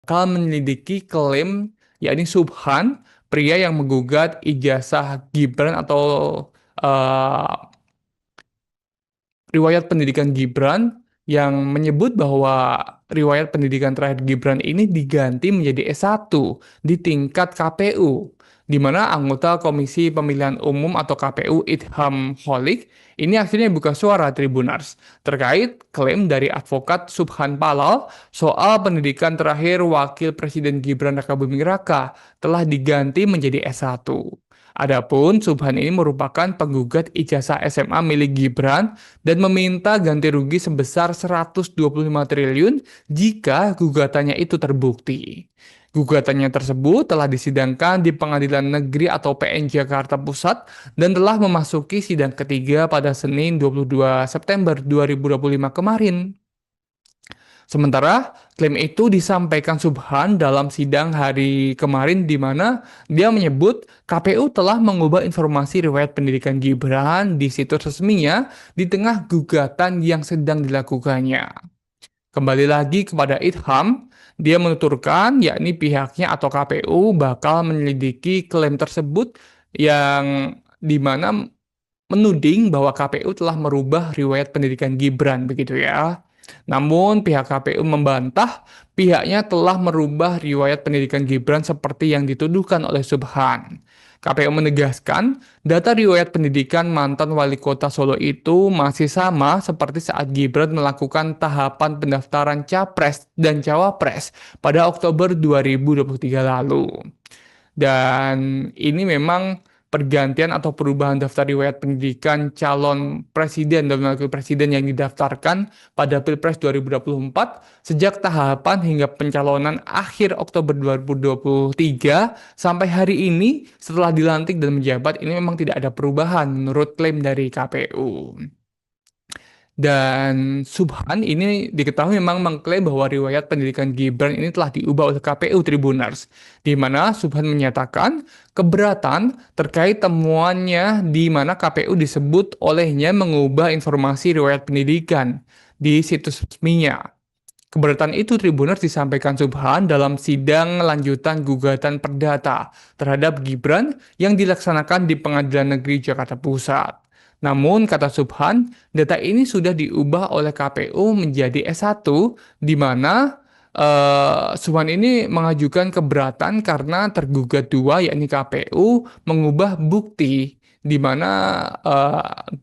bakal menyelidiki klaim yakni Subhan, pria yang menggugat ijazah Gibran atau eh, riwayat pendidikan Gibran yang menyebut bahwa riwayat pendidikan terakhir Gibran ini diganti menjadi S1 di tingkat KPU, di mana anggota Komisi Pemilihan Umum atau KPU Idham Holik ini akhirnya buka suara Tribunars terkait klaim dari advokat Subhan Palal soal pendidikan terakhir Wakil Presiden Gibran Rakabuming Raka telah diganti menjadi S1. Adapun Subhan ini merupakan penggugat ijazah SMA milik Gibran dan meminta ganti rugi sebesar 125 triliun jika gugatannya itu terbukti. Gugatannya tersebut telah disidangkan di Pengadilan Negeri atau PN Jakarta Pusat dan telah memasuki sidang ketiga pada Senin 22 September 2025 kemarin. Sementara klaim itu disampaikan Subhan dalam sidang hari kemarin di mana dia menyebut KPU telah mengubah informasi riwayat pendidikan Gibran di situs resminya di tengah gugatan yang sedang dilakukannya. Kembali lagi kepada Idham, dia menuturkan yakni pihaknya atau KPU bakal menyelidiki klaim tersebut yang di mana menuding bahwa KPU telah merubah riwayat pendidikan Gibran begitu ya. Namun pihak KPU membantah pihaknya telah merubah riwayat pendidikan Gibran seperti yang dituduhkan oleh Subhan. KPU menegaskan data riwayat pendidikan mantan wali kota Solo itu masih sama seperti saat Gibran melakukan tahapan pendaftaran Capres dan Cawapres pada Oktober 2023 lalu. Dan ini memang pergantian atau perubahan daftar riwayat pendidikan calon presiden dan wakil presiden yang didaftarkan pada Pilpres 2024 sejak tahapan hingga pencalonan akhir Oktober 2023 sampai hari ini setelah dilantik dan menjabat ini memang tidak ada perubahan menurut klaim dari KPU. Dan Subhan ini diketahui memang mengklaim bahwa riwayat pendidikan Gibran ini telah diubah oleh KPU Tribunars, di mana Subhan menyatakan keberatan terkait temuannya di mana KPU disebut olehnya mengubah informasi riwayat pendidikan di situs resminya. Keberatan itu Tribuners disampaikan Subhan dalam sidang lanjutan gugatan perdata terhadap Gibran yang dilaksanakan di Pengadilan Negeri Jakarta Pusat. Namun, kata Subhan, data ini sudah diubah oleh KPU menjadi S1, di mana Subhan ini mengajukan keberatan karena tergugat dua, yakni KPU, mengubah bukti, di mana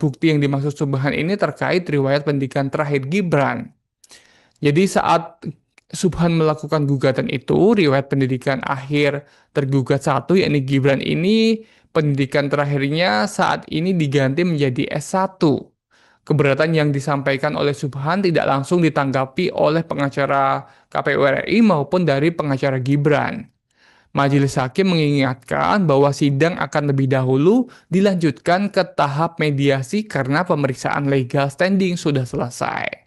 bukti yang dimaksud Subhan ini terkait riwayat pendidikan terakhir Gibran. Jadi saat Subhan melakukan gugatan itu, riwayat pendidikan akhir tergugat satu, yakni Gibran ini, pendidikan terakhirnya saat ini diganti menjadi S1. Keberatan yang disampaikan oleh Subhan tidak langsung ditanggapi oleh pengacara KPU RI maupun dari pengacara Gibran. Majelis Hakim mengingatkan bahwa sidang akan lebih dahulu dilanjutkan ke tahap mediasi karena pemeriksaan legal standing sudah selesai.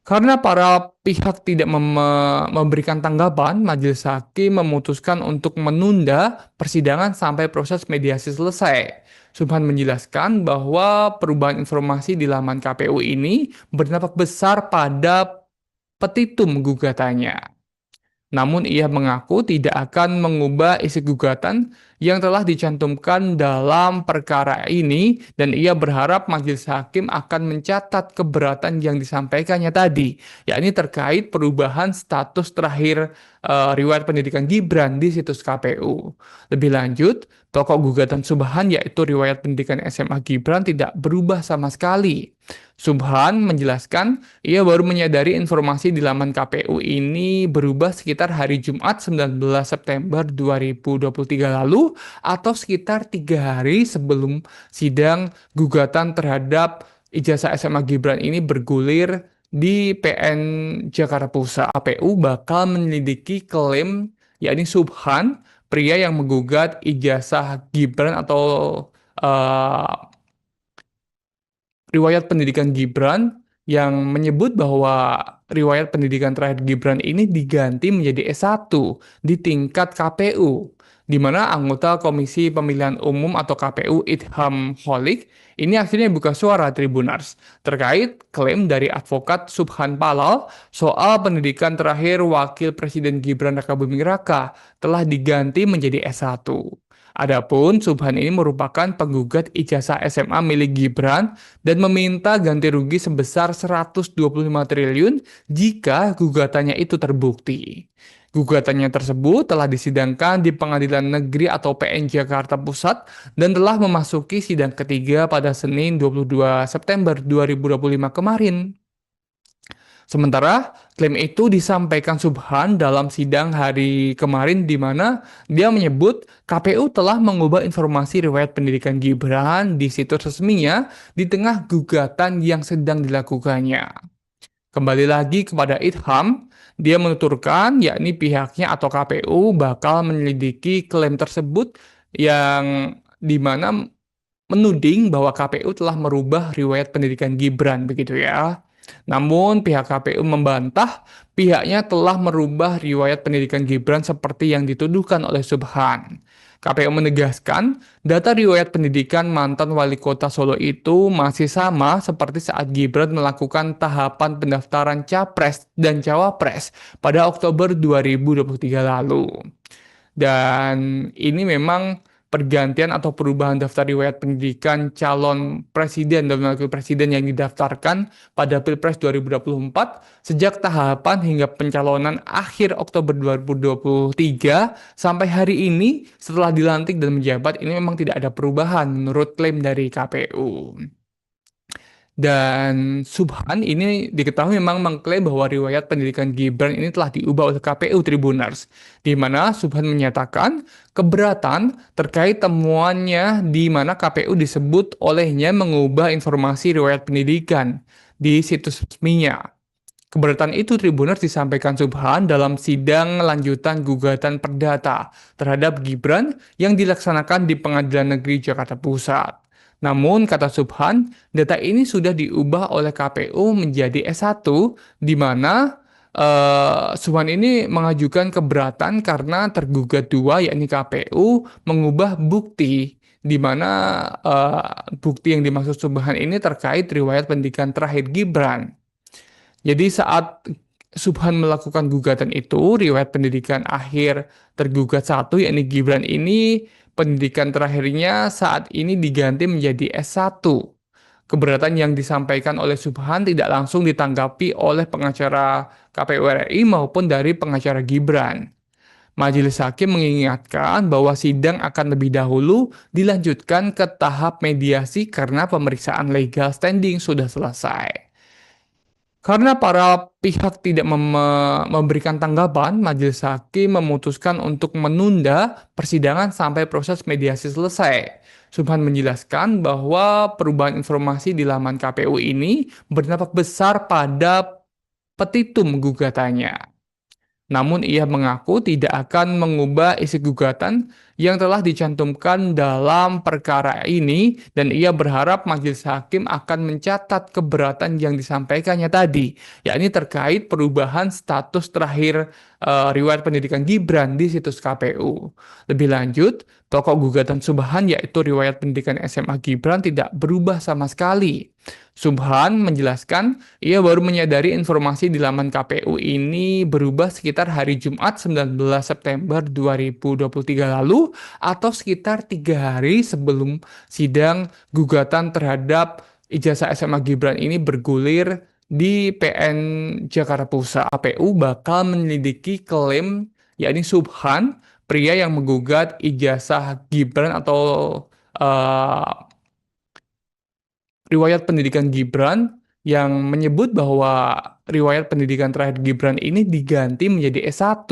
Karena para pihak tidak memberikan tanggapan, Majelis Hakim memutuskan untuk menunda persidangan sampai proses mediasi selesai. Subhan menjelaskan bahwa perubahan informasi di laman KPU ini berdampak besar pada petitum gugatannya. Namun ia mengaku tidak akan mengubah isi gugatan yang telah dicantumkan dalam perkara ini dan ia berharap majelis hakim akan mencatat keberatan yang disampaikannya tadi, yakni terkait perubahan status terakhir riwayat pendidikan Gibran di situs KPU. Lebih lanjut, pokok gugatan Subhan yaitu riwayat pendidikan SMA Gibran tidak berubah sama sekali. Subhan menjelaskan ia baru menyadari informasi di laman KPU ini berubah sekitar hari Jumat 19 September 2023 lalu atau sekitar 3 hari sebelum sidang gugatan terhadap ijazah SMA Gibran ini bergulir di PN Jakarta Pusat. KPU bakal menyelidiki klaim yakni Subhan, pria yang menggugat ijazah Gibran atau eh, riwayat pendidikan Gibran yang menyebut bahwa riwayat pendidikan terakhir Gibran ini diganti menjadi S1 di tingkat KPU, di mana anggota Komisi Pemilihan Umum atau KPU Idham Holik ini akhirnya buka suara Tribunars terkait klaim dari advokat Subhan Palal soal pendidikan terakhir Wakil Presiden Gibran Rakabuming Raka telah diganti menjadi S1. Adapun Subhan ini merupakan penggugat ijazah SMA milik Gibran dan meminta ganti rugi sebesar 125 triliun jika gugatannya itu terbukti. Gugatannya tersebut telah disidangkan di Pengadilan Negeri atau PN Jakarta Pusat dan telah memasuki sidang ketiga pada Senin 22 September 2025 kemarin. Sementara klaim itu disampaikan Subhan dalam sidang hari kemarin di mana dia menyebut KPU telah mengubah informasi riwayat pendidikan Gibran di situs resminya di tengah gugatan yang sedang dilakukannya. Kembali lagi kepada Idham, dia menuturkan yakni pihaknya atau KPU bakal menyelidiki klaim tersebut yang dimana menuding bahwa KPU telah merubah riwayat pendidikan Gibran begitu ya. Namun pihak KPU membantah pihaknya telah merubah riwayat pendidikan Gibran seperti yang dituduhkan oleh Subhan. KPU menegaskan data riwayat pendidikan mantan wali kota Solo itu masih sama seperti saat Gibran melakukan tahapan pendaftaran Capres dan Cawapres pada Oktober 2023 lalu. Dan ini memang pergantian atau perubahan daftar riwayat pendidikan calon presiden dan wakil presiden yang didaftarkan pada Pilpres 2024 sejak tahapan hingga pencalonan akhir Oktober 2023 sampai hari ini setelah dilantik dan menjabat ini memang tidak ada perubahan menurut klaim dari KPU. Dan Subhan ini diketahui memang mengklaim bahwa riwayat pendidikan Gibran ini telah diubah oleh KPU Tribunars, di mana Subhan menyatakan keberatan terkait temuannya di mana KPU disebut olehnya mengubah informasi riwayat pendidikan di situs resminya. Keberatan itu Tribunars disampaikan Subhan dalam sidang lanjutan gugatan perdata terhadap Gibran yang dilaksanakan di Pengadilan Negeri Jakarta Pusat. Namun, kata Subhan, data ini sudah diubah oleh KPU menjadi S1, di mana Subhan ini mengajukan keberatan karena tergugat dua, yakni KPU, mengubah bukti, di mana bukti yang dimaksud Subhan ini terkait riwayat pendidikan terakhir Gibran. Jadi saat Subhan melakukan gugatan itu, riwayat pendidikan akhir tergugat satu, yakni Gibran ini, pendidikan terakhirnya saat ini diganti menjadi S1. Keberatan yang disampaikan oleh Subhan tidak langsung ditanggapi oleh pengacara KPU RI maupun dari pengacara Gibran. Majelis Hakim mengingatkan bahwa sidang akan lebih dahulu dilanjutkan ke tahap mediasi karena pemeriksaan legal standing sudah selesai. Karena para pihak tidak memberikan tanggapan, Majelis Hakim memutuskan untuk menunda persidangan sampai proses mediasi selesai. Subhan menjelaskan bahwa perubahan informasi di laman KPU ini berdampak besar pada petitum gugatannya. Namun ia mengaku tidak akan mengubah isi gugatan yang telah dicantumkan dalam perkara ini dan ia berharap majelis hakim akan mencatat keberatan yang disampaikannya tadi, yakni terkait perubahan status terakhir riwayat pendidikan Gibran di situs KPU. Lebih lanjut, pokok gugatan Subhan yaitu riwayat pendidikan SMA Gibran tidak berubah sama sekali. Subhan menjelaskan ia baru menyadari informasi di laman KPU ini berubah sekitar hari Jumat 19 September 2023 lalu atau sekitar 3 hari sebelum sidang gugatan terhadap ijazah SMA Gibran ini bergulir di PN Jakarta Pusat. KPU bakal menyelidiki klaim yakni Subhan, pria yang menggugat ijazah Gibran atau riwayat pendidikan Gibran yang menyebut bahwa riwayat pendidikan terakhir Gibran ini diganti menjadi S1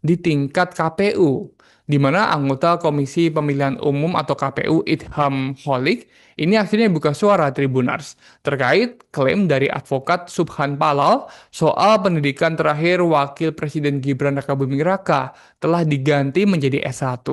di tingkat KPU, di mana anggota Komisi Pemilihan Umum atau KPU Idham Holik ini akhirnya buka suara Tribunars terkait klaim dari advokat Subhan Palal soal pendidikan terakhir Wakil Presiden Gibran Rakabuming Raka telah diganti menjadi S1.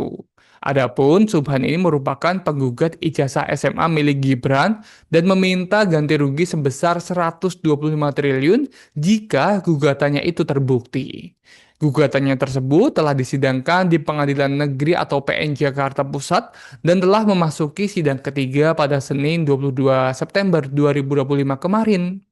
Adapun Subhan ini merupakan penggugat ijazah SMA milik Gibran dan meminta ganti rugi sebesar 125 triliun jika gugatannya itu terbukti. Gugatannya tersebut telah disidangkan di Pengadilan Negeri atau PN Jakarta Pusat dan telah memasuki sidang ketiga pada Senin 22 September 2025 kemarin.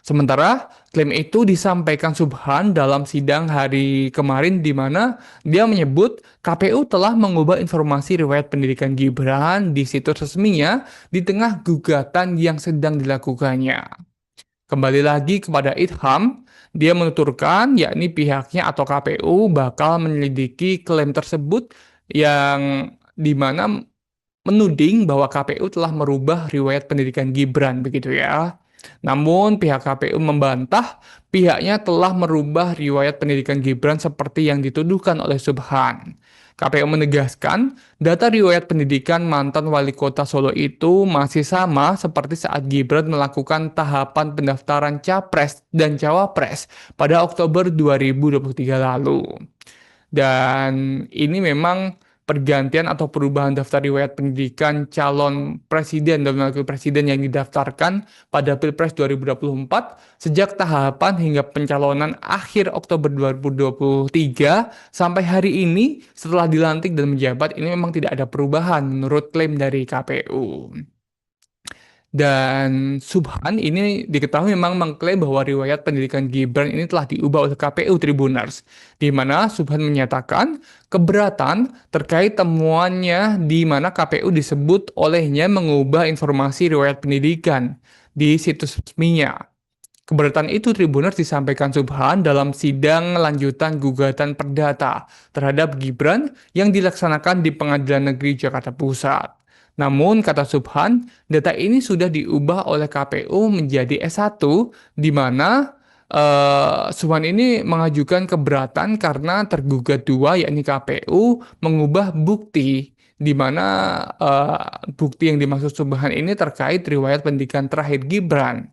Sementara klaim itu disampaikan Subhan dalam sidang hari kemarin di mana dia menyebut KPU telah mengubah informasi riwayat pendidikan Gibran di situs resminya di tengah gugatan yang sedang dilakukannya. Kembali lagi kepada Idham, dia menuturkan yakni pihaknya atau KPU bakal menyelidiki klaim tersebut yang dimana menuding bahwa KPU telah merubah riwayat pendidikan Gibran begitu ya. Namun pihak KPU membantah pihaknya telah merubah riwayat pendidikan Gibran seperti yang dituduhkan oleh Subhan. KPU menegaskan, data riwayat pendidikan mantan wali kota Solo itu masih sama seperti saat Gibran melakukan tahapan pendaftaran Capres dan Cawapres pada Oktober 2023 lalu. Dan ini memang pergantian atau perubahan daftar riwayat pendidikan calon presiden dan wakil presiden yang didaftarkan pada Pilpres 2024 sejak tahapan hingga pencalonan akhir Oktober 2023 sampai hari ini setelah dilantik dan menjabat ini memang tidak ada perubahan menurut klaim dari KPU. Dan Subhan ini diketahui memang mengklaim bahwa riwayat pendidikan Gibran ini telah diubah oleh KPU Tribuners, di mana Subhan menyatakan keberatan terkait temuannya di mana KPU disebut olehnya mengubah informasi riwayat pendidikan di situs resminya. Keberatan itu Tribuners disampaikan Subhan dalam sidang lanjutan gugatan perdata terhadap Gibran yang dilaksanakan di Pengadilan Negeri Jakarta Pusat. Namun, kata Subhan, data ini sudah diubah oleh KPU menjadi S1, di mana Subhan ini mengajukan keberatan karena tergugat dua, yakni KPU, mengubah bukti, di mana bukti yang dimaksud Subhan ini terkait riwayat pendidikan terakhir Gibran.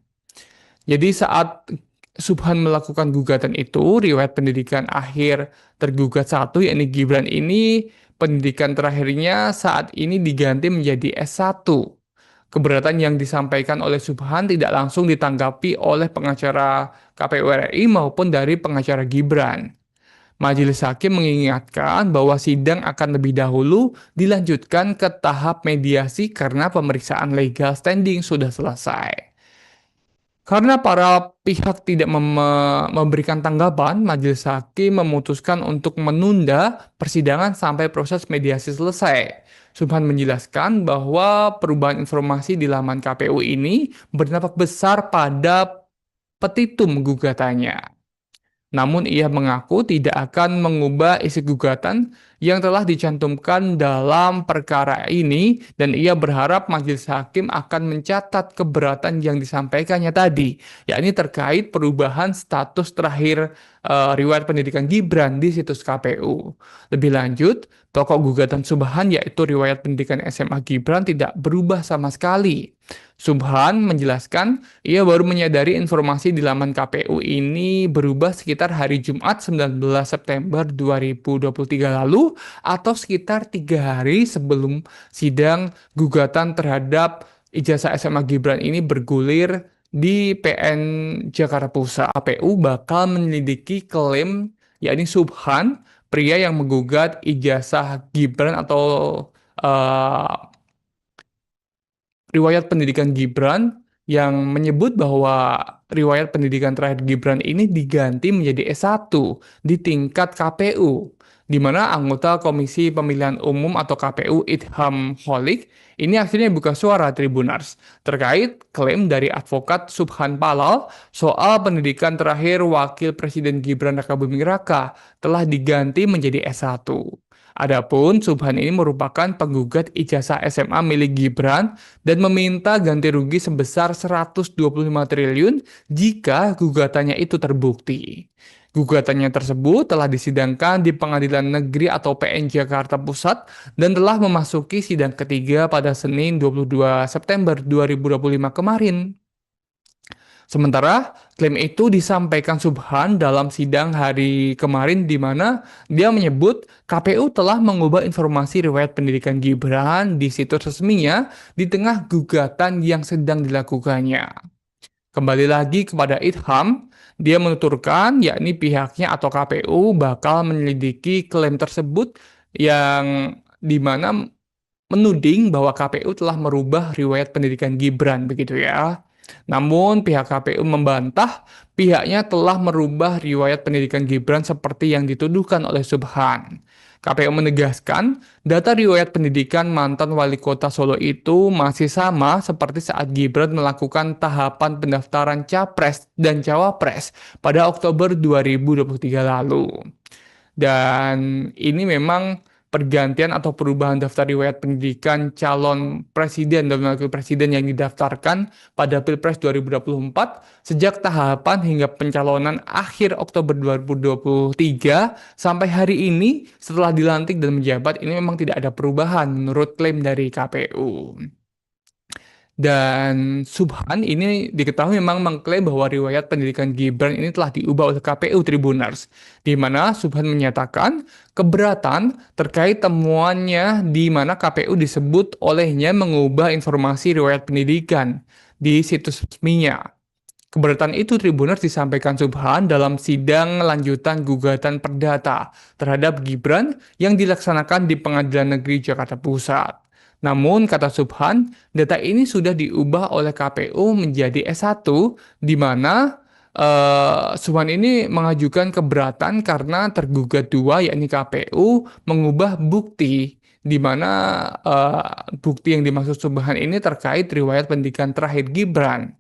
Jadi saat Subhan melakukan gugatan itu, riwayat pendidikan akhir tergugat satu, yakni Gibran ini, pendidikan terakhirnya saat ini diganti menjadi S1. Keberatan yang disampaikan oleh Subhan tidak langsung ditanggapi oleh pengacara KPU RI maupun dari pengacara Gibran. Majelis Hakim mengingatkan bahwa sidang akan lebih dahulu dilanjutkan ke tahap mediasi karena pemeriksaan legal standing sudah selesai. Karena para pihak tidak memberikan tanggapan, Majelis Hakim memutuskan untuk menunda persidangan sampai proses mediasi selesai. Subhan menjelaskan bahwa perubahan informasi di laman KPU ini berdampak besar pada petitum gugatannya. Namun ia mengaku tidak akan mengubah isi gugatan yang telah dicantumkan dalam perkara ini dan ia berharap majelis hakim akan mencatat keberatan yang disampaikannya tadi, yakni terkait perubahan status terakhir riwayat pendidikan Gibran di situs KPU. Lebih lanjut, pokok gugatan Subhan yaitu riwayat pendidikan SMA Gibran tidak berubah sama sekali. Subhan menjelaskan ia baru menyadari informasi di laman KPU ini berubah sekitar hari Jumat 19 September 2023 lalu atau sekitar 3 hari sebelum sidang gugatan terhadap ijazah SMA Gibran ini bergulir di PN Jakarta Pusat. KPU bakal menyelidiki klaim yakni Subhan, pria yang menggugat ijazah Gibran atau riwayat pendidikan Gibran yang menyebut bahwa riwayat pendidikan terakhir Gibran ini diganti menjadi S1 di tingkat KPU, di mana anggota Komisi Pemilihan Umum atau KPU Idham Holik ini akhirnya buka suara Tribuners terkait klaim dari advokat Subhan Palal soal pendidikan terakhir Wakil Presiden Gibran Rakabuming Raka telah diganti menjadi S1. Adapun Subhan ini merupakan penggugat ijazah SMA milik Gibran dan meminta ganti rugi sebesar 125 triliun jika gugatannya itu terbukti. Gugatannya tersebut telah disidangkan di Pengadilan Negeri atau PN Jakarta Pusat dan telah memasuki sidang ketiga pada Senin 22 September 2025 kemarin. Sementara klaim itu disampaikan Subhan dalam sidang hari kemarin di mana dia menyebut KPU telah mengubah informasi riwayat pendidikan Gibran di situs resminya di tengah gugatan yang sedang dilakukannya. Kembali lagi kepada Idham, dia menuturkan yakni pihaknya atau KPU bakal menyelidiki klaim tersebut yang dimana menuding bahwa KPU telah merubah riwayat pendidikan Gibran begitu ya. Namun pihak KPU membantah pihaknya telah merubah riwayat pendidikan Gibran seperti yang dituduhkan oleh Subhan. KPU menegaskan, data riwayat pendidikan mantan wali kota Solo itu masih sama seperti saat Gibran melakukan tahapan pendaftaran Capres dan Cawapres pada Oktober 2023 lalu. Dan ini memang pergantian atau perubahan daftar riwayat pendidikan calon presiden dan wakil presiden yang didaftarkan pada Pilpres 2024 sejak tahapan hingga pencalonan akhir Oktober 2023 sampai hari ini setelah dilantik dan menjabat ini memang tidak ada perubahan menurut klaim dari KPU. Dan Subhan ini diketahui memang mengklaim bahwa riwayat pendidikan Gibran ini telah diubah oleh KPU Tribuners, di mana Subhan menyatakan keberatan terkait temuannya di mana KPU disebut olehnya mengubah informasi riwayat pendidikan di situs resminya. Keberatan itu Tribuners disampaikan Subhan dalam sidang lanjutan gugatan perdata terhadap Gibran yang dilaksanakan di Pengadilan Negeri Jakarta Pusat. Namun, kata Subhan, data ini sudah diubah oleh KPU menjadi S1, di mana Subhan ini mengajukan keberatan karena tergugat dua, yakni KPU, mengubah bukti, di mana bukti yang dimaksud Subhan ini terkait riwayat pendidikan terakhir Gibran.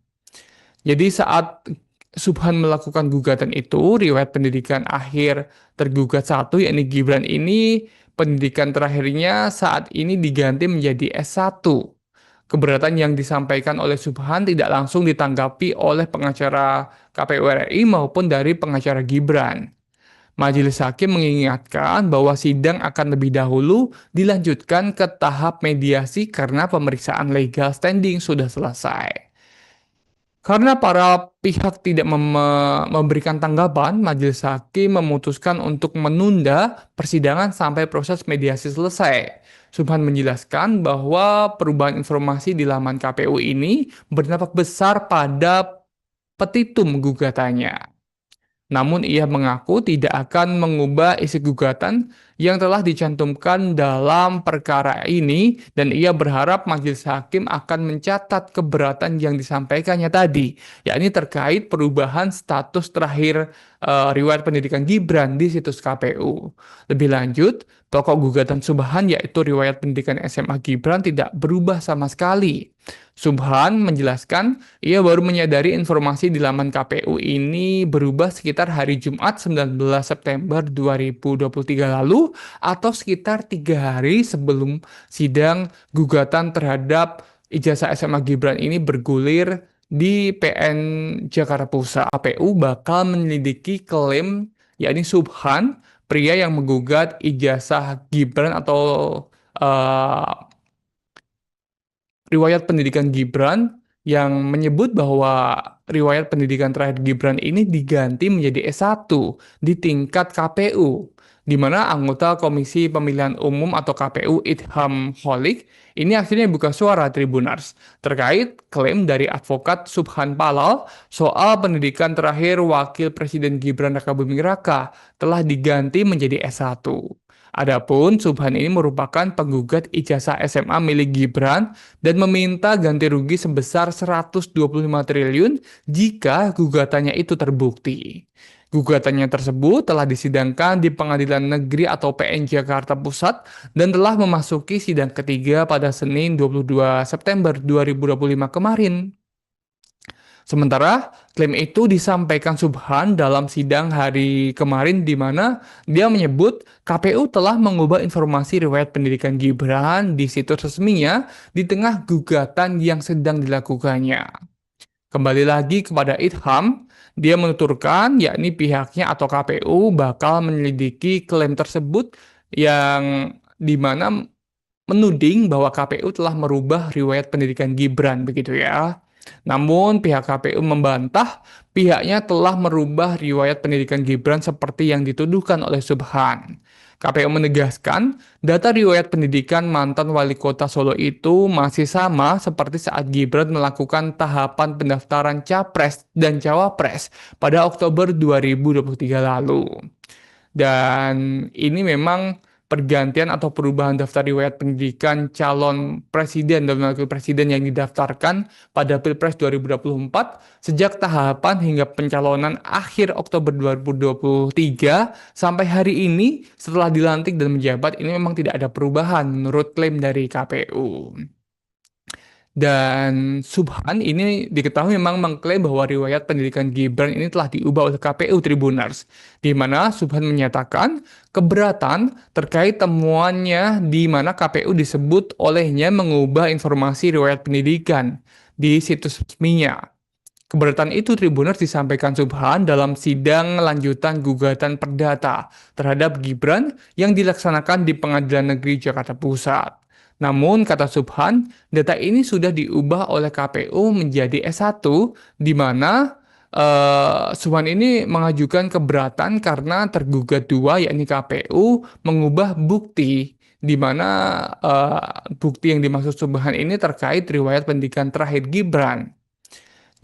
Jadi saat Subhan melakukan gugatan itu, riwayat pendidikan akhir tergugat satu, yakni Gibran ini, pendidikan terakhirnya saat ini diganti menjadi S1. Keberatan yang disampaikan oleh Subhan tidak langsung ditanggapi oleh pengacara KPU RI maupun dari pengacara Gibran. Majelis Hakim mengingatkan bahwa sidang akan lebih dahulu dilanjutkan ke tahap mediasi karena pemeriksaan legal standing sudah selesai. Karena para pihak tidak memberikan tanggapan, Majelis Hakim memutuskan untuk menunda persidangan sampai proses mediasi selesai. Subhan menjelaskan bahwa perubahan informasi di laman KPU ini berdampak besar pada petitum gugatannya. Namun ia mengaku tidak akan mengubah isi gugatan yang telah dicantumkan dalam perkara ini dan ia berharap majelis hakim akan mencatat keberatan yang disampaikannya tadi, yakni terkait perubahan status terakhir riwayat pendidikan Gibran di situs KPU. Lebih lanjut, pokok gugatan Subhan yaitu riwayat pendidikan SMA Gibran tidak berubah sama sekali. Subhan menjelaskan ia baru menyadari informasi di laman KPU ini berubah sekitar hari Jumat 19 September 2023 lalu atau sekitar 3 hari sebelum sidang gugatan terhadap ijazah SMA Gibran ini bergulir di PN Jakarta Pusat. KPU bakal menyelidiki klaim yakni Subhan, pria yang menggugat ijazah Gibran atau riwayat pendidikan Gibran yang menyebut bahwa riwayat pendidikan terakhir Gibran ini diganti menjadi S1 di tingkat KPU, di mana anggota Komisi Pemilihan Umum atau KPU Idham Holik ini akhirnya buka suara Tribuners terkait klaim dari advokat Subhan Palal soal pendidikan terakhir Wakil Presiden Gibran Rakabuming Raka telah diganti menjadi S1. Adapun Subhan ini merupakan penggugat ijazah SMA milik Gibran dan meminta ganti rugi sebesar 125 triliun jika gugatannya itu terbukti. Gugatannya tersebut telah disidangkan di Pengadilan Negeri atau PN Jakarta Pusat dan telah memasuki sidang ketiga pada Senin 22 September 2025 kemarin. Sementara klaim itu disampaikan Subhan dalam sidang hari kemarin di mana dia menyebut KPU telah mengubah informasi riwayat pendidikan Gibran di situs resminya di tengah gugatan yang sedang dilakukannya. Kembali lagi kepada Idham, dia menuturkan yakni pihaknya atau KPU bakal menyelidiki klaim tersebut yang dimana menuding bahwa KPU telah merubah riwayat pendidikan Gibran begitu ya. Namun pihak KPU membantah pihaknya telah merubah riwayat pendidikan Gibran seperti yang dituduhkan oleh Subhan. KPU menegaskan, data riwayat pendidikan mantan wali kota Solo itu masih sama seperti saat Gibran melakukan tahapan pendaftaran Capres dan Cawapres pada Oktober 2023 lalu. Dan ini memang pergantian atau perubahan daftar riwayat pendidikan calon presiden dan wakil presiden yang didaftarkan pada Pilpres 2024 sejak tahapan hingga pencalonan akhir Oktober 2023 sampai hari ini setelah dilantik dan menjabat ini memang tidak ada perubahan menurut klaim dari KPU. Dan Subhan ini diketahui memang mengklaim bahwa riwayat pendidikan Gibran ini telah diubah oleh KPU Tribuners, di mana Subhan menyatakan keberatan terkait temuannya di mana KPU disebut olehnya mengubah informasi riwayat pendidikan di situs resminya. Keberatan itu Tribuners disampaikan Subhan dalam sidang lanjutan gugatan perdata terhadap Gibran yang dilaksanakan di Pengadilan Negeri Jakarta Pusat. Namun, kata Subhan, data ini sudah diubah oleh KPU menjadi S1, di mana Subhan ini mengajukan keberatan karena tergugat dua, yakni KPU, mengubah bukti, di mana bukti yang dimaksud Subhan ini terkait riwayat pendidikan terakhir Gibran.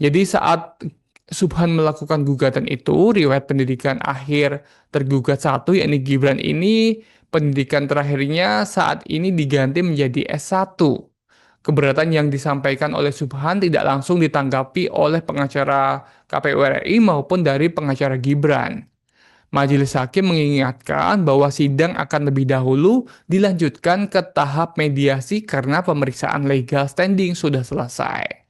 Jadi saat Subhan melakukan gugatan itu, riwayat pendidikan akhir tergugat satu, yakni Gibran ini, pendidikan terakhirnya saat ini diganti menjadi S1. Keberatan yang disampaikan oleh Subhan tidak langsung ditanggapi oleh pengacara KPU RI maupun dari pengacara Gibran. Majelis Hakim mengingatkan bahwa sidang akan lebih dahulu dilanjutkan ke tahap mediasi karena pemeriksaan legal standing sudah selesai.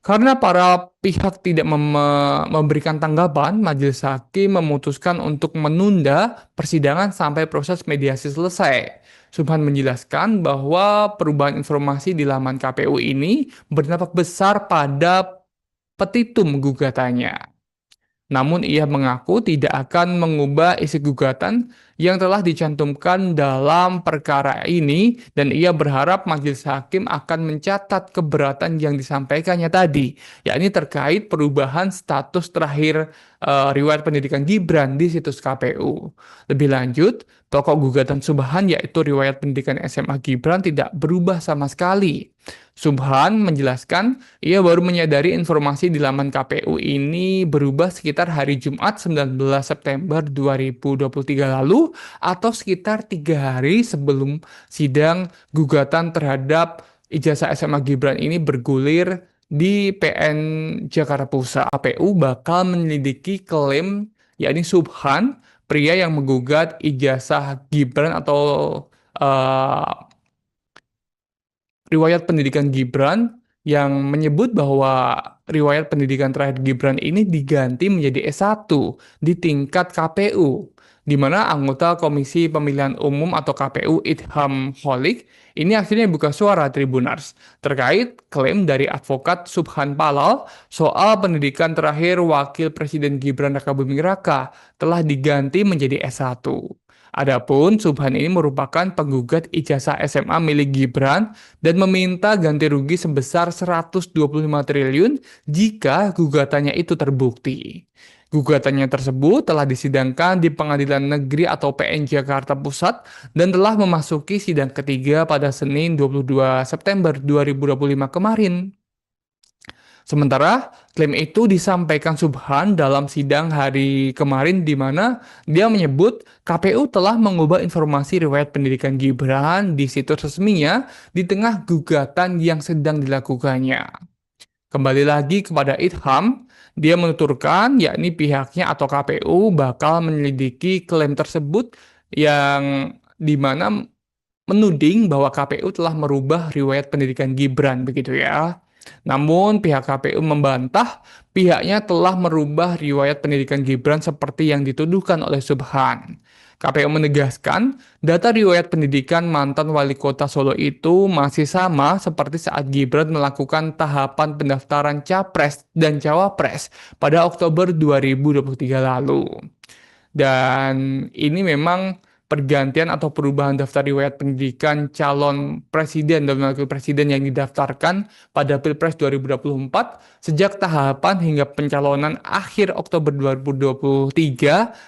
Karena para pihak tidak memberikan tanggapan, Majelis Hakim memutuskan untuk menunda persidangan sampai proses mediasi selesai. Subhan menjelaskan bahwa perubahan informasi di laman KPU ini berdampak besar pada petitum gugatannya. Namun ia mengaku tidak akan mengubah isi gugatan yang telah dicantumkan dalam perkara ini dan ia berharap majelis hakim akan mencatat keberatan yang disampaikannya tadi, yakni terkait perubahan status terakhir riwayat pendidikan Gibran di situs KPU. Lebih lanjut, pokok gugatan Subhan yaitu riwayat pendidikan SMA Gibran tidak berubah sama sekali. Subhan menjelaskan ia baru menyadari informasi di laman KPU ini berubah sekitar hari Jumat 19 September 2023 lalu atau sekitar 3 hari sebelum sidang gugatan terhadap ijazah SMA Gibran ini bergulir di PN Jakarta Pusat. KPU bakal menyelidiki klaim yakni Subhan, pria yang menggugat ijazah Gibran atau riwayat pendidikan Gibran yang menyebut bahwa riwayat pendidikan terakhir Gibran ini diganti menjadi S1 di tingkat KPU, di mana anggota Komisi Pemilihan Umum atau KPU Idham Holik ini akhirnya buka suara Tribuners terkait klaim dari advokat Subhan Palal soal pendidikan terakhir Wakil Presiden Gibran Rakabuming Raka telah diganti menjadi S1. Adapun Subhan ini merupakan penggugat ijazah SMA milik Gibran dan meminta ganti rugi sebesar 125 triliun jika gugatannya itu terbukti. Gugatannya tersebut telah disidangkan di Pengadilan Negeri atau PN Jakarta Pusat dan telah memasuki sidang ketiga pada Senin 22 September 2025 kemarin. Sementara klaim itu disampaikan Subhan dalam sidang hari kemarin di mana dia menyebut KPU telah mengubah informasi riwayat pendidikan Gibran di situs resminya di tengah gugatan yang sedang dilakukannya. Kembali lagi kepada Idham, dia menuturkan yakni pihaknya atau KPU bakal menyelidiki klaim tersebut yang di mana menuding bahwa KPU telah merubah riwayat pendidikan Gibran begitu ya. Namun pihak KPU membantah pihaknya telah merubah riwayat pendidikan Gibran seperti yang dituduhkan oleh Subhan. KPU menegaskan data riwayat pendidikan mantan wali kota Solo itu masih sama seperti saat Gibran melakukan tahapan pendaftaran Capres dan Cawapres pada Oktober 2023 lalu. Dan ini memang pergantian atau perubahan daftar riwayat pendidikan calon presiden dan wakil presiden yang didaftarkan pada Pilpres 2024 sejak tahapan hingga pencalonan akhir Oktober 2023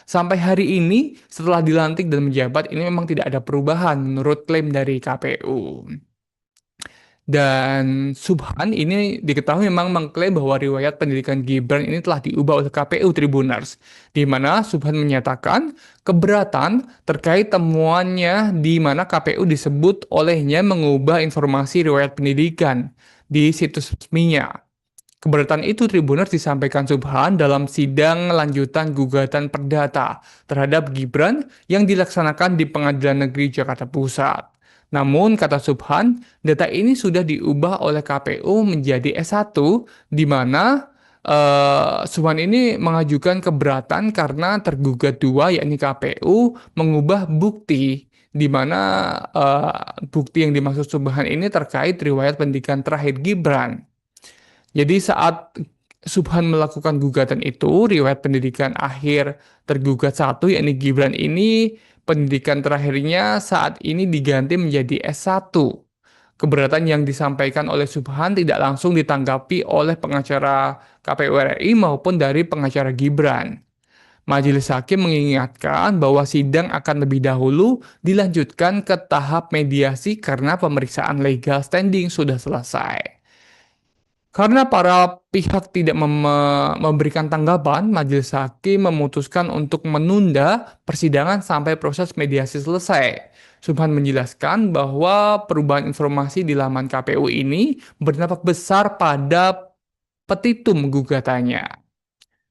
sampai hari ini setelah dilantik dan menjabat ini memang tidak ada perubahan menurut klaim dari KPU. Dan Subhan ini diketahui memang mengklaim bahwa riwayat pendidikan Gibran ini telah diubah oleh KPU Tribuners, di mana Subhan menyatakan keberatan terkait temuannya di mana KPU disebut olehnya mengubah informasi riwayat pendidikan di situs resminya. Keberatan itu Tribuners disampaikan Subhan dalam sidang lanjutan gugatan perdata terhadap Gibran yang dilaksanakan di Pengadilan Negeri Jakarta Pusat. Namun, kata Subhan, data ini sudah diubah oleh KPU menjadi S1, di mana Subhan ini mengajukan keberatan karena tergugat dua, yakni KPU, mengubah bukti, di mana bukti yang dimaksud Subhan ini terkait riwayat pendidikan terakhir Gibran. Jadi saat Subhan melakukan gugatan itu, riwayat pendidikan akhir tergugat satu, yakni Gibran ini, pendidikan terakhirnya saat ini diganti menjadi S1. Keberatan yang disampaikan oleh Subhan tidak langsung ditanggapi oleh pengacara KPU RI maupun dari pengacara Gibran. Majelis Hakim mengingatkan bahwa sidang akan lebih dahulu dilanjutkan ke tahap mediasi karena pemeriksaan legal standing sudah selesai. Karena para pihak tidak memberikan tanggapan, Majelis Hakim memutuskan untuk menunda persidangan sampai proses mediasi selesai. Subhan menjelaskan bahwa perubahan informasi di laman KPU ini berdampak besar pada petitum gugatannya.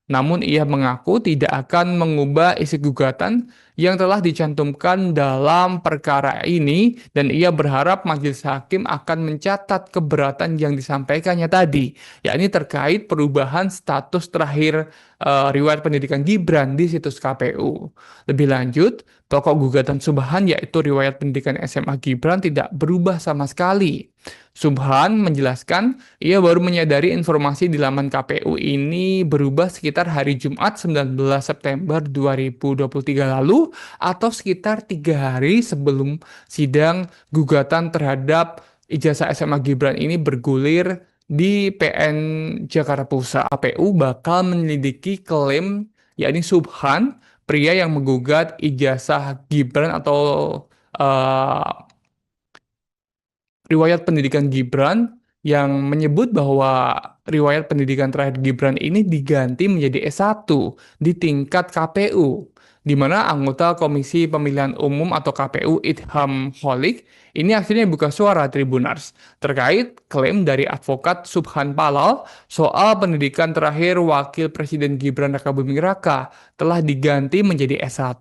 Namun ia mengaku tidak akan mengubah isi gugatan yang telah dicantumkan dalam perkara ini dan ia berharap majelis hakim akan mencatat keberatan yang disampaikannya tadi, yakni terkait perubahan status terakhir riwayat pendidikan Gibran di situs KPU. Lebih lanjut, pokok gugatan Subhan yaitu riwayat pendidikan SMA Gibran tidak berubah sama sekali. Subhan menjelaskan ia baru menyadari informasi di laman KPU ini berubah sekitar hari Jumat 19 September 2023 lalu atau sekitar 3 hari sebelum sidang gugatan terhadap ijazah SMA Gibran ini bergulir di PN Jakarta Pusat. KPU bakal menyelidiki klaim yakni Subhan, pria yang menggugat ijazah Gibran atau riwayat pendidikan Gibran yang menyebut bahwa riwayat pendidikan terakhir Gibran ini diganti menjadi S1 di tingkat KPU, di mana anggota Komisi Pemilihan Umum atau KPU Idham Holik ini akhirnya buka suara Tribuners terkait klaim dari advokat Subhan Palal soal pendidikan terakhir Wakil Presiden Gibran Rakabuming Raka telah diganti menjadi S1.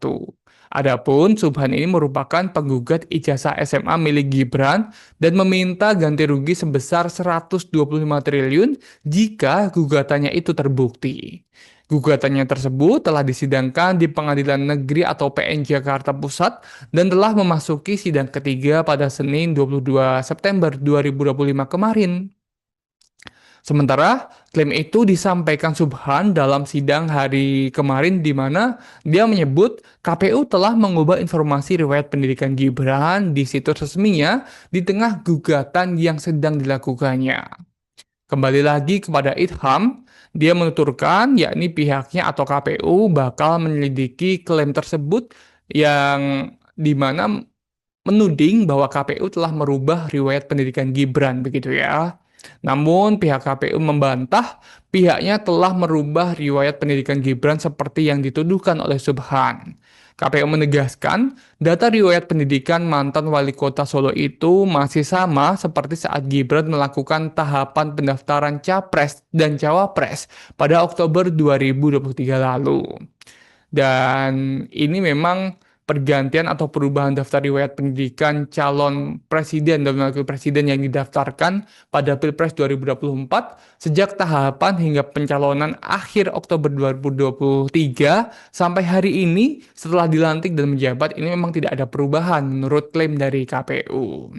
Adapun Subhan ini merupakan penggugat ijazah SMA milik Gibran dan meminta ganti rugi sebesar 125 triliun jika gugatannya itu terbukti. Gugatannya tersebut telah disidangkan di Pengadilan Negeri atau PN Jakarta Pusat dan telah memasuki sidang ketiga pada Senin 22 September 2025 kemarin. Sementara klaim itu disampaikan Subhan dalam sidang hari kemarin di mana dia menyebut KPU telah mengubah informasi riwayat pendidikan Gibran di situs resminya di tengah gugatan yang sedang dilakukannya. Kembali lagi kepada Idham, dia menuturkan yakni pihaknya atau KPU bakal menyelidiki klaim tersebut yang di mana menuding bahwa KPU telah merubah riwayat pendidikan Gibran begitu ya. Namun pihak KPU membantah pihaknya telah merubah riwayat pendidikan Gibran seperti yang dituduhkan oleh Subhan. KPU menegaskan data riwayat pendidikan mantan wali kota Solo itu masih sama seperti saat Gibran melakukan tahapan pendaftaran Capres dan Cawapres pada Oktober 2023 lalu. Dan ini memang pergantian atau perubahan daftar riwayat pendidikan calon presiden dan wakil presiden yang didaftarkan pada Pilpres 2024 sejak tahapan hingga pencalonan akhir Oktober 2023 sampai hari ini setelah dilantik dan menjabat ini memang tidak ada perubahan menurut klaim dari KPU.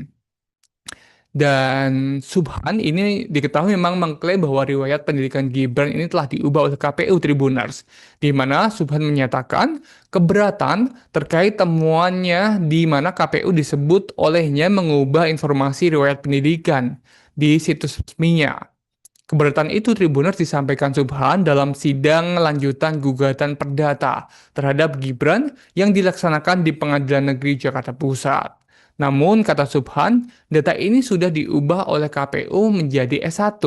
Dan Subhan ini diketahui memang mengklaim bahwa riwayat pendidikan Gibran ini telah diubah oleh KPU Tribuners, di mana Subhan menyatakan keberatan terkait temuannya di mana KPU disebut olehnya mengubah informasi riwayat pendidikan di situs resminya. Keberatan itu Tribuners disampaikan Subhan dalam sidang lanjutan gugatan perdata terhadap Gibran yang dilaksanakan di Pengadilan Negeri Jakarta Pusat. Namun, kata Subhan, data ini sudah diubah oleh KPU menjadi S1,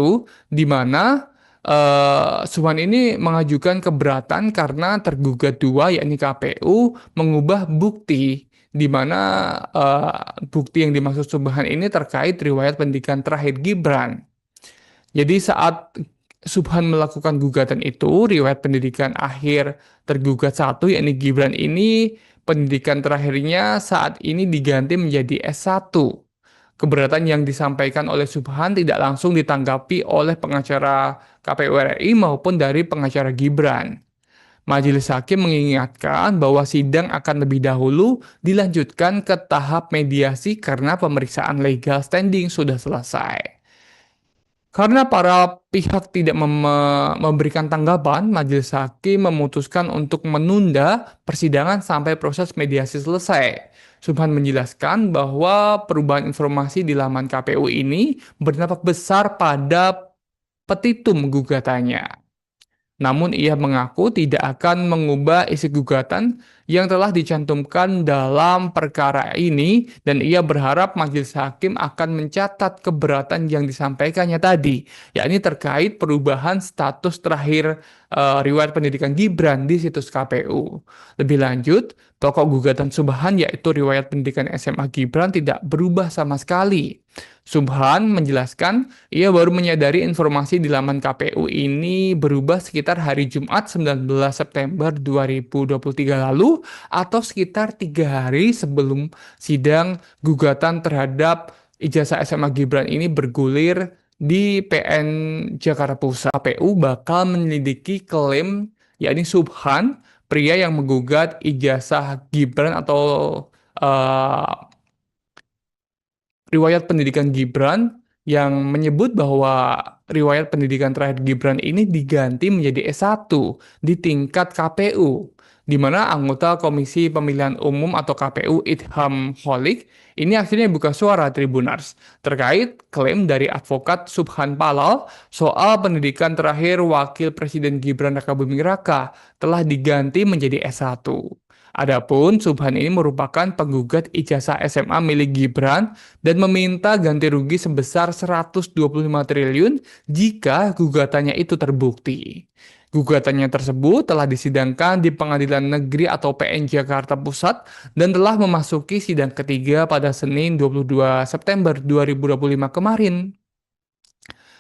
di mana Subhan ini mengajukan keberatan karena tergugat dua, yakni KPU, mengubah bukti, di mana bukti yang dimaksud Subhan ini terkait riwayat pendidikan terakhir Gibran. Jadi saat Subhan melakukan gugatan itu, riwayat pendidikan akhir tergugat satu, yakni Gibran ini, pendidikan terakhirnya saat ini diganti menjadi S1. Keberatan yang disampaikan oleh Subhan tidak langsung ditanggapi oleh pengacara KPU RI maupun dari pengacara Gibran. Majelis Hakim mengingatkan bahwa sidang akan lebih dahulu dilanjutkan ke tahap mediasi karena pemeriksaan legal standing sudah selesai. Karena para pihak tidak memberikan tanggapan, Majelis Hakim memutuskan untuk menunda persidangan sampai proses mediasi selesai. Subhan menjelaskan bahwa perubahan informasi di laman KPU ini berdampak besar pada petitum gugatannya. Namun ia mengaku tidak akan mengubah isi gugatan yang telah dicantumkan dalam perkara ini dan ia berharap majelis hakim akan mencatat keberatan yang disampaikannya tadi, yakni terkait perubahan status terakhir riwayat pendidikan Gibran di situs KPU. Lebih lanjut, pokok gugatan Subhan yaitu riwayat pendidikan SMA Gibran tidak berubah sama sekali. Subhan menjelaskan ia baru menyadari informasi di laman KPU ini berubah sekitar hari Jumat 19 September 2023 lalu atau sekitar 3 hari sebelum sidang gugatan terhadap ijazah SMA Gibran ini bergulir di PN Jakarta Pusat. KPU bakal menyelidiki klaim yakni Subhan, pria yang menggugat ijazah Gibran atau riwayat pendidikan Gibran yang menyebut bahwa riwayat pendidikan terakhir Gibran ini diganti menjadi S1 di tingkat KPU, di mana anggota Komisi Pemilihan Umum atau KPU Idham Holik ini akhirnya buka suara Tribuners terkait klaim dari advokat Subhan Palal soal pendidikan terakhir Wakil Presiden Gibran Rakabuming Raka telah diganti menjadi S1. Adapun Subhan ini merupakan penggugat ijazah SMA milik Gibran dan meminta ganti rugi sebesar 125 triliun jika gugatannya itu terbukti. Gugatannya tersebut telah disidangkan di Pengadilan Negeri atau PN Jakarta Pusat dan telah memasuki sidang ketiga pada Senin 22 September 2025 kemarin.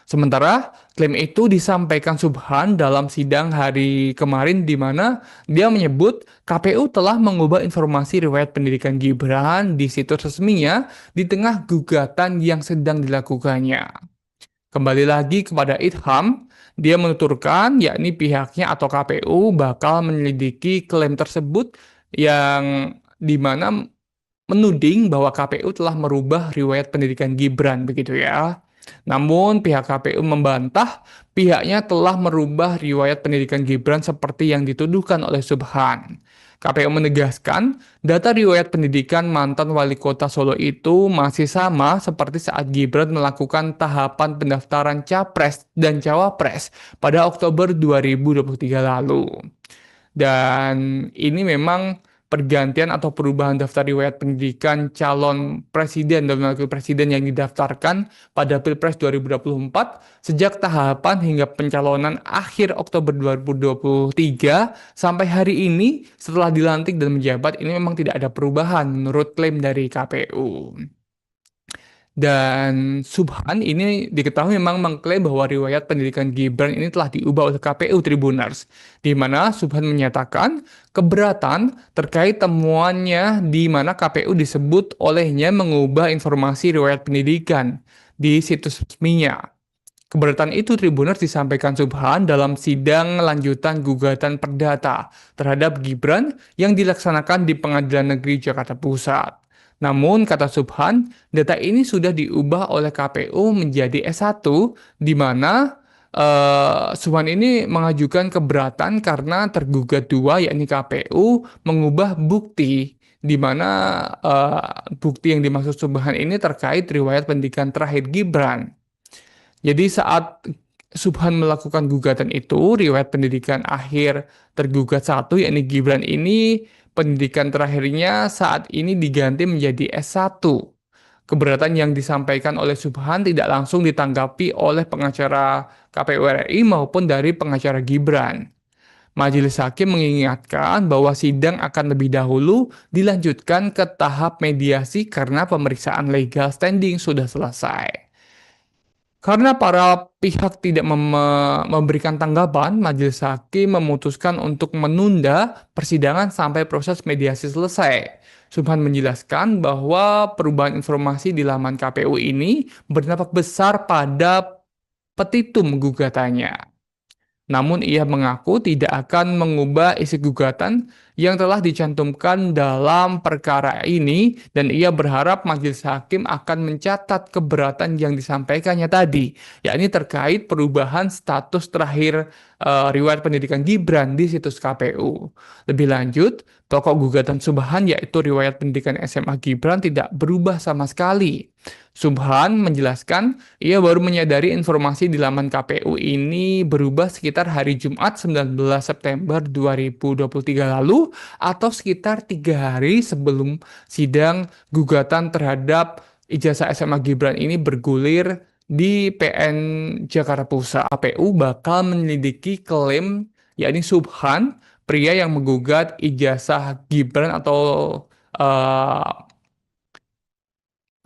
Sementara klaim itu disampaikan Subhan dalam sidang hari kemarin di mana dia menyebut KPU telah mengubah informasi riwayat pendidikan Gibran di situs resminya di tengah gugatan yang sedang dilakukannya. Kembali lagi kepada Idham, dia menuturkan yakni pihaknya atau KPU bakal menyelidiki klaim tersebut yang di mana menuding bahwa KPU telah merubah riwayat pendidikan Gibran begitu ya. Namun pihak KPU membantah pihaknya telah merubah riwayat pendidikan Gibran seperti yang dituduhkan oleh Subhan. KPU menegaskan data riwayat pendidikan mantan wali kota Solo itu masih sama seperti saat Gibran melakukan tahapan pendaftaran Capres dan Cawapres pada Oktober 2023 lalu. Dan ini memang pergantian atau perubahan daftar riwayat pendidikan calon presiden dan wakil presiden yang didaftarkan pada Pilpres 2024 sejak tahapan hingga pencalonan akhir Oktober 2023 sampai hari ini setelah dilantik dan menjabat ini memang tidak ada perubahan menurut klaim dari KPU. Dan Subhan ini diketahui memang mengklaim bahwa riwayat pendidikan Gibran ini telah diubah oleh KPU Tribuners, di mana Subhan menyatakan keberatan terkait temuannya di mana KPU disebut olehnya mengubah informasi riwayat pendidikan di situs resminya. Keberatan itu Tribuners disampaikan Subhan dalam sidang lanjutan gugatan perdata terhadap Gibran yang dilaksanakan di Pengadilan Negeri Jakarta Pusat. Namun, kata Subhan, data ini sudah diubah oleh KPU menjadi S1, di mana Subhan ini mengajukan keberatan karena tergugat dua, yakni KPU, mengubah bukti, di mana bukti yang dimaksud Subhan ini terkait riwayat pendidikan terakhir Gibran. Jadi saat Subhan melakukan gugatan itu, riwayat pendidikan akhir tergugat satu, yakni Gibran ini, pendidikan terakhirnya saat ini diganti menjadi S1. Keberatan yang disampaikan oleh Subhan tidak langsung ditanggapi oleh pengacara KPU RI maupun dari pengacara Gibran. Majelis Hakim mengingatkan bahwa sidang akan lebih dahulu dilanjutkan ke tahap mediasi karena pemeriksaan legal standing sudah selesai. Karena para pihak tidak memberikan tanggapan, Majelis Hakim memutuskan untuk menunda persidangan sampai proses mediasi selesai. Subhan menjelaskan bahwa perubahan informasi di laman KPU ini berdampak besar pada petitum gugatannya. Namun ia mengaku tidak akan mengubah isi gugatan yang telah dicantumkan dalam perkara ini dan ia berharap majelis hakim akan mencatat keberatan yang disampaikannya tadi, yakni terkait perubahan status terakhir riwayat pendidikan Gibran di situs KPU. Lebih lanjut, pokok gugatan Subhan yaitu riwayat pendidikan SMA Gibran tidak berubah sama sekali. Subhan menjelaskan ia baru menyadari informasi di laman KPU ini berubah sekitar hari Jumat 19 September 2023 lalu atau sekitar 3 hari sebelum sidang gugatan terhadap ijazah SMA Gibran ini bergulir di PN Jakarta Pusat. KPU bakal menyelidiki klaim yakni Subhan, pria yang menggugat ijazah Gibran atau uh,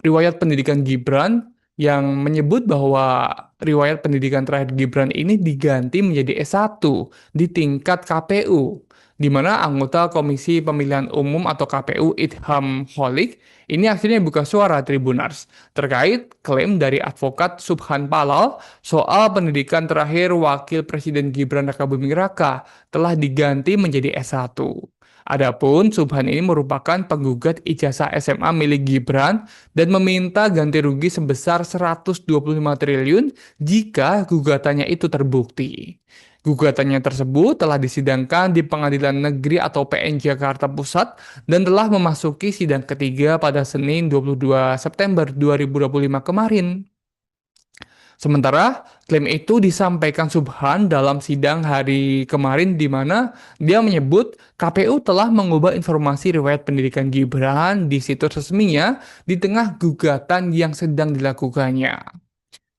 riwayat pendidikan Gibran yang menyebut bahwa riwayat pendidikan terakhir Gibran ini diganti menjadi S1 di tingkat KPU, di mana anggota Komisi Pemilihan Umum atau KPU Idham Holik ini akhirnya buka suara Tribunars terkait klaim dari advokat Subhan Palal soal pendidikan terakhir Wakil Presiden Gibran Rakabuming Raka telah diganti menjadi S1. Adapun Subhan ini merupakan penggugat ijazah SMA milik Gibran dan meminta ganti rugi sebesar 125 triliun jika gugatannya itu terbukti. Gugatannya tersebut telah disidangkan di Pengadilan Negeri atau PN Jakarta Pusat dan telah memasuki sidang ketiga pada Senin 22 September 2025 kemarin. Sementara klaim itu disampaikan Subhan dalam sidang hari kemarin di mana dia menyebut KPU telah mengubah informasi riwayat pendidikan Gibran di situs resminya di tengah gugatan yang sedang dilakukannya.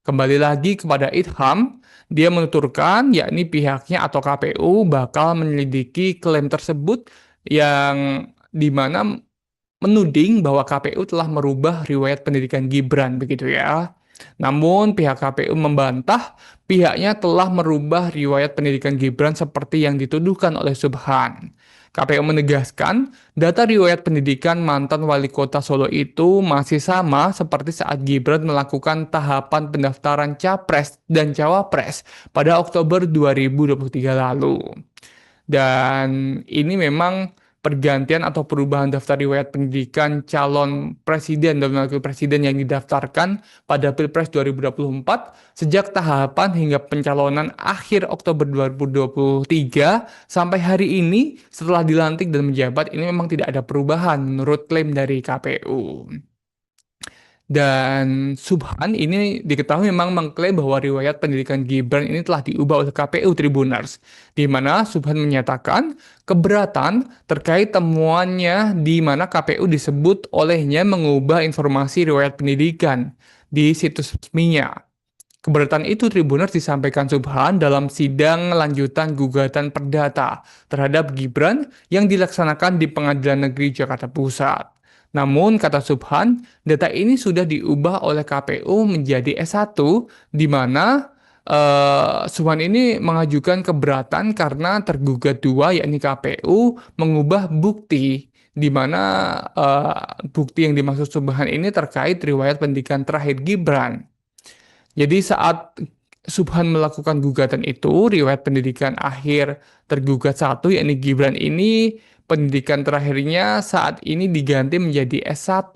Kembali lagi kepada Idham, dia menuturkan yakni pihaknya atau KPU bakal menyelidiki klaim tersebut yang di mana menuding bahwa KPU telah merubah riwayat pendidikan Gibran begitu ya. Namun pihak KPU membantah pihaknya telah merubah riwayat pendidikan Gibran seperti yang dituduhkan oleh Subhan. KPU menegaskan data riwayat pendidikan mantan wali kota Solo itu masih sama seperti saat Gibran melakukan tahapan pendaftaran Capres dan Cawapres pada Oktober 2023 lalu. Dan ini memang pergantian atau perubahan daftar riwayat pendidikan calon presiden dan wakil presiden yang didaftarkan pada Pilpres 2024 sejak tahapan hingga pencalonan akhir Oktober 2023 sampai hari ini setelah dilantik dan menjabat ini memang tidak ada perubahan menurut klaim dari KPU. Dan Subhan ini diketahui memang mengklaim bahwa riwayat pendidikan Gibran ini telah diubah oleh KPU Tribunars, di mana Subhan menyatakan keberatan terkait temuannya di mana KPU disebut olehnya mengubah informasi riwayat pendidikan di situs resminya. Keberatan itu Tribunars disampaikan Subhan dalam sidang lanjutan gugatan perdata terhadap Gibran yang dilaksanakan di Pengadilan Negeri Jakarta Pusat. Namun, kata Subhan, data ini sudah diubah oleh KPU menjadi S1, di mana Subhan ini mengajukan keberatan karena tergugat dua, yakni KPU, mengubah bukti, di mana bukti yang dimaksud Subhan ini terkait riwayat pendidikan terakhir Gibran. Jadi saat Subhan melakukan gugatan itu, riwayat pendidikan akhir tergugat satu, yakni Gibran ini, pendidikan terakhirnya saat ini diganti menjadi S1.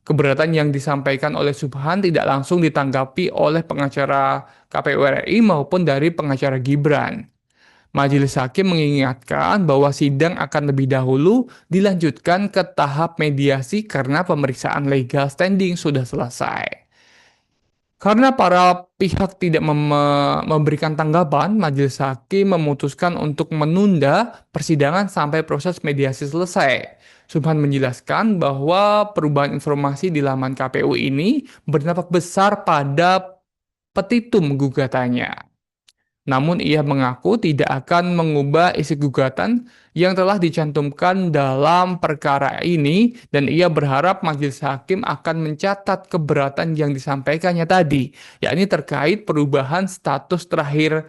Keberatan yang disampaikan oleh Subhan tidak langsung ditanggapi oleh pengacara KPU RI maupun dari pengacara Gibran. Majelis Hakim mengingatkan bahwa sidang akan lebih dahulu dilanjutkan ke tahap mediasi karena pemeriksaan legal standing sudah selesai. Karena para pihak tidak memberikan tanggapan, Majelis Hakim memutuskan untuk menunda persidangan sampai proses mediasi selesai. Subhan menjelaskan bahwa perubahan informasi di laman KPU ini berdampak besar pada petitum gugatannya. Namun ia mengaku tidak akan mengubah isi gugatan yang telah dicantumkan dalam perkara ini dan ia berharap majelis hakim akan mencatat keberatan yang disampaikannya tadi, yakni terkait perubahan status terakhir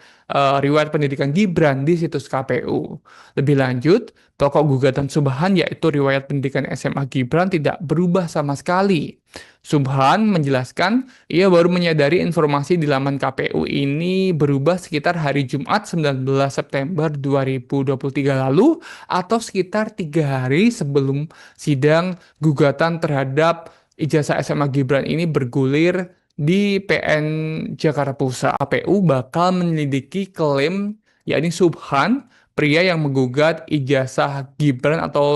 riwayat pendidikan Gibran di situs KPU. Lebih lanjut, pokok gugatan Subhan yaitu riwayat pendidikan SMA Gibran tidak berubah sama sekali. Subhan menjelaskan ia baru menyadari informasi di laman KPU ini berubah sekitar hari Jumat 19 September 2023 lalu atau sekitar 3 hari sebelum sidang gugatan terhadap ijazah SMA Gibran ini bergulir di PN Jakarta Pusat. KPU bakal menyelidiki klaim yakni Subhan, pria yang menggugat ijazah Gibran atau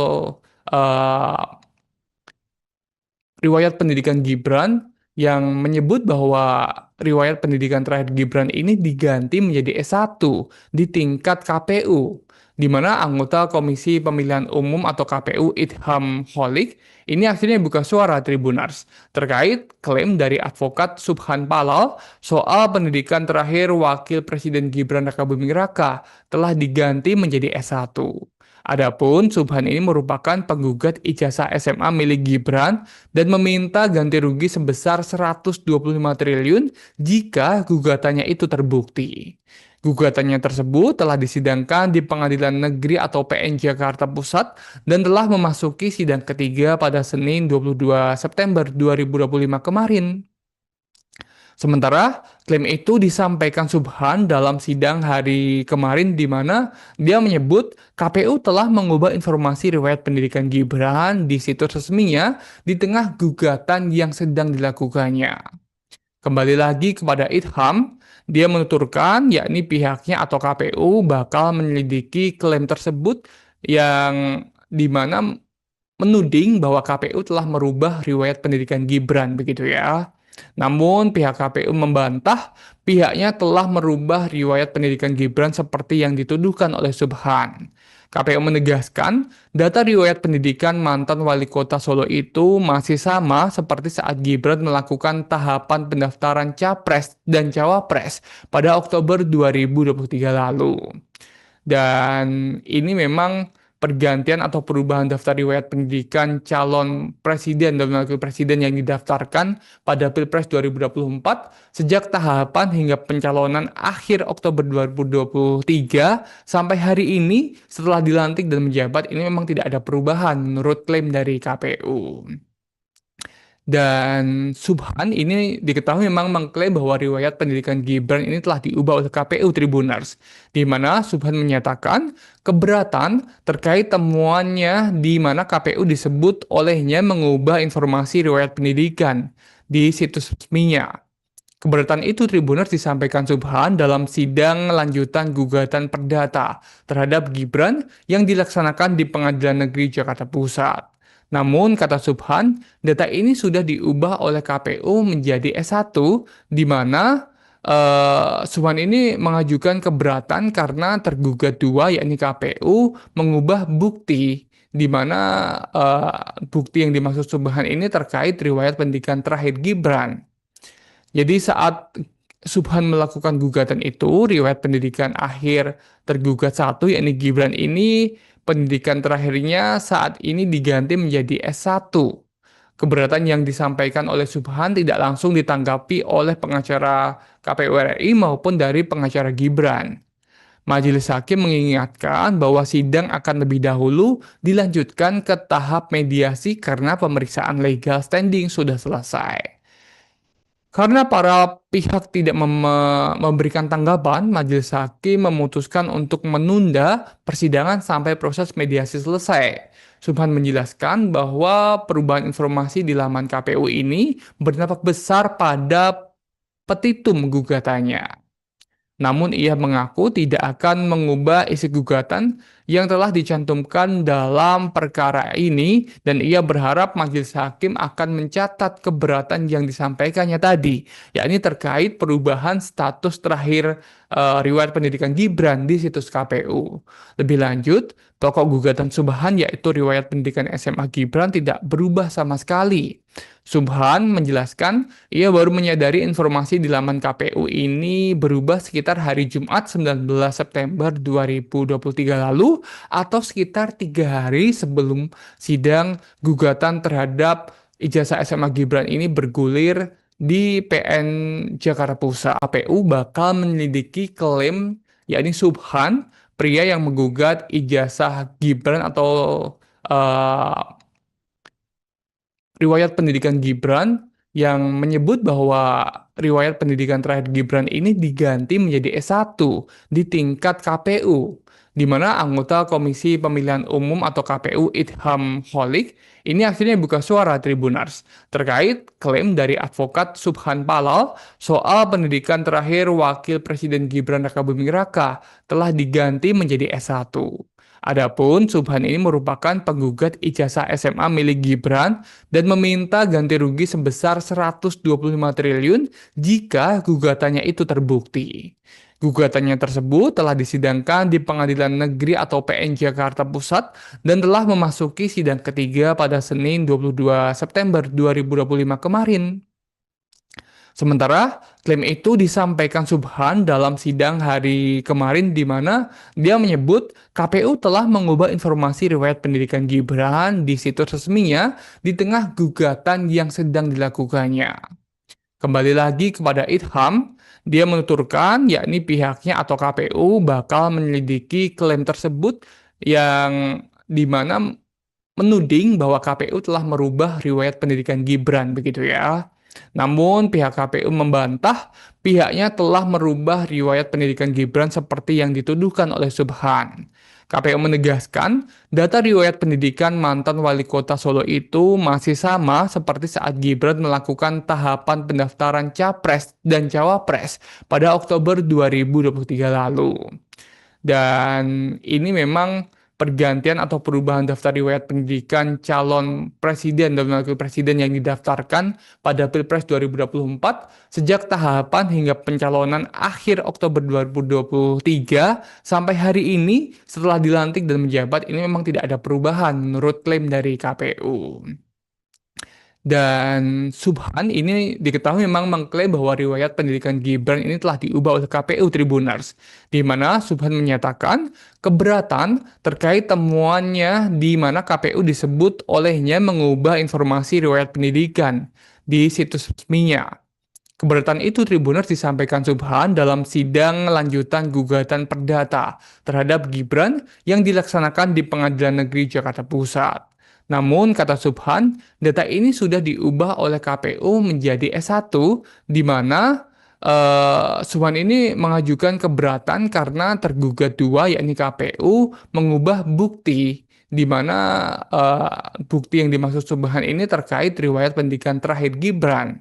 eh, riwayat pendidikan Gibran yang menyebut bahwa riwayat pendidikan terakhir Gibran ini diganti menjadi S1 di tingkat KPU, di mana anggota Komisi Pemilihan Umum atau KPU Idham Holik ini akhirnya buka suara Tribunars terkait klaim dari advokat Subhan Palal soal pendidikan terakhir Wakil Presiden Gibran Rakabuming Raka telah diganti menjadi S1. Adapun Subhan ini merupakan penggugat ijazah SMA milik Gibran dan meminta ganti rugi sebesar 125 triliun jika gugatannya itu terbukti. Gugatannya tersebut telah disidangkan di Pengadilan Negeri atau PN Jakarta Pusat dan telah memasuki sidang ketiga pada Senin 22 September 2025 kemarin. Sementara klaim itu disampaikan Subhan dalam sidang hari kemarin di mana dia menyebut KPU telah mengubah informasi riwayat pendidikan Gibran di situs resminya di tengah gugatan yang sedang dilakukannya. Kembali lagi kepada Idham, dia menuturkan yakni pihaknya atau KPU bakal menyelidiki klaim tersebut yang di mana menuding bahwa KPU telah merubah riwayat pendidikan Gibran begitu ya. Namun pihak KPU membantah pihaknya telah merubah riwayat pendidikan Gibran seperti yang dituduhkan oleh Subhan. KPU menegaskan data riwayat pendidikan mantan wali kota Solo itu masih sama seperti saat Gibran melakukan tahapan pendaftaran Capres dan Cawapres pada Oktober 2023 lalu. Dan ini memang pergantian atau perubahan daftar riwayat pendidikan calon presiden dan wakil presiden yang didaftarkan pada Pilpres 2024 sejak tahapan hingga pencalonan akhir Oktober 2023 sampai hari ini setelah dilantik dan menjabat ini memang tidak ada perubahan menurut klaim dari KPU. Dan Subhan ini diketahui memang mengklaim bahwa riwayat pendidikan Gibran ini telah diubah oleh KPU Tribunars, di mana Subhan menyatakan keberatan terkait temuannya di mana KPU disebut olehnya mengubah informasi riwayat pendidikan di situs resminya. Keberatan itu Tribuners disampaikan Subhan dalam sidang lanjutan gugatan perdata terhadap Gibran yang dilaksanakan di Pengadilan Negeri Jakarta Pusat. Namun, kata Subhan, data ini sudah diubah oleh KPU menjadi S1, di mana Subhan ini mengajukan keberatan karena tergugat dua, yakni KPU, mengubah bukti, di mana bukti yang dimaksud Subhan ini terkait riwayat pendidikan terakhir Gibran. Jadi saat Subhan melakukan gugatan itu, riwayat pendidikan akhir tergugat satu, yakni Gibran ini, pendidikan terakhirnya saat ini diganti menjadi S1. Keberatan yang disampaikan oleh Subhan tidak langsung ditanggapi oleh pengacara KPU RI maupun dari pengacara Gibran. Majelis Hakim mengingatkan bahwa sidang akan lebih dahulu dilanjutkan ke tahap mediasi karena pemeriksaan legal standing sudah selesai. Karena para pihak tidak memberikan tanggapan, majelis hakim memutuskan untuk menunda persidangan sampai proses mediasi selesai. Subhan menjelaskan bahwa perubahan informasi di laman KPU ini berdampak besar pada petitum gugatannya. Namun ia mengaku tidak akan mengubah isi gugatan yang telah dicantumkan dalam perkara ini dan ia berharap majelis hakim akan mencatat keberatan yang disampaikannya tadi, yakni terkait perubahan status terakhir riwayat pendidikan Gibran di situs KPU. Lebih lanjut, pokok gugatan Subhan yaitu riwayat pendidikan SMA Gibran tidak berubah sama sekali. Subhan menjelaskan ia baru menyadari informasi di laman KPU ini berubah sekitar hari Jumat 19 September 2023 lalu atau sekitar 3 hari sebelum sidang gugatan terhadap ijazah SMA Gibran ini bergulir di PN Jakarta Pusat. KPU bakal menyelidiki klaim yakni Subhan, pria yang menggugat ijazah Gibran atau eh, riwayat pendidikan Gibran yang menyebut bahwa riwayat pendidikan terakhir Gibran ini diganti menjadi S1 di tingkat KPU, di mana anggota Komisi Pemilihan Umum atau KPU Idham Holik ini akhirnya buka suara Tribunars terkait klaim dari advokat Subhan Palal soal pendidikan terakhir Wakil Presiden Gibran Rakabuming Raka telah diganti menjadi S1. Adapun Subhan ini merupakan penggugat ijazah SMA milik Gibran dan meminta ganti rugi sebesar 125 triliun jika gugatannya itu terbukti. Gugatannya tersebut telah disidangkan di Pengadilan Negeri atau PN Jakarta Pusat dan telah memasuki sidang ketiga pada Senin 22 September 2025 kemarin. Sementara klaim itu disampaikan Subhan dalam sidang hari kemarin di mana dia menyebut KPU telah mengubah informasi riwayat pendidikan Gibran di situs resminya di tengah gugatan yang sedang dilakukannya. Kembali lagi kepada Idham, dia menuturkan yakni pihaknya atau KPU bakal menyelidiki klaim tersebut yang di mana menuding bahwa KPU telah merubah riwayat pendidikan Gibran begitu ya. Namun pihak KPU membantah pihaknya telah merubah riwayat pendidikan Gibran seperti yang dituduhkan oleh Subhan. KPU menegaskan data riwayat pendidikan mantan wali kota Solo itu masih sama seperti saat Gibran melakukan tahapan pendaftaran Capres dan Cawapres pada Oktober 2023 lalu. Dan ini memang pergantian atau perubahan daftar riwayat pendidikan calon presiden dan wakil presiden yang didaftarkan pada Pilpres 2024 sejak tahapan hingga pencalonan akhir Oktober 2023 sampai hari ini setelah dilantik dan menjabat ini memang tidak ada perubahan menurut klaim dari KPU. Dan Subhan ini diketahui memang mengklaim bahwa riwayat pendidikan Gibran ini telah diubah oleh KPU Tribunars, di mana Subhan menyatakan keberatan terkait temuannya di mana KPU disebut olehnya mengubah informasi riwayat pendidikan di situs resminya. Keberatan itu Tribuners disampaikan Subhan dalam sidang lanjutan gugatan perdata terhadap Gibran yang dilaksanakan di Pengadilan Negeri Jakarta Pusat. Namun, kata Subhan, data ini sudah diubah oleh KPU menjadi S1, di mana Subhan ini mengajukan keberatan karena tergugat dua, yakni KPU, mengubah bukti, di mana bukti yang dimaksud Subhan ini terkait riwayat pendidikan terakhir Gibran.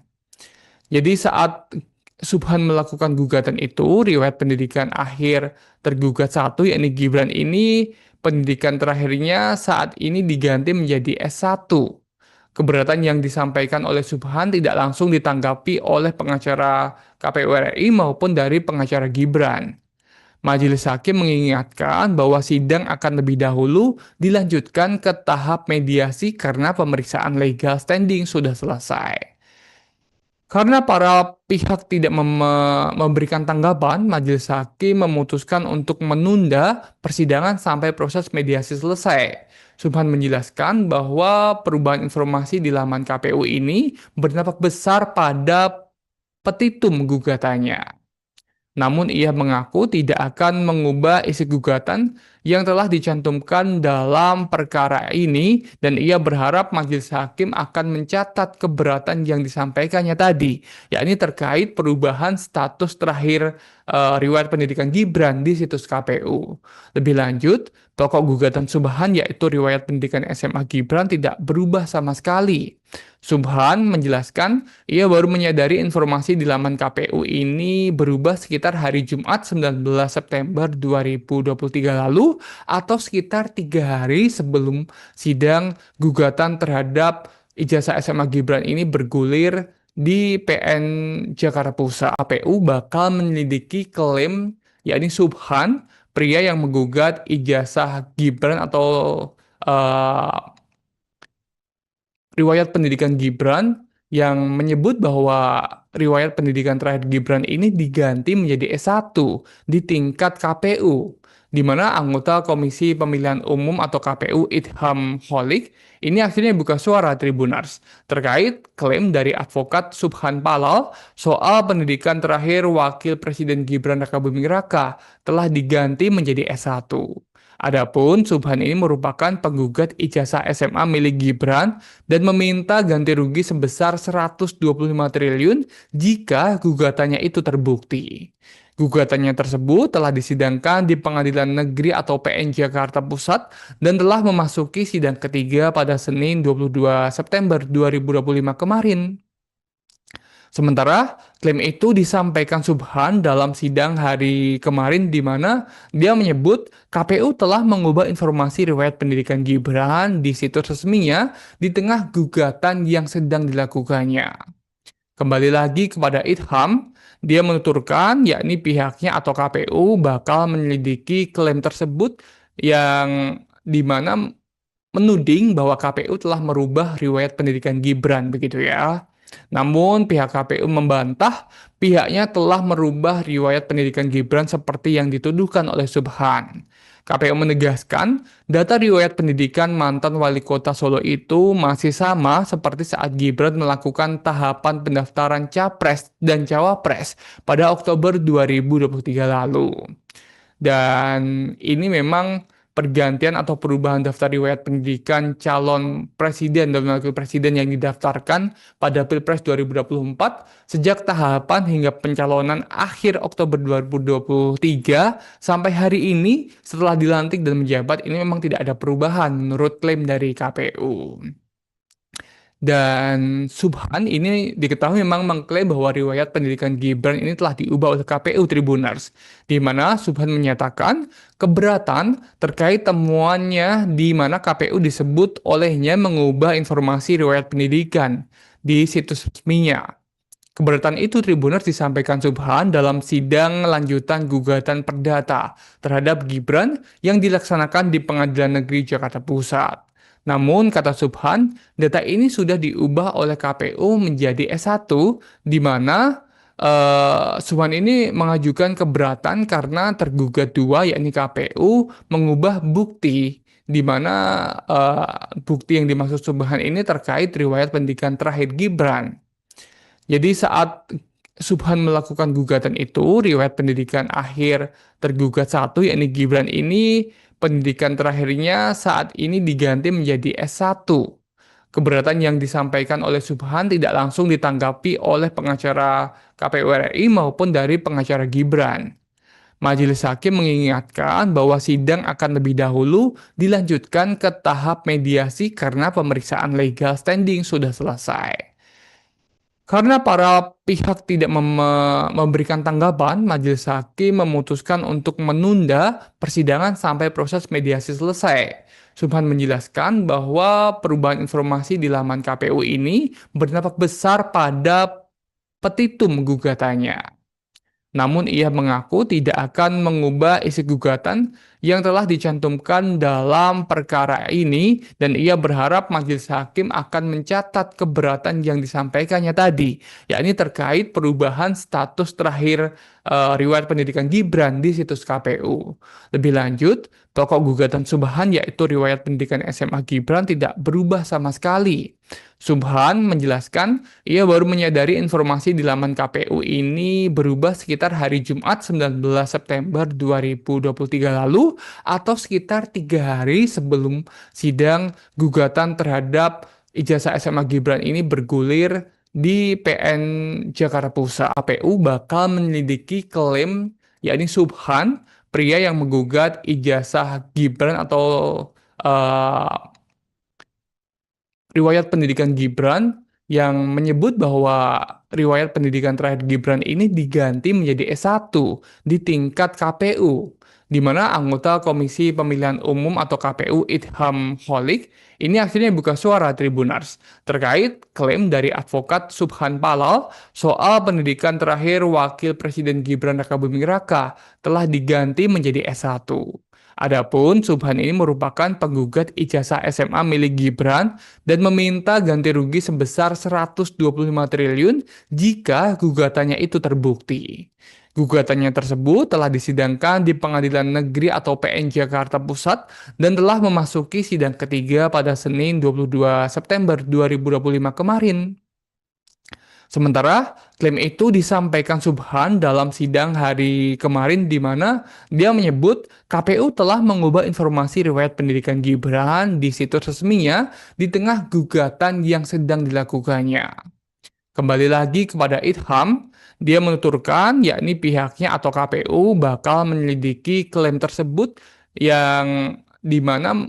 Jadi saat Subhan melakukan gugatan itu, riwayat pendidikan akhir tergugat satu, yakni Gibran ini, pendidikan terakhirnya saat ini diganti menjadi S1. Keberatan yang disampaikan oleh Subhan tidak langsung ditanggapi oleh pengacara KPU RI maupun dari pengacara Gibran. Majelis Hakim mengingatkan bahwa sidang akan lebih dahulu dilanjutkan ke tahap mediasi karena pemeriksaan legal standing sudah selesai. Karena para pihak tidak memberikan tanggapan, majelis hakim memutuskan untuk menunda persidangan sampai proses mediasi selesai. Subhan menjelaskan bahwa perubahan informasi di laman KPU ini berdampak besar pada petitum gugatannya. Namun ia mengaku tidak akan mengubah isi gugatan yang telah dicantumkan dalam perkara ini dan ia berharap majelis hakim akan mencatat keberatan yang disampaikannya tadi, yakni terkait perubahan status terakhir riwayat pendidikan Gibran di situs KPU. Lebih lanjut, pokok gugatan Subhan yaitu riwayat pendidikan SMA Gibran tidak berubah sama sekali. Subhan menjelaskan ia baru menyadari informasi di laman KPU ini berubah sekitar hari Jumat 19 September 2023 lalu atau sekitar 3 hari sebelum sidang gugatan terhadap ijazah SMA Gibran ini bergulir di PN Jakarta Pusat. KPU bakal menyelidiki klaim yakni Subhan, pria yang menggugat ijazah Gibran atau eh, riwayat pendidikan Gibran yang menyebut bahwa riwayat pendidikan terakhir Gibran ini diganti menjadi S1 di tingkat KPU, di mana anggota Komisi Pemilihan Umum atau KPU Idham Holik ini akhirnya buka suara Tribunars terkait klaim dari advokat Subhan Palal soal pendidikan terakhir Wakil Presiden Gibran Rakabuming Raka telah diganti menjadi S1. Adapun Subhan ini merupakan penggugat ijazah SMA milik Gibran dan meminta ganti rugi sebesar 125 triliun jika gugatannya itu terbukti. Gugatannya tersebut telah disidangkan di Pengadilan Negeri atau PN Jakarta Pusat dan telah memasuki sidang ketiga pada Senin 22 September 2025 kemarin. Sementara klaim itu disampaikan Subhan dalam sidang hari kemarin di mana dia menyebut KPU telah mengubah informasi riwayat pendidikan Gibran di situs resminya di tengah gugatan yang sedang dilakukannya. Kembali lagi kepada Idham, dia menuturkan yakni pihaknya atau KPU bakal menyelidiki klaim tersebut yang di mana menuding bahwa KPU telah merubah riwayat pendidikan Gibran begitu ya. Namun pihak KPU membantah pihaknya telah merubah riwayat pendidikan Gibran seperti yang dituduhkan oleh Subhan. KPU menegaskan data riwayat pendidikan mantan wali kota Solo itu masih sama seperti saat Gibran melakukan tahapan pendaftaran Capres dan Cawapres pada Oktober 2023 lalu. Dan ini memang pergantian atau perubahan daftar riwayat pendidikan calon presiden dan wakil presiden yang didaftarkan pada Pilpres 2024 sejak tahapan hingga pencalonan akhir Oktober 2023 sampai hari ini setelah dilantik dan menjabat ini memang tidak ada perubahan menurut klaim dari KPU. Dan Subhan ini diketahui memang mengklaim bahwa riwayat pendidikan Gibran ini telah diubah oleh KPU Tribunars, di mana Subhan menyatakan keberatan terkait temuannya di mana KPU disebut olehnya mengubah informasi riwayat pendidikan di situs resminya. Keberatan itu Tribunars disampaikan Subhan dalam sidang lanjutan gugatan perdata terhadap Gibran yang dilaksanakan di Pengadilan Negeri Jakarta Pusat. Namun, kata Subhan, data ini sudah diubah oleh KPU menjadi S1, di mana Subhan ini mengajukan keberatan karena tergugat dua, yakni KPU, mengubah bukti, di mana bukti yang dimaksud Subhan ini terkait riwayat pendidikan terakhir Gibran. Jadi saat Subhan melakukan gugatan itu, riwayat pendidikan akhir tergugat satu, yakni Gibran ini, pendidikan terakhirnya saat ini diganti menjadi S1. Keberatan yang disampaikan oleh Subhan tidak langsung ditanggapi oleh pengacara KPU RI maupun dari pengacara Gibran. Majelis Hakim mengingatkan bahwa sidang akan lebih dahulu dilanjutkan ke tahap mediasi karena pemeriksaan legal standing sudah selesai. Karena para pihak tidak memberikan tanggapan, Majelis Hakim memutuskan untuk menunda persidangan sampai proses mediasi selesai. Subhan menjelaskan bahwa perubahan informasi di laman KPU ini berdampak besar pada petitum gugatannya. Namun ia mengaku tidak akan mengubah isi gugatan yang telah dicantumkan dalam perkara ini dan ia berharap majelis hakim akan mencatat keberatan yang disampaikannya tadi, yakni terkait perubahan status terakhir riwayat pendidikan Gibran di situs KPU. Lebih lanjut, pokok gugatan Subhan yaitu riwayat pendidikan SMA Gibran tidak berubah sama sekali. Subhan menjelaskan, ia baru menyadari informasi di laman KPU ini berubah sekitar hari Jumat 19 September 2023 lalu atau sekitar 3 hari sebelum sidang gugatan terhadap ijazah SMA Gibran ini bergulir di PN Jakarta Pusat. KPU bakal menyelidiki klaim yakni Subhan, pria yang menggugat ijazah Gibran atau eh, riwayat pendidikan Gibran yang menyebut bahwa riwayat pendidikan terakhir Gibran ini diganti menjadi S1 di tingkat KPU, di mana anggota Komisi Pemilihan Umum atau KPU Idham Holik ini akhirnya buka suara Tribunars terkait klaim dari advokat Subhan Palal soal pendidikan terakhir Wakil Presiden Gibran Rakabuming Raka telah diganti menjadi S1. Adapun Subhan ini merupakan penggugat ijazah SMA milik Gibran dan meminta ganti rugi sebesar 125 triliun jika gugatannya itu terbukti. Gugatannya tersebut telah disidangkan di Pengadilan Negeri atau PN Jakarta Pusat dan telah memasuki sidang ketiga pada Senin 22 September 2025 kemarin. Sementara klaim itu disampaikan Subhan dalam sidang hari kemarin di mana dia menyebut KPU telah mengubah informasi riwayat pendidikan Gibran di situs resminya di tengah gugatan yang sedang dilakukannya. Kembali lagi kepada Idham, dia menuturkan yakni pihaknya atau KPU bakal menyelidiki klaim tersebut yang di mana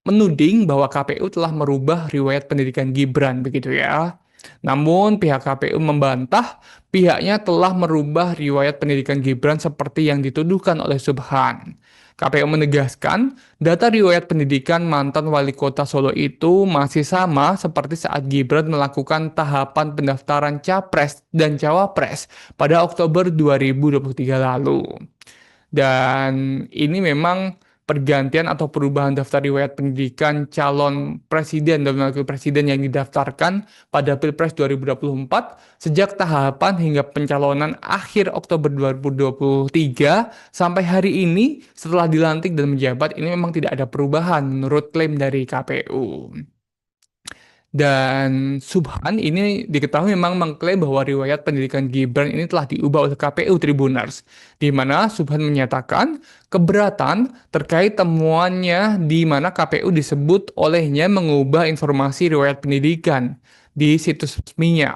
menuding bahwa KPU telah merubah riwayat pendidikan Gibran begitu ya. Namun pihak KPU membantah pihaknya telah merubah riwayat pendidikan Gibran seperti yang dituduhkan oleh Subhan. KPU menegaskan, data riwayat pendidikan mantan wali kota Solo itu masih sama seperti saat Gibran melakukan tahapan pendaftaran Capres dan Cawapres pada Oktober 2023 lalu. Dan ini memang pergantian atau perubahan daftar riwayat pendidikan calon presiden dan wakil presiden yang didaftarkan pada Pilpres 2024 sejak tahapan hingga pencalonan akhir Oktober 2023 sampai hari ini setelah dilantik dan menjabat ini memang tidak ada perubahan menurut klaim dari KPU. Dan Subhan ini diketahui memang mengklaim bahwa riwayat pendidikan Gibran ini telah diubah oleh KPU Tribunars, di mana Subhan menyatakan keberatan terkait temuannya di mana KPU disebut olehnya mengubah informasi riwayat pendidikan di situs resminya.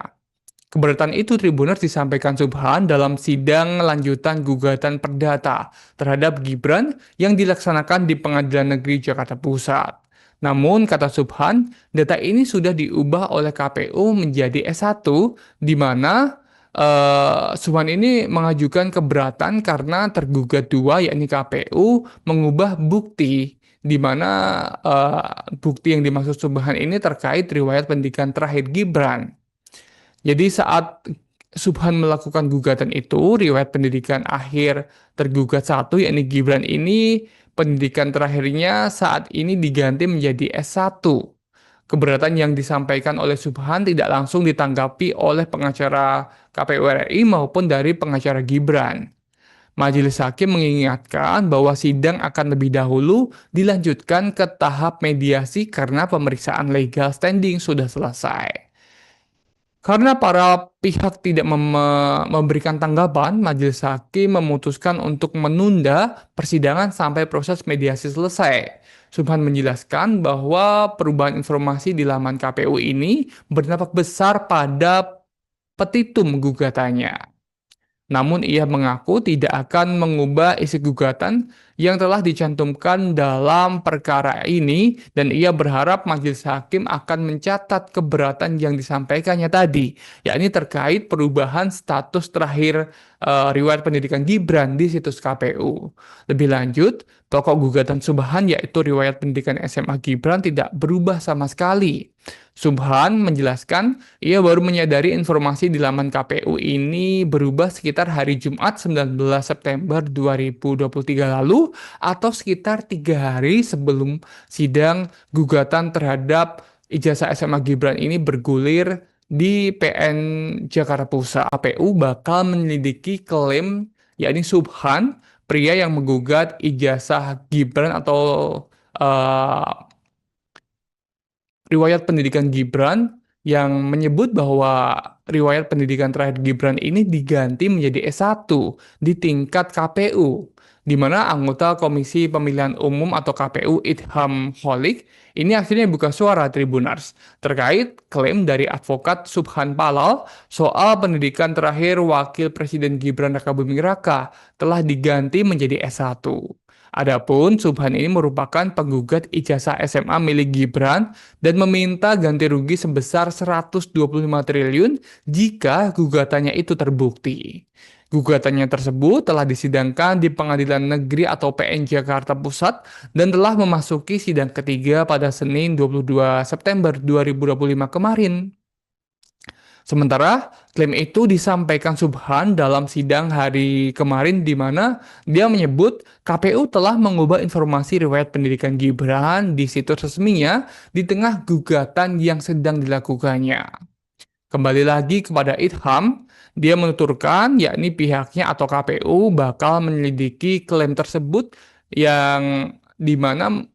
Keberatan itu Tribuners disampaikan Subhan dalam sidang lanjutan gugatan perdata terhadap Gibran yang dilaksanakan di Pengadilan Negeri Jakarta Pusat. Namun, kata Subhan, data ini sudah diubah oleh KPU menjadi S1, di mana Subhan ini mengajukan keberatan karena tergugat dua, yakni KPU, mengubah bukti, di mana bukti yang dimaksud Subhan ini terkait riwayat pendidikan terakhir Gibran. Jadi saat Subhan melakukan gugatan itu, riwayat pendidikan akhir tergugat satu, yakni Gibran ini, pendidikan terakhirnya saat ini diganti menjadi S1. Keberatan yang disampaikan oleh Subhan tidak langsung ditanggapi oleh pengacara KPU RI maupun dari pengacara Gibran. Majelis Hakim mengingatkan bahwa sidang akan lebih dahulu dilanjutkan ke tahap mediasi karena pemeriksaan legal standing sudah selesai. Karena para pihak tidak memberikan tanggapan, Majelis Hakim memutuskan untuk menunda persidangan sampai proses mediasi selesai. Subhan menjelaskan bahwa perubahan informasi di laman KPU ini berdampak besar pada petitum gugatannya. Namun ia mengaku tidak akan mengubah isi gugatan yang telah dicantumkan dalam perkara ini dan ia berharap majelis hakim akan mencatat keberatan yang disampaikannya tadi, yakni terkait perubahan status terakhir riwayat pendidikan Gibran di situs KPU. Lebih lanjut, pokok gugatan Subhan yaitu riwayat pendidikan SMA Gibran tidak berubah sama sekali. Subhan menjelaskan, ia baru menyadari informasi di laman KPU ini berubah sekitar hari Jumat 19 September 2023 lalu atau sekitar 3 hari sebelum sidang gugatan terhadap ijazah SMA Gibran ini bergulir di PN Jakarta Pusat. KPU bakal menyelidiki klaim yakni Subhan, pria yang menggugat ijazah Gibran atau riwayat pendidikan Gibran yang menyebut bahwa riwayat pendidikan terakhir Gibran ini diganti menjadi S1 di tingkat KPU, di mana anggota Komisi Pemilihan Umum atau KPU Idham Holik ini akhirnya buka suara Tribunars terkait klaim dari advokat Subhan Palal soal pendidikan terakhir Wakil Presiden Gibran Rakabuming Raka telah diganti menjadi S1. Adapun Subhan ini merupakan penggugat ijazah SMA milik Gibran dan meminta ganti rugi sebesar 125 triliun jika gugatannya itu terbukti. Gugatannya tersebut telah disidangkan di Pengadilan Negeri atau PN Jakarta Pusat dan telah memasuki sidang ketiga pada Senin 22 September 2025 kemarin. Sementara klaim itu disampaikan Subhan dalam sidang hari kemarin di mana dia menyebut KPU telah mengubah informasi riwayat pendidikan Gibran di situs resminya di tengah gugatan yang sedang dilakukannya. Kembali lagi kepada Idham, dia menuturkan yakni pihaknya atau KPU bakal menyelidiki klaim tersebut yang dimana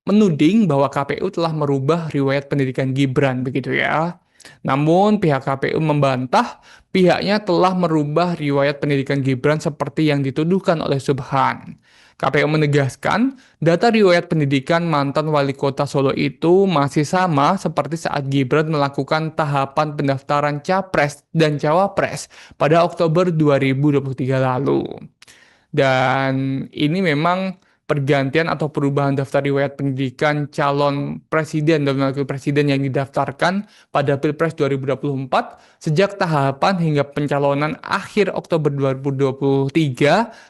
menuding bahwa KPU telah merubah riwayat pendidikan Gibran begitu ya. Namun pihak KPU membantah pihaknya telah merubah riwayat pendidikan Gibran seperti yang dituduhkan oleh Subhan. KPU menegaskan data riwayat pendidikan mantan wali kota Solo itu masih sama seperti saat Gibran melakukan tahapan pendaftaran Capres dan Cawapres pada Oktober 2023 lalu. Dan ini memang pergantian atau perubahan daftar riwayat pendidikan calon presiden dan wakil presiden yang didaftarkan pada Pilpres 2024 sejak tahapan hingga pencalonan akhir Oktober 2023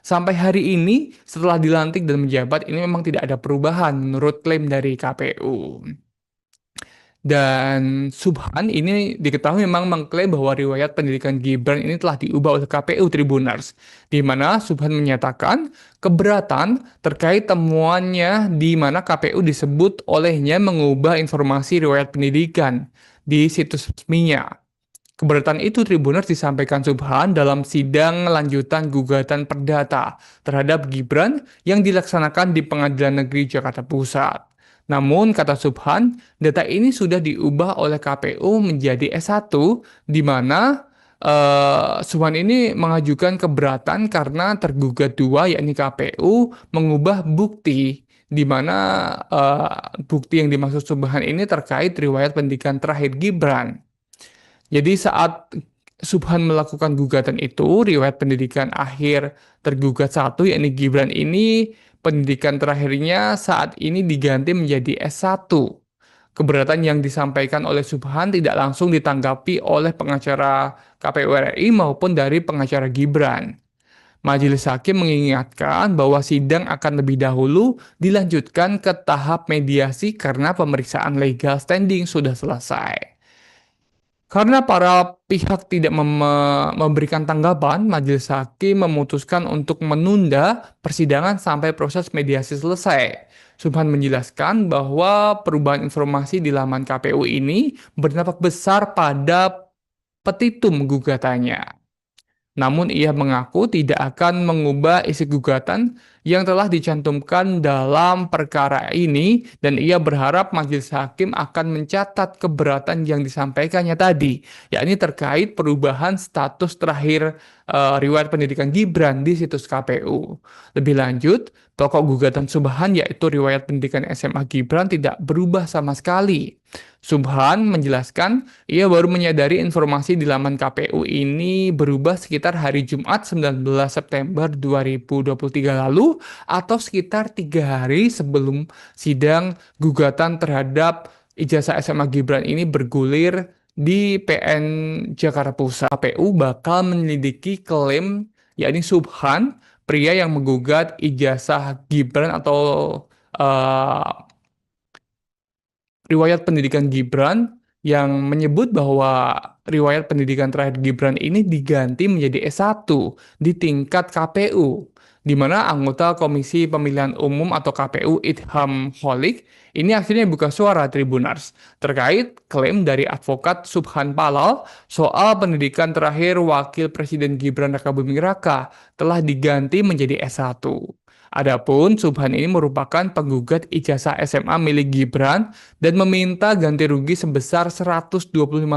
sampai hari ini setelah dilantik dan menjabat ini memang tidak ada perubahan menurut klaim dari KPU. Dan Subhan ini diketahui memang mengklaim bahwa riwayat pendidikan Gibran ini telah diubah oleh KPU Tribunars, di mana Subhan menyatakan keberatan terkait temuannya di mana KPU disebut olehnya mengubah informasi riwayat pendidikan di situs resminya. Keberatan itu Tribunars disampaikan Subhan dalam sidang lanjutan gugatan perdata terhadap Gibran yang dilaksanakan di Pengadilan Negeri Jakarta Pusat. Namun, kata Subhan, data ini sudah diubah oleh KPU menjadi S1, di mana Subhan ini mengajukan keberatan karena tergugat dua, yakni KPU, mengubah bukti, di mana bukti yang dimaksud Subhan ini terkait riwayat pendidikan terakhir Gibran. Jadi saat Subhan melakukan gugatan itu, riwayat pendidikan akhir tergugat satu, yakni Gibran ini, pendidikan terakhirnya saat ini diganti menjadi S1. Keberatan yang disampaikan oleh Subhan tidak langsung ditanggapi oleh pengacara KPU RI maupun dari pengacara Gibran. Majelis Hakim mengingatkan bahwa sidang akan lebih dahulu dilanjutkan ke tahap mediasi karena pemeriksaan legal standing sudah selesai. Karena para pihak tidak memberikan tanggapan, Majelis Hakim memutuskan untuk menunda persidangan sampai proses mediasi selesai. Subhan menjelaskan bahwa perubahan informasi di laman KPU ini berdampak besar pada petitum gugatannya. Namun ia mengaku tidak akan mengubah isi gugatan yang telah dicantumkan dalam perkara ini dan ia berharap majelis hakim akan mencatat keberatan yang disampaikannya tadi, yakni terkait perubahan status terakhir riwayat pendidikan Gibran di situs KPU. Lebih lanjut, pokok gugatan Subhan yaitu riwayat pendidikan SMA Gibran tidak berubah sama sekali. Subhan menjelaskan ia baru menyadari informasi di laman KPU ini berubah sekitar hari Jumat 19 September 2023 lalu atau sekitar 3 hari sebelum sidang gugatan terhadap ijazah SMA Gibran ini bergulir di PN Jakarta Pusat. KPU bakal menyelidiki klaim yakni Subhan, pria yang menggugat ijazah Gibran atau riwayat pendidikan Gibran yang menyebut bahwa riwayat pendidikan terakhir Gibran ini diganti menjadi S1 di tingkat KPU, di mana anggota Komisi Pemilihan Umum atau KPU Idham Holik ini akhirnya buka suara Tribunars terkait klaim dari advokat Subhan Palal soal pendidikan terakhir Wakil Presiden Gibran Rakabuming Raka telah diganti menjadi S1. Adapun Subhan ini merupakan penggugat ijazah SMA milik Gibran dan meminta ganti rugi sebesar 125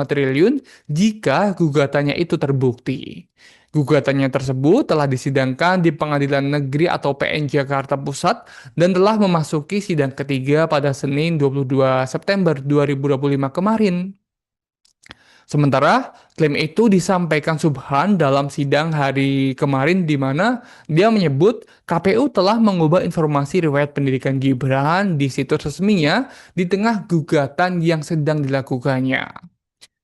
triliun jika gugatannya itu terbukti. Gugatannya tersebut telah disidangkan di Pengadilan Negeri atau PN Jakarta Pusat dan telah memasuki sidang ketiga pada Senin 22 September 2025 kemarin. Sementara klaim itu disampaikan Subhan dalam sidang hari kemarin di mana dia menyebut KPU telah mengubah informasi riwayat pendidikan Gibran di situs resminya di tengah gugatan yang sedang dilakukannya.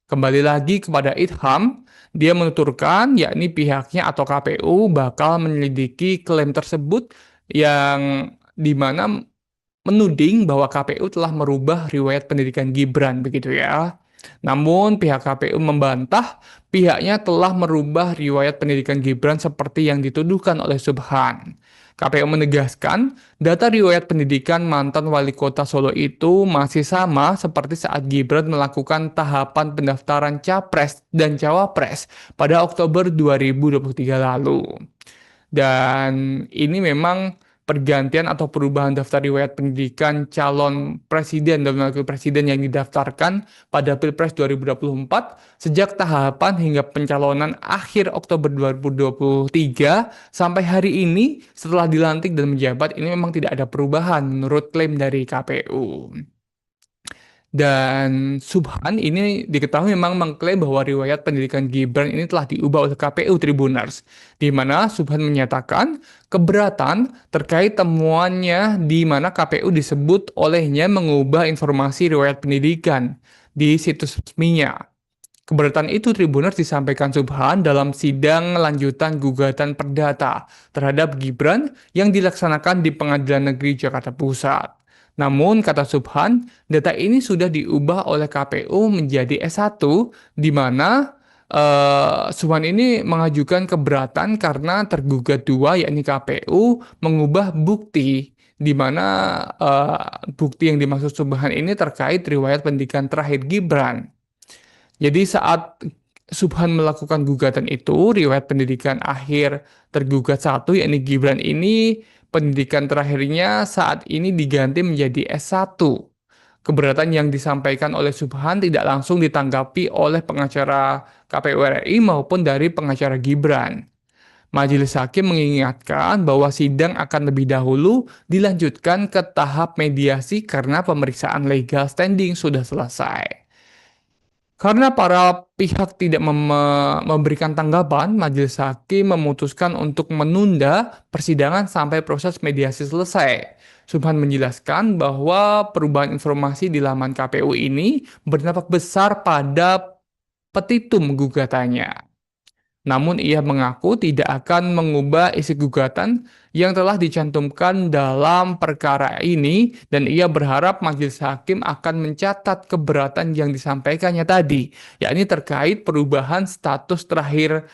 Kembali lagi kepada Idham, dia menuturkan yakni pihaknya atau KPU bakal menyelidiki klaim tersebut yang dimana menuding bahwa KPU telah merubah riwayat pendidikan Gibran begitu ya. Namun pihak KPU membantah pihaknya telah merubah riwayat pendidikan Gibran seperti yang dituduhkan oleh Subhan. KPU menegaskan, data riwayat pendidikan mantan wali kota Solo itu masih sama seperti saat Gibran melakukan tahapan pendaftaran Capres dan Cawapres pada Oktober 2023 lalu. Dan ini memang pergantian atau perubahan daftar riwayat pendidikan calon presiden dan wakil presiden yang didaftarkan pada Pilpres 2024 sejak tahapan hingga pencalonan akhir Oktober 2023 sampai hari ini setelah dilantik dan menjabat ini memang tidak ada perubahan menurut klaim dari KPU. Dan Subhan ini diketahui memang mengklaim bahwa riwayat pendidikan Gibran ini telah diubah oleh KPU Tribuners, di mana Subhan menyatakan keberatan terkait temuannya di mana KPU disebut olehnya mengubah informasi riwayat pendidikan di situs resminya. Keberatan itu Tribuners disampaikan Subhan dalam sidang lanjutan gugatan perdata terhadap Gibran yang dilaksanakan di Pengadilan Negeri Jakarta Pusat. Namun, kata Subhan, data ini sudah diubah oleh KPU menjadi S1, di mana Subhan ini mengajukan keberatan karena tergugat dua, yakni KPU, mengubah bukti, di mana bukti yang dimaksud Subhan ini terkait riwayat pendidikan terakhir Gibran. Jadi saat Subhan melakukan gugatan itu, riwayat pendidikan akhir tergugat satu, yakni Gibran ini, pendidikan terakhirnya saat ini diganti menjadi S1. Keberatan yang disampaikan oleh Subhan tidak langsung ditanggapi oleh pengacara KPU RI maupun dari pengacara Gibran. Majelis Hakim mengingatkan bahwa sidang akan lebih dahulu dilanjutkan ke tahap mediasi karena pemeriksaan legal standing sudah selesai. Karena para pihak tidak memberikan tanggapan, Majelis Hakim memutuskan untuk menunda persidangan sampai proses mediasi selesai. Subhan menjelaskan bahwa perubahan informasi di laman KPU ini berdampak besar pada petitum gugatannya. Namun ia mengaku tidak akan mengubah isi gugatan yang telah dicantumkan dalam perkara ini dan ia berharap majelis hakim akan mencatat keberatan yang disampaikannya tadi, yakni terkait perubahan status terakhir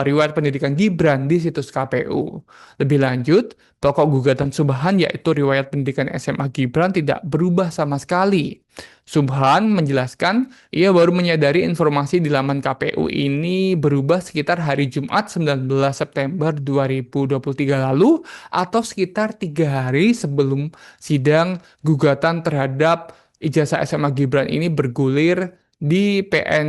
riwayat pendidikan Gibran di situs KPU. Lebih lanjut, pokok gugatan Subhan yaitu riwayat pendidikan SMA Gibran tidak berubah sama sekali. Subhan menjelaskan ia baru menyadari informasi di laman KPU ini berubah sekitar hari Jumat 19 September 2023 lalu atau sekitar 3 hari sebelum sidang gugatan terhadap ijazah SMA Gibran ini bergulir di PN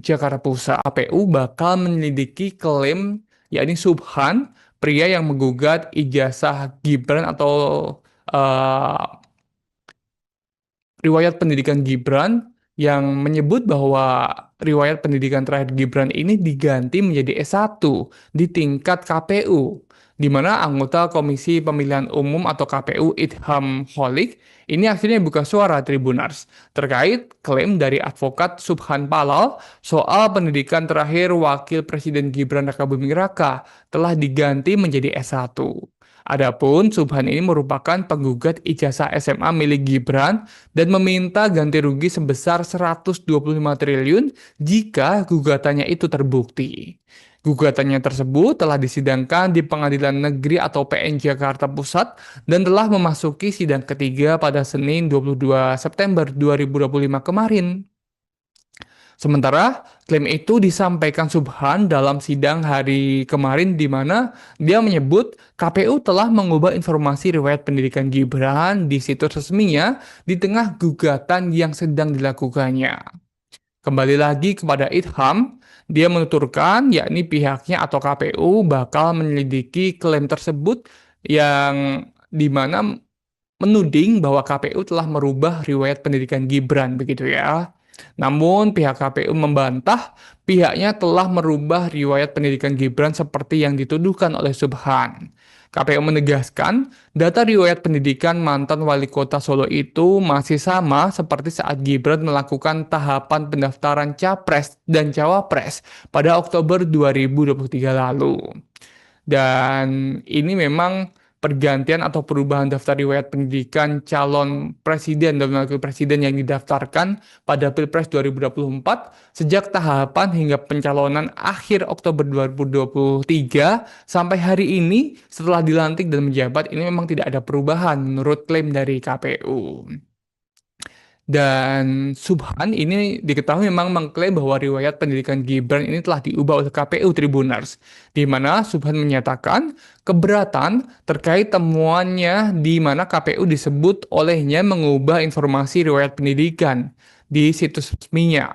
Jakarta Pusat. KPU bakal menyelidiki klaim yakni Subhan, pria yang menggugat ijazah Gibran atau riwayat pendidikan Gibran yang menyebut bahwa riwayat pendidikan terakhir Gibran ini diganti menjadi S1 di tingkat KPU, di mana anggota Komisi Pemilihan Umum atau KPU Idham Holik ini akhirnya buka suara Tribuners terkait klaim dari advokat Subhan Palal soal pendidikan terakhir Wakil Presiden Gibran Rakabuming Raka telah diganti menjadi S1. Adapun Subhan ini merupakan penggugat ijazah SMA milik Gibran dan meminta ganti rugi sebesar 125 triliun jika gugatannya itu terbukti. Gugatannya tersebut telah disidangkan di Pengadilan Negeri atau PN Jakarta Pusat dan telah memasuki sidang ketiga pada Senin 22 September 2025 kemarin. Sementara klaim itu disampaikan Subhan dalam sidang hari kemarin di mana dia menyebut KPU telah mengubah informasi riwayat pendidikan Gibran di situs resminya di tengah gugatan yang sedang dilakukannya. Kembali lagi kepada Idham, dia menuturkan yakni pihaknya atau KPU bakal menyelidiki klaim tersebut yang dimana menuding bahwa KPU telah merubah riwayat pendidikan Gibran begitu ya. Namun pihak KPU membantah pihaknya telah merubah riwayat pendidikan Gibran seperti yang dituduhkan oleh Subhan. KPU menegaskan data riwayat pendidikan mantan wali kota Solo itu masih sama seperti saat Gibran melakukan tahapan pendaftaran Capres dan Cawapres pada Oktober 2023 lalu. Dan ini memang pergantian atau perubahan daftar riwayat pendidikan calon presiden dan wakil presiden yang didaftarkan pada Pilpres 2024 sejak tahapan hingga pencalonan akhir Oktober 2023 sampai hari ini setelah dilantik dan menjabat ini memang tidak ada perubahan menurut klaim dari KPU. Dan Subhan ini diketahui memang mengklaim bahwa riwayat pendidikan Gibran ini telah diubah oleh KPU Tribuners, di mana Subhan menyatakan keberatan terkait temuannya di mana KPU disebut olehnya mengubah informasi riwayat pendidikan di situs resminya.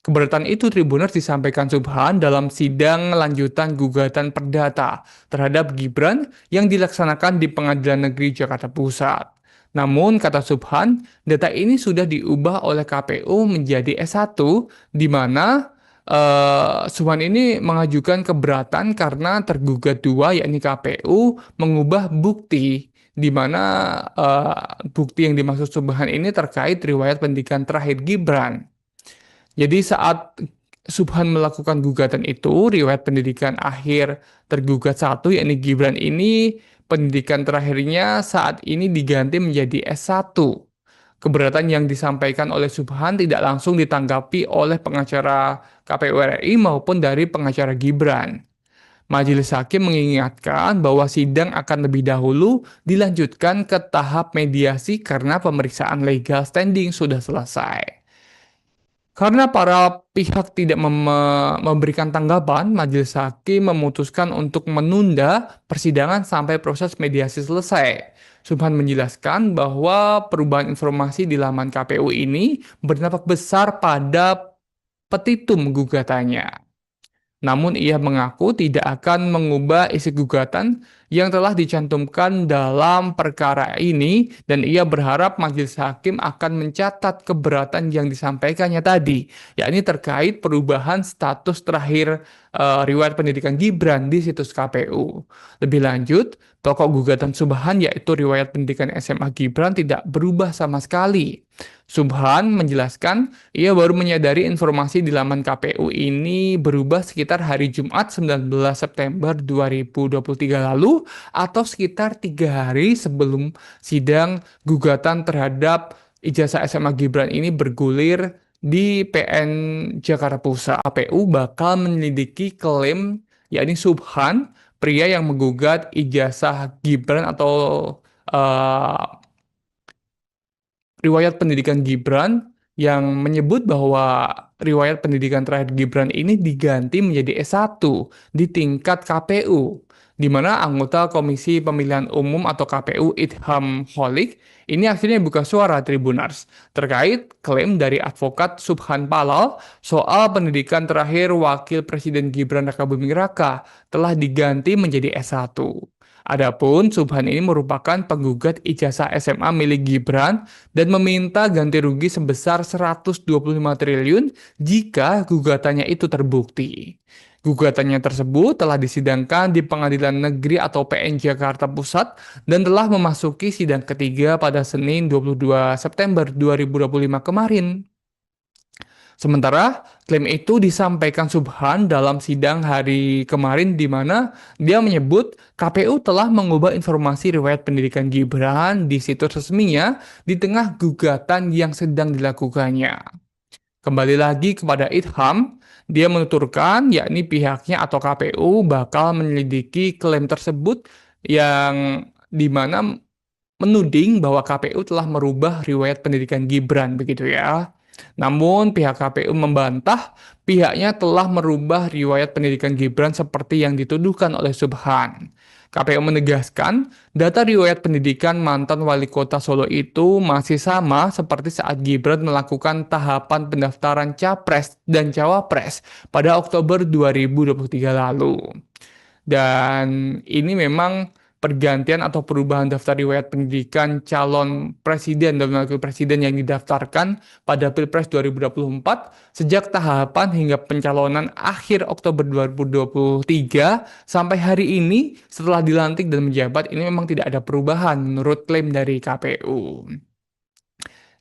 Keberatan itu Tribuners disampaikan Subhan dalam sidang lanjutan gugatan perdata terhadap Gibran yang dilaksanakan di Pengadilan Negeri Jakarta Pusat. Namun, kata Subhan, data ini sudah diubah oleh KPU menjadi S1, di mana Subhan ini mengajukan keberatan karena tergugat dua, yakni KPU, mengubah bukti, di mana bukti yang dimaksud Subhan ini terkait riwayat pendidikan terakhir Gibran. Jadi saat Subhan melakukan gugatan itu, riwayat pendidikan akhir tergugat satu, yakni Gibran ini, pendidikan terakhirnya saat ini diganti menjadi S1. Keberatan yang disampaikan oleh Subhan tidak langsung ditanggapi oleh pengacara KPU RI maupun dari pengacara Gibran. Majelis Hakim mengingatkan bahwa sidang akan lebih dahulu dilanjutkan ke tahap mediasi karena pemeriksaan legal standing sudah selesai. Karena para pihak tidak memberikan tanggapan, Majelis Hakim memutuskan untuk menunda persidangan sampai proses mediasi selesai. Subhan menjelaskan bahwa perubahan informasi di laman KPU ini berdampak besar pada petitum gugatannya. Namun ia mengaku tidak akan mengubah isi gugatan yang telah dicantumkan dalam perkara ini dan ia berharap majelis hakim akan mencatat keberatan yang disampaikannya tadi, yakni terkait perubahan status terakhir riwayat pendidikan Gibran di situs KPU. Lebih lanjut, pokok gugatan Subhan yaitu riwayat pendidikan SMA Gibran tidak berubah sama sekali. Subhan menjelaskan ia baru menyadari informasi di laman KPU ini berubah sekitar hari Jumat 19 September 2023 lalu atau sekitar 3 hari sebelum sidang gugatan terhadap ijazah SMA Gibran ini bergulir di PN Jakarta Pusat. KPU bakal menyelidiki klaim yakni Subhan, pria yang menggugat ijazah Gibran atau riwayat pendidikan Gibran yang menyebut bahwa riwayat pendidikan terakhir Gibran ini diganti menjadi S1 di tingkat KPU, di mana anggota Komisi Pemilihan Umum atau KPU Idham Holik ini akhirnya buka suara Tribuners terkait klaim dari advokat Subhan Palal soal pendidikan terakhir Wakil Presiden Gibran Rakabuming Raka telah diganti menjadi S1. Adapun Subhan ini merupakan penggugat ijazah SMA milik Gibran dan meminta ganti rugi sebesar 125 triliun jika gugatannya itu terbukti. Gugatannya tersebut telah disidangkan di Pengadilan Negeri atau PN Jakarta Pusat dan telah memasuki sidang ketiga pada Senin 22 September 2025 kemarin. Sementara klaim itu disampaikan Subhan dalam sidang hari kemarin di mana dia menyebut KPU telah mengubah informasi riwayat pendidikan Gibran di situs resminya di tengah gugatan yang sedang dilakukannya. Kembali lagi kepada Idham, dia menuturkan yakni pihaknya atau KPU bakal menyelidiki klaim tersebut yang dimana menuding bahwa KPU telah merubah riwayat pendidikan Gibran begitu ya. Namun pihak KPU membantah pihaknya telah merubah riwayat pendidikan Gibran seperti yang dituduhkan oleh Subhan. KPU menegaskan, data riwayat pendidikan mantan wali kota Solo itu masih sama seperti saat Gibran melakukan tahapan pendaftaran Capres dan Cawapres pada Oktober 2023 lalu. Dan ini memang pergantian atau perubahan daftar riwayat pendidikan calon presiden dan wakil presiden yang didaftarkan pada Pilpres 2024 sejak tahapan hingga pencalonan akhir Oktober 2023 sampai hari ini setelah dilantik dan menjabat ini memang tidak ada perubahan menurut klaim dari KPU.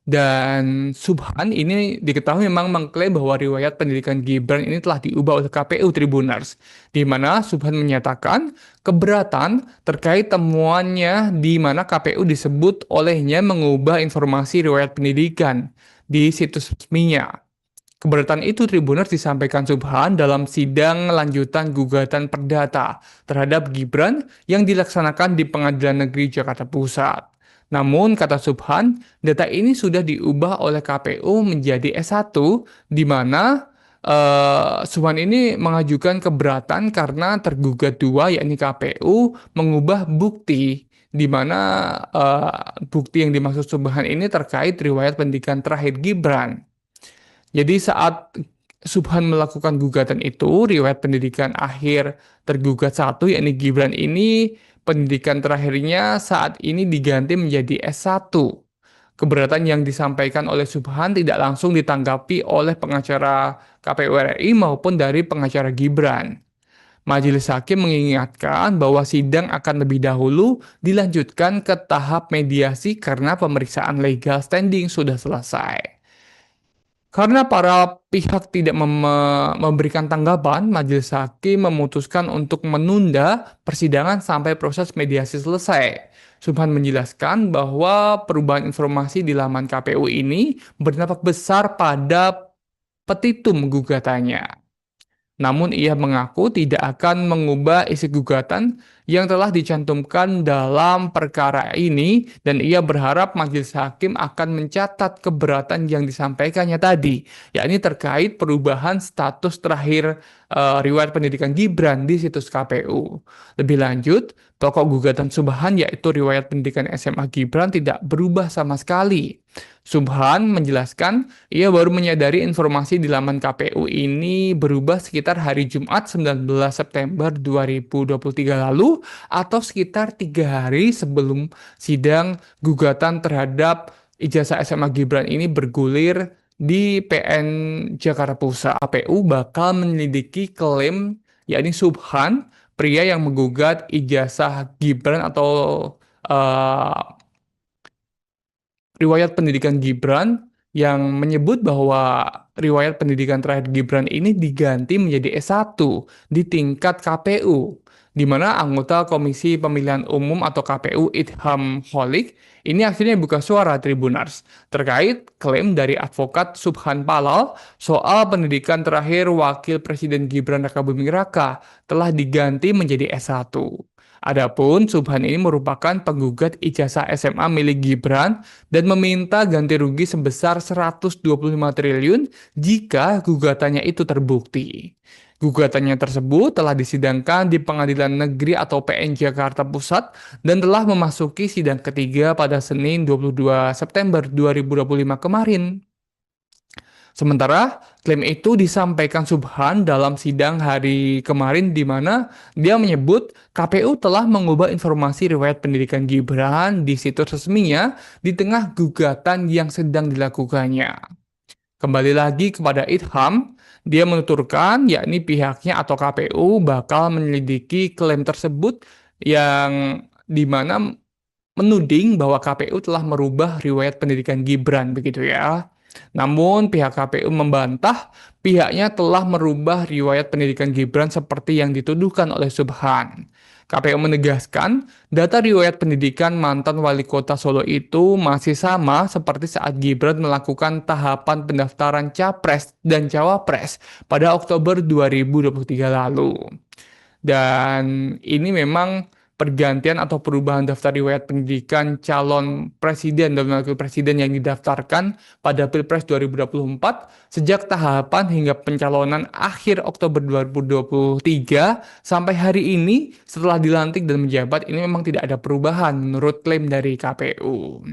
Dan Subhan ini diketahui memang mengklaim bahwa riwayat pendidikan Gibran ini telah diubah oleh KPU Tribuners, di mana Subhan menyatakan keberatan terkait temuannya di mana KPU disebut olehnya mengubah informasi riwayat pendidikan di situs resminya. Keberatan itu Tribuners disampaikan Subhan dalam sidang lanjutan gugatan perdata terhadap Gibran yang dilaksanakan di Pengadilan Negeri Jakarta Pusat. Namun, kata Subhan, data ini sudah diubah oleh KPU menjadi S1, di mana Subhan ini mengajukan keberatan karena tergugat dua, yakni KPU, mengubah bukti, di mana bukti yang dimaksud Subhan ini terkait riwayat pendidikan terakhir Gibran. Jadi saat Subhan melakukan gugatan itu, riwayat pendidikan akhir tergugat satu, yakni Gibran ini, pendidikan terakhirnya saat ini diganti menjadi S1. Keberatan yang disampaikan oleh Subhan tidak langsung ditanggapi oleh pengacara KPU RI maupun dari pengacara Gibran. Majelis Hakim mengingatkan bahwa sidang akan lebih dahulu dilanjutkan ke tahap mediasi karena pemeriksaan legal standing sudah selesai. Karena para pihak tidak memberikan tanggapan, Majelis Hakim memutuskan untuk menunda persidangan sampai proses mediasi selesai. Subhan menjelaskan bahwa perubahan informasi di laman KPU ini berdampak besar pada petitum gugatannya. Namun ia mengaku tidak akan mengubah isi gugatan yang telah dicantumkan dalam perkara ini dan ia berharap majelis hakim akan mencatat keberatan yang disampaikannya tadi, yakni terkait perubahan status terakhir riwayat pendidikan Gibran di situs KPU. Lebih lanjut, pokok gugatan Subhan yaitu riwayat pendidikan SMA Gibran tidak berubah sama sekali. Subhan menjelaskan ia baru menyadari informasi di laman KPU ini berubah sekitar hari Jumat 19 September 2023 lalu atau sekitar 3 hari sebelum sidang gugatan terhadap ijazah SMA Gibran ini bergulir di PN Jakarta Pusat. KPU bakal menyelidiki klaim yakni Subhan, pria yang menggugat ijazah Gibran atau riwayat pendidikan Gibran yang menyebut bahwa riwayat pendidikan terakhir Gibran ini diganti menjadi S1 di tingkat KPU, di mana anggota Komisi Pemilihan Umum atau KPU Idham Holik ini akhirnya buka suara Tribuners terkait klaim dari advokat Subhan Palal soal pendidikan terakhir Wakil Presiden Gibran Rakabuming Raka telah diganti menjadi S1. Adapun Subhan ini merupakan penggugat ijazah SMA milik Gibran dan meminta ganti rugi sebesar 125 triliun jika gugatannya itu terbukti. Gugatannya tersebut telah disidangkan di Pengadilan Negeri atau PN Jakarta Pusat dan telah memasuki sidang ketiga pada Senin 22 September 2025 kemarin. Sementara klaim itu disampaikan Subhan dalam sidang hari kemarin di mana dia menyebut KPU telah mengubah informasi riwayat pendidikan Gibran di situs resminya di tengah gugatan yang sedang dilakukannya. Kembali lagi kepada Idham, dia menuturkan yakni pihaknya atau KPU bakal menyelidiki klaim tersebut yang di mana menuding bahwa KPU telah merubah riwayat pendidikan Gibran begitu ya. Namun pihak KPU membantah pihaknya telah merubah riwayat pendidikan Gibran seperti yang dituduhkan oleh Subhan. KPU menegaskan data riwayat pendidikan mantan wali kota Solo itu masih sama seperti saat Gibran melakukan tahapan pendaftaran Capres dan Cawapres pada Oktober 2023 lalu. Dan ini memang pergantian atau perubahan daftar riwayat pendidikan calon presiden dan wakil presiden yang didaftarkan pada Pilpres 2024 sejak tahapan hingga pencalonan akhir Oktober 2023 sampai hari ini setelah dilantik dan menjabat ini memang tidak ada perubahan menurut klaim dari KPU.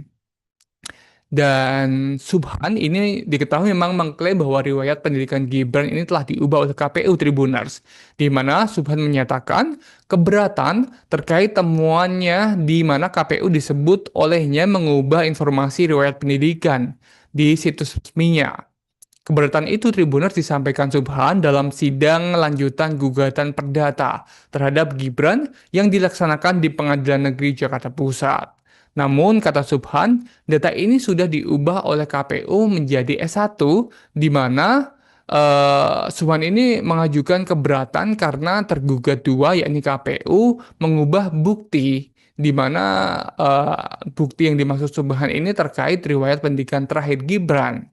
Dan Subhan ini diketahui memang mengklaim bahwa riwayat pendidikan Gibran ini telah diubah oleh KPU Tribuners, di mana Subhan menyatakan keberatan terkait temuannya di mana KPU disebut olehnya mengubah informasi riwayat pendidikan di situs resminya. Keberatan itu Tribuners disampaikan Subhan dalam sidang lanjutan gugatan perdata terhadap Gibran yang dilaksanakan di Pengadilan Negeri Jakarta Pusat. Namun, kata Subhan, data ini sudah diubah oleh KPU menjadi S1, di mana Subhan ini mengajukan keberatan karena tergugat dua, yakni KPU, mengubah bukti, di mana bukti yang dimaksud Subhan ini terkait riwayat pendidikan terakhir Gibran.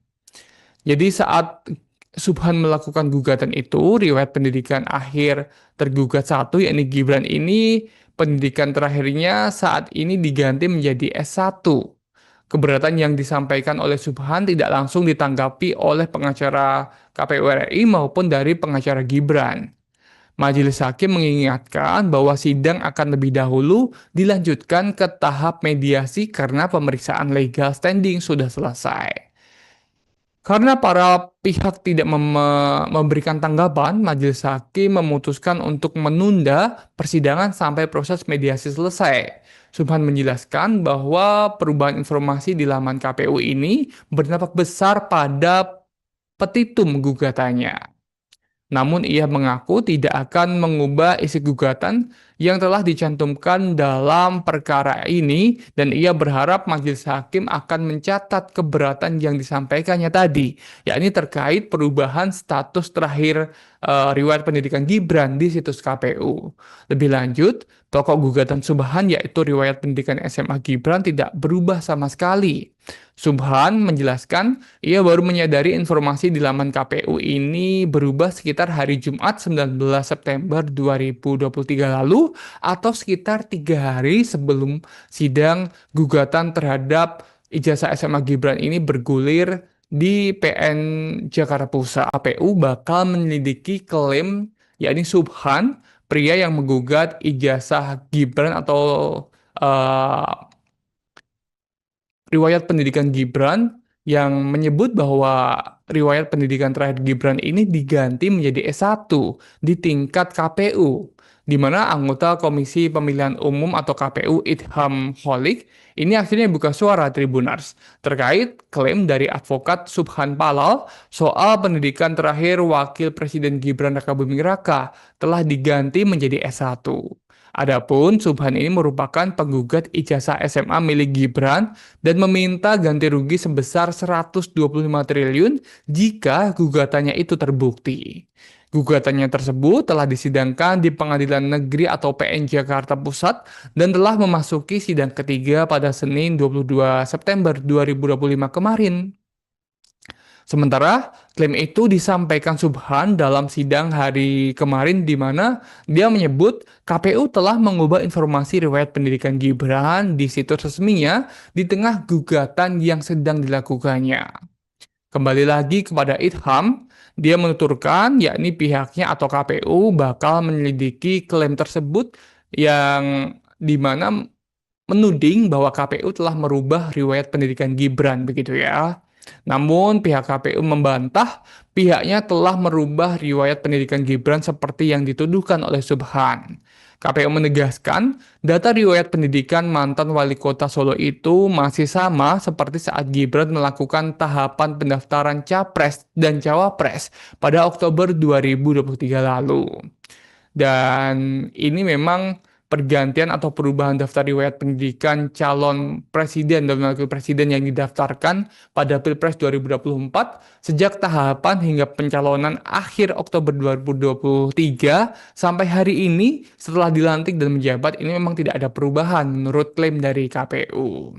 Jadi saat Subhan melakukan gugatan itu, riwayat pendidikan akhir tergugat satu, yakni Gibran ini, pendidikan terakhirnya saat ini diganti menjadi S1. Keberatan yang disampaikan oleh Subhan tidak langsung ditanggapi oleh pengacara KPU RI maupun dari pengacara Gibran. Majelis Hakim mengingatkan bahwa sidang akan lebih dahulu dilanjutkan ke tahap mediasi karena pemeriksaan legal standing sudah selesai. Karena para pihak tidak memberikan tanggapan, Majelis Hakim memutuskan untuk menunda persidangan sampai proses mediasi selesai. Subhan menjelaskan bahwa perubahan informasi di laman KPU ini berdampak besar pada petitum gugatannya. Namun ia mengaku tidak akan mengubah isi gugatan yang telah dicantumkan dalam perkara ini dan ia berharap majelis hakim akan mencatat keberatan yang disampaikannya tadi, yakni terkait perubahan status terakhir riwayat pendidikan Gibran di situs KPU. Lebih lanjut, pokok gugatan Subhan yaitu riwayat pendidikan SMA Gibran tidak berubah sama sekali. Subhan menjelaskan ia baru menyadari informasi di laman KPU ini berubah sekitar hari Jumat 19 September 2023 lalu atau sekitar 3 hari sebelum sidang gugatan terhadap ijazah SMA Gibran ini bergulir di PN Jakarta Pusat. KPU bakal menyelidiki klaim yakni Subhan, pria yang menggugat ijazah Gibran atau riwayat pendidikan Gibran yang menyebut bahwa riwayat pendidikan terakhir Gibran ini diganti menjadi S1 di tingkat KPU, di mana anggota Komisi Pemilihan Umum atau KPU Idham Holik ini akhirnya buka suara Tribuners terkait klaim dari advokat Subhan Palal soal pendidikan terakhir Wakil Presiden Gibran Rakabuming Raka telah diganti menjadi S1. Adapun Subhan ini merupakan penggugat ijazah SMA milik Gibran dan meminta ganti rugi sebesar 125 triliun jika gugatannya itu terbukti. Gugatannya tersebut telah disidangkan di Pengadilan Negeri atau PN Jakarta Pusat dan telah memasuki sidang ketiga pada Senin 22 September 2025 kemarin. Sementara klaim itu disampaikan Subhan dalam sidang hari kemarin di mana dia menyebut KPU telah mengubah informasi riwayat pendidikan Gibran di situs resminya di tengah gugatan yang sedang dilakukannya. Kembali lagi kepada Idham, dia menuturkan yakni pihaknya atau KPU bakal menyelidiki klaim tersebut yang di mana menuding bahwa KPU telah merubah riwayat pendidikan Gibran begitu ya. Namun pihak KPU membantah pihaknya telah merubah riwayat pendidikan Gibran seperti yang dituduhkan oleh Subhan. KPU menegaskan data riwayat pendidikan mantan wali kota Solo itu masih sama seperti saat Gibran melakukan tahapan pendaftaran Capres dan Cawapres pada Oktober 2023 lalu. Dan ini memang pergantian atau perubahan daftar riwayat pendidikan calon presiden dan wakil presiden yang didaftarkan pada Pilpres 2024 sejak tahapan hingga pencalonan akhir Oktober 2023 sampai hari ini setelah dilantik dan menjabat ini memang tidak ada perubahan menurut klaim dari KPU.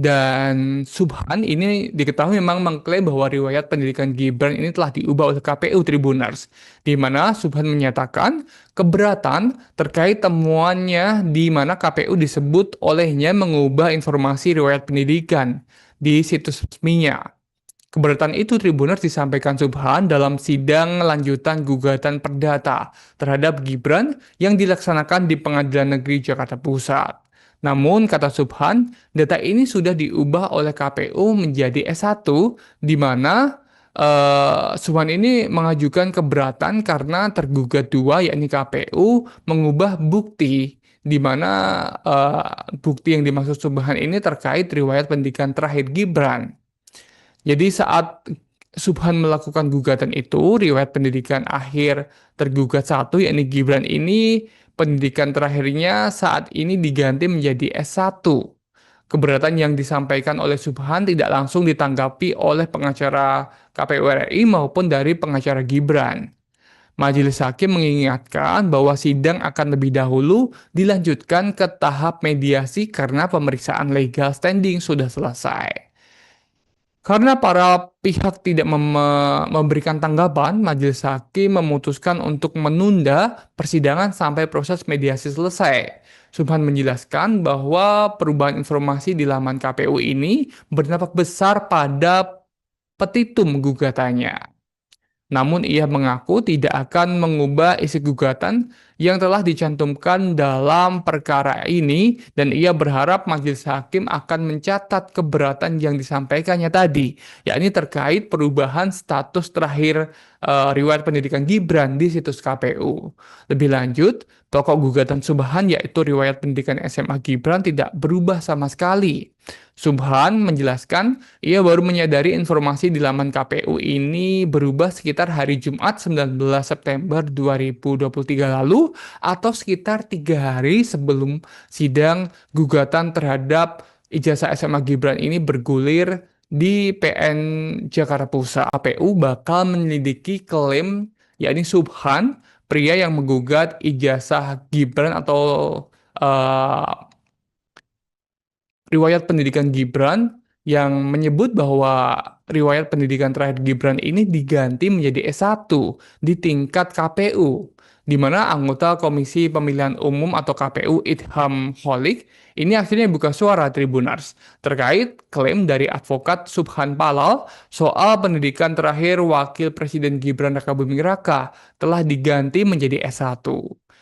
Dan Subhan ini diketahui memang mengklaim bahwa riwayat pendidikan Gibran ini telah diubah oleh KPU Tribuners, di mana Subhan menyatakan keberatan terkait temuannya di mana KPU disebut olehnya mengubah informasi riwayat pendidikan di situs resminya. Keberatan itu Tribuners disampaikan Subhan dalam sidang lanjutan gugatan perdata terhadap Gibran yang dilaksanakan di Pengadilan Negeri Jakarta Pusat. Namun, kata Subhan, data ini sudah diubah oleh KPU menjadi S1, di mana Subhan ini mengajukan keberatan karena tergugat dua, yakni KPU, mengubah bukti, di mana bukti yang dimaksud Subhan ini terkait riwayat pendidikan terakhir Gibran. Jadi saat Subhan melakukan gugatan itu, riwayat pendidikan akhir tergugat satu, yakni Gibran ini, pendidikan terakhirnya saat ini diganti menjadi S1. Keberatan yang disampaikan oleh Subhan tidak langsung ditanggapi oleh pengacara KPU RI maupun dari pengacara Gibran. Majelis Hakim mengingatkan bahwa sidang akan lebih dahulu dilanjutkan ke tahap mediasi karena pemeriksaan legal standing sudah selesai. Karena para pihak tidak memberikan tanggapan, Majelis Hakim memutuskan untuk menunda persidangan sampai proses mediasi selesai. Subhan menjelaskan bahwa perubahan informasi di laman KPU ini berdampak besar pada petitum gugatannya. Namun ia mengaku tidak akan mengubah isi gugatan yang telah dicantumkan dalam perkara ini dan ia berharap majelis hakim akan mencatat keberatan yang disampaikannya tadi, yakni terkait perubahan status terakhir riwayat pendidikan Gibran di situs KPU. Lebih lanjut, pokok gugatan Subhan yaitu riwayat pendidikan SMA Gibran tidak berubah sama sekali. Subhan menjelaskan ia baru menyadari informasi di laman KPU ini berubah sekitar hari Jumat 19 September 2023 lalu atau sekitar 3 hari sebelum sidang gugatan terhadap ijazah SMA Gibran ini bergulir di PN Jakarta Pusat. KPU bakal menyelidiki klaim yakni Subhan, pria yang menggugat ijazah Gibran atau uh, riwayat pendidikan Gibran yang menyebut bahwa riwayat pendidikan terakhir Gibran ini diganti menjadi S1 di tingkat KPU, di mana anggota Komisi Pemilihan Umum atau KPU Idham Holik ini akhirnya buka suara Tribuners terkait klaim dari advokat Subhan Palal soal pendidikan terakhir Wakil Presiden Gibran Rakabuming Raka telah diganti menjadi S1.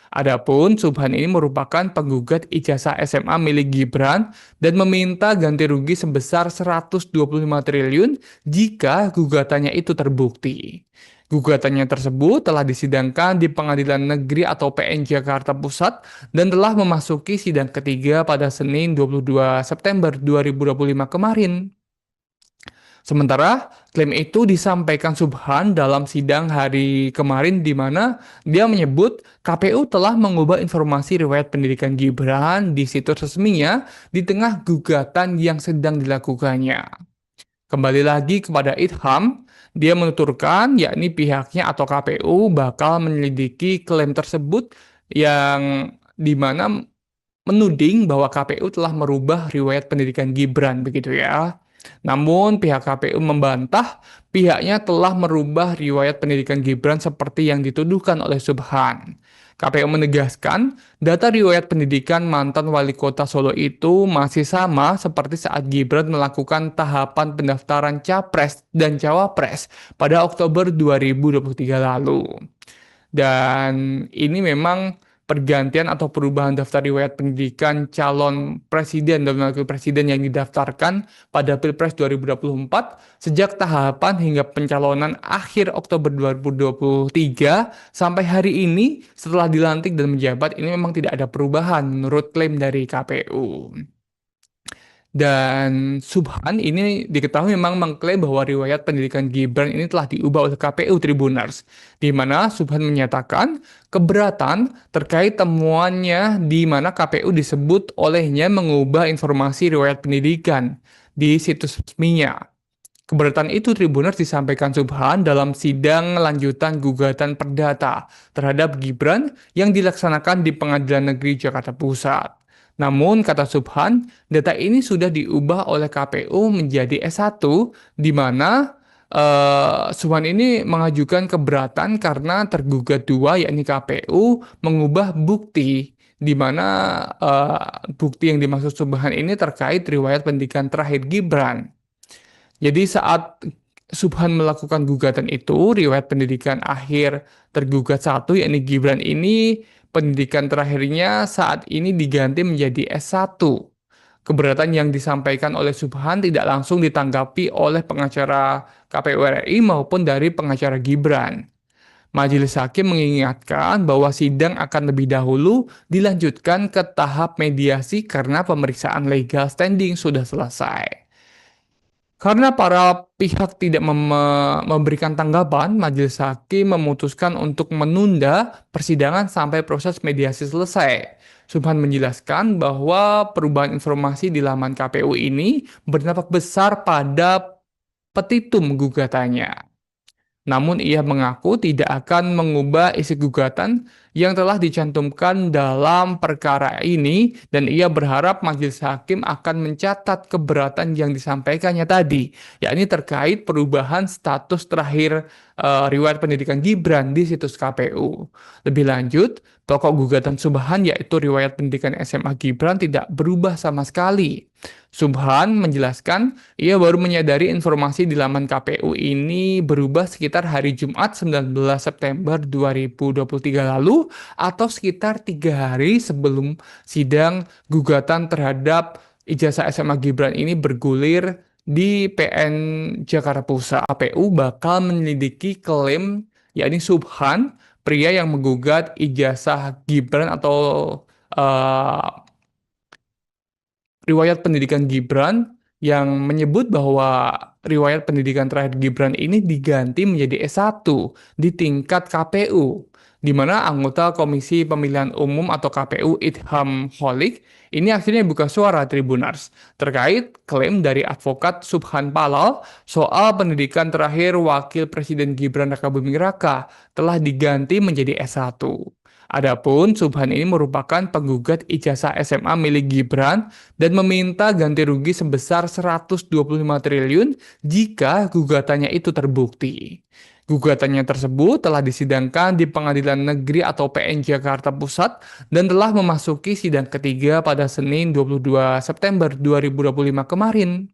Adapun Subhan ini merupakan penggugat ijazah SMA milik Gibran dan meminta ganti rugi sebesar 125 triliun jika gugatannya itu terbukti. Gugatannya tersebut telah disidangkan di Pengadilan Negeri atau PN Jakarta Pusat dan telah memasuki sidang ketiga pada Senin 22 September 2025 kemarin. Sementara klaim itu disampaikan Subhan dalam sidang hari kemarin di mana dia menyebut KPU telah mengubah informasi riwayat pendidikan Gibran di situs resminya di tengah gugatan yang sedang dilakukannya. Kembali lagi kepada Idham, dia menuturkan yakni pihaknya atau KPU bakal menyelidiki klaim tersebut yang di mana menuding bahwa KPU telah merubah riwayat pendidikan Gibran begitu ya. Namun pihak KPU membantah pihaknya telah merubah riwayat pendidikan Gibran seperti yang dituduhkan oleh Subhan. KPU menegaskan data riwayat pendidikan mantan wali kota Solo itu masih sama seperti saat Gibran melakukan tahapan pendaftaran Capres dan Cawapres pada Oktober 2023 lalu. Dan ini memang pergantian atau perubahan daftar riwayat pendidikan calon presiden dan wakil presiden yang didaftarkan pada Pilpres 2024 sejak tahapan hingga pencalonan akhir Oktober 2023 sampai hari ini setelah dilantik dan menjabat ini memang tidak ada perubahan menurut klaim dari KPU. Dan Subhan ini diketahui memang mengklaim bahwa riwayat pendidikan Gibran ini telah diubah oleh KPU Tribuners, di mana Subhan menyatakan keberatan terkait temuannya di mana KPU disebut olehnya mengubah informasi riwayat pendidikan di situs resminya. Keberatan itu Tribuners disampaikan Subhan dalam sidang lanjutan gugatan perdata terhadap Gibran yang dilaksanakan di Pengadilan Negeri Jakarta Pusat. Namun, kata Subhan, data ini sudah diubah oleh KPU menjadi S1, di mana Subhan ini mengajukan keberatan karena tergugat dua, yakni KPU, mengubah bukti, di mana bukti yang dimaksud Subhan ini terkait riwayat pendidikan terakhir Gibran. Jadi saat Subhan melakukan gugatan itu, riwayat pendidikan akhir tergugat satu, yakni Gibran ini, pendidikan terakhirnya saat ini diganti menjadi S1. Keberatan yang disampaikan oleh Subhan tidak langsung ditanggapi oleh pengacara KPU RI maupun dari pengacara Gibran. Majelis Hakim mengingatkan bahwa sidang akan lebih dahulu dilanjutkan ke tahap mediasi karena pemeriksaan legal standing sudah selesai. Karena para pihak tidak memberikan tanggapan, Majelis Hakim memutuskan untuk menunda persidangan sampai proses mediasi selesai. Subhan menjelaskan bahwa perubahan informasi di laman KPU ini berdampak besar pada petitum gugatannya. Namun ia mengaku tidak akan mengubah isi gugatan yang telah dicantumkan dalam perkara ini dan ia berharap majelis hakim akan mencatat keberatan yang disampaikannya tadi, yakni terkait perubahan status terakhir riwayat pendidikan Gibran di situs KPU. Lebih lanjut, pokok gugatan Subhan yaitu riwayat pendidikan SMA Gibran tidak berubah sama sekali. Subhan menjelaskan ia baru menyadari informasi di laman KPU ini berubah sekitar hari Jumat 19 September 2023 lalu atau sekitar 3 hari sebelum sidang gugatan terhadap ijazah SMA Gibran ini bergulir di PN Jakarta Pusat. KPU bakal menyelidiki klaim yakni Subhan, pria yang menggugat ijazah Gibran atau riwayat pendidikan Gibran yang menyebut bahwa riwayat pendidikan terakhir Gibran ini diganti menjadi S1 di tingkat KPU, di mana anggota Komisi Pemilihan Umum atau KPU Idham Holik ini akhirnya buka suara Tribunars terkait klaim dari advokat Subhan Palal soal pendidikan terakhir Wakil Presiden Gibran Rakabuming Raka telah diganti menjadi S1. Adapun Subhan ini merupakan penggugat ijazah SMA milik Gibran dan meminta ganti rugi sebesar 125 triliun jika gugatannya itu terbukti. Gugatannya tersebut telah disidangkan di Pengadilan Negeri atau PN Jakarta Pusat dan telah memasuki sidang ketiga pada Senin 22 September 2025 kemarin.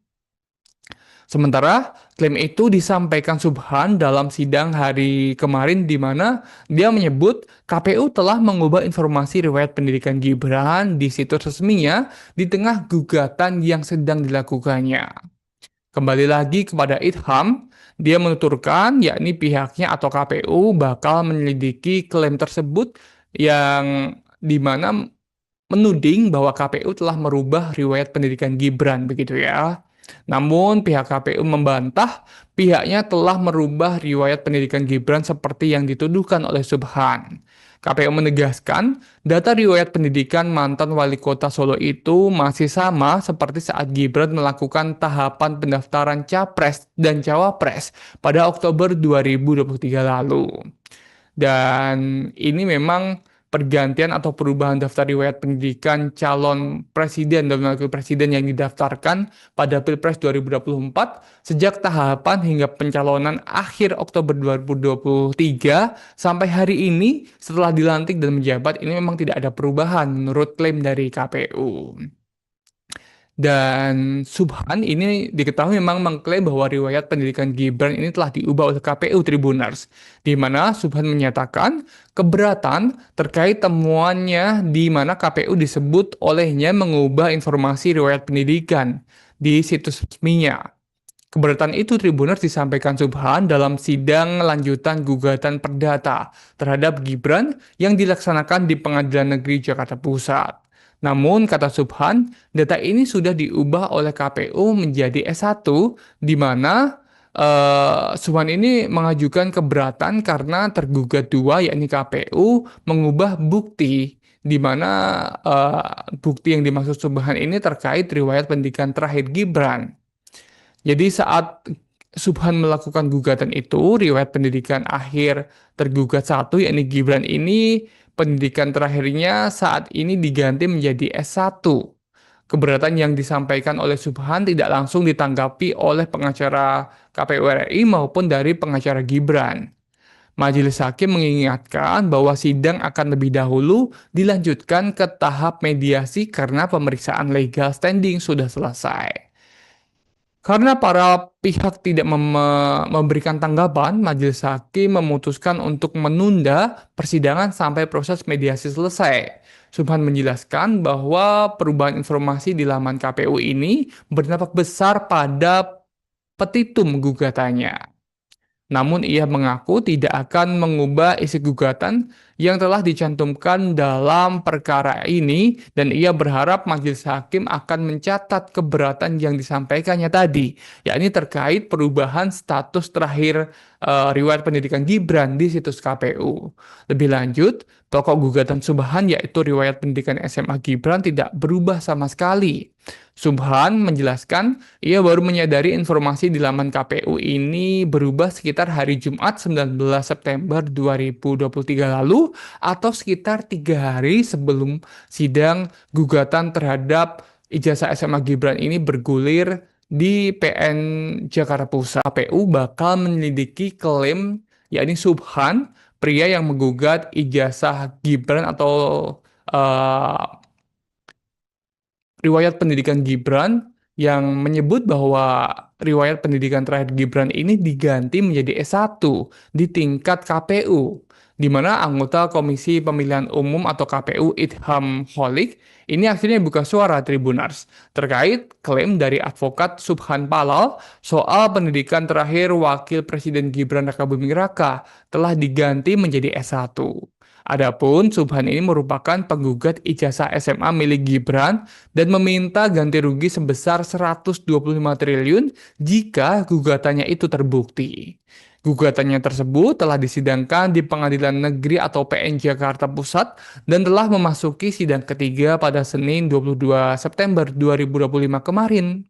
Sementara klaim itu disampaikan Subhan dalam sidang hari kemarin di mana dia menyebut KPU telah mengubah informasi riwayat pendidikan Gibran di situs resminya di tengah gugatan yang sedang dilakukannya. Kembali lagi kepada Idham, dia menuturkan yakni pihaknya atau KPU bakal menyelidiki klaim tersebut yang dimana menuding bahwa KPU telah merubah riwayat pendidikan Gibran begitu ya. Namun pihak KPU membantah pihaknya telah merubah riwayat pendidikan Gibran seperti yang dituduhkan oleh Subhan. KPU menegaskan data riwayat pendidikan mantan wali kota Solo itu masih sama seperti saat Gibran melakukan tahapan pendaftaran Capres dan Cawapres pada Oktober 2023 lalu. Dan ini memang pergantian atau perubahan daftar riwayat pendidikan calon presiden dan wakil presiden yang didaftarkan pada Pilpres 2024 sejak tahapan hingga pencalonan akhir Oktober 2023 sampai hari ini setelah dilantik dan menjabat ini memang tidak ada perubahan menurut klaim dari KPU. Dan Subhan ini diketahui memang mengklaim bahwa riwayat pendidikan Gibran ini telah diubah oleh KPU Tribunars, di mana Subhan menyatakan keberatan terkait temuannya di mana KPU disebut olehnya mengubah informasi riwayat pendidikan di situs resminya. Keberatan itu Tribunars disampaikan Subhan dalam sidang lanjutan gugatan perdata terhadap Gibran yang dilaksanakan di Pengadilan Negeri Jakarta Pusat. Namun, kata Subhan, data ini sudah diubah oleh KPU menjadi S1, di mana Subhan ini mengajukan keberatan karena tergugat dua, yakni KPU, mengubah bukti, di mana bukti yang dimaksud Subhan ini terkait riwayat pendidikan terakhir Gibran. Jadi saat Subhan melakukan gugatan itu, riwayat pendidikan akhir tergugat satu, yakni Gibran ini, pendidikan terakhirnya saat ini diganti menjadi S1. Keberatan yang disampaikan oleh Subhan tidak langsung ditanggapi oleh pengacara KPU RI maupun dari pengacara Gibran. Majelis Hakim mengingatkan bahwa sidang akan lebih dahulu dilanjutkan ke tahap mediasi karena pemeriksaan legal standing sudah selesai. Karena para pihak tidak memberikan tanggapan, Majelis Hakim memutuskan untuk menunda persidangan sampai proses mediasi selesai. Subhan menjelaskan bahwa perubahan informasi di laman KPU ini berdampak besar pada petitum gugatannya. Namun ia mengaku tidak akan mengubah isi gugatan yang telah dicantumkan dalam perkara ini dan ia berharap majelis hakim akan mencatat keberatan yang disampaikannya tadi, yakni terkait perubahan status terakhir riwayat pendidikan Gibran di situs KPU. Lebih lanjut, pokok gugatan Subhan yaitu riwayat pendidikan SMA Gibran tidak berubah sama sekali. Subhan menjelaskan ia baru menyadari informasi di laman KPU ini berubah sekitar hari Jumat 19 September 2023 lalu atau sekitar 3 hari sebelum sidang gugatan terhadap ijazah SMA Gibran ini bergulir di PN Jakarta Pusat. KPU bakal menyelidiki klaim yakni Subhan, pria yang menggugat ijazah Gibran atau riwayat pendidikan Gibran yang menyebut bahwa riwayat pendidikan terakhir Gibran ini diganti menjadi S1 di tingkat KPU, di mana anggota Komisi Pemilihan Umum atau KPU Idham Holik ini akhirnya buka suara Tribunars terkait klaim dari advokat Subhan Palal soal pendidikan terakhir Wakil Presiden Gibran Rakabuming Raka telah diganti menjadi S1. Adapun Subhan ini merupakan penggugat ijazah SMA milik Gibran dan meminta ganti rugi sebesar 125 triliun jika gugatannya itu terbukti. Gugatannya tersebut telah disidangkan di Pengadilan Negeri atau PN Jakarta Pusat dan telah memasuki sidang ketiga pada Senin 22 September 2025 kemarin.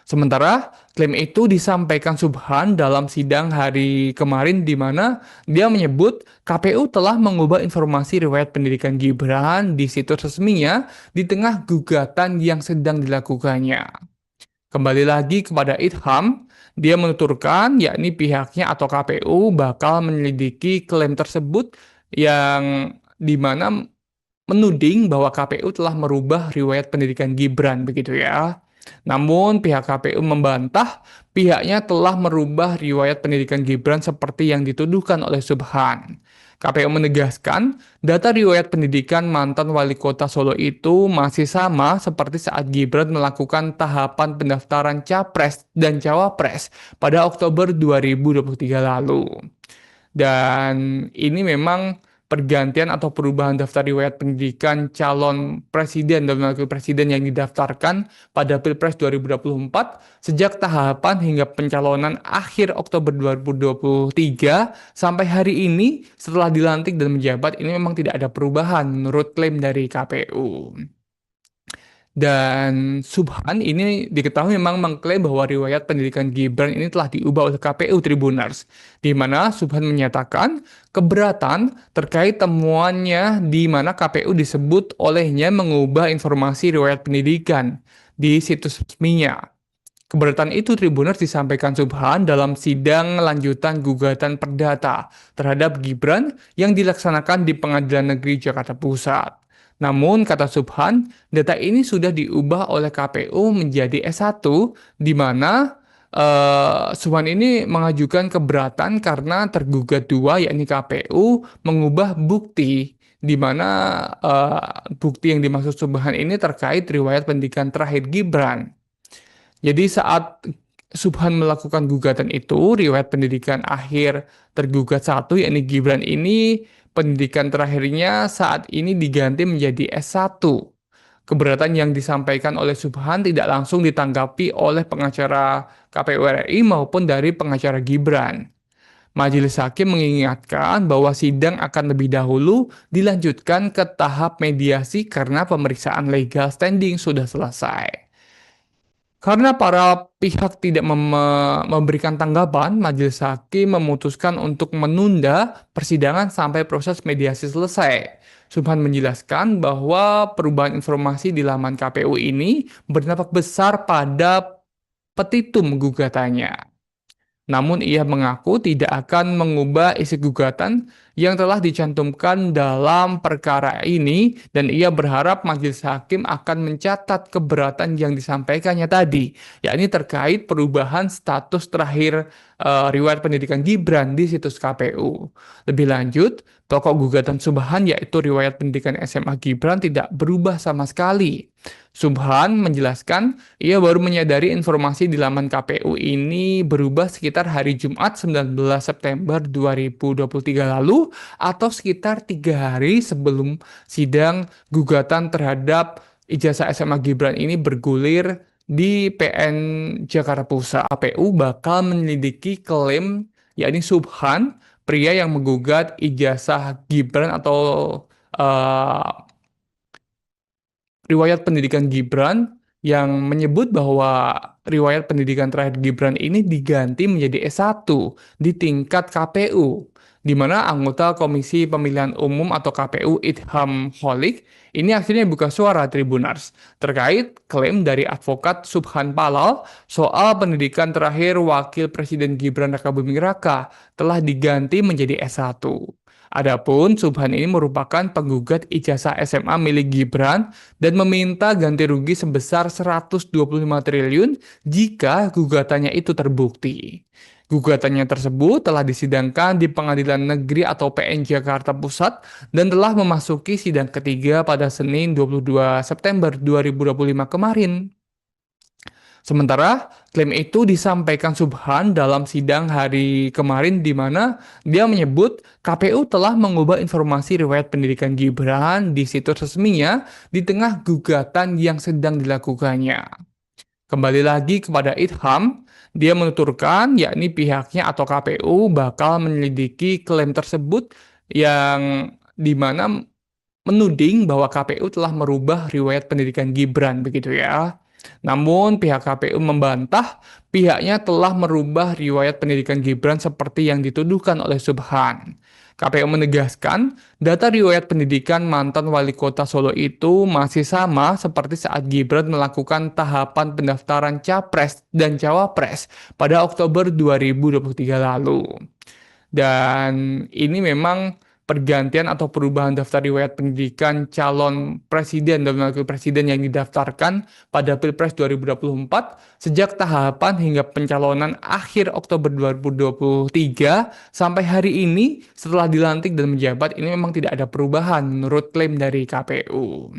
Sementara klaim itu disampaikan Subhan dalam sidang hari kemarin di mana dia menyebut KPU telah mengubah informasi riwayat pendidikan Gibran di situs resminya di tengah gugatan yang sedang dilakukannya. Kembali lagi kepada Idham, dia menuturkan yakni pihaknya atau KPU bakal menyelidiki klaim tersebut yang di mana menuding bahwa KPU telah merubah riwayat pendidikan Gibran begitu ya. Namun pihak KPU membantah pihaknya telah merubah riwayat pendidikan Gibran seperti yang dituduhkan oleh Subhan. KPU menegaskan data riwayat pendidikan mantan wali kota Solo itu masih sama seperti saat Gibran melakukan tahapan pendaftaran Capres dan Cawapres pada Oktober 2023 lalu. Dan ini memang pergantian atau perubahan daftar riwayat pendidikan calon presiden dan wakil presiden yang didaftarkan pada Pilpres 2024 sejak tahapan hingga pencalonan akhir Oktober 2023 sampai hari ini setelah dilantik dan menjabat ini memang tidak ada perubahan menurut klaim dari KPU. Dan Subhan ini diketahui memang mengklaim bahwa riwayat pendidikan Gibran ini telah diubah oleh KPU Tribunars, di mana Subhan menyatakan keberatan terkait temuannya di mana KPU disebut olehnya mengubah informasi riwayat pendidikan di situs resminya. Keberatan itu Tribunars disampaikan Subhan dalam sidang lanjutan gugatan perdata terhadap Gibran yang dilaksanakan di Pengadilan Negeri Jakarta Pusat. Namun, kata Subhan, data ini sudah diubah oleh KPU menjadi S1, di mana Subhan ini mengajukan keberatan karena tergugat dua, yakni KPU, mengubah bukti, di mana bukti yang dimaksud Subhan ini terkait riwayat pendidikan terakhir Gibran. Jadi saat Subhan melakukan gugatan itu, riwayat pendidikan akhir tergugat satu, yakni Gibran ini, pendidikan terakhirnya saat ini diganti menjadi S1. Keberatan yang disampaikan oleh Subhan tidak langsung ditanggapi oleh pengacara KPU RI maupun dari pengacara Gibran. Majelis Hakim mengingatkan bahwa sidang akan lebih dahulu dilanjutkan ke tahap mediasi karena pemeriksaan legal standing sudah selesai. Karena para pihak tidak memberikan tanggapan, majelis hakim memutuskan untuk menunda persidangan sampai proses mediasi selesai. Subhan menjelaskan bahwa perubahan informasi di laman KPU ini berdampak besar pada petitum gugatannya. Namun ia mengaku tidak akan mengubah isi gugatan yang telah dicantumkan dalam perkara ini dan ia berharap majelis hakim akan mencatat keberatan yang disampaikannya tadi, yakni terkait perubahan status terakhir riwayat pendidikan Gibran di situs KPU. Lebih lanjut, pokok gugatan Subhan yaitu riwayat pendidikan SMA Gibran tidak berubah sama sekali. Subhan menjelaskan ia baru menyadari informasi di laman KPU ini berubah sekitar hari Jumat 19 September 2023 lalu atau sekitar 3 hari sebelum sidang gugatan terhadap ijazah SMA Gibran ini bergulir di PN Jakarta Pusat. KPU bakal menyelidiki klaim yakni Subhan, pria yang menggugat ijazah Gibran atau eh, riwayat pendidikan Gibran yang menyebut bahwa riwayat pendidikan terakhir Gibran ini diganti menjadi S1 di tingkat KPU, di mana anggota Komisi Pemilihan Umum atau KPU Idham Holik ini akhirnya buka suara Tribunars terkait klaim dari advokat Subhan Palal soal pendidikan terakhir Wakil Presiden Gibran Rakabuming Raka telah diganti menjadi S1. Adapun Subhan ini merupakan penggugat ijazah SMA milik Gibran dan meminta ganti rugi sebesar 125 triliun jika gugatannya itu terbukti. Gugatannya tersebut telah disidangkan di Pengadilan Negeri atau PN Jakarta Pusat dan telah memasuki sidang ketiga pada Senin 22 September 2025 kemarin. Sementara klaim itu disampaikan Subhan dalam sidang hari kemarin di mana dia menyebut KPU telah mengubah informasi riwayat pendidikan Gibran di situs resminya di tengah gugatan yang sedang dilakukannya. Kembali lagi kepada Idham, dia menuturkan yakni pihaknya atau KPU bakal menyelidiki klaim tersebut yang di mana menuding bahwa KPU telah merubah riwayat pendidikan Gibran begitu ya. Namun pihak KPU membantah pihaknya telah merubah riwayat pendidikan Gibran seperti yang dituduhkan oleh Subhan. KPU menegaskan data riwayat pendidikan mantan wali kota Solo itu masih sama seperti saat Gibran melakukan tahapan pendaftaran Capres dan Cawapres pada Oktober 2023 lalu. Dan ini memang pergantian atau perubahan daftar riwayat pendidikan calon presiden dan wakil presiden yang didaftarkan pada Pilpres 2024 sejak tahapan hingga pencalonan akhir Oktober 2023 sampai hari ini setelah dilantik dan menjabat ini memang tidak ada perubahan menurut klaim dari KPU.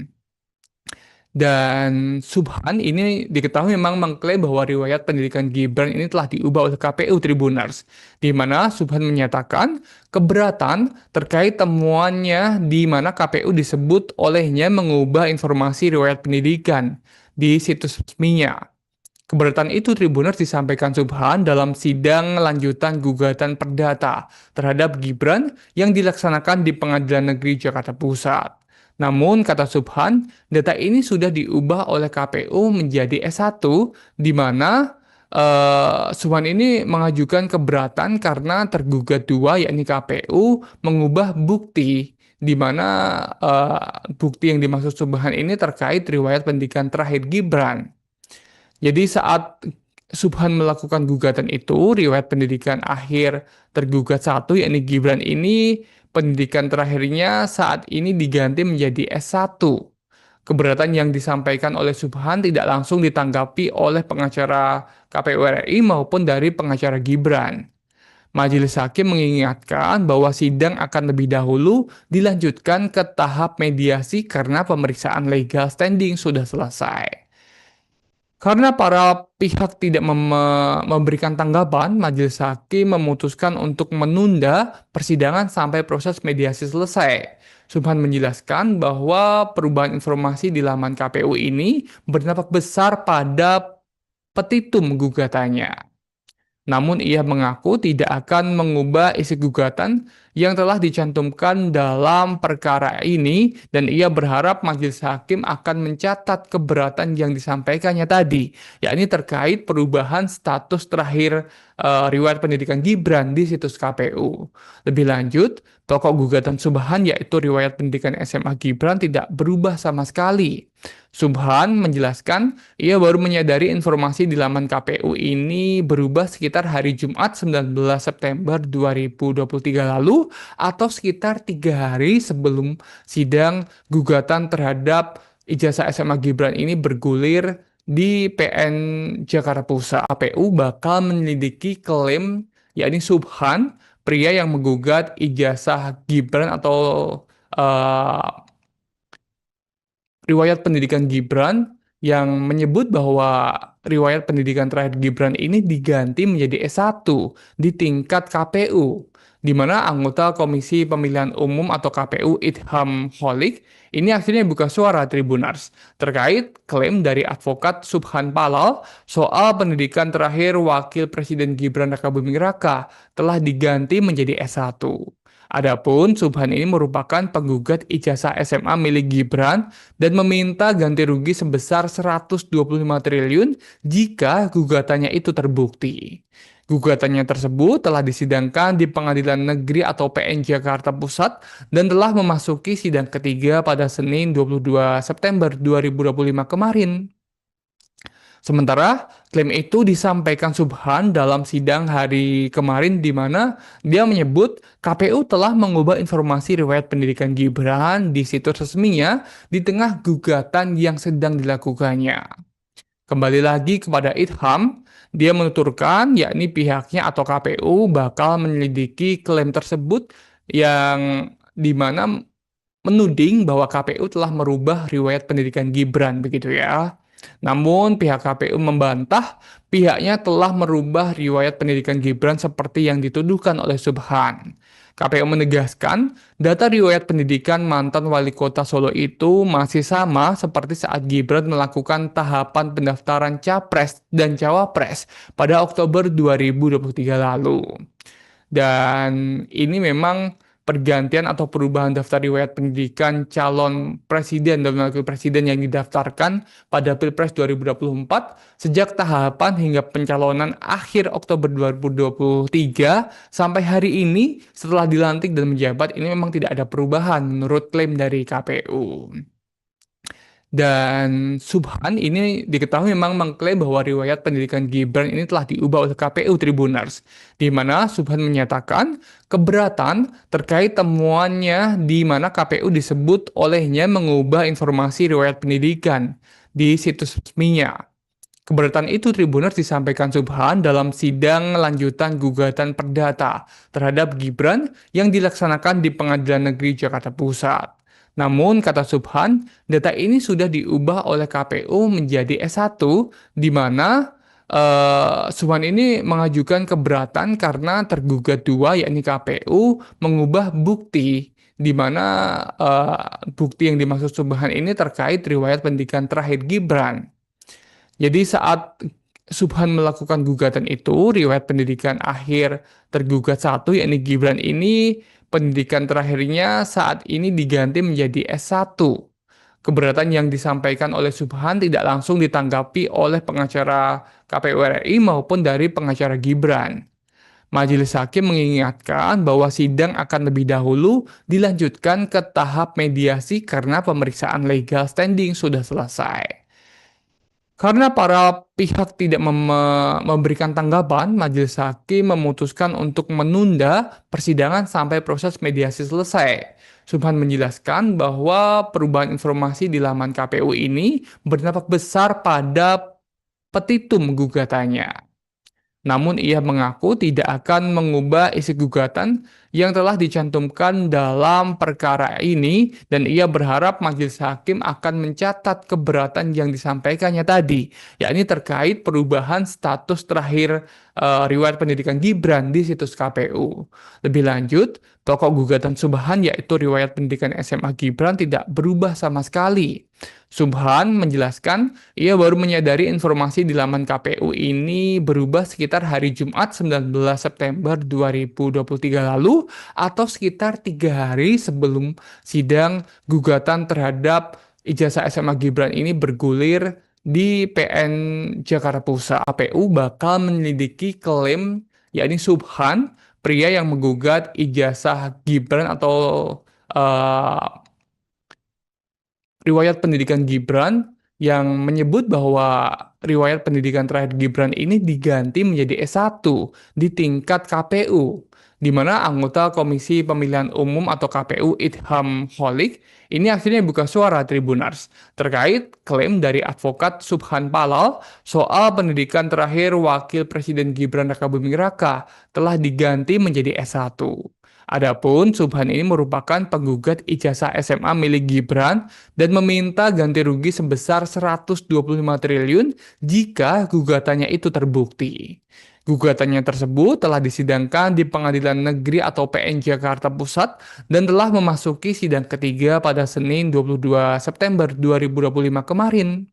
Dan Subhan ini diketahui memang mengklaim bahwa riwayat pendidikan Gibran ini telah diubah oleh KPU Tribunars, di mana Subhan menyatakan keberatan terkait temuannya di mana KPU disebut olehnya mengubah informasi riwayat pendidikan di situs resminya. Keberatan itu Tribuners disampaikan Subhan dalam sidang lanjutan gugatan perdata terhadap Gibran yang dilaksanakan di Pengadilan Negeri Jakarta Pusat. Namun, kata Subhan, data ini sudah diubah oleh KPU menjadi S1, di mana Subhan ini mengajukan keberatan karena tergugat dua, yakni KPU, mengubah bukti, di mana bukti yang dimaksud Subhan ini terkait riwayat pendidikan terakhir Gibran. Jadi saat Subhan melakukan gugatan itu, riwayat pendidikan akhir tergugat satu, yakni Gibran ini, pendidikan terakhirnya saat ini diganti menjadi S1. Keberatan yang disampaikan oleh Subhan tidak langsung ditanggapi oleh pengacara KPU RI maupun dari pengacara Gibran. Majelis Hakim mengingatkan bahwa sidang akan lebih dahulu dilanjutkan ke tahap mediasi karena pemeriksaan legal standing sudah selesai. Karena para pihak tidak memberikan tanggapan, majelis hakim memutuskan untuk menunda persidangan sampai proses mediasi selesai. Subhan menjelaskan bahwa perubahan informasi di laman KPU ini berdampak besar pada petitum gugatannya. Namun ia mengaku tidak akan mengubah isi gugatan yang telah dicantumkan dalam perkara ini dan ia berharap majelis hakim akan mencatat keberatan yang disampaikannya tadi, yakni terkait perubahan status terakhir riwayat pendidikan Gibran di situs KPU. Lebih lanjut, pokok gugatan Subhan yaitu riwayat pendidikan SMA Gibran tidak berubah sama sekali. Subhan menjelaskan ia baru menyadari informasi di laman KPU ini berubah sekitar hari Jumat 19 September 2023 lalu atau sekitar 3 hari sebelum sidang gugatan terhadap ijazah SMA Gibran ini bergulir di PN Jakarta Pusat. KPU bakal menyelidiki klaim yakni Subhan, pria yang menggugat ijazah Gibran atau eh, riwayat pendidikan Gibran yang menyebut bahwa riwayat pendidikan terakhir Gibran ini diganti menjadi S1 di tingkat KPU, di mana anggota Komisi Pemilihan Umum atau KPU Idham Holik ini akhirnya buka suara Tribunars terkait klaim dari advokat Subhan Palal soal pendidikan terakhir Wakil Presiden Gibran Rakabuming Raka telah diganti menjadi S1. Adapun Subhan ini merupakan penggugat ijazah SMA milik Gibran dan meminta ganti rugi sebesar 125 triliun jika gugatannya itu terbukti. Gugatannya tersebut telah disidangkan di Pengadilan Negeri atau PN Jakarta Pusat dan telah memasuki sidang ketiga pada Senin 22 September 2025 kemarin. Sementara klaim itu disampaikan Subhan dalam sidang hari kemarin di mana dia menyebut KPU telah mengubah informasi riwayat pendidikan Gibran di situs resminya di tengah gugatan yang sedang dilakukannya. Kembali lagi kepada Idham, dia menuturkan yakni pihaknya atau KPU bakal menyelidiki klaim tersebut yang di mana menuding bahwa KPU telah merubah riwayat pendidikan Gibran begitu ya. Namun pihak KPU membantah pihaknya telah merubah riwayat pendidikan Gibran seperti yang dituduhkan oleh Subhan. KPU menegaskan data riwayat pendidikan mantan wali kota Solo itu masih sama seperti saat Gibran melakukan tahapan pendaftaran Capres dan Cawapres pada Oktober 2023 lalu. Dan ini memang pergantian atau perubahan daftar riwayat pendidikan calon presiden dan wakil presiden yang didaftarkan pada Pilpres 2024 sejak tahapan hingga pencalonan akhir Oktober 2023 sampai hari ini setelah dilantik dan menjabat ini memang tidak ada perubahan menurut klaim dari KPU. Dan Subhan ini diketahui memang mengklaim bahwa riwayat pendidikan Gibran ini telah diubah oleh KPU Tribunars, di mana Subhan menyatakan keberatan terkait temuannya di mana KPU disebut olehnya mengubah informasi riwayat pendidikan di situs resminya. Keberatan itu Tribunars disampaikan Subhan dalam sidang lanjutan gugatan perdata terhadap Gibran yang dilaksanakan di Pengadilan Negeri Jakarta Pusat. Namun, kata Subhan, data ini sudah diubah oleh KPU menjadi S1, di mana Subhan ini mengajukan keberatan karena tergugat dua, yakni KPU, mengubah bukti, di mana bukti yang dimaksud Subhan ini terkait riwayat pendidikan terakhir Gibran. Jadi saat Subhan melakukan gugatan itu, riwayat pendidikan akhir tergugat satu, yakni Gibran ini, pendidikan terakhirnya saat ini diganti menjadi S1. Keberatan yang disampaikan oleh Subhan tidak langsung ditanggapi oleh pengacara KPU RI maupun dari pengacara Gibran. Majelis hakim mengingatkan bahwa sidang akan lebih dahulu dilanjutkan ke tahap mediasi karena pemeriksaan legal standing sudah selesai. Karena para pihak tidak memberikan tanggapan, majelis hakim memutuskan untuk menunda persidangan sampai proses mediasi selesai. Subhan menjelaskan bahwa perubahan informasi di laman KPU ini berdampak besar pada petitum gugatannya. Namun ia mengaku tidak akan mengubah isi gugatan yang telah dicantumkan dalam perkara ini dan ia berharap majelis hakim akan mencatat keberatan yang disampaikannya tadi, yakni terkait perubahan status terakhir riwayat pendidikan Gibran di situs KPU. Lebih lanjut, pokok gugatan Subhan yaitu riwayat pendidikan SMA Gibran tidak berubah sama sekali. Subhan menjelaskan ia baru menyadari informasi di laman KPU ini berubah sekitar hari Jumat 19 September 2023 lalu atau sekitar 3 hari sebelum sidang gugatan terhadap ijazah SMA Gibran ini bergulir di PN Jakarta Pusat. KPU bakal menyelidiki klaim yakni Subhan, pria yang menggugat ijazah Gibran atau eh, riwayat pendidikan Gibran yang menyebut bahwa riwayat pendidikan terakhir Gibran ini diganti menjadi S1 di tingkat KPU, di mana anggota Komisi Pemilihan Umum atau KPU Idham Holik ini akhirnya buka suara Tribunars terkait klaim dari advokat Subhan Palal soal pendidikan terakhir Wakil Presiden Gibran Rakabuming Raka telah diganti menjadi S1. Adapun Subhan ini merupakan penggugat ijazah SMA milik Gibran dan meminta ganti rugi sebesar 125 triliun jika gugatannya itu terbukti. Gugatannya tersebut telah disidangkan di Pengadilan Negeri atau PN Jakarta Pusat dan telah memasuki sidang ketiga pada Senin 22 September 2025 kemarin.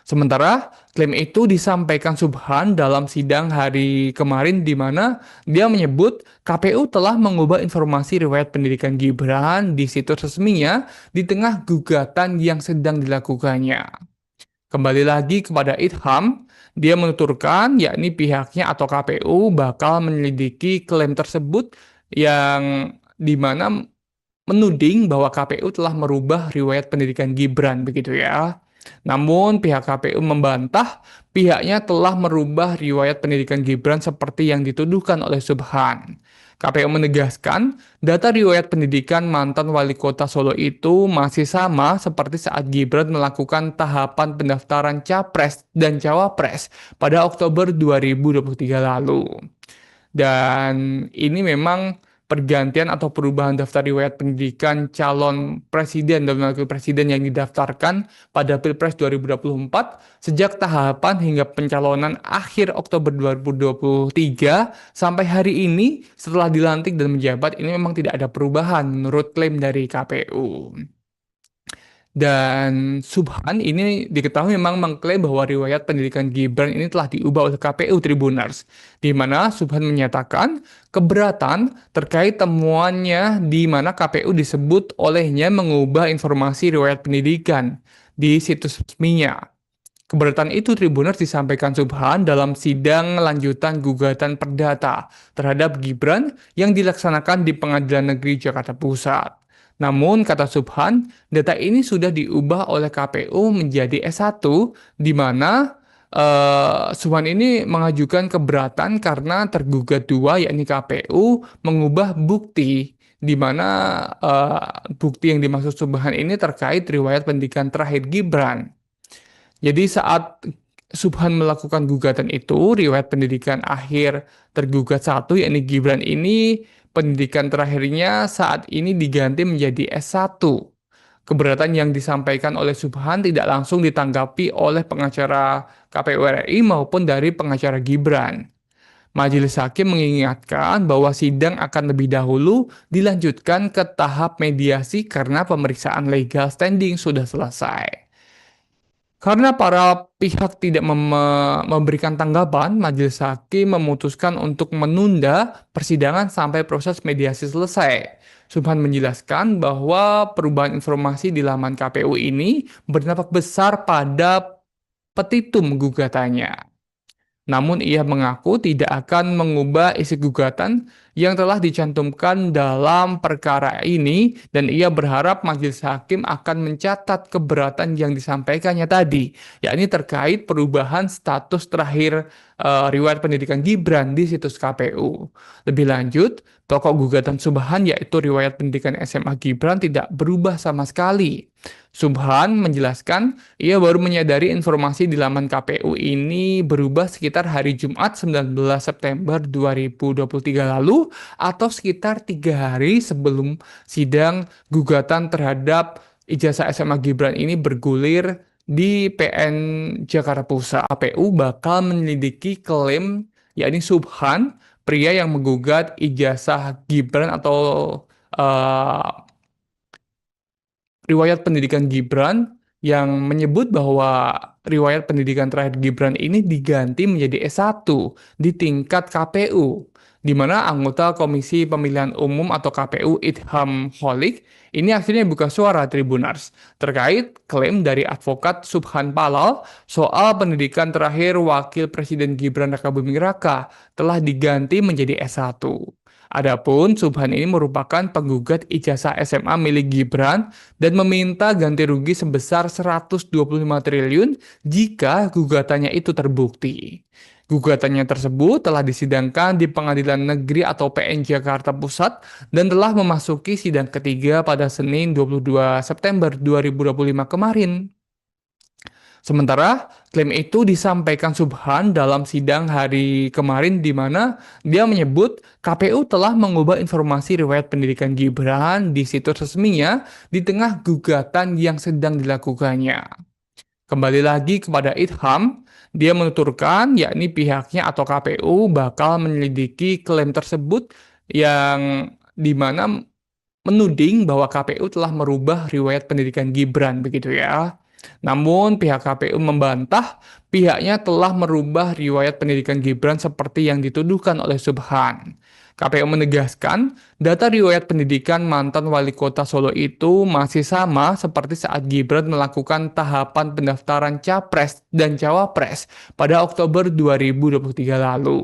Sementara klaim itu disampaikan Subhan dalam sidang hari kemarin di mana dia menyebut KPU telah mengubah informasi riwayat pendidikan Gibran di situs resminya di tengah gugatan yang sedang dilakukannya. Kembali lagi kepada Idham, dia menuturkan yakni pihaknya atau KPU bakal menyelidiki klaim tersebut yang di mana menuding bahwa KPU telah merubah riwayat pendidikan Gibran begitu ya. Namun pihak KPU membantah pihaknya telah merubah riwayat pendidikan Gibran seperti yang dituduhkan oleh Subhan. KPU menegaskan data riwayat pendidikan mantan wali kota Solo itu masih sama seperti saat Gibran melakukan tahapan pendaftaran Capres dan Cawapres pada Oktober 2023 lalu. Dan ini memang pergantian atau perubahan daftar riwayat pendidikan calon presiden dan wakil presiden yang didaftarkan pada Pilpres 2024 sejak tahapan hingga pencalonan akhir Oktober 2023 sampai hari ini setelah dilantik dan menjabat ini memang tidak ada perubahan menurut klaim dari KPU. Dan Subhan ini diketahui memang mengklaim bahwa riwayat pendidikan Gibran ini telah diubah oleh KPU Tribunars, di mana Subhan menyatakan keberatan terkait temuannya di mana KPU disebut olehnya mengubah informasi riwayat pendidikan di situs resminya. Keberatan itu Tribunars disampaikan Subhan dalam sidang lanjutan gugatan perdata terhadap Gibran yang dilaksanakan di Pengadilan Negeri Jakarta Pusat. Namun, kata Subhan, data ini sudah diubah oleh KPU menjadi S1, di mana Subhan ini mengajukan keberatan karena tergugat dua, yakni KPU, mengubah bukti, di mana bukti yang dimaksud Subhan ini terkait riwayat pendidikan terakhir Gibran. Jadi saat Subhan melakukan gugatan itu, riwayat pendidikan akhir tergugat satu, yakni Gibran ini, pendidikan terakhirnya saat ini diganti menjadi S1. Keberatan yang disampaikan oleh Subhan tidak langsung ditanggapi oleh pengacara KPU RI maupun dari pengacara Gibran. Majelis Hakim mengingatkan bahwa sidang akan lebih dahulu dilanjutkan ke tahap mediasi karena pemeriksaan legal standing sudah selesai. Karena para pihak tidak memberikan tanggapan, Majelis Hakim memutuskan untuk menunda persidangan sampai proses mediasi selesai. Subhan menjelaskan bahwa perubahan informasi di laman KPU ini berdampak besar pada petitum gugatannya. Namun ia mengaku tidak akan mengubah isi gugatan yang telah dicantumkan dalam perkara ini dan ia berharap majelis hakim akan mencatat keberatan yang disampaikannya tadi, yakni terkait perubahan status terakhir riwayat pendidikan Gibran di situs KPU. Lebih lanjut, pokok gugatan Subhan yaitu riwayat pendidikan SMA Gibran tidak berubah sama sekali. Subhan menjelaskan ia baru menyadari informasi di laman KPU ini berubah sekitar hari Jumat 19 September 2023 lalu lalu atau sekitar 3 hari sebelum sidang gugatan terhadap ijazah SMA Gibran ini bergulir di PN Jakarta Pusat. KPU bakal menyelidiki klaim yakni Subhan, pria yang menggugat ijazah Gibran atau eh, riwayat pendidikan Gibran yang menyebut bahwa riwayat pendidikan terakhir Gibran ini diganti menjadi S1 di tingkat KPU, di mana anggota Komisi Pemilihan Umum atau KPU Idham Holik ini akhirnya buka suara Tribuners terkait klaim dari advokat Subhan Palal soal pendidikan terakhir Wakil Presiden Gibran Rakabuming Raka telah diganti menjadi S1. Adapun Subhan ini merupakan penggugat ijazah SMA milik Gibran dan meminta ganti rugi sebesar 125 triliun jika gugatannya itu terbukti. Gugatannya tersebut telah disidangkan di Pengadilan Negeri atau PN Jakarta Pusat dan telah memasuki sidang ketiga pada Senin 22 September 2025 kemarin. Sementara klaim itu disampaikan Subhan dalam sidang hari kemarin di mana dia menyebut KPU telah mengubah informasi riwayat pendidikan Gibran di situs resminya di tengah gugatan yang sedang dilakukannya. Kembali lagi kepada Idham, dia menuturkan yakni pihaknya atau KPU bakal menyelidiki klaim tersebut yang di mana menuding bahwa KPU telah merubah riwayat pendidikan Gibran begitu ya. Namun pihak KPU membantah pihaknya telah merubah riwayat pendidikan Gibran seperti yang dituduhkan oleh Subhan. KPU menegaskan data riwayat pendidikan mantan wali kota Solo itu masih sama seperti saat Gibran melakukan tahapan pendaftaran Capres dan Cawapres pada Oktober 2023 lalu.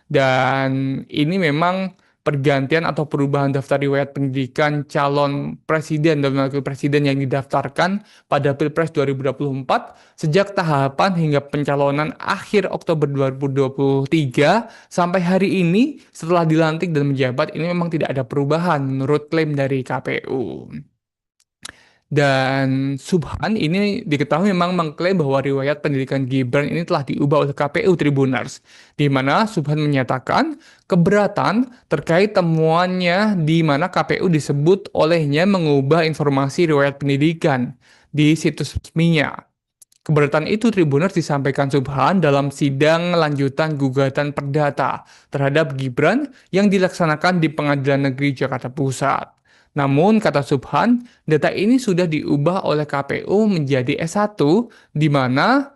Dan ini memang pergantian atau perubahan daftar riwayat pendidikan calon presiden dan wakil presiden yang didaftarkan pada Pilpres 2024 sejak tahapan hingga pencalonan akhir Oktober 2023 sampai hari ini setelah dilantik dan menjabat ini memang tidak ada perubahan menurut klaim dari KPU. Dan Subhan ini diketahui memang mengklaim bahwa riwayat pendidikan Gibran ini telah diubah oleh KPU Tribuners, di mana Subhan menyatakan keberatan terkait temuannya di mana KPU disebut olehnya mengubah informasi riwayat pendidikan di situs resminya. Keberatan itu Tribuners disampaikan Subhan dalam sidang lanjutan gugatan perdata terhadap Gibran yang dilaksanakan di Pengadilan Negeri Jakarta Pusat. Namun, kata Subhan, data ini sudah diubah oleh KPU menjadi S1, di mana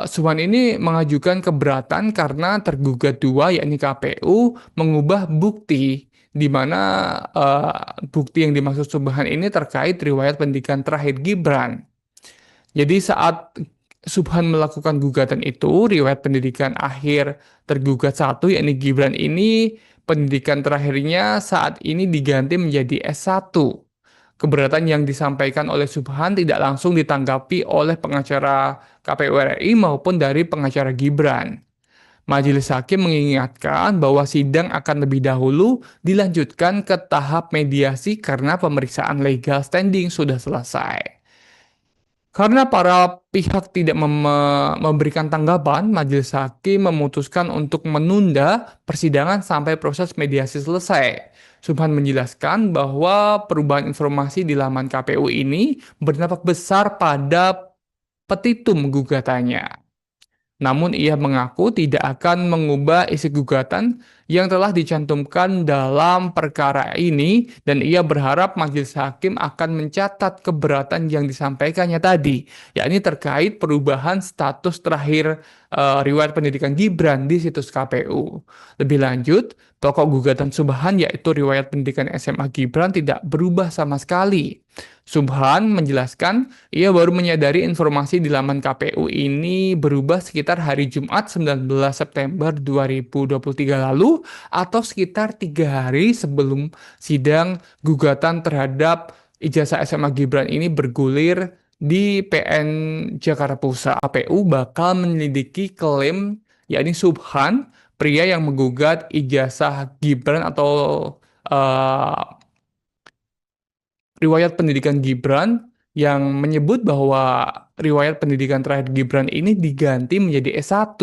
Subhan ini mengajukan keberatan karena tergugat dua, yakni KPU, mengubah bukti, di mana bukti yang dimaksud Subhan ini terkait riwayat pendidikan terakhir Gibran. Jadi saat Subhan melakukan gugatan itu, riwayat pendidikan akhir tergugat satu, yakni Gibran ini, pendidikan terakhirnya saat ini diganti menjadi S1. Keberatan yang disampaikan oleh Subhan tidak langsung ditanggapi oleh pengacara KPU RI maupun dari pengacara Gibran. Majelis Hakim mengingatkan bahwa sidang akan lebih dahulu dilanjutkan ke tahap mediasi karena pemeriksaan legal standing sudah selesai. Karena para pihak tidak memberikan tanggapan, Majelis Hakim memutuskan untuk menunda persidangan sampai proses mediasi selesai. Subhan menjelaskan bahwa perubahan informasi di laman KPU ini berdampak besar pada petitum gugatannya. Namun ia mengaku tidak akan mengubah isi gugatan yang telah dicantumkan dalam perkara ini dan ia berharap majelis hakim akan mencatat keberatan yang disampaikannya tadi, yakni terkait perubahan status terakhir riwayat pendidikan Gibran di situs KPU. Lebih lanjut, pokok gugatan Subhan yaitu riwayat pendidikan SMA Gibran tidak berubah sama sekali. Subhan menjelaskan ia baru menyadari informasi di laman KPU ini berubah sekitar hari Jumat 19 September 2023 lalu atau sekitar 3 hari sebelum sidang gugatan terhadap ijazah SMA Gibran ini bergulir di PN Jakarta Pusat. KPU bakal menyelidiki klaim yakni Subhan, pria yang menggugat ijazah Gibran atau riwayat pendidikan Gibran yang menyebut bahwa riwayat pendidikan terakhir Gibran ini diganti menjadi S1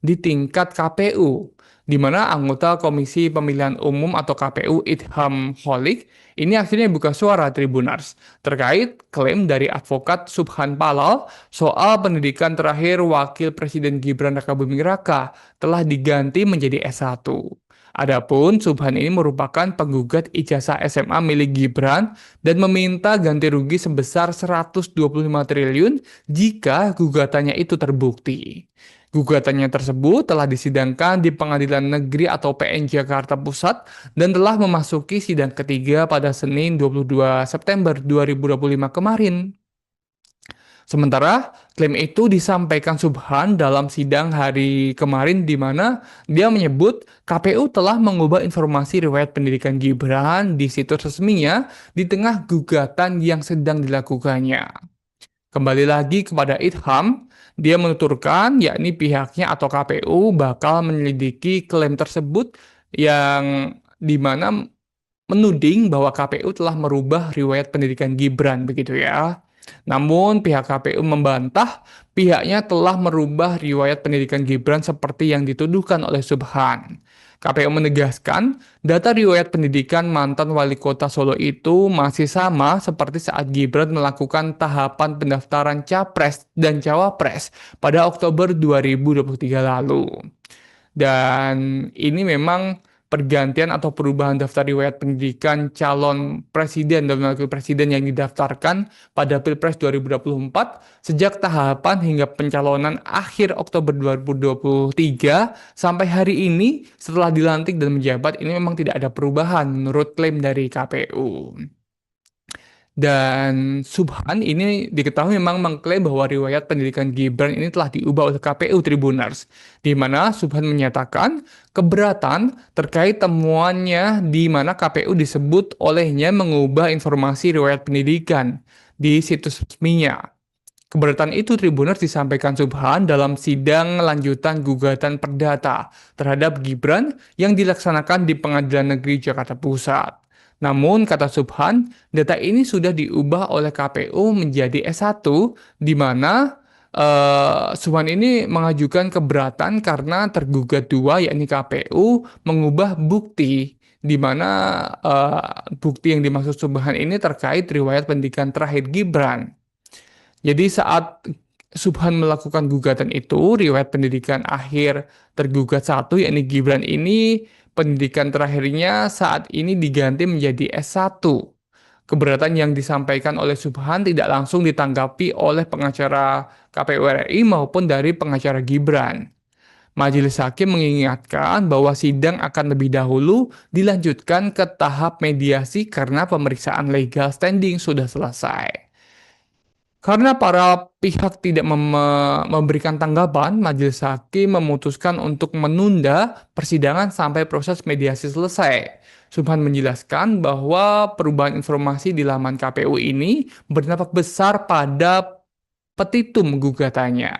di tingkat KPU, di mana anggota Komisi Pemilihan Umum atau KPU Idham Holik ini akhirnya buka suara Tribunars terkait klaim dari advokat Subhan Palal soal pendidikan terakhir Wakil Presiden Gibran Rakabuming Raka telah diganti menjadi S1. Adapun Subhan ini merupakan penggugat ijazah SMA milik Gibran dan meminta ganti rugi sebesar 125 triliun jika gugatannya itu terbukti. Gugatannya tersebut telah disidangkan di Pengadilan Negeri atau PN Jakarta Pusat dan telah memasuki sidang ketiga pada Senin 22 September 2025 kemarin. Sementara klaim itu disampaikan Subhan dalam sidang hari kemarin di mana dia menyebut KPU telah mengubah informasi riwayat pendidikan Gibran di situs resminya di tengah gugatan yang sedang dilakukannya. Kembali lagi kepada Idham, dia menuturkan yakni pihaknya atau KPU bakal menyelidiki klaim tersebut yang dimana menuding bahwa KPU telah merubah riwayat pendidikan Gibran begitu ya. Namun pihak KPU membantah pihaknya telah merubah riwayat pendidikan Gibran seperti yang dituduhkan oleh Subhan. KPU menegaskan data riwayat pendidikan mantan wali kota Solo itu masih sama seperti saat Gibran melakukan tahapan pendaftaran Capres dan Cawapres pada Oktober 2023 lalu. Dan ini memang pergantian atau perubahan daftar riwayat pendidikan calon presiden dan wakil presiden yang didaftarkan pada Pilpres 2024 sejak tahapan hingga pencalonan akhir Oktober 2023 sampai hari ini setelah dilantik dan menjabat ini memang tidak ada perubahan menurut klaim dari KPU. Dan Subhan ini diketahui memang mengklaim bahwa riwayat pendidikan Gibran ini telah diubah oleh KPU Tribunars, di mana Subhan menyatakan keberatan terkait temuannya di mana KPU disebut olehnya mengubah informasi riwayat pendidikan di situs resminya. Keberatan itu Tribunars disampaikan Subhan dalam sidang lanjutan gugatan perdata terhadap Gibran yang dilaksanakan di Pengadilan Negeri Jakarta Pusat. Namun, kata Subhan, data ini sudah diubah oleh KPU menjadi S1, di mana Subhan ini mengajukan keberatan karena tergugat dua, yakni KPU, mengubah bukti, di mana bukti yang dimaksud Subhan ini terkait riwayat pendidikan terakhir Gibran. Jadi saat Subhan melakukan gugatan itu, riwayat pendidikan akhir tergugat satu, yakni Gibran ini, pendidikan terakhirnya saat ini diganti menjadi S1. Keberatan yang disampaikan oleh Subhan tidak langsung ditanggapi oleh pengacara KPU RI maupun dari pengacara Gibran. Majelis Hakim mengingatkan bahwa sidang akan lebih dahulu dilanjutkan ke tahap mediasi karena pemeriksaan legal standing sudah selesai. Karena para pihak tidak memberikan tanggapan, Majelis Hakim memutuskan untuk menunda persidangan sampai proses mediasi selesai. Subhan menjelaskan bahwa perubahan informasi di laman KPU ini berdampak besar pada petitum gugatannya.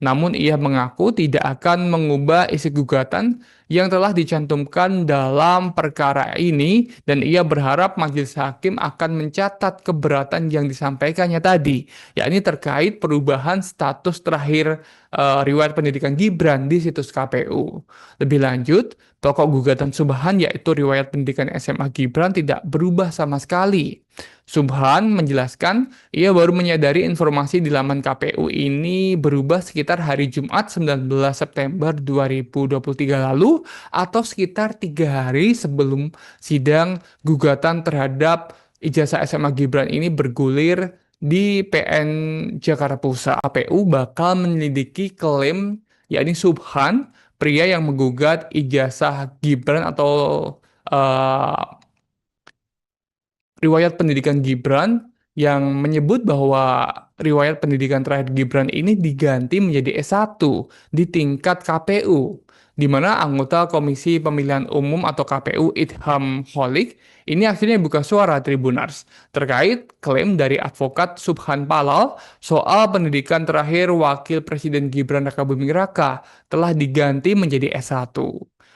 Namun ia mengaku tidak akan mengubah isi gugatan yang telah dicantumkan dalam perkara ini dan ia berharap majelis hakim akan mencatat keberatan yang disampaikannya tadi, yakni terkait perubahan status terakhir riwayat pendidikan Gibran di situs KPU. Lebih lanjut, pokok gugatan Subhan yaitu riwayat pendidikan SMA Gibran tidak berubah sama sekali. Subhan menjelaskan ia baru menyadari informasi di laman KPU ini berubah sekitar hari Jumat 19 September 2023 lalu atau sekitar 3 hari sebelum sidang gugatan terhadap ijazah SMA Gibran ini bergulir di PN Jakarta Pusat. KPU bakal menyelidiki klaim yakni Subhan, pria yang menggugat ijazah Gibran atau riwayat pendidikan Gibran yang menyebut bahwa riwayat pendidikan terakhir Gibran ini diganti menjadi S1 di tingkat KPU, di mana anggota Komisi Pemilihan Umum atau KPU Idham Holik ini akhirnya buka suara Tribunars terkait klaim dari advokat Subhan Palal soal pendidikan terakhir Wakil Presiden Gibran Rakabuming Raka telah diganti menjadi S1.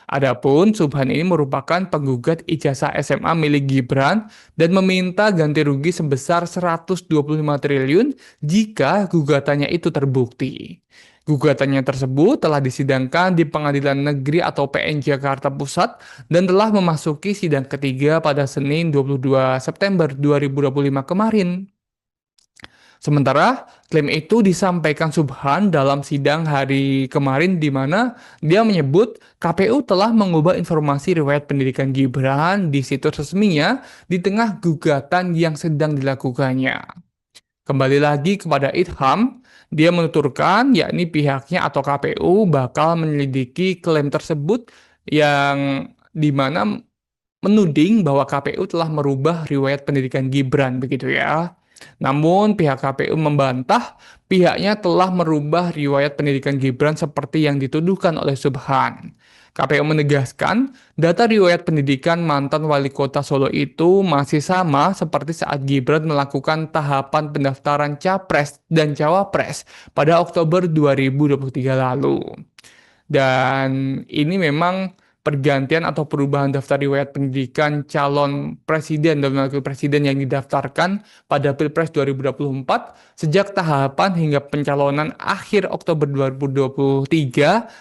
Adapun Subhan ini merupakan penggugat ijazah SMA milik Gibran dan meminta ganti rugi sebesar 125 triliun jika gugatannya itu terbukti. Gugatannya tersebut telah disidangkan di Pengadilan Negeri atau PN Jakarta Pusat dan telah memasuki sidang ketiga pada Senin 22 September 2025 kemarin. Sementara klaim itu disampaikan Subhan dalam sidang hari kemarin di mana dia menyebut KPU telah mengubah informasi riwayat pendidikan Gibran di situs resminya di tengah gugatan yang sedang dilakukannya. Kembali lagi kepada Idham, dia menuturkan yakni pihaknya atau KPU bakal menyelidiki klaim tersebut yang dimana menuding bahwa KPU telah merubah riwayat pendidikan Gibran begitu ya. Namun pihak KPU membantah pihaknya telah merubah riwayat pendidikan Gibran seperti yang dituduhkan oleh Subhan. KPU menegaskan data riwayat pendidikan mantan wali kota Solo itu masih sama seperti saat Gibran melakukan tahapan pendaftaran Capres dan Cawapres pada Oktober 2023 lalu. Dan ini memang pergantian atau perubahan daftar riwayat pendidikan calon presiden dan wakil presiden yang didaftarkan pada Pilpres 2024 sejak tahapan hingga pencalonan akhir Oktober 2023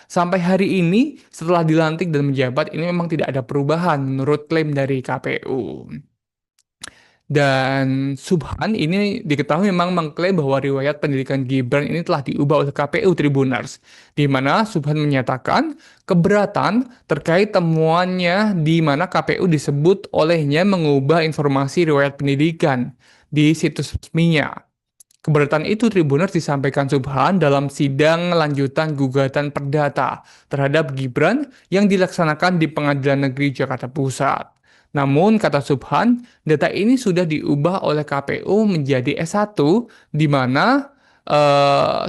sampai hari ini setelah dilantik dan menjabat ini memang tidak ada perubahan menurut klaim dari KPU. Dan Subhan ini diketahui memang mengklaim bahwa riwayat pendidikan Gibran ini telah diubah oleh KPU Tribuners, di mana Subhan menyatakan keberatan terkait temuannya di mana KPU disebut olehnya mengubah informasi riwayat pendidikan di situs resminya. Keberatan itu Tribuners disampaikan Subhan dalam sidang lanjutan gugatan perdata terhadap Gibran yang dilaksanakan di Pengadilan Negeri Jakarta Pusat. Namun, kata Subhan, data ini sudah diubah oleh KPU menjadi S1, di mana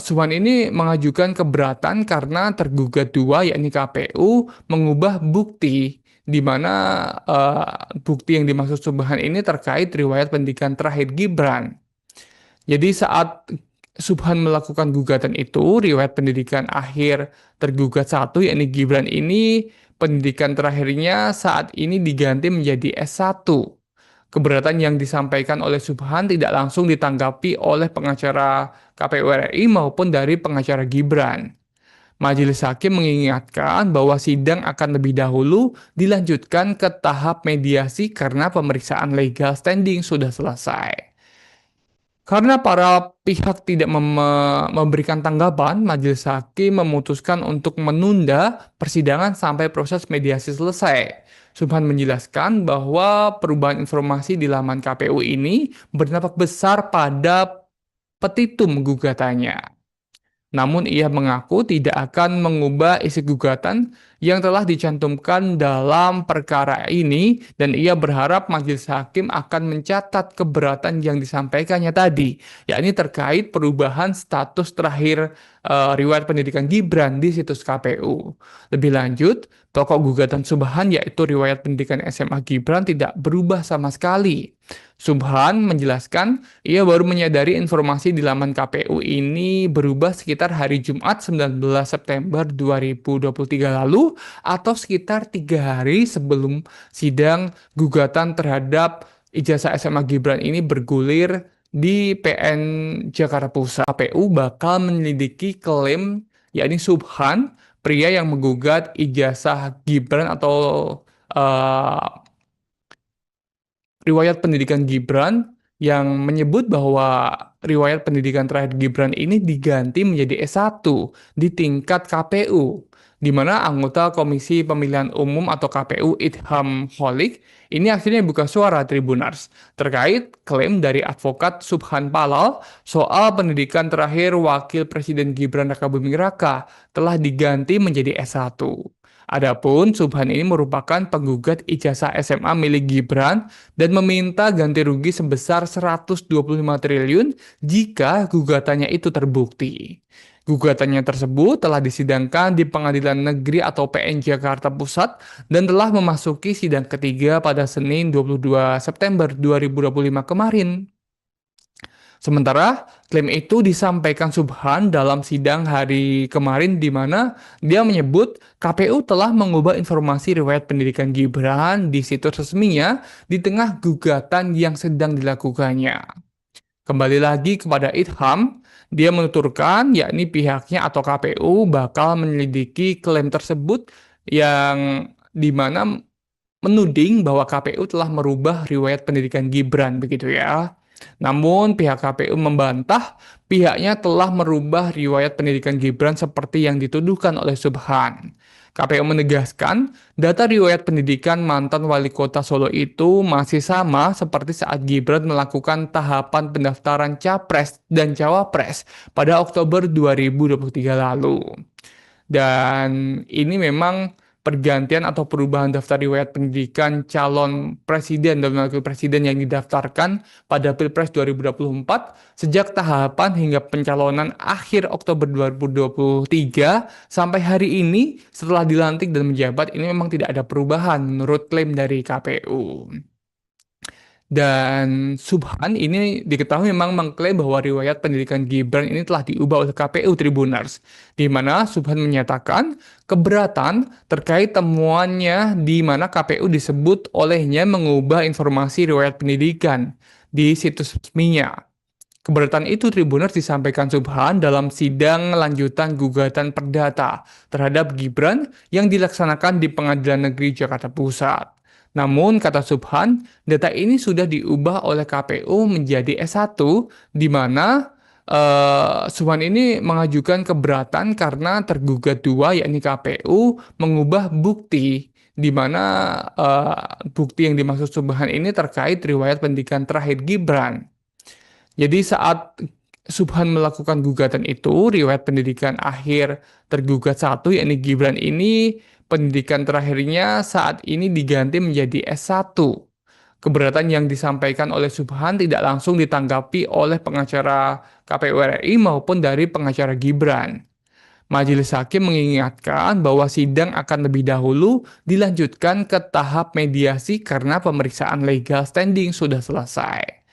Subhan ini mengajukan keberatan karena tergugat dua, yakni KPU, mengubah bukti, di mana bukti yang dimaksud Subhan ini terkait riwayat pendidikan terakhir Gibran. Jadi saat Subhan melakukan gugatan itu, riwayat pendidikan akhir tergugat satu, yakni Gibran ini, pendidikan terakhirnya saat ini diganti menjadi S1. Keberatan yang disampaikan oleh Subhan tidak langsung ditanggapi oleh pengacara KPU RI maupun dari pengacara Gibran. Majelis Hakim mengingatkan bahwa sidang akan lebih dahulu dilanjutkan ke tahap mediasi karena pemeriksaan legal standing sudah selesai. Karena para pihak tidak memberikan tanggapan, Majelis Hakim memutuskan untuk menunda persidangan sampai proses mediasi selesai. Subhan menjelaskan bahwa perubahan informasi di laman KPU ini berdampak besar pada petitum gugatannya. Namun ia mengaku tidak akan mengubah isi gugatan yang telah dicantumkan dalam perkara ini dan ia berharap majelis hakim akan mencatat keberatan yang disampaikannya tadi, yakni terkait perubahan status terakhir riwayat pendidikan Gibran di situs KPU. Lebih lanjut, pokok gugatan Subhan yaitu riwayat pendidikan SMA Gibran tidak berubah sama sekali. Subhan menjelaskan ia baru menyadari informasi di laman KPU ini berubah sekitar hari Jumat 19 September 2023 lalu atau sekitar 3 hari sebelum sidang gugatan terhadap ijazah SMA Gibran ini bergulir di PN Jakarta Pusat. KPU bakal menyelidiki klaim yakni Subhan, pria yang menggugat ijazah Gibran atau riwayat pendidikan Gibran yang menyebut bahwa riwayat pendidikan terakhir Gibran ini diganti menjadi S1 di tingkat KPU, di mana anggota Komisi Pemilihan Umum atau KPU Idham Holik ini akhirnya buka suara Tribuners terkait klaim dari advokat Subhan Palal soal pendidikan terakhir Wakil Presiden Gibran Rakabuming Raka telah diganti menjadi S1. Adapun Subhan ini merupakan penggugat ijazah SMA milik Gibran dan meminta ganti rugi sebesar 125 triliun jika gugatannya itu terbukti. Gugatannya tersebut telah disidangkan di Pengadilan Negeri atau PN Jakarta Pusat dan telah memasuki sidang ketiga pada Senin 22 September 2025 kemarin. Sementara klaim itu disampaikan Subhan dalam sidang hari kemarin di mana dia menyebut KPU telah mengubah informasi riwayat pendidikan Gibran di situs resminya di tengah gugatan yang sedang dilakukannya. Kembali lagi kepada Idham, dia menuturkan yakni pihaknya atau KPU bakal menyelidiki klaim tersebut yang di mana menuding bahwa KPU telah merubah riwayat pendidikan Gibran begitu ya. Namun pihak KPU membantah pihaknya telah merubah riwayat pendidikan Gibran seperti yang dituduhkan oleh Subhan. KPU menegaskan data riwayat pendidikan mantan wali kota Solo itu masih sama seperti saat Gibran melakukan tahapan pendaftaran Capres dan Cawapres pada Oktober 2023 lalu. Dan ini memang pergantian atau perubahan daftar riwayat pendidikan calon presiden dan wakil presiden yang didaftarkan pada Pilpres 2024 sejak tahapan hingga pencalonan akhir Oktober 2023 sampai hari ini setelah dilantik dan menjabat ini memang tidak ada perubahan menurut klaim dari KPU. Dan Subhan ini diketahui memang mengklaim bahwa riwayat pendidikan Gibran ini telah diubah oleh KPU Tribuners, di mana Subhan menyatakan keberatan terkait temuannya di mana KPU disebut olehnya mengubah informasi riwayat pendidikan di situs resminya. Keberatan itu Tribuners disampaikan Subhan dalam sidang lanjutan gugatan perdata terhadap Gibran yang dilaksanakan di Pengadilan Negeri Jakarta Pusat. Namun, kata Subhan, data ini sudah diubah oleh KPU menjadi S1, di mana Subhan ini mengajukan keberatan karena tergugat dua, yakni KPU, mengubah bukti, di mana bukti yang dimaksud Subhan ini terkait riwayat pendidikan terakhir Gibran. Jadi saat Subhan melakukan gugatan itu, riwayat pendidikan akhir tergugat satu, yakni Gibran ini, pendidikan terakhirnya saat ini diganti menjadi S1. Keberatan yang disampaikan oleh Subhan tidak langsung ditanggapi oleh pengacara KPU RI maupun dari pengacara Gibran. Majelis Hakim mengingatkan bahwa sidang akan lebih dahulu dilanjutkan ke tahap mediasi karena pemeriksaan legal standing sudah selesai.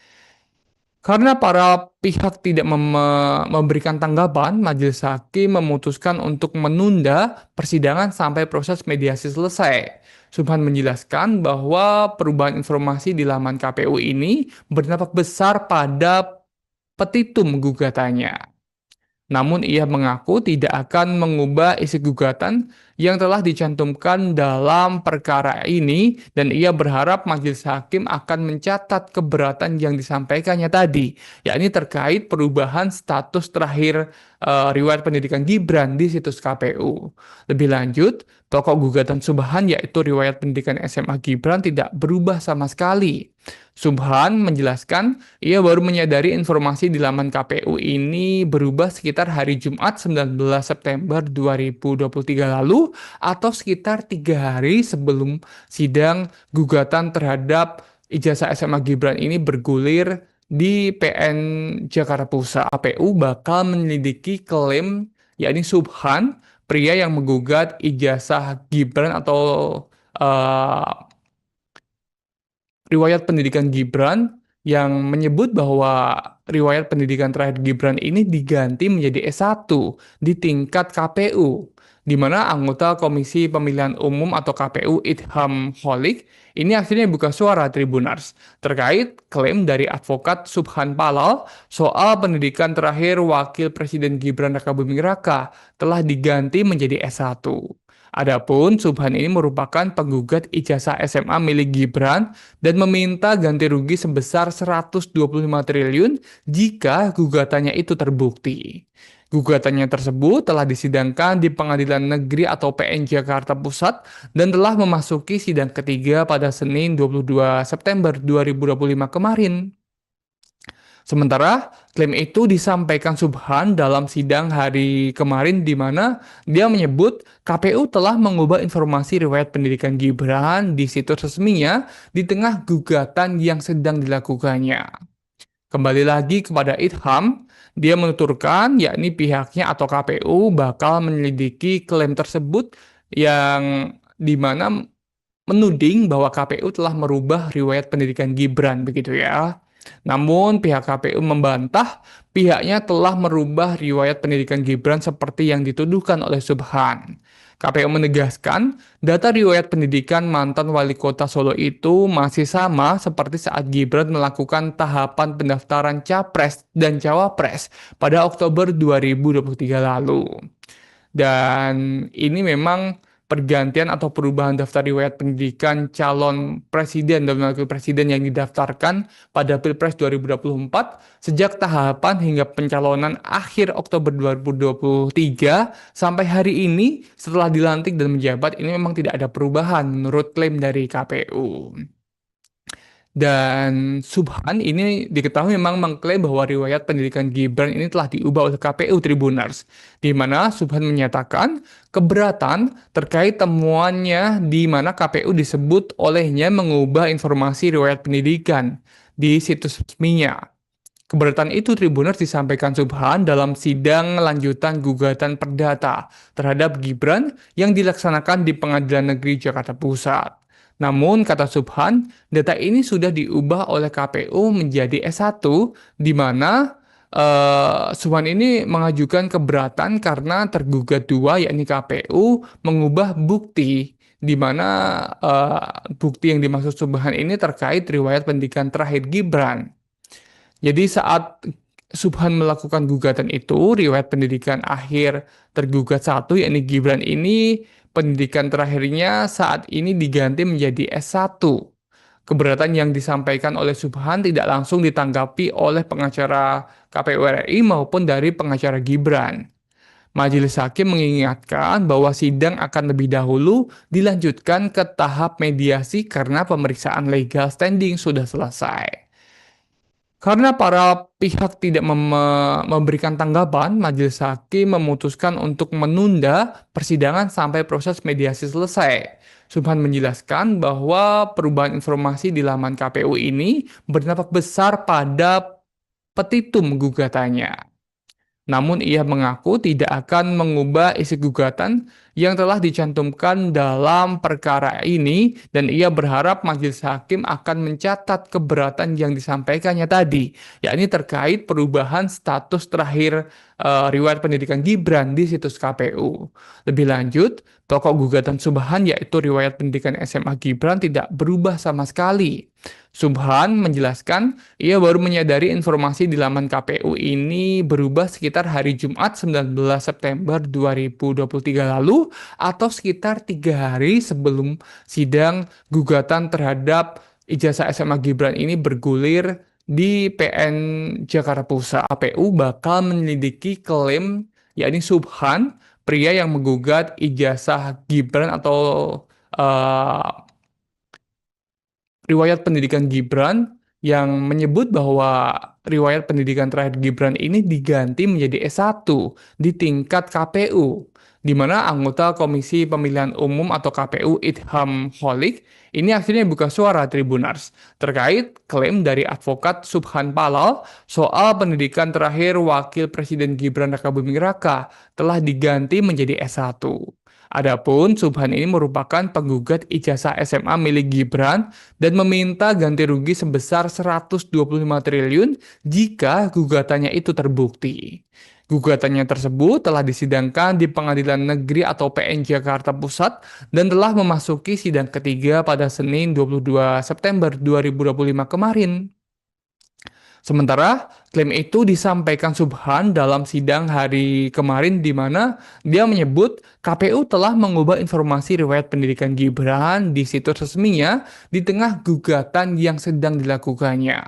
Karena para pihak tidak memberikan tanggapan, Majelis Hakim memutuskan untuk menunda persidangan sampai proses mediasi selesai. Subhan menjelaskan bahwa perubahan informasi di laman KPU ini berdampak besar pada petitum gugatannya. Namun ia mengaku tidak akan mengubah isi gugatan yang telah dicantumkan dalam perkara ini dan ia berharap majelis hakim akan mencatat keberatan yang disampaikannya tadi, yakni terkait perubahan status terakhir riwayat pendidikan Gibran di situs KPU. Lebih lanjut, pokok gugatan Subhan yaitu riwayat pendidikan SMA Gibran tidak berubah sama sekali. Subhan menjelaskan ia baru menyadari informasi di laman KPU ini berubah sekitar hari Jumat 19 September 2023 lalu atau sekitar 3 hari sebelum sidang gugatan terhadap ijazah SMA Gibran ini bergulir di PN Jakarta Pusat. KPU bakal menyelidiki klaim yakni Subhan, pria yang menggugat ijazah Gibran atau riwayat pendidikan Gibran yang menyebut bahwa riwayat pendidikan terakhir Gibran ini diganti menjadi S1 di tingkat KPU, di mana anggota Komisi Pemilihan Umum atau KPU Idham Holik ini akhirnya buka suara Tribuners terkait klaim dari advokat Subhan Palal soal pendidikan terakhir Wakil Presiden Gibran Rakabuming Raka telah diganti menjadi S1. Adapun Subhan ini merupakan penggugat ijazah SMA milik Gibran dan meminta ganti rugi sebesar 125 triliun jika gugatannya itu terbukti. Gugatannya tersebut telah disidangkan di Pengadilan Negeri atau PN Jakarta Pusat dan telah memasuki sidang ketiga pada Senin 22 September 2025 kemarin. Sementara klaim itu disampaikan Subhan dalam sidang hari kemarin di mana dia menyebut KPU telah mengubah informasi riwayat pendidikan Gibran di situs resminya di tengah gugatan yang sedang dilakukannya. Kembali lagi kepada Idham, dia menuturkan yakni pihaknya atau KPU bakal menyelidiki klaim tersebut yang di mana menuding bahwa KPU telah merubah riwayat pendidikan Gibran begitu ya. Namun pihak KPU membantah pihaknya telah merubah riwayat pendidikan Gibran seperti yang dituduhkan oleh Subhan. KPU menegaskan, data riwayat pendidikan mantan wali kota Solo itu masih sama seperti saat Gibran melakukan tahapan pendaftaran Capres dan Cawapres pada Oktober 2023 lalu. Dan ini memang pergantian atau perubahan daftar riwayat pendidikan calon presiden dan wakil presiden yang didaftarkan pada Pilpres 2024 sejak tahapan hingga pencalonan akhir Oktober 2023 sampai hari ini setelah dilantik dan menjabat ini memang tidak ada perubahan menurut klaim dari KPU. Dan Subhan ini diketahui memang mengklaim bahwa riwayat pendidikan Gibran ini telah diubah oleh KPU Tribuners, di mana Subhan menyatakan keberatan terkait temuannya di mana KPU disebut olehnya mengubah informasi riwayat pendidikan di situs resminya. Keberatan itu Tribuners disampaikan Subhan dalam sidang lanjutan gugatan perdata terhadap Gibran yang dilaksanakan di Pengadilan Negeri Jakarta Pusat. Namun, kata Subhan, data ini sudah diubah oleh KPU menjadi S1, di mana Subhan ini mengajukan keberatan karena tergugat dua, yakni KPU, mengubah bukti, di mana bukti yang dimaksud Subhan ini terkait riwayat pendidikan terakhir Gibran. Jadi saat Subhan melakukan gugatan itu, riwayat pendidikan akhir tergugat satu, yakni Gibran ini, pendidikan terakhirnya saat ini diganti menjadi S1. Keberatan yang disampaikan oleh Subhan tidak langsung ditanggapi oleh pengacara KPU RI maupun dari pengacara Gibran. Majelis Hakim mengingatkan bahwa sidang akan lebih dahulu dilanjutkan ke tahap mediasi karena pemeriksaan legal standing sudah selesai. Karena para pihak tidak memberikan tanggapan, Majelis Hakim memutuskan untuk menunda persidangan sampai proses mediasi selesai. Subhan menjelaskan bahwa perubahan informasi di laman KPU ini berdampak besar pada petitum gugatannya. Namun ia mengaku tidak akan mengubah isi gugatan yang telah dicantumkan dalam perkara ini dan ia berharap majelis hakim akan mencatat keberatan yang disampaikannya tadi, yakni terkait perubahan status terakhir riwayat pendidikan Gibran di situs KPU. Lebih lanjut, pokok gugatan Subhan yaitu riwayat pendidikan SMA Gibran tidak berubah sama sekali. Subhan menjelaskan ia baru menyadari informasi di laman KPU ini berubah sekitar hari Jumat 19 September 2023 lalu atau sekitar 3 hari sebelum sidang gugatan terhadap ijazah SMA Gibran ini bergulir di PN Jakarta Pusat. KPU bakal menyelidiki klaim yakni Subhan, pria yang menggugat ijazah Gibran atau riwayat pendidikan Gibran yang menyebut bahwa riwayat pendidikan terakhir Gibran ini diganti menjadi S1 di tingkat KPU, di mana anggota Komisi Pemilihan Umum atau KPU Idham Holik ini akhirnya buka suara Tribuners terkait klaim dari advokat Subhan Palal soal pendidikan terakhir Wakil Presiden Gibran Rakabuming Raka telah diganti menjadi S1. Adapun Subhan ini merupakan penggugat ijazah SMA milik Gibran dan meminta ganti rugi sebesar 125 triliun jika gugatannya itu terbukti. Gugatannya tersebut telah disidangkan di Pengadilan Negeri atau PN Jakarta Pusat dan telah memasuki sidang ketiga pada Senin 22 September 2025 kemarin. Sementara klaim itu disampaikan Subhan dalam sidang hari kemarin di mana dia menyebut KPU telah mengubah informasi riwayat pendidikan Gibran di situs resminya di tengah gugatan yang sedang dilakukannya.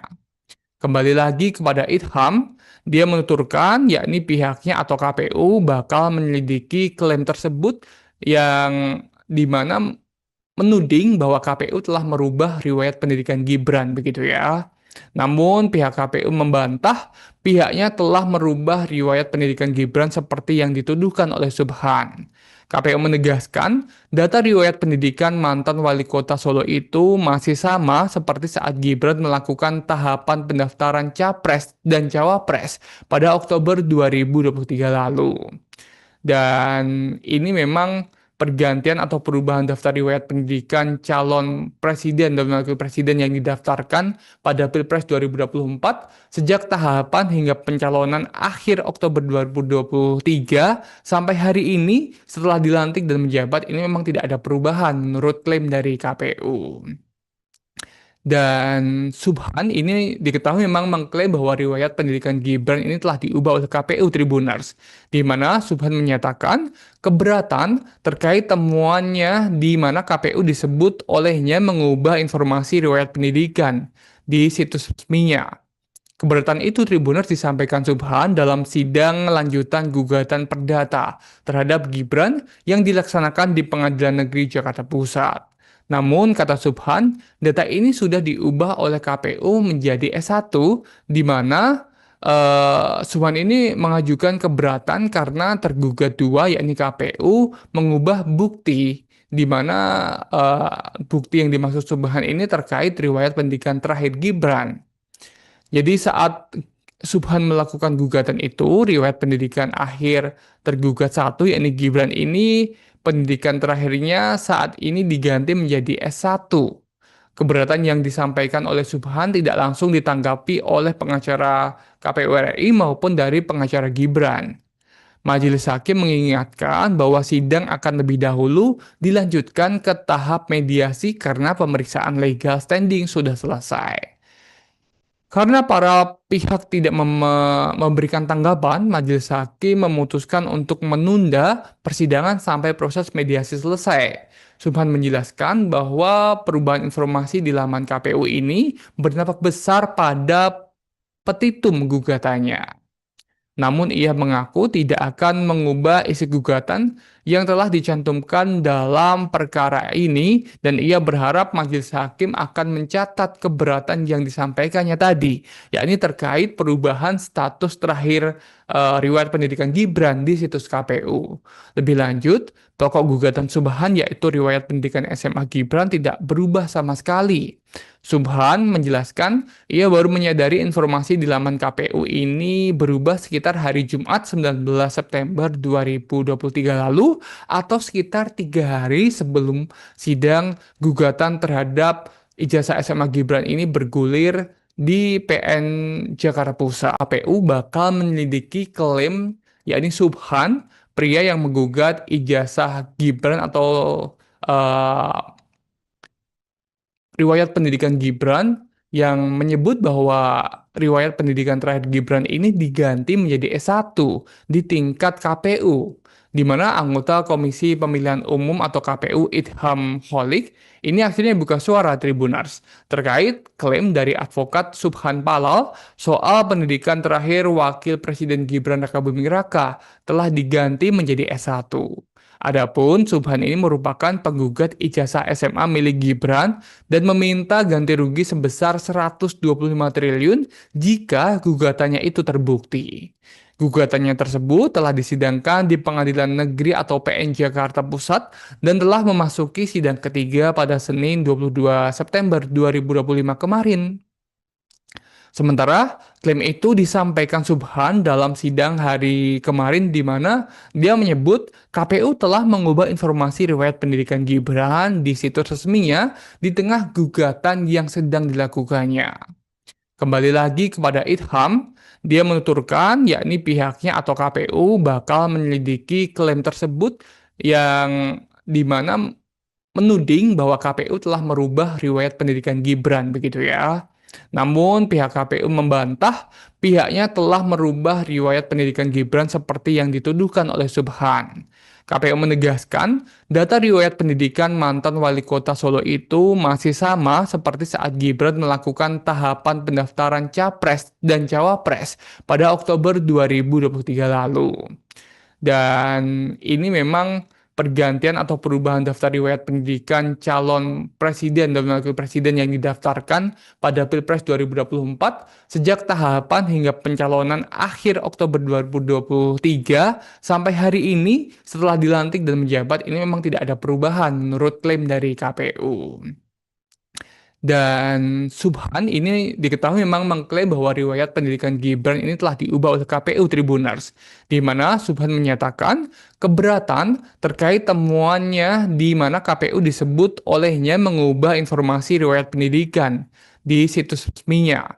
Kembali lagi kepada Idham, dia menuturkan yakni pihaknya atau KPU bakal menyelidiki klaim tersebut yang di mana menuding bahwa KPU telah merubah riwayat pendidikan Gibran begitu ya. Namun pihak KPU membantah pihaknya telah merubah riwayat pendidikan Gibran seperti yang dituduhkan oleh Subhan. KPU menegaskan data riwayat pendidikan mantan wali kota Solo itu masih sama seperti saat Gibran melakukan tahapan pendaftaran Capres dan Cawapres pada Oktober 2023 lalu. Dan ini memang pergantian atau perubahan daftar riwayat pendidikan calon presiden dan wakil presiden yang didaftarkan pada Pilpres 2024 sejak tahapan hingga pencalonan akhir Oktober 2023 sampai hari ini setelah dilantik dan menjabat ini memang tidak ada perubahan menurut klaim dari KPU. Dan Subhan ini diketahui memang mengklaim bahwa riwayat pendidikan Gibran ini telah diubah oleh KPU Tribuners, di mana Subhan menyatakan keberatan terkait temuannya di mana KPU disebut olehnya mengubah informasi riwayat pendidikan di situs resminya. Keberatan itu Tribuners disampaikan Subhan dalam sidang lanjutan gugatan perdata terhadap Gibran yang dilaksanakan di Pengadilan Negeri Jakarta Pusat. Namun, kata Subhan, data ini sudah diubah oleh KPU menjadi S1, di mana Subhan ini mengajukan keberatan karena tergugat dua, yakni KPU, mengubah bukti, di mana bukti yang dimaksud Subhan ini terkait riwayat pendidikan terakhir Gibran. Jadi saat Subhan melakukan gugatan itu, riwayat pendidikan akhir tergugat satu, yakni Gibran ini, pendidikan terakhirnya saat ini diganti menjadi S1. Keberatan yang disampaikan oleh Subhan tidak langsung ditanggapi oleh pengacara KPU RI maupun dari pengacara Gibran. Majelis Hakim mengingatkan bahwa sidang akan lebih dahulu dilanjutkan ke tahap mediasi karena pemeriksaan legal standing sudah selesai. Karena para pihak tidak memberikan tanggapan, Majelis Hakim memutuskan untuk menunda persidangan sampai proses mediasi selesai. Subhan menjelaskan bahwa perubahan informasi di laman KPU ini berdampak besar pada petitum gugatannya. Namun ia mengaku tidak akan mengubah isi gugatan yang telah dicantumkan dalam perkara ini dan ia berharap majelis hakim akan mencatat keberatan yang disampaikannya tadi, yakni terkait perubahan status terakhir riwayat pendidikan Gibran di situs KPU. Lebih lanjut, pokok gugatan Subhan yaitu riwayat pendidikan SMA Gibran tidak berubah sama sekali. Subhan menjelaskan ia baru menyadari informasi di laman KPU ini berubah sekitar hari Jumat 19 September 2023 lalu atau sekitar 3 hari sebelum sidang gugatan terhadap ijazah SMA Gibran ini bergulir di PN Jakarta Pusat. KPU bakal menyelidiki klaim yakni Subhan, pria yang menggugat ijazah Gibran atau riwayat pendidikan Gibran yang menyebut bahwa riwayat pendidikan terakhir Gibran ini diganti menjadi S1 di tingkat KPU, di mana anggota Komisi Pemilihan Umum atau KPU Idham Holik ini akhirnya buka suara Tribuners terkait klaim dari advokat Subhan Palal soal pendidikan terakhir Wakil Presiden Gibran Rakabuming Raka telah diganti menjadi S1. Adapun Subhan ini merupakan penggugat ijazah SMA milik Gibran dan meminta ganti rugi sebesar 125 triliun jika gugatannya itu terbukti. Gugatannya tersebut telah disidangkan di Pengadilan Negeri atau PN Jakarta Pusat dan telah memasuki sidang ketiga pada Senin 22 September 2025 kemarin. Sementara klaim itu disampaikan Subhan dalam sidang hari kemarin di mana dia menyebut KPU telah mengubah informasi riwayat pendidikan Gibran di situs resminya di tengah gugatan yang sedang dilakukannya. Kembali lagi kepada Idham, dia menuturkan yakni pihaknya atau KPU bakal menyelidiki klaim tersebut yang di mana menuding bahwa KPU telah merubah riwayat pendidikan Gibran begitu ya. Namun pihak KPU membantah pihaknya telah merubah riwayat pendidikan Gibran seperti yang dituduhkan oleh Subhan. KPU menegaskan data riwayat pendidikan mantan wali kota Solo itu masih sama seperti saat Gibran melakukan tahapan pendaftaran Capres dan Cawapres pada Oktober 2023 lalu. Dan ini memang pergantian atau perubahan daftar riwayat pendidikan calon presiden dan wakil presiden yang didaftarkan pada Pilpres 2024 sejak tahapan hingga pencalonan akhir Oktober 2023 sampai hari ini setelah dilantik dan menjabat ini memang tidak ada perubahan menurut klaim dari KPU. Dan Subhan ini diketahui memang mengklaim bahwa riwayat pendidikan Gibran ini telah diubah oleh KPU Tribuners, di mana Subhan menyatakan keberatan terkait temuannya di mana KPU disebut olehnya mengubah informasi riwayat pendidikan di situs resminya.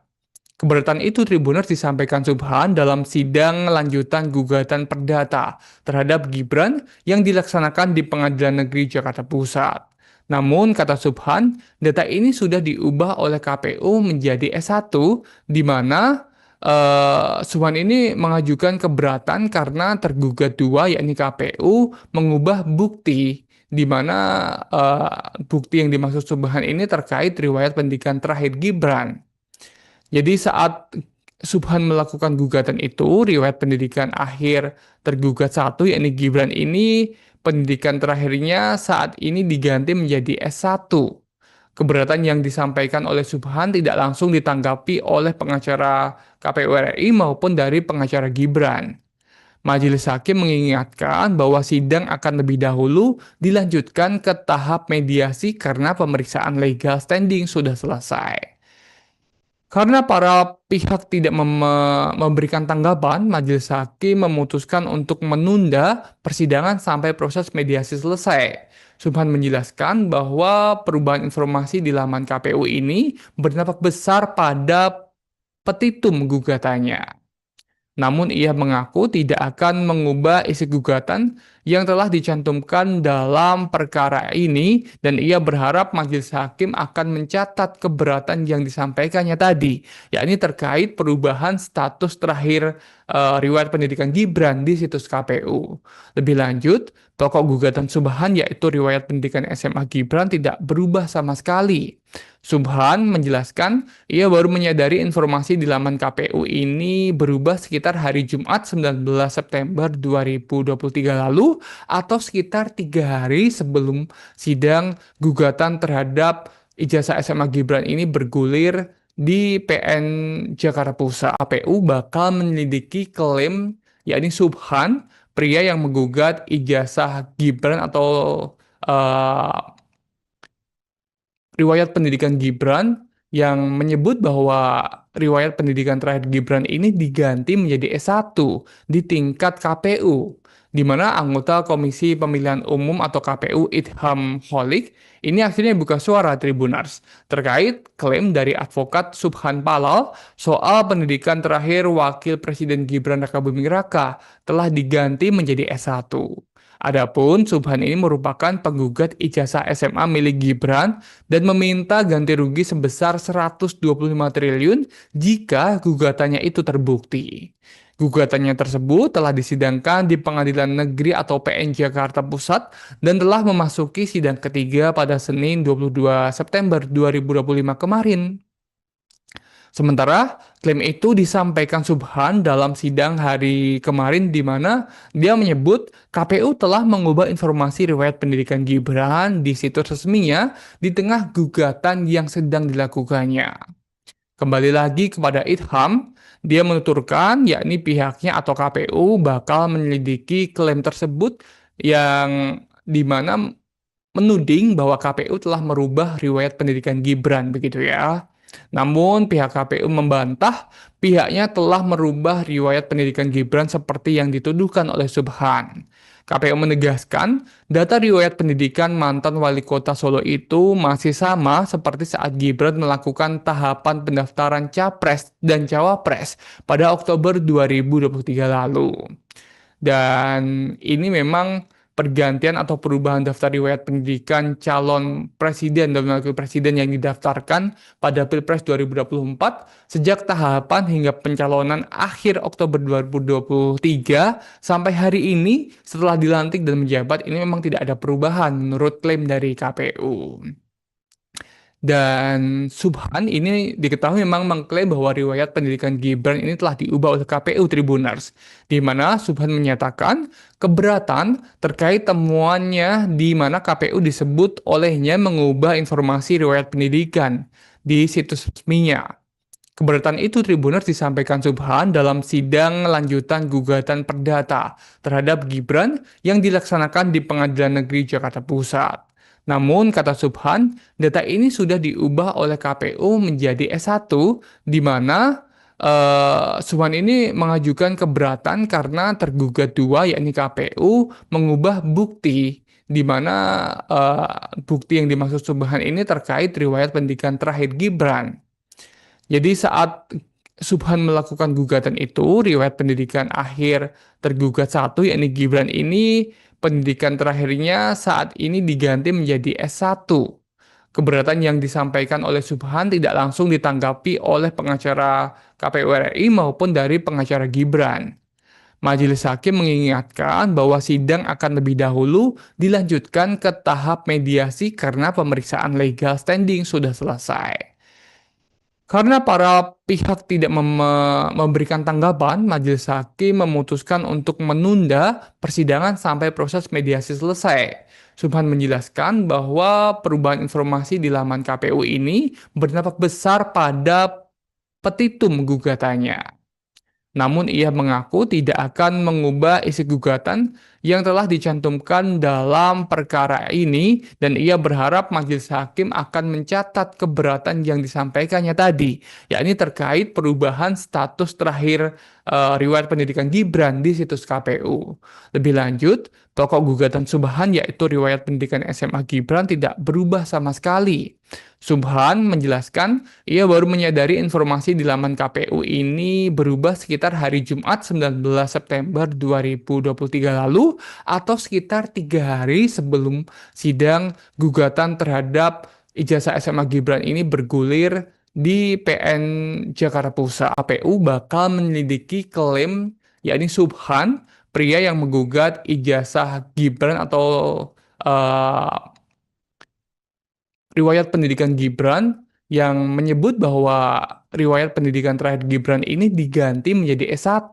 Keberatan itu Tribuners disampaikan Subhan dalam sidang lanjutan gugatan perdata terhadap Gibran yang dilaksanakan di Pengadilan Negeri Jakarta Pusat. Namun, kata Subhan, data ini sudah diubah oleh KPU menjadi S1, di mana Subhan ini mengajukan keberatan karena tergugat dua, yakni KPU, mengubah bukti, di mana bukti yang dimaksud Subhan ini terkait riwayat pendidikan terakhir Gibran. Jadi saat Subhan melakukan gugatan itu, riwayat pendidikan akhir tergugat satu, yakni Gibran ini, pendidikan terakhirnya saat ini diganti menjadi S1. Keberatan yang disampaikan oleh Subhan tidak langsung ditanggapi oleh pengacara KPU RI maupun dari pengacara Gibran. Majelis Hakim mengingatkan bahwa sidang akan lebih dahulu dilanjutkan ke tahap mediasi karena pemeriksaan legal standing sudah selesai. Karena para pihak tidak memberikan tanggapan, Majelis Hakim memutuskan untuk menunda persidangan sampai proses mediasi selesai. Subhan menjelaskan bahwa perubahan informasi di laman KPU ini berdampak besar pada petitum gugatannya. Namun ia mengaku tidak akan mengubah isi gugatan yang telah dicantumkan dalam perkara ini dan ia berharap majelis hakim akan mencatat keberatan yang disampaikannya tadi, yakni terkait perubahan status terakhir riwayat pendidikan Gibran di situs KPU. Lebih lanjut, pokok gugatan Subhan yaitu riwayat pendidikan SMA Gibran tidak berubah sama sekali. Subhan menjelaskan ia baru menyadari informasi di laman KPU ini berubah sekitar hari Jumat 19 September 2023 lalu atau sekitar 3 hari sebelum sidang gugatan terhadap ijazah SMA Gibran ini bergulir di PN Jakarta Pusat. KPU bakal menyelidiki klaim yakni Subhan, pria yang menggugat ijazah Gibran atau riwayat pendidikan Gibran yang menyebut bahwa riwayat pendidikan terakhir Gibran ini diganti menjadi S1 di tingkat KPU, di mana anggota Komisi Pemilihan Umum atau KPU Idham Holik ini akhirnya buka suara Tribuners terkait klaim dari advokat Subhan Palal soal pendidikan terakhir Wakil Presiden Gibran Rakabuming Raka telah diganti menjadi S1. Adapun Subhan ini merupakan penggugat ijazah SMA milik Gibran dan meminta ganti rugi sebesar 125 triliun jika gugatannya itu terbukti. Gugatannya tersebut telah disidangkan di Pengadilan Negeri atau PN Jakarta Pusat dan telah memasuki sidang ketiga pada Senin 22 September 2025 kemarin. Sementara klaim itu disampaikan Subhan dalam sidang hari kemarin di mana dia menyebut KPU telah mengubah informasi riwayat pendidikan Gibran di situs resminya di tengah gugatan yang sedang dilakukannya. Kembali lagi kepada Idham, dia menuturkan yakni pihaknya atau KPU bakal menyelidiki klaim tersebut yang di mana menuding bahwa KPU telah merubah riwayat pendidikan Gibran begitu ya. Namun pihak KPU membantah pihaknya telah merubah riwayat pendidikan Gibran seperti yang dituduhkan oleh Subhan. KPU menegaskan data riwayat pendidikan mantan wali kota Solo itu masih sama seperti saat Gibran melakukan tahapan pendaftaran Capres dan Cawapres pada Oktober 2023 lalu. Dan ini memang pergantian atau perubahan daftar riwayat pendidikan calon presiden dan wakil presiden yang didaftarkan pada Pilpres 2024 sejak tahapan hingga pencalonan akhir Oktober 2023 sampai hari ini setelah dilantik dan menjabat ini memang tidak ada perubahan menurut klaim dari KPU. Dan Subhan ini diketahui memang mengklaim bahwa riwayat pendidikan Gibran ini telah diubah oleh KPU Tribuners, di mana Subhan menyatakan keberatan terkait temuannya di mana KPU disebut olehnya mengubah informasi riwayat pendidikan di situs resminya. Keberatan itu Tribuners disampaikan Subhan dalam sidang lanjutan gugatan perdata terhadap Gibran yang dilaksanakan di Pengadilan Negeri Jakarta Pusat. Namun, kata Subhan, data ini sudah diubah oleh KPU menjadi S1, di mana Subhan ini mengajukan keberatan karena tergugat dua, yakni KPU, mengubah bukti, di mana bukti yang dimaksud Subhan ini terkait riwayat pendidikan terakhir Gibran. Jadi saat Subhan melakukan gugatan itu, riwayat pendidikan akhir tergugat satu, yakni Gibran ini, pendidikan terakhirnya saat ini diganti menjadi S1. Keberatan yang disampaikan oleh Subhan tidak langsung ditanggapi oleh pengacara KPU RI maupun dari pengacara Gibran. Majelis Hakim mengingatkan bahwa sidang akan lebih dahulu dilanjutkan ke tahap mediasi karena pemeriksaan legal standing sudah selesai. Karena para pihak tidak memberikan tanggapan, Majelis Hakim memutuskan untuk menunda persidangan sampai proses mediasi selesai. Subhan menjelaskan bahwa perubahan informasi di laman KPU ini berdampak besar pada petitum gugatannya. Namun ia mengaku tidak akan mengubah isi gugatan yang telah dicantumkan dalam perkara ini dan ia berharap majelis hakim akan mencatat keberatan yang disampaikannya tadi, yakni terkait perubahan status terakhir riwayat pendidikan Gibran di situs KPU. Lebih lanjut, pokok gugatan Subhan yaitu riwayat pendidikan SMA Gibran tidak berubah sama sekali. Subhan menjelaskan ia baru menyadari informasi di laman KPU ini berubah sekitar hari Jumat 19 September 2023 lalu atau sekitar 3 hari sebelum sidang gugatan terhadap ijazah SMA Gibran ini bergulir di PN Jakarta Pusat. KPU bakal menyelidiki klaim yakni Subhan, pria yang menggugat ijazah Gibran atau eh, riwayat pendidikan Gibran yang menyebut bahwa riwayat pendidikan terakhir Gibran ini diganti menjadi S1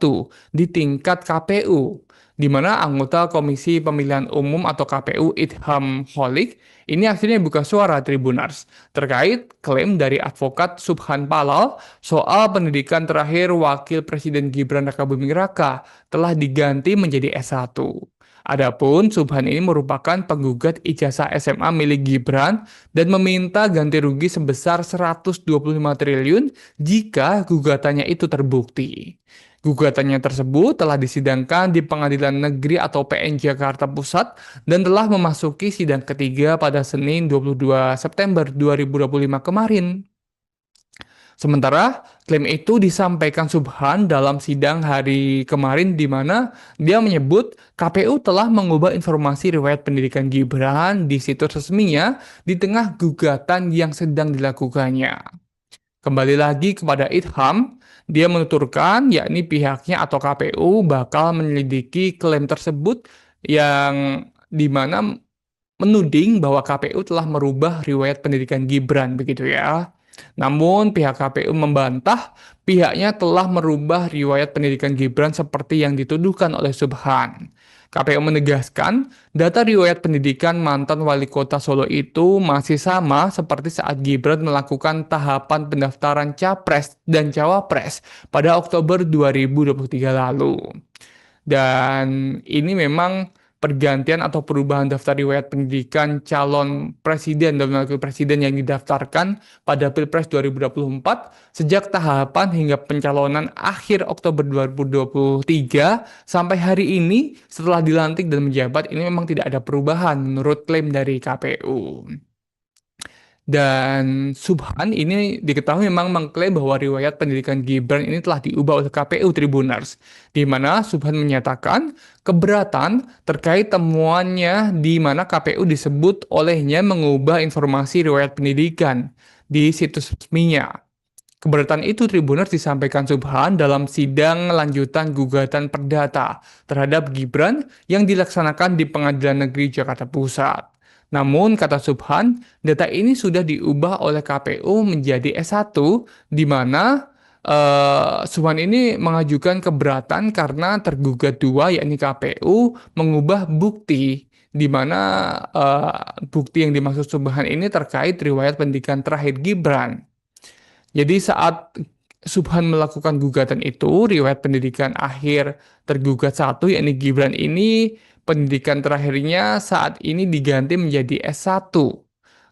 di tingkat KPU, di mana anggota Komisi Pemilihan Umum atau KPU Idham Holik ini akhirnya buka suara Tribunars terkait klaim dari advokat Subhan Palal soal pendidikan terakhir Wakil Presiden Gibran Rakabuming Raka telah diganti menjadi S1. Adapun Subhan ini merupakan penggugat ijazah SMA milik Gibran dan meminta ganti rugi sebesar 125 triliun jika gugatannya itu terbukti. Gugatannya tersebut telah disidangkan di Pengadilan Negeri atau PN Jakarta Pusat dan telah memasuki sidang ketiga pada Senin 22 September 2025 kemarin. Sementara klaim itu disampaikan Subhan dalam sidang hari kemarin di mana dia menyebut KPU telah mengubah informasi riwayat pendidikan Gibran di situs resminya di tengah gugatan yang sedang dilakukannya. Kembali lagi kepada Idham, dia menuturkan yakni pihaknya atau KPU bakal menyelidiki klaim tersebut yang di mana menuding bahwa KPU telah merubah riwayat pendidikan Gibran begitu ya. Namun pihak KPU membantah pihaknya telah merubah riwayat pendidikan Gibran seperti yang dituduhkan oleh Subhan. KPU menegaskan data riwayat pendidikan mantan wali kota Solo itu masih sama seperti saat Gibran melakukan tahapan pendaftaran Capres dan Cawapres pada Oktober 2023 lalu. Dan ini memang pergantian atau perubahan daftar riwayat pendidikan calon presiden dan wakil presiden yang didaftarkan pada Pilpres 2024 sejak tahapan hingga pencalonan akhir Oktober 2023 sampai hari ini setelah dilantik dan menjabat ini memang tidak ada perubahan menurut klaim dari KPU. Dan Subhan ini diketahui memang mengklaim bahwa riwayat pendidikan Gibran ini telah diubah oleh KPU Tribunars, di mana Subhan menyatakan keberatan terkait temuannya di mana KPU disebut olehnya mengubah informasi riwayat pendidikan di situs resminya. Keberatan itu Tribunars disampaikan Subhan dalam sidang lanjutan gugatan perdata terhadap Gibran yang dilaksanakan di Pengadilan Negeri Jakarta Pusat. Namun, kata Subhan, data ini sudah diubah oleh KPU menjadi S1, di mana Subhan ini mengajukan keberatan karena tergugat dua, yakni KPU, mengubah bukti, di mana bukti yang dimaksud Subhan ini terkait riwayat pendidikan terakhir Gibran. Jadi saat Subhan melakukan gugatan itu, riwayat pendidikan akhir tergugat satu, yakni Gibran ini, pendidikan terakhirnya saat ini diganti menjadi S1.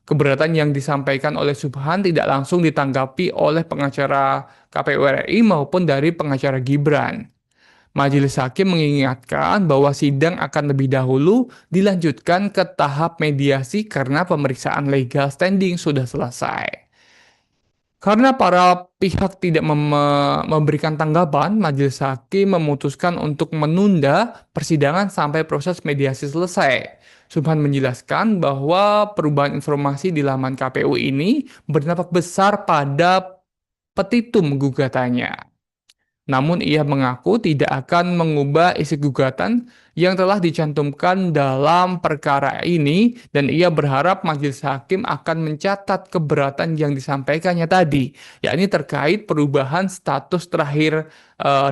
Keberatan yang disampaikan oleh Subhan tidak langsung ditanggapi oleh pengacara KPU RI maupun dari pengacara Gibran. Majelis Hakim mengingatkan bahwa sidang akan lebih dahulu dilanjutkan ke tahap mediasi karena pemeriksaan legal standing sudah selesai. Karena para pihak tidak memberikan tanggapan, Majelis Hakim memutuskan untuk menunda persidangan sampai proses mediasi selesai. Subhan menjelaskan bahwa perubahan informasi di laman KPU ini berdampak besar pada petitum gugatannya. Namun ia mengaku tidak akan mengubah isi gugatan yang telah dicantumkan dalam perkara ini dan ia berharap majelis hakim akan mencatat keberatan yang disampaikannya tadi, yakni terkait perubahan status terakhir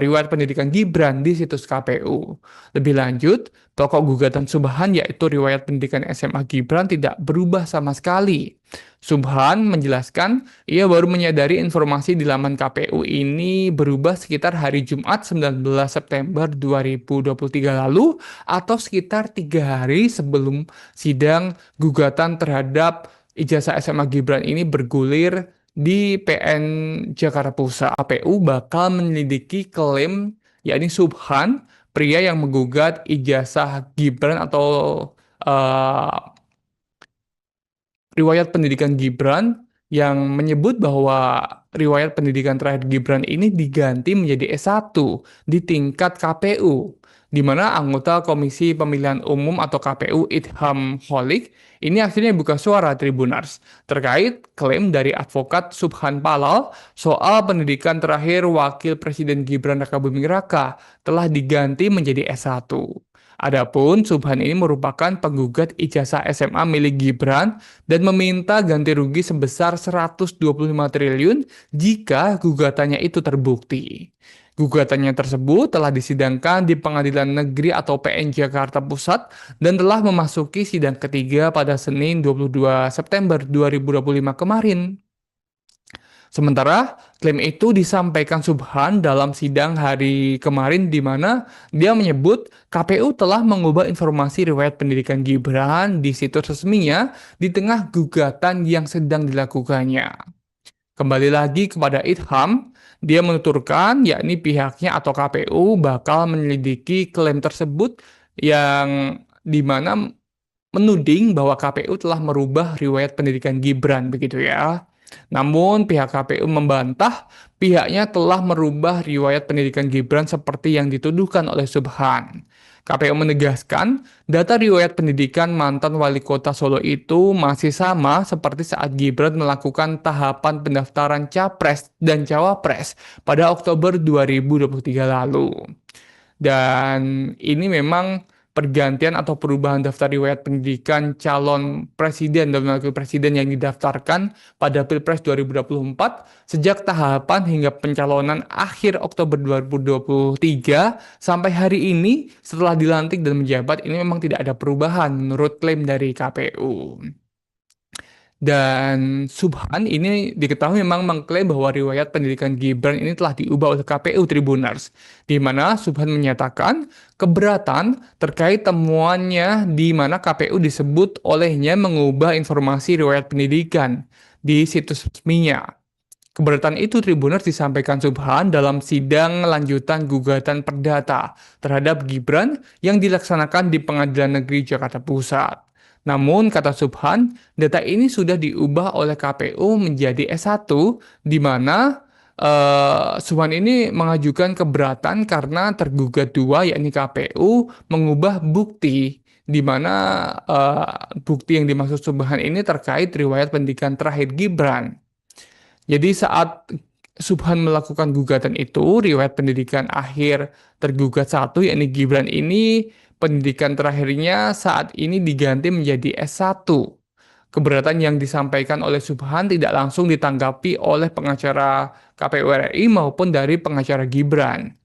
riwayat pendidikan Gibran di situs KPU. Lebih lanjut, pokok gugatan Subhan yaitu riwayat pendidikan SMA Gibran tidak berubah sama sekali. Subhan menjelaskan ia baru menyadari informasi di laman KPU ini berubah sekitar hari Jumat 19 September 2023 lalu atau sekitar 3 hari sebelum sidang gugatan terhadap ijazah SMA Gibran ini bergulir di PN Jakarta Pusat. KPU bakal menyelidiki klaim yakni Subhan, pria yang menggugat ijazah Gibran atau eh, riwayat pendidikan Gibran yang menyebut bahwa riwayat pendidikan terakhir Gibran ini diganti menjadi S1 di tingkat KPU, di mana anggota Komisi Pemilihan Umum atau KPU Idham Holik ini akhirnya buka suara Tribunars terkait klaim dari advokat Subhan Palal soal pendidikan terakhir Wakil Presiden Gibran Rakabuming Raka telah diganti menjadi S1. Adapun Subhan ini merupakan penggugat ijazah SMA milik Gibran dan meminta ganti rugi sebesar 125 triliun jika gugatannya itu terbukti. Gugatannya tersebut telah disidangkan di Pengadilan Negeri atau PN Jakarta Pusat dan telah memasuki sidang ketiga pada Senin 22 September 2025 kemarin. Sementara klaim itu disampaikan Subhan dalam sidang hari kemarin di mana dia menyebut KPU telah mengubah informasi riwayat pendidikan Gibran di situs resminya di tengah gugatan yang sedang dilakukannya. Kembali lagi kepada Idham, dia menuturkan yakni pihaknya atau KPU bakal menyelidiki klaim tersebut yang di mana menuding bahwa KPU telah merubah riwayat pendidikan Gibran begitu ya. Namun pihak KPU membantah pihaknya telah merubah riwayat pendidikan Gibran seperti yang dituduhkan oleh Subhan. KPU menegaskan data riwayat pendidikan mantan wali kota Solo itu masih sama seperti saat Gibran melakukan tahapan pendaftaran Capres dan Cawapres pada Oktober 2023 lalu. Dan ini memang pergantian atau perubahan daftar riwayat pendidikan calon presiden dan wakil presiden yang didaftarkan pada Pilpres 2024 sejak tahapan hingga pencalonan akhir Oktober 2023 sampai hari ini setelah dilantik dan menjabat ini memang tidak ada perubahan menurut klaim dari KPU. Dan Subhan ini diketahui memang mengklaim bahwa riwayat pendidikan Gibran ini telah diubah oleh KPU Tribunars, di mana Subhan menyatakan keberatan terkait temuannya di mana KPU disebut olehnya mengubah informasi riwayat pendidikan di situs resminya. Keberatan itu Tribuners disampaikan Subhan dalam sidang lanjutan gugatan perdata terhadap Gibran yang dilaksanakan di Pengadilan Negeri Jakarta Pusat. Namun, kata Subhan, data ini sudah diubah oleh KPU menjadi S1, di mana Subhan ini mengajukan keberatan karena tergugat dua, yakni KPU, mengubah bukti, di mana bukti yang dimaksud Subhan ini terkait riwayat pendidikan terakhir Gibran. Jadi saat Subhan melakukan gugatan itu, riwayat pendidikan akhir tergugat satu, yakni Gibran ini, pendidikan terakhirnya saat ini diganti menjadi S1. Keberatan yang disampaikan oleh Subhan tidak langsung ditanggapi oleh pengacara KPU RI maupun dari pengacara Gibran.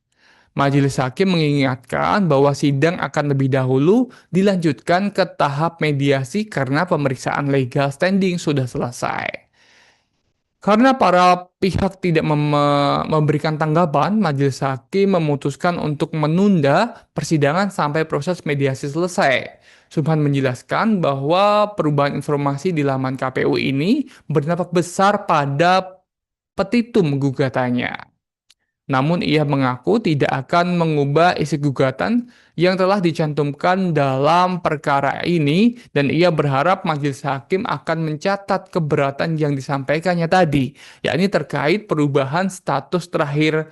Majelis Hakim mengingatkan bahwa sidang akan lebih dahulu dilanjutkan ke tahap mediasi karena pemeriksaan legal standing sudah selesai. Karena para pihak tidak memberikan tanggapan, majelis hakim memutuskan untuk menunda persidangan sampai proses mediasi selesai. Subhan menjelaskan bahwa perubahan informasi di laman KPU ini berdampak besar pada petitum gugatannya. Namun ia mengaku tidak akan mengubah isi gugatan yang telah dicantumkan dalam perkara ini dan ia berharap majelis hakim akan mencatat keberatan yang disampaikannya tadi, yakni terkait perubahan status terakhir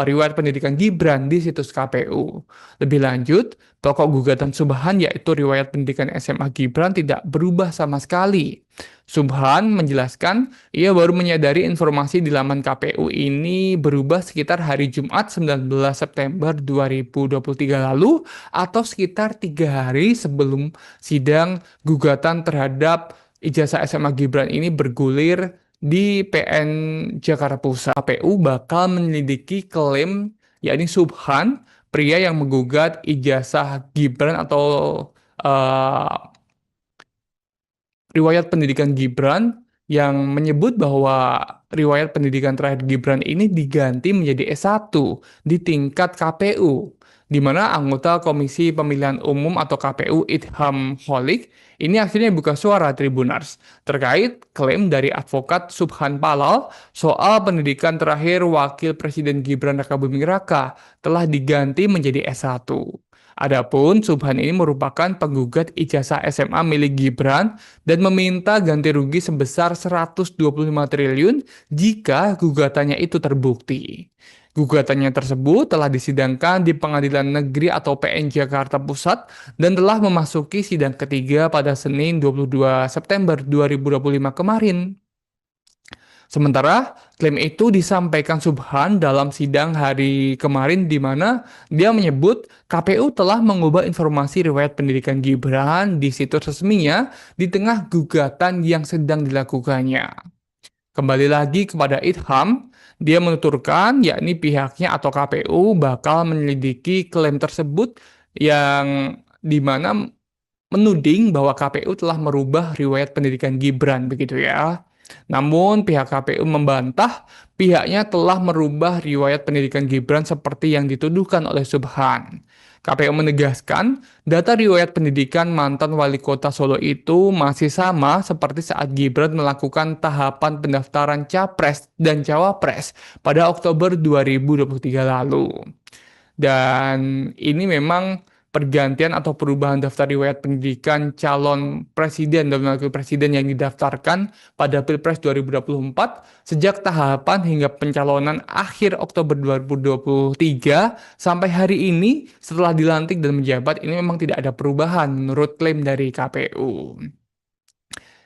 riwayat pendidikan Gibran di situs KPU. Lebih lanjut, pokok gugatan Subhan yaitu riwayat pendidikan SMA Gibran tidak berubah sama sekali. Subhan menjelaskan ia baru menyadari informasi di laman KPU ini berubah sekitar hari Jumat 19 September 2023 lalu atau sekitar 3 hari sebelum sidang gugatan terhadap ijazah SMA Gibran ini bergulir di PN Jakarta Pusat. KPU bakal menyelidiki klaim yakni Subhan, pria yang menggugat ijazah Gibran atau eh, riwayat pendidikan Gibran yang menyebut bahwa riwayat pendidikan terakhir Gibran ini diganti menjadi S1 di tingkat KPU, di mana anggota Komisi Pemilihan Umum atau KPU Idham Holik ini akhirnya buka suara Tribunars terkait klaim dari advokat Subhan Palal soal pendidikan terakhir Wakil Presiden Gibran Rakabuming Raka telah diganti menjadi S1. Adapun Subhan ini merupakan penggugat ijazah SMA milik Gibran dan meminta ganti rugi sebesar 125 triliun jika gugatannya itu terbukti. Gugatannya tersebut telah disidangkan di Pengadilan Negeri atau PN Jakarta Pusat dan telah memasuki sidang ketiga pada Senin 22 September 2025 kemarin. Sementara klaim itu disampaikan Subhan dalam sidang hari kemarin di mana dia menyebut KPU telah mengubah informasi riwayat pendidikan Gibran di situs resminya di tengah gugatan yang sedang dilakukannya. Kembali lagi kepada Idham, dia menuturkan yakni pihaknya atau KPU bakal menyelidiki klaim tersebut yang di mana menuding bahwa KPU telah merubah riwayat pendidikan Gibran begitu ya. Namun pihak KPU membantah pihaknya telah merubah riwayat pendidikan Gibran seperti yang dituduhkan oleh Subhan. KPU menegaskan data riwayat pendidikan mantan wali kota Solo itu masih sama seperti saat Gibran melakukan tahapan pendaftaran Capres dan Cawapres pada Oktober 2023 lalu. Dan ini memang pergantian atau perubahan daftar riwayat pendidikan calon presiden dan wakil presiden yang didaftarkan pada Pilpres 2024 sejak tahapan hingga pencalonan akhir Oktober 2023 sampai hari ini setelah dilantik dan menjabat ini memang tidak ada perubahan menurut klaim dari KPU.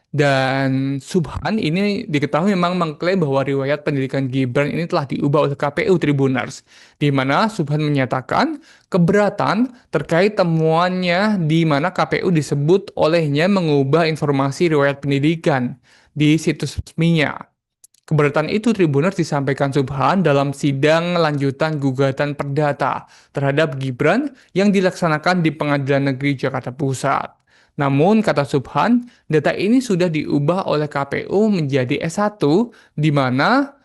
Dan Subhan ini diketahui memang mengklaim bahwa riwayat pendidikan Gibran ini telah diubah oleh KPU Tribunars, di mana Subhan menyatakan keberatan terkait temuannya di mana KPU disebut olehnya mengubah informasi riwayat pendidikan di situs resminya. Keberatan itu Tribuners disampaikan Subhan dalam sidang lanjutan gugatan perdata terhadap Gibran yang dilaksanakan di Pengadilan Negeri Jakarta Pusat. Namun, kata Subhan, data ini sudah diubah oleh KPU menjadi S1, di mana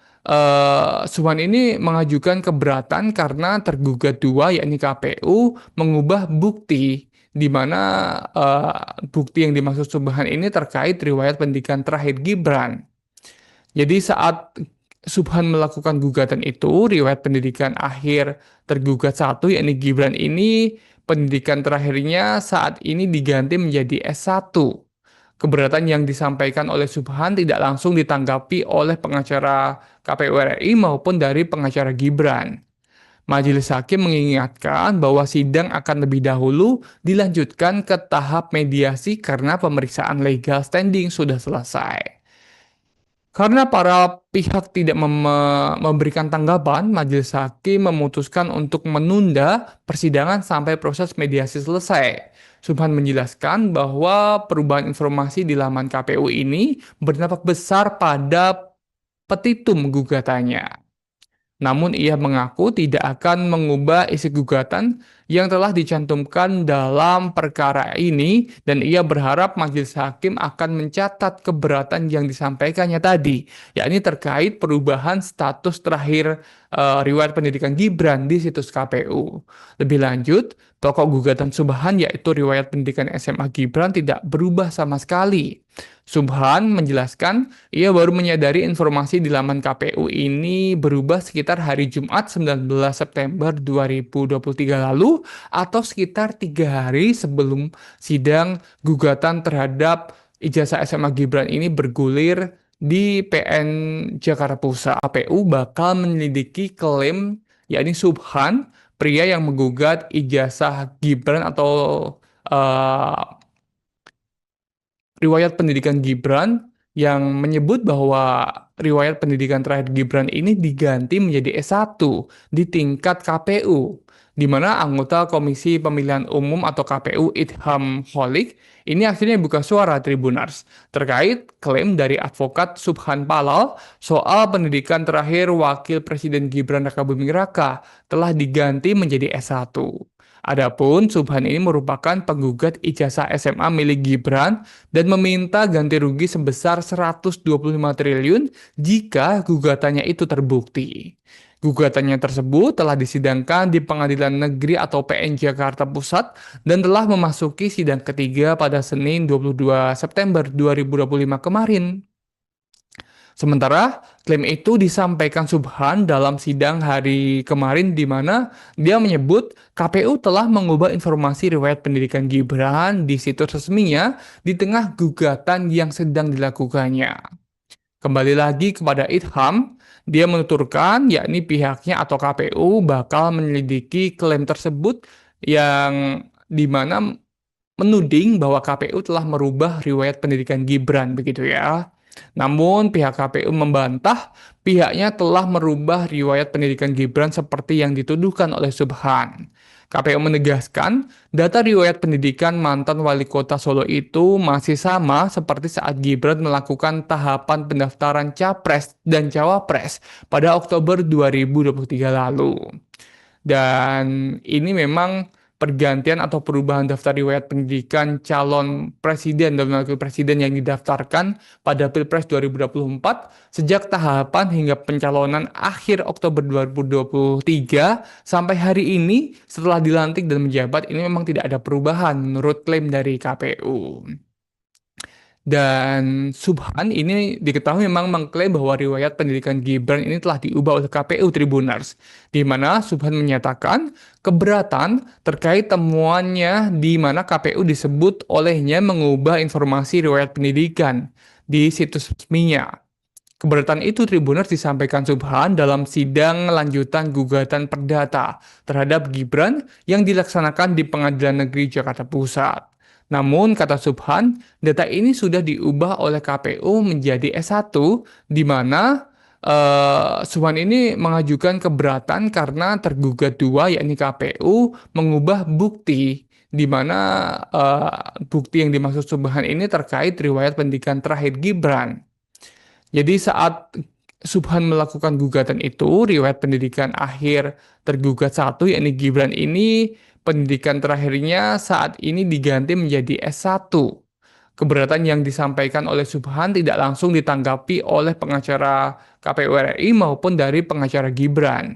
Subhan ini mengajukan keberatan karena tergugat dua, yakni KPU, mengubah bukti, di mana bukti yang dimaksud Subhan ini terkait riwayat pendidikan terakhir Gibran. Jadi saat Subhan melakukan gugatan itu, riwayat pendidikan akhir tergugat satu, yakni Gibran ini, pendidikan terakhirnya saat ini diganti menjadi S1. Keberatan yang disampaikan oleh Subhan tidak langsung ditanggapi oleh pengacara KPU RI maupun dari pengacara Gibran. Majelis Hakim mengingatkan bahwa sidang akan lebih dahulu dilanjutkan ke tahap mediasi karena pemeriksaan legal standing sudah selesai. Karena para pihak tidak memberikan tanggapan, majelis hakim memutuskan untuk menunda persidangan sampai proses mediasi selesai. Subhan menjelaskan bahwa perubahan informasi di laman KPU ini berdampak besar pada petitum gugatannya. Namun ia mengaku tidak akan mengubah isi gugatan yang telah dicantumkan dalam perkara ini dan ia berharap majelis hakim akan mencatat keberatan yang disampaikannya tadi, yakni terkait perubahan status terakhir riwayat pendidikan Gibran di situs KPU. Lebih lanjut, pokok gugatan Subhan yaitu riwayat pendidikan SMA Gibran tidak berubah sama sekali. Subhan menjelaskan ia baru menyadari informasi di laman KPU ini berubah sekitar hari Jumat 19 September 2023 lalu atau sekitar 3 hari sebelum sidang gugatan terhadap ijazah SMA Gibran ini bergulir di PN Jakarta Pusat. KPU bakal menyelidiki klaim yakni Subhan, pria yang menggugat ijazah Gibran atau eh, riwayat pendidikan Gibran yang menyebut bahwa riwayat pendidikan terakhir Gibran ini diganti menjadi S1 di tingkat KPU, di mana anggota Komisi Pemilihan Umum atau KPU Idham Holik ini akhirnya buka suara Tribuners terkait klaim dari advokat Subhan Palal soal pendidikan terakhir Wakil Presiden Gibran Rakabuming Raka telah diganti menjadi S1. Adapun Subhan ini merupakan penggugat ijazah SMA milik Gibran dan meminta ganti rugi sebesar 125 triliun jika gugatannya itu terbukti. Gugatannya tersebut telah disidangkan di Pengadilan Negeri atau PN Jakarta Pusat dan telah memasuki sidang ketiga pada Senin 22 September 2025 kemarin. Sementara klaim itu disampaikan Subhan dalam sidang hari kemarin di mana dia menyebut KPU telah mengubah informasi riwayat pendidikan Gibran di situs resminya di tengah gugatan yang sedang dilakukannya. Kembali lagi kepada Idham, dia menuturkan yakni pihaknya atau KPU bakal menyelidiki klaim tersebut yang di mana menuding bahwa KPU telah merubah riwayat pendidikan Gibran begitu ya. Namun pihak KPU membantah pihaknya telah merubah riwayat pendidikan Gibran seperti yang dituduhkan oleh Subhan. KPU menegaskan data riwayat pendidikan mantan wali kota Solo itu masih sama seperti saat Gibran melakukan tahapan pendaftaran Capres dan Cawapres pada Oktober 2023 lalu. Dan ini memang pergantian atau perubahan daftar riwayat pendidikan calon presiden dan wakil presiden yang didaftarkan pada Pilpres 2024 sejak tahapan hingga pencalonan akhir Oktober 2023 sampai hari ini setelah dilantik dan menjabat ini memang tidak ada perubahan menurut klaim dari KPU. Dan Subhan ini diketahui memang mengklaim bahwa riwayat pendidikan Gibran ini telah diubah oleh KPU Tribuners, di mana Subhan menyatakan keberatan terkait temuannya di mana KPU disebut olehnya mengubah informasi riwayat pendidikan di situs resminya. Keberatan itu Tribuners disampaikan Subhan dalam sidang lanjutan gugatan perdata terhadap Gibran yang dilaksanakan di Pengadilan Negeri Jakarta Pusat. Namun, kata Subhan, data ini sudah diubah oleh KPU menjadi S1, di mana Subhan ini mengajukan keberatan karena tergugat dua, yakni KPU, mengubah bukti, di mana bukti yang dimaksud Subhan ini terkait riwayat pendidikan terakhir Gibran. Jadi saat Subhan melakukan gugatan itu, riwayat pendidikan akhir tergugat satu, yakni Gibran ini, pendidikan terakhirnya saat ini diganti menjadi S1. Keberatan yang disampaikan oleh Subhan tidak langsung ditanggapi oleh pengacara KPU RI maupun dari pengacara Gibran.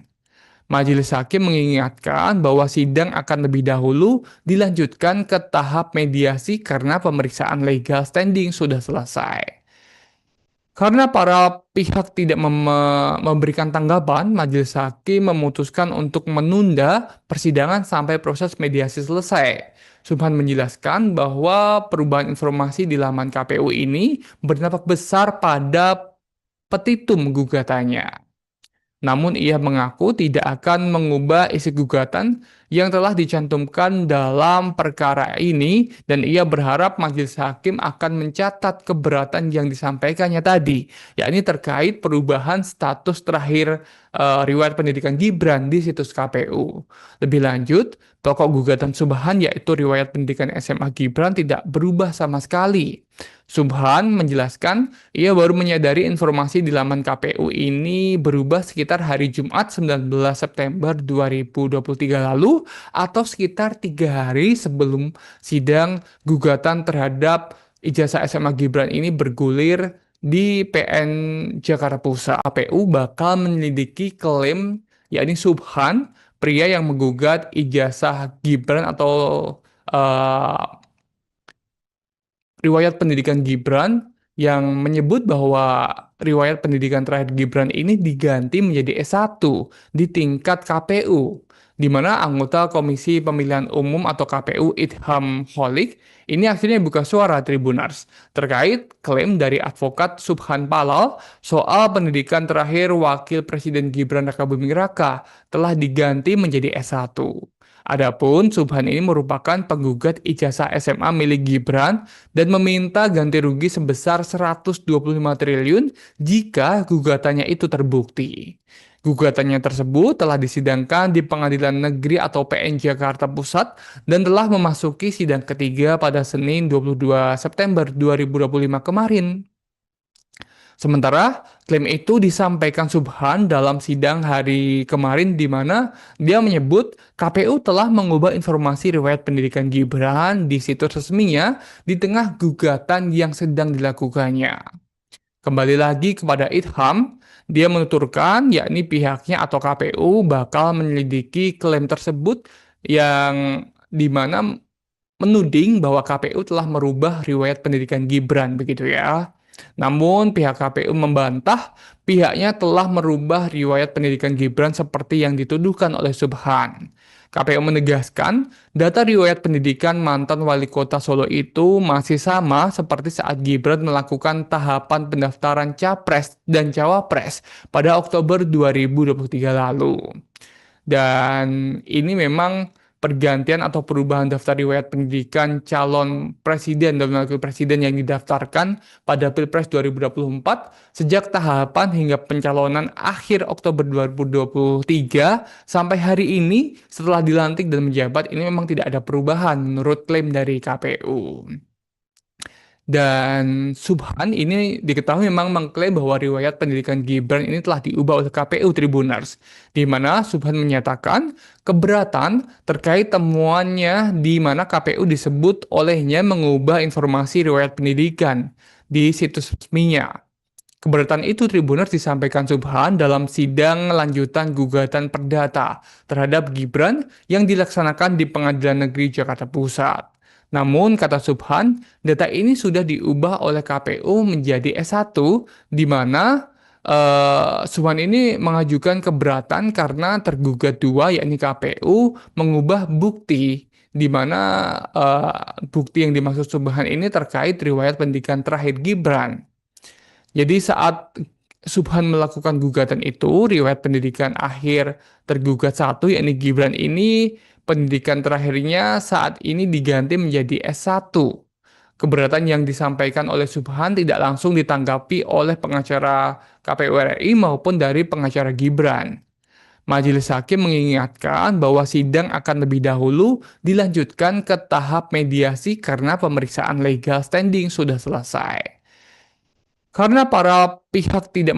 Majelis Hakim mengingatkan bahwa sidang akan lebih dahulu dilanjutkan ke tahap mediasi karena pemeriksaan legal standing sudah selesai. Karena para pihak tidak memberikan tanggapan, Majelis Hakim memutuskan untuk menunda persidangan sampai proses mediasi selesai. Subhan menjelaskan bahwa perubahan informasi di laman KPU ini berdampak besar pada petitum gugatannya. Namun ia mengaku tidak akan mengubah isi gugatan yang telah dicantumkan dalam perkara ini dan ia berharap majelis hakim akan mencatat keberatan yang disampaikannya tadi, yakni terkait perubahan status terakhir riwayat pendidikan Gibran di situs KPU. Lebih lanjut, pokok gugatan Subhan yaitu riwayat pendidikan SMA Gibran tidak berubah sama sekali. Subhan menjelaskan ia baru menyadari informasi di laman KPU ini berubah sekitar hari Jumat 19 September 2023 lalu atau sekitar 3 hari sebelum sidang gugatan terhadap ijazah SMA Gibran ini bergulir di PN Jakarta Pusat. KPU bakal menyelidiki klaim yakni Subhan, pria yang menggugat ijazah Gibran atau eh, riwayat pendidikan Gibran yang menyebut bahwa riwayat pendidikan terakhir Gibran ini diganti menjadi S1 di tingkat KPU, di mana anggota Komisi Pemilihan Umum atau KPU Idham Holik ini akhirnya buka suara Tribunars terkait klaim dari advokat Subhan Palal soal pendidikan terakhir Wakil Presiden Gibran Rakabuming Raka telah diganti menjadi S1. Adapun Subhan ini merupakan penggugat ijazah SMA milik Gibran dan meminta ganti rugi sebesar 125 triliun jika gugatannya itu terbukti. Gugatannya tersebut telah disidangkan di Pengadilan Negeri atau PN Jakarta Pusat dan telah memasuki sidang ketiga pada Senin 22 September 2025 kemarin. Sementara klaim itu disampaikan Subhan dalam sidang hari kemarin di mana dia menyebut KPU telah mengubah informasi riwayat pendidikan Gibran di situs resminya di tengah gugatan yang sedang dilakukannya. Kembali lagi kepada Idham, dia menuturkan yakni pihaknya atau KPU bakal menyelidiki klaim tersebut yang di mana menuding bahwa KPU telah merubah riwayat pendidikan Gibran begitu ya. Namun pihak KPU membantah pihaknya telah merubah riwayat pendidikan Gibran seperti yang dituduhkan oleh Subhan. KPU menegaskan data riwayat pendidikan mantan wali kota Solo itu masih sama seperti saat Gibran melakukan tahapan pendaftaran Capres dan Cawapres pada Oktober 2023 lalu. Dan ini memang pergantian atau perubahan daftar riwayat pendidikan calon presiden dan wakil presiden yang didaftarkan pada Pilpres 2024 sejak tahapan hingga pencalonan akhir Oktober 2023 sampai hari ini setelah dilantik dan menjabat ini memang tidak ada perubahan menurut klaim dari KPU. Dan Subhan ini diketahui memang mengklaim bahwa riwayat pendidikan Gibran ini telah diubah oleh KPU Tribunars, di mana Subhan menyatakan keberatan terkait temuannya di mana KPU disebut olehnya mengubah informasi riwayat pendidikan di situs resminya. Keberatan itu Tribuners disampaikan Subhan dalam sidang lanjutan gugatan perdata terhadap Gibran yang dilaksanakan di Pengadilan Negeri Jakarta Pusat. Namun, kata Subhan, data ini sudah diubah oleh KPU menjadi S1, di mana Subhan ini mengajukan keberatan karena tergugat dua, yakni KPU, mengubah bukti, di mana bukti yang dimaksud Subhan ini terkait riwayat pendidikan terakhir Gibran. Jadi saat Subhan melakukan gugatan itu, riwayat pendidikan akhir tergugat satu, yakni Gibran ini, pendidikan terakhirnya saat ini diganti menjadi S1. Keberatan yang disampaikan oleh Subhan tidak langsung ditanggapi oleh pengacara KPU RI maupun dari pengacara Gibran. Majelis Hakim mengingatkan bahwa sidang akan lebih dahulu dilanjutkan ke tahap mediasi karena pemeriksaan legal standing sudah selesai. Karena para pihak tidak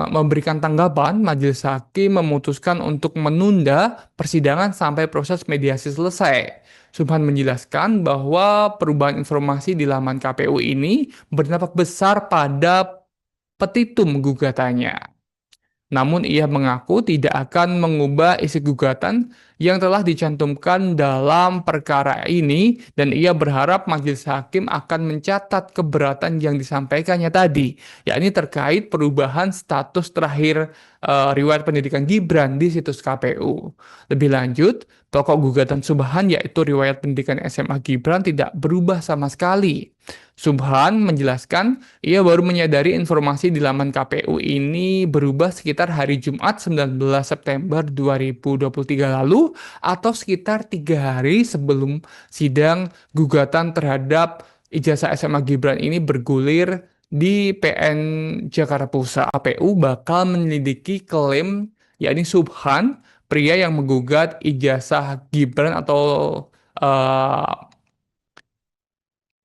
memberikan tanggapan, Majelis Hakim memutuskan untuk menunda persidangan sampai proses mediasi selesai. Subhan menjelaskan bahwa perubahan informasi di laman KPU ini berdampak besar pada petitum gugatannya. Namun ia mengaku tidak akan mengubah isi gugatan yang telah dicantumkan dalam perkara ini dan ia berharap majelis hakim akan mencatat keberatan yang disampaikannya tadi, yakni terkait perubahan status terakhir riwayat pendidikan Gibran di situs KPU. Lebih lanjut, pokok gugatan Subhan yaitu riwayat pendidikan SMA Gibran tidak berubah sama sekali. Subhan menjelaskan ia baru menyadari informasi di laman KPU ini berubah sekitar hari Jumat 19 September 2023 lalu atau sekitar 3 hari sebelum sidang gugatan terhadap ijazah SMA Gibran ini bergulir di PN Jakarta Pusat. KPU bakal menyelidiki klaim yakni Subhan, pria yang menggugat ijazah Gibran atau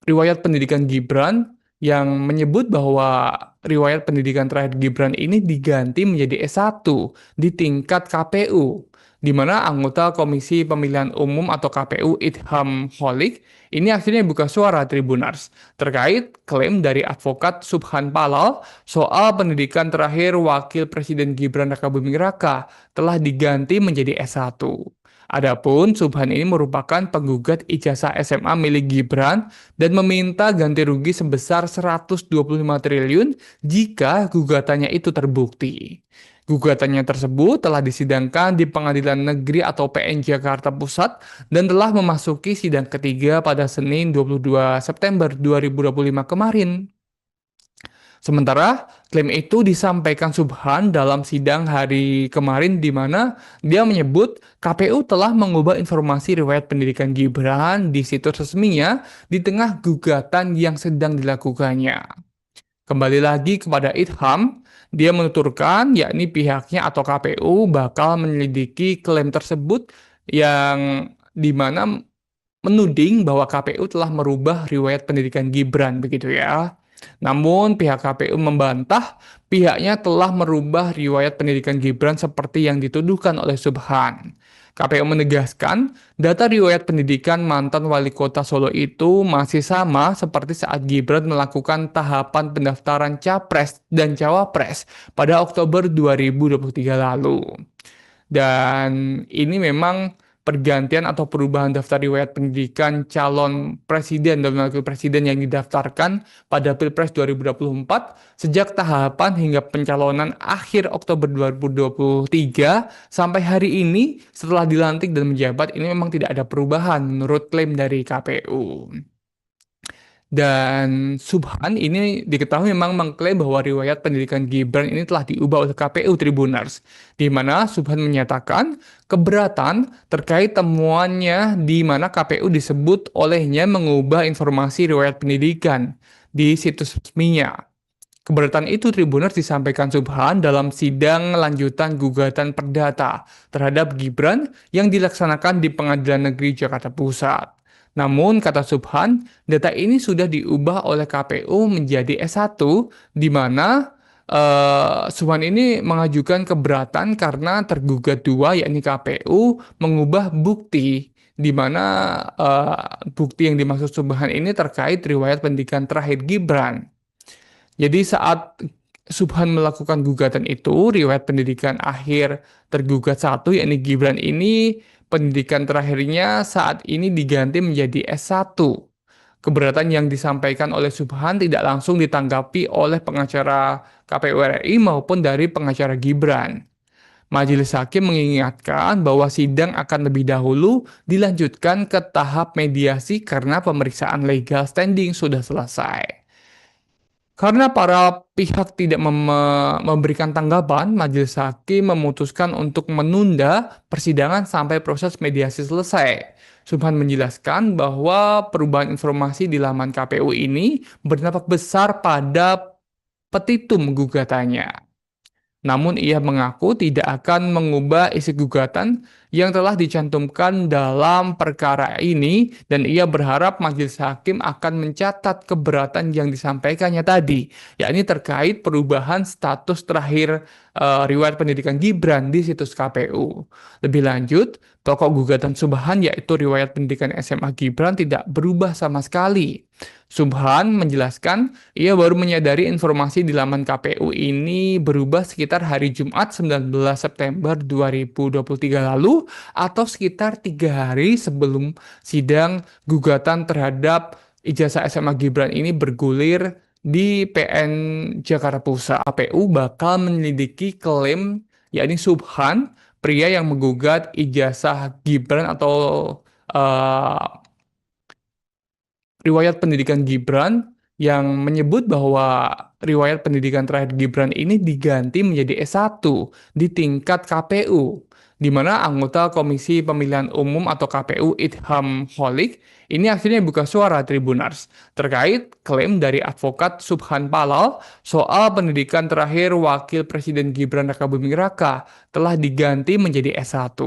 riwayat pendidikan Gibran yang menyebut bahwa riwayat pendidikan terakhir Gibran ini diganti menjadi S1 di tingkat KPU, di mana anggota Komisi Pemilihan Umum atau KPU Idham Holik ini akhirnya buka suara Tribunars terkait klaim dari advokat Subhan Palal soal pendidikan terakhir Wakil Presiden Gibran Rakabuming Raka telah diganti menjadi S1. Adapun Subhan ini merupakan penggugat ijazah SMA milik Gibran dan meminta ganti rugi sebesar 125 triliun jika gugatannya itu terbukti. Gugatannya tersebut telah disidangkan di Pengadilan Negeri atau PN Jakarta Pusat dan telah memasuki sidang ketiga pada Senin 22 September 2025 kemarin. Sementara klaim itu disampaikan Subhan dalam sidang hari kemarin di mana dia menyebut KPU telah mengubah informasi riwayat pendidikan Gibran di situs resminya di tengah gugatan yang sedang dilakukannya. Kembali lagi kepada Idham, dia menuturkan yakni pihaknya atau KPU bakal menyelidiki klaim tersebut yang dimana menuding bahwa KPU telah merubah riwayat pendidikan Gibran begitu ya. Namun pihak KPU membantah pihaknya telah merubah riwayat pendidikan Gibran seperti yang dituduhkan oleh Subhan. KPU menegaskan data riwayat pendidikan mantan wali kota Solo itu masih sama seperti saat Gibran melakukan tahapan pendaftaran Capres dan Cawapres pada Oktober 2023 lalu. Dan ini memang pergantian atau perubahan daftar riwayat pendidikan calon presiden dan wakil presiden yang didaftarkan pada Pilpres 2024 sejak tahapan hingga pencalonan akhir Oktober 2023 sampai hari ini setelah dilantik dan menjabat ini memang tidak ada perubahan menurut klaim dari KPU. Dan Subhan ini diketahui memang mengklaim bahwa riwayat pendidikan Gibran ini telah diubah oleh KPU Tribunars, di mana Subhan menyatakan keberatan terkait temuannya di mana KPU disebut olehnya mengubah informasi riwayat pendidikan di situs resminya. Keberatan itu Tribunars disampaikan Subhan dalam sidang lanjutan gugatan perdata terhadap Gibran yang dilaksanakan di Pengadilan Negeri Jakarta Pusat. Namun, kata Subhan, data ini sudah diubah oleh KPU menjadi S1, di mana Subhan ini mengajukan keberatan karena tergugat dua, yakni KPU, mengubah bukti, di mana bukti yang dimaksud Subhan ini terkait riwayat pendidikan terakhir Gibran. Jadi saat Subhan melakukan gugatan itu, riwayat pendidikan akhir tergugat satu, yakni Gibran ini, pendidikan terakhirnya saat ini diganti menjadi S1. Keberatan yang disampaikan oleh Subhan tidak langsung ditanggapi oleh pengacara KPU RI maupun dari pengacara Gibran. Majelis Hakim mengingatkan bahwa sidang akan lebih dahulu dilanjutkan ke tahap mediasi karena pemeriksaan legal standing sudah selesai. Karena para pihak tidak memberikan tanggapan, Majelis Hakim memutuskan untuk menunda persidangan sampai proses mediasi selesai. Subhan menjelaskan bahwa perubahan informasi di laman KPU ini berdampak besar pada petitum gugatannya. Namun ia mengaku tidak akan mengubah isi gugatan yang telah dicantumkan dalam perkara ini dan ia berharap majelis hakim akan mencatat keberatan yang disampaikannya tadi, yakni terkait perubahan status terakhir riwayat pendidikan Gibran di situs KPU. Lebih lanjut, pokok gugatan Subhan yaitu riwayat pendidikan SMA Gibran tidak berubah sama sekali. Subhan menjelaskan ia baru menyadari informasi di laman KPU ini berubah sekitar hari Jumat 19 September 2023 lalu atau sekitar 3 hari sebelum sidang gugatan terhadap ijazah SMA Gibran ini bergulir di PN Jakarta Pusat. KPU bakal menyelidiki klaim yakni Subhan, pria yang menggugat ijazah Gibran atau riwayat pendidikan Gibran yang menyebut bahwa riwayat pendidikan terakhir Gibran ini diganti menjadi S1 di tingkat KPU, di mana anggota Komisi Pemilihan Umum atau KPU Idham Holik ini akhirnya buka suara Tribunars terkait klaim dari advokat Subhan Palal soal pendidikan terakhir Wakil Presiden Gibran Rakabuming Raka telah diganti menjadi S1.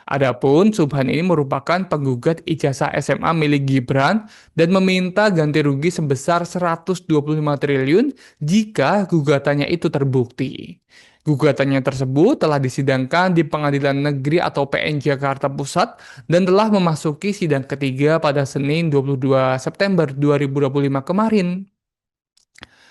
Adapun Subhan ini merupakan penggugat ijazah SMA milik Gibran dan meminta ganti rugi sebesar 125 triliun jika gugatannya itu terbukti. Gugatannya tersebut telah disidangkan di Pengadilan Negeri atau PN Jakarta Pusat dan telah memasuki sidang ketiga pada Senin 22 September 2025 kemarin.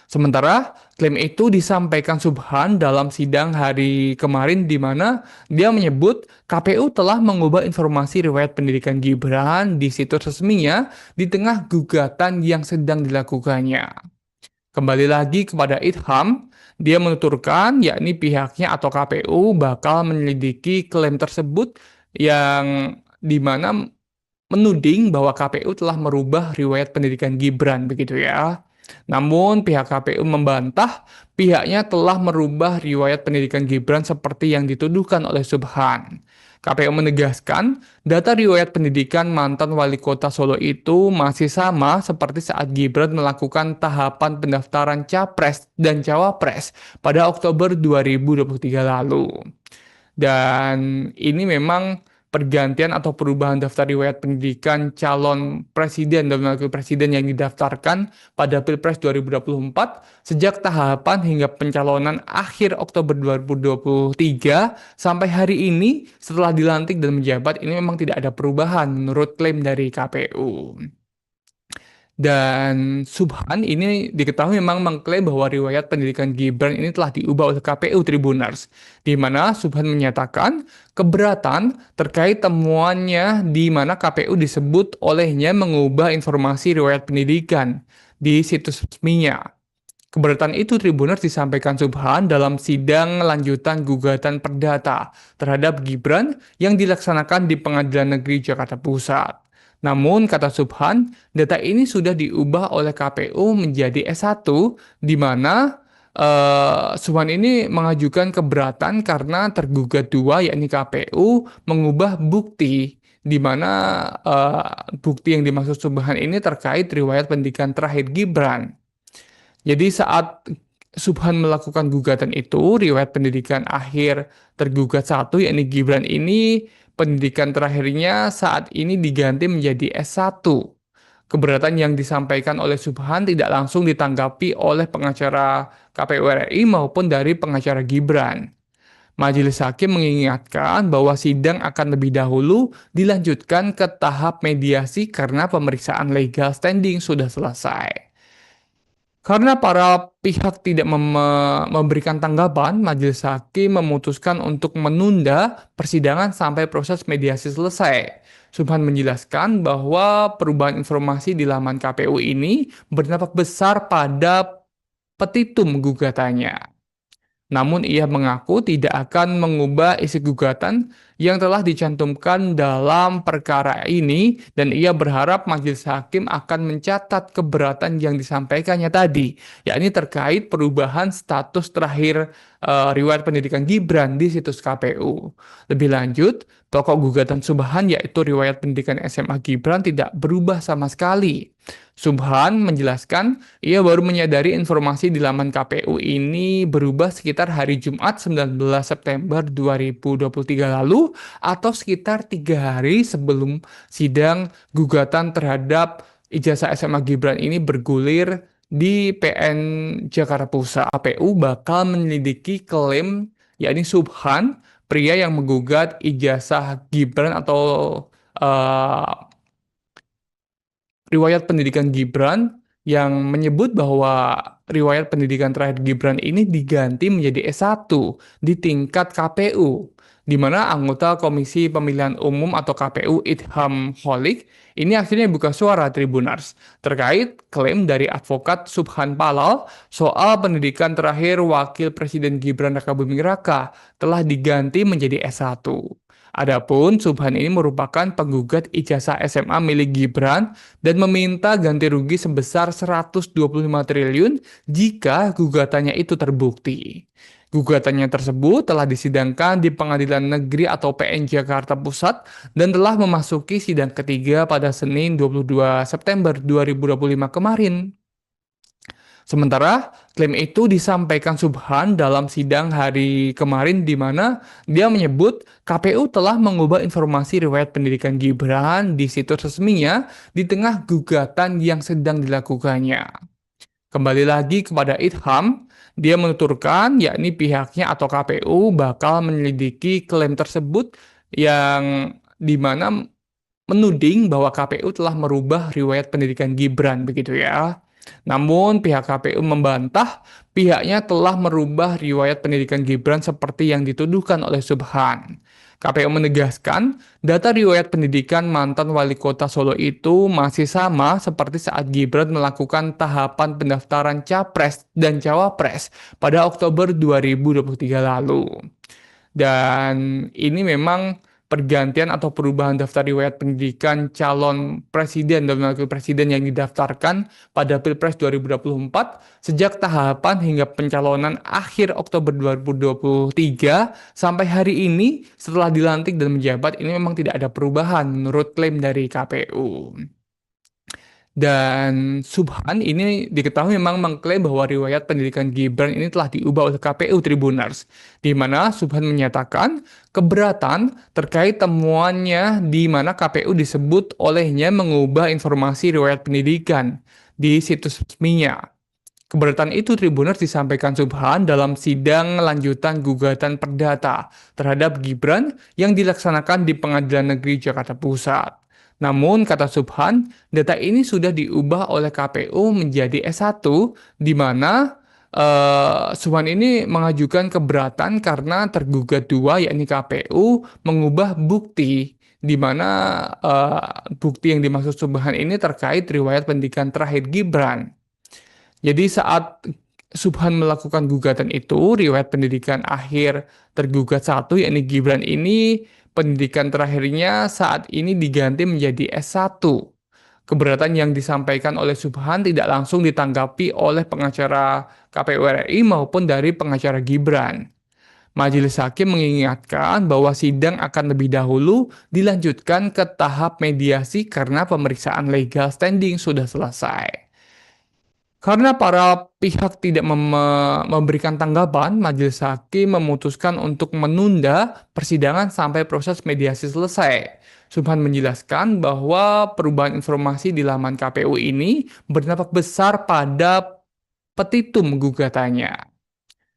Sementara klaim itu disampaikan Subhan dalam sidang hari kemarin di mana dia menyebut KPU telah mengubah informasi riwayat pendidikan Gibran di situs resminya di tengah gugatan yang sedang dilakukannya. Kembali lagi kepada Idham, dia menuturkan yakni pihaknya atau KPU bakal menyelidiki klaim tersebut yang dimana menuding bahwa KPU telah merubah riwayat pendidikan Gibran begitu ya. Namun pihak KPU membantah pihaknya telah merubah riwayat pendidikan Gibran seperti yang dituduhkan oleh Subhan. KPU menegaskan data riwayat pendidikan mantan wali kota Solo itu masih sama seperti saat Gibran melakukan tahapan pendaftaran Capres dan Cawapres pada Oktober 2023 lalu. Dan ini memang pergantian atau perubahan daftar riwayat pendidikan calon presiden dan wakil presiden yang didaftarkan pada Pilpres 2024 sejak tahapan hingga pencalonan akhir Oktober 2023 sampai hari ini setelah dilantik dan menjabat ini memang tidak ada perubahan menurut klaim dari KPU. Dan Subhan ini diketahui memang mengklaim bahwa riwayat pendidikan Gibran ini telah diubah oleh KPU Tribunars, di mana Subhan menyatakan keberatan terkait temuannya di mana KPU disebut olehnya mengubah informasi riwayat pendidikan di situs resminya. Keberatan itu Tribunars disampaikan Subhan dalam sidang lanjutan gugatan perdata terhadap Gibran yang dilaksanakan di Pengadilan Negeri Jakarta Pusat. Namun, kata Subhan, data ini sudah diubah oleh KPU menjadi S1, di mana Subhan ini mengajukan keberatan karena tergugat dua, yakni KPU, mengubah bukti, di mana bukti yang dimaksud Subhan ini terkait riwayat pendidikan terakhir Gibran. Jadi saat Subhan melakukan gugatan itu, riwayat pendidikan akhir tergugat satu, yakni Gibran ini, pendidikan terakhirnya saat ini diganti menjadi S1. Keberatan yang disampaikan oleh Subhan tidak langsung ditanggapi oleh pengacara KPU RI maupun dari pengacara Gibran. Majelis Hakim mengingatkan bahwa sidang akan lebih dahulu dilanjutkan ke tahap mediasi karena pemeriksaan legal standing sudah selesai. Karena para pihak tidak memberikan tanggapan, Majelis Hakim memutuskan untuk menunda persidangan sampai proses mediasi selesai. Subhan menjelaskan bahwa perubahan informasi di laman KPU ini berdampak besar pada petitum gugatannya. Namun ia mengaku tidak akan mengubah isi gugatan yang telah dicantumkan dalam perkara ini dan ia berharap majelis hakim akan mencatat keberatan yang disampaikannya tadi, yakni terkait perubahan status terakhir riwayat pendidikan Gibran di situs KPU. Lebih lanjut, pokok gugatan Subhan yaitu riwayat pendidikan SMA Gibran tidak berubah sama sekali. Subhan menjelaskan ia baru menyadari informasi di laman KPU ini berubah sekitar hari Jumat 19 September 2023 lalu atau sekitar 3 hari sebelum sidang gugatan terhadap ijazah SMA Gibran ini bergulir di PN Jakarta Pusat. KPU bakal menyelidiki klaim yakni Subhan, pria yang menggugat ijazah Gibran atau riwayat pendidikan Gibran yang menyebut bahwa riwayat pendidikan terakhir Gibran ini diganti menjadi S1 di tingkat KPU, di mana anggota Komisi Pemilihan Umum atau KPU Idham Holik ini akhirnya buka suara Tribunars terkait klaim dari advokat Subhan Palal soal pendidikan terakhir Wakil Presiden Gibran Rakabuming Raka telah diganti menjadi S1. Adapun Subhan ini merupakan penggugat ijazah SMA milik Gibran dan meminta ganti rugi sebesar 125 triliun jika gugatannya itu terbukti. Gugatannya tersebut telah disidangkan di Pengadilan Negeri atau PN Jakarta Pusat dan telah memasuki sidang ketiga pada Senin 22 September 2025 kemarin. Sementara klaim itu disampaikan Subhan dalam sidang hari kemarin di mana dia menyebut KPU telah mengubah informasi riwayat pendidikan Gibran di situs resminya di tengah gugatan yang sedang dilakukannya. Kembali lagi kepada Idham, dia menuturkan yakni pihaknya atau KPU bakal menyelidiki klaim tersebut yang dimana menuding bahwa KPU telah merubah riwayat pendidikan Gibran begitu ya. Namun pihak KPU membantah pihaknya telah merubah riwayat pendidikan Gibran seperti yang dituduhkan oleh Subhan. KPU menegaskan, data riwayat pendidikan mantan wali kota Solo itu masih sama seperti saat Gibran melakukan tahapan pendaftaran Capres dan Cawapres pada Oktober 2023 lalu. Dan ini memang pergantian atau perubahan daftar riwayat pendidikan calon presiden dan wakil presiden yang didaftarkan pada Pilpres 2024 sejak tahapan hingga pencalonan akhir Oktober 2023 sampai hari ini setelah dilantik dan menjabat ini memang tidak ada perubahan menurut klaim dari KPU. Dan Subhan ini diketahui memang mengklaim bahwa riwayat pendidikan Gibran ini telah diubah oleh KPU Tribuners, di mana Subhan menyatakan keberatan terkait temuannya di mana KPU disebut olehnya mengubah informasi riwayat pendidikan di situs resminya. Keberatan itu Tribuners disampaikan Subhan dalam sidang lanjutan gugatan perdata terhadap Gibran yang dilaksanakan di Pengadilan Negeri Jakarta Pusat. Namun, kata Subhan, data ini sudah diubah oleh KPU menjadi S1, di mana Subhan ini mengajukan keberatan karena tergugat dua, yakni KPU, mengubah bukti, di mana bukti yang dimaksud Subhan ini terkait riwayat pendidikan terakhir Gibran. Jadi saat Subhan melakukan gugatan itu, riwayat pendidikan akhir tergugat satu, yakni Gibran ini, pendidikan terakhirnya saat ini diganti menjadi S1. Keberatan yang disampaikan oleh Subhan tidak langsung ditanggapi oleh pengacara KPU RI maupun dari pengacara Gibran. Majelis Hakim mengingatkan bahwa sidang akan lebih dahulu dilanjutkan ke tahap mediasi karena pemeriksaan legal standing sudah selesai. Karena para pihak tidak memberikan tanggapan, Majelis Hakim memutuskan untuk menunda persidangan sampai proses mediasi selesai. Subhan menjelaskan bahwa perubahan informasi di laman KPU ini berdampak besar pada petitum gugatannya.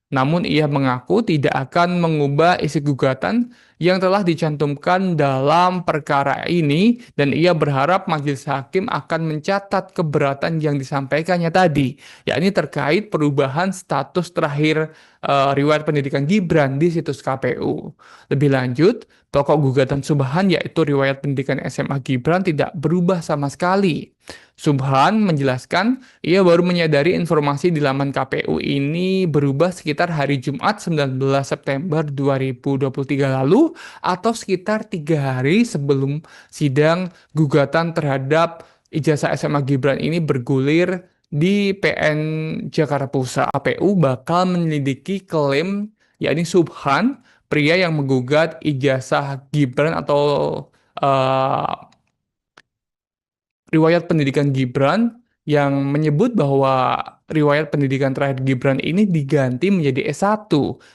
Namun ia mengaku tidak akan mengubah isi gugatan yang telah dicantumkan dalam perkara ini dan ia berharap majelis hakim akan mencatat keberatan yang disampaikannya tadi, yakni terkait perubahan status terakhir riwayat pendidikan Gibran di situs KPU. Lebih lanjut, pokok gugatan Subhan yaitu riwayat pendidikan SMA Gibran tidak berubah sama sekali. Subhan menjelaskan ia baru menyadari informasi di laman KPU ini berubah sekitar hari Jumat 19 September 2023 lalu atau sekitar 3 hari sebelum sidang gugatan terhadap ijazah SMA Gibran ini bergulir di PN Jakarta Pusat. KPU bakal menyelidiki klaim yakni Subhan, pria yang menggugat ijazah Gibran atau riwayat pendidikan Gibran yang menyebut bahwa riwayat pendidikan terakhir Gibran ini diganti menjadi S1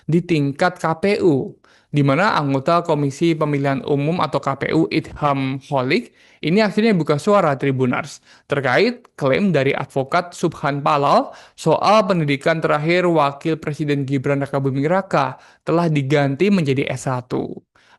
di tingkat KPU, di mana anggota Komisi Pemilihan Umum atau KPU Idham Holik ini akhirnya buka suara Tribuners terkait klaim dari advokat Subhan Palal soal pendidikan terakhir Wakil Presiden Gibran Rakabuming Raka telah diganti menjadi S1.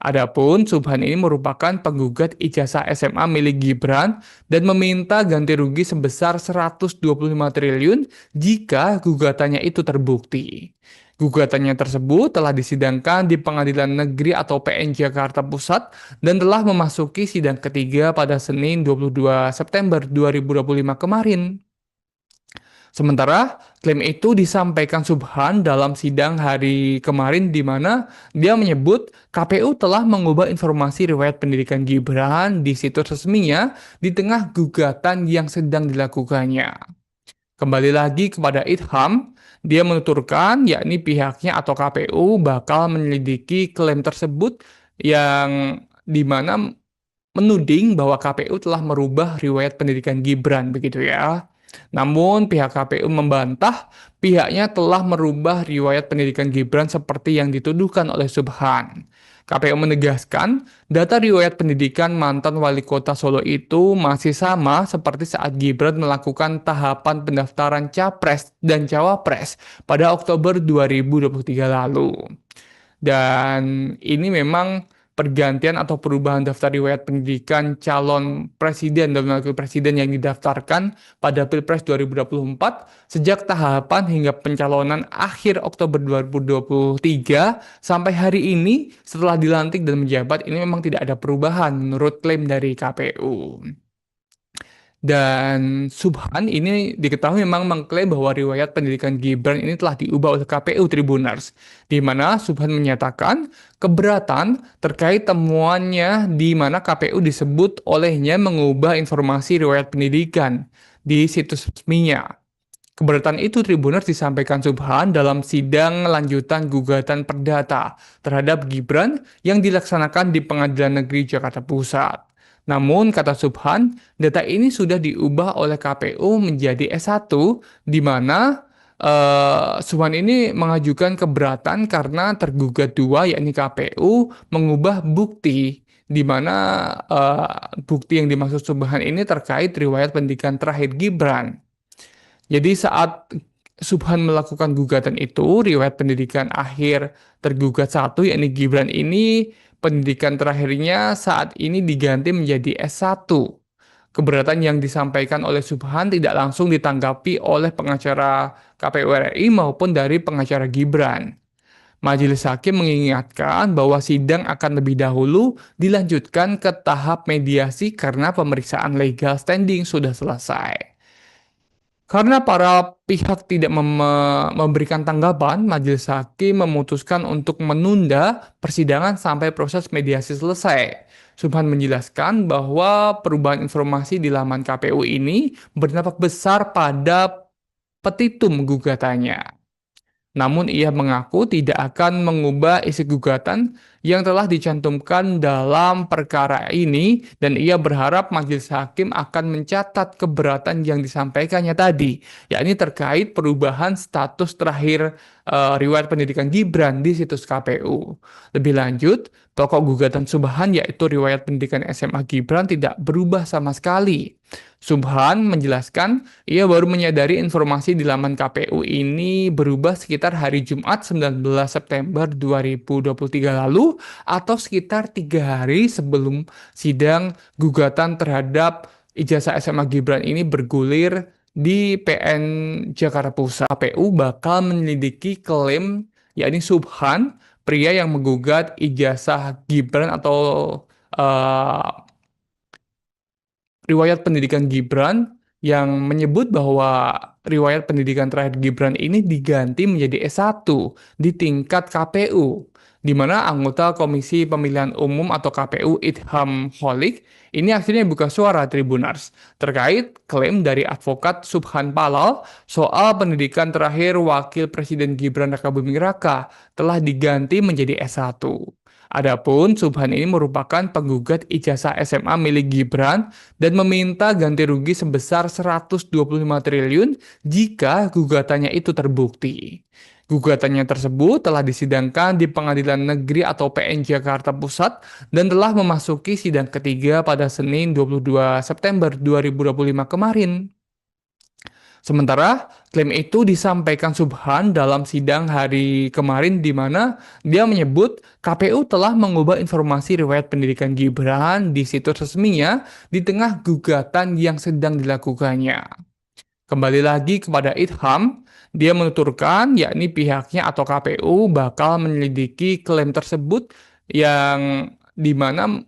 Adapun Subhan ini merupakan penggugat ijazah SMA milik Gibran dan meminta ganti rugi sebesar 125 triliun jika gugatannya itu terbukti. Gugatannya tersebut telah disidangkan di Pengadilan Negeri atau PN Jakarta Pusat dan telah memasuki sidang ketiga pada Senin 22 September 2025 kemarin. Sementara klaim itu disampaikan Subhan dalam sidang hari kemarin di mana dia menyebut KPU telah mengubah informasi riwayat pendidikan Gibran di situs resminya di tengah gugatan yang sedang dilakukannya. Kembali lagi kepada Idham, dia menuturkan yakni pihaknya atau KPU bakal menyelidiki klaim tersebut yang dimana menuding bahwa KPU telah merubah riwayat pendidikan Gibran begitu ya. Namun pihak KPU membantah pihaknya telah merubah riwayat pendidikan Gibran seperti yang dituduhkan oleh Subhan. KPU menegaskan, data riwayat pendidikan mantan wali kota Solo itu masih sama seperti saat Gibran melakukan tahapan pendaftaran Capres dan Cawapres pada Oktober 2023 lalu. Dan ini memang pergantian atau perubahan daftar riwayat pendidikan calon presiden dan wakil presiden yang didaftarkan pada Pilpres 2024 sejak tahapan hingga pencalonan akhir Oktober 2023 sampai hari ini setelah dilantik dan menjabat ini memang tidak ada perubahan menurut klaim dari KPU. Dan Subhan ini diketahui memang mengklaim bahwa riwayat pendidikan Gibran ini telah diubah oleh KPU Tribuners, di mana Subhan menyatakan keberatan terkait temuannya di mana KPU disebut olehnya mengubah informasi riwayat pendidikan di situs resminya. Keberatan itu Tribuners disampaikan Subhan dalam sidang lanjutan gugatan perdata terhadap Gibran yang dilaksanakan di Pengadilan Negeri Jakarta Pusat. Namun, kata Subhan, data ini sudah diubah oleh KPU menjadi S1, di mana Subhan ini mengajukan keberatan karena tergugat dua, yakni KPU, mengubah bukti, di mana bukti yang dimaksud Subhan ini terkait riwayat pendidikan terakhir Gibran. Jadi saat Subhan melakukan gugatan itu, riwayat pendidikan akhir tergugat satu, yakni Gibran ini, pendidikan terakhirnya saat ini diganti menjadi S1. Keberatan yang disampaikan oleh Subhan tidak langsung ditanggapi oleh pengacara KPU RI maupun dari pengacara Gibran. Majelis Hakim mengingatkan bahwa sidang akan lebih dahulu dilanjutkan ke tahap mediasi karena pemeriksaan legal standing sudah selesai. Karena para pihak tidak memberikan tanggapan, Majelis Hakim memutuskan untuk menunda persidangan sampai proses mediasi selesai. Subhan menjelaskan bahwa perubahan informasi di laman KPU ini berdampak besar pada petitum gugatannya. Namun ia mengaku tidak akan mengubah isi gugatan yang telah dicantumkan dalam perkara ini dan ia berharap majelis hakim akan mencatat keberatan yang disampaikannya tadi, yakni terkait perubahan status terakhir riwayat pendidikan Gibran di situs KPU. Lebih lanjut, pokok gugatan Subhan yaitu riwayat pendidikan SMA Gibran tidak berubah sama sekali. Subhan menjelaskan ia baru menyadari informasi di laman KPU ini berubah sekitar hari Jumat 19 September 2023 lalu atau sekitar 3 hari sebelum sidang gugatan terhadap ijazah SMA Gibran ini bergulir di PN Jakarta Pusat. KPU bakal menyelidiki klaim yakni Subhan, pria yang menggugat ijazah Gibran atau riwayat pendidikan Gibran yang menyebut bahwa riwayat pendidikan terakhir Gibran ini diganti menjadi S1 di tingkat KPU, di mana anggota Komisi Pemilihan Umum atau KPU Idham Holik ini akhirnya buka suara Tribuners terkait klaim dari advokat Subhan Palal soal pendidikan terakhir Wakil Presiden Gibran Rakabuming Raka telah diganti menjadi S1. Adapun Subhan ini merupakan penggugat ijazah SMA milik Gibran dan meminta ganti rugi sebesar 125 triliun jika gugatannya itu terbukti. Gugatannya tersebut telah disidangkan di Pengadilan Negeri atau PN Jakarta Pusat dan telah memasuki sidang ketiga pada Senin 22 September 2025 kemarin. Sementara klaim itu disampaikan Subhan dalam sidang hari kemarin di mana dia menyebut KPU telah mengubah informasi riwayat pendidikan Gibran di situs resminya di tengah gugatan yang sedang dilakukannya. Kembali lagi kepada Idham, dia menuturkan yakni pihaknya atau KPU bakal menyelidiki klaim tersebut yang dimana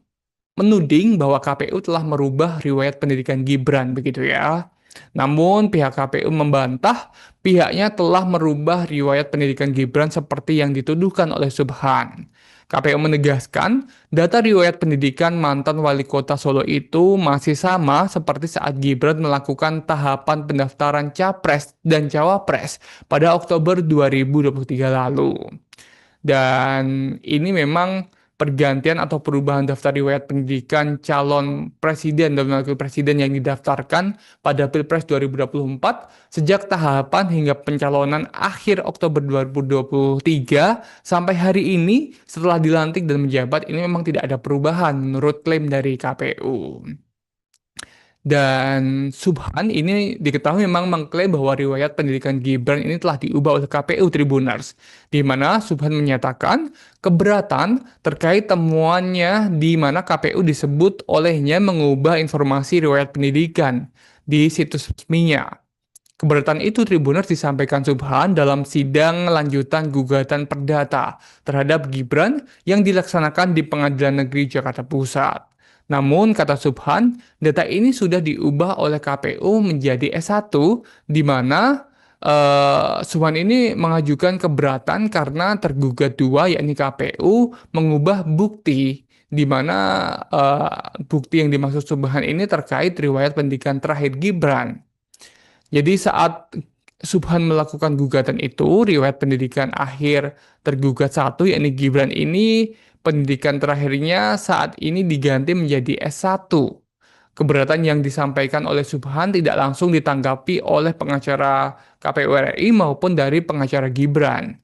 menuding bahwa KPU telah merubah riwayat pendidikan Gibran begitu ya. Namun pihak KPU membantah pihaknya telah merubah riwayat pendidikan Gibran seperti yang dituduhkan oleh Subhan. KPU menegaskan, data riwayat pendidikan mantan wali kota Solo itu masih sama seperti saat Gibran melakukan tahapan pendaftaran Capres dan Cawapres pada Oktober 2023 lalu. Dan ini memang pergantian atau perubahan daftar riwayat pendidikan calon presiden dan wakil presiden yang didaftarkan pada Pilpres 2024 sejak tahapan hingga pencalonan akhir Oktober 2023 sampai hari ini setelah dilantik dan menjabat ini memang tidak ada perubahan menurut klaim dari KPU. Dan Subhan ini diketahui memang mengklaim bahwa riwayat pendidikan Gibran ini telah diubah oleh KPU Tribuners, di mana Subhan menyatakan keberatan terkait temuannya di mana KPU disebut olehnya mengubah informasi riwayat pendidikan di situs resminya. Keberatan itu Tribuners disampaikan Subhan dalam sidang lanjutan gugatan perdata terhadap Gibran yang dilaksanakan di Pengadilan Negeri Jakarta Pusat. Namun, kata Subhan, data ini sudah diubah oleh KPU menjadi S1, di mana Subhan ini mengajukan keberatan karena tergugat dua, yakni KPU, mengubah bukti, di mana bukti yang dimaksud Subhan ini terkait riwayat pendidikan terakhir Gibran. Jadi saat Subhan melakukan gugatan itu, riwayat pendidikan akhir tergugat satu, yakni Gibran ini, pendidikan terakhirnya saat ini diganti menjadi S1. Keberatan yang disampaikan oleh Subhan tidak langsung ditanggapi oleh pengacara KPU RI maupun dari pengacara Gibran.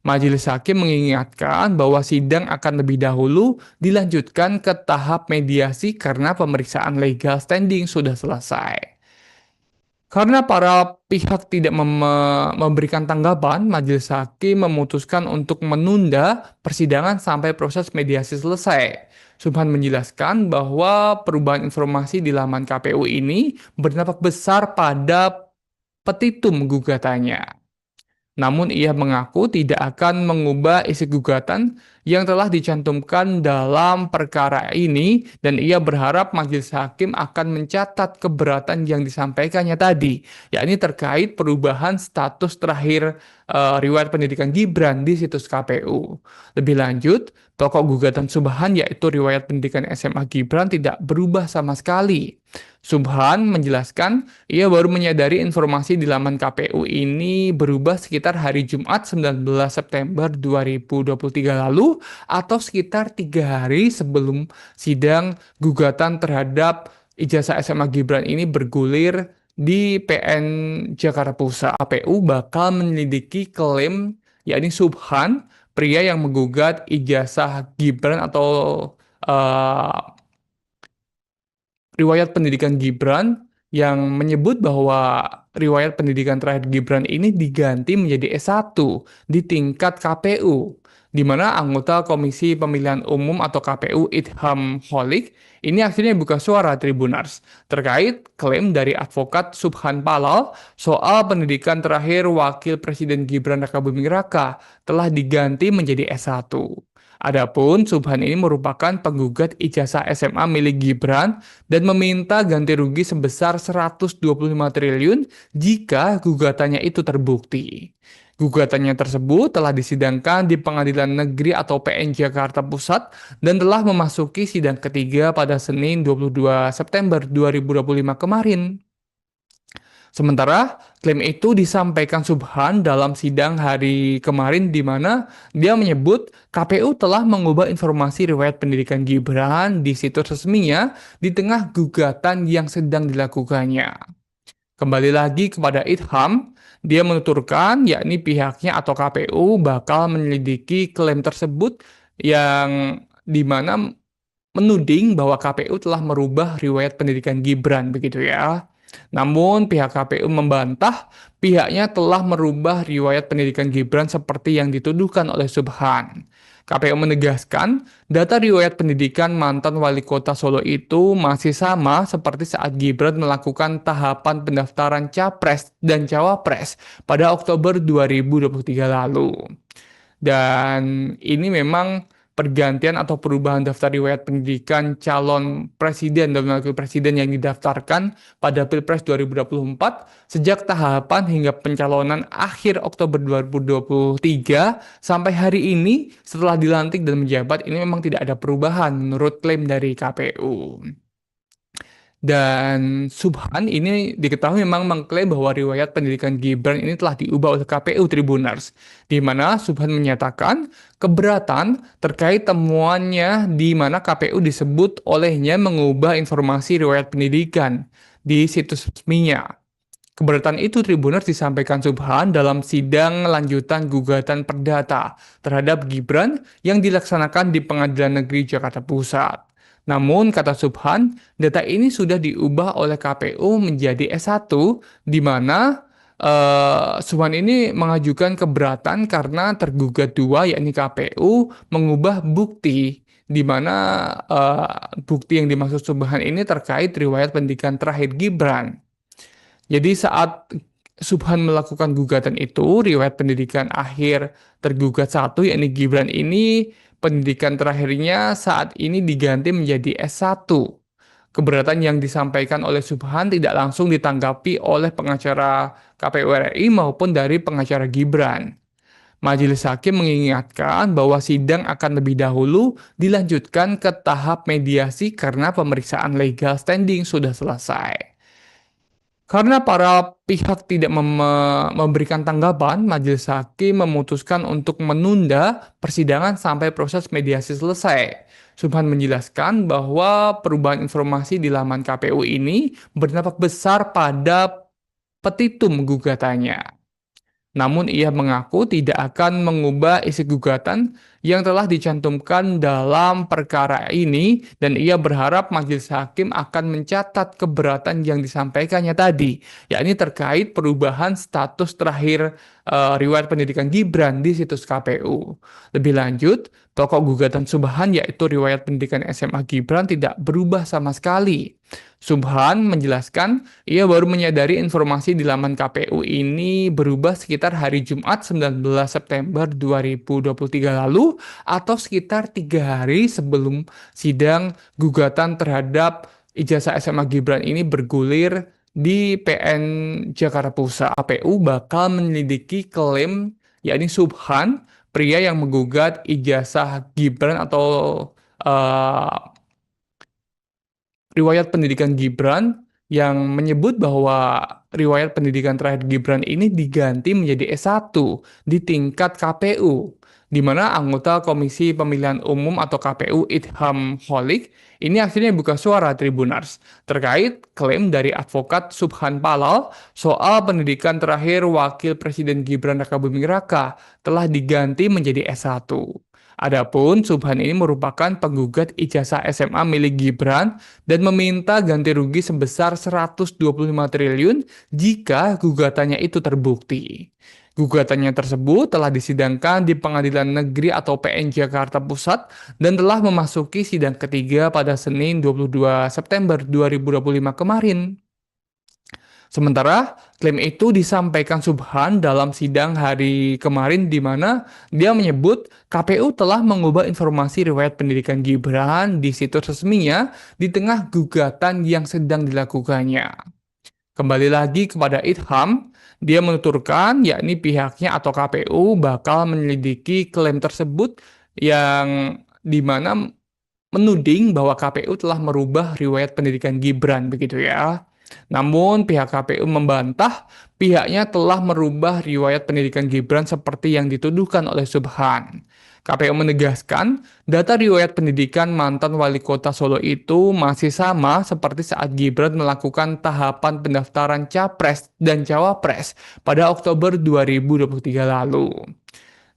Majelis Hakim mengingatkan bahwa sidang akan lebih dahulu dilanjutkan ke tahap mediasi karena pemeriksaan legal standing sudah selesai. Karena para pihak tidak memberikan tanggapan, Majelis Hakim memutuskan untuk menunda persidangan sampai proses mediasi selesai. Subhan menjelaskan bahwa perubahan informasi di laman KPU ini berdampak besar pada petitum gugatannya. Namun ia mengaku tidak akan mengubah isi gugatan yang telah dicantumkan dalam perkara ini dan ia berharap majelis hakim akan mencatat keberatan yang disampaikannya tadi, yakni terkait perubahan status terakhir riwayat pendidikan Gibran di situs KPU. Lebih lanjut, pokok gugatan Subhan yaitu riwayat pendidikan SMA Gibran tidak berubah sama sekali. Subhan menjelaskan ia baru menyadari informasi di laman KPU ini berubah sekitar hari Jumat 19 September 2023 lalu atau sekitar 3 hari sebelum sidang gugatan terhadap ijazah SMA Gibran ini bergulir di PN Jakarta Pusat. KPU bakal menyelidiki klaim yakni Subhan, pria yang menggugat ijazah Gibran atau riwayat pendidikan Gibran yang menyebut bahwa riwayat pendidikan terakhir Gibran ini diganti menjadi S1 di tingkat KPU, di mana anggota Komisi Pemilihan Umum atau KPU Idham Holik ini akhirnya buka suara Tribuners terkait klaim dari advokat Subhan Palal soal pendidikan terakhir Wakil Presiden Gibran Rakabuming Raka telah diganti menjadi S1. Adapun Subhan ini merupakan penggugat ijazah SMA milik Gibran dan meminta ganti rugi sebesar 125 triliun jika gugatannya itu terbukti. Gugatannya tersebut telah disidangkan di Pengadilan Negeri atau PN Jakarta Pusat dan telah memasuki sidang ketiga pada Senin 22 September 2025 kemarin. Sementara klaim itu disampaikan Subhan dalam sidang hari kemarin di mana dia menyebut KPU telah mengubah informasi riwayat pendidikan Gibran di situs resminya di tengah gugatan yang sedang dilakukannya. Kembali lagi kepada Idham, dia menuturkan yakni pihaknya atau KPU bakal menyelidiki klaim tersebut yang di mana menuding bahwa KPU telah merubah riwayat pendidikan Gibran begitu ya. Namun pihak KPU membantah pihaknya telah merubah riwayat pendidikan Gibran seperti yang dituduhkan oleh Subhan. KPU menegaskan data riwayat pendidikan mantan wali kota Solo itu masih sama seperti saat Gibran melakukan tahapan pendaftaran Capres dan Cawapres pada Oktober 2023 lalu. Dan ini memang pergantian atau perubahan daftar riwayat pendidikan calon presiden dan wakil presiden yang didaftarkan pada Pilpres 2024 sejak tahapan hingga pencalonan akhir Oktober 2023 sampai hari ini setelah dilantik dan menjabat ini memang tidak ada perubahan menurut klaim dari KPU. Dan Subhan ini diketahui memang mengklaim bahwa riwayat pendidikan Gibran ini telah diubah oleh KPU Tribuners, di mana Subhan menyatakan keberatan terkait temuannya di mana KPU disebut olehnya mengubah informasi riwayat pendidikan di situs resminya. Keberatan itu Tribuners disampaikan Subhan dalam sidang lanjutan gugatan perdata terhadap Gibran yang dilaksanakan di Pengadilan Negeri Jakarta Pusat. Namun, kata Subhan, data ini sudah diubah oleh KPU menjadi S1, di mana Subhan ini mengajukan keberatan karena tergugat dua, yakni KPU, mengubah bukti, di mana bukti yang dimaksud Subhan ini terkait riwayat pendidikan terakhir Gibran. Jadi saat Subhan melakukan gugatan itu, riwayat pendidikan akhir tergugat satu, yakni Gibran ini, pendidikan terakhirnya saat ini diganti menjadi S1. Keberatan yang disampaikan oleh Subhan tidak langsung ditanggapi oleh pengacara KPU RI maupun dari pengacara Gibran. Majelis Hakim mengingatkan bahwa sidang akan lebih dahulu dilanjutkan ke tahap mediasi karena pemeriksaan legal standing sudah selesai. Karena para pihak tidak memberikan tanggapan, Majelis Hakim memutuskan untuk menunda persidangan sampai proses mediasi selesai. Subhan menjelaskan bahwa perubahan informasi di laman KPU ini berdampak besar pada petitum gugatannya. Namun ia mengaku tidak akan mengubah isi gugatan yang telah dicantumkan dalam perkara ini dan ia berharap majelis hakim akan mencatat keberatan yang disampaikannya tadi, yakni terkait perubahan status terakhir riwayat pendidikan Gibran di situs KPU. Lebih lanjut, pokok gugatan Subhan yaitu riwayat pendidikan SMA Gibran tidak berubah sama sekali. Subhan menjelaskan ia baru menyadari informasi di laman KPU ini berubah sekitar hari Jumat 19 September 2023 lalu atau sekitar 3 hari sebelum sidang gugatan terhadap ijazah SMA Gibran ini bergulir di PN Jakarta Pusat. KPU bakal menyelidiki klaim yakni Subhan, pria yang menggugat ijazah Gibran atau riwayat pendidikan Gibran yang menyebut bahwa riwayat pendidikan terakhir Gibran ini diganti menjadi S1 di tingkat KPU, di mana anggota Komisi Pemilihan Umum atau KPU Idham Holik ini akhirnya buka suara Tribuners terkait klaim dari advokat Subhan Palal soal pendidikan terakhir Wakil Presiden Gibran Rakabuming Raka telah diganti menjadi S1. Adapun Subhan ini merupakan penggugat ijazah SMA milik Gibran dan meminta ganti rugi sebesar 125 triliun jika gugatannya itu terbukti. Gugatannya tersebut telah disidangkan di Pengadilan Negeri atau PN Jakarta Pusat dan telah memasuki sidang ketiga pada Senin 22 September 2025 kemarin. Sementara klaim itu disampaikan Subhan dalam sidang hari kemarin di mana dia menyebut KPU telah mengubah informasi riwayat pendidikan Gibran di situs resminya di tengah gugatan yang sedang dilakukannya. Kembali lagi kepada Idham, dia menuturkan yakni pihaknya atau KPU bakal menyelidiki klaim tersebut yang di mana menuding bahwa KPU telah merubah riwayat pendidikan Gibran begitu ya. Namun pihak KPU membantah pihaknya telah merubah riwayat pendidikan Gibran seperti yang dituduhkan oleh Subhan. KPU menegaskan data riwayat pendidikan mantan wali kota Solo itu masih sama seperti saat Gibran melakukan tahapan pendaftaran Capres dan Cawapres pada Oktober 2023 lalu.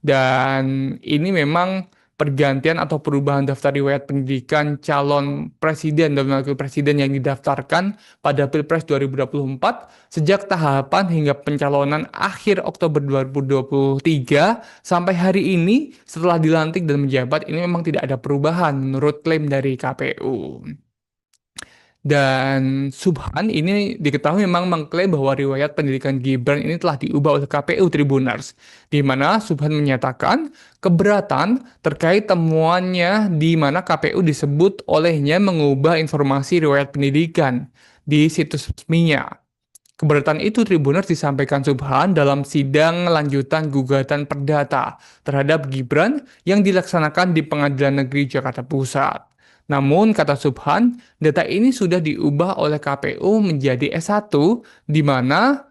Dan ini memang pergantian atau perubahan daftar riwayat pendidikan calon presiden dan wakil presiden yang didaftarkan pada Pilpres 2024 sejak tahapan hingga pencalonan akhir Oktober 2023 sampai hari ini setelah dilantik dan menjabat ini memang tidak ada perubahan menurut klaim dari KPU. Dan Subhan ini diketahui memang mengklaim bahwa riwayat pendidikan Gibran ini telah diubah oleh KPU Tribuners, di mana Subhan menyatakan keberatan terkait temuannya di mana KPU disebut olehnya mengubah informasi riwayat pendidikan di situs resminya. Keberatan itu Tribuners disampaikan Subhan dalam sidang lanjutan gugatan perdata terhadap Gibran yang dilaksanakan di Pengadilan Negeri Jakarta Pusat. Namun, kata Subhan, data ini sudah diubah oleh KPU menjadi S1, di mana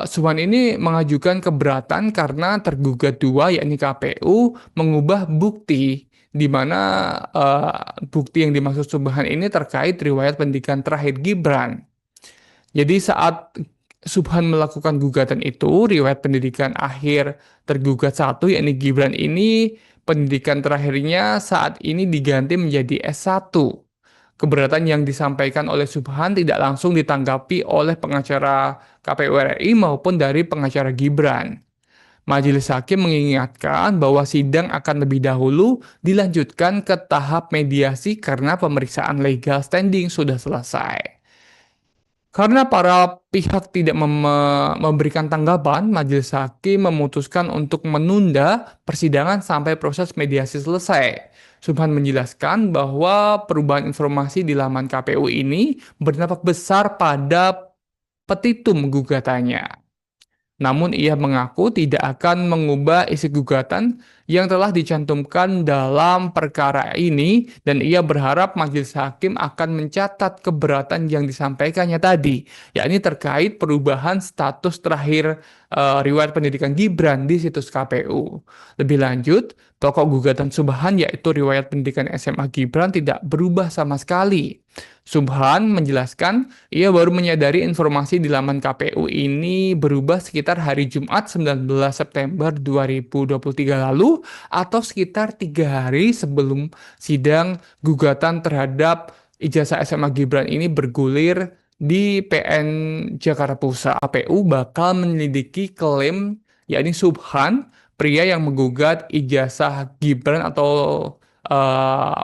Subhan ini mengajukan keberatan karena tergugat dua, yakni KPU, mengubah bukti, di mana bukti yang dimaksud Subhan ini terkait riwayat pendidikan terakhir Gibran. Jadi saat Subhan melakukan gugatan itu, riwayat pendidikan akhir tergugat satu, yakni Gibran ini, pendidikan terakhirnya saat ini diganti menjadi S1. Keberatan yang disampaikan oleh Subhan tidak langsung ditanggapi oleh pengacara KPU RI maupun dari pengacara Gibran. Majelis Hakim mengingatkan bahwa sidang akan lebih dahulu dilanjutkan ke tahap mediasi karena pemeriksaan legal standing sudah selesai. Karena para pihak tidak memberikan tanggapan, Majelis Hakim memutuskan untuk menunda persidangan sampai proses mediasi selesai. Subhan menjelaskan bahwa perubahan informasi di laman KPU ini berdampak besar pada petitum gugatannya. Namun ia mengaku tidak akan mengubah isi gugatan yang telah dicantumkan dalam perkara ini dan ia berharap majelis hakim akan mencatat keberatan yang disampaikannya tadi, yakni terkait perubahan status terakhir riwayat pendidikan Gibran di situs KPU. Lebih lanjut, pokok gugatan Subhan yaitu riwayat pendidikan SMA Gibran tidak berubah sama sekali. Subhan menjelaskan ia baru menyadari informasi di laman KPU ini berubah sekitar hari Jumat 19 September 2023 lalu atau sekitar 3 hari sebelum sidang gugatan terhadap ijazah SMA Gibran ini bergulir di PN Jakarta Pusat. KPU bakal menyelidiki klaim yakni Subhan, pria yang menggugat ijazah Gibran atau uh,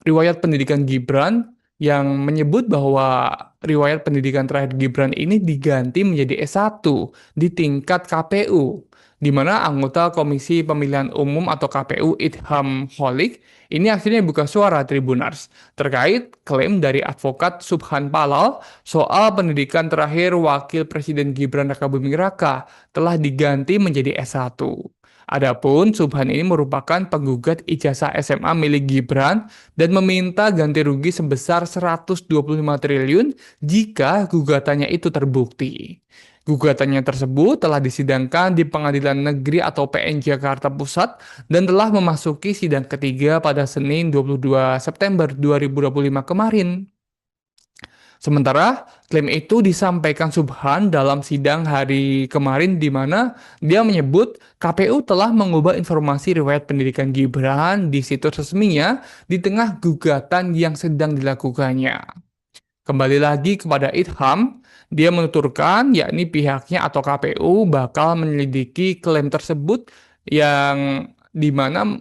riwayat pendidikan Gibran yang menyebut bahwa riwayat pendidikan terakhir Gibran ini diganti menjadi S1 di tingkat KPU, di mana anggota Komisi Pemilihan Umum atau KPU Idham Holik ini akhirnya buka suara Tribuners terkait klaim dari advokat Subhan Palal soal pendidikan terakhir Wakil Presiden Gibran Rakabuming Raka telah diganti menjadi S1. Adapun Subhan ini merupakan penggugat ijazah SMA milik Gibran dan meminta ganti rugi sebesar 125 triliun jika gugatannya itu terbukti. Gugatannya tersebut telah disidangkan di Pengadilan Negeri atau PN Jakarta Pusat dan telah memasuki sidang ketiga pada Senin 22 September 2025 kemarin. Sementara klaim itu disampaikan Subhan dalam sidang hari kemarin di mana dia menyebut KPU telah mengubah informasi riwayat pendidikan Gibran di situs resminya di tengah gugatan yang sedang dilakukannya. Kembali lagi kepada Idham, dia menuturkan yakni pihaknya atau KPU bakal menyelidiki klaim tersebut yang di mana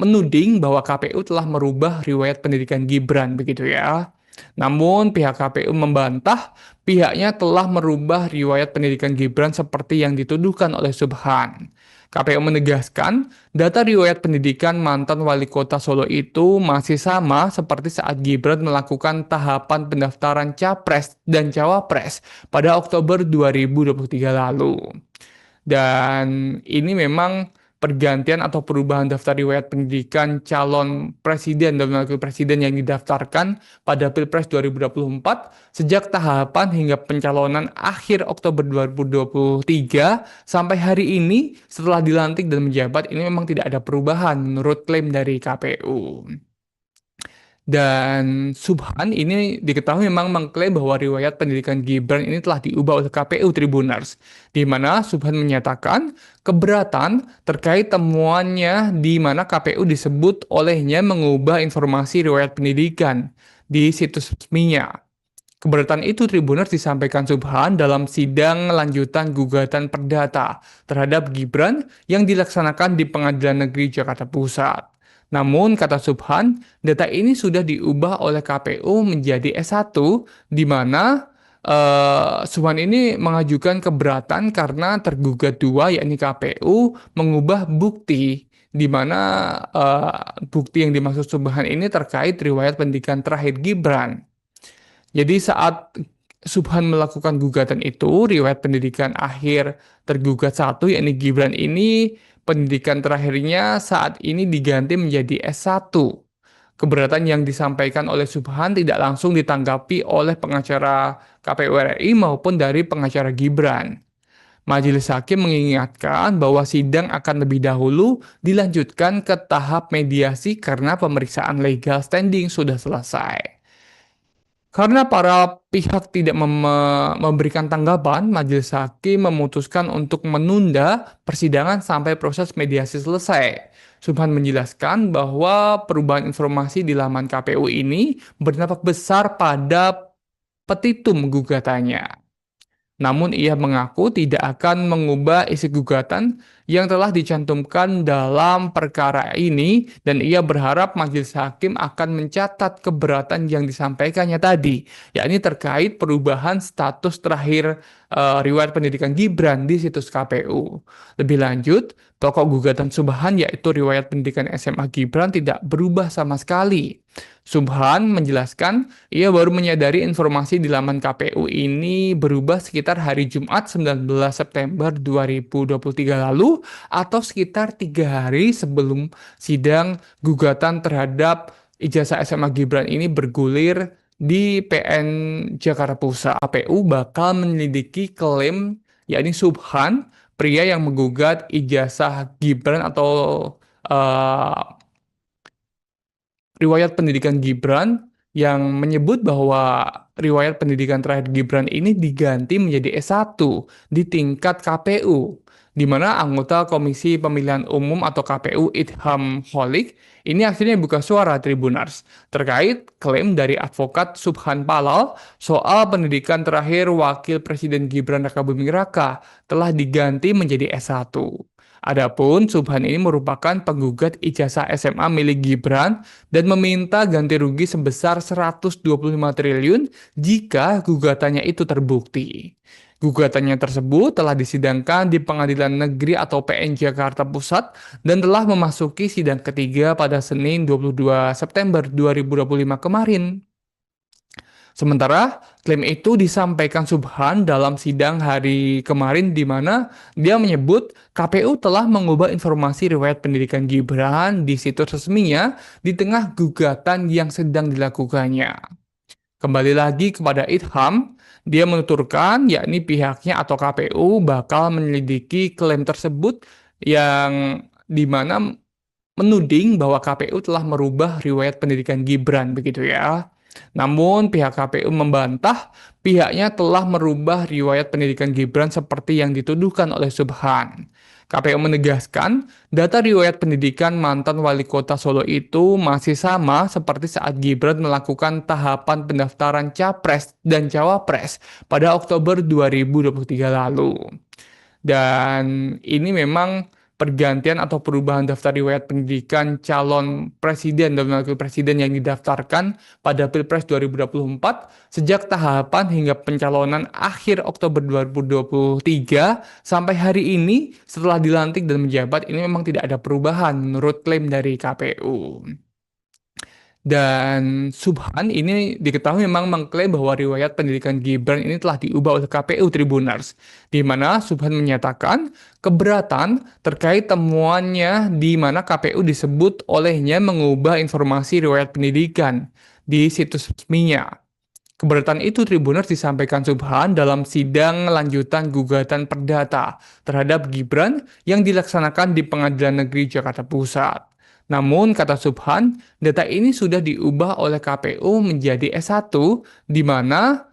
menuding bahwa KPU telah merubah riwayat pendidikan Gibran begitu ya. Namun pihak KPU membantah pihaknya telah merubah riwayat pendidikan Gibran seperti yang dituduhkan oleh Subhan. KPU menegaskan data riwayat pendidikan mantan wali kota Solo itu masih sama seperti saat Gibran melakukan tahapan pendaftaran Capres dan Cawapres pada Oktober 2023 lalu. Dan ini memang pergantian atau perubahan daftar riwayat pendidikan calon presiden dan wakil presiden yang didaftarkan pada Pilpres 2024 sejak tahapan hingga pencalonan akhir Oktober 2023 sampai hari ini setelah dilantik dan menjabat ini memang tidak ada perubahan menurut klaim dari KPU. Dan Subhan ini diketahui memang mengklaim bahwa riwayat pendidikan Gibran ini telah diubah oleh KPU Tribuners, di mana Subhan menyatakan keberatan terkait temuannya di mana KPU disebut olehnya mengubah informasi riwayat pendidikan di situs resminya. Keberatan itu Tribuners disampaikan Subhan dalam sidang lanjutan gugatan perdata terhadap Gibran yang dilaksanakan di Pengadilan Negeri Jakarta Pusat. Namun, kata Subhan, data ini sudah diubah oleh KPU menjadi S1, di mana Subhan ini mengajukan keberatan karena tergugat dua, yakni KPU, mengubah bukti, di mana bukti yang dimaksud Subhan ini terkait riwayat pendidikan terakhir Gibran. Jadi saat Subhan melakukan gugatan itu, riwayat pendidikan akhir tergugat satu, yakni Gibran ini, pendidikan terakhirnya saat ini diganti menjadi S1. Keberatan yang disampaikan oleh Subhan tidak langsung ditanggapi oleh pengacara KPU RI maupun dari pengacara Gibran. Majelis Hakim mengingatkan bahwa sidang akan lebih dahulu dilanjutkan ke tahap mediasi karena pemeriksaan legal standing sudah selesai. Karena para pihak tidak memberikan tanggapan, Majelis Hakim memutuskan untuk menunda persidangan sampai proses mediasi selesai. Subhan menjelaskan bahwa perubahan informasi di laman KPU ini berdampak besar pada petitum gugatannya. Namun ia mengaku tidak akan mengubah isi gugatan yang telah dicantumkan dalam perkara ini dan ia berharap majelis hakim akan mencatat keberatan yang disampaikannya tadi, yakni terkait perubahan status terakhir riwayat pendidikan Gibran di situs KPU. Lebih lanjut, pokok gugatan Subhan yaitu riwayat pendidikan SMA Gibran tidak berubah sama sekali. Subhan menjelaskan ia baru menyadari informasi di laman KPU ini berubah sekitar hari Jumat 19 September 2023 lalu atau sekitar 3 hari sebelum sidang gugatan terhadap ijazah SMA Gibran ini bergulir di PN Jakarta Pusat. KPU bakal menyelidiki klaim yakni Subhan, pria yang menggugat ijazah Gibran atau uh, riwayat pendidikan Gibran yang menyebut bahwa riwayat pendidikan terakhir Gibran ini diganti menjadi S1 di tingkat KPU, di mana anggota Komisi Pemilihan Umum atau KPU Idham Holik ini akhirnya buka suara Tribuners terkait klaim dari advokat Subhan Palal soal pendidikan terakhir Wakil Presiden Gibran Rakabuming Raka telah diganti menjadi S1. Adapun Subhan ini merupakan penggugat ijazah SMA milik Gibran dan meminta ganti rugi sebesar 125 triliun jika gugatannya itu terbukti. Gugatannya tersebut telah disidangkan di Pengadilan Negeri atau PN Jakarta Pusat dan telah memasuki sidang ketiga pada Senin 22 September 2025 kemarin. Sementara klaim itu disampaikan Subhan dalam sidang hari kemarin di mana dia menyebut KPU telah mengubah informasi riwayat pendidikan Gibran di situs resminya di tengah gugatan yang sedang dilakukannya. Kembali lagi kepada Idham, dia menuturkan yakni pihaknya atau KPU bakal menyelidiki klaim tersebut yang di mana menuding bahwa KPU telah merubah riwayat pendidikan Gibran begitu ya. Namun pihak KPU membantah pihaknya telah merubah riwayat pendidikan Gibran seperti yang dituduhkan oleh Subhan. KPU menegaskan data riwayat pendidikan mantan wali kota Solo itu masih sama seperti saat Gibran melakukan tahapan pendaftaran Capres dan Cawapres pada Oktober 2023 lalu. Dan ini memang pergantian atau perubahan daftar riwayat pendidikan calon presiden dan wakil presiden yang didaftarkan pada Pilpres 2024 sejak tahapan hingga pencalonan akhir Oktober 2023 sampai hari ini setelah dilantik dan menjabat ini memang tidak ada perubahan menurut klaim dari KPU. Dan Subhan ini diketahui memang mengklaim bahwa riwayat pendidikan Gibran ini telah diubah oleh KPU Tribuners, di mana Subhan menyatakan keberatan terkait temuannya di mana KPU disebut olehnya mengubah informasi riwayat pendidikan di situs resminya. Keberatan itu Tribuners disampaikan Subhan dalam sidang lanjutan gugatan perdata terhadap Gibran yang dilaksanakan di Pengadilan Negeri Jakarta Pusat. Namun, kata Subhan, data ini sudah diubah oleh KPU menjadi S1, di mana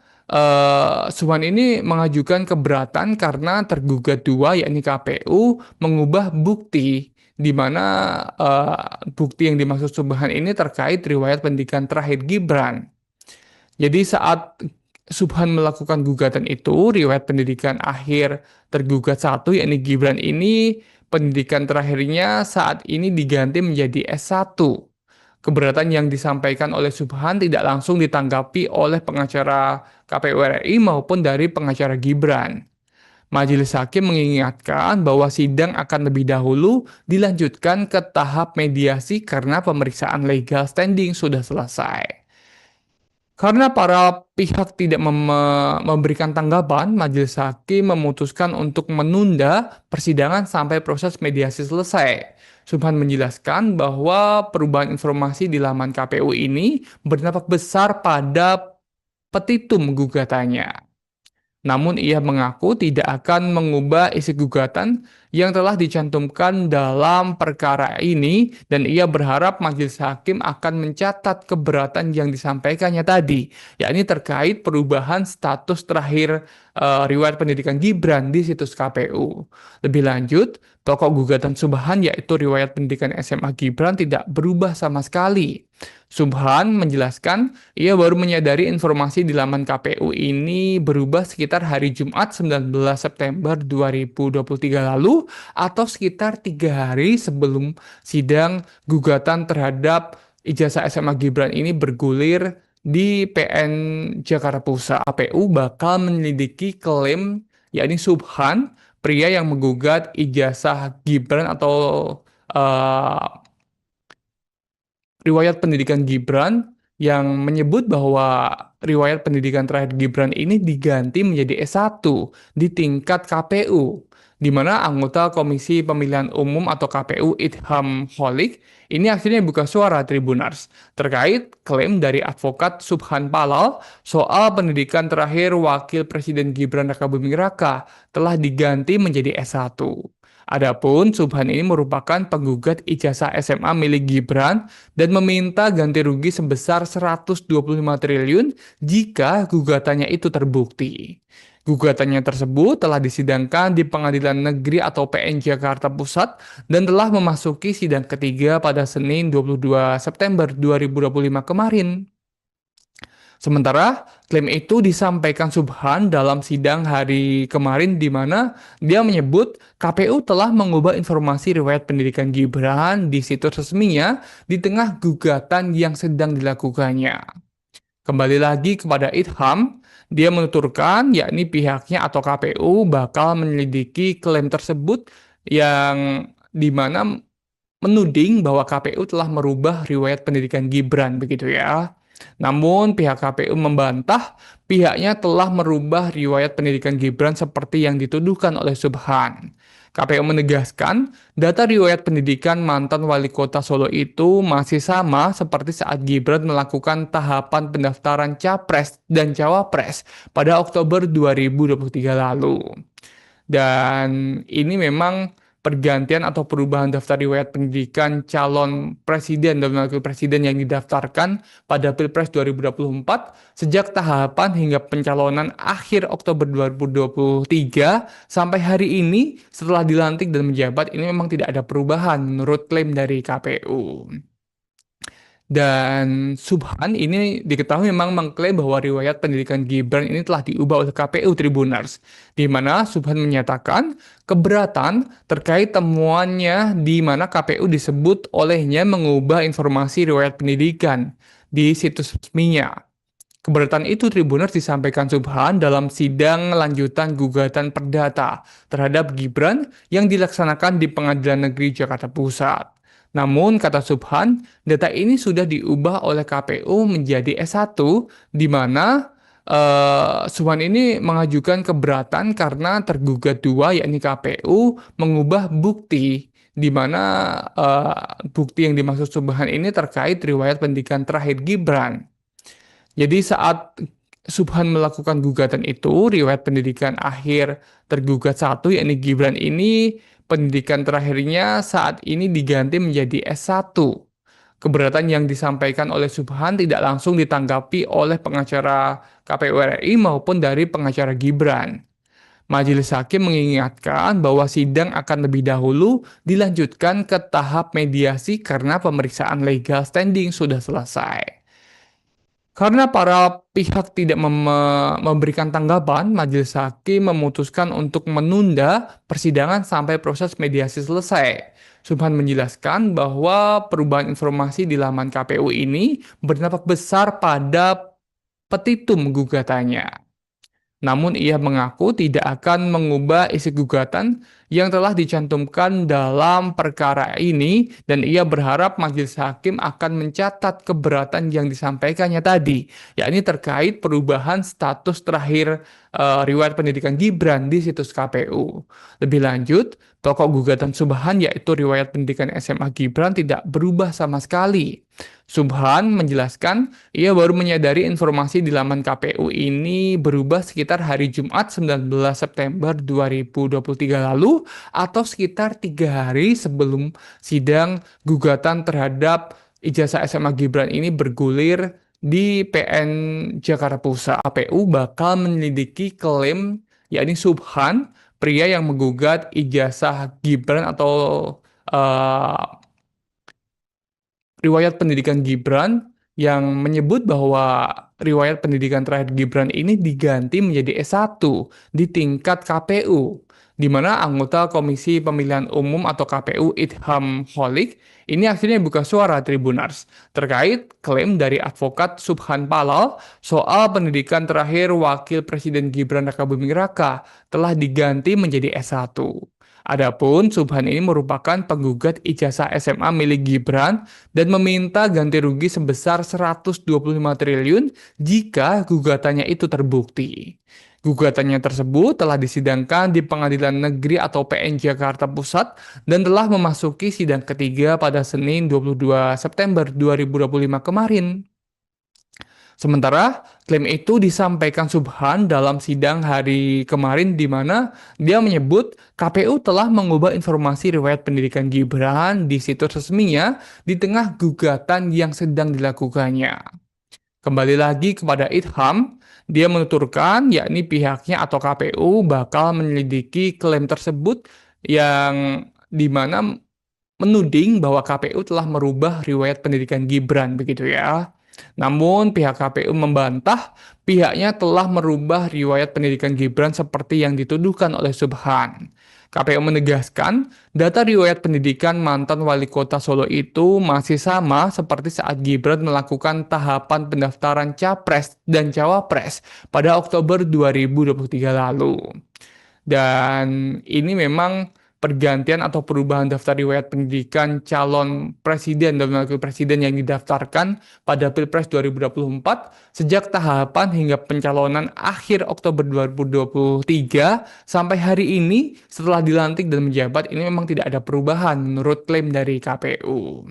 Subhan ini mengajukan keberatan karena tergugat dua, yakni KPU, mengubah bukti, di mana bukti yang dimaksud Subhan ini terkait riwayat pendidikan terakhir Gibran. Jadi saat Subhan melakukan gugatan itu, riwayat pendidikan akhir tergugat satu, yakni Gibran ini, pendidikan terakhirnya saat ini diganti menjadi S1. Keberatan yang disampaikan oleh Subhan tidak langsung ditanggapi oleh pengacara KPU RI maupun dari pengacara Gibran. Majelis Hakim mengingatkan bahwa sidang akan lebih dahulu dilanjutkan ke tahap mediasi karena pemeriksaan legal standing sudah selesai. Karena para pihak tidak memberikan tanggapan, Majelis Hakim memutuskan untuk menunda persidangan sampai proses mediasi selesai. Subhan menjelaskan bahwa perubahan informasi di laman KPU ini berdampak besar pada petitum gugatannya. Namun ia mengaku tidak akan mengubah isi gugatan yang telah dicantumkan dalam perkara ini dan ia berharap majelis hakim akan mencatat keberatan yang disampaikannya tadi, yakni terkait perubahan status terakhir riwayat pendidikan Gibran di situs KPU. Lebih lanjut, pokok gugatan Subhan yaitu riwayat pendidikan SMA Gibran tidak berubah sama sekali. Subhan menjelaskan ia baru menyadari informasi di laman KPU ini berubah sekitar hari Jumat 19 September 2023 lalu atau sekitar 3 hari sebelum sidang gugatan terhadap ijazah SMA Gibran ini bergulir di PN Jakarta Pusat. KPU bakal menyelidiki klaim yakni Subhan, pria yang menggugat ijazah Gibran atau riwayat pendidikan Gibran yang menyebut bahwa riwayat pendidikan terakhir Gibran ini diganti menjadi S1 di tingkat KPU, di mana anggota Komisi Pemilihan Umum atau KPU Idham Holik ini akhirnya buka suara Tribunars terkait klaim dari advokat Subhan Palal soal pendidikan terakhir Wakil Presiden Gibran Rakabuming Raka telah diganti menjadi S1. Adapun Subhan ini merupakan penggugat ijazah SMA milik Gibran dan meminta ganti rugi sebesar 125 triliun jika gugatannya itu terbukti. Gugatannya tersebut telah disidangkan di Pengadilan Negeri atau PN Jakarta Pusat dan telah memasuki sidang ketiga pada Senin 22 September 2025 kemarin. Sementara klaim itu disampaikan Subhan dalam sidang hari kemarin di mana dia menyebut KPU telah mengubah informasi riwayat pendidikan Gibran di situs resminya di tengah gugatan yang sedang dilakukannya. Kembali lagi kepada Idham, dia menuturkan yakni pihaknya atau KPU bakal menyelidiki klaim tersebut yang di mana menuding bahwa KPU telah merubah riwayat pendidikan Gibran begitu ya. Namun pihak KPU membantah pihaknya telah merubah riwayat pendidikan Gibran seperti yang dituduhkan oleh Subhan. KPU menegaskan data riwayat pendidikan mantan wali kota Solo itu masih sama seperti saat Gibran melakukan tahapan pendaftaran Capres dan Cawapres pada Oktober 2023 lalu. Dan ini memang pergantian atau perubahan daftar riwayat pendidikan calon presiden dan wakil presiden yang didaftarkan pada Pilpres 2024 sejak tahapan hingga pencalonan akhir Oktober 2023 sampai hari ini setelah dilantik dan menjabat ini memang tidak ada perubahan menurut klaim dari KPU. Dan Subhan ini diketahui memang mengklaim bahwa riwayat pendidikan Gibran ini telah diubah oleh KPU Tribunars, di mana Subhan menyatakan keberatan terkait temuannya di mana KPU disebut olehnya mengubah informasi riwayat pendidikan di situs resminya. Keberatan itu Tribunars disampaikan Subhan dalam sidang lanjutan gugatan perdata terhadap Gibran yang dilaksanakan di Pengadilan Negeri Jakarta Pusat. Namun, kata Subhan, data ini sudah diubah oleh KPU menjadi S1, di mana Subhan ini mengajukan keberatan karena tergugat dua, yakni KPU, mengubah bukti, di mana bukti yang dimaksud Subhan ini terkait riwayat pendidikan terakhir Gibran. Jadi saat Subhan melakukan gugatan itu, riwayat pendidikan akhir tergugat satu, yakni Gibran ini, pendidikan terakhirnya saat ini diganti menjadi S1. Keberatan yang disampaikan oleh Subhan tidak langsung ditanggapi oleh pengacara KPU RI maupun dari pengacara Gibran. Majelis Hakim mengingatkan bahwa sidang akan lebih dahulu dilanjutkan ke tahap mediasi karena pemeriksaan legal standing sudah selesai. Karena para pihak tidak memberikan tanggapan, majelis hakim memutuskan untuk menunda persidangan sampai proses mediasi selesai. Subhan menjelaskan bahwa perubahan informasi di laman KPU ini berdampak besar pada petitum gugatannya. Namun ia mengaku tidak akan mengubah isi gugatan yang telah dicantumkan dalam perkara ini dan ia berharap majelis hakim akan mencatat keberatan yang disampaikannya tadi, yakni terkait perubahan status terakhir riwayat pendidikan Gibran di situs KPU. Lebih lanjut, pokok gugatan Subhan yaitu riwayat pendidikan SMA Gibran tidak berubah sama sekali. Subhan menjelaskan ia baru menyadari informasi di laman KPU ini berubah sekitar hari Jumat 19 September 2023 lalu atau sekitar 3 hari sebelum sidang gugatan terhadap ijazah SMA Gibran ini bergulir di PN Jakarta Pusat. KPU bakal menyelidiki klaim yakni Subhan, pria yang menggugat ijazah Gibran atau eh, riwayat pendidikan Gibran yang menyebut bahwa riwayat pendidikan terakhir Gibran ini diganti menjadi S1 di tingkat KPU, di mana anggota Komisi Pemilihan Umum atau KPU Idham Holik ini akhirnya buka suara Tribunars terkait klaim dari advokat Subhan Palal soal pendidikan terakhir Wakil Presiden Gibran Rakabuming Raka telah diganti menjadi S1. Adapun Subhan ini merupakan penggugat ijazah SMA milik Gibran dan meminta ganti rugi sebesar 125 triliun jika gugatannya itu terbukti. Gugatannya tersebut telah disidangkan di Pengadilan Negeri atau PN Jakarta Pusat dan telah memasuki sidang ketiga pada Senin 22 September 2025 kemarin. Sementara klaim itu disampaikan Subhan dalam sidang hari kemarin di mana dia menyebut KPU telah mengubah informasi riwayat pendidikan Gibran di situs resminya di tengah gugatan yang sedang dilakukannya. Kembali lagi kepada Idham, dia menuturkan yakni pihaknya atau KPU bakal menyelidiki klaim tersebut yang di mana menuding bahwa KPU telah merubah riwayat pendidikan Gibran begitu ya. Namun pihak KPU membantah pihaknya telah merubah riwayat pendidikan Gibran seperti yang dituduhkan oleh Subhan. KPU menegaskan data riwayat pendidikan mantan wali kota Solo itu masih sama seperti saat Gibran melakukan tahapan pendaftaran Capres dan Cawapres pada Oktober 2023 lalu. Dan ini memang pergantian atau perubahan daftar riwayat pendidikan calon presiden dan wakil presiden yang didaftarkan pada Pilpres 2024 sejak tahapan hingga pencalonan akhir Oktober 2023 sampai hari ini setelah dilantik dan menjabat ini memang tidak ada perubahan menurut klaim dari KPU.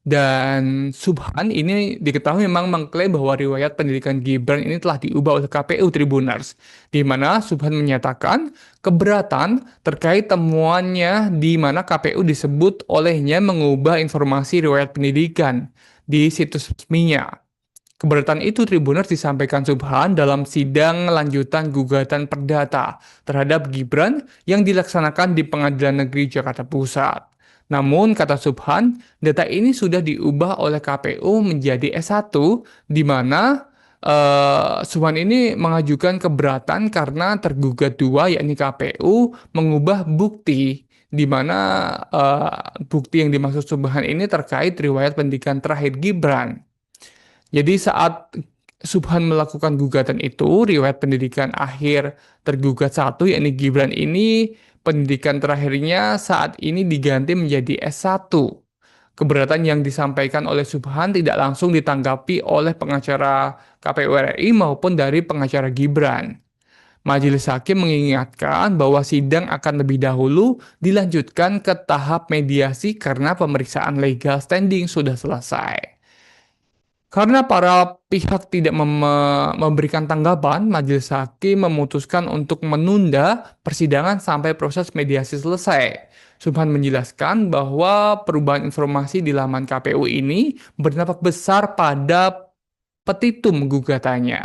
Dan Subhan ini diketahui memang mengklaim bahwa riwayat pendidikan Gibran ini telah diubah oleh KPU Tribunars, di mana Subhan menyatakan keberatan terkait temuannya di mana KPU disebut olehnya mengubah informasi riwayat pendidikan di situs resminya. Keberatan itu Tribunars disampaikan Subhan dalam sidang lanjutan gugatan perdata terhadap Gibran yang dilaksanakan di Pengadilan Negeri Jakarta Pusat. Namun, kata Subhan, data ini sudah diubah oleh KPU menjadi S1, di mana Subhan ini mengajukan keberatan karena tergugat dua, yakni KPU, mengubah bukti, di mana bukti yang dimaksud Subhan ini terkait riwayat pendidikan terakhir Gibran. Jadi saat Subhan melakukan gugatan itu, riwayat pendidikan akhir tergugat satu, yakni Gibran ini, pendidikan terakhirnya saat ini diganti menjadi S1. Keberatan yang disampaikan oleh Subhan tidak langsung ditanggapi oleh pengacara KPU RI maupun dari pengacara Gibran. Majelis Hakim mengingatkan bahwa sidang akan lebih dahulu dilanjutkan ke tahap mediasi karena pemeriksaan legal standing sudah selesai. Karena para pihak tidak memberikan tanggapan, majelis hakim memutuskan untuk menunda persidangan sampai proses mediasi selesai. Subhan menjelaskan bahwa perubahan informasi di laman KPU ini berdampak besar pada petitum gugatannya.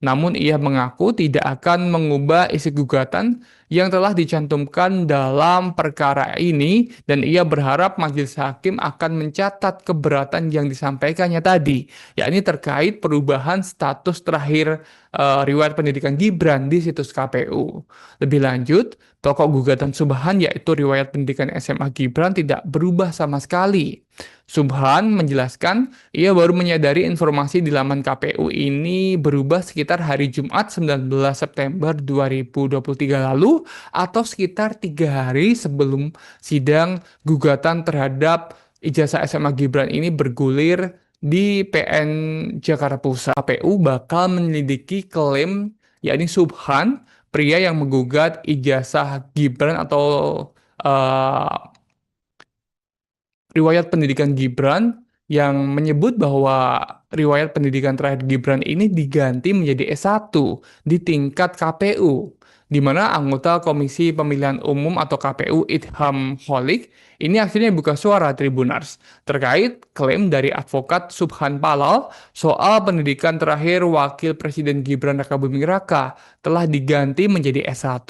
Namun ia mengaku tidak akan mengubah isi gugatan yang telah dicantumkan dalam perkara ini dan ia berharap majelis hakim akan mencatat keberatan yang disampaikannya tadi, yakni terkait perubahan status terakhir riwayat pendidikan Gibran di situs KPU. Lebih lanjut, pokok gugatan Subhan yaitu riwayat pendidikan SMA Gibran tidak berubah sama sekali. Subhan menjelaskan ia baru menyadari informasi di laman KPU ini berubah sekitar hari Jumat 19 September 2023 lalu atau sekitar 3 hari sebelum sidang gugatan terhadap ijazah SMA Gibran ini bergulir di PN Jakarta Pusat. KPU bakal menyelidiki klaim yakni Subhan, pria yang menggugat ijazah Gibran atau uh, riwayat pendidikan Gibran yang menyebut bahwa riwayat pendidikan terakhir Gibran ini diganti menjadi S1 di tingkat KPU, di mana anggota Komisi Pemilihan Umum atau KPU Idham Holik ini akhirnya buka suara Tribunars terkait klaim dari advokat Subhan Palal soal pendidikan terakhir Wakil Presiden Gibran Rakabuming Raka telah diganti menjadi S1.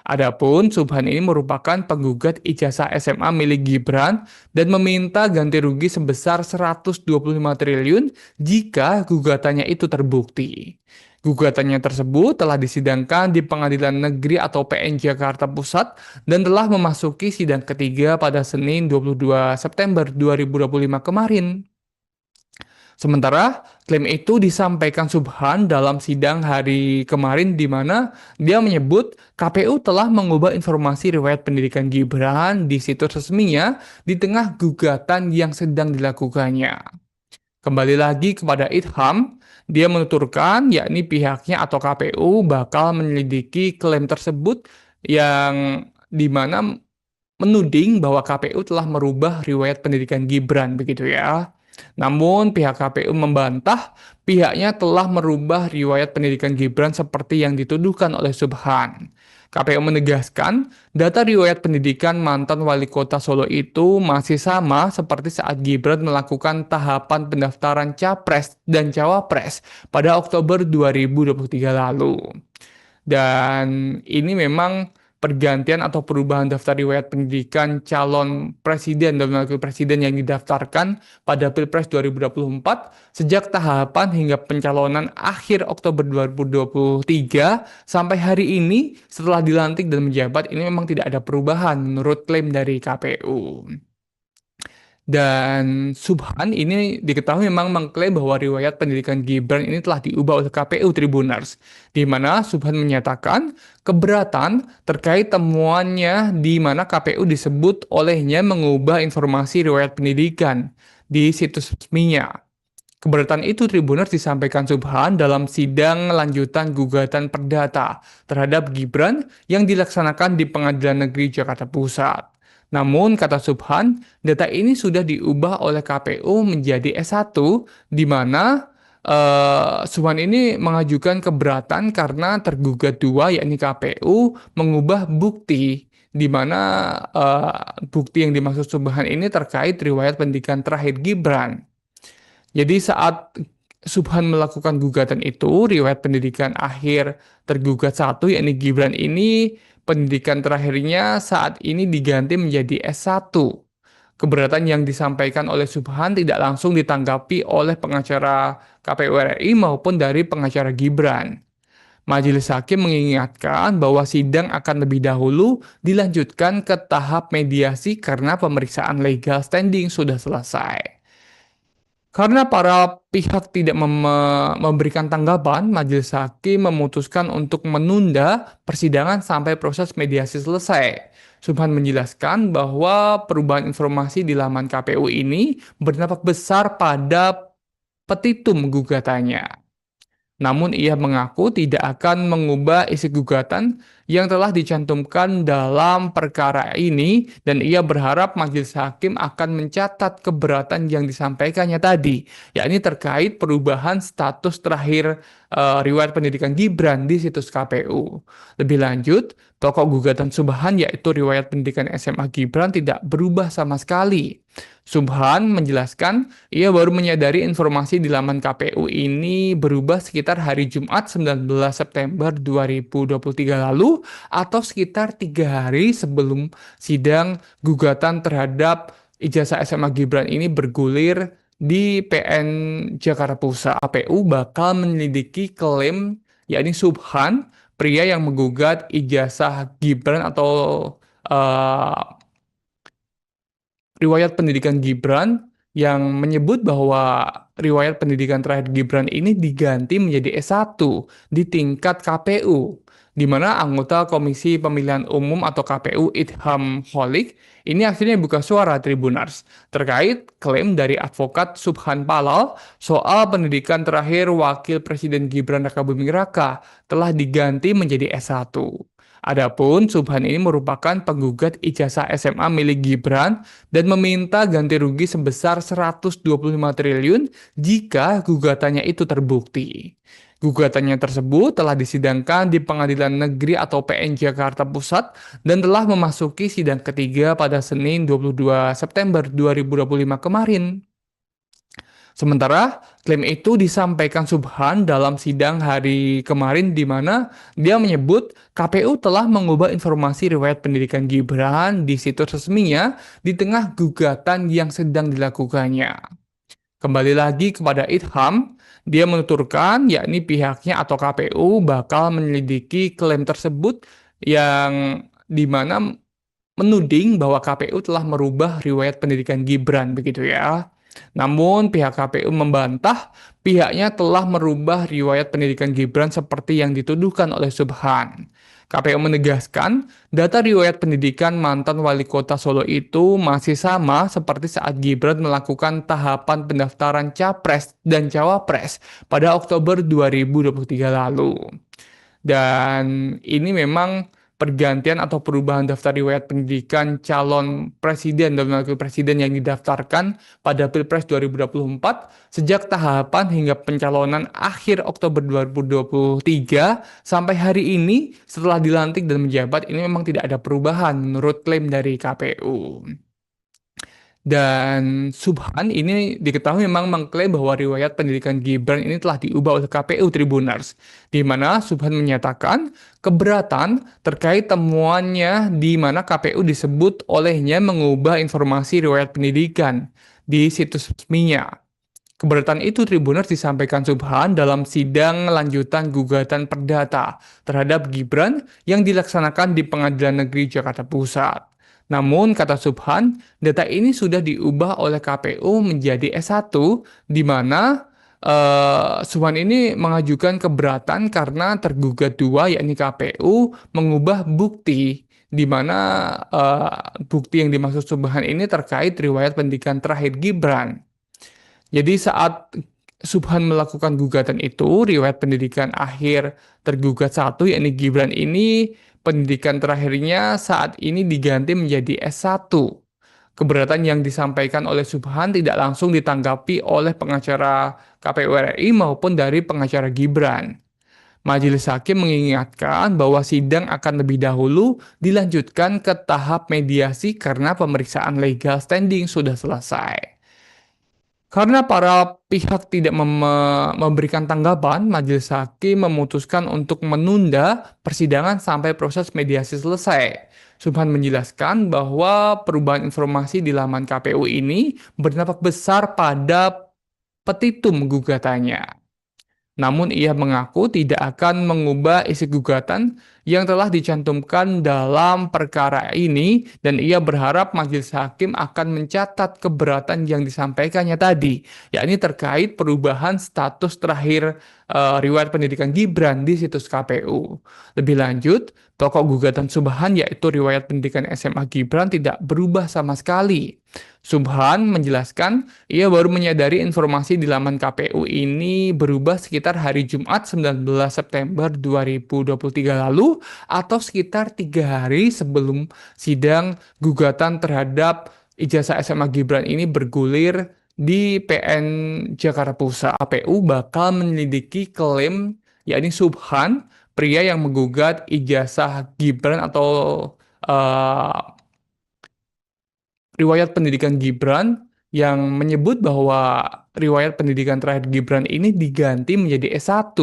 Adapun Subhan ini merupakan penggugat ijazah SMA milik Gibran dan meminta ganti rugi sebesar 125 triliun jika gugatannya itu terbukti. Gugatannya tersebut telah disidangkan di Pengadilan Negeri atau PN Jakarta Pusat dan telah memasuki sidang ketiga pada Senin 22 September 2025 kemarin. Sementara klaim itu disampaikan Subhan dalam sidang hari kemarin di mana dia menyebut KPU telah mengubah informasi riwayat pendidikan Gibran di situs resminya di tengah gugatan yang sedang dilakukannya. Kembali lagi kepada Idham, dia menuturkan yakni pihaknya atau KPU bakal menyelidiki klaim tersebut yang dimana menuding bahwa KPU telah merubah riwayat pendidikan Gibran begitu ya. Namun pihak KPU membantah pihaknya telah merubah riwayat pendidikan Gibran seperti yang dituduhkan oleh Subhan. KPU menegaskan data riwayat pendidikan mantan wali kota Solo itu masih sama seperti saat Gibran melakukan tahapan pendaftaran Capres dan Cawapres pada Oktober 2023 lalu. Dan ini memang pergantian atau perubahan daftar riwayat pendidikan calon presiden dan wakil presiden yang didaftarkan pada Pilpres 2024 sejak tahapan hingga pencalonan akhir Oktober 2023 sampai hari ini setelah dilantik dan menjabat ini memang tidak ada perubahan menurut klaim dari KPU. Dan Subhan ini diketahui memang mengklaim bahwa riwayat pendidikan Gibran ini telah diubah oleh KPU Tribunars, di mana Subhan menyatakan keberatan terkait temuannya di mana KPU disebut olehnya mengubah informasi riwayat pendidikan di situs resminya. Keberatan itu Tribunars disampaikan Subhan dalam sidang lanjutan gugatan perdata terhadap Gibran yang dilaksanakan di Pengadilan Negeri Jakarta Pusat. Namun, kata Subhan, data ini sudah diubah oleh KPU menjadi S1, di mana Subhan ini mengajukan keberatan karena tergugat dua, yakni KPU, mengubah bukti, di mana bukti yang dimaksud Subhan ini terkait riwayat pendidikan terakhir Gibran. Jadi saat Subhan melakukan gugatan itu, riwayat pendidikan akhir tergugat satu, yakni Gibran ini, pendidikan terakhirnya saat ini diganti menjadi S1. Keberatan yang disampaikan oleh Subhan tidak langsung ditanggapi oleh pengacara KPU RI maupun dari pengacara Gibran. Majelis Hakim mengingatkan bahwa sidang akan lebih dahulu dilanjutkan ke tahap mediasi karena pemeriksaan legal standing sudah selesai. Karena para pihak tidak memberikan tanggapan, Majelis Hakim memutuskan untuk menunda persidangan sampai proses mediasi selesai. Subhan menjelaskan bahwa perubahan informasi di laman KPU ini berdampak besar pada petitum gugatannya. Namun ia mengaku tidak akan mengubah isi gugatan yang telah dicantumkan dalam perkara ini dan ia berharap majelis hakim akan mencatat keberatan yang disampaikannya tadi, yakni terkait perubahan status terakhir riwayat pendidikan Gibran di situs KPU. Lebih lanjut, pokok gugatan Subhan yaitu riwayat pendidikan SMA Gibran tidak berubah sama sekali. Subhan menjelaskan ia baru menyadari informasi di laman KPU ini berubah sekitar hari Jumat 19 September 2023 lalu lalu atau sekitar 3 hari sebelum sidang gugatan terhadap ijazah SMA Gibran ini bergulir di PN Jakarta Pusat. KPU bakal menyelidiki klaim yakni Subhan, pria yang menggugat ijazah Gibran atau eh, riwayat pendidikan Gibran yang menyebut bahwa riwayat pendidikan terakhir Gibran ini diganti menjadi S1 di tingkat KPU, di mana anggota Komisi Pemilihan Umum atau KPU Idham Holik ini akhirnya buka suara Tribunars terkait klaim dari advokat Subhan Palal soal pendidikan terakhir Wakil Presiden Gibran Rakabuming Raka telah diganti menjadi S1. Adapun Subhan ini merupakan penggugat ijazah SMA milik Gibran dan meminta ganti rugi sebesar 125 triliun jika gugatannya itu terbukti. Gugatannya tersebut telah disidangkan di Pengadilan Negeri atau PN Jakarta Pusat dan telah memasuki sidang ketiga pada Senin 22 September 2025 kemarin. Sementara klaim itu disampaikan Subhan dalam sidang hari kemarin di mana dia menyebut KPU telah mengubah informasi riwayat pendidikan Gibran di situs resminya di tengah gugatan yang sedang dilakukannya. Kembali lagi kepada Idham, dia menuturkan yakni pihaknya atau KPU bakal menyelidiki klaim tersebut yang di mana menuding bahwa KPU telah merubah riwayat pendidikan Gibran begitu ya. Namun pihak KPU membantah pihaknya telah merubah riwayat pendidikan Gibran seperti yang dituduhkan oleh Subhan. KPU menegaskan data riwayat pendidikan mantan wali kota Solo itu masih sama seperti saat Gibran melakukan tahapan pendaftaran Capres dan Cawapres pada Oktober 2023 lalu. Dan ini memang pergantian atau perubahan daftar riwayat pendidikan calon presiden dan wakil presiden yang didaftarkan pada Pilpres 2024 sejak tahapan hingga pencalonan akhir Oktober 2023 sampai hari ini setelah dilantik dan menjabat ini memang tidak ada perubahan menurut klaim dari KPU. Dan Subhan ini diketahui memang mengklaim bahwa riwayat pendidikan Gibran ini telah diubah oleh KPU Tribunars, di mana Subhan menyatakan keberatan terkait temuannya di mana KPU disebut olehnya mengubah informasi riwayat pendidikan di situs resminya. Keberatan itu Tribunars disampaikan Subhan dalam sidang lanjutan gugatan perdata terhadap Gibran yang dilaksanakan di Pengadilan Negeri Jakarta Pusat. Namun, kata Subhan, data ini sudah diubah oleh KPU menjadi S1, di mana Subhan ini mengajukan keberatan karena tergugat dua, yakni KPU, mengubah bukti, di mana bukti yang dimaksud Subhan ini terkait riwayat pendidikan terakhir Gibran. Jadi saat Subhan melakukan gugatan itu, riwayat pendidikan akhir tergugat satu, yakni Gibran ini, pendidikan terakhirnya saat ini diganti menjadi S1. Keberatan yang disampaikan oleh Subhan tidak langsung ditanggapi oleh pengacara KPU RI maupun dari pengacara Gibran. Majelis Hakim mengingatkan bahwa sidang akan lebih dahulu dilanjutkan ke tahap mediasi karena pemeriksaan legal standing sudah selesai. Karena para pihak tidak memberikan tanggapan, Majelis Hakim memutuskan untuk menunda persidangan sampai proses mediasi selesai. Subhan menjelaskan bahwa perubahan informasi di laman KPU ini berdampak besar pada petitum gugatannya. Namun ia mengaku tidak akan mengubah isi gugatan yang telah dicantumkan dalam perkara ini dan ia berharap majelis hakim akan mencatat keberatan yang disampaikannya tadi, yakni terkait perubahan status terakhir riwayat pendidikan Gibran di situs KPU. Lebih lanjut, pokok gugatan Subhan yaitu riwayat pendidikan SMA Gibran tidak berubah sama sekali. Subhan menjelaskan ia baru menyadari informasi di laman KPU ini berubah sekitar hari Jumat 19 September 2023 lalu atau sekitar 3 hari sebelum sidang gugatan terhadap ijazah SMA Gibran ini bergulir di PN Jakarta Pusat. KPU bakal menyelidiki klaim yakni Subhan, pria yang menggugat ijazah Gibran atau uh, riwayat pendidikan Gibran yang menyebut bahwa riwayat pendidikan terakhir Gibran ini diganti menjadi S1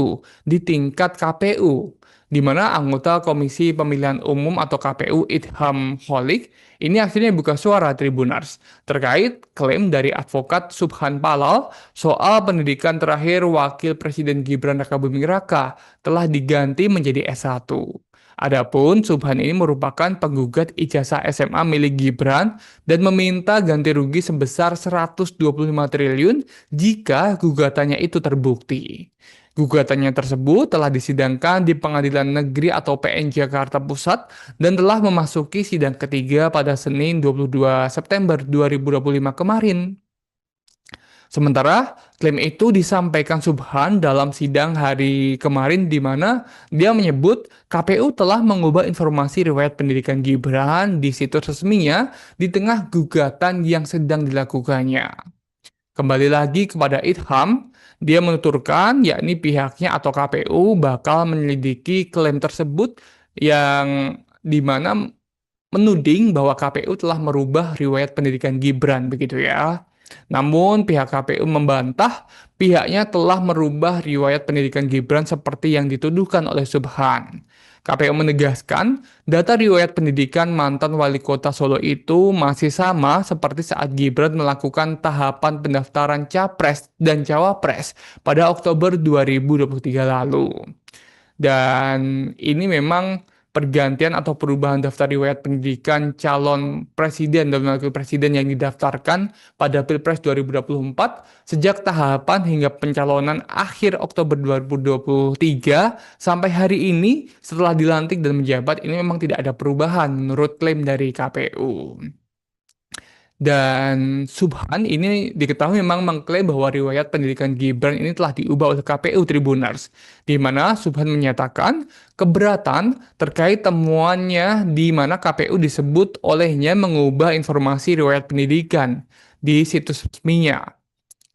di tingkat KPU, di mana anggota Komisi Pemilihan Umum atau KPU Idham Holik ini akhirnya buka suara Tribunars terkait klaim dari advokat Subhan Palal soal pendidikan terakhir Wakil Presiden Gibran Rakabuming Raka telah diganti menjadi S1. Adapun Subhan ini merupakan penggugat ijazah SMA milik Gibran dan meminta ganti rugi sebesar 125 triliun jika gugatannya itu terbukti. Gugatannya tersebut telah disidangkan di Pengadilan Negeri atau PN Jakarta Pusat dan telah memasuki sidang ketiga pada Senin 22 September 2025 kemarin. Sementara klaim itu disampaikan Subhan dalam sidang hari kemarin di mana dia menyebut KPU telah mengubah informasi riwayat pendidikan Gibran di situs resminya di tengah gugatan yang sedang dilakukannya. Kembali lagi kepada Idham, dia menuturkan yakni pihaknya atau KPU bakal menyelidiki klaim tersebut yang dimana menuding bahwa KPU telah merubah riwayat pendidikan Gibran begitu ya. Namun pihak KPU membantah pihaknya telah merubah riwayat pendidikan Gibran seperti yang dituduhkan oleh Subhan. KPU menegaskan data riwayat pendidikan mantan wali kota Solo itu masih sama seperti saat Gibran melakukan tahapan pendaftaran Capres dan Cawapres pada Oktober 2023 lalu. Dan ini memang pergantian atau perubahan daftar riwayat pendidikan calon presiden dan wakil presiden yang didaftarkan pada Pilpres 2024 sejak tahapan hingga pencalonan akhir Oktober 2023 sampai hari ini setelah dilantik dan menjabat ini memang tidak ada perubahan menurut klaim dari KPU. Dan Subhan ini diketahui memang mengklaim bahwa riwayat pendidikan Gibran ini telah diubah oleh KPU Tribunars, di mana Subhan menyatakan keberatan terkait temuannya di mana KPU disebut olehnya mengubah informasi riwayat pendidikan di situs resminya.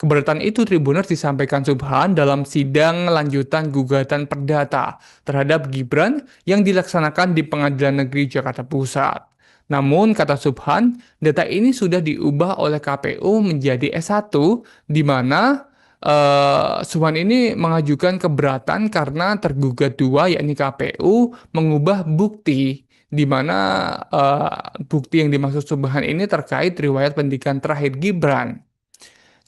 Keberatan itu Tribunars disampaikan Subhan dalam sidang lanjutan gugatan perdata terhadap Gibran yang dilaksanakan di Pengadilan Negeri Jakarta Pusat. Namun, kata Subhan, data ini sudah diubah oleh KPU menjadi S1, di mana Subhan ini mengajukan keberatan karena tergugat dua, yakni KPU, mengubah bukti, di mana bukti yang dimaksud Subhan ini terkait riwayat pendidikan terakhir Gibran.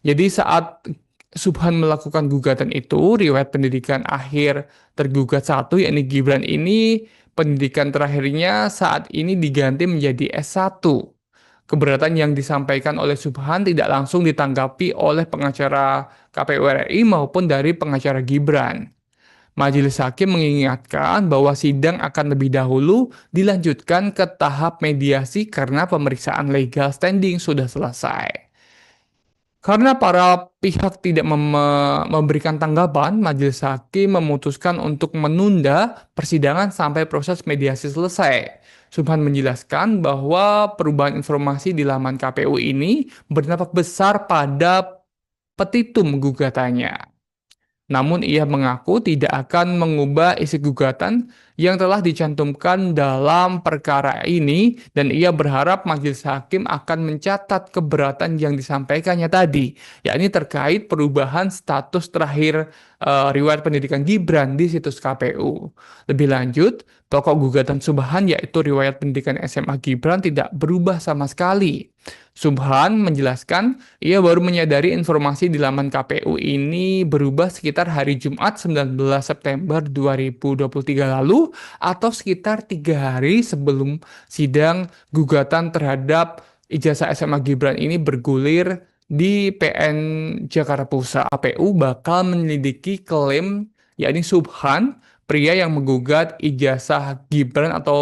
Jadi saat Subhan melakukan gugatan itu, riwayat pendidikan akhir tergugat satu, yakni Gibran ini, pendidikan terakhirnya saat ini diganti menjadi S1. Keberatan yang disampaikan oleh Subhan tidak langsung ditanggapi oleh pengacara KPU RI maupun dari pengacara Gibran. Majelis Hakim mengingatkan bahwa sidang akan lebih dahulu dilanjutkan ke tahap mediasi karena pemeriksaan legal standing sudah selesai. Karena para pihak tidak memberikan tanggapan, Majelis Hakim memutuskan untuk menunda persidangan sampai proses mediasi selesai. Subhan menjelaskan bahwa perubahan informasi di laman KPU ini berdampak besar pada petitum gugatannya. Namun ia mengaku tidak akan mengubah isi gugatan yang telah dicantumkan dalam perkara ini dan ia berharap majelis hakim akan mencatat keberatan yang disampaikannya tadi, yakni terkait perubahan status terakhir riwayat pendidikan Gibran di situs KPU. Lebih lanjut, pokok gugatan Subhan yaitu riwayat pendidikan SMA Gibran tidak berubah sama sekali. Subhan menjelaskan ia baru menyadari informasi di laman KPU ini berubah sekitar hari Jumat 19 September 2023 lalu atau sekitar 3 hari sebelum sidang gugatan terhadap ijazah SMA Gibran ini bergulir di PN Jakarta Pusat. KPU bakal menyelidiki klaim yakni Subhan, pria yang menggugat ijazah Gibran atau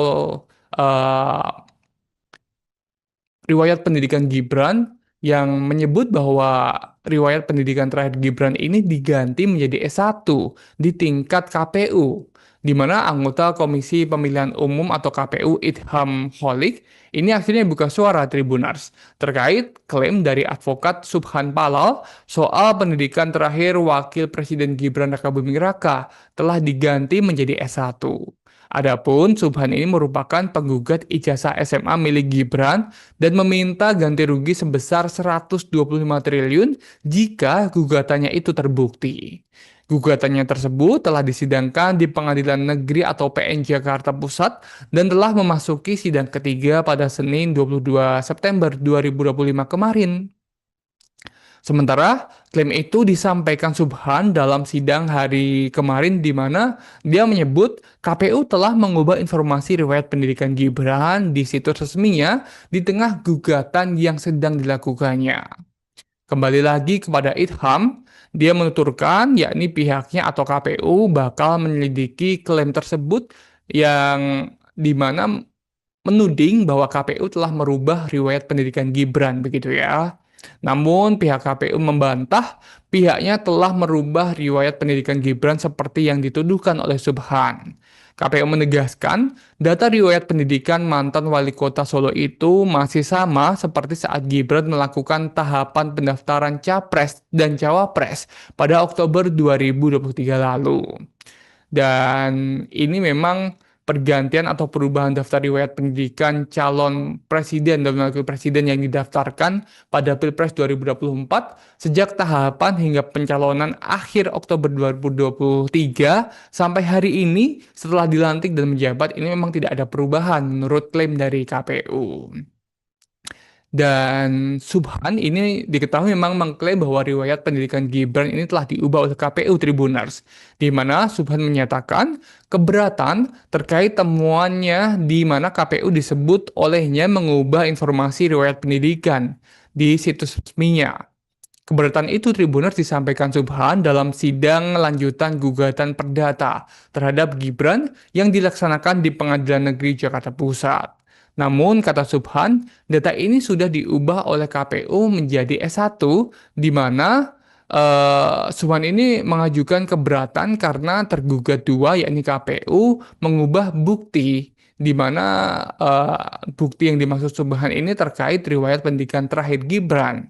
riwayat pendidikan Gibran yang menyebut bahwa riwayat pendidikan terakhir Gibran ini diganti menjadi S1 di tingkat KPU, di mana anggota Komisi Pemilihan Umum atau KPU Idham Holik ini akhirnya buka suara Tribunars terkait klaim dari advokat Subhan Palal soal pendidikan terakhir Wakil Presiden Gibran Rakabuming Raka telah diganti menjadi S1. Adapun Subhan ini merupakan penggugat ijazah SMA milik Gibran dan meminta ganti rugi sebesar 125 triliun jika gugatannya itu terbukti. Gugatannya tersebut telah disidangkan di Pengadilan Negeri atau PN Jakarta Pusat dan telah memasuki sidang ketiga pada Senin 22 September 2025 kemarin. Sementara klaim itu disampaikan Subhan dalam sidang hari kemarin di mana dia menyebut KPU telah mengubah informasi riwayat pendidikan Gibran di situs resminya di tengah gugatan yang sedang dilakukannya. Kembali lagi kepada Idham, dia menuturkan yakni pihaknya atau KPU bakal menyelidiki klaim tersebut yang dimana menuding bahwa KPU telah merubah riwayat pendidikan Gibran begitu ya. Namun pihak KPU membantah pihaknya telah merubah riwayat pendidikan Gibran seperti yang dituduhkan oleh Subhan. KPU menegaskan, data riwayat pendidikan mantan wali kota Solo itu masih sama seperti saat Gibran melakukan tahapan pendaftaran Capres dan Cawapres pada Oktober 2023 lalu. Dan ini memang pergantian atau perubahan daftar riwayat pendidikan calon presiden dan wakil presiden yang didaftarkan pada Pilpres 2024 sejak tahapan hingga pencalonan akhir Oktober 2023 sampai hari ini setelah dilantik dan menjabat ini memang tidak ada perubahan menurut klaim dari KPU. Dan Subhan ini diketahui memang mengklaim bahwa riwayat pendidikan Gibran ini telah diubah oleh KPU Tribuners, di mana Subhan menyatakan keberatan terkait temuannya di mana KPU disebut olehnya mengubah informasi riwayat pendidikan di situs resminya. Keberatan itu Tribuners disampaikan Subhan dalam sidang lanjutan gugatan perdata terhadap Gibran yang dilaksanakan di Pengadilan Negeri Jakarta Pusat. Namun, kata Subhan, data ini sudah diubah oleh KPU menjadi S1, di mana Subhan ini mengajukan keberatan karena tergugat dua, yakni KPU, mengubah bukti, di mana bukti yang dimaksud Subhan ini terkait riwayat pendidikan terakhir Gibran.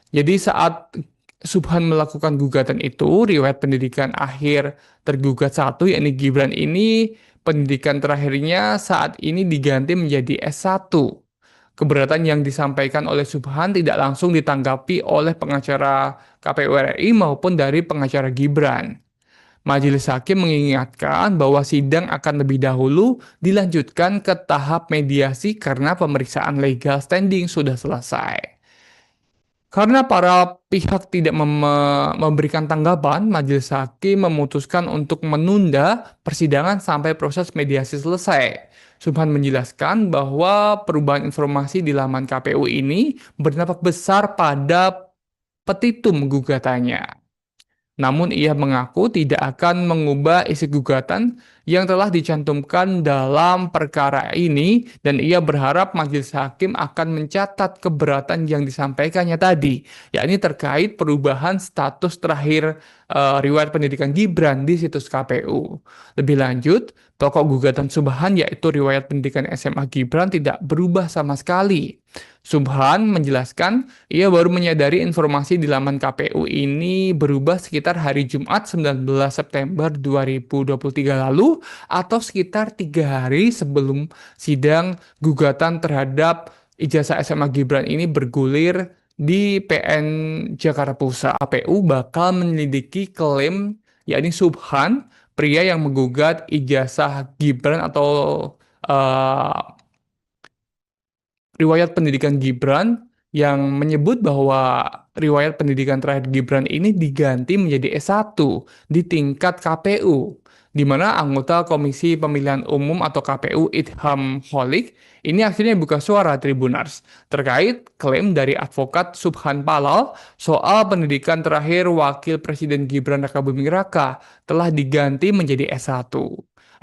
Jadi saat Subhan melakukan gugatan itu, riwayat pendidikan akhir tergugat satu, yakni Gibran ini, pendidikan terakhirnya saat ini diganti menjadi S1. Keberatan yang disampaikan oleh Subhan tidak langsung ditanggapi oleh pengacara KPU RI maupun dari pengacara Gibran. Majelis Hakim mengingatkan bahwa sidang akan lebih dahulu dilanjutkan ke tahap mediasi karena pemeriksaan legal standing sudah selesai. Karena para pihak tidak memberikan tanggapan, Majelis Hakim memutuskan untuk menunda persidangan sampai proses mediasi selesai. Subhan menjelaskan bahwa perubahan informasi di laman KPU ini berdampak besar pada petitum gugatannya. Namun ia mengaku tidak akan mengubah isi gugatan yang telah dicantumkan dalam perkara ini dan ia berharap majelis hakim akan mencatat keberatan yang disampaikannya tadi, yakni terkait perubahan status terakhir riwayat pendidikan Gibran di situs KPU. Lebih lanjut, pokok gugatan Subhan yaitu riwayat pendidikan SMA Gibran tidak berubah sama sekali. Subhan menjelaskan ia baru menyadari informasi di laman KPU ini berubah sekitar hari Jumat 19 September 2023 lalu atau sekitar 3 hari sebelum sidang gugatan terhadap ijazah SMA Gibran ini bergulir di PN Jakarta Pusat. KPU bakal menyelidiki klaim yakni Subhan, pria yang menggugat ijazah Gibran atau riwayat pendidikan Gibran yang menyebut bahwa riwayat pendidikan terakhir Gibran ini diganti menjadi S1 di tingkat KPU, di mana anggota Komisi Pemilihan Umum atau KPU Idham Holik ini akhirnya buka suara Tribuners terkait klaim dari advokat Subhan Palal soal pendidikan terakhir Wakil Presiden Gibran Rakabuming Raka telah diganti menjadi S1.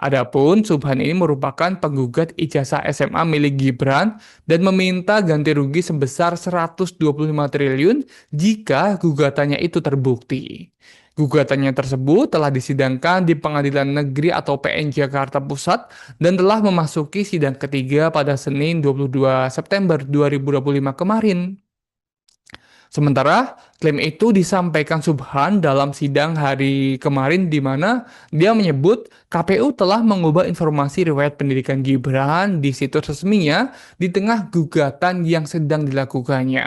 Adapun Subhan ini merupakan penggugat ijazah SMA milik Gibran dan meminta ganti rugi sebesar 125 triliun jika gugatannya itu terbukti. Gugatannya tersebut telah disidangkan di Pengadilan Negeri atau PN Jakarta Pusat dan telah memasuki sidang ketiga pada Senin 22 September 2025 kemarin. Sementara klaim itu disampaikan Subhan dalam sidang hari kemarin di mana dia menyebut KPU telah mengubah informasi riwayat pendidikan Gibran di situs resminya di tengah gugatan yang sedang dilakukannya.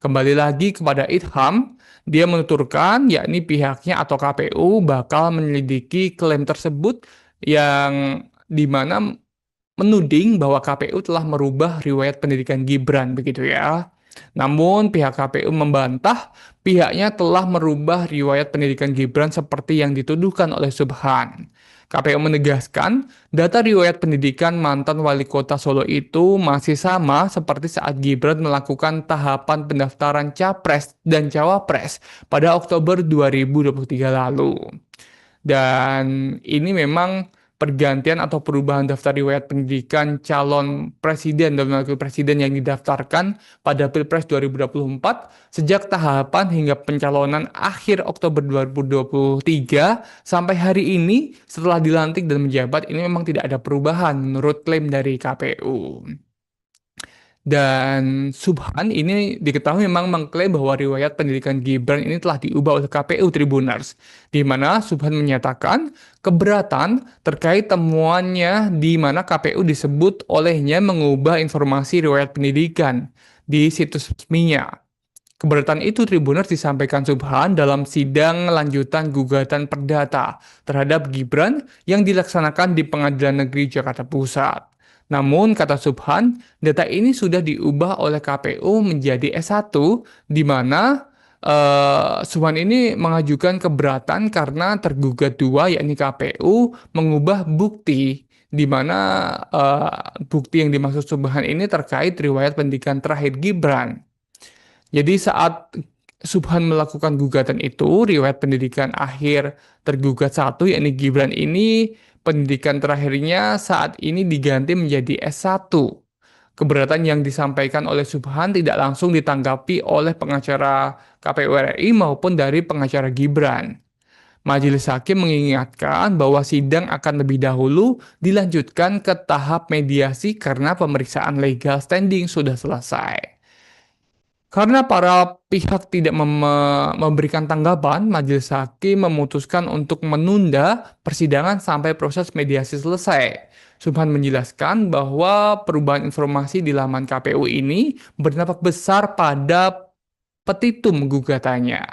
Kembali lagi kepada Idham, dia menuturkan yakni pihaknya atau KPU bakal menyelidiki klaim tersebut yang dimana menuding bahwa KPU telah merubah riwayat pendidikan Gibran begitu ya. Namun pihak KPU membantah pihaknya telah merubah riwayat pendidikan Gibran seperti yang dituduhkan oleh Subhan. KPU menegaskan, data riwayat pendidikan mantan wali kota Solo itu masih sama seperti saat Gibran melakukan tahapan pendaftaran Capres dan Cawapres pada Oktober 2023 lalu. Dan ini memang pergantian atau perubahan daftar riwayat pendidikan calon presiden dan wakil presiden yang didaftarkan pada Pilpres 2024 sejak tahapan hingga pencalonan akhir Oktober 2023 sampai hari ini setelah dilantik dan menjabat ini memang tidak ada perubahan menurut klaim dari KPU. Dan Subhan ini diketahui memang mengklaim bahwa riwayat pendidikan Gibran ini telah diubah oleh KPU Tribuners, di mana Subhan menyatakan keberatan terkait temuannya di mana KPU disebut olehnya mengubah informasi riwayat pendidikan di situs resminya. Keberatan itu Tribuners disampaikan Subhan dalam sidang lanjutan gugatan perdata terhadap Gibran yang dilaksanakan di Pengadilan Negeri Jakarta Pusat. Namun, kata Subhan, data ini sudah diubah oleh KPU menjadi S1, di mana Subhan ini mengajukan keberatan karena tergugat dua, yakni KPU, mengubah bukti, di mana bukti yang dimaksud Subhan ini terkait riwayat pendidikan terakhir Gibran. Jadi saat Subhan melakukan gugatan itu, riwayat pendidikan akhir tergugat satu, yakni Gibran ini, pendidikan terakhirnya saat ini diganti menjadi S1. Keberatan yang disampaikan oleh Subhan tidak langsung ditanggapi oleh pengacara KPU RI maupun dari pengacara Gibran. Majelis Hakim mengingatkan bahwa sidang akan lebih dahulu dilanjutkan ke tahap mediasi karena pemeriksaan legal standing sudah selesai. Karena para pihak tidak memberikan tanggapan, Majelis Hakim memutuskan untuk menunda persidangan sampai proses mediasi selesai. Subhan menjelaskan bahwa perubahan informasi di laman KPU ini berdampak besar pada petitum gugatannya.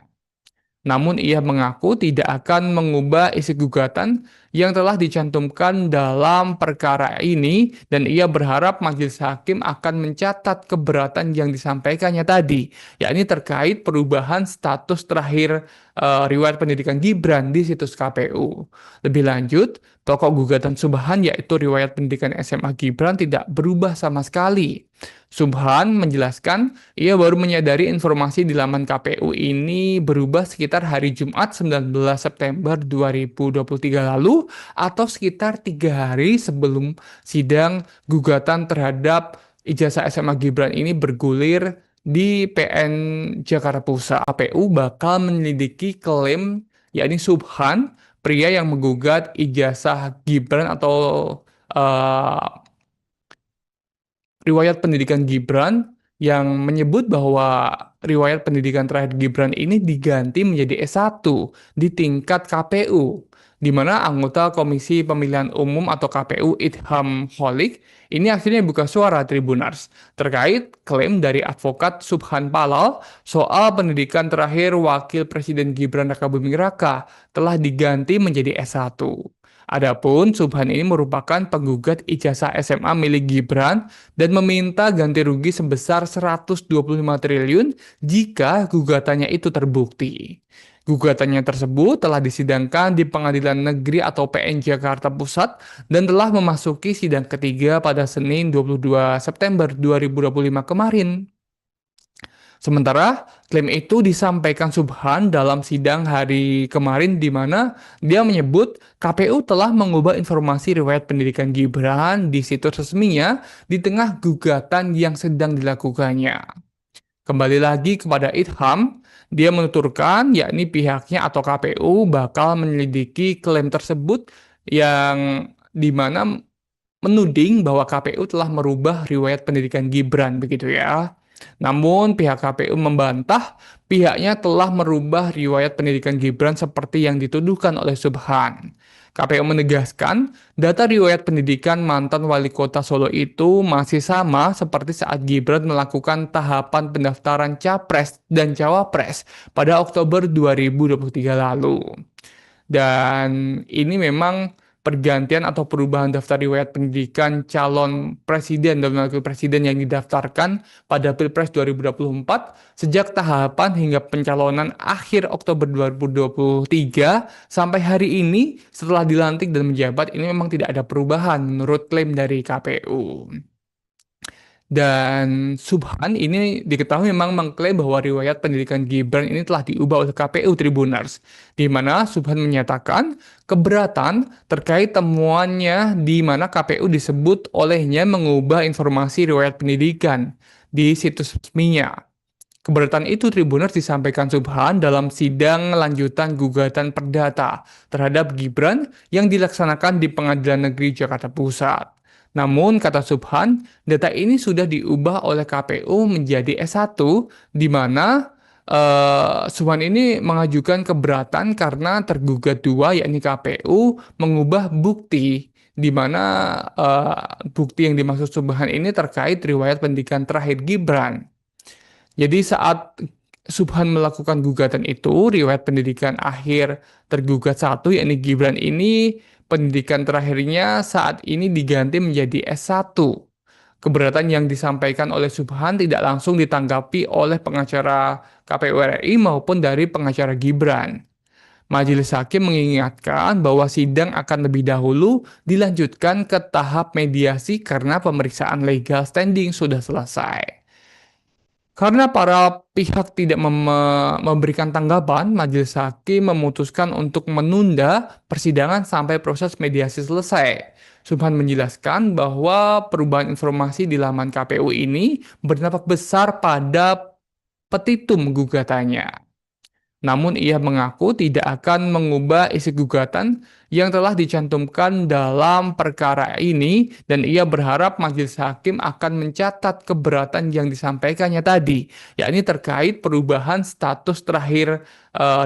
Namun ia mengaku tidak akan mengubah isi gugatan yang telah dicantumkan dalam perkara ini dan ia berharap majelis hakim akan mencatat keberatan yang disampaikannya tadi, yakni terkait perubahan status terakhir riwayat pendidikan Gibran di situs KPU. Lebih lanjut, pokok gugatan Subhan yaitu riwayat pendidikan SMA Gibran tidak berubah sama sekali. Subhan menjelaskan ia baru menyadari informasi di laman KPU ini berubah sekitar hari Jumat 19 September 2023 lalu atau sekitar 3 hari sebelum sidang gugatan terhadap ijazah SMA Gibran ini bergulir di PN Jakarta Pusat. KPU bakal menyelidiki klaim yakni Subhan, pria yang menggugat ijazah Gibran atau uh, riwayat pendidikan Gibran yang menyebut bahwa riwayat pendidikan terakhir Gibran ini diganti menjadi S1 di tingkat KPU, di mana anggota Komisi Pemilihan Umum atau KPU Idham Holik ini akhirnya buka suara Tribuners terkait klaim dari advokat Subhan Palal soal pendidikan terakhir Wakil Presiden Gibran Rakabuming Raka telah diganti menjadi S1. Adapun Subhan ini merupakan penggugat ijazah SMA milik Gibran dan meminta ganti rugi sebesar 125 triliun jika gugatannya itu terbukti. Gugatannya tersebut telah disidangkan di Pengadilan Negeri atau PN Jakarta Pusat dan telah memasuki sidang ketiga pada Senin 22 September 2025 kemarin. Sementara klaim itu disampaikan Subhan dalam sidang hari kemarin di mana dia menyebut KPU telah mengubah informasi riwayat pendidikan Gibran di situs resminya di tengah gugatan yang sedang dilakukannya. Kembali lagi kepada Idham, dia menuturkan yakni pihaknya atau KPU bakal menyelidiki klaim tersebut yang dimana menuding bahwa KPU telah merubah riwayat pendidikan Gibran begitu ya. Namun pihak KPU membantah pihaknya telah merubah riwayat pendidikan Gibran seperti yang dituduhkan oleh Subhan. KPU menegaskan, data riwayat pendidikan mantan wali kota Solo itu masih sama seperti saat Gibran melakukan tahapan pendaftaran Capres dan Cawapres pada Oktober 2023 lalu. Dan ini memang pergantian atau perubahan daftar riwayat pendidikan calon presiden dan wakil presiden yang didaftarkan pada Pilpres 2024 sejak tahapan hingga pencalonan akhir Oktober 2023 sampai hari ini setelah dilantik dan menjabat ini memang tidak ada perubahan menurut klaim dari KPU. Dan Subhan ini diketahui memang mengklaim bahwa riwayat pendidikan Gibran ini telah diubah oleh KPU Tribuners, di mana Subhan menyatakan keberatan terkait temuannya di mana KPU disebut olehnya mengubah informasi riwayat pendidikan di situs resminya. Keberatan itu Tribuners disampaikan Subhan dalam sidang lanjutan gugatan perdata terhadap Gibran yang dilaksanakan di Pengadilan Negeri Jakarta Pusat. Namun, kata Subhan, data ini sudah diubah oleh KPU menjadi S1, di mana Subhan ini mengajukan keberatan karena tergugat dua, yakni KPU, mengubah bukti, di mana bukti yang dimaksud Subhan ini terkait riwayat pendidikan terakhir Gibran. Jadi saat Subhan melakukan gugatan itu, riwayat pendidikan akhir tergugat satu, yakni Gibran ini, pendidikan terakhirnya saat ini diganti menjadi S1. Keberatan yang disampaikan oleh Subhan tidak langsung ditanggapi oleh pengacara KPU RI maupun dari pengacara Gibran. Majelis Hakim mengingatkan bahwa sidang akan lebih dahulu dilanjutkan ke tahap mediasi karena pemeriksaan legal standing sudah selesai. Karena para pihak tidak memberikan tanggapan, Majelis Hakim memutuskan untuk menunda persidangan sampai proses mediasi selesai. Subhan menjelaskan bahwa perubahan informasi di laman KPU ini berdampak besar pada petitum gugatannya. Namun ia mengaku tidak akan mengubah isi gugatan yang telah dicantumkan dalam perkara ini dan ia berharap majelis hakim akan mencatat keberatan yang disampaikannya tadi, yakni terkait perubahan status terakhir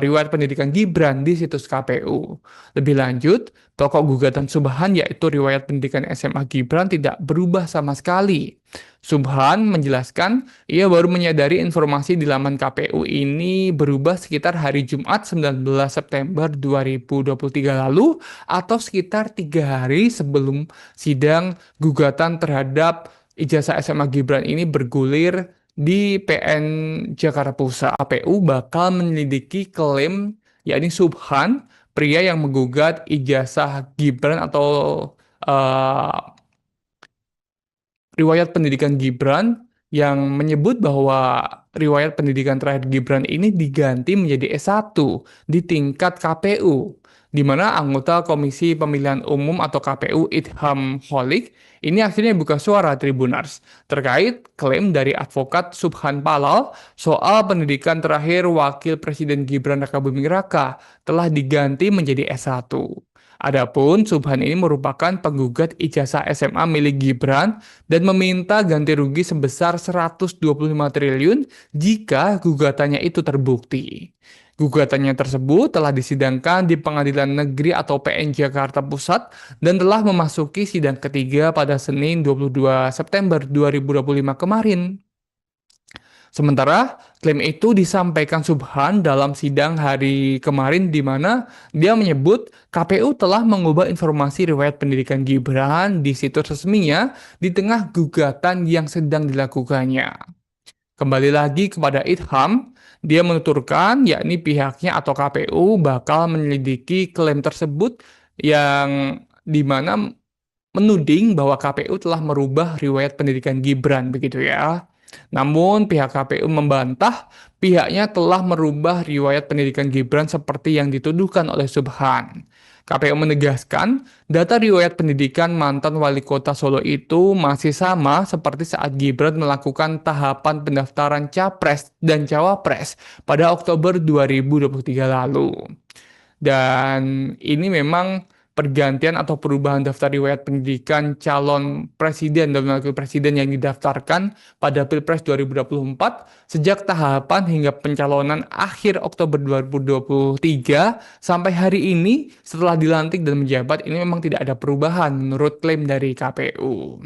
riwayat pendidikan Gibran di situs KPU. Lebih lanjut, pokok gugatan Subhan yaitu riwayat pendidikan SMA Gibran tidak berubah sama sekali. Subhan menjelaskan ia baru menyadari informasi di laman KPU ini berubah sekitar hari Jumat 19 September 2023 lalu atau sekitar 3 hari sebelum sidang gugatan terhadap ijazah SMA Gibran ini bergulir di PN Jakarta Pusat. KPU bakal menyelidiki klaim yakni Subhan, pria yang menggugat ijazah Gibran atau riwayat pendidikan Gibran yang menyebut bahwa riwayat pendidikan terakhir Gibran ini diganti menjadi S1 di tingkat KPU, di mana anggota Komisi Pemilihan Umum atau KPU Idham Holik ini akhirnya buka suara Tribuners terkait klaim dari advokat Subhan Palal soal pendidikan terakhir Wakil Presiden Gibran Rakabuming Raka telah diganti menjadi S1. Adapun Subhan ini merupakan penggugat ijazah SMA milik Gibran dan meminta ganti rugi sebesar 125 triliun jika gugatannya itu terbukti. Gugatannya tersebut telah disidangkan di Pengadilan Negeri atau PN Jakarta Pusat dan telah memasuki sidang ketiga pada Senin 22 September 2025 kemarin. Sementara klaim itu disampaikan Subhan dalam sidang hari kemarin di mana dia menyebut KPU telah mengubah informasi riwayat pendidikan Gibran di situs resminya di tengah gugatan yang sedang dilakukannya. Kembali lagi kepada Idham, dia menuturkan yakni pihaknya atau KPU bakal menyelidiki klaim tersebut yang di mana menuding bahwa KPU telah merubah riwayat pendidikan Gibran begitu ya. Namun pihak KPU membantah pihaknya telah merubah riwayat pendidikan Gibran seperti yang dituduhkan oleh Subhan. KPU menegaskan data riwayat pendidikan mantan wali kota Solo itu masih sama seperti saat Gibran melakukan tahapan pendaftaran Capres dan Cawapres pada Oktober 2023 lalu. Dan ini memang pergantian atau perubahan daftar riwayat pendidikan calon presiden dan wakil presiden yang didaftarkan pada Pilpres 2024 sejak tahapan hingga pencalonan akhir Oktober 2023 sampai hari ini setelah dilantik dan menjabat ini memang tidak ada perubahan menurut klaim dari KPU.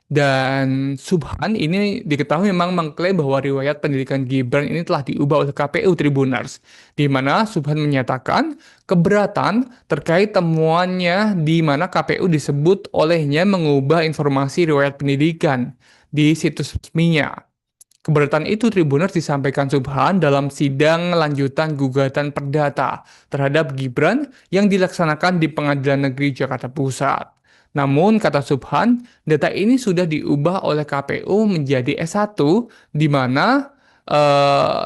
Dan Subhan ini diketahui memang mengklaim bahwa riwayat pendidikan Gibran ini telah diubah oleh KPU Tribuners, di mana Subhan menyatakan keberatan terkait temuannya di mana KPU disebut olehnya mengubah informasi riwayat pendidikan di situs resminya. Keberatan itu Tribuners disampaikan Subhan dalam sidang lanjutan gugatan perdata terhadap Gibran yang dilaksanakan di Pengadilan Negeri Jakarta Pusat. Namun, kata Subhan, data ini sudah diubah oleh KPU menjadi S1, di mana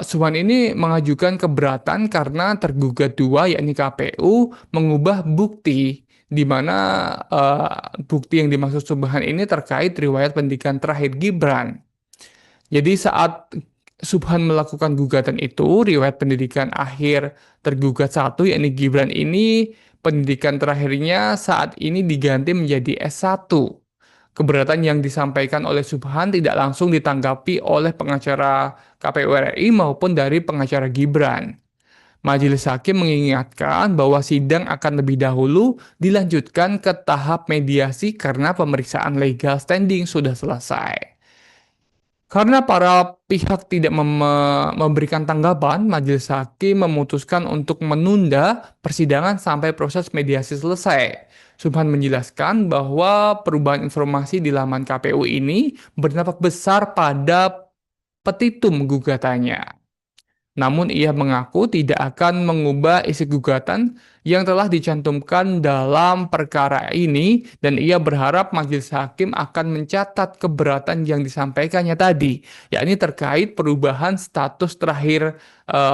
Subhan ini mengajukan keberatan karena tergugat dua, yakni KPU, mengubah bukti, di mana bukti yang dimaksud Subhan ini terkait riwayat pendidikan terakhir Gibran. Jadi saat Subhan melakukan gugatan itu, riwayat pendidikan akhir tergugat satu, yakni Gibran ini, pendidikan terakhirnya saat ini diganti menjadi S1. Keberatan yang disampaikan oleh Subhan tidak langsung ditanggapi oleh pengacara KPU RI maupun dari pengacara Gibran. Majelis Hakim mengingatkan bahwa sidang akan lebih dahulu dilanjutkan ke tahap mediasi karena pemeriksaan legal standing sudah selesai. Karena para pihak tidak memberikan tanggapan, Majelis Hakim memutuskan untuk menunda persidangan sampai proses mediasi selesai. Subhan menjelaskan bahwa perubahan informasi di laman KPU ini berdampak besar pada petitum gugatannya. Namun ia mengaku tidak akan mengubah isi gugatan yang telah dicantumkan dalam perkara ini dan ia berharap majelis hakim akan mencatat keberatan yang disampaikannya tadi, yakni terkait perubahan status terakhir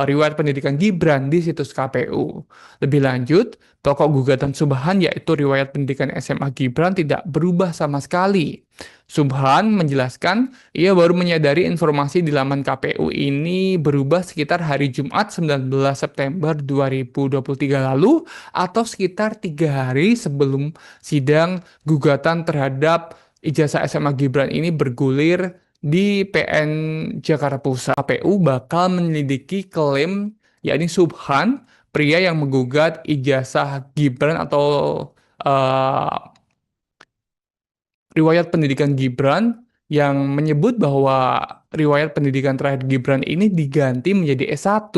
riwayat pendidikan Gibran di situs KPU. Lebih lanjut, pokok gugatan Subhan yaitu riwayat pendidikan SMA Gibran tidak berubah sama sekali. Subhan menjelaskan ia baru menyadari informasi di laman KPU ini berubah sekitar hari Jumat 19 September 2023 lalu atau sekitar 3 hari sebelum sidang gugatan terhadap ijazah SMA Gibran ini bergulir di PN Jakarta Pusat. KPU bakal menyelidiki klaim yakni Subhan, pria yang menggugat ijazah Gibran atau riwayat pendidikan Gibran yang menyebut bahwa riwayat pendidikan terakhir Gibran ini diganti menjadi S1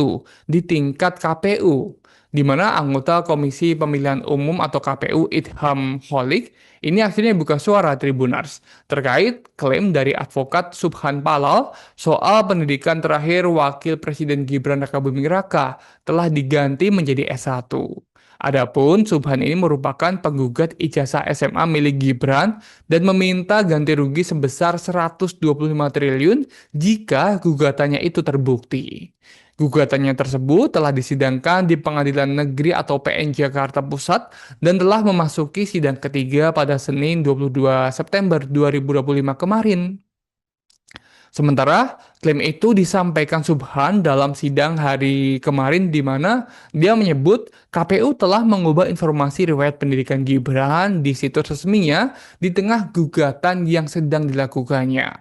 di tingkat KPU, di mana anggota Komisi Pemilihan Umum atau KPU Idham Holik ini akhirnya buka suara Tribuners terkait klaim dari advokat Subhan Palal soal pendidikan terakhir Wakil Presiden Gibran Rakabuming Raka telah diganti menjadi S1. Adapun Subhan ini merupakan penggugat ijazah SMA milik Gibran dan meminta ganti rugi sebesar 125 triliun jika gugatannya itu terbukti. Gugatannya tersebut telah disidangkan di Pengadilan Negeri atau PN Jakarta Pusat dan telah memasuki sidang ketiga pada Senin 22 September 2025 kemarin. Sementara klaim itu disampaikan Subhan dalam sidang hari kemarin di mana dia menyebut KPU telah mengubah informasi riwayat pendidikan Gibran di situs resminya di tengah gugatan yang sedang dilakukannya.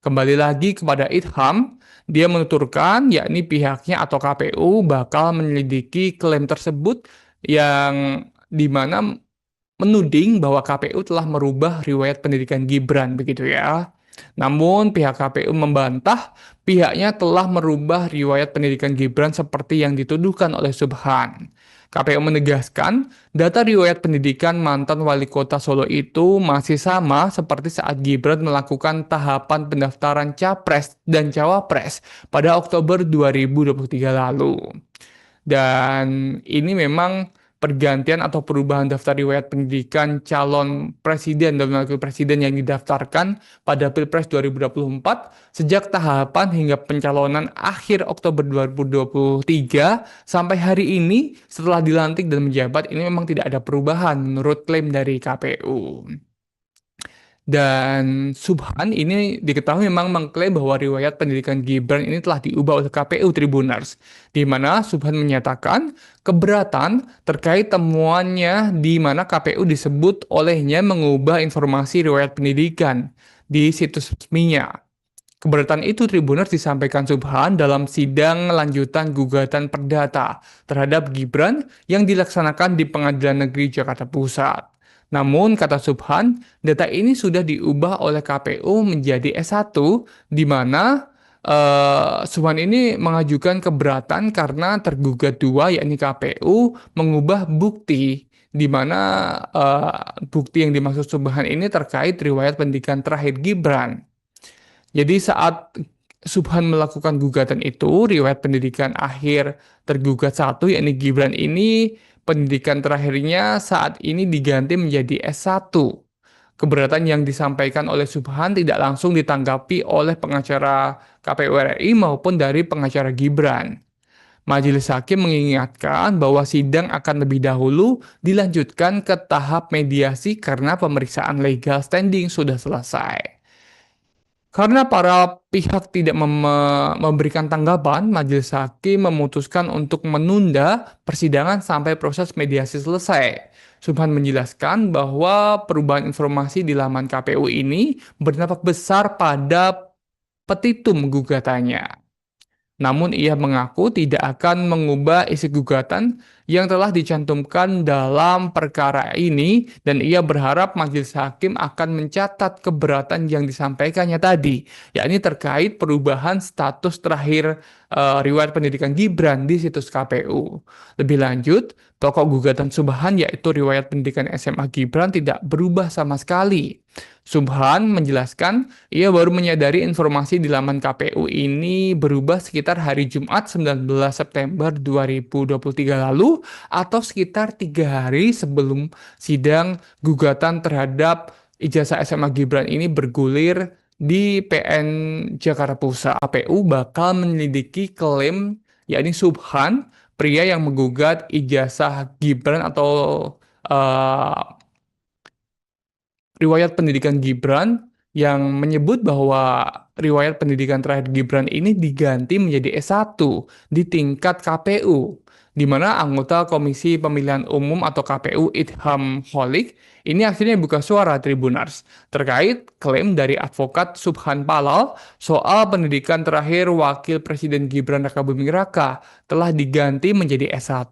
Kembali lagi kepada Idham, dia menuturkan yakni pihaknya atau KPU bakal menyelidiki klaim tersebut yang di mana menuding bahwa KPU telah merubah riwayat pendidikan Gibran begitu ya. Namun pihak KPU membantah pihaknya telah merubah riwayat pendidikan Gibran seperti yang dituduhkan oleh Subhan. KPU menegaskan data riwayat pendidikan mantan wali kota Solo itu masih sama seperti saat Gibran melakukan tahapan pendaftaran Capres dan Cawapres pada Oktober 2023 lalu. Dan ini memang pergantian atau perubahan daftar riwayat pendidikan calon presiden dan wakil presiden yang didaftarkan pada Pilpres 2024 sejak tahapan hingga pencalonan akhir Oktober 2023 sampai hari ini setelah dilantik dan menjabat ini memang tidak ada perubahan menurut klaim dari KPU. Dan Subhan ini diketahui memang mengklaim bahwa riwayat pendidikan Gibran ini telah diubah oleh KPU Tribuners, di mana Subhan menyatakan keberatan terkait temuannya di mana KPU disebut olehnya mengubah informasi riwayat pendidikan di situs resminya. Keberatan itu Tribuners disampaikan Subhan dalam sidang lanjutan gugatan perdata terhadap Gibran yang dilaksanakan di Pengadilan Negeri Jakarta Pusat. Namun, kata Subhan, data ini sudah diubah oleh KPU menjadi S1, di mana Subhan ini mengajukan keberatan karena tergugat dua, yakni KPU, mengubah bukti, di mana bukti yang dimaksud Subhan ini terkait riwayat pendidikan terakhir Gibran. Jadi saat Subhan melakukan gugatan itu, riwayat pendidikan akhir tergugat satu, yakni Gibran ini, pendidikan terakhirnya saat ini diganti menjadi S1. Keberatan yang disampaikan oleh Subhan tidak langsung ditanggapi oleh pengacara KPU RI maupun dari pengacara Gibran. Majelis Hakim mengingatkan bahwa sidang akan lebih dahulu dilanjutkan ke tahap mediasi karena pemeriksaan legal standing sudah selesai. Karena para pihak tidak memberikan tanggapan, Majelis Hakim memutuskan untuk menunda persidangan sampai proses mediasi selesai. Subhan menjelaskan bahwa perubahan informasi di laman KPU ini berdampak besar pada petitum gugatannya. Namun ia mengaku tidak akan mengubah isi gugatan yang telah dicantumkan dalam perkara ini dan ia berharap majelis hakim akan mencatat keberatan yang disampaikannya tadi, yakni terkait perubahan status terakhir riwayat pendidikan Gibran di situs KPU. Lebih lanjut, pokok gugatan Subhan yaitu riwayat pendidikan SMA Gibran tidak berubah sama sekali. Subhan menjelaskan ia baru menyadari informasi di laman KPU ini berubah sekitar hari Jumat 19 September 2023 lalu atau sekitar 3 hari sebelum sidang gugatan terhadap ijazah SMA Gibran ini bergulir di PN Jakarta Pusat. KPU bakal menyelidiki klaim yakni Subhan, pria yang menggugat ijazah Gibran atau riwayat pendidikan Gibran yang menyebut bahwa riwayat pendidikan terakhir Gibran ini diganti menjadi S1 di tingkat KPU, di mana anggota Komisi Pemilihan Umum atau KPU Idham Holik ini akhirnya buka suara Tribuners terkait klaim dari advokat Subhan Palal soal pendidikan terakhir Wakil Presiden Gibran Rakabuming Raka telah diganti menjadi S1.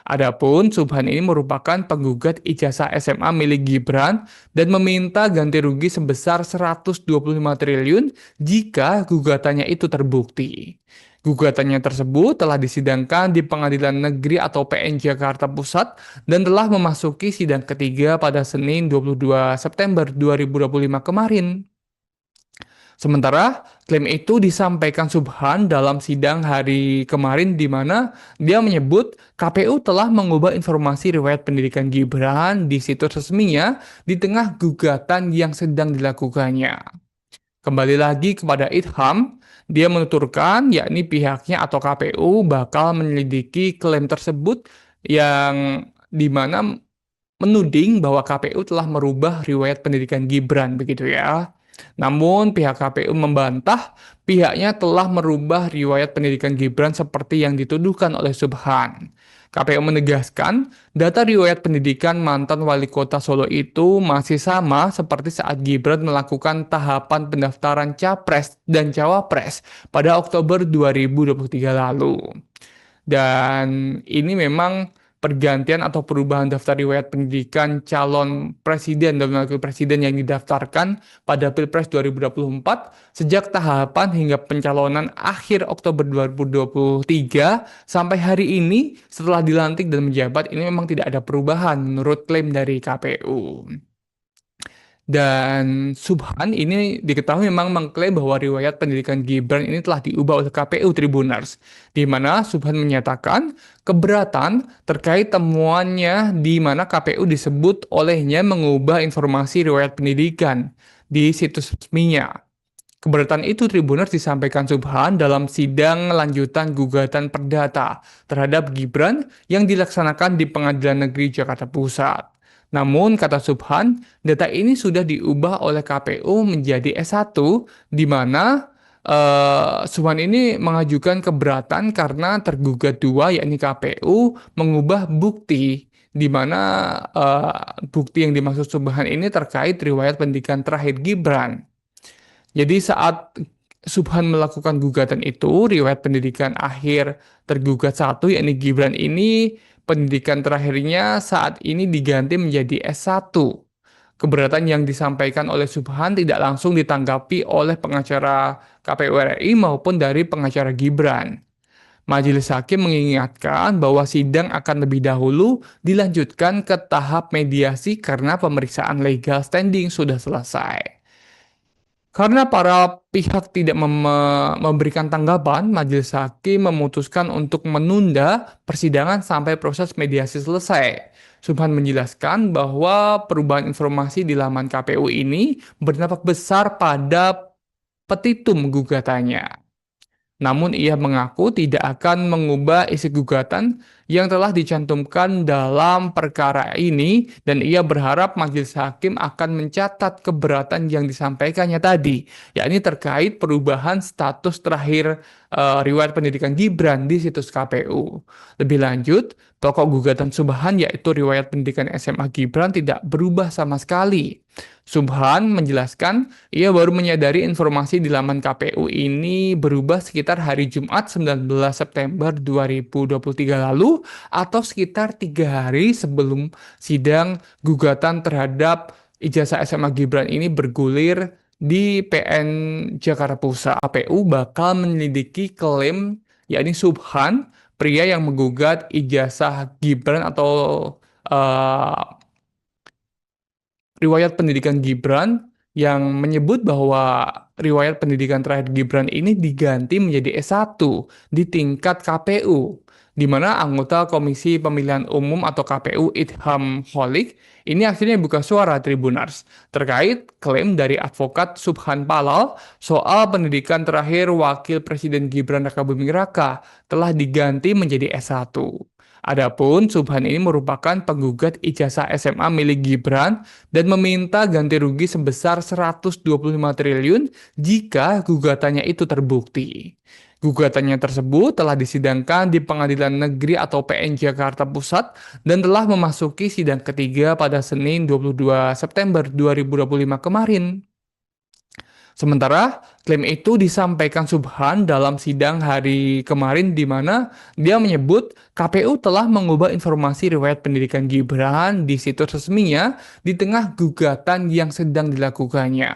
Adapun Subhan ini merupakan penggugat ijazah SMA milik Gibran dan meminta ganti rugi sebesar 125 triliun jika gugatannya itu terbukti. Gugatannya tersebut telah disidangkan di Pengadilan Negeri atau PN Jakarta Pusat dan telah memasuki sidang ketiga pada Senin 22 September 2025 kemarin. Sementara klaim itu disampaikan Subhan dalam sidang hari kemarin di mana dia menyebut KPU telah mengubah informasi riwayat pendidikan Gibran di situs resminya di tengah gugatan yang sedang dilakukannya. Kembali lagi kepada Idham, dia menuturkan yakni pihaknya atau KPU bakal menyelidiki klaim tersebut yang di mana menuding bahwa KPU telah merubah riwayat pendidikan Gibran begitu ya. Namun pihak KPU membantah pihaknya telah merubah riwayat pendidikan Gibran seperti yang dituduhkan oleh Subhan. KPU menegaskan data riwayat pendidikan mantan wali kota Solo itu masih sama seperti saat Gibran melakukan tahapan pendaftaran Capres dan Cawapres pada Oktober 2023 lalu. Dan ini memang pergantian atau perubahan daftar riwayat pendidikan calon presiden dan wakil presiden yang didaftarkan pada Pilpres 2024 sejak tahapan hingga pencalonan akhir Oktober 2023 sampai hari ini setelah dilantik dan menjabat ini memang tidak ada perubahan menurut klaim dari KPU. Dan Subhan ini diketahui memang mengklaim bahwa riwayat pendidikan Gibran ini telah diubah oleh KPU Tribuners, di mana Subhan menyatakan keberatan terkait temuannya di mana KPU disebut olehnya mengubah informasi riwayat pendidikan di situs resminya. Keberatan itu Tribuners disampaikan Subhan dalam sidang lanjutan gugatan perdata terhadap Gibran yang dilaksanakan di Pengadilan Negeri Jakarta Pusat. Namun, kata Subhan, data ini sudah diubah oleh KPU menjadi S1, di mana Subhan ini mengajukan keberatan karena tergugat dua, yakni KPU, mengubah bukti, di mana bukti yang dimaksud Subhan ini terkait riwayat pendidikan terakhir Gibran. Jadi saat Subhan melakukan gugatan itu, riwayat pendidikan akhir tergugat satu, yakni Gibran ini, pendidikan terakhirnya saat ini diganti menjadi S1. Keberatan yang disampaikan oleh Subhan tidak langsung ditanggapi oleh pengacara KPU RI maupun dari pengacara Gibran. Majelis Hakim mengingatkan bahwa sidang akan lebih dahulu dilanjutkan ke tahap mediasi karena pemeriksaan legal standing sudah selesai. Karena para pihak tidak memberikan tanggapan, Majelis Hakim memutuskan untuk menunda persidangan sampai proses mediasi selesai. Subhan menjelaskan bahwa perubahan informasi di laman KPU ini berdampak besar pada petitum gugatannya. Namun ia mengaku tidak akan mengubah isi gugatan yang telah dicantumkan dalam perkara ini dan ia berharap majelis hakim akan mencatat keberatan yang disampaikannya tadi, yakni terkait perubahan status terakhir riwayat pendidikan Gibran di situs KPU. Lebih lanjut, pokok gugatan Subhan yaitu riwayat pendidikan SMA Gibran tidak berubah sama sekali. Subhan menjelaskan ia baru menyadari informasi di laman KPU ini berubah sekitar hari Jumat 19 September 2023 lalu atau sekitar 3 hari sebelum sidang gugatan terhadap ijazah SMA Gibran ini bergulir di PN Jakarta Pusat. KPU bakal menyelidiki klaim yakni Subhan, pria yang menggugat ijazah Gibran atau riwayat pendidikan Gibran yang menyebut bahwa riwayat pendidikan terakhir Gibran ini diganti menjadi S1 di tingkat KPU, di mana anggota Komisi Pemilihan Umum atau KPU Idham Holik ini akhirnya buka suara Tribunars terkait klaim dari advokat Subhan Palal soal pendidikan terakhir Wakil Presiden Gibran Rakabuming Raka telah diganti menjadi S1. Adapun Subhan ini merupakan penggugat ijazah SMA milik Gibran dan meminta ganti rugi sebesar 125 triliun jika gugatannya itu terbukti. Gugatannya tersebut telah disidangkan di Pengadilan Negeri atau PN Jakarta Pusat dan telah memasuki sidang ketiga pada Senin 22 September 2025 kemarin. Sementara klaim itu disampaikan Subhan dalam sidang hari kemarin di mana dia menyebut KPU telah mengubah informasi riwayat pendidikan Gibran di situs resminya di tengah gugatan yang sedang dilakukannya.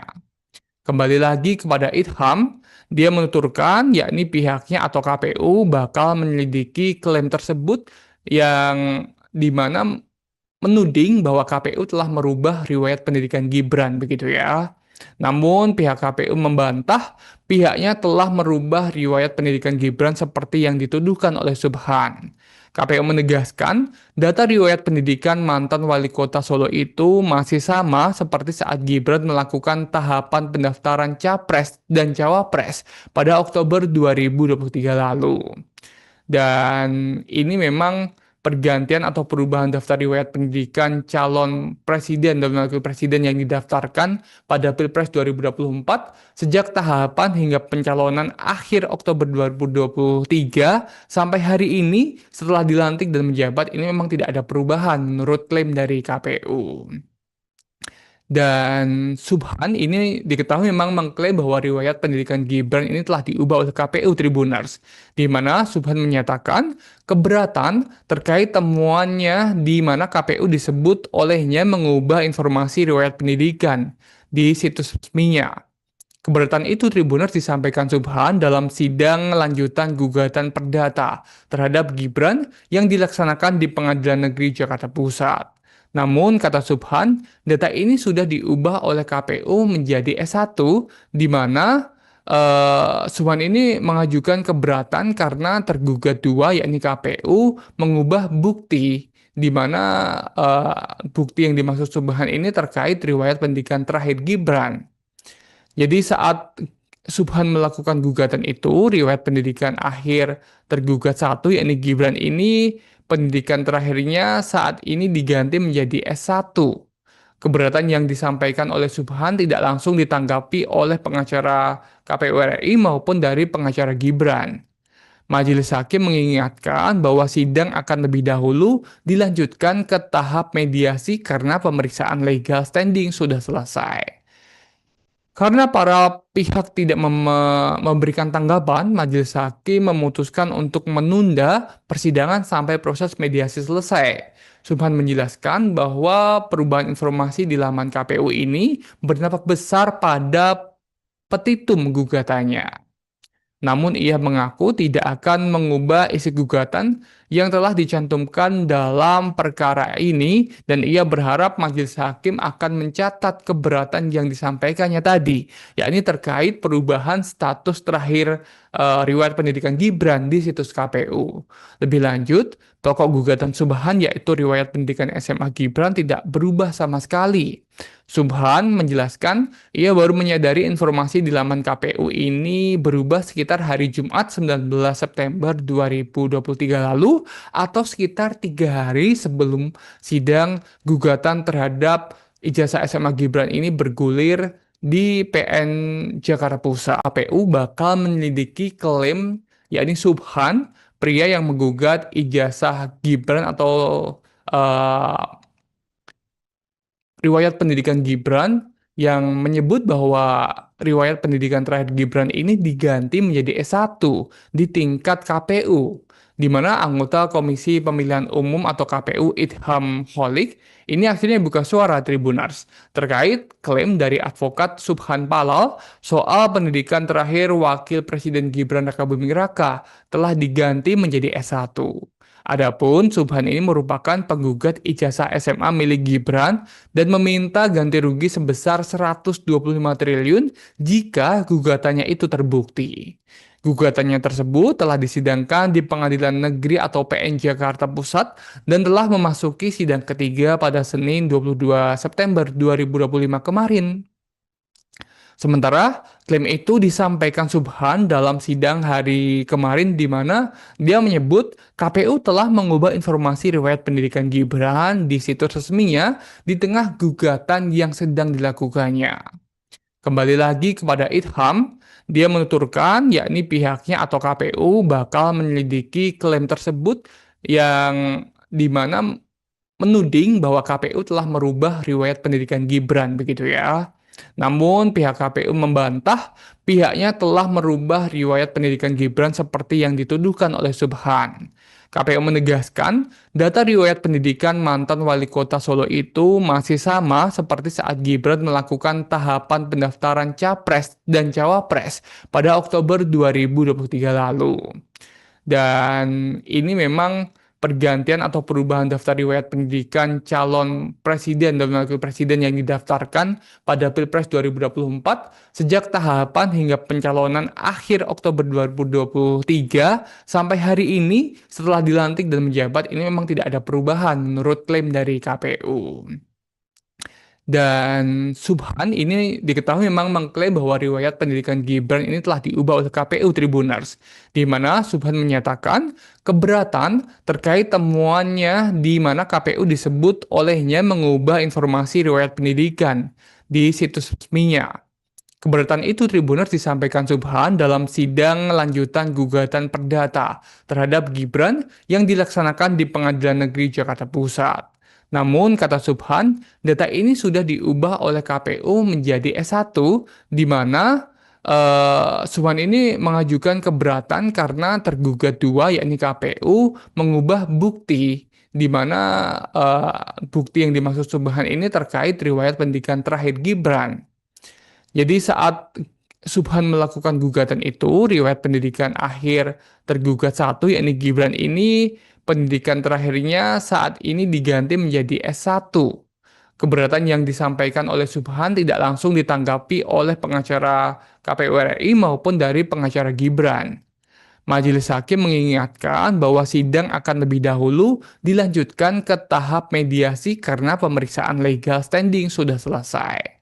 Kembali lagi kepada Idham, dia menuturkan yakni pihaknya atau KPU bakal menyelidiki klaim tersebut yang di mana menuding bahwa KPU telah merubah riwayat pendidikan Gibran begitu ya. Namun pihak KPU membantah pihaknya telah merubah riwayat pendidikan Gibran seperti yang dituduhkan oleh Subhan. KPU menegaskan data riwayat pendidikan mantan wali kota Solo itu masih sama seperti saat Gibran melakukan tahapan pendaftaran Capres dan Cawapres pada Oktober 2023 lalu. Dan ini memang pergantian atau perubahan daftar riwayat pendidikan calon presiden dan wakil presiden yang didaftarkan pada Pilpres 2024 sejak tahapan hingga pencalonan akhir Oktober 2023 sampai hari ini setelah dilantik dan menjabat ini memang tidak ada perubahan menurut klaim dari KPU. Dan Subhan ini diketahui memang mengklaim bahwa riwayat pendidikan Gibran ini telah diubah oleh KPU Tribunars, di mana Subhan menyatakan keberatan terkait temuannya di mana KPU disebut olehnya mengubah informasi riwayat pendidikan di situs resminya. Keberatan itu Tribunars disampaikan Subhan dalam sidang lanjutan gugatan perdata terhadap Gibran yang dilaksanakan di Pengadilan Negeri Jakarta Pusat. Namun, kata Subhan, data ini sudah diubah oleh KPU menjadi S1, di mana Subhan ini mengajukan keberatan karena tergugat dua, yakni KPU, mengubah bukti, di mana bukti yang dimaksud Subhan ini terkait riwayat pendidikan terakhir Gibran. Jadi saat Subhan melakukan gugatan itu, riwayat pendidikan akhir tergugat satu, yakni Gibran ini, pendidikan terakhirnya saat ini diganti menjadi S1. Keberatan yang disampaikan oleh Subhan tidak langsung ditanggapi oleh pengacara KPU RI maupun dari pengacara Gibran. Majelis Hakim mengingatkan bahwa sidang akan lebih dahulu dilanjutkan ke tahap mediasi karena pemeriksaan legal standing sudah selesai. Karena para pihak tidak memberikan tanggapan, Majelis Hakim memutuskan untuk menunda persidangan sampai proses mediasi selesai. Subhan menjelaskan bahwa perubahan informasi di laman KPU ini berdampak besar pada petitum gugatannya. Namun ia mengaku tidak akan mengubah isi gugatan yang telah dicantumkan dalam perkara ini dan ia berharap majelis hakim akan mencatat keberatan yang disampaikannya tadi, yakni terkait perubahan status terakhir riwayat pendidikan Gibran di situs KPU. Lebih lanjut, pokok gugatan Subhan yaitu riwayat pendidikan SMA Gibran tidak berubah sama sekali. Subhan menjelaskan ia baru menyadari informasi di laman KPU ini berubah sekitar hari Jumat 19 September 2023 lalu atau sekitar 3 hari sebelum sidang gugatan terhadap ijazah SMA Gibran ini bergulir di PN Jakarta Pusat. KPU bakal menyelidiki klaim yakni Subhan, pria yang menggugat ijazah Gibran atau uh, riwayat pendidikan Gibran yang menyebut bahwa riwayat pendidikan terakhir Gibran ini diganti menjadi S1 di tingkat KPU, di mana anggota Komisi Pemilihan Umum atau KPU Idham Holik ini akhirnya buka suara Tribunars terkait klaim dari advokat Subhan Palal soal pendidikan terakhir Wakil Presiden Gibran Rakabuming Raka telah diganti menjadi S1. Adapun Subhan ini merupakan penggugat ijazah SMA milik Gibran dan meminta ganti rugi sebesar 125 triliun jika gugatannya itu terbukti. Gugatannya tersebut telah disidangkan di Pengadilan Negeri atau PN Jakarta Pusat dan telah memasuki sidang ketiga pada Senin 22 September 2025 kemarin. Sementara klaim itu disampaikan Subhan dalam sidang hari kemarin di mana dia menyebut KPU telah mengubah informasi riwayat pendidikan Gibran di situs resminya di tengah gugatan yang sedang dilakukannya. Kembali lagi kepada Idham, dia menuturkan yakni pihaknya atau KPU bakal menyelidiki klaim tersebut yang di mana menuding bahwa KPU telah merubah riwayat pendidikan Gibran begitu ya. Namun pihak KPU membantah pihaknya telah merubah riwayat pendidikan Gibran seperti yang dituduhkan oleh Subhan. KPU menegaskan data riwayat pendidikan mantan wali kota Solo itu masih sama seperti saat Gibran melakukan tahapan pendaftaran Capres dan Cawapres pada Oktober 2023 lalu. Dan ini memang pergantian atau perubahan daftar riwayat pendidikan calon presiden dan wakil presiden yang didaftarkan pada Pilpres 2024 sejak tahapan hingga pencalonan akhir Oktober 2023 sampai hari ini setelah dilantik dan menjabat ini memang tidak ada perubahan menurut klaim dari KPU. Dan Subhan ini diketahui memang mengklaim bahwa riwayat pendidikan Gibran ini telah diubah oleh KPU Tribunars, di mana Subhan menyatakan keberatan terkait temuannya di mana KPU disebut olehnya mengubah informasi riwayat pendidikan di situs resminya. Keberatan itu Tribunars disampaikan Subhan dalam sidang lanjutan gugatan perdata terhadap Gibran yang dilaksanakan di Pengadilan Negeri Jakarta Pusat. Namun, kata Subhan, data ini sudah diubah oleh KPU menjadi S1, di mana Subhan ini mengajukan keberatan karena tergugat dua, yakni KPU, mengubah bukti, di mana bukti yang dimaksud Subhan ini terkait riwayat pendidikan terakhir Gibran. Jadi saat Subhan melakukan gugatan itu, riwayat pendidikan akhir tergugat satu, yakni Gibran ini, pendidikan terakhirnya saat ini diganti menjadi S1. Keberatan yang disampaikan oleh Subhan tidak langsung ditanggapi oleh pengacara KPU RI maupun dari pengacara Gibran. Majelis Hakim mengingatkan bahwa sidang akan lebih dahulu dilanjutkan ke tahap mediasi karena pemeriksaan legal standing sudah selesai.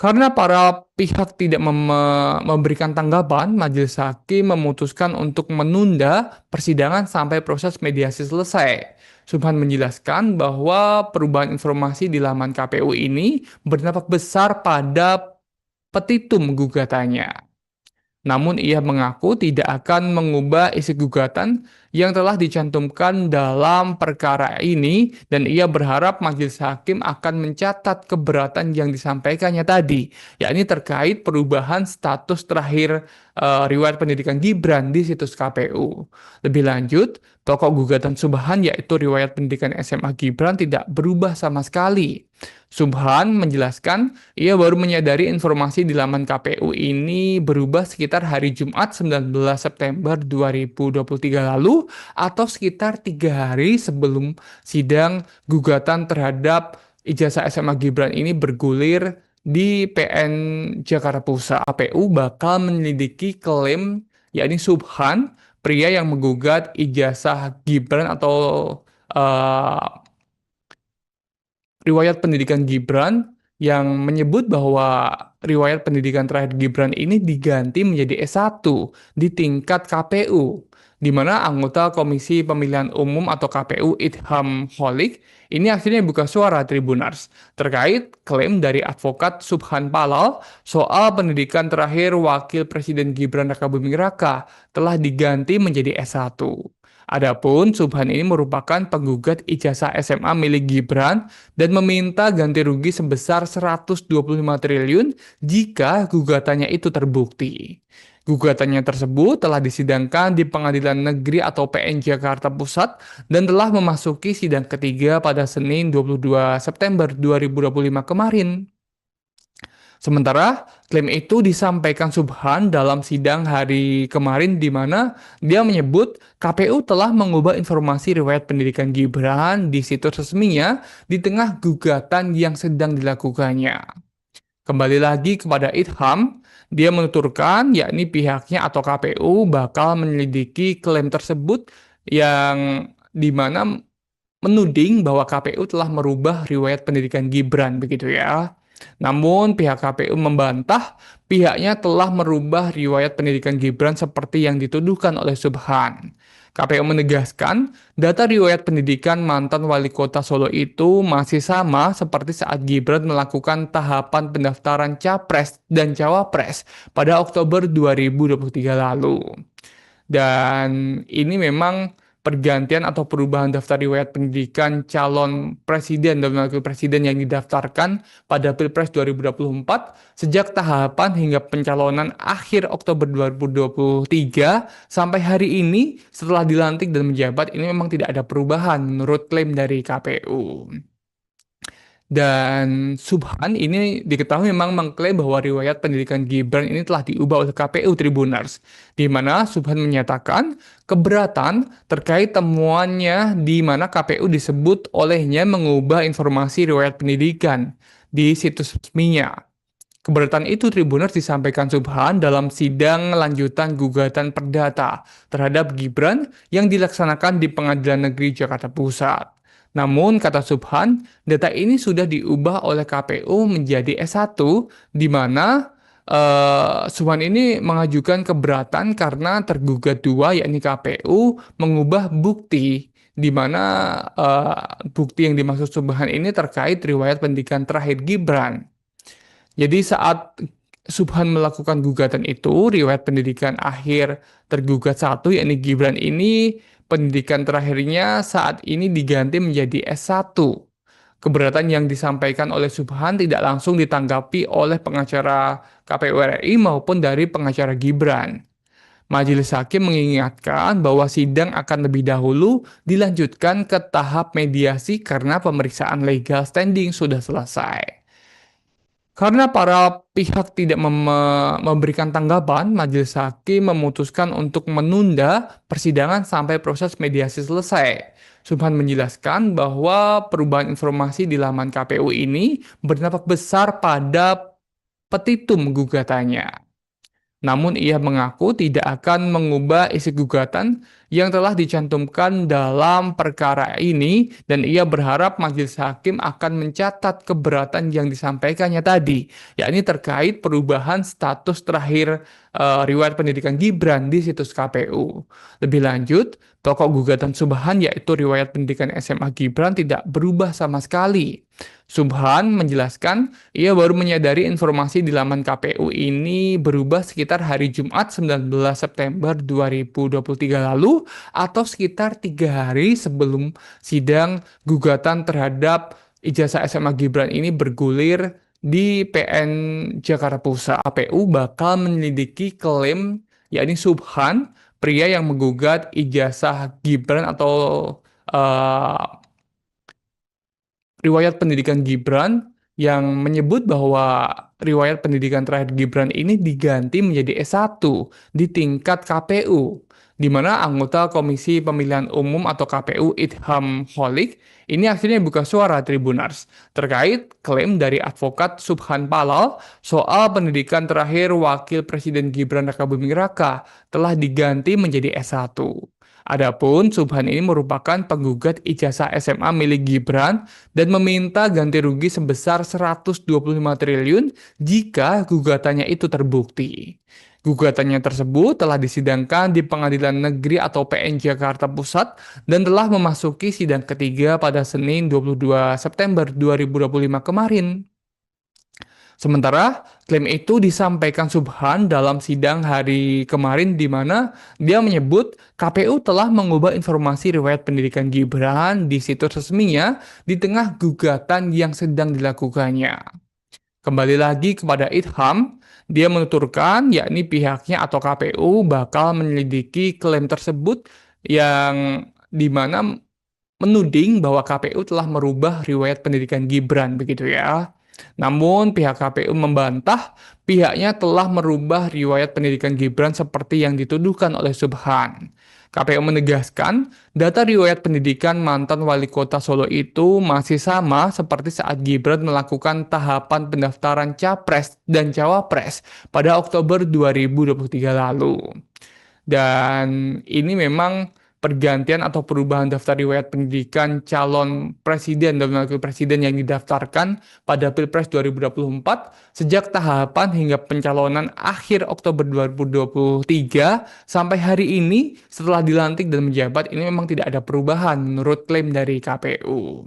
Karena para pihak tidak memberikan tanggapan, majelis hakim memutuskan untuk menunda persidangan sampai proses mediasi selesai. Subhan menjelaskan bahwa perubahan informasi di laman KPU ini berdampak besar pada petitum gugatannya. Namun ia mengaku tidak akan mengubah isi gugatan yang telah dicantumkan dalam perkara ini dan ia berharap majelis hakim akan mencatat keberatan yang disampaikannya tadi, yakni terkait perubahan status terakhir riwayat pendidikan Gibran di situs KPU. Lebih lanjut, pokok gugatan Subhan yaitu riwayat pendidikan SMA Gibran tidak berubah sama sekali. Subhan menjelaskan ia baru menyadari informasi di laman KPU ini berubah sekitar hari Jumat 19 September 2023 lalu atau sekitar 3 hari sebelum sidang gugatan terhadap ijazah SMA Gibran ini bergulir di PN Jakarta Pusat. KPU bakal menyelidiki klaim yakni Subhan, pria yang menggugat ijazah Gibran atau eh, riwayat pendidikan Gibran yang menyebut bahwa riwayat pendidikan terakhir Gibran ini diganti menjadi S1 di tingkat KPU, di mana anggota Komisi Pemilihan Umum atau KPU Idham Holik ini akhirnya buka suara Tribunars terkait klaim dari advokat Subhan Palal soal pendidikan terakhir Wakil Presiden Gibran Rakabuming Raka telah diganti menjadi S1. Adapun Subhan ini merupakan penggugat ijazah SMA milik Gibran dan meminta ganti rugi sebesar 125 triliun jika gugatannya itu terbukti. Gugatannya tersebut telah disidangkan di Pengadilan Negeri atau PN Jakarta Pusat dan telah memasuki sidang ketiga pada Senin 22 September 2025 kemarin. Sementara klaim itu disampaikan Subhan dalam sidang hari kemarin di mana dia menyebut KPU telah mengubah informasi riwayat pendidikan Gibran di situs resminya di tengah gugatan yang sedang dilakukannya. Kembali lagi kepada Idham, dia menuturkan yakni pihaknya atau KPU bakal menyelidiki klaim tersebut yang di mana menuding bahwa KPU telah merubah riwayat pendidikan Gibran begitu ya. Namun pihak KPU membantah pihaknya telah merubah riwayat pendidikan Gibran seperti yang dituduhkan oleh Subhan. KPU menegaskan data riwayat pendidikan mantan wali kota Solo itu masih sama seperti saat Gibran melakukan tahapan pendaftaran Capres dan Cawapres pada Oktober 2023 lalu. Dan ini memang pergantian atau perubahan daftar riwayat pendidikan calon presiden dan wakil presiden yang didaftarkan pada Pilpres 2024 sejak tahapan hingga pencalonan akhir Oktober 2023 sampai hari ini setelah dilantik dan menjabat ini memang tidak ada perubahan menurut klaim dari KPU. Dan Subhan ini diketahui memang mengklaim bahwa riwayat pendidikan Gibran ini telah diubah oleh KPU Tribunars, di mana Subhan menyatakan keberatan terkait temuannya di mana KPU disebut olehnya mengubah informasi riwayat pendidikan di situs resminya. Keberatan itu Tribunars disampaikan Subhan dalam sidang lanjutan gugatan perdata terhadap Gibran yang dilaksanakan di Pengadilan Negeri Jakarta Pusat. Namun, kata Subhan, data ini sudah diubah oleh KPU menjadi S1, di mana Subhan ini mengajukan keberatan karena tergugat dua, yakni KPU, mengubah bukti, di mana bukti yang dimaksud Subhan ini terkait riwayat pendidikan terakhir Gibran. Jadi saat Subhan melakukan gugatan itu, riwayat pendidikan akhir tergugat satu, yakni Gibran ini, pendidikan terakhirnya saat ini diganti menjadi S1. Keberatan yang disampaikan oleh Subhan tidak langsung ditanggapi oleh pengacara KPU RI maupun dari pengacara Gibran. Majelis Hakim mengingatkan bahwa sidang akan lebih dahulu dilanjutkan ke tahap mediasi karena pemeriksaan legal standing sudah selesai. Karena para pihak tidak memberikan tanggapan, majelis hakim memutuskan untuk menunda persidangan sampai proses mediasi selesai. Subhan menjelaskan bahwa perubahan informasi di laman KPU ini berdampak besar pada petitum gugatannya. Namun ia mengaku tidak akan mengubah isi gugatan yang telah dicantumkan dalam perkara ini dan ia berharap majelis hakim akan mencatat keberatan yang disampaikannya tadi, yakni terkait perubahan status terakhir riwayat pendidikan Gibran di situs KPU. Lebih lanjut, pokok gugatan Subhan yaitu riwayat pendidikan SMA Gibran tidak berubah sama sekali. Subhan menjelaskan ia baru menyadari informasi di laman KPU ini berubah sekitar hari Jumat 19 September 2023 lalu atau sekitar 3 hari sebelum sidang gugatan terhadap ijazah SMA Gibran ini bergulir di PN Jakarta Pusat. KPU bakal menyelidiki klaim yakni Subhan, pria yang menggugat ijazah Gibran atau eh, riwayat pendidikan Gibran yang menyebut bahwa riwayat pendidikan terakhir Gibran ini diganti menjadi S1 di tingkat KPU, di mana anggota Komisi Pemilihan Umum atau KPU Idham Holik ini akhirnya buka suara Tribunars terkait klaim dari advokat Subhan Palal soal pendidikan terakhir Wakil Presiden Gibran Rakabuming Raka telah diganti menjadi S1. Adapun Subhan ini merupakan penggugat ijazah SMA milik Gibran dan meminta ganti rugi sebesar 125 triliun jika gugatannya itu terbukti. Gugatannya tersebut telah disidangkan di Pengadilan Negeri atau PN Jakarta Pusat dan telah memasuki sidang ketiga pada Senin 22 September 2025 kemarin. Sementara klaim itu disampaikan Subhan dalam sidang hari kemarin di mana dia menyebut KPU telah mengubah informasi riwayat pendidikan Gibran di situs resminya di tengah gugatan yang sedang dilakukannya. Kembali lagi kepada Idham, dia menuturkan yakni pihaknya atau KPU bakal menyelidiki klaim tersebut yang di mana menuding bahwa KPU telah merubah riwayat pendidikan Gibran begitu ya. Namun pihak KPU membantah pihaknya telah merubah riwayat pendidikan Gibran seperti yang dituduhkan oleh Subhan. KPU menegaskan data riwayat pendidikan mantan wali kota Solo itu masih sama seperti saat Gibran melakukan tahapan pendaftaran Capres dan Cawapres pada Oktober 2023 lalu. Dan ini memang pergantian atau perubahan daftar riwayat pendidikan calon presiden dan wakil presiden yang didaftarkan pada Pilpres 2024 sejak tahapan hingga pencalonan akhir Oktober 2023 sampai hari ini setelah dilantik dan menjabat ini memang tidak ada perubahan menurut klaim dari KPU.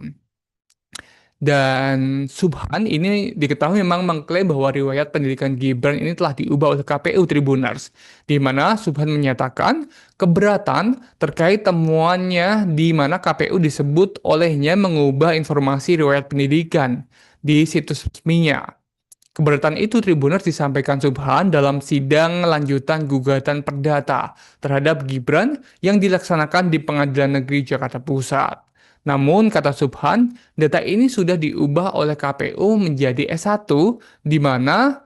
Dan Subhan ini diketahui memang mengklaim bahwa riwayat pendidikan Gibran ini telah diubah oleh KPU Tribunars, di mana Subhan menyatakan keberatan terkait temuannya di mana KPU disebut olehnya mengubah informasi riwayat pendidikan di situs resminya. Keberatan itu Tribunars disampaikan Subhan dalam sidang lanjutan gugatan perdata terhadap Gibran yang dilaksanakan di Pengadilan Negeri Jakarta Pusat. Namun, kata Subhan, data ini sudah diubah oleh KPU menjadi S1, di mana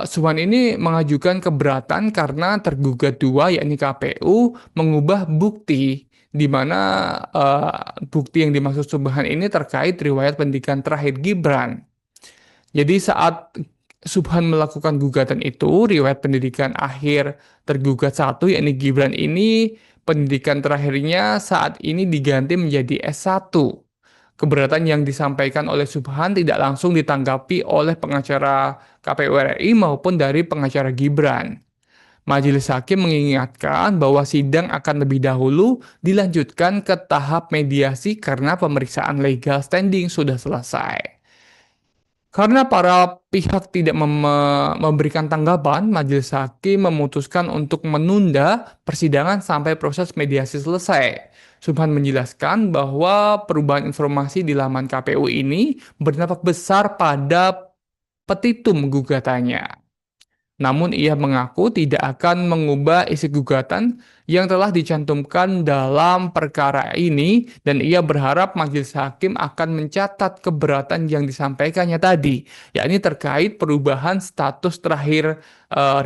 Subhan ini mengajukan keberatan karena tergugat dua, yakni KPU, mengubah bukti, di mana bukti yang dimaksud Subhan ini terkait riwayat pendidikan terakhir Gibran. Jadi saat Subhan melakukan gugatan itu, riwayat pendidikan akhir tergugat satu, yakni Gibran ini, pendidikan terakhirnya saat ini diganti menjadi S1. Keberatan yang disampaikan oleh Subhan tidak langsung ditanggapi oleh pengacara KPU RI maupun dari pengacara Gibran. Majelis Hakim mengingatkan bahwa sidang akan lebih dahulu dilanjutkan ke tahap mediasi karena pemeriksaan legal standing sudah selesai. Karena para pihak tidak memberikan tanggapan, Majelis Hakim memutuskan untuk menunda persidangan sampai proses mediasi selesai. Subhan menjelaskan bahwa perubahan informasi di laman KPU ini berdampak besar pada petitum gugatannya. Namun ia mengaku tidak akan mengubah isi gugatan yang telah dicantumkan dalam perkara ini dan ia berharap majelis hakim akan mencatat keberatan yang disampaikannya tadi, yakni terkait perubahan status terakhir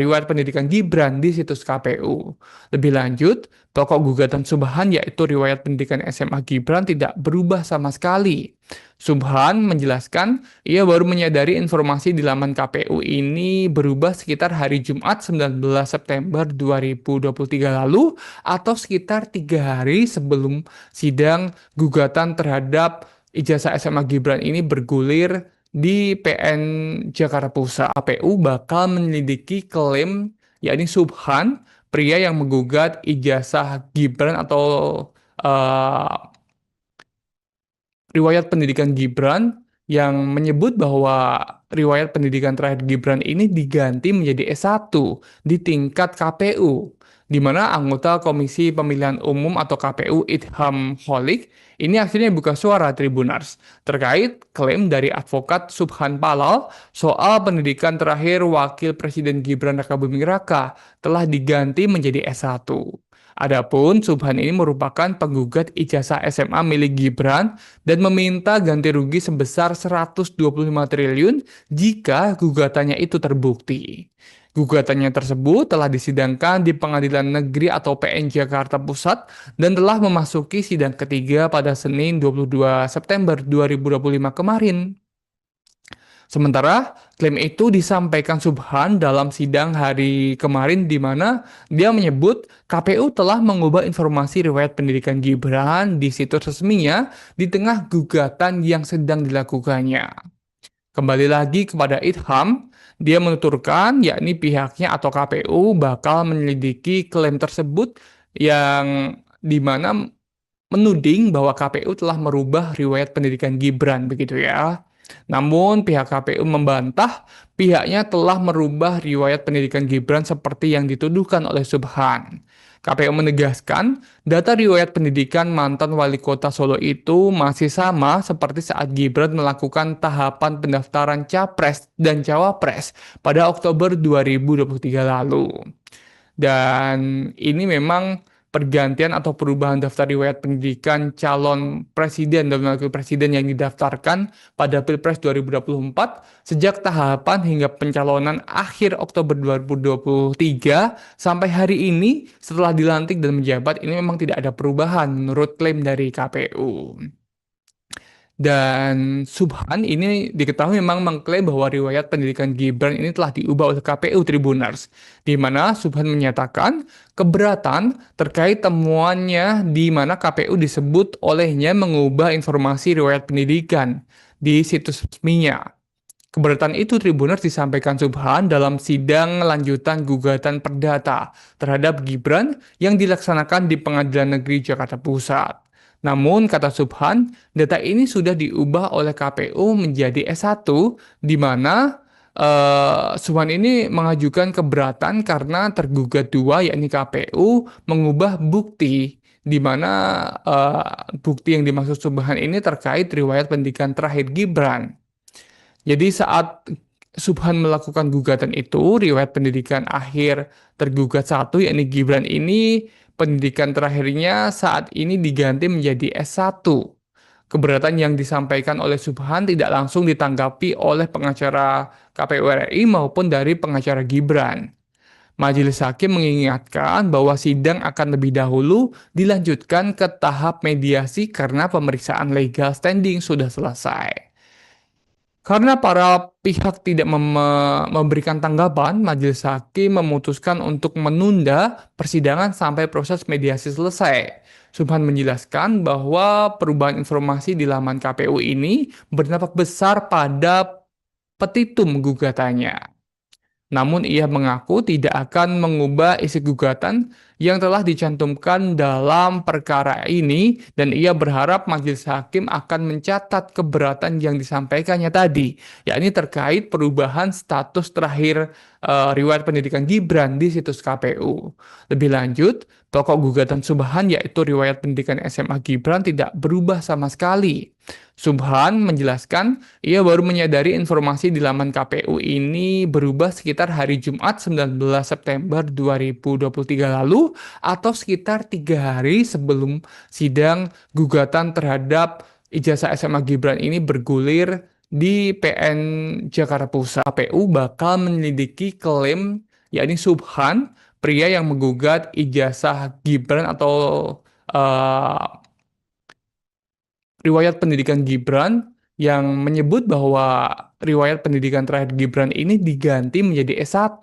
riwayat pendidikan Gibran di situs KPU. Lebih lanjut, pokok gugatan Subhan yaitu riwayat pendidikan SMA Gibran tidak berubah sama sekali. Subhan menjelaskan ia baru menyadari informasi di laman KPU ini berubah sekitar hari Jumat 19 September 2023 lalu atau sekitar 3 hari sebelum sidang gugatan terhadap ijazah SMA Gibran ini bergulir di PN Jakarta Pusat. KPU bakal menyelidiki klaim yakni Subhan, pria yang menggugat ijazah Gibran atau eh, riwayat pendidikan Gibran yang menyebut bahwa riwayat pendidikan terakhir Gibran ini diganti menjadi S1 di tingkat KPU, di mana anggota Komisi Pemilihan Umum atau KPU Idham Holik ini akhirnya buka suara Tribunars terkait klaim dari advokat Subhan Palal soal pendidikan terakhir Wakil Presiden Gibran Rakabuming Raka telah diganti menjadi S1. Adapun Subhan ini merupakan penggugat ijazah SMA milik Gibran dan meminta ganti rugi sebesar 125 triliun jika gugatannya itu terbukti. Gugatannya tersebut telah disidangkan di Pengadilan Negeri atau PN Jakarta Pusat dan telah memasuki sidang ketiga pada Senin 22 September 2025 kemarin. Sementara klaim itu disampaikan Subhan dalam sidang hari kemarin di mana dia menyebut KPU telah mengubah informasi riwayat pendidikan Gibran di situs resminya di tengah gugatan yang sedang dilakukannya. Kembali lagi kepada Idham, dia menuturkan yakni pihaknya atau KPU bakal menyelidiki klaim tersebut yang di mana menuding bahwa KPU telah merubah riwayat pendidikan Gibran begitu ya. Namun pihak KPU membantah pihaknya telah merubah riwayat pendidikan Gibran seperti yang dituduhkan oleh Subhan. KPU menegaskan data riwayat pendidikan mantan wali kota Solo itu masih sama seperti saat Gibran melakukan tahapan pendaftaran Capres dan Cawapres pada Oktober 2023 lalu. Dan ini memang pergantian atau perubahan daftar riwayat pendidikan calon presiden dan wakil presiden yang didaftarkan pada Pilpres 2024 sejak tahapan hingga pencalonan akhir Oktober 2023 sampai hari ini setelah dilantik dan menjabat ini memang tidak ada perubahan menurut klaim dari KPU. Dan Subhan ini diketahui memang mengklaim bahwa riwayat pendidikan Gibran ini telah diubah oleh KPU Tribunars, di mana Subhan menyatakan keberatan terkait temuannya di mana KPU disebut olehnya mengubah informasi riwayat pendidikan di situs resminya. Keberatan itu Tribuners disampaikan Subhan dalam sidang lanjutan gugatan perdata terhadap Gibran yang dilaksanakan di Pengadilan Negeri Jakarta Pusat. Namun, kata Subhan, data ini sudah diubah oleh KPU menjadi S1, di mana Subhan ini mengajukan keberatan karena tergugat dua, yakni KPU, mengubah bukti, di mana bukti yang dimaksud Subhan ini terkait riwayat pendidikan terakhir Gibran. Jadi saat Subhan melakukan gugatan itu, riwayat pendidikan akhir tergugat satu, yakni Gibran ini, pendidikan terakhirnya saat ini diganti menjadi S1. Keberatan yang disampaikan oleh Subhan tidak langsung ditanggapi oleh pengacara KPU RI maupun dari pengacara Gibran. Majelis Hakim mengingatkan bahwa sidang akan lebih dahulu dilanjutkan ke tahap mediasi karena pemeriksaan legal standing sudah selesai. Karena para pihak tidak memberikan tanggapan, Majelis Hakim memutuskan untuk menunda persidangan sampai proses mediasi selesai. Subhan menjelaskan bahwa perubahan informasi di laman KPU ini berdampak besar pada petitum gugatannya. Namun ia mengaku tidak akan mengubah isi gugatan yang telah dicantumkan dalam perkara ini dan ia berharap majelis hakim akan mencatat keberatan yang disampaikannya tadi, yakni terkait perubahan status terakhir riwayat pendidikan Gibran di situs KPU. Lebih lanjut, pokok gugatan Subhan yaitu riwayat pendidikan SMA Gibran tidak berubah sama sekali. Subhan menjelaskan ia baru menyadari informasi di laman KPU ini berubah sekitar hari Jumat 19 September 2023 lalu atau sekitar 3 hari sebelum sidang gugatan terhadap ijazah SMA Gibran ini bergulir di PN Jakarta Pusat. KPU bakal menyelidiki klaim yakni Subhan, pria yang menggugat ijazah Gibran atau riwayat pendidikan Gibran yang menyebut bahwa riwayat pendidikan terakhir Gibran ini diganti menjadi S1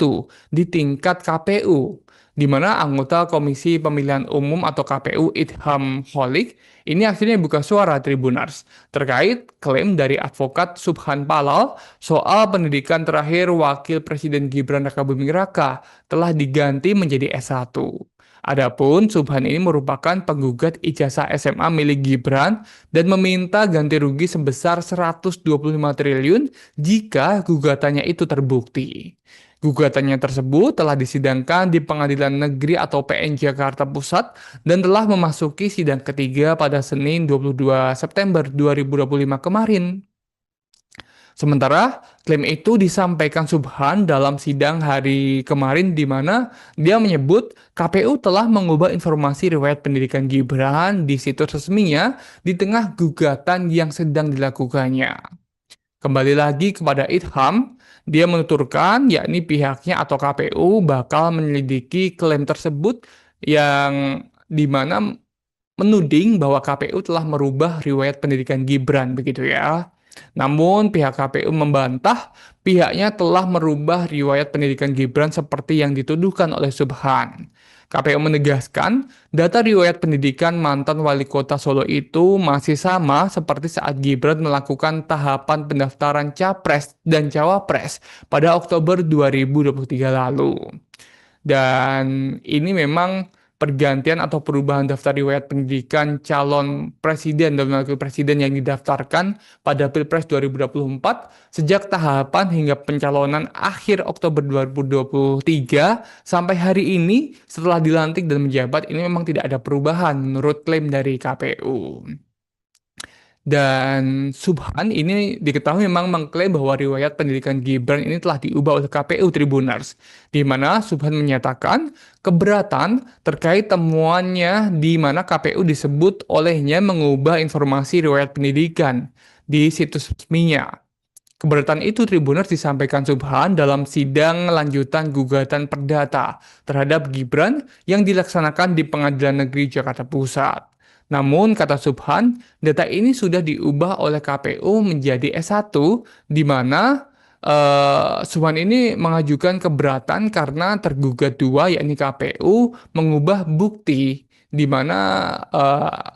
di tingkat KPU, di mana anggota Komisi Pemilihan Umum atau KPU Idham Holik ini akhirnya buka suara Tribunars terkait klaim dari advokat Subhan Palal soal pendidikan terakhir Wakil Presiden Gibran Rakabuming Raka telah diganti menjadi S1. Adapun Subhan ini merupakan penggugat ijazah SMA milik Gibran dan meminta ganti rugi sebesar 125 triliun jika gugatannya itu terbukti. Gugatannya tersebut telah disidangkan di Pengadilan Negeri atau PN Jakarta Pusat dan telah memasuki sidang ketiga pada Senin 22 September 2025 kemarin. Sementara klaim itu disampaikan Subhan dalam sidang hari kemarin di mana dia menyebut KPU telah mengubah informasi riwayat pendidikan Gibran di situs resminya di tengah gugatan yang sedang dilakukannya. Kembali lagi kepada Idham, dia menuturkan yakni pihaknya atau KPU bakal menyelidiki klaim tersebut yang dimana menuding bahwa KPU telah merubah riwayat pendidikan Gibran begitu ya. Namun pihak KPU membantah pihaknya telah merubah riwayat pendidikan Gibran seperti yang dituduhkan oleh Subhan. KPU menegaskan data riwayat pendidikan mantan wali kota Solo itu masih sama seperti saat Gibran melakukan tahapan pendaftaran Capres dan Cawapres pada Oktober 2023 lalu. Dan ini memang pergantian atau perubahan daftar riwayat pendidikan calon presiden dan wakil presiden yang didaftarkan pada Pilpres 2024 sejak tahapan hingga pencalonan akhir Oktober 2023 sampai hari ini setelah dilantik dan menjabat ini memang tidak ada perubahan menurut klaim dari KPU. Dan Subhan ini diketahui memang mengklaim bahwa riwayat pendidikan Gibran ini telah diubah oleh KPU Tribunars, di mana Subhan menyatakan keberatan terkait temuannya di mana KPU disebut olehnya mengubah informasi riwayat pendidikan di situs resminya. Keberatan itu Tribunars disampaikan Subhan dalam sidang lanjutan gugatan perdata terhadap Gibran yang dilaksanakan di Pengadilan Negeri Jakarta Pusat. Namun, kata Subhan, data ini sudah diubah oleh KPU menjadi S1, di mana Subhan ini mengajukan keberatan karena tergugat dua, yakni KPU, mengubah bukti, di mana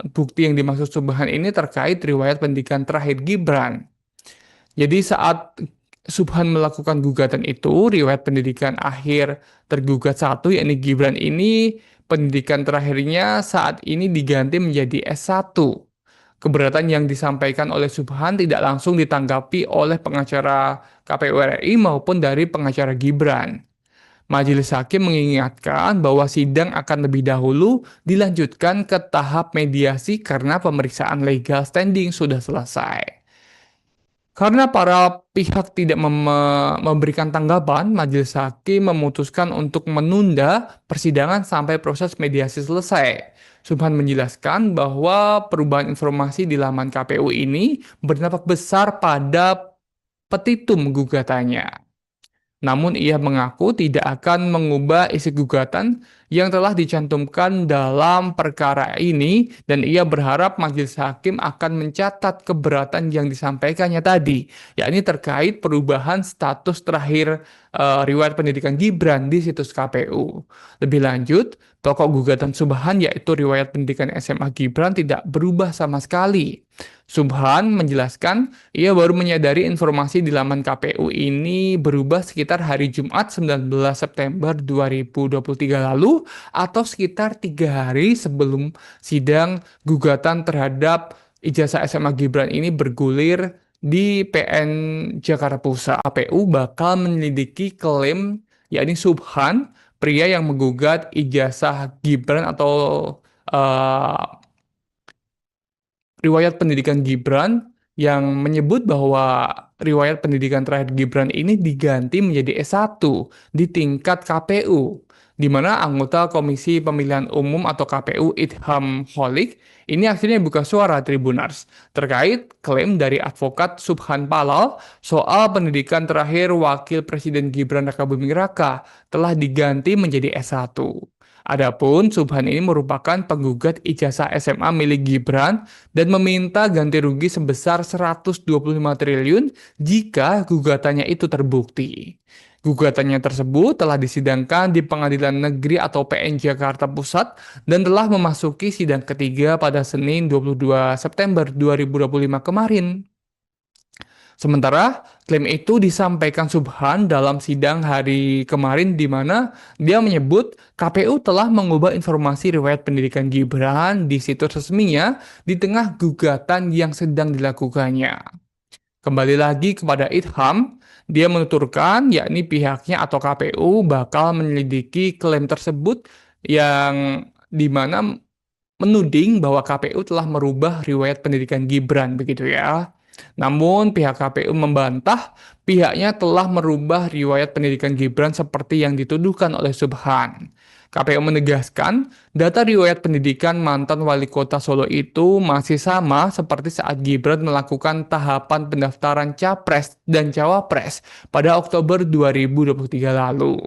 bukti yang dimaksud Subhan ini terkait riwayat pendidikan terakhir Gibran. Jadi saat Subhan melakukan gugatan itu, riwayat pendidikan akhir tergugat satu, yakni Gibran ini, pendidikan terakhirnya saat ini diganti menjadi S1. Keberatan yang disampaikan oleh Subhan tidak langsung ditanggapi oleh pengacara KPU RI maupun dari pengacara Gibran. Majelis Hakim mengingatkan bahwa sidang akan lebih dahulu dilanjutkan ke tahap mediasi karena pemeriksaan legal standing sudah selesai. Karena para pihak tidak memberikan tanggapan, Majelis Hakim memutuskan untuk menunda persidangan sampai proses mediasi selesai. Subhan menjelaskan bahwa perubahan informasi di laman KPU ini berdampak besar pada petitum gugatannya. Namun ia mengaku tidak akan mengubah isi gugatan yang telah dicantumkan dalam perkara ini dan ia berharap majelis hakim akan mencatat keberatan yang disampaikannya tadi, yakni terkait perubahan status terakhir riwayat pendidikan Gibran di situs KPU. Lebih lanjut, pokok gugatan Subhan yaitu riwayat pendidikan SMA Gibran tidak berubah sama sekali. Subhan menjelaskan ia baru menyadari informasi di laman KPU ini berubah sekitar hari Jumat 19 September 2023 lalu atau sekitar 3 hari sebelum sidang gugatan terhadap ijazah SMA Gibran ini bergulir di PN Jakarta Pusat. KPU bakal menyelidiki klaim yakni Subhan, pria yang menggugat ijazah Gibran atau riwayat pendidikan Gibran yang menyebut bahwa riwayat pendidikan terakhir Gibran ini diganti menjadi S1 di tingkat KPU, di mana anggota Komisi Pemilihan Umum atau KPU Idham Holik ini akhirnya buka suara Tribunars terkait klaim dari advokat Subhan Palal soal pendidikan terakhir Wakil Presiden Gibran Rakabuming Raka telah diganti menjadi S1. Adapun Subhan ini merupakan penggugat ijazah SMA milik Gibran dan meminta ganti rugi sebesar 125 triliun jika gugatannya itu terbukti. Gugatannya tersebut telah disidangkan di Pengadilan Negeri atau PN Jakarta Pusat dan telah memasuki sidang ketiga pada Senin 22 September 2025 kemarin. Sementara klaim itu disampaikan Subhan dalam sidang hari kemarin di mana dia menyebut KPU telah mengubah informasi riwayat pendidikan Gibran di situs resminya di tengah gugatan yang sedang dilakukannya. Kembali lagi kepada Idham, dia menuturkan yakni pihaknya atau KPU bakal menyelidiki klaim tersebut yang dimana menuding bahwa KPU telah merubah riwayat pendidikan Gibran begitu ya. Namun pihak KPU membantah pihaknya telah merubah riwayat pendidikan Gibran seperti yang dituduhkan oleh Subhan. KPU menegaskan, data riwayat pendidikan mantan wali kota Solo itu masih sama seperti saat Gibran melakukan tahapan pendaftaran Capres dan Cawapres pada Oktober 2023 lalu.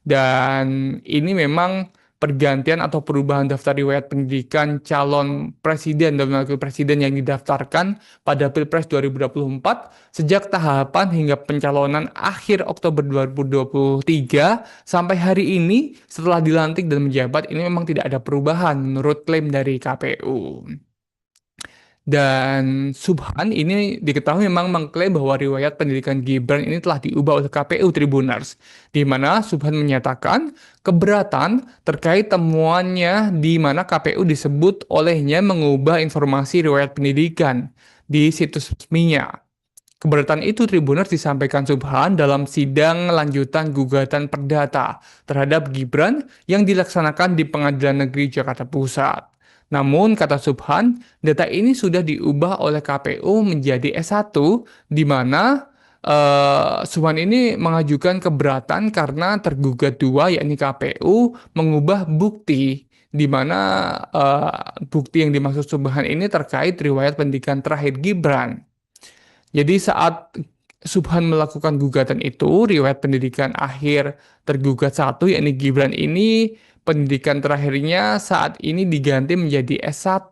Dan ini memang pergantian atau perubahan daftar riwayat pendidikan calon presiden dan wakil presiden yang didaftarkan pada Pilpres 2024 sejak tahapan hingga pencalonan akhir Oktober 2023 sampai hari ini setelah dilantik dan menjabat ini memang tidak ada perubahan menurut klaim dari KPU. Dan Subhan ini diketahui memang mengklaim bahwa riwayat pendidikan Gibran ini telah diubah oleh KPU Tribuners, di mana Subhan menyatakan keberatan terkait temuannya di mana KPU disebut olehnya mengubah informasi riwayat pendidikan di situs resminya. Keberatan itu Tribuners disampaikan Subhan dalam sidang lanjutan gugatan perdata terhadap Gibran yang dilaksanakan di Pengadilan Negeri Jakarta Pusat. Namun, kata Subhan, data ini sudah diubah oleh KPU menjadi S1, di mana Subhan ini mengajukan keberatan karena tergugat dua, yakni KPU, mengubah bukti, di mana bukti yang dimaksud Subhan ini terkait riwayat pendidikan terakhir Gibran. Jadi saat Subhan melakukan gugatan itu, riwayat pendidikan akhir tergugat satu, yakni Gibran ini, pendidikan terakhirnya saat ini diganti menjadi S1.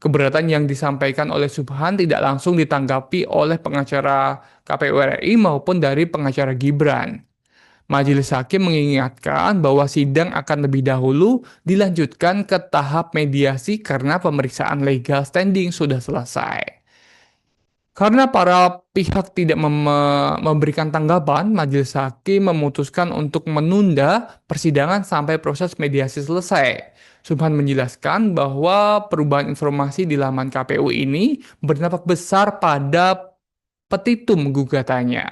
Keberatan yang disampaikan oleh Subhan tidak langsung ditanggapi oleh pengacara KPU RI maupun dari pengacara Gibran. Majelis Hakim mengingatkan bahwa sidang akan lebih dahulu dilanjutkan ke tahap mediasi karena pemeriksaan legal standing sudah selesai. Karena para pihak tidak memberikan tanggapan, Majelis Hakim memutuskan untuk menunda persidangan sampai proses mediasi selesai. Subhan menjelaskan bahwa perubahan informasi di laman KPU ini berdampak besar pada petitum gugatannya.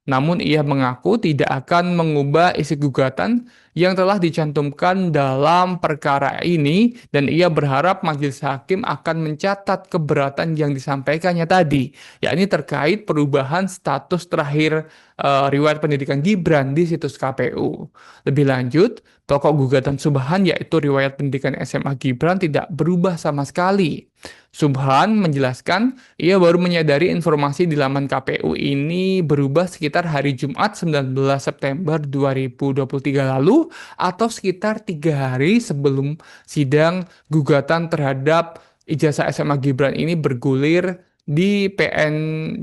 Namun ia mengaku tidak akan mengubah isi gugatan yang telah dicantumkan dalam perkara ini dan ia berharap majelis hakim akan mencatat keberatan yang disampaikannya tadi, yakni terkait perubahan status terakhir riwayat pendidikan Gibran di situs KPU. Lebih lanjut, pokok gugatan Subhan yaitu riwayat pendidikan SMA Gibran tidak berubah sama sekali. Subhan menjelaskan ia baru menyadari informasi di laman KPU ini berubah sekitar hari Jumat 19 September 2023 lalu atau sekitar 3 hari sebelum sidang gugatan terhadap ijazah SMA Gibran ini bergulir di PN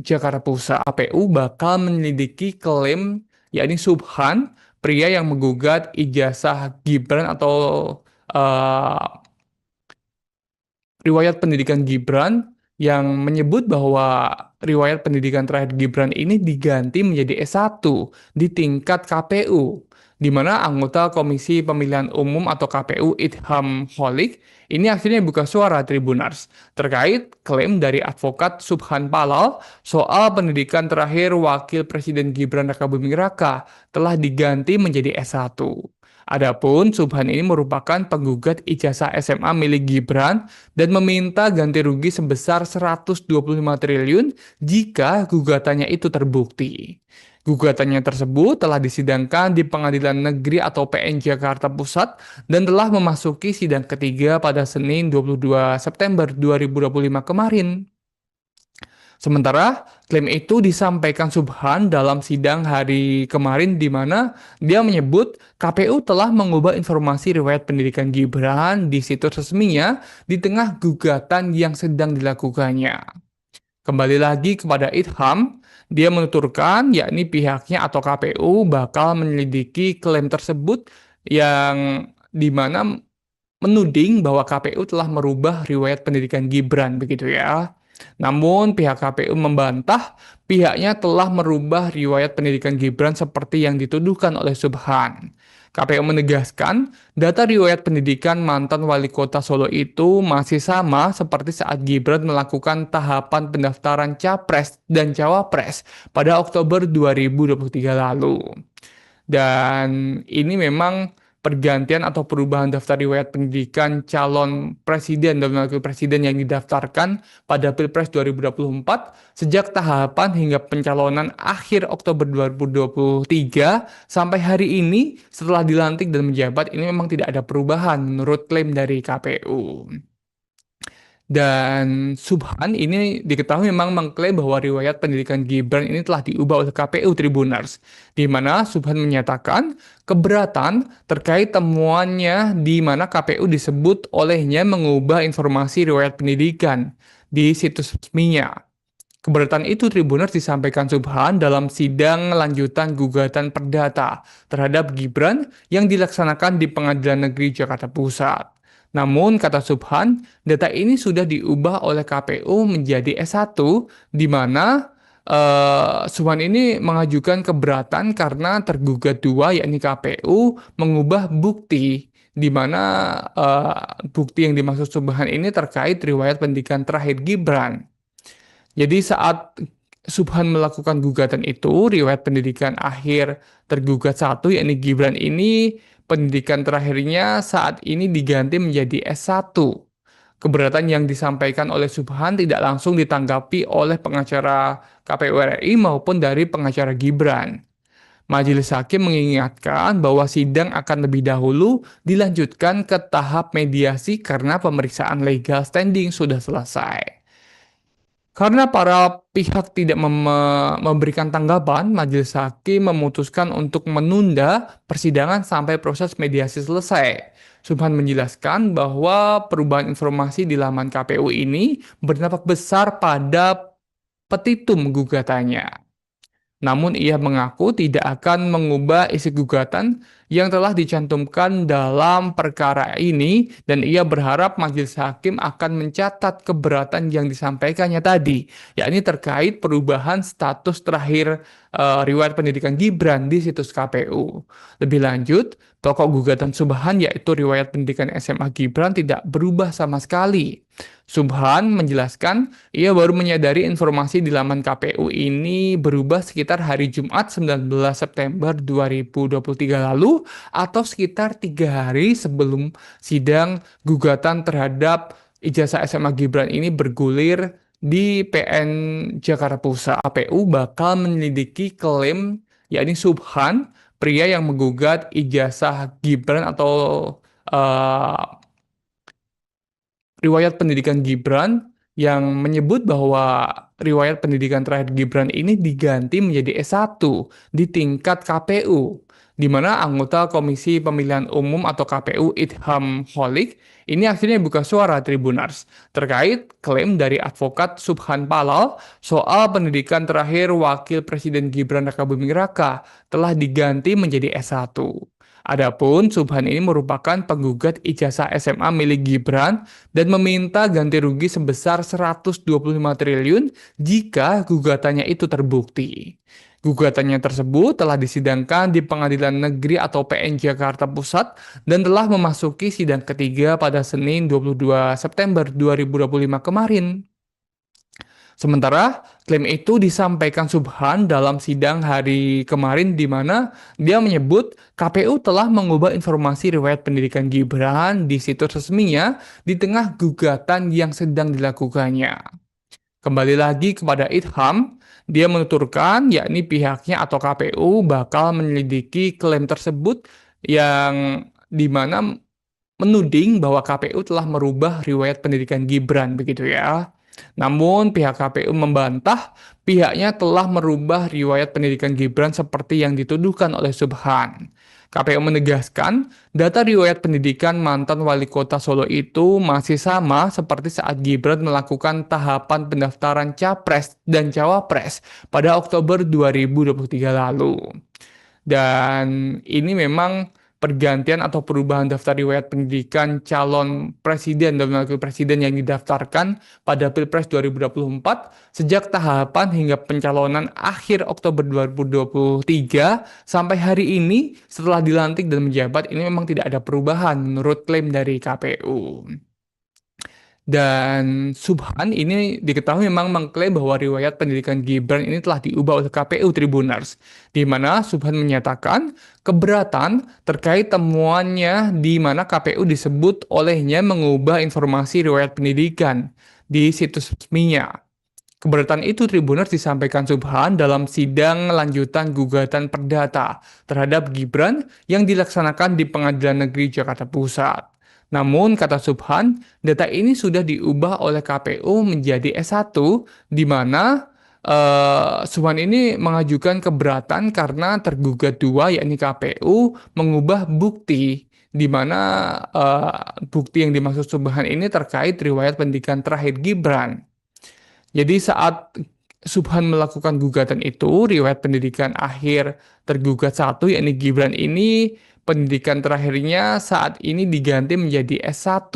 Jakarta Pusat. KPU bakal menyelidiki klaim yakni Subhan, pria yang menggugat ijazah Gibran atau riwayat pendidikan Gibran yang menyebut bahwa riwayat pendidikan terakhir Gibran ini diganti menjadi S1 di tingkat KPU, di mana anggota Komisi Pemilihan Umum atau KPU Idham Holik ini akhirnya buka suara Tribuners terkait klaim dari advokat Subhan Palal soal pendidikan terakhir Wakil Presiden Gibran Rakabuming Raka telah diganti menjadi S1. Adapun Subhan ini merupakan penggugat ijazah SMA milik Gibran dan meminta ganti rugi sebesar 125 triliun jika gugatannya itu terbukti. Gugatannya tersebut telah disidangkan di Pengadilan Negeri atau PN Jakarta Pusat dan telah memasuki sidang ketiga pada Senin 22 September 2025 kemarin. Sementara klaim itu disampaikan Subhan dalam sidang hari kemarin di mana dia menyebut KPU telah mengubah informasi riwayat pendidikan Gibran di situs resminya di tengah gugatan yang sedang dilakukannya. Kembali lagi kepada Idham, dia menuturkan yakni pihaknya atau KPU bakal menyelidiki klaim tersebut yang dimana menuding bahwa KPU telah merubah riwayat pendidikan Gibran begitu ya. Namun pihak KPU membantah pihaknya telah merubah riwayat pendidikan Gibran seperti yang dituduhkan oleh Subhan. KPU menegaskan data riwayat pendidikan mantan wali kota Solo itu masih sama seperti saat Gibran melakukan tahapan pendaftaran Capres dan Cawapres pada Oktober 2023 lalu. Dan ini memang pergantian atau perubahan daftar riwayat pendidikan calon presiden dan wakil presiden yang didaftarkan pada Pilpres 2024 sejak tahapan hingga pencalonan akhir Oktober 2023 sampai hari ini setelah dilantik dan menjabat ini memang tidak ada perubahan menurut klaim dari KPU. Dan Subhan ini diketahui memang mengklaim bahwa riwayat pendidikan Gibran ini telah diubah oleh KPU Tribuners, di mana Subhan menyatakan keberatan terkait temuannya di mana KPU disebut olehnya mengubah informasi riwayat pendidikan di situs resminya. Keberatan itu Tribuners disampaikan Subhan dalam sidang lanjutan gugatan perdata terhadap Gibran yang dilaksanakan di Pengadilan Negeri Jakarta Pusat. Namun, kata Subhan, data ini sudah diubah oleh KPU menjadi S1, di mana Subhan ini mengajukan keberatan karena tergugat dua, yakni KPU, mengubah bukti, di mana bukti yang dimaksud Subhan ini terkait riwayat pendidikan terakhir Gibran. Jadi saat Subhan melakukan gugatan itu, riwayat pendidikan akhir tergugat satu, yakni Gibran ini, pendidikan terakhirnya saat ini diganti menjadi S1. Keberatan yang disampaikan oleh Subhan tidak langsung ditanggapi oleh pengacara KPU RI maupun dari pengacara Gibran. Majelis Hakim mengingatkan bahwa sidang akan lebih dahulu dilanjutkan ke tahap mediasi karena pemeriksaan legal standing sudah selesai. Karena para pihak tidak memberikan tanggapan, Majelis Hakim memutuskan untuk menunda persidangan sampai proses mediasi selesai. Subhan menjelaskan bahwa perubahan informasi di laman KPU ini berdampak besar pada petitum gugatannya. Namun ia mengaku tidak akan mengubah isi gugatan yang telah dicantumkan dalam perkara ini dan ia berharap majelis hakim akan mencatat keberatan yang disampaikannya tadi, yakni terkait perubahan status terakhir riwayat pendidikan Gibran di situs KPU. Lebih lanjut, pokok gugatan Subhan yaitu riwayat pendidikan SMA Gibran tidak berubah sama sekali. Subhan menjelaskan ia baru menyadari informasi di laman KPU ini berubah sekitar hari Jumat 19 September 2023 lalu atau sekitar 3 hari sebelum sidang gugatan terhadap ijazah SMA Gibran ini bergulir di PN Jakarta Pusat. KPU bakal menyelidiki klaim yakni Subhan, pria yang menggugat ijazah Gibran atau uh, riwayat pendidikan Gibran yang menyebut bahwa riwayat pendidikan terakhir Gibran ini diganti menjadi S1 di tingkat KPU, di mana anggota Komisi Pemilihan Umum atau KPU Idham Holik ini akhirnya buka suara Tribuners terkait klaim dari advokat Subhan Palal soal pendidikan terakhir Wakil Presiden Gibran Rakabuming Raka telah diganti menjadi S1. Adapun Subhan ini merupakan penggugat ijazah SMA milik Gibran dan meminta ganti rugi sebesar 125 triliun jika gugatannya itu terbukti. Gugatannya tersebut telah disidangkan di Pengadilan Negeri atau PN Jakarta Pusat dan telah memasuki sidang ketiga pada Senin 22 September 2025 kemarin. Sementara klaim itu disampaikan Subhan dalam sidang hari kemarin di mana dia menyebut KPU telah mengubah informasi riwayat pendidikan Gibran di situs resminya di tengah gugatan yang sedang dilakukannya. Kembali lagi kepada Idham, dia menuturkan yakni pihaknya atau KPU bakal menyelidiki klaim tersebut yang dimana menuding bahwa KPU telah merubah riwayat pendidikan Gibran begitu ya. Namun pihak KPU membantah pihaknya telah merubah riwayat pendidikan Gibran seperti yang dituduhkan oleh Subhan. KPU menegaskan, data riwayat pendidikan mantan wali kota Solo itu masih sama seperti saat Gibran melakukan tahapan pendaftaran Capres dan Cawapres pada Oktober 2023 lalu. Dan ini memang pergantian atau perubahan daftar riwayat pendidikan calon presiden dan wakil presiden yang didaftarkan pada Pilpres 2024 sejak tahapan hingga pencalonan akhir Oktober 2023 sampai hari ini setelah dilantik dan menjabat ini memang tidak ada perubahan menurut klaim dari KPU. Dan Subhan ini diketahui memang mengklaim bahwa riwayat pendidikan Gibran ini telah diubah oleh KPU Tribuners, di mana Subhan menyatakan keberatan terkait temuannya di mana KPU disebut olehnya mengubah informasi riwayat pendidikan di situs resminya. Keberatan itu Tribuners disampaikan Subhan dalam sidang lanjutan gugatan perdata terhadap Gibran yang dilaksanakan di Pengadilan Negeri Jakarta Pusat. Namun, kata Subhan, data ini sudah diubah oleh KPU menjadi S1, di mana Subhan ini mengajukan keberatan karena tergugat dua, yakni KPU, mengubah bukti, di mana bukti yang dimaksud Subhan ini terkait riwayat pendidikan terakhir Gibran. Jadi saat Subhan melakukan gugatan itu, riwayat pendidikan akhir tergugat satu, yakni Gibran ini, pendidikan terakhirnya saat ini diganti menjadi S1.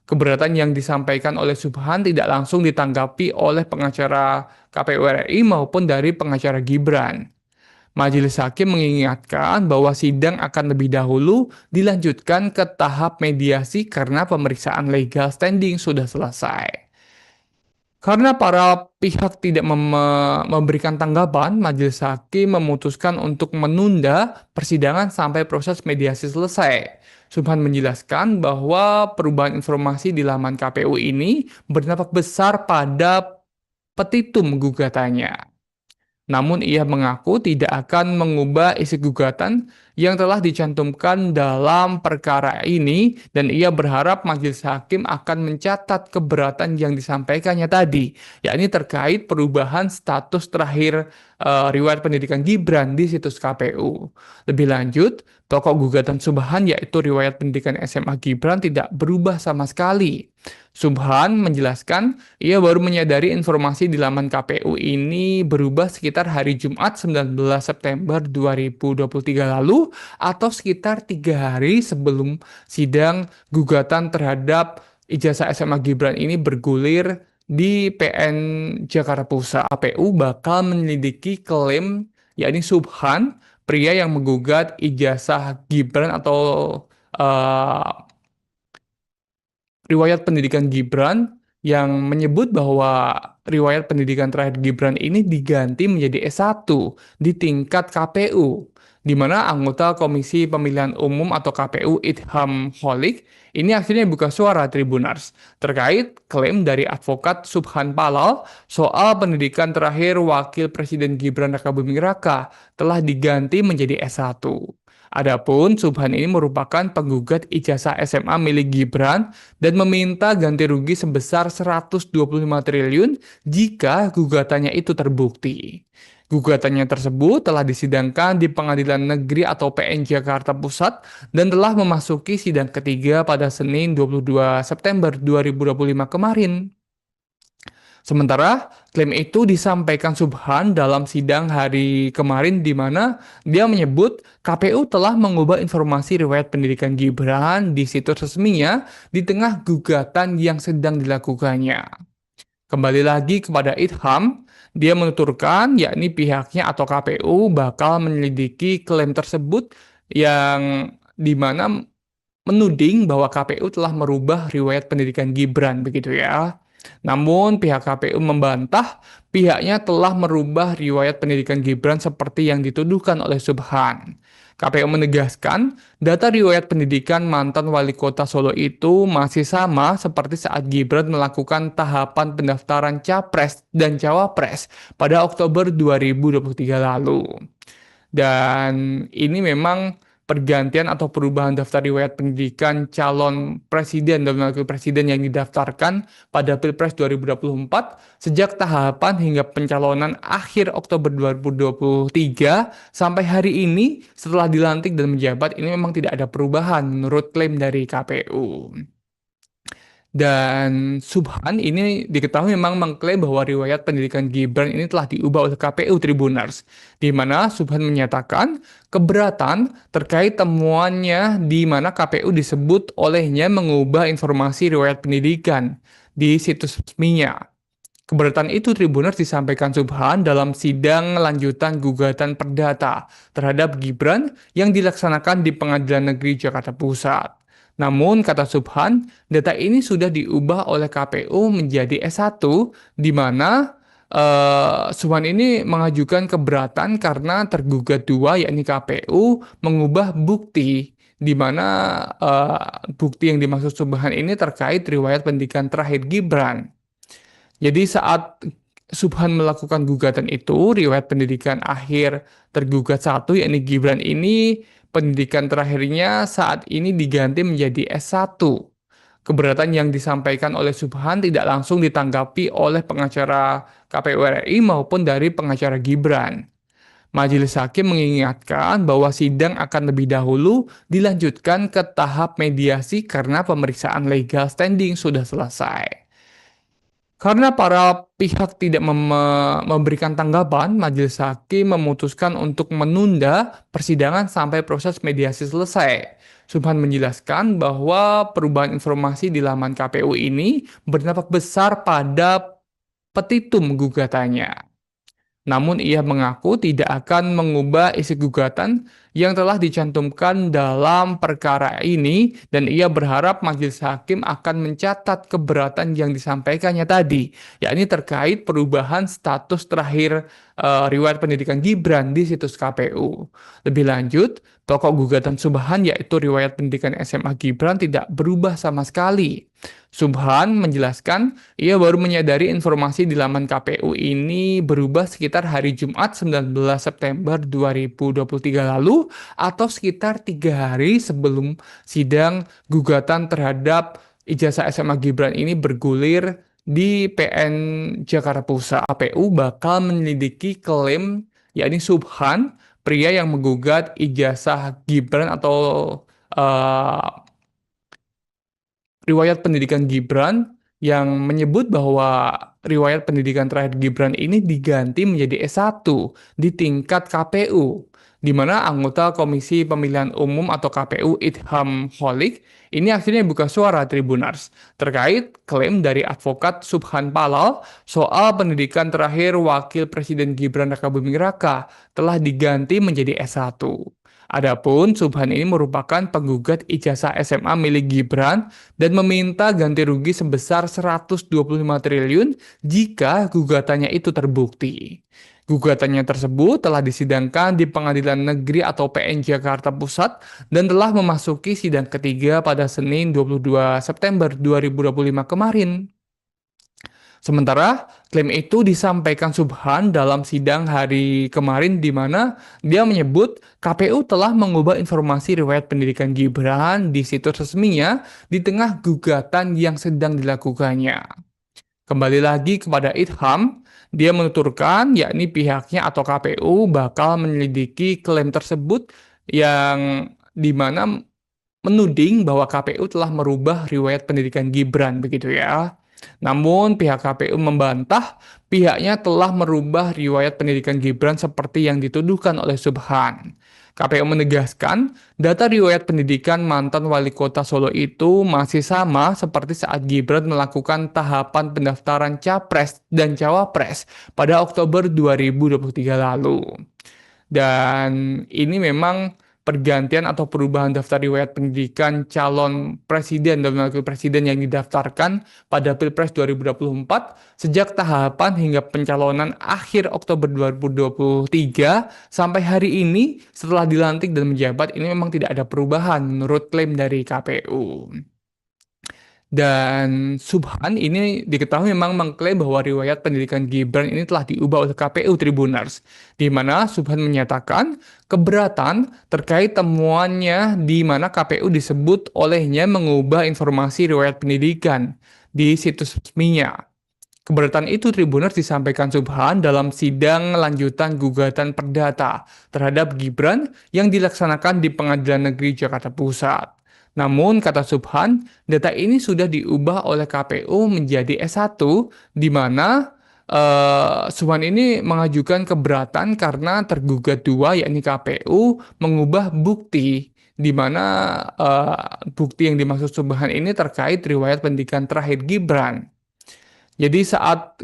Keberatan yang disampaikan oleh Subhan tidak langsung ditanggapi oleh pengacara KPU RI maupun dari pengacara Gibran. Majelis Hakim mengingatkan bahwa sidang akan lebih dahulu dilanjutkan ke tahap mediasi karena pemeriksaan legal standing sudah selesai. Karena para pihak tidak memberikan tanggapan, Majelis Hakim memutuskan untuk menunda persidangan sampai proses mediasi selesai. Subhan menjelaskan bahwa perubahan informasi di laman KPU ini berdampak besar pada petitum gugatannya. Namun ia mengaku tidak akan mengubah isi gugatan yang telah dicantumkan dalam perkara ini dan ia berharap majelis hakim akan mencatat keberatan yang disampaikannya tadi, yakni terkait perubahan status terakhir riwayat pendidikan Gibran di situs KPU. Lebih lanjut, pokok gugatan Subhan yaitu riwayat pendidikan SMA Gibran tidak berubah sama sekali. Subhan menjelaskan ia baru menyadari informasi di laman KPU ini berubah sekitar hari Jumat 19 September 2023 lalu atau sekitar 3 hari sebelum sidang gugatan terhadap ijazah SMA Gibran ini bergulir di PN Jakarta Pusat. KPU bakal menyelidiki klaim yakni Subhan, pria yang menggugat ijazah Gibran atau riwayat pendidikan Gibran yang menyebut bahwa riwayat pendidikan terakhir Gibran ini diganti menjadi S1 di tingkat KPU, di mana anggota Komisi Pemilihan Umum atau KPU Idham Holik ini akhirnya buka suara Tribuners terkait klaim dari advokat Subhan Palal soal pendidikan terakhir Wakil Presiden Gibran Rakabuming Raka telah diganti menjadi S1. Adapun Subhan ini merupakan penggugat ijazah SMA milik Gibran dan meminta ganti rugi sebesar 125 triliun jika gugatannya itu terbukti. Gugatannya tersebut telah disidangkan di Pengadilan Negeri atau PN Jakarta Pusat dan telah memasuki sidang ketiga pada Senin 22 September 2025 kemarin. Sementara klaim itu disampaikan Subhan dalam sidang hari kemarin di mana dia menyebut KPU telah mengubah informasi riwayat pendidikan Gibran di situs resminya di tengah gugatan yang sedang dilakukannya. Kembali lagi kepada Idham, dia menuturkan yakni pihaknya atau KPU bakal menyelidiki klaim tersebut yang di mana menuding bahwa KPU telah merubah riwayat pendidikan Gibran begitu ya. Namun pihak KPU membantah pihaknya telah merubah riwayat pendidikan Gibran seperti yang dituduhkan oleh Subhan. KPU menegaskan data riwayat pendidikan mantan wali kota Solo itu masih sama seperti saat Gibran melakukan tahapan pendaftaran Capres dan Cawapres pada Oktober 2023 lalu. Dan ini memang pergantian atau perubahan daftar riwayat pendidikan calon presiden dan wakil presiden yang didaftarkan pada Pilpres 2024 sejak tahapan hingga pencalonan akhir Oktober 2023 sampai hari ini setelah dilantik dan menjabat ini memang tidak ada perubahan menurut klaim dari KPU. Dan Subhan ini diketahui memang mengklaim bahwa riwayat pendidikan Gibran ini telah diubah oleh KPU Tribuners, di mana Subhan menyatakan keberatan terkait temuannya di mana KPU disebut olehnya mengubah informasi riwayat pendidikan di situs resminya. Keberatan itu Tribuners disampaikan Subhan dalam sidang lanjutan gugatan perdata terhadap Gibran yang dilaksanakan di Pengadilan Negeri Jakarta Pusat. Namun, kata Subhan, data ini sudah diubah oleh KPU menjadi S1, di mana Subhan ini mengajukan keberatan karena tergugat dua, yakni KPU, mengubah bukti, di mana bukti yang dimaksud Subhan ini terkait riwayat pendidikan terakhir Gibran. Jadi saat Subhan melakukan gugatan itu, riwayat pendidikan akhir tergugat satu, yakni Gibran ini, pendidikan terakhirnya saat ini diganti menjadi S1. Keberatan yang disampaikan oleh Subhan tidak langsung ditanggapi oleh pengacara KPU RI maupun dari pengacara Gibran. Majelis Hakim mengingatkan bahwa sidang akan lebih dahulu dilanjutkan ke tahap mediasi karena pemeriksaan legal standing sudah selesai. Karena para pihak tidak memberikan tanggapan, Majelis Hakim memutuskan untuk menunda persidangan sampai proses mediasi selesai. Subhan menjelaskan bahwa perubahan informasi di laman KPU ini berdampak besar pada petitum gugatannya. Namun ia mengaku tidak akan mengubah isi gugatan yang telah dicantumkan dalam perkara ini dan ia berharap majelis hakim akan mencatat keberatan yang disampaikannya tadi, yakni terkait perubahan status terakhir riwayat pendidikan Gibran di situs KPU. Lebih lanjut, pokok gugatan Subhan yaitu riwayat pendidikan SMA Gibran tidak berubah sama sekali. Subhan menjelaskan ia baru menyadari informasi di laman KPU ini berubah sekitar hari Jumat 19 September 2023 lalu atau sekitar 3 hari sebelum sidang gugatan terhadap ijazah SMA Gibran ini bergulir di PN Jakarta Pusat. KPU bakal menyelidiki klaim yakni Subhan, pria yang menggugat ijazah Gibran atau riwayat pendidikan Gibran yang menyebut bahwa riwayat pendidikan terakhir Gibran ini diganti menjadi S1 di tingkat KPU, di mana anggota Komisi Pemilihan Umum atau KPU Idham Holik ini akhirnya buka suara Tribuners terkait klaim dari advokat Subhan Palal soal pendidikan terakhir Wakil Presiden Gibran Rakabuming Raka telah diganti menjadi S1. Adapun Subhan ini merupakan penggugat ijazah SMA milik Gibran dan meminta ganti rugi sebesar 125 triliun jika gugatannya itu terbukti. Gugatannya tersebut telah disidangkan di Pengadilan Negeri atau PN Jakarta Pusat dan telah memasuki sidang ketiga pada Senin 22 September 2025 kemarin. Sementara klaim itu disampaikan Subhan dalam sidang hari kemarin di mana dia menyebut KPU telah mengubah informasi riwayat pendidikan Gibran di situs resminya di tengah gugatan yang sedang dilakukannya. Kembali lagi kepada Idham, dia menuturkan yakni pihaknya atau KPU bakal menyelidiki klaim tersebut yang di mana menuding bahwa KPU telah merubah riwayat pendidikan Gibran begitu ya. Namun pihak KPU membantah pihaknya telah merubah riwayat pendidikan Gibran seperti yang dituduhkan oleh Subhan. KPU menegaskan data riwayat pendidikan mantan wali kota Solo itu masih sama seperti saat Gibran melakukan tahapan pendaftaran Capres dan Cawapres pada Oktober 2023 lalu. Dan ini memang pergantian atau perubahan daftar riwayat pendidikan calon presiden dan wakil presiden yang didaftarkan pada Pilpres 2024 sejak tahapan hingga pencalonan akhir Oktober 2023 sampai hari ini setelah dilantik dan menjabat ini memang tidak ada perubahan menurut klaim dari KPU. Dan Subhan ini diketahui memang mengklaim bahwa riwayat pendidikan Gibran ini telah diubah oleh KPU Tribuners, di mana Subhan menyatakan keberatan terkait temuannya di mana KPU disebut olehnya mengubah informasi riwayat pendidikan di situs resminya. Keberatan itu Tribuners disampaikan Subhan dalam sidang lanjutan gugatan perdata terhadap Gibran yang dilaksanakan di Pengadilan Negeri Jakarta Pusat. Namun, kata Subhan, data ini sudah diubah oleh KPU menjadi S1, di mana Subhan ini mengajukan keberatan karena tergugat dua, yakni KPU, mengubah bukti, di mana bukti yang dimaksud Subhan ini terkait riwayat pendidikan terakhir Gibran. Jadi saat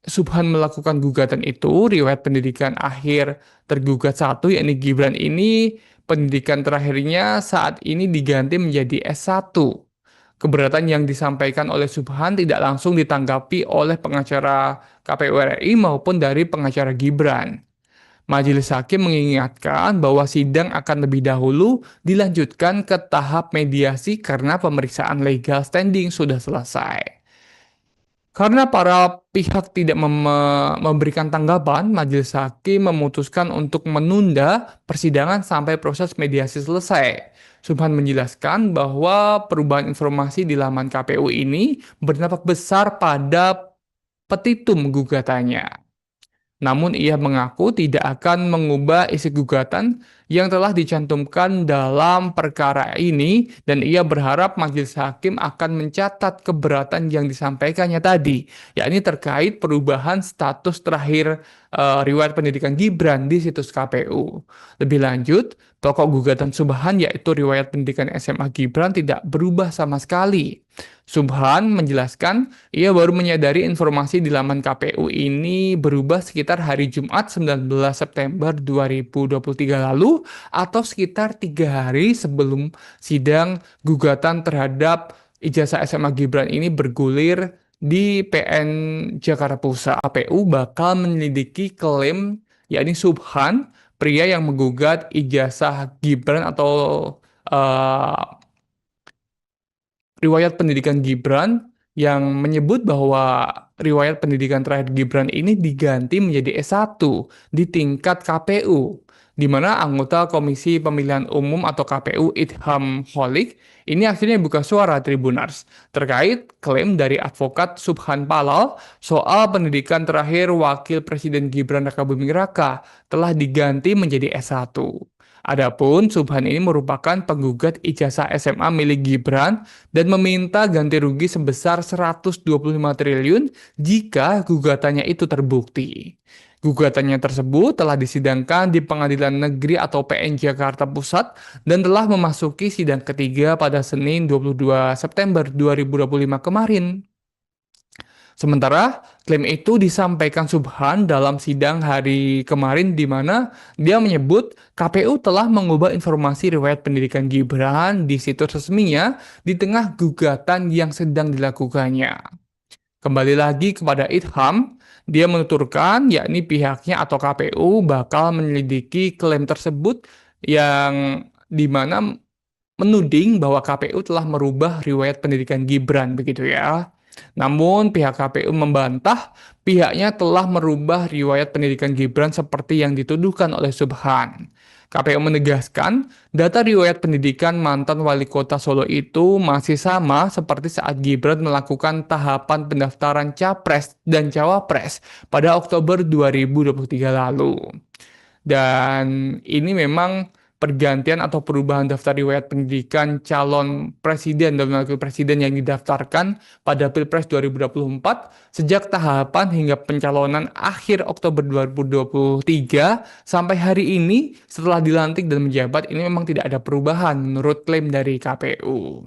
Subhan melakukan gugatan itu, riwayat pendidikan akhir tergugat satu, yakni Gibran ini, pendidikan terakhirnya saat ini diganti menjadi S1. Keberatan yang disampaikan oleh Subhan tidak langsung ditanggapi oleh pengacara KPU RI maupun dari pengacara Gibran. Majelis Hakim mengingatkan bahwa sidang akan lebih dahulu dilanjutkan ke tahap mediasi karena pemeriksaan legal standing sudah selesai. Karena para pihak tidak memberikan tanggapan, Majelis Hakim memutuskan untuk menunda persidangan sampai proses mediasi selesai. Subhan menjelaskan bahwa perubahan informasi di laman KPU ini berdampak besar pada petitum gugatannya. Namun ia mengaku tidak akan mengubah isi gugatan yang telah dicantumkan dalam perkara ini dan ia berharap majelis hakim akan mencatat keberatan yang disampaikannya tadi, yakni terkait perubahan status terakhir riwayat pendidikan Gibran di situs KPU. Lebih lanjut, pokok gugatan Subhan yaitu riwayat pendidikan SMA Gibran tidak berubah sama sekali. Subhan menjelaskan ia baru menyadari informasi di laman KPU ini berubah sekitar hari Jumat 19 September 2023 lalu atau sekitar 3 hari sebelum sidang gugatan terhadap ijazah SMA Gibran ini bergulir di PN Jakarta Pusat. KPU bakal menyelidiki klaim yakni Subhan, pria yang menggugat ijazah Gibran atau riwayat pendidikan Gibran yang menyebut bahwa riwayat pendidikan terakhir Gibran ini diganti menjadi S1 di tingkat KPU, di mana anggota Komisi Pemilihan Umum atau KPU Idham Holik ini akhirnya buka suara Tribuners terkait klaim dari advokat Subhan Palal soal pendidikan terakhir Wakil Presiden Gibran Rakabuming Raka telah diganti menjadi S1. Adapun Subhan ini merupakan penggugat ijazah SMA milik Gibran dan meminta ganti rugi sebesar 125 triliun jika gugatannya itu terbukti. Gugatannya tersebut telah disidangkan di Pengadilan Negeri atau PN Jakarta Pusat dan telah memasuki sidang ketiga pada Senin 22 September 2025 kemarin. Sementara klaim itu disampaikan Subhan dalam sidang hari kemarin di mana dia menyebut KPU telah mengubah informasi riwayat pendidikan Gibran di situs resminya di tengah gugatan yang sedang dilakukannya. Kembali lagi kepada Idham, dia menuturkan yakni pihaknya atau KPU bakal menyelidiki klaim tersebut yang di mana menuding bahwa KPU telah merubah riwayat pendidikan Gibran begitu ya. Namun pihak KPU membantah pihaknya telah merubah riwayat pendidikan Gibran seperti yang dituduhkan oleh Subhan. KPU menegaskan data riwayat pendidikan mantan wali kota Solo itu masih sama seperti saat Gibran melakukan tahapan pendaftaran Capres dan Cawapres pada Oktober 2023 lalu. Dan ini memang pergantian atau perubahan daftar riwayat pendidikan calon presiden dan wakil presiden yang didaftarkan pada Pilpres 2024 sejak tahapan hingga pencalonan akhir Oktober 2023 sampai hari ini setelah dilantik dan menjabat ini memang tidak ada perubahan menurut klaim dari KPU.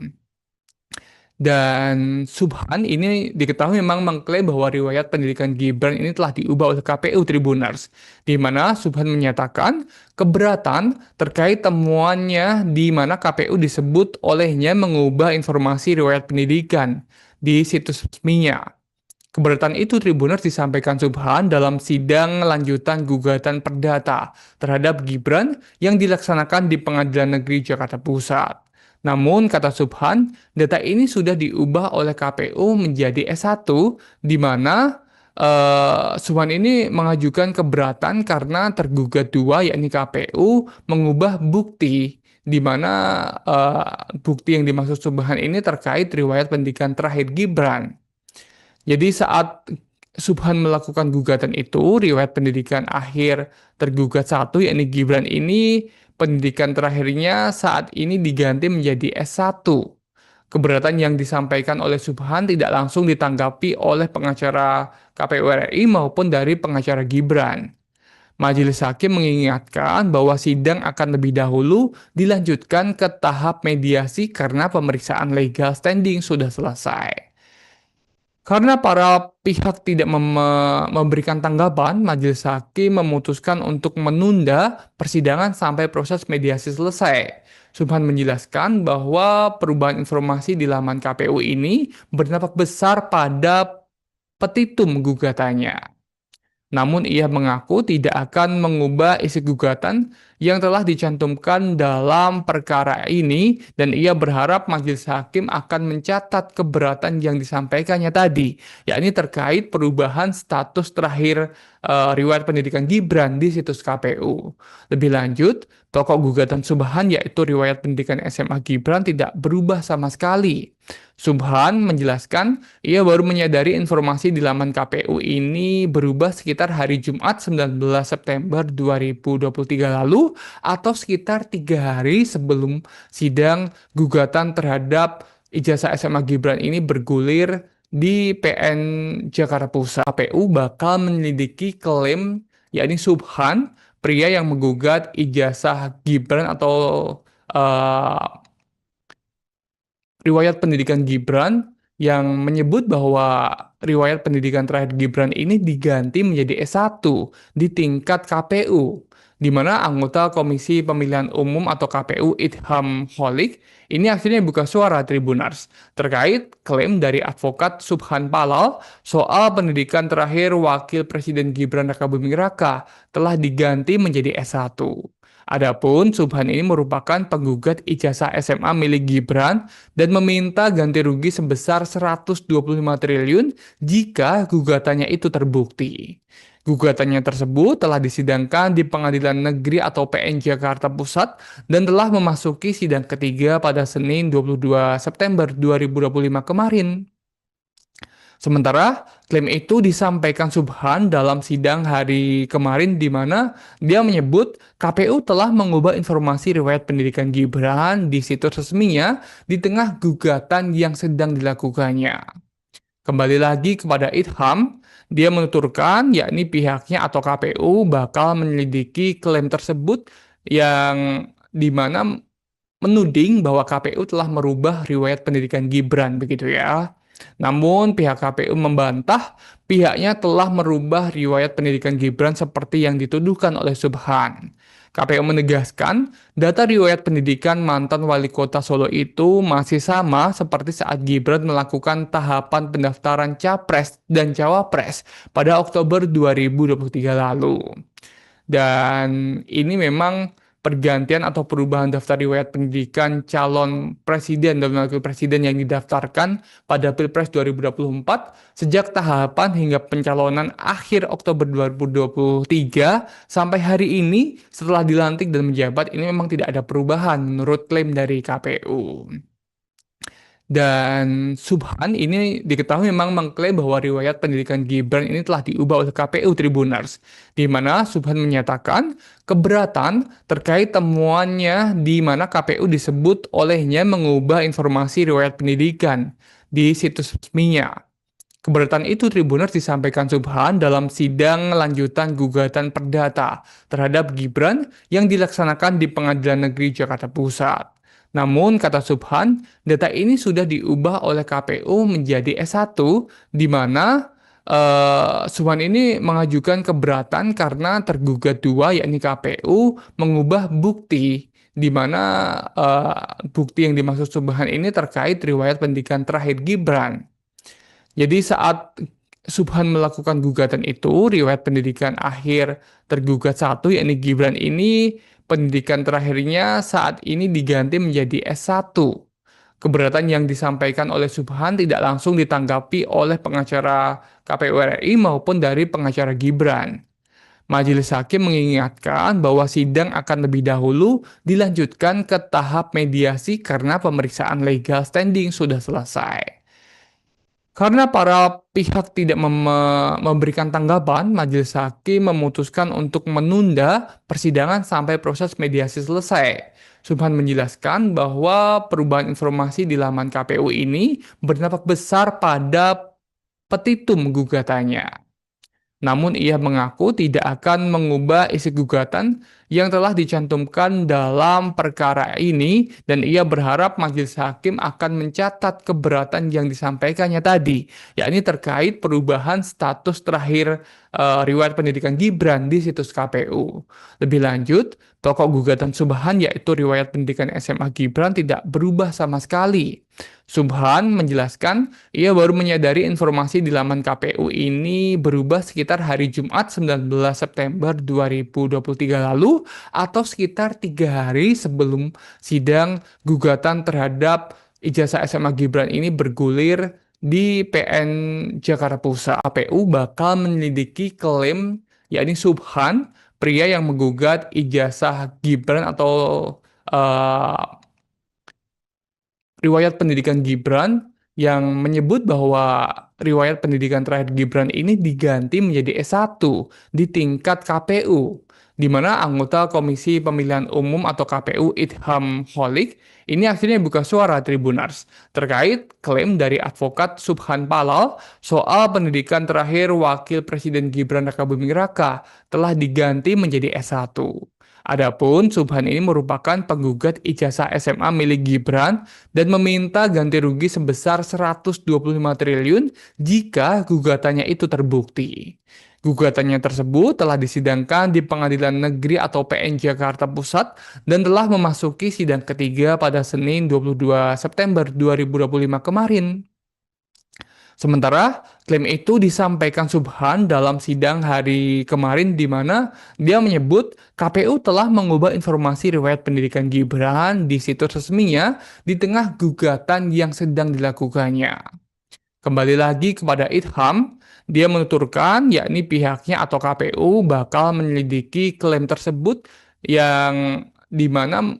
Dan Subhan ini diketahui memang mengklaim bahwa riwayat pendidikan Gibran ini telah diubah oleh KPU Tribuners, di mana Subhan menyatakan keberatan terkait temuannya di mana KPU disebut olehnya mengubah informasi riwayat pendidikan di situs resminya. Keberatan itu Tribuners disampaikan Subhan dalam sidang lanjutan gugatan perdata terhadap Gibran yang dilaksanakan di Pengadilan Negeri Jakarta Pusat. Namun, kata Subhan, data ini sudah diubah oleh KPU menjadi S1, di mana Subhan ini mengajukan keberatan karena tergugat dua, yakni KPU, mengubah bukti, di mana bukti yang dimaksud Subhan ini terkait riwayat pendidikan terakhir Gibran. Jadi saat Subhan melakukan gugatan itu, riwayat pendidikan akhir tergugat satu, yakni Gibran ini, pendidikan terakhirnya saat ini diganti menjadi S1. Keberatan yang disampaikan oleh Subhan tidak langsung ditanggapi oleh pengacara KPU RI maupun dari pengacara Gibran. Majelis Hakim mengingatkan bahwa sidang akan lebih dahulu dilanjutkan ke tahap mediasi karena pemeriksaan legal standing sudah selesai. Karena para pihak tidak memberikan tanggapan, Majelis Hakim memutuskan untuk menunda persidangan sampai proses mediasi selesai. Subhan menjelaskan bahwa perubahan informasi di laman KPU ini berdampak besar pada petitum gugatannya. Namun ia mengaku tidak akan mengubah isi gugatan yang telah dicantumkan dalam perkara ini dan ia berharap majelis hakim akan mencatat keberatan yang disampaikannya tadi, yakni terkait perubahan status terakhir riwayat pendidikan Gibran di situs KPU. Lebih lanjut, pokok gugatan Subhan yaitu riwayat pendidikan SMA Gibran tidak berubah sama sekali. Subhan menjelaskan ia baru menyadari informasi di laman KPU ini berubah sekitar hari Jumat 19 September 2023 lalu atau sekitar 3 hari sebelum sidang gugatan terhadap ijazah SMA Gibran ini bergulir di PN Jakarta Pusat. KPU bakal menyelidiki klaim yakni Subhan, pria yang menggugat ijazah Gibran atau uh, riwayat pendidikan Gibran yang menyebut bahwa riwayat pendidikan terakhir Gibran ini diganti menjadi S1 di tingkat KPU, di mana anggota Komisi Pemilihan Umum atau KPU Idham Holik ini akhirnya buka suara Tribunars terkait klaim dari advokat Subhan Palal soal pendidikan terakhir Wakil Presiden Gibran Rakabuming Raka telah diganti menjadi S1. Adapun Subhan ini merupakan penggugat ijazah SMA milik Gibran dan meminta ganti rugi sebesar 125 triliun jika gugatannya itu terbukti. Gugatannya tersebut telah disidangkan di Pengadilan Negeri atau PN Jakarta Pusat dan telah memasuki sidang ketiga pada Senin 22 September 2025 kemarin. Sementara klaim itu disampaikan Subhan dalam sidang hari kemarin di mana dia menyebut KPU telah mengubah informasi riwayat pendidikan Gibran di situs resminya di tengah gugatan yang sedang dilakukannya. Kembali lagi kepada Idham, dia menuturkan yakni pihaknya atau KPU bakal menyelidiki klaim tersebut yang di mana menuding bahwa KPU telah merubah riwayat pendidikan Gibran begitu ya. Namun pihak KPU membantah pihaknya telah merubah riwayat pendidikan Gibran seperti yang dituduhkan oleh Subhan. KPU menegaskan data riwayat pendidikan mantan wali kota Solo itu masih sama seperti saat Gibran melakukan tahapan pendaftaran Capres dan Cawapres pada Oktober 2023 lalu. Dan ini memang pergantian atau perubahan daftar riwayat pendidikan calon presiden dan wakil presiden yang didaftarkan pada Pilpres 2024 sejak tahapan hingga pencalonan akhir Oktober 2023 sampai hari ini setelah dilantik dan menjabat ini memang tidak ada perubahan menurut klaim dari KPU. Dan Subhan ini diketahui memang mengklaim bahwa riwayat pendidikan Gibran ini telah diubah oleh KPU Tribunars, di mana Subhan menyatakan keberatan terkait temuannya di mana KPU disebut olehnya mengubah informasi riwayat pendidikan di situs resminya. Keberatan itu Tribunars disampaikan Subhan dalam sidang lanjutan gugatan perdata terhadap Gibran yang dilaksanakan di Pengadilan Negeri Jakarta Pusat. Namun, kata Subhan, data ini sudah diubah oleh KPU menjadi S1, di mana Subhan ini mengajukan keberatan karena tergugat dua, yakni KPU, mengubah bukti, di mana bukti yang dimaksud Subhan ini terkait riwayat pendidikan terakhir Gibran. Jadi saat Subhan melakukan gugatan itu, riwayat pendidikan akhir tergugat satu, yakni Gibran ini, pendidikan terakhirnya saat ini diganti menjadi S1. Keberatan yang disampaikan oleh Subhan tidak langsung ditanggapi oleh pengacara KPU RI maupun dari pengacara Gibran. Majelis Hakim mengingatkan bahwa sidang akan lebih dahulu dilanjutkan ke tahap mediasi karena pemeriksaan legal standing sudah selesai. Karena para pihak tidak memberikan tanggapan, Majelis Hakim memutuskan untuk menunda persidangan sampai proses mediasi selesai. Subhan menjelaskan bahwa perubahan informasi di laman KPU ini berdampak besar pada petitum gugatannya. Namun ia mengaku tidak akan mengubah isi gugatan yang telah dicantumkan dalam perkara ini dan ia berharap majelis hakim akan mencatat keberatan yang disampaikannya tadi, yakni terkait perubahan status terakhir riwayat pendidikan Gibran di situs KPU. Lebih lanjut, pokok gugatan Subhan yaitu riwayat pendidikan SMA Gibran tidak berubah sama sekali. Subhan menjelaskan ia baru menyadari informasi di laman KPU ini berubah sekitar hari Jumat 19 September 2023 lalu atau sekitar 3 hari sebelum sidang gugatan terhadap ijazah SMA Gibran ini bergulir di PN Jakarta Pusat. KPU bakal menyelidiki klaim yakni Subhan, pria yang menggugat ijazah Gibran atau eh, riwayat pendidikan Gibran yang menyebut bahwa riwayat pendidikan terakhir Gibran ini diganti menjadi S1 di tingkat KPU, di mana anggota Komisi Pemilihan Umum atau KPU Idham Holik ini akhirnya buka suara Tribunars terkait klaim dari advokat Subhan Palal soal pendidikan terakhir Wakil Presiden Gibran Rakabuming Raka telah diganti menjadi S1. Adapun Subhan ini merupakan penggugat ijazah SMA milik Gibran dan meminta ganti rugi sebesar 125 triliun jika gugatannya itu terbukti. Gugatannya tersebut telah disidangkan di Pengadilan Negeri atau PN Jakarta Pusat dan telah memasuki sidang ketiga pada Senin 22 September 2025 kemarin. Sementara klaim itu disampaikan Subhan dalam sidang hari kemarin di mana dia menyebut KPU telah mengubah informasi riwayat pendidikan Gibran di situs resminya di tengah gugatan yang sedang dilakukannya. Kembali lagi kepada Idham, dia menuturkan yakni pihaknya atau KPU bakal menyelidiki klaim tersebut yang di mana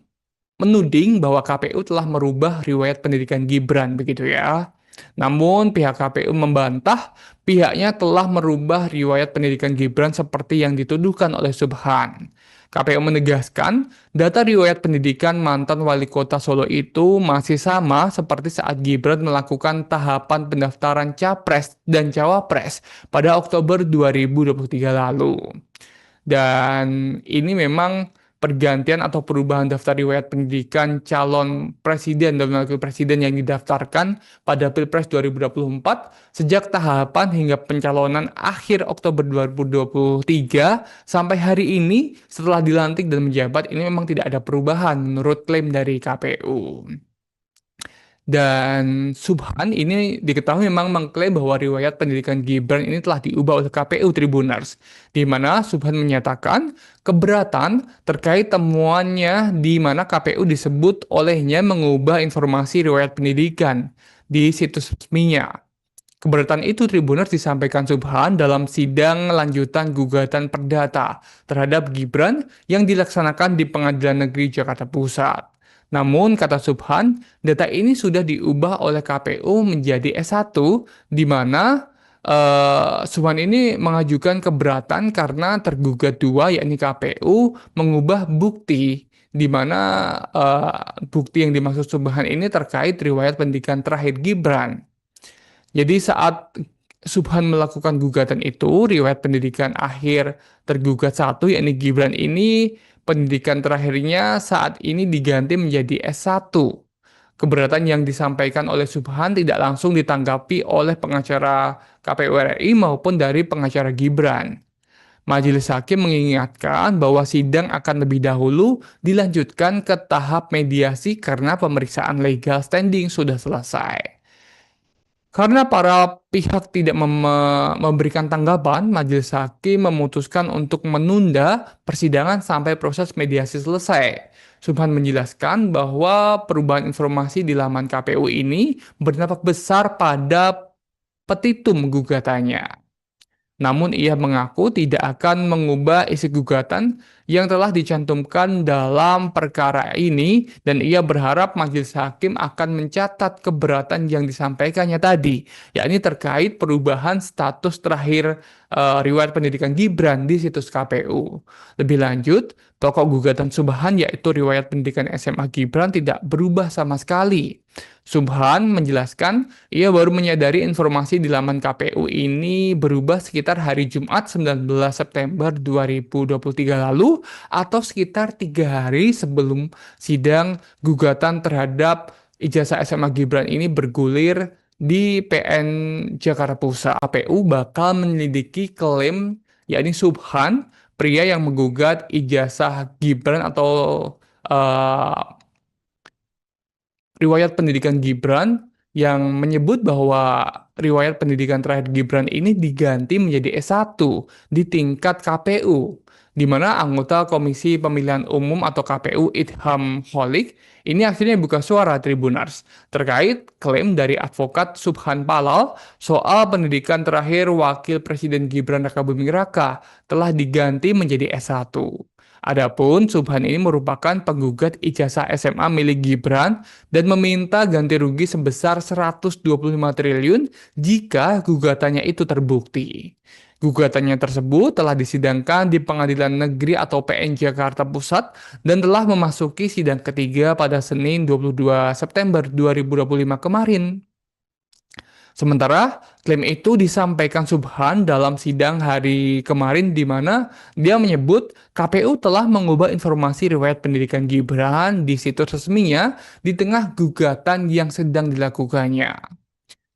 menuding bahwa KPU telah merubah riwayat pendidikan Gibran begitu ya. Namun pihak KPU membantah pihaknya telah merubah riwayat pendidikan Gibran seperti yang dituduhkan oleh Subhan. KPU menegaskan data riwayat pendidikan mantan wali kota Solo itu masih sama seperti saat Gibran melakukan tahapan pendaftaran Capres dan Cawapres pada Oktober 2023 lalu. Dan ini memang pergantian atau perubahan daftar riwayat pendidikan calon presiden dan wakil presiden yang didaftarkan pada Pilpres 2024 sejak tahapan hingga pencalonan akhir Oktober 2023 sampai hari ini setelah dilantik dan menjabat ini memang tidak ada perubahan menurut klaim dari KPU. Dan Subhan ini diketahui memang mengklaim bahwa riwayat pendidikan Gibran ini telah diubah oleh KPU Tribunars, di mana Subhan menyatakan keberatan terkait temuannya di mana KPU disebut olehnya mengubah informasi riwayat pendidikan di situs resminya. Keberatan itu Tribuners disampaikan Subhan dalam sidang lanjutan gugatan perdata terhadap Gibran yang dilaksanakan di Pengadilan Negeri Jakarta Pusat. Namun, kata Subhan, data ini sudah diubah oleh KPU menjadi S1, di mana Subhan ini mengajukan keberatan karena tergugat dua, yakni KPU, mengubah bukti, di mana bukti yang dimaksud Subhan ini terkait riwayat pendidikan terakhir Gibran. Jadi saat Subhan melakukan gugatan itu, riwayat pendidikan akhir tergugat satu, yakni Gibran ini, pendidikan terakhirnya saat ini diganti menjadi S1. Keberatan yang disampaikan oleh Subhan tidak langsung ditanggapi oleh pengacara KPU RI maupun dari pengacara Gibran. Majelis Hakim mengingatkan bahwa sidang akan lebih dahulu dilanjutkan ke tahap mediasi karena pemeriksaan legal standing sudah selesai. Karena para pihak tidak memberikan tanggapan, majelis hakim memutuskan untuk menunda persidangan sampai proses mediasi selesai. Subhan menjelaskan bahwa perubahan informasi di laman KPU ini berdampak besar pada petitum gugatannya. Namun ia mengaku tidak akan mengubah isi gugatan yang telah dicantumkan dalam perkara ini dan ia berharap majelis hakim akan mencatat keberatan yang disampaikannya tadi, yakni terkait perubahan status terakhir riwayat pendidikan Gibran di situs KPU. Lebih lanjut, pokok gugatan Subhan yaitu riwayat pendidikan SMA Gibran tidak berubah sama sekali. Subhan menjelaskan ia baru menyadari informasi di laman KPU ini berubah sekitar hari Jumat 19 September 2023 lalu atau sekitar 3 hari sebelum sidang gugatan terhadap ijazah SMA Gibran ini bergulir di PN Jakarta Pusat. KPU bakal menyelidiki klaim yakni Subhan, pria yang menggugat ijazah Gibran atau eh, riwayat pendidikan Gibran yang menyebut bahwa riwayat pendidikan terakhir Gibran ini diganti menjadi S1 di tingkat KPU, di mana anggota Komisi Pemilihan Umum atau KPU Idham Holik ini akhirnya buka suara Tribunars terkait klaim dari advokat Subhan Palal soal pendidikan terakhir Wakil Presiden Gibran Rakabuming Raka telah diganti menjadi S1. Adapun Subhan ini merupakan penggugat ijazah SMA milik Gibran dan meminta ganti rugi sebesar 125 triliun jika gugatannya itu terbukti. Gugatannya tersebut telah disidangkan di Pengadilan Negeri atau PN Jakarta Pusat dan telah memasuki sidang ketiga pada Senin 22 September 2025 kemarin. Sementara klaim itu disampaikan Subhan dalam sidang hari kemarin di mana dia menyebut KPU telah mengubah informasi riwayat pendidikan Gibran di situs resminya di tengah gugatan yang sedang dilakukannya.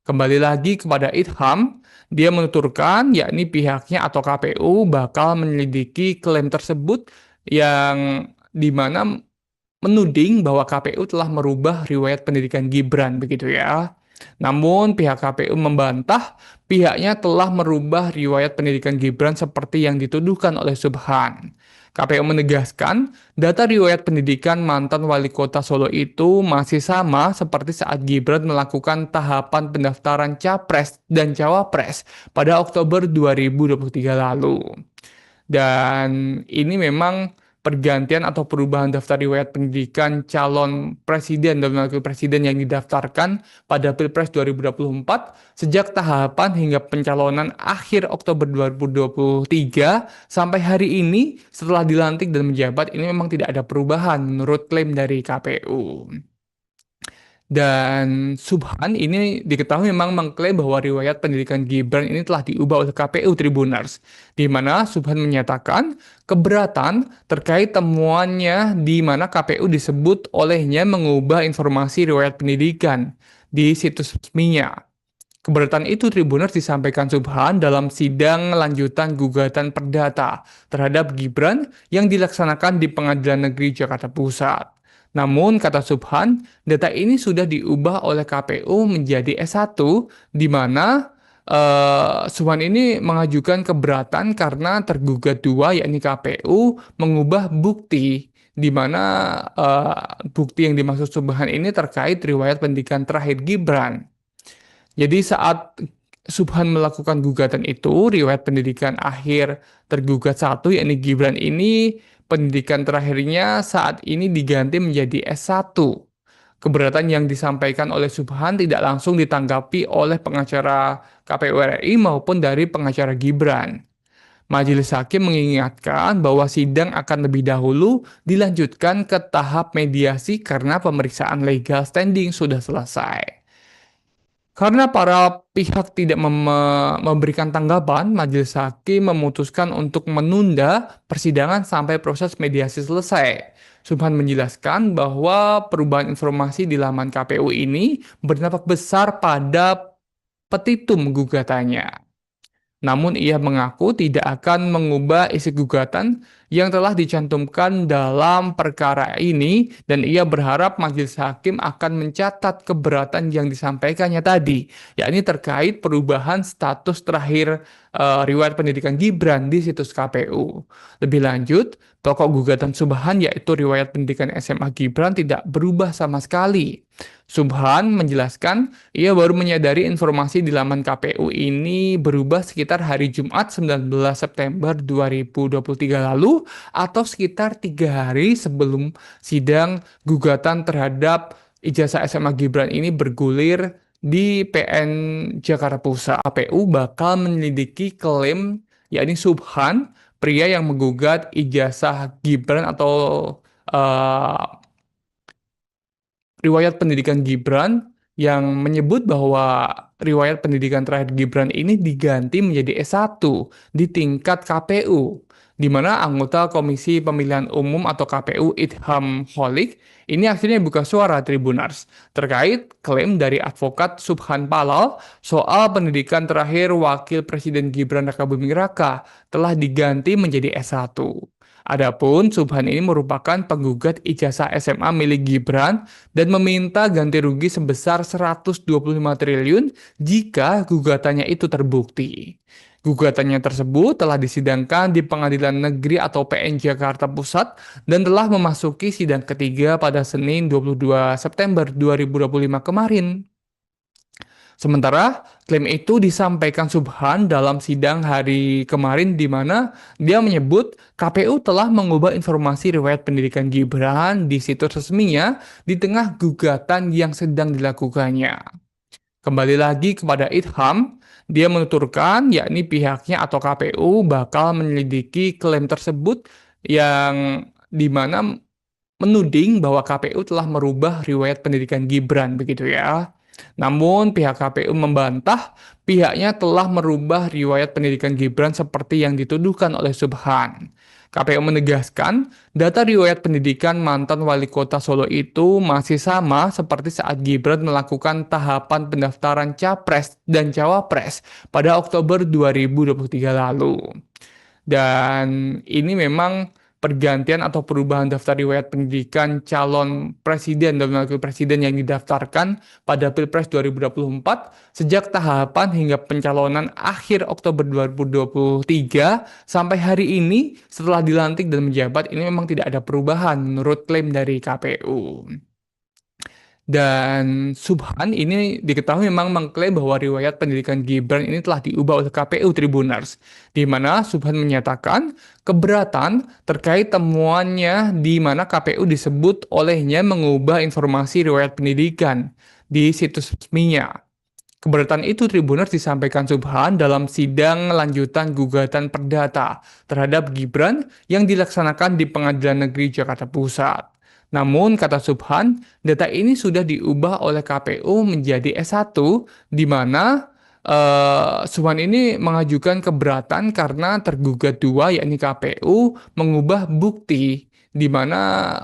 Kembali lagi kepada Idham, dia menuturkan yakni pihaknya atau KPU bakal menyelidiki klaim tersebut yang di mana menuding bahwa KPU telah merubah riwayat pendidikan Gibran begitu ya. Namun pihak KPU membantah pihaknya telah merubah riwayat pendidikan Gibran seperti yang dituduhkan oleh Subhan. KPU menegaskan data riwayat pendidikan mantan wali kota Solo itu masih sama seperti saat Gibran melakukan tahapan pendaftaran Capres dan Cawapres pada Oktober 2023 lalu. Dan ini memang pergantian atau perubahan daftar riwayat pendidikan calon presiden dan wakil presiden yang didaftarkan pada Pilpres 2024 sejak tahapan hingga pencalonan akhir Oktober 2023 sampai hari ini setelah dilantik dan menjabat ini memang tidak ada perubahan menurut klaim dari KPU. Dan Subhan ini diketahui memang mengklaim bahwa riwayat pendidikan Gibran ini telah diubah oleh KPU Tribuners, di mana Subhan menyatakan keberatan terkait temuannya di mana KPU disebut olehnya mengubah informasi riwayat pendidikan di situs resminya. Keberatan itu Tribuners disampaikan Subhan dalam sidang lanjutan gugatan perdata terhadap Gibran yang dilaksanakan di Pengadilan Negeri Jakarta Pusat. Namun, kata Subhan, data ini sudah diubah oleh KPU menjadi S1, di mana Subhan ini mengajukan keberatan karena tergugat dua, yakni KPU, mengubah bukti, di mana bukti yang dimaksud Subhan ini terkait riwayat pendidikan terakhir Gibran. Jadi saat Subhan melakukan gugatan itu, riwayat pendidikan akhir tergugat satu, yakni Gibran ini, pendidikan terakhirnya saat ini diganti menjadi S1. Keberatan yang disampaikan oleh Subhan tidak langsung ditanggapi oleh pengacara KPU RI maupun dari pengacara Gibran. Majelis Hakim mengingatkan bahwa sidang akan lebih dahulu dilanjutkan ke tahap mediasi karena pemeriksaan legal standing sudah selesai. Karena para pihak tidak memberikan tanggapan, majelis hakim memutuskan untuk menunda persidangan sampai proses mediasi selesai. Subhan menjelaskan bahwa perubahan informasi di laman KPU ini berdampak besar pada petitum gugatannya. Namun ia mengaku tidak akan mengubah isi gugatan yang telah dicantumkan dalam perkara ini dan ia berharap majelis hakim akan mencatat keberatan yang disampaikannya tadi, yakni terkait perubahan status terakhir riwayat pendidikan Gibran di situs KPU. Lebih lanjut, pokok gugatan Subhan yaitu riwayat pendidikan SMA Gibran tidak berubah sama sekali. Subhan menjelaskan ia baru menyadari informasi di laman KPU ini berubah sekitar hari Jumat 19 September 2023 lalu atau sekitar 3 hari sebelum sidang gugatan terhadap ijazah SMA Gibran ini bergulir di PN Jakarta Pusat. KPU bakal menyelidiki klaim yakni Subhan, pria yang menggugat ijazah Gibran atau eh, riwayat pendidikan Gibran yang menyebut bahwa riwayat pendidikan terakhir Gibran ini diganti menjadi S1 di tingkat KPU, di mana anggota Komisi Pemilihan Umum atau KPU Idham Holik ini akhirnya buka suara Tribunars terkait klaim dari advokat Subhan Palal soal pendidikan terakhir Wakil Presiden Gibran Rakabuming Raka telah diganti menjadi S1. Adapun Subhan ini merupakan penggugat ijazah SMA milik Gibran dan meminta ganti rugi sebesar 125 triliun jika gugatannya itu terbukti. Gugatannya tersebut telah disidangkan di Pengadilan Negeri atau PN Jakarta Pusat dan telah memasuki sidang ketiga pada Senin 22 September 2025 kemarin. Sementara klaim itu disampaikan Subhan dalam sidang hari kemarin di mana dia menyebut KPU telah mengubah informasi riwayat pendidikan Gibran di situs resminya di tengah gugatan yang sedang dilakukannya. Kembali lagi kepada Idham, dia menuturkan yakni pihaknya atau KPU bakal menyelidiki klaim tersebut yang di mana menuding bahwa KPU telah merubah riwayat pendidikan Gibran begitu ya. Namun pihak KPU membantah pihaknya telah merubah riwayat pendidikan Gibran seperti yang dituduhkan oleh Subhan. KPU menegaskan data riwayat pendidikan mantan wali kota Solo itu masih sama seperti saat Gibran melakukan tahapan pendaftaran Capres dan Cawapres pada Oktober 2023 lalu. Dan ini memang pergantian atau perubahan daftar riwayat pendidikan calon presiden dan wakil presiden yang didaftarkan pada Pilpres 2024 sejak tahapan hingga pencalonan akhir Oktober 2023 sampai hari ini setelah dilantik dan menjabat ini memang tidak ada perubahan menurut klaim dari KPU. Dan Subhan ini diketahui memang mengklaim bahwa riwayat pendidikan Gibran ini telah diubah oleh KPU Tribunars, di mana Subhan menyatakan keberatan terkait temuannya di mana KPU disebut olehnya mengubah informasi riwayat pendidikan di situs resminya. Keberatan itu Tribuners disampaikan Subhan dalam sidang lanjutan gugatan perdata terhadap Gibran yang dilaksanakan di Pengadilan Negeri Jakarta Pusat. Namun, kata Subhan, data ini sudah diubah oleh KPU menjadi S1, di mana Subhan ini mengajukan keberatan karena tergugat dua, yakni KPU, mengubah bukti, di mana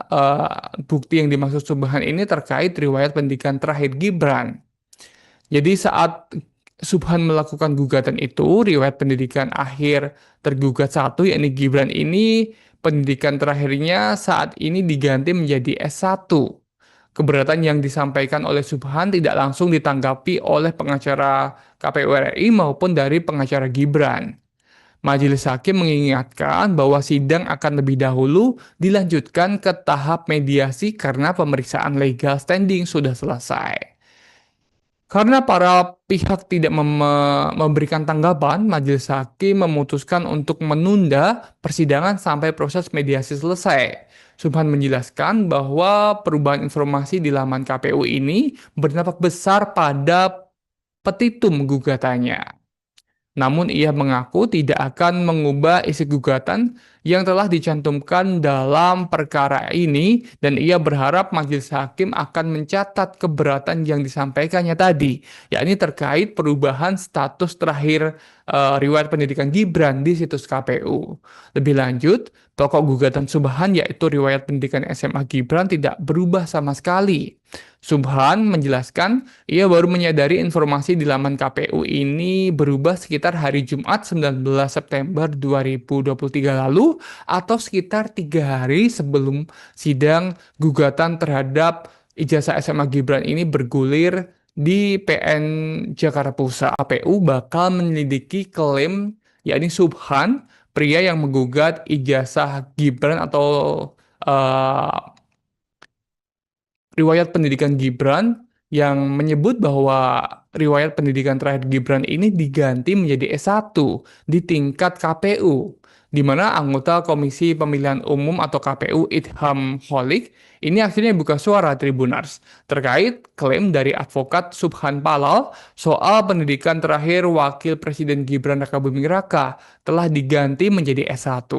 bukti yang dimaksud Subhan ini terkait riwayat pendidikan terakhir Gibran. Jadi saat Subhan melakukan gugatan itu, riwayat pendidikan akhir tergugat satu, yakni Gibran ini, pendidikan terakhirnya saat ini diganti menjadi S1. Keberatan yang disampaikan oleh Subhan tidak langsung ditanggapi oleh pengacara KPU RI maupun dari pengacara Gibran. Majelis Hakim mengingatkan bahwa sidang akan lebih dahulu dilanjutkan ke tahap mediasi karena pemeriksaan legal standing sudah selesai. Karena para pihak tidak memberikan tanggapan, Majelis Hakim memutuskan untuk menunda persidangan sampai proses mediasi selesai. Subhan menjelaskan bahwa perubahan informasi di laman KPU ini berdampak besar pada petitum gugatannya. Namun ia mengaku tidak akan mengubah isi gugatan yang telah dicantumkan dalam perkara ini dan ia berharap majelis hakim akan mencatat keberatan yang disampaikannya tadi, yakni terkait perubahan status terakhir riwayat pendidikan Gibran di situs KPU. Lebih lanjut, pokok gugatan Subhan yaitu riwayat pendidikan SMA Gibran tidak berubah sama sekali. Subhan menjelaskan ia baru menyadari informasi di laman KPU ini berubah sekitar hari Jumat 19 September 2023 lalu atau sekitar 3 hari sebelum sidang gugatan terhadap ijazah SMA Gibran ini bergulir di PN Jakarta Pusat. KPU bakal menyelidiki klaim yakni Subhan, pria yang menggugat ijazah Gibran atau eh, riwayat pendidikan Gibran yang menyebut bahwa riwayat pendidikan terakhir Gibran ini diganti menjadi S1 di tingkat KPU, di mana anggota Komisi Pemilihan Umum atau KPU Idham Holik ini akhirnya buka suara Tribunars terkait klaim dari advokat Subhan Palal soal pendidikan terakhir Wakil Presiden Gibran Rakabuming Raka telah diganti menjadi S1.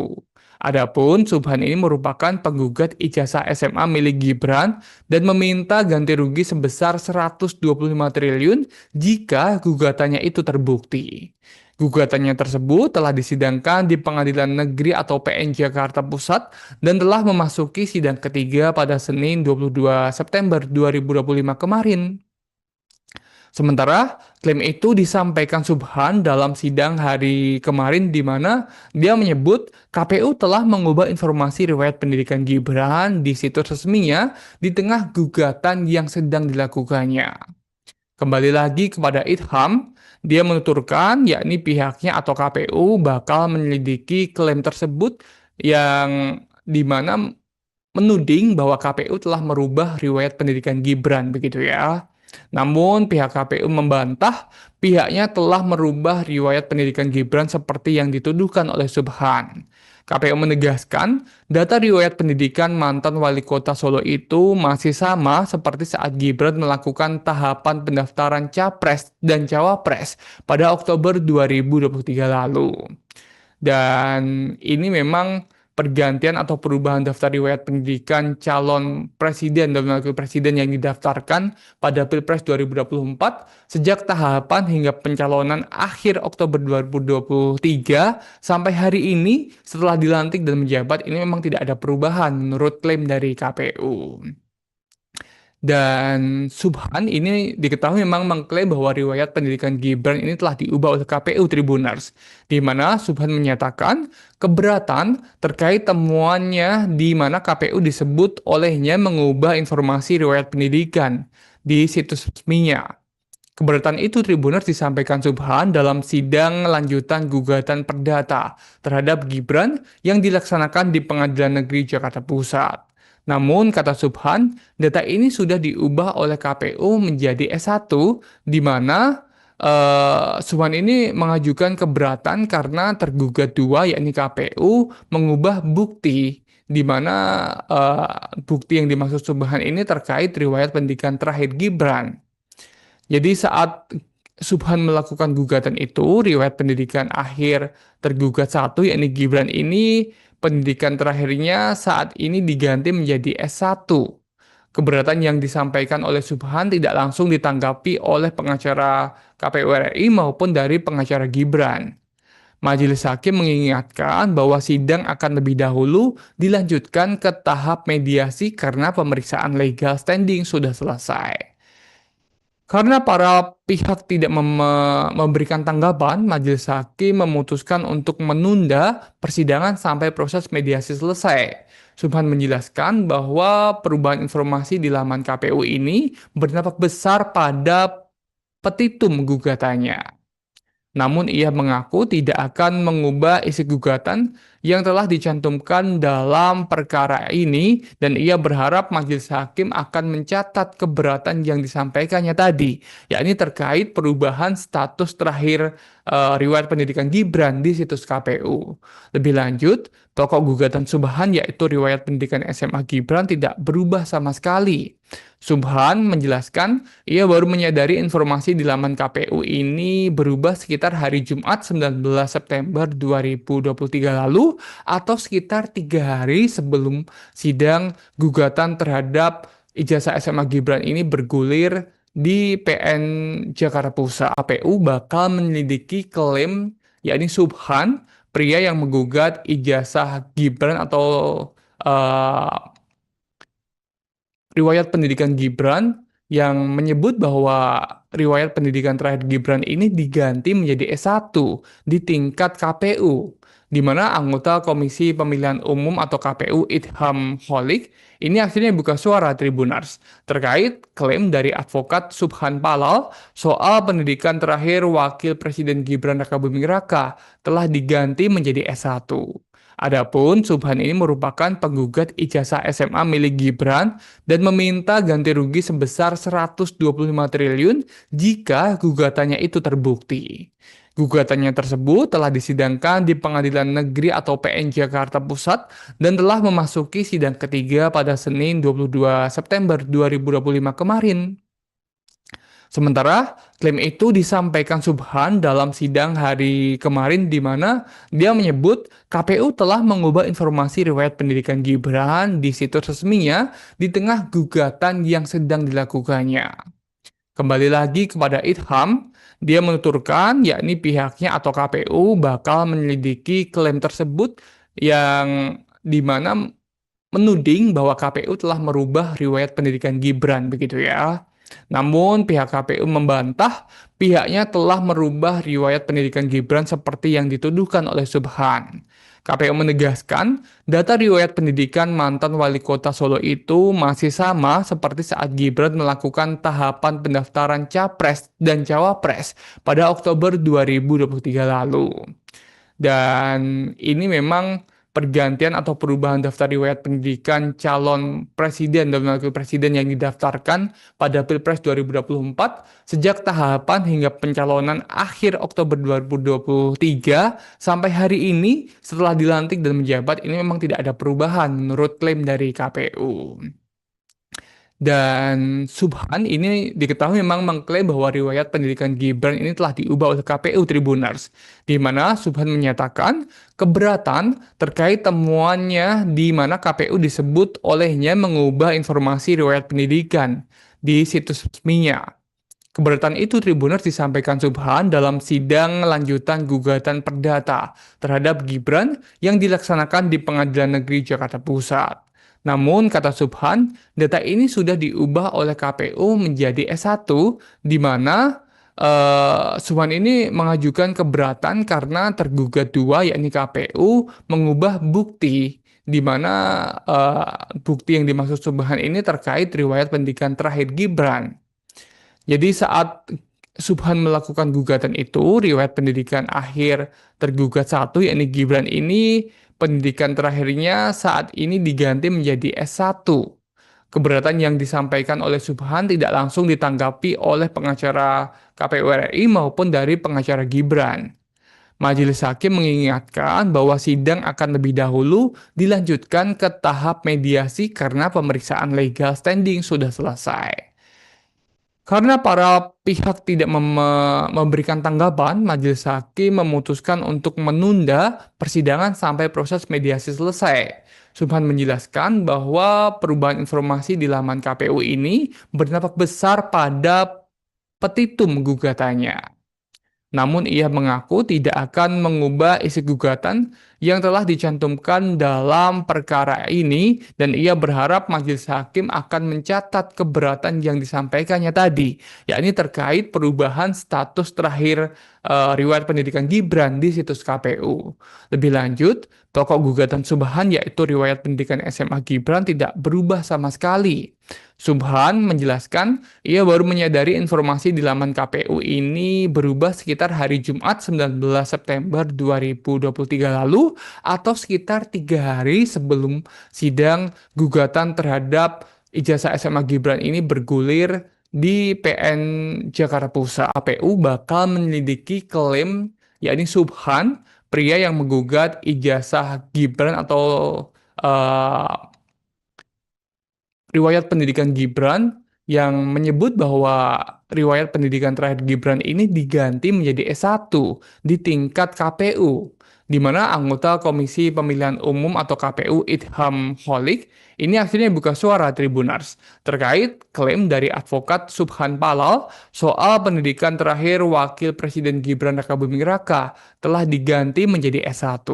Adapun Subhan ini merupakan penggugat ijazah SMA milik Gibran dan meminta ganti rugi sebesar 125 triliun jika gugatannya itu terbukti. Gugatannya tersebut telah disidangkan di Pengadilan Negeri atau PN Jakarta Pusat dan telah memasuki sidang ketiga pada Senin 22 September 2025 kemarin. Sementara klaim itu disampaikan Subhan dalam sidang hari kemarin di mana dia menyebut KPU telah mengubah informasi riwayat pendidikan Gibran di situs resminya di tengah gugatan yang sedang dilakukannya. Kembali lagi kepada Idham, dia menuturkan yakni pihaknya atau KPU bakal menyelidiki klaim tersebut yang di mana menuding bahwa KPU telah merubah riwayat pendidikan Gibran begitu ya. Namun pihak KPU membantah pihaknya telah merubah riwayat pendidikan Gibran seperti yang dituduhkan oleh Subhan. KPU menegaskan data riwayat pendidikan mantan wali kota Solo itu masih sama seperti saat Gibran melakukan tahapan pendaftaran Capres dan Cawapres pada Oktober 2023 lalu. Dan ini memang pergantian atau perubahan daftar riwayat pendidikan calon presiden dan wakil presiden yang didaftarkan pada Pilpres 2024 sejak tahapan hingga pencalonan akhir Oktober 2023 sampai hari ini setelah dilantik dan menjabat ini memang tidak ada perubahan menurut klaim dari KPU. Dan Subhan ini diketahui memang mengklaim bahwa riwayat pendidikan Gibran ini telah diubah oleh KPU Tribunars, di mana Subhan menyatakan keberatan terkait temuannya di mana KPU disebut olehnya mengubah informasi riwayat pendidikan di situs resminya. Keberatan itu Tribunars disampaikan Subhan dalam sidang lanjutan gugatan perdata terhadap Gibran yang dilaksanakan di Pengadilan Negeri Jakarta Pusat. Namun, kata Subhan, data ini sudah diubah oleh KPU menjadi S1, di mana Subhan ini mengajukan keberatan karena tergugat dua, yakni KPU, mengubah bukti, di mana bukti yang dimaksud Subhan ini terkait riwayat pendidikan terakhir Gibran. Jadi saat Subhan melakukan gugatan itu, riwayat pendidikan akhir tergugat satu, yakni Gibran ini, pendidikan terakhirnya saat ini diganti menjadi S1. Keberatan yang disampaikan oleh Subhan tidak langsung ditanggapi oleh pengacara KPU RI maupun dari pengacara Gibran. Majelis Hakim mengingatkan bahwa sidang akan lebih dahulu dilanjutkan ke tahap mediasi karena pemeriksaan legal standing sudah selesai. Karena para pihak tidak memberikan tanggapan, Majelis Hakim memutuskan untuk menunda persidangan sampai proses mediasi selesai. Subhan menjelaskan bahwa perubahan informasi di laman KPU ini berdampak besar pada petitum gugatannya. Namun ia mengaku tidak akan mengubah isi gugatan yang telah dicantumkan dalam perkara ini dan ia berharap majelis hakim akan mencatat keberatan yang disampaikannya tadi, yakni terkait perubahan status terakhir riwayat pendidikan Gibran di situs KPU. Lebih lanjut, pokok gugatan Subhan yaitu riwayat pendidikan SMA Gibran tidak berubah sama sekali. Subhan menjelaskan ia baru menyadari informasi di laman KPU ini berubah sekitar hari Jumat 19 September 2023 lalu lalu atau sekitar 3 hari sebelum sidang gugatan terhadap ijazah SMA Gibran ini bergulir di PN Jakarta Pusat. KPU bakal menyelidiki klaim yakni Subhan, pria yang menggugat ijazah Gibran atau eh, riwayat pendidikan Gibran yang menyebut bahwa riwayat pendidikan terakhir Gibran ini diganti menjadi S1 di tingkat KPU, di mana anggota Komisi Pemilihan Umum atau KPU Idham Holik ini akhirnya buka suara Tribunars terkait klaim dari advokat Subhan Palal soal pendidikan terakhir Wakil Presiden Gibran Rakabuming Raka telah diganti menjadi S1. Adapun Subhan ini merupakan penggugat ijazah SMA milik Gibran dan meminta ganti rugi sebesar 125 triliun jika gugatannya itu terbukti. Gugatannya tersebut telah disidangkan di Pengadilan Negeri atau PN Jakarta Pusat dan telah memasuki sidang ketiga pada Senin 22 September 2025 kemarin. Sementara klaim itu disampaikan Subhan dalam sidang hari kemarin di mana dia menyebut KPU telah mengubah informasi riwayat pendidikan Gibran di situs resminya di tengah gugatan yang sedang dilakukannya. Kembali lagi kepada Idham, dia menuturkan yakni pihaknya atau KPU bakal menyelidiki klaim tersebut yang dimana menuding bahwa KPU telah merubah riwayat pendidikan Gibran begitu ya. Namun pihak KPU membantah pihaknya telah merubah riwayat pendidikan Gibran seperti yang dituduhkan oleh Subhan. KPU menegaskan data riwayat pendidikan mantan wali kota Solo itu masih sama seperti saat Gibran melakukan tahapan pendaftaran Capres dan Cawapres pada Oktober 2023 lalu. Dan ini memang pergantian atau perubahan daftar riwayat pendidikan calon presiden dan wakil presiden yang didaftarkan pada Pilpres 2024 sejak tahapan hingga pencalonan akhir Oktober 2023 sampai hari ini setelah dilantik dan menjabat ini memang tidak ada perubahan menurut klaim dari KPU. Dan Subhan ini diketahui memang mengklaim bahwa riwayat pendidikan Gibran ini telah diubah oleh KPU Tribunars, di mana Subhan menyatakan keberatan terkait temuannya di mana KPU disebut olehnya mengubah informasi riwayat pendidikan di situs resminya. Keberatan itu Tribunars disampaikan Subhan dalam sidang lanjutan gugatan perdata terhadap Gibran yang dilaksanakan di Pengadilan Negeri Jakarta Pusat. Namun, kata Subhan, data ini sudah diubah oleh KPU menjadi S1, di mana Subhan ini mengajukan keberatan karena tergugat dua, yakni KPU, mengubah bukti, di mana bukti yang dimaksud Subhan ini terkait riwayat pendidikan terakhir Gibran. Jadi saat Subhan melakukan gugatan itu, riwayat pendidikan akhir tergugat satu, yakni Gibran ini, pendidikan terakhirnya saat ini diganti menjadi S1. Keberatan yang disampaikan oleh Subhan tidak langsung ditanggapi oleh pengacara KPU RI maupun dari pengacara Gibran. Majelis Hakim mengingatkan bahwa sidang akan lebih dahulu dilanjutkan ke tahap mediasi karena pemeriksaan legal standing sudah selesai. Karena para pihak tidak memberikan tanggapan, Majelis Hakim memutuskan untuk menunda persidangan sampai proses mediasi selesai. Subhan menjelaskan bahwa perubahan informasi di laman KPU ini berdampak besar pada petitum gugatannya. Namun ia mengaku tidak akan mengubah isi gugatan yang telah dicantumkan dalam perkara ini dan ia berharap majelis hakim akan mencatat keberatan yang disampaikannya tadi, yakni terkait perubahan status terakhir riwayat pendidikan Gibran di situs KPU. Lebih lanjut, pokok gugatan Subhan yaitu riwayat pendidikan SMA Gibran tidak berubah sama sekali. Subhan menjelaskan ia baru menyadari informasi di laman KPU ini berubah sekitar hari Jumat 19 September 2023 lalu atau sekitar 3 hari sebelum sidang gugatan terhadap ijazah SMA Gibran ini bergulir di PN Jakarta Pusat. KPU bakal menyelidiki klaim yakni Subhan, pria yang menggugat ijazah Gibran atau uh, riwayat pendidikan Gibran yang menyebut bahwa riwayat pendidikan terakhir Gibran ini diganti menjadi S1 di tingkat KPU, di mana anggota Komisi Pemilihan Umum atau KPU Idham Holik ini akhirnya buka suara Tribunars terkait klaim dari advokat Subhan Palal soal pendidikan terakhir Wakil Presiden Gibran Rakabuming Raka telah diganti menjadi S1.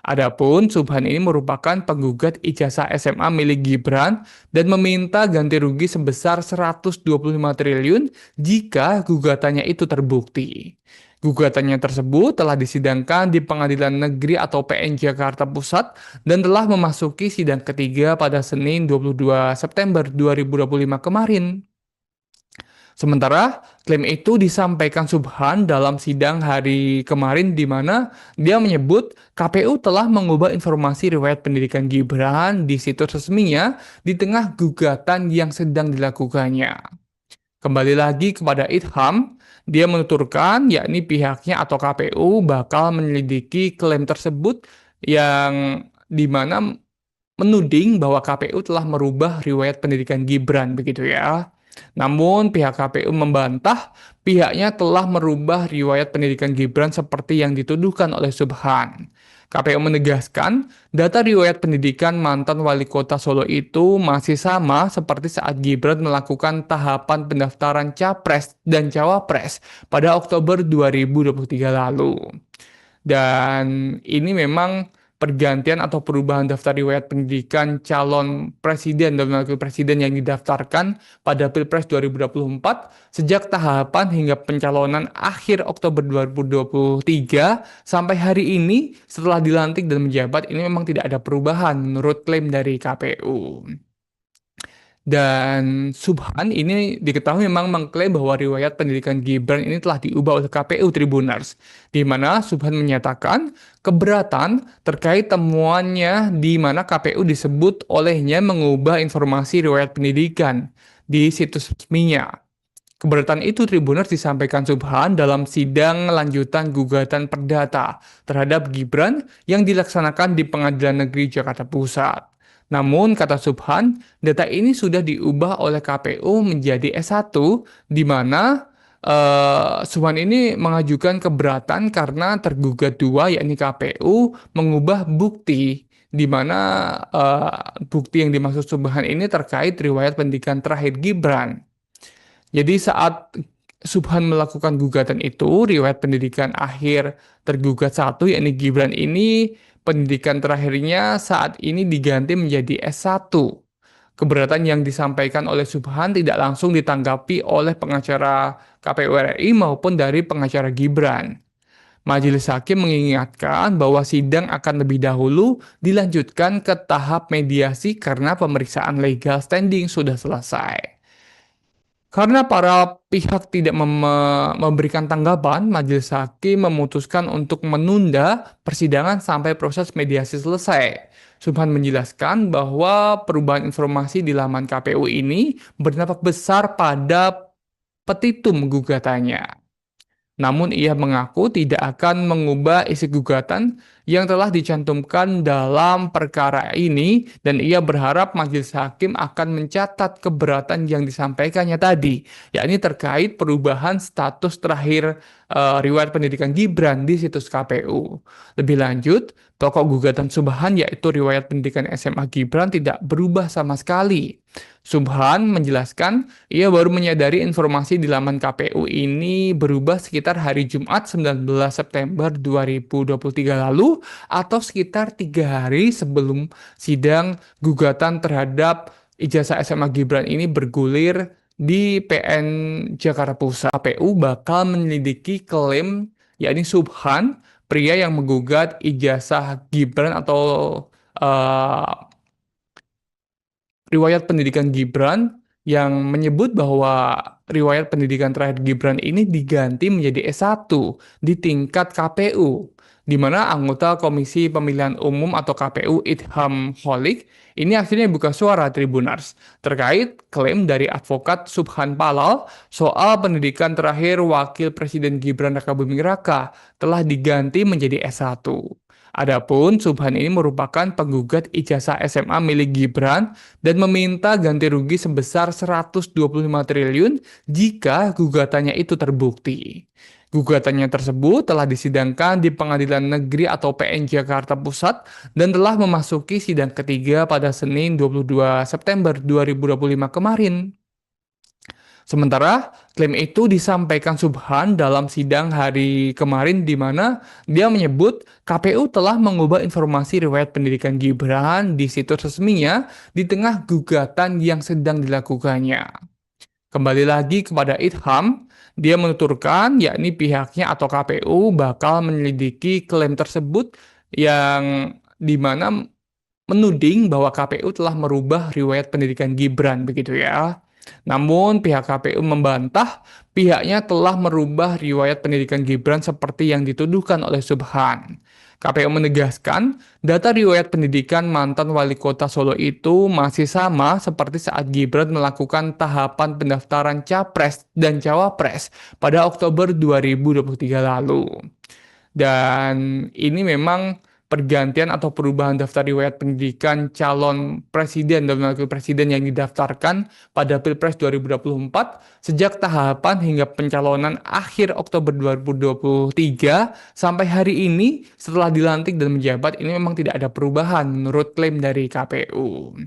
Adapun Subhan ini merupakan penggugat ijazah SMA milik Gibran dan meminta ganti rugi sebesar 125 triliun jika gugatannya itu terbukti. Gugatannya tersebut telah disidangkan di Pengadilan Negeri atau PN Jakarta Pusat dan telah memasuki sidang ketiga pada Senin 22 September 2025 kemarin. Sementara klaim itu disampaikan Subhan dalam sidang hari kemarin di mana dia menyebut KPU telah mengubah informasi riwayat pendidikan Gibran di situs resminya di tengah gugatan yang sedang dilakukannya. Kembali lagi kepada Idham, dia menuturkan yakni pihaknya atau KPU bakal menyelidiki klaim tersebut yang dimana menuding bahwa KPU telah merubah riwayat pendidikan Gibran begitu ya. Namun pihak KPU membantah pihaknya telah merubah riwayat pendidikan Gibran seperti yang dituduhkan oleh Subhan. KPU menegaskan, data riwayat pendidikan mantan wali kota Solo itu masih sama seperti saat Gibran melakukan tahapan pendaftaran Capres dan Cawapres pada Oktober 2023 lalu. Dan ini memang pergantian atau perubahan daftar riwayat pendidikan calon presiden dan wakil presiden yang didaftarkan pada Pilpres 2024 sejak tahapan hingga pencalonan akhir Oktober 2023 sampai hari ini setelah dilantik dan menjabat ini memang tidak ada perubahan menurut klaim dari KPU. Dan Subhan ini diketahui memang mengklaim bahwa riwayat pendidikan Gibran ini telah diubah oleh KPU Tribunars, di mana Subhan menyatakan keberatan terkait temuannya di mana KPU disebut olehnya mengubah informasi riwayat pendidikan di situs resminya. Keberatan itu Tribunars disampaikan Subhan dalam sidang lanjutan gugatan perdata terhadap Gibran yang dilaksanakan di Pengadilan Negeri Jakarta Pusat. Namun, kata Subhan, data ini sudah diubah oleh KPU menjadi S1, di mana Subhan ini mengajukan keberatan karena tergugat dua, yakni KPU mengubah bukti, di mana bukti yang dimaksud Subhan ini terkait riwayat pendidikan terakhir Gibran. Jadi saat Subhan melakukan gugatan itu, riwayat pendidikan akhir tergugat satu, yakni Gibran ini, pendidikan terakhirnya saat ini diganti menjadi S1. Keberatan yang disampaikan oleh Subhan tidak langsung ditanggapi oleh pengacara KPU RI maupun dari pengacara Gibran. Majelis Hakim mengingatkan bahwa sidang akan lebih dahulu dilanjutkan ke tahap mediasi karena pemeriksaan legal standing sudah selesai. Karena para pihak tidak memberikan tanggapan, Majelis Hakim memutuskan untuk menunda persidangan sampai proses mediasi selesai. Subhan menjelaskan bahwa perubahan informasi di laman KPU ini berdampak besar pada petitum gugatannya. Namun ia mengaku tidak akan mengubah isi gugatan yang telah dicantumkan dalam perkara ini dan ia berharap majelis hakim akan mencatat keberatan yang disampaikannya tadi, yakni terkait perubahan status terakhir riwayat pendidikan Gibran di situs KPU. Lebih lanjut, pokok gugatan Subhan yaitu riwayat pendidikan SMA Gibran tidak berubah sama sekali. Subhan menjelaskan ia baru menyadari informasi di laman KPU ini berubah sekitar hari Jumat 19 September 2023 lalu atau sekitar 3 hari sebelum sidang gugatan terhadap ijazah SMA Gibran ini bergulir di PN Jakarta Pusat. KPU bakal menyelidiki klaim yakni Subhan, pria yang menggugat ijazah Gibran atau riwayat pendidikan Gibran yang menyebut bahwa riwayat pendidikan terakhir Gibran ini diganti menjadi S1 di tingkat KPU, di mana anggota Komisi Pemilihan Umum atau KPU Idham Holik ini akhirnya buka suara Tribunars terkait klaim dari advokat Subhan Palal soal pendidikan terakhir Wakil Presiden Gibran Rakabuming Raka telah diganti menjadi S1. Adapun Subhan ini merupakan penggugat ijazah SMA milik Gibran dan meminta ganti rugi sebesar 125 triliun jika gugatannya itu terbukti. Gugatannya tersebut telah disidangkan di Pengadilan Negeri atau PN Jakarta Pusat dan telah memasuki sidang ketiga pada Senin 22 September 2025 kemarin. Sementara klaim itu disampaikan Subhan dalam sidang hari kemarin di mana dia menyebut KPU telah mengubah informasi riwayat pendidikan Gibran di situs resminya di tengah gugatan yang sedang dilakukannya. Kembali lagi kepada Idham, dia menuturkan yakni pihaknya atau KPU bakal menyelidiki klaim tersebut yang dimana menuding bahwa KPU telah merubah riwayat pendidikan Gibran begitu ya. Namun pihak KPU membantah pihaknya telah merubah riwayat pendidikan Gibran seperti yang dituduhkan oleh Subhan. KPU menegaskan, data riwayat pendidikan mantan wali kota Solo itu masih sama seperti saat Gibran melakukan tahapan pendaftaran Capres dan Cawapres pada Oktober 2023 lalu. Dan ini memang pergantian atau perubahan daftar riwayat pendidikan calon presiden dan wakil presiden yang didaftarkan pada Pilpres 2024 sejak tahapan hingga pencalonan akhir Oktober 2023 sampai hari ini setelah dilantik dan menjabat ini memang tidak ada perubahan menurut klaim dari KPU.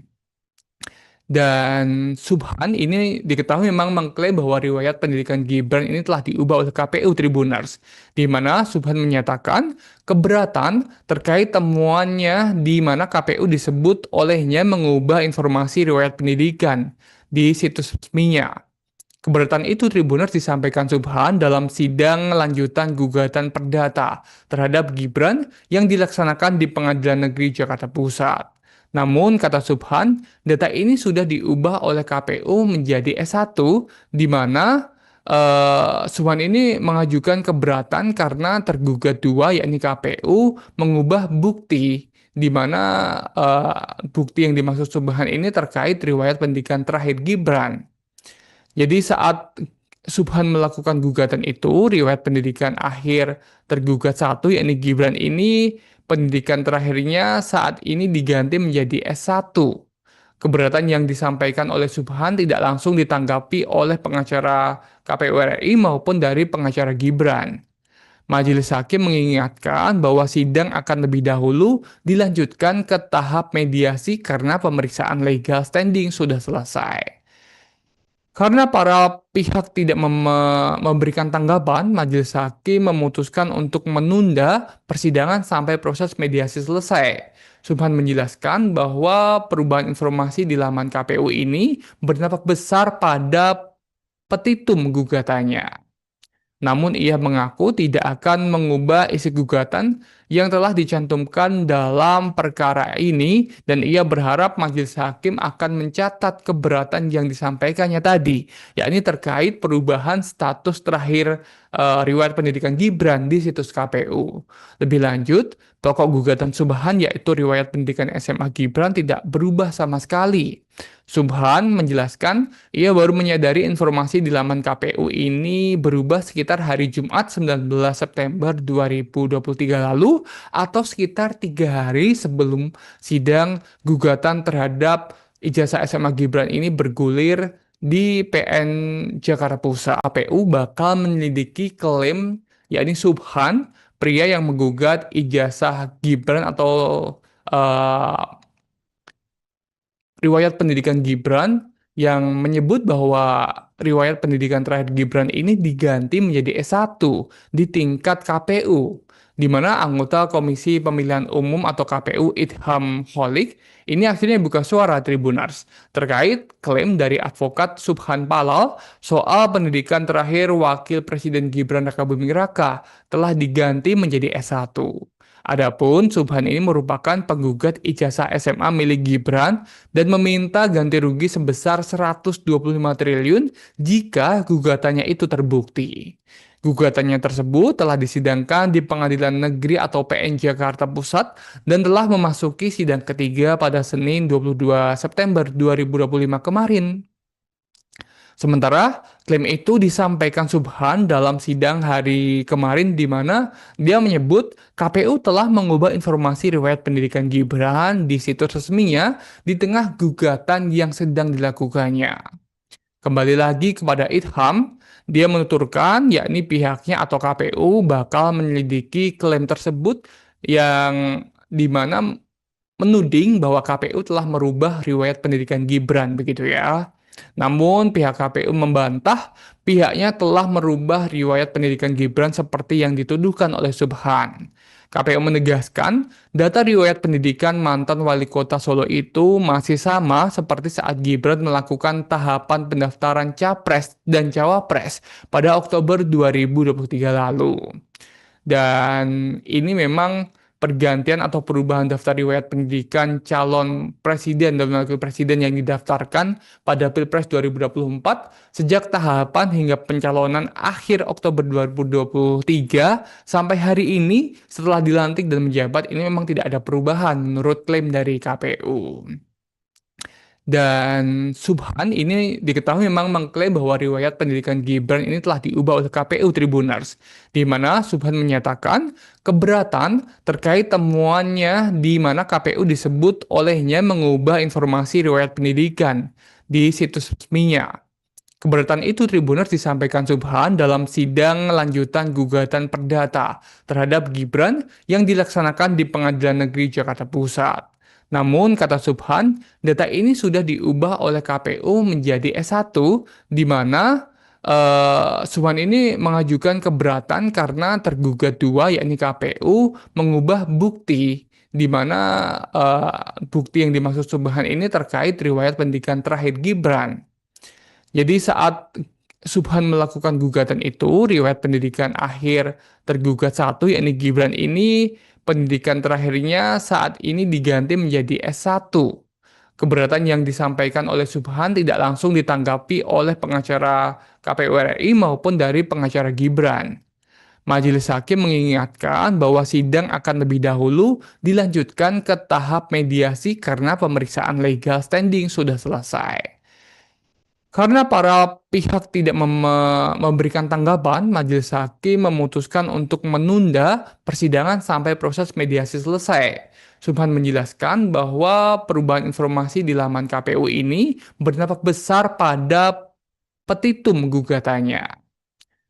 Dan Subhan ini diketahui memang mengklaim bahwa riwayat pendidikan Gibran ini telah diubah oleh KPU Tribuners, di mana Subhan menyatakan keberatan terkait temuannya di mana KPU disebut olehnya mengubah informasi riwayat pendidikan di situs resminya. Keberatan itu Tribuners disampaikan Subhan dalam sidang lanjutan gugatan perdata terhadap Gibran yang dilaksanakan di Pengadilan Negeri Jakarta Pusat. Namun, kata Subhan, data ini sudah diubah oleh KPU menjadi S1, di mana Subhan ini mengajukan keberatan karena tergugat dua, yakni KPU mengubah bukti, di mana bukti yang dimaksud Subhan ini terkait riwayat pendidikan terakhir Gibran. Jadi saat Subhan melakukan gugatan itu, riwayat pendidikan akhir tergugat satu, yakni Gibran ini, pendidikan terakhirnya saat ini diganti menjadi S1. Keberatan yang disampaikan oleh Subhan tidak langsung ditanggapi oleh pengacara KPU RI maupun dari pengacara Gibran. Majelis Hakim mengingatkan bahwa sidang akan lebih dahulu dilanjutkan ke tahap mediasi karena pemeriksaan legal standing sudah selesai. Karena para pihak tidak memberikan tanggapan, Majelis Hakim memutuskan untuk menunda persidangan sampai proses mediasi selesai. Subhan menjelaskan bahwa perubahan informasi di laman KPU ini berdampak besar pada petitum gugatannya. Namun ia mengaku tidak akan mengubah isi gugatan yang telah dicantumkan dalam perkara ini dan ia berharap majelis hakim akan mencatat keberatan yang disampaikannya tadi, yakni terkait perubahan status terakhir riwayat pendidikan Gibran di situs KPU. Lebih lanjut, pokok gugatan Subhan yaitu riwayat pendidikan SMA Gibran tidak berubah sama sekali. Subhan menjelaskan ia baru menyadari informasi di laman KPU ini berubah sekitar hari Jumat 19 September 2023 lalu atau sekitar 3 hari sebelum sidang gugatan terhadap ijazah SMA Gibran ini bergulir di PN Jakarta Pusat. KPU bakal menyelidiki klaim yakni Subhan, pria yang menggugat ijazah Gibran atau riwayat pendidikan Gibran yang menyebut bahwa riwayat pendidikan terakhir Gibran ini diganti menjadi S1 di tingkat KPU, di mana anggota Komisi Pemilihan Umum atau KPU Idham Holik ini akhirnya buka suara Tribuners terkait klaim dari advokat Subhan Palal soal pendidikan terakhir Wakil Presiden Gibran Rakabuming Raka telah diganti menjadi S1. Adapun Subhan ini merupakan penggugat ijazah SMA milik Gibran dan meminta ganti rugi sebesar 125 triliun jika gugatannya itu terbukti. Gugatannya tersebut telah disidangkan di Pengadilan Negeri atau PN Jakarta Pusat dan telah memasuki sidang ketiga pada Senin 22 September 2025 kemarin. Sementara klaim itu disampaikan Subhan dalam sidang hari kemarin di mana dia menyebut KPU telah mengubah informasi riwayat pendidikan Gibran di situs resminya di tengah gugatan yang sedang dilakukannya. Kembali lagi kepada Idham, Dia menuturkan, yakni pihaknya atau KPU bakal menyelidiki klaim tersebut yang dimana menuding bahwa KPU telah merubah riwayat pendidikan Gibran begitu ya. Namun pihak KPU membantah pihaknya telah merubah riwayat pendidikan Gibran seperti yang dituduhkan oleh Subhan. KPU menegaskan, data riwayat pendidikan mantan wali kota Solo itu masih sama seperti saat Gibran melakukan tahapan pendaftaran Capres dan Cawapres pada Oktober 2023 lalu. Dan ini memang pergantian atau perubahan daftar riwayat pendidikan calon presiden dan wakil presiden yang didaftarkan pada Pilpres 2024 sejak tahapan hingga pencalonan akhir Oktober 2023 sampai hari ini setelah dilantik dan menjabat ini memang tidak ada perubahan menurut klaim dari KPU. Dan Subhan ini diketahui memang mengklaim bahwa riwayat pendidikan Gibran ini telah diubah oleh KPU Tribuners, di mana Subhan menyatakan keberatan terkait temuannya di mana KPU disebut olehnya mengubah informasi riwayat pendidikan di situs resminya. Keberatan itu Tribuners disampaikan Subhan dalam sidang lanjutan gugatan perdata terhadap Gibran yang dilaksanakan di Pengadilan Negeri Jakarta Pusat. Namun, kata Subhan, data ini sudah diubah oleh KPU menjadi S1, di mana Subhan ini mengajukan keberatan karena tergugat dua, yakni KPU, mengubah bukti, di mana bukti yang dimaksud Subhan ini terkait riwayat pendidikan terakhir Gibran. Jadi saat Subhan melakukan gugatan itu, riwayat pendidikan akhir tergugat satu, yakni Gibran ini, pendidikan terakhirnya saat ini diganti menjadi S1. Keberatan yang disampaikan oleh Subhan tidak langsung ditanggapi oleh pengacara KPU RI maupun dari pengacara Gibran. Majelis Hakim mengingatkan bahwa sidang akan lebih dahulu dilanjutkan ke tahap mediasi karena pemeriksaan legal standing sudah selesai. Karena para pihak tidak memberikan tanggapan, Majelis Hakim memutuskan untuk menunda persidangan sampai proses mediasi selesai. Subhan menjelaskan bahwa perubahan informasi di laman KPU ini berdampak besar pada petitum gugatannya.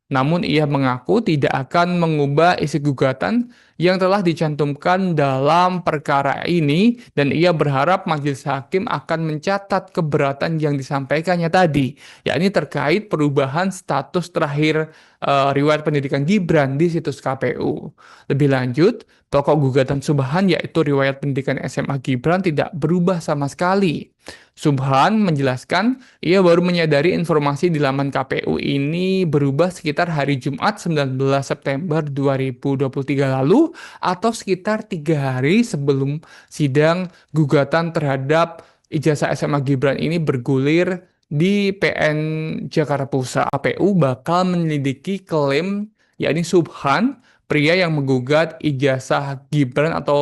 Namun ia mengaku tidak akan mengubah isi gugatan yang telah dicantumkan dalam perkara ini dan ia berharap majelis hakim akan mencatat keberatan yang disampaikannya tadi, yakni terkait perubahan status terakhir riwayat pendidikan Gibran di situs KPU. Lebih lanjut, pokok gugatan Subhan yaitu riwayat pendidikan SMA Gibran tidak berubah sama sekali. Subhan menjelaskan ia baru menyadari informasi di laman KPU ini berubah sekitar hari Jumat 19 September 2023 lalu atau sekitar 3 hari sebelum sidang gugatan terhadap ijazah SMA Gibran ini bergulir di PN Jakarta Pusat. KPU bakal menyelidiki klaim yakni Subhan, pria yang menggugat ijazah Gibran atau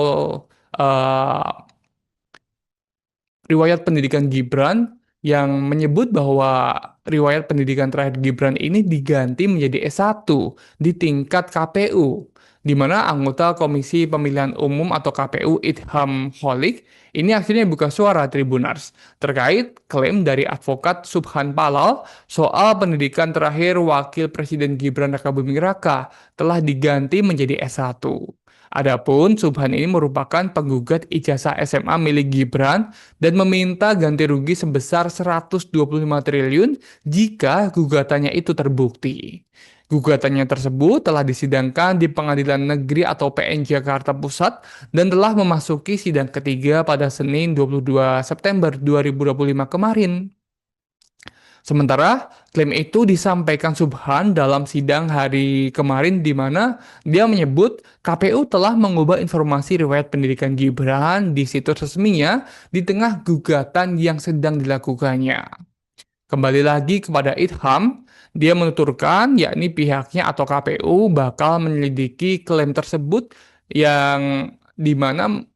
riwayat pendidikan Gibran yang menyebut bahwa riwayat pendidikan terakhir Gibran ini diganti menjadi S1 di tingkat KPU, di mana anggota Komisi Pemilihan Umum atau KPU Idham Holik ini akhirnya buka suara Tribuners terkait klaim dari advokat Subhan Palal soal pendidikan terakhir Wakil Presiden Gibran Rakabuming Raka telah diganti menjadi S1. Adapun Subhan ini merupakan penggugat ijazah SMA milik Gibran dan meminta ganti rugi sebesar 125 triliun jika gugatannya itu terbukti. Gugatannya tersebut telah disidangkan di Pengadilan Negeri atau PN Jakarta Pusat dan telah memasuki sidang ketiga pada Senin 22 September 2025 kemarin. Sementara klaim itu disampaikan Subhan dalam sidang hari kemarin di mana dia menyebut KPU telah mengubah informasi riwayat pendidikan Gibran di situs resminya di tengah gugatan yang sedang dilakukannya. Kembali lagi kepada Idham, dia menuturkan yakni pihaknya atau KPU bakal menyelidiki klaim tersebut yang dimana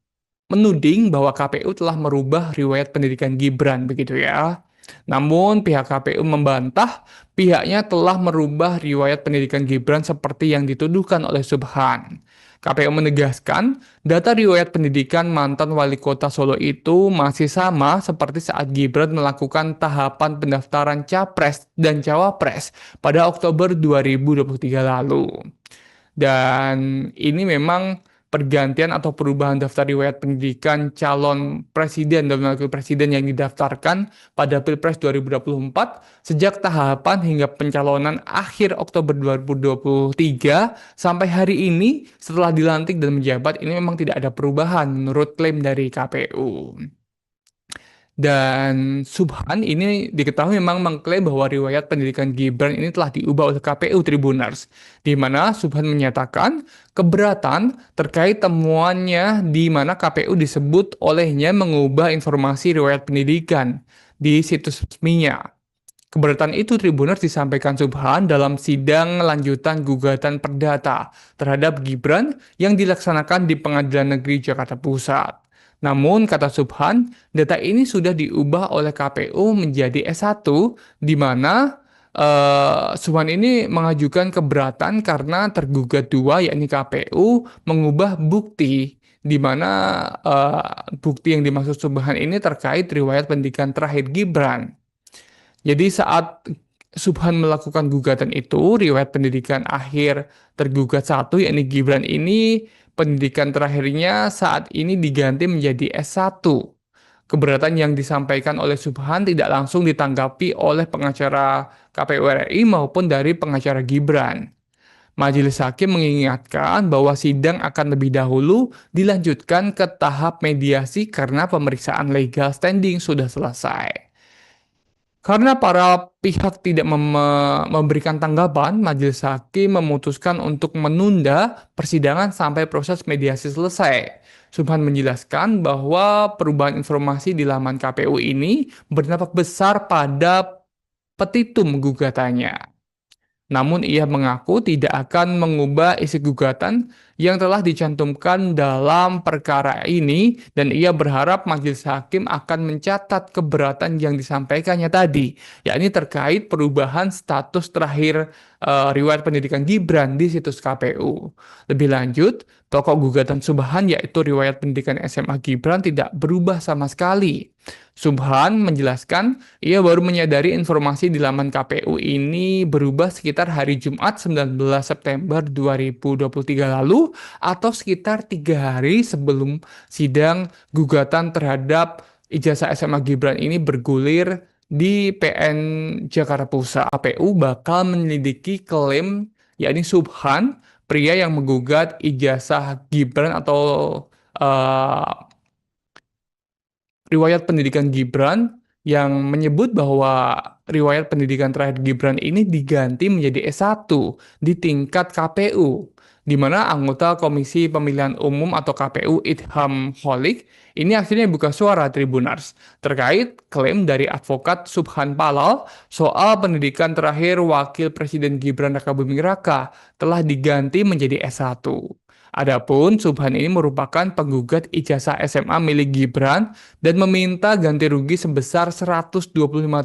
menuding bahwa KPU telah merubah riwayat pendidikan Gibran begitu ya. Namun pihak KPU membantah pihaknya telah merubah riwayat pendidikan Gibran seperti yang dituduhkan oleh Subhan. KPU menegaskan, data riwayat pendidikan mantan wali kota Solo itu masih sama seperti saat Gibran melakukan tahapan pendaftaran Capres dan Cawapres pada Oktober 2023 lalu. Dan ini memang pergantian atau perubahan daftar riwayat pendidikan calon presiden dan wakil presiden yang didaftarkan pada Pilpres 2024 sejak tahapan hingga pencalonan akhir Oktober 2023 sampai hari ini setelah dilantik dan menjabat ini memang tidak ada perubahan menurut klaim dari KPU. Dan Subhan ini diketahui memang mengklaim bahwa riwayat pendidikan Gibran ini telah diubah oleh KPU Tribuners, di mana Subhan menyatakan keberatan terkait temuannya di mana KPU disebut olehnya mengubah informasi riwayat pendidikan di situs resminya. Keberatan itu Tribuners disampaikan Subhan dalam sidang lanjutan gugatan perdata terhadap Gibran yang dilaksanakan di Pengadilan Negeri Jakarta Pusat. Namun, kata Subhan, data ini sudah diubah oleh KPU menjadi S1, di mana Subhan ini mengajukan keberatan karena tergugat dua, yakni KPU, mengubah bukti, di mana bukti yang dimaksud Subhan ini terkait riwayat pendidikan terakhir Gibran. Jadi saat Subhan melakukan gugatan itu, riwayat pendidikan akhir tergugat satu, yakni Gibran ini, pendidikan terakhirnya saat ini diganti menjadi S1. Keberatan yang disampaikan oleh Subhan tidak langsung ditanggapi oleh pengacara KPU RI maupun dari pengacara Gibran. Majelis Hakim mengingatkan bahwa sidang akan lebih dahulu dilanjutkan ke tahap mediasi karena pemeriksaan legal standing sudah selesai. Karena para pihak tidak memberikan tanggapan, Majelis Hakim memutuskan untuk menunda persidangan sampai proses mediasi selesai. Subhan menjelaskan bahwa perubahan informasi di laman KPU ini berdampak besar pada petitum gugatannya. Namun ia mengaku tidak akan mengubah isi gugatan yang telah dicantumkan dalam perkara ini dan ia berharap majelis hakim akan mencatat keberatan yang disampaikannya tadi, yakni terkait perubahan status terakhir riwayat pendidikan Gibran di situs KPU. Lebih lanjut, pokok gugatan Subhan yaitu riwayat pendidikan SMA Gibran tidak berubah sama sekali. Subhan menjelaskan ia baru menyadari informasi di laman KPU ini berubah sekitar hari Jumat 19 September 2023 lalu atau sekitar 3 hari sebelum sidang gugatan terhadap ijazah SMA Gibran ini bergulir di PN Jakarta Pusat. KPU bakal menyelidiki klaim yakni Subhan, pria yang menggugat ijazah Gibran atau riwayat pendidikan Gibran yang menyebut bahwa riwayat pendidikan terakhir Gibran ini diganti menjadi S1 di tingkat KPU, di mana anggota Komisi Pemilihan Umum atau KPU Idham Holik ini akhirnya buka suara Tribuners terkait klaim dari advokat Subhan Palal soal pendidikan terakhir Wakil Presiden Gibran Rakabuming Raka telah diganti menjadi S1. Adapun Subhan ini merupakan penggugat ijazah SMA milik Gibran dan meminta ganti rugi sebesar 125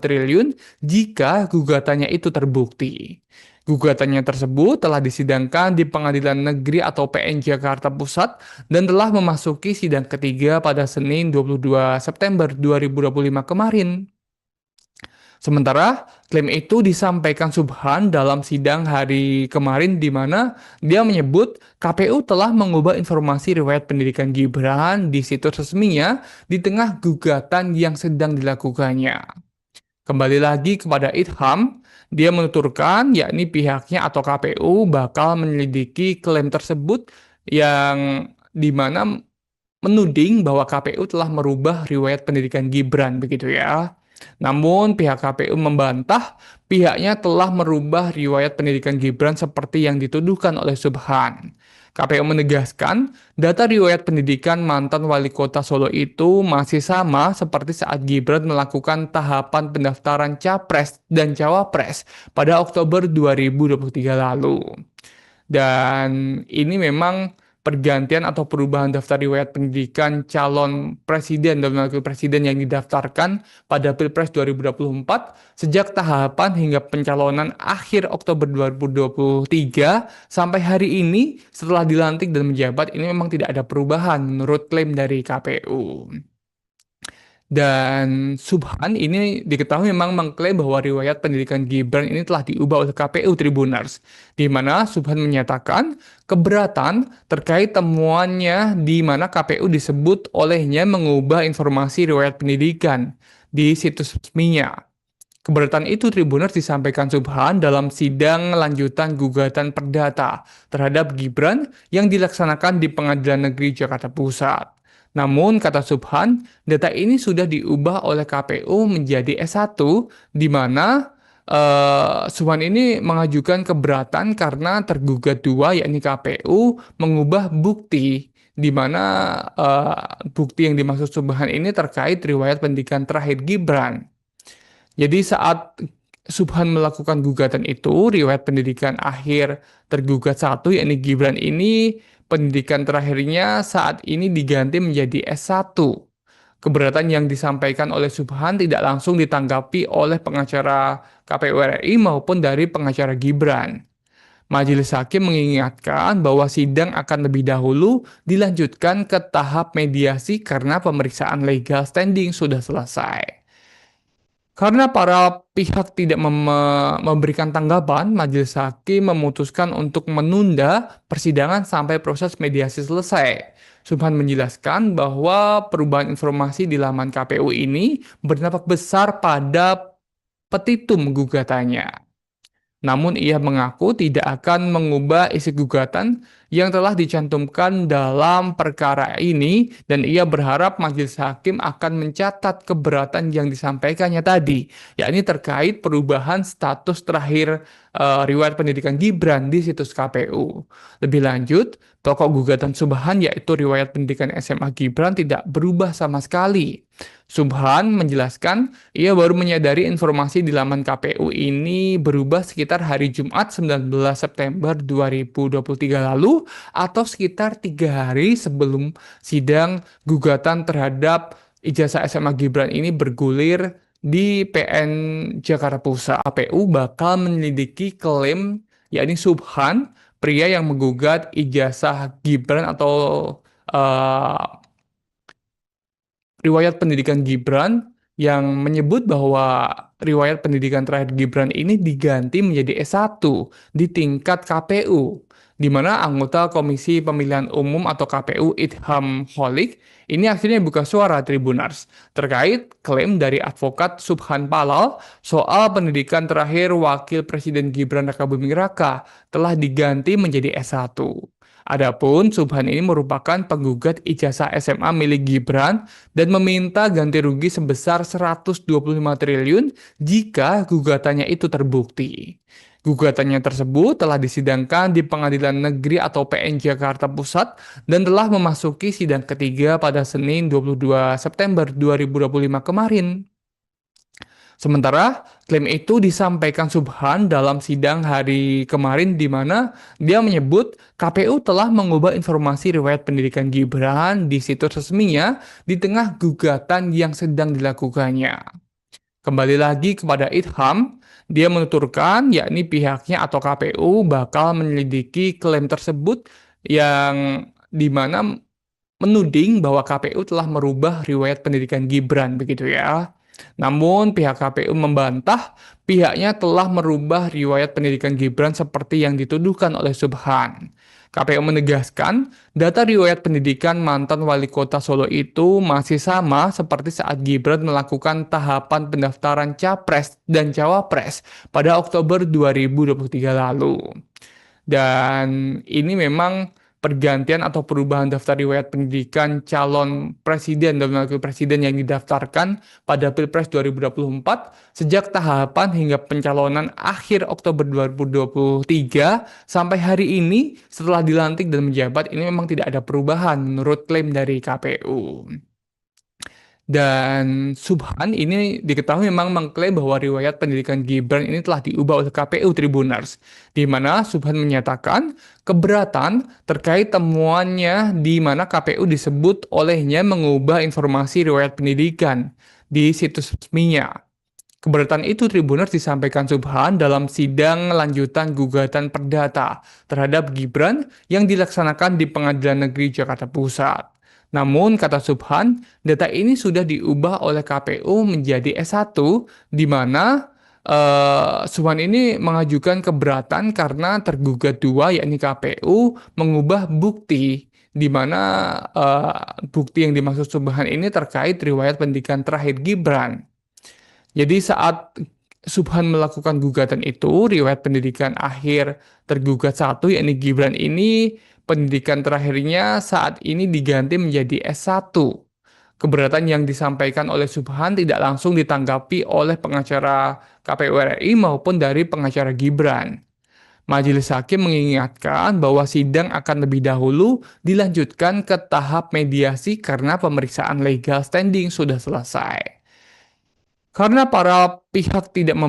triliun jika gugatannya itu terbukti. Gugatannya tersebut telah disidangkan di Pengadilan Negeri atau PN Jakarta Pusat dan telah memasuki sidang ketiga pada Senin 22 September 2025 kemarin. Sementara klaim itu disampaikan Subhan dalam sidang hari kemarin di mana dia menyebut KPU telah mengubah informasi riwayat pendidikan Gibran di situs resminya di tengah gugatan yang sedang dilakukannya. Kembali lagi kepada Idham, dia menuturkan yakni pihaknya atau KPU bakal menyelidiki klaim tersebut yang di mana menuding bahwa KPU telah merubah riwayat pendidikan Gibran begitu ya. Namun pihak KPU membantah pihaknya telah merubah riwayat pendidikan Gibran seperti yang dituduhkan oleh Subhan. KPU menegaskan data riwayat pendidikan mantan wali kota Solo itu masih sama seperti saat Gibran melakukan tahapan pendaftaran Capres dan Cawapres pada Oktober 2023 lalu. Dan ini memang pergantian atau perubahan daftar riwayat pendidikan calon presiden dan wakil presiden yang didaftarkan pada Pilpres 2024 sejak tahapan hingga pencalonan akhir Oktober 2023 sampai hari ini setelah dilantik dan menjabat ini memang tidak ada perubahan menurut klaim dari KPU. Dan Subhan ini diketahui memang mengklaim bahwa riwayat pendidikan Gibran ini telah diubah oleh KPU Tribuners, di mana Subhan menyatakan keberatan terkait temuannya di mana KPU disebut olehnya mengubah informasi riwayat pendidikan di situs resminya. Keberatan itu Tribuners disampaikan Subhan dalam sidang lanjutan gugatan perdata terhadap Gibran yang dilaksanakan di Pengadilan Negeri Jakarta Pusat. Namun, kata Subhan, data ini sudah diubah oleh KPU menjadi S1, di mana Subhan ini mengajukan keberatan karena tergugat dua, yakni KPU, mengubah bukti, di mana bukti yang dimaksud Subhan ini terkait riwayat pendidikan terakhir Gibran. Jadi saat Subhan melakukan gugatan itu, riwayat pendidikan akhir tergugat satu, yakni Gibran ini, pendidikan terakhirnya saat ini diganti menjadi S1. Keberatan yang disampaikan oleh Subhan tidak langsung ditanggapi oleh pengacara KPU RI maupun dari pengacara Gibran. Majelis Hakim mengingatkan bahwa sidang akan lebih dahulu dilanjutkan ke tahap mediasi karena pemeriksaan legal standing sudah selesai. Karena para pihak tidak memberikan tanggapan, Majelis Hakim memutuskan untuk menunda persidangan sampai proses mediasi selesai. Subhan menjelaskan bahwa perubahan informasi di laman KPU ini berdampak besar pada petitum gugatannya. Namun ia mengaku tidak akan mengubah isi gugatan yang telah dicantumkan dalam perkara ini dan ia berharap majelis hakim akan mencatat keberatan yang disampaikannya tadi, yakni terkait perubahan status terakhir riwayat pendidikan Gibran di situs KPU. Lebih lanjut, pokok gugatan Subhan yaitu riwayat pendidikan SMA Gibran tidak berubah sama sekali. Subhan menjelaskan ia baru menyadari informasi di laman KPU ini berubah sekitar hari Jumat 19 September 2023 lalu atau sekitar 3 hari sebelum sidang gugatan terhadap ijazah SMA Gibran ini bergulir di PN Jakarta Pusat. KPU bakal menyelidiki klaim yakni Subhan, pria yang menggugat ijazah Gibran atau riwayat pendidikan Gibran yang menyebut bahwa riwayat pendidikan terakhir Gibran ini diganti menjadi S1 di tingkat KPU, di mana anggota Komisi Pemilihan Umum atau KPU Idham Holik ini akhirnya buka suara Tribuners terkait klaim dari advokat Subhan Palal soal pendidikan terakhir Wakil Presiden Gibran Rakabuming Raka telah diganti menjadi S1. Adapun Subhan ini merupakan penggugat ijazah SMA milik Gibran dan meminta ganti rugi sebesar 125 triliun jika gugatannya itu terbukti. Gugatannya tersebut telah disidangkan di Pengadilan Negeri atau PN Jakarta Pusat dan telah memasuki sidang ketiga pada Senin 22 September 2025 kemarin. Sementara klaim itu disampaikan Subhan dalam sidang hari kemarin di mana dia menyebut KPU telah mengubah informasi riwayat pendidikan Gibran di situs resminya di tengah gugatan yang sedang dilakukannya. Kembali lagi kepada Idham, dia menuturkan yakni pihaknya atau KPU bakal menyelidiki klaim tersebut yang di mana menuding bahwa KPU telah merubah riwayat pendidikan Gibran begitu ya. Namun pihak KPU membantah pihaknya telah merubah riwayat pendidikan Gibran seperti yang dituduhkan oleh Subhan. KPU menegaskan data riwayat pendidikan mantan wali kota Solo itu masih sama seperti saat Gibran melakukan tahapan pendaftaran Capres dan Cawapres pada Oktober 2023 lalu. Dan ini memang pergantian atau perubahan daftar riwayat pendidikan calon presiden dan wakil presiden yang didaftarkan pada Pilpres 2024 sejak tahapan hingga pencalonan akhir Oktober 2023 sampai hari ini setelah dilantik dan menjabat ini memang tidak ada perubahan menurut klaim dari KPU. Dan Subhan ini diketahui memang mengklaim bahwa riwayat pendidikan Gibran ini telah diubah oleh KPU Tribuners, di mana Subhan menyatakan keberatan terkait temuannya di mana KPU disebut olehnya mengubah informasi riwayat pendidikan di situs resminya. Keberatan itu Tribuners disampaikan Subhan dalam sidang lanjutan gugatan perdata terhadap Gibran yang dilaksanakan di Pengadilan Negeri Jakarta Pusat. Namun, kata Subhan, data ini sudah diubah oleh KPU menjadi S1, di mana Subhan ini mengajukan keberatan karena tergugat dua, yakni KPU, mengubah bukti, di mana bukti yang dimaksud Subhan ini terkait riwayat pendidikan terakhir Gibran. Jadi saat Subhan melakukan gugatan itu, riwayat pendidikan akhir tergugat satu, yakni Gibran ini, pendidikan terakhirnya saat ini diganti menjadi S1. Keberatan yang disampaikan oleh Subhan tidak langsung ditanggapi oleh pengacara KPU RI maupun dari pengacara Gibran. Majelis Hakim mengingatkan bahwa sidang akan lebih dahulu dilanjutkan ke tahap mediasi karena pemeriksaan legal standing sudah selesai. Karena para pihak tidak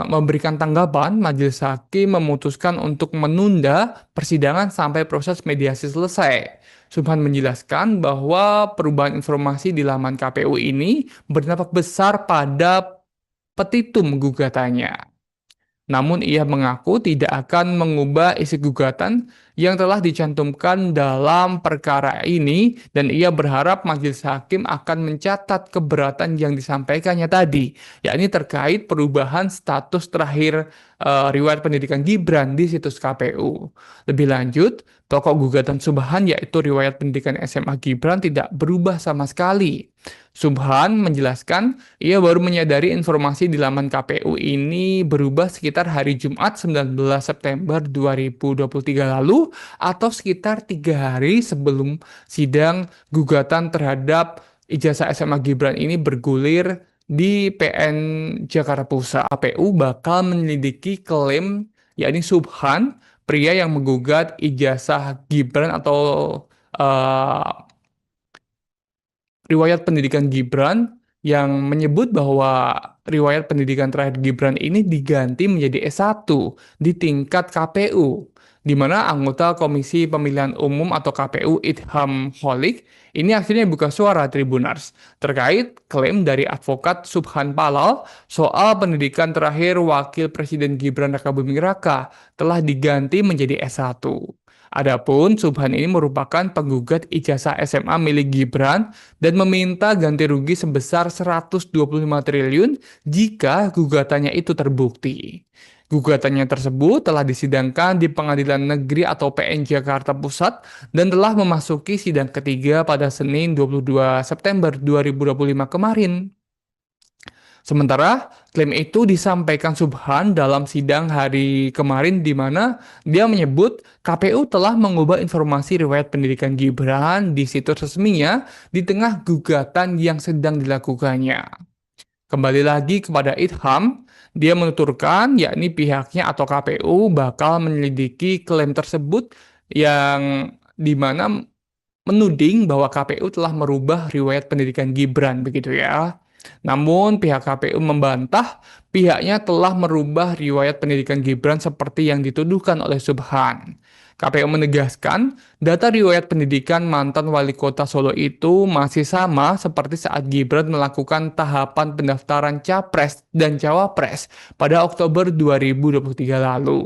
memberikan tanggapan, Majelis Hakim memutuskan untuk menunda persidangan sampai proses mediasi selesai. Subhan menjelaskan bahwa perubahan informasi di laman KPU ini berdampak besar pada petitum gugatannya. Namun ia mengaku tidak akan mengubah isi gugatan yang telah dicantumkan dalam perkara ini dan ia berharap majelis hakim akan mencatat keberatan yang disampaikannya tadi, yakni terkait perubahan status terakhir riwayat pendidikan Gibran di situs KPU. Lebih lanjut, pokok gugatan Subhan yaitu riwayat pendidikan SMA Gibran tidak berubah sama sekali. Subhan menjelaskan ia baru menyadari informasi di laman KPU ini berubah sekitar hari Jumat 19 September 2023 lalu atau sekitar 3 hari sebelum sidang gugatan terhadap ijazah SMA Gibran ini bergulir di PN Jakarta Pusat. KPU bakal menyelidiki klaim yakni Subhan, pria yang menggugat ijazah Gibran atau uh, riwayat pendidikan Gibran yang menyebut bahwa riwayat pendidikan terakhir Gibran ini diganti menjadi S1 di tingkat KPU, di mana anggota Komisi Pemilihan Umum atau KPU Idham Holik ini akhirnya buka suara Tribuners terkait klaim dari advokat Subhan Palal soal pendidikan terakhir Wakil Presiden Gibran Rakabuming Raka telah diganti menjadi S1. Adapun Subhan ini merupakan penggugat ijazah SMA milik Gibran dan meminta ganti rugi sebesar 125 triliun jika gugatannya itu terbukti. Gugatannya tersebut telah disidangkan di Pengadilan Negeri atau PN Jakarta Pusat dan telah memasuki sidang ketiga pada Senin 22 September 2025 kemarin. Sementara klaim itu disampaikan Subhan dalam sidang hari kemarin di mana dia menyebut KPU telah mengubah informasi riwayat pendidikan Gibran di situs resminya di tengah gugatan yang sedang dilakukannya. Kembali lagi kepada Idham, dia menuturkan yakni pihaknya atau KPU bakal menyelidiki klaim tersebut yang di mana menuding bahwa KPU telah merubah riwayat pendidikan Gibran begitu ya. Namun pihak KPU membantah pihaknya telah merubah riwayat pendidikan Gibran seperti yang dituduhkan oleh Subhan. KPU menegaskan data riwayat pendidikan mantan wali kota Solo itu masih sama seperti saat Gibran melakukan tahapan pendaftaran Capres dan Cawapres pada Oktober 2023 lalu.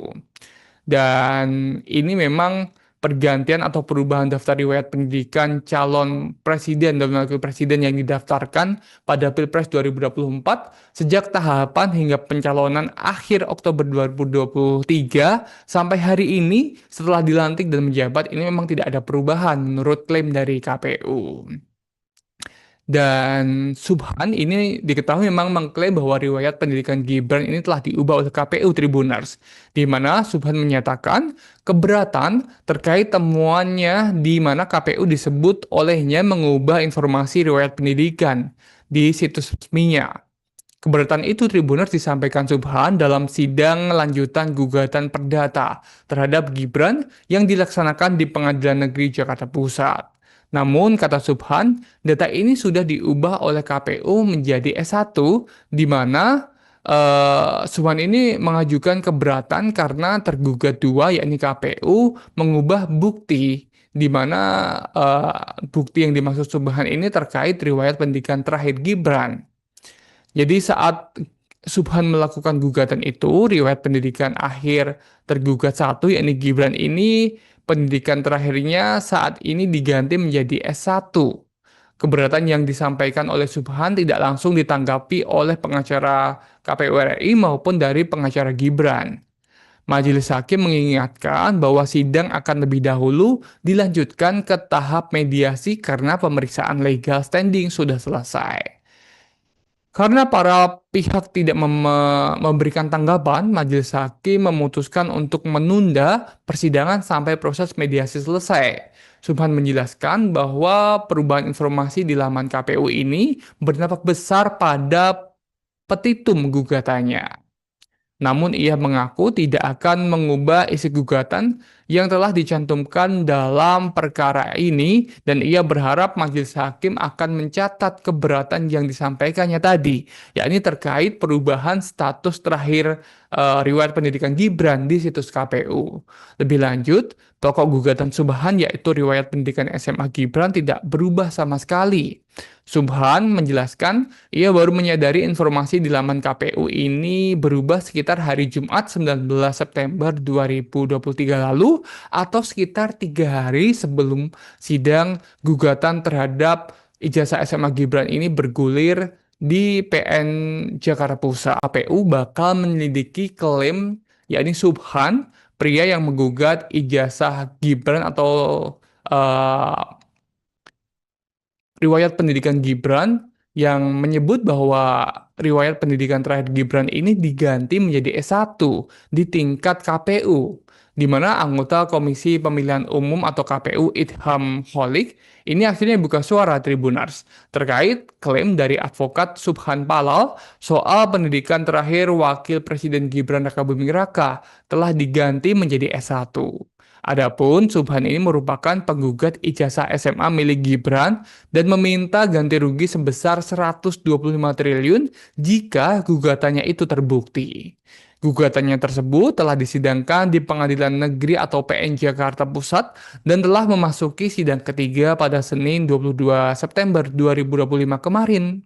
Dan ini memang pergantian atau perubahan daftar riwayat pendidikan calon presiden dan wakil presiden yang didaftarkan pada Pilpres 2024 sejak tahapan hingga pencalonan akhir Oktober 2023 sampai hari ini setelah dilantik dan menjabat ini memang tidak ada perubahan menurut klaim dari KPU. Dan Subhan ini diketahui memang mengklaim bahwa riwayat pendidikan Gibran ini telah diubah oleh KPU Tribuners, di mana Subhan menyatakan keberatan terkait temuannya di mana KPU disebut olehnya mengubah informasi riwayat pendidikan di situs resminya. Keberatan itu Tribuners disampaikan Subhan dalam sidang lanjutan gugatan perdata terhadap Gibran yang dilaksanakan di Pengadilan Negeri Jakarta Pusat. Namun, kata Subhan, data ini sudah diubah oleh KPU menjadi S1, di mana Subhan ini mengajukan keberatan karena tergugat dua, yakni KPU, mengubah bukti, di mana bukti yang dimaksud Subhan ini terkait riwayat pendidikan terakhir Gibran. Jadi saat Subhan melakukan gugatan itu, riwayat pendidikan akhir tergugat satu, yakni Gibran ini, pendidikan terakhirnya saat ini diganti menjadi S1. Keberatan yang disampaikan oleh Subhan tidak langsung ditanggapi oleh pengacara KPU RI maupun dari pengacara Gibran. Majelis Hakim mengingatkan bahwa sidang akan lebih dahulu dilanjutkan ke tahap mediasi karena pemeriksaan legal standing sudah selesai. Karena para pihak tidak memberikan tanggapan, Majelis Hakim memutuskan untuk menunda persidangan sampai proses mediasi selesai. Subhan menjelaskan bahwa perubahan informasi di laman KPU ini berdampak besar pada petitum gugatannya. Namun ia mengaku tidak akan mengubah isi gugatan yang telah dicantumkan dalam perkara ini dan ia berharap majelis hakim akan mencatat keberatan yang disampaikannya tadi, yakni terkait perubahan status terakhir riwayat pendidikan Gibran di situs KPU. Lebih lanjut, pokok gugatan Subhan yaitu riwayat pendidikan SMA Gibran tidak berubah sama sekali. Subhan menjelaskan ia baru menyadari informasi di laman KPU ini berubah sekitar hari Jumat 19 September 2023 lalu atau sekitar 3 hari sebelum sidang gugatan terhadap ijazah SMA Gibran ini bergulir di PN Jakarta Pusat. KPU bakal menyelidiki klaim yakni Subhan, pria yang menggugat ijazah Gibran atau riwayat pendidikan Gibran yang menyebut bahwa riwayat pendidikan terakhir Gibran ini diganti menjadi S1 di tingkat KPU, di mana anggota Komisi Pemilihan Umum atau KPU Idham Holik ini akhirnya buka suara Tribunars terkait klaim dari advokat Subhan Palal soal pendidikan terakhir Wakil Presiden Gibran Rakabuming Raka telah diganti menjadi S1. Adapun Subhan ini merupakan penggugat ijazah SMA milik Gibran dan meminta ganti rugi sebesar 125 triliun jika gugatannya itu terbukti. Gugatannya tersebut telah disidangkan di Pengadilan Negeri atau PN Jakarta Pusat dan telah memasuki sidang ketiga pada Senin 22 September 2025 kemarin.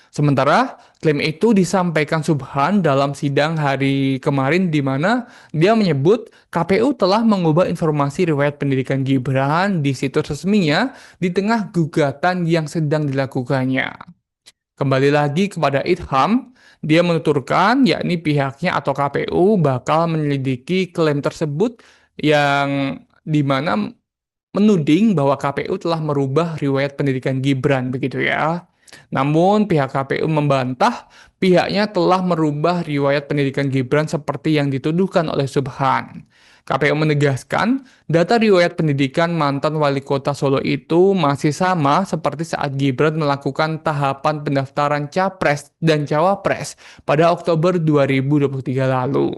Sementara klaim itu disampaikan Subhan dalam sidang hari kemarin di mana dia menyebut KPU telah mengubah informasi riwayat pendidikan Gibran di situs resminya di tengah gugatan yang sedang dilakukannya. Kembali lagi kepada Idham, dia menuturkan yakni pihaknya atau KPU bakal menyelidiki klaim tersebut yang dimana menuding bahwa KPU telah merubah riwayat pendidikan Gibran begitu ya. Namun pihak KPU membantah pihaknya telah merubah riwayat pendidikan Gibran seperti yang dituduhkan oleh Subhan. KPU menegaskan data riwayat pendidikan mantan wali kota Solo itu masih sama seperti saat Gibran melakukan tahapan pendaftaran Capres dan Cawapres pada Oktober 2023 lalu.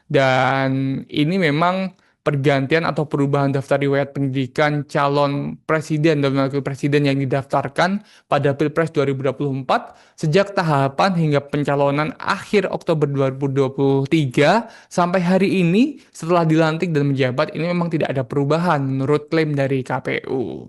Dan ini memang pergantian atau perubahan daftar riwayat pendidikan calon presiden dan wakil presiden yang didaftarkan pada Pilpres 2024 sejak tahapan hingga pencalonan akhir Oktober 2023 sampai hari ini setelah dilantik dan menjabat ini memang tidak ada perubahan menurut klaim dari KPU.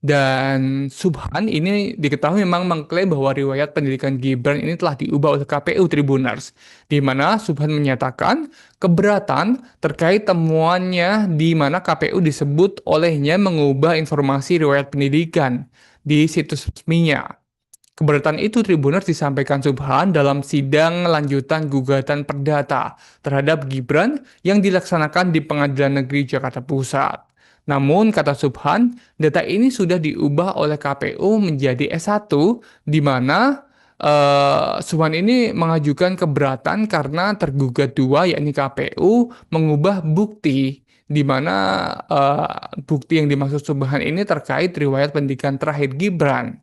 Dan Subhan ini diketahui memang mengklaim bahwa riwayat pendidikan Gibran ini telah diubah oleh KPU Tribunars, di mana Subhan menyatakan keberatan terkait temuannya di mana KPU disebut olehnya mengubah informasi riwayat pendidikan di situs resminya. Keberatan itu Tribunars disampaikan Subhan dalam sidang lanjutan gugatan perdata terhadap Gibran yang dilaksanakan di Pengadilan Negeri Jakarta Pusat. Namun, kata Subhan, data ini sudah diubah oleh KPU menjadi S1, di mana Subhan ini mengajukan keberatan karena tergugat dua, yakni KPU, mengubah bukti, di mana bukti yang dimaksud Subhan ini terkait riwayat pendidikan terakhir Gibran.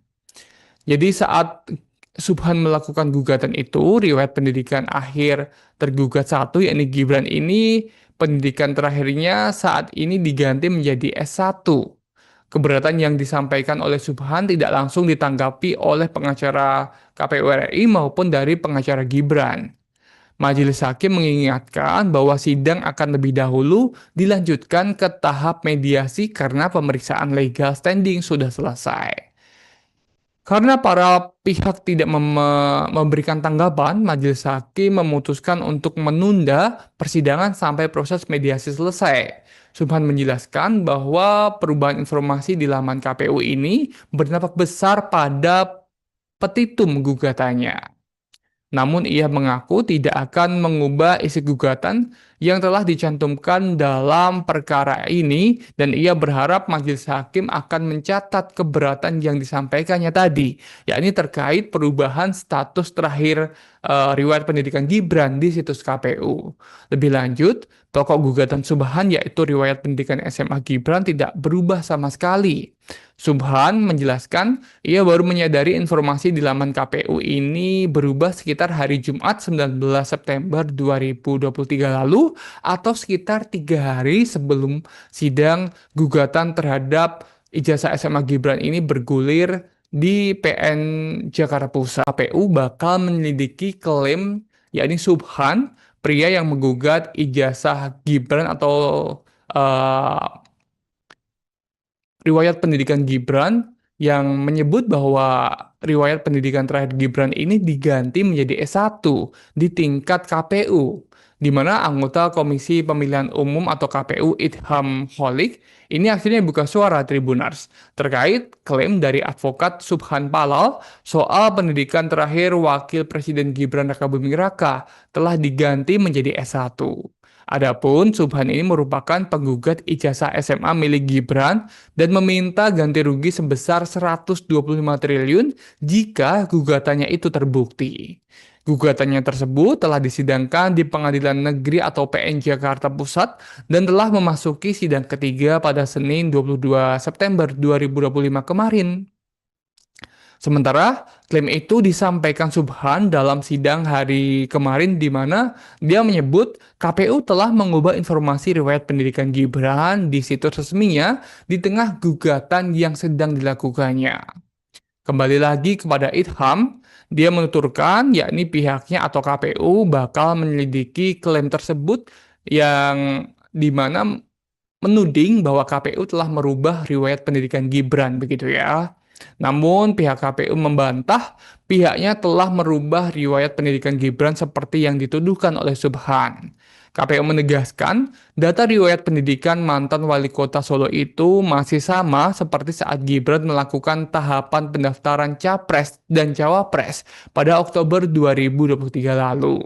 Jadi saat Subhan melakukan gugatan itu, riwayat pendidikan akhir tergugat satu, yakni Gibran ini, pendidikan terakhirnya saat ini diganti menjadi S1. Keberatan yang disampaikan oleh Subhan tidak langsung ditanggapi oleh pengacara KPU RI maupun dari pengacara Gibran. Majelis Hakim mengingatkan bahwa sidang akan lebih dahulu dilanjutkan ke tahap mediasi karena pemeriksaan legal standing sudah selesai. Karena para pihak tidak memberikan tanggapan, Majelis Hakim memutuskan untuk menunda persidangan sampai proses mediasi selesai. Subhan menjelaskan bahwa perubahan informasi di laman KPU ini berdampak besar pada petitum gugatannya. Namun ia mengaku tidak akan mengubah isi gugatan yang telah dicantumkan dalam perkara ini dan ia berharap majelis hakim akan mencatat keberatan yang disampaikannya tadi, yakni terkait perubahan status terakhir riwayat pendidikan Gibran di situs KPU. Lebih lanjut, pokok gugatan Subhan yaitu riwayat pendidikan SMA Gibran tidak berubah sama sekali. Subhan menjelaskan ia baru menyadari informasi di laman KPU ini berubah sekitar hari Jumat 19 September 2023 lalu atau sekitar 3 hari sebelum sidang gugatan terhadap ijazah SMA Gibran ini bergulir di PN Jakarta Pusat. KPU bakal menyelidiki klaim yakni Subhan, pria yang menggugat ijazah Gibran atau riwayat pendidikan Gibran yang menyebut bahwa riwayat pendidikan terakhir Gibran ini diganti menjadi S1 di tingkat KPU, di mana anggota Komisi Pemilihan Umum atau KPU Idham Holik ini akhirnya buka suara Tribunars terkait klaim dari advokat Subhan Palal soal pendidikan terakhir Wakil Presiden Gibran Rakabuming Raka telah diganti menjadi S1. Adapun Subhan ini merupakan penggugat ijazah SMA milik Gibran dan meminta ganti rugi sebesar 125 triliun jika gugatannya itu terbukti. Gugatannya tersebut telah disidangkan di Pengadilan Negeri atau PN Jakarta Pusat dan telah memasuki sidang ketiga pada Senin 22 September 2025 kemarin. Sementara klaim itu disampaikan Subhan dalam sidang hari kemarin di mana dia menyebut KPU telah mengubah informasi riwayat pendidikan Gibran di situs resminya di tengah gugatan yang sedang dilakukannya. Kembali lagi kepada Idham, dia menuturkan yakni pihaknya atau KPU bakal menyelidiki klaim tersebut yang di mana menuding bahwa KPU telah merubah riwayat pendidikan Gibran begitu ya. Namun pihak KPU membantah pihaknya telah merubah riwayat pendidikan Gibran seperti yang dituduhkan oleh Subhan. KPU menegaskan data riwayat pendidikan mantan wali kota Solo itu masih sama seperti saat Gibran melakukan tahapan pendaftaran Capres dan Cawapres pada Oktober 2023 lalu.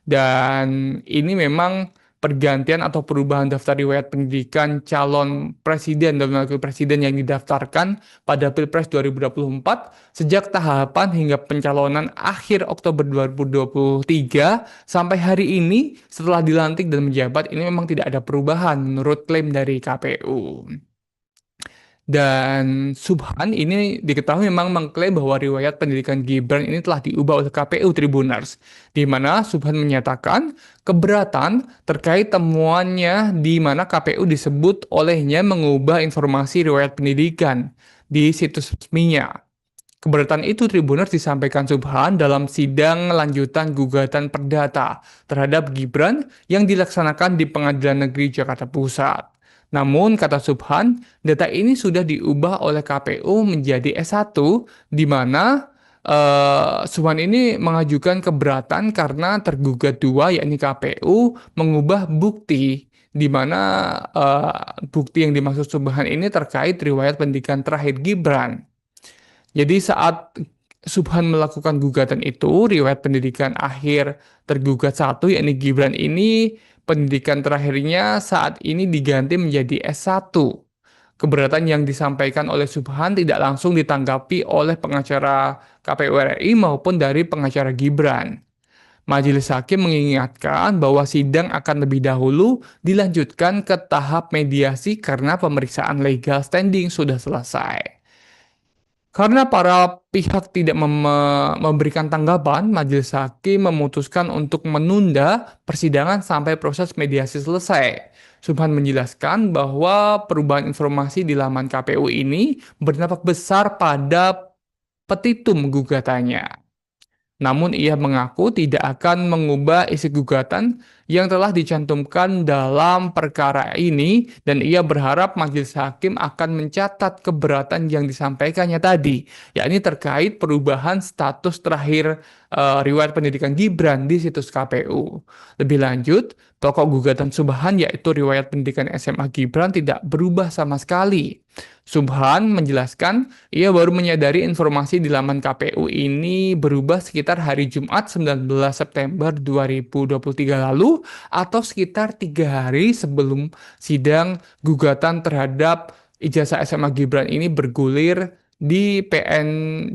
Dan ini memang pergantian atau perubahan daftar riwayat pendidikan calon presiden dan wakil presiden yang didaftarkan pada Pilpres 2024 sejak tahapan hingga pencalonan akhir Oktober 2023 sampai hari ini setelah dilantik dan menjabat ini memang tidak ada perubahan menurut klaim dari KPU. Dan Subhan ini diketahui memang mengklaim bahwa riwayat pendidikan Gibran ini telah diubah oleh KPU Tribunars, di mana Subhan menyatakan keberatan terkait temuannya di mana KPU disebut olehnya mengubah informasi riwayat pendidikan di situs resminya. Keberatan itu Tribunars disampaikan Subhan dalam sidang lanjutan gugatan perdata terhadap Gibran yang dilaksanakan di Pengadilan Negeri Jakarta Pusat. Namun, kata Subhan, data ini sudah diubah oleh KPU menjadi S1, di mana Subhan ini mengajukan keberatan karena tergugat dua, yakni KPU, mengubah bukti, di mana bukti yang dimaksud Subhan ini terkait riwayat pendidikan terakhir Gibran. Jadi saat Subhan melakukan gugatan itu, riwayat pendidikan akhir tergugat satu, yakni Gibran ini, pendidikan terakhirnya saat ini diganti menjadi S1. Keberatan yang disampaikan oleh Subhan tidak langsung ditanggapi oleh pengacara KPU RI maupun dari pengacara Gibran. Majelis Hakim mengingatkan bahwa sidang akan lebih dahulu dilanjutkan ke tahap mediasi karena pemeriksaan legal standing sudah selesai. Karena para pihak tidak memberikan tanggapan, majelis hakim memutuskan untuk menunda persidangan sampai proses mediasi selesai. Subhan menjelaskan bahwa perubahan informasi di laman KPU ini berdampak besar pada petitum gugatannya. Namun ia mengaku tidak akan mengubah isi gugatan yang telah dicantumkan dalam perkara ini dan ia berharap majelis hakim akan mencatat keberatan yang disampaikannya tadi, yakni terkait perubahan status terakhir riwayat pendidikan Gibran di situs KPU. Lebih lanjut, pokok gugatan Subhan yaitu riwayat pendidikan SMA Gibran tidak berubah sama sekali. Subhan menjelaskan ia baru menyadari informasi di laman KPU ini berubah sekitar hari Jumat 19 September 2023 lalu atau sekitar 3 hari sebelum sidang gugatan terhadap ijazah SMA Gibran ini bergulir di PN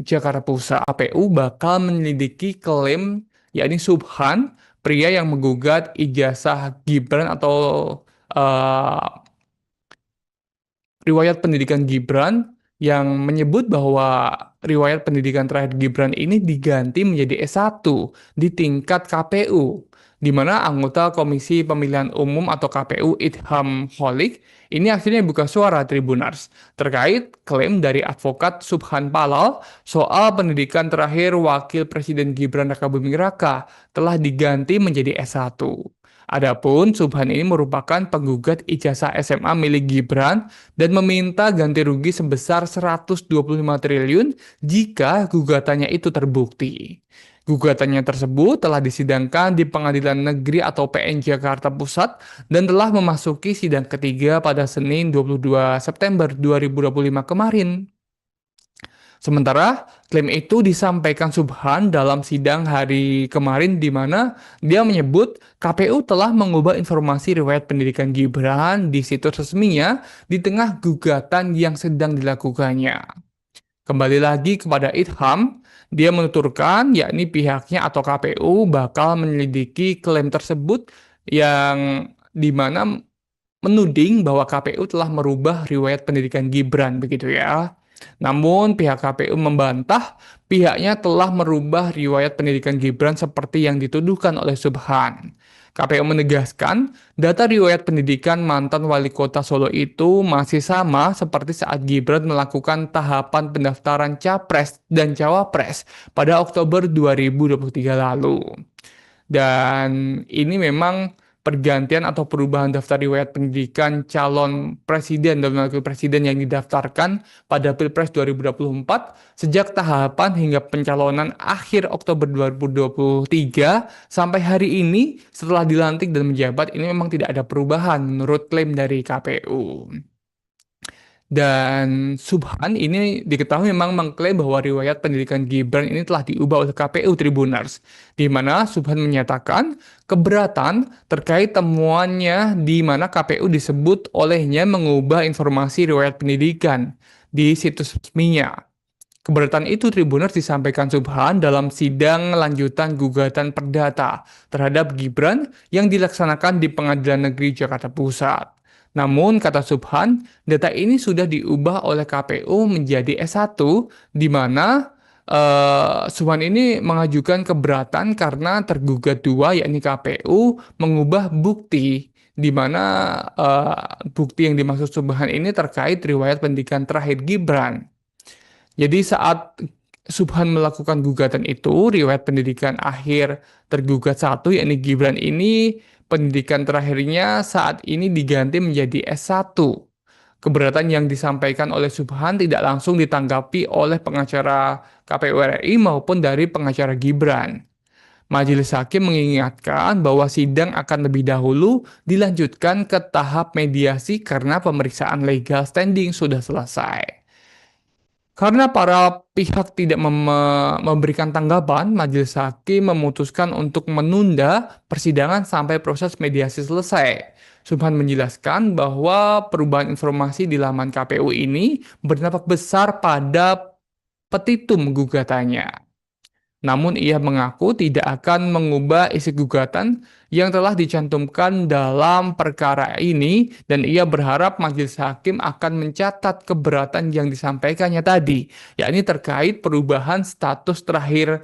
Jakarta Pusat. KPU bakal menyelidiki klaim yakni Subhan, pria yang menggugat ijazah Gibran atau eh, riwayat pendidikan Gibran yang menyebut bahwa riwayat pendidikan terakhir Gibran ini diganti menjadi S1 di tingkat KPU, di mana anggota Komisi Pemilihan Umum atau KPU Idham Holik ini akhirnya buka suara Tribunars terkait klaim dari advokat Subhan Palal soal pendidikan terakhir Wakil Presiden Gibran Rakabuming Raka telah diganti menjadi S1. Adapun Subhan ini merupakan penggugat ijazah SMA milik Gibran dan meminta ganti rugi sebesar 125 triliun jika gugatannya itu terbukti. Gugatannya tersebut telah disidangkan di Pengadilan Negeri atau PN Jakarta Pusat dan telah memasuki sidang ketiga pada Senin 22 September 2025 kemarin. Sementara klaim itu disampaikan Subhan dalam sidang hari kemarin di mana dia menyebut KPU telah mengubah informasi riwayat pendidikan Gibran di situs resminya di tengah gugatan yang sedang dilakukannya. Kembali lagi kepada Idham, dia menuturkan yakni pihaknya atau KPU bakal menyelidiki klaim tersebut yang di mana menuding bahwa KPU telah merubah riwayat pendidikan Gibran begitu ya. Namun pihak KPU membantah pihaknya telah merubah riwayat pendidikan Gibran seperti yang dituduhkan oleh Subhan. KPU menegaskan data riwayat pendidikan mantan wali kota Solo itu masih sama seperti saat Gibran melakukan tahapan pendaftaran Capres dan Cawapres pada Oktober 2023 lalu. Dan ini memang pergantian atau perubahan daftar riwayat pendidikan calon presiden dan wakil presiden yang didaftarkan pada Pilpres 2024 sejak tahapan hingga pencalonan akhir Oktober 2023 sampai hari ini setelah dilantik dan menjabat ini memang tidak ada perubahan menurut klaim dari KPU. Dan Subhan ini diketahui memang mengklaim bahwa riwayat pendidikan Gibran ini telah diubah oleh KPU Tribunars, di mana Subhan menyatakan keberatan terkait temuannya di mana KPU disebut olehnya mengubah informasi riwayat pendidikan di situs resminya. Keberatan itu Tribuners disampaikan Subhan dalam sidang lanjutan gugatan perdata terhadap Gibran yang dilaksanakan di Pengadilan Negeri Jakarta Pusat. Namun, kata Subhan, data ini sudah diubah oleh KPU menjadi S1, di mana Subhan ini mengajukan keberatan karena tergugat dua, yakni KPU, mengubah bukti, di mana bukti yang dimaksud Subhan ini terkait riwayat pendidikan terakhir Gibran. Jadi saat Subhan melakukan gugatan itu, riwayat pendidikan akhir tergugat satu, yakni Gibran ini, pendidikan terakhirnya saat ini diganti menjadi S1. Keberatan yang disampaikan oleh Subhan tidak langsung ditanggapi oleh pengacara KPU RI maupun dari pengacara Gibran. Majelis Hakim mengingatkan bahwa sidang akan lebih dahulu dilanjutkan ke tahap mediasi karena pemeriksaan legal standing sudah selesai. Karena para pihak tidak memberikan tanggapan, majelis hakim memutuskan untuk menunda persidangan sampai proses mediasi selesai. Subhan menjelaskan bahwa perubahan informasi di laman KPU ini berdampak besar pada petitum gugatannya. Namun ia mengaku tidak akan mengubah isi gugatan yang telah dicantumkan dalam perkara ini dan ia berharap majelis hakim akan mencatat keberatan yang disampaikannya tadi, yakni terkait perubahan status terakhir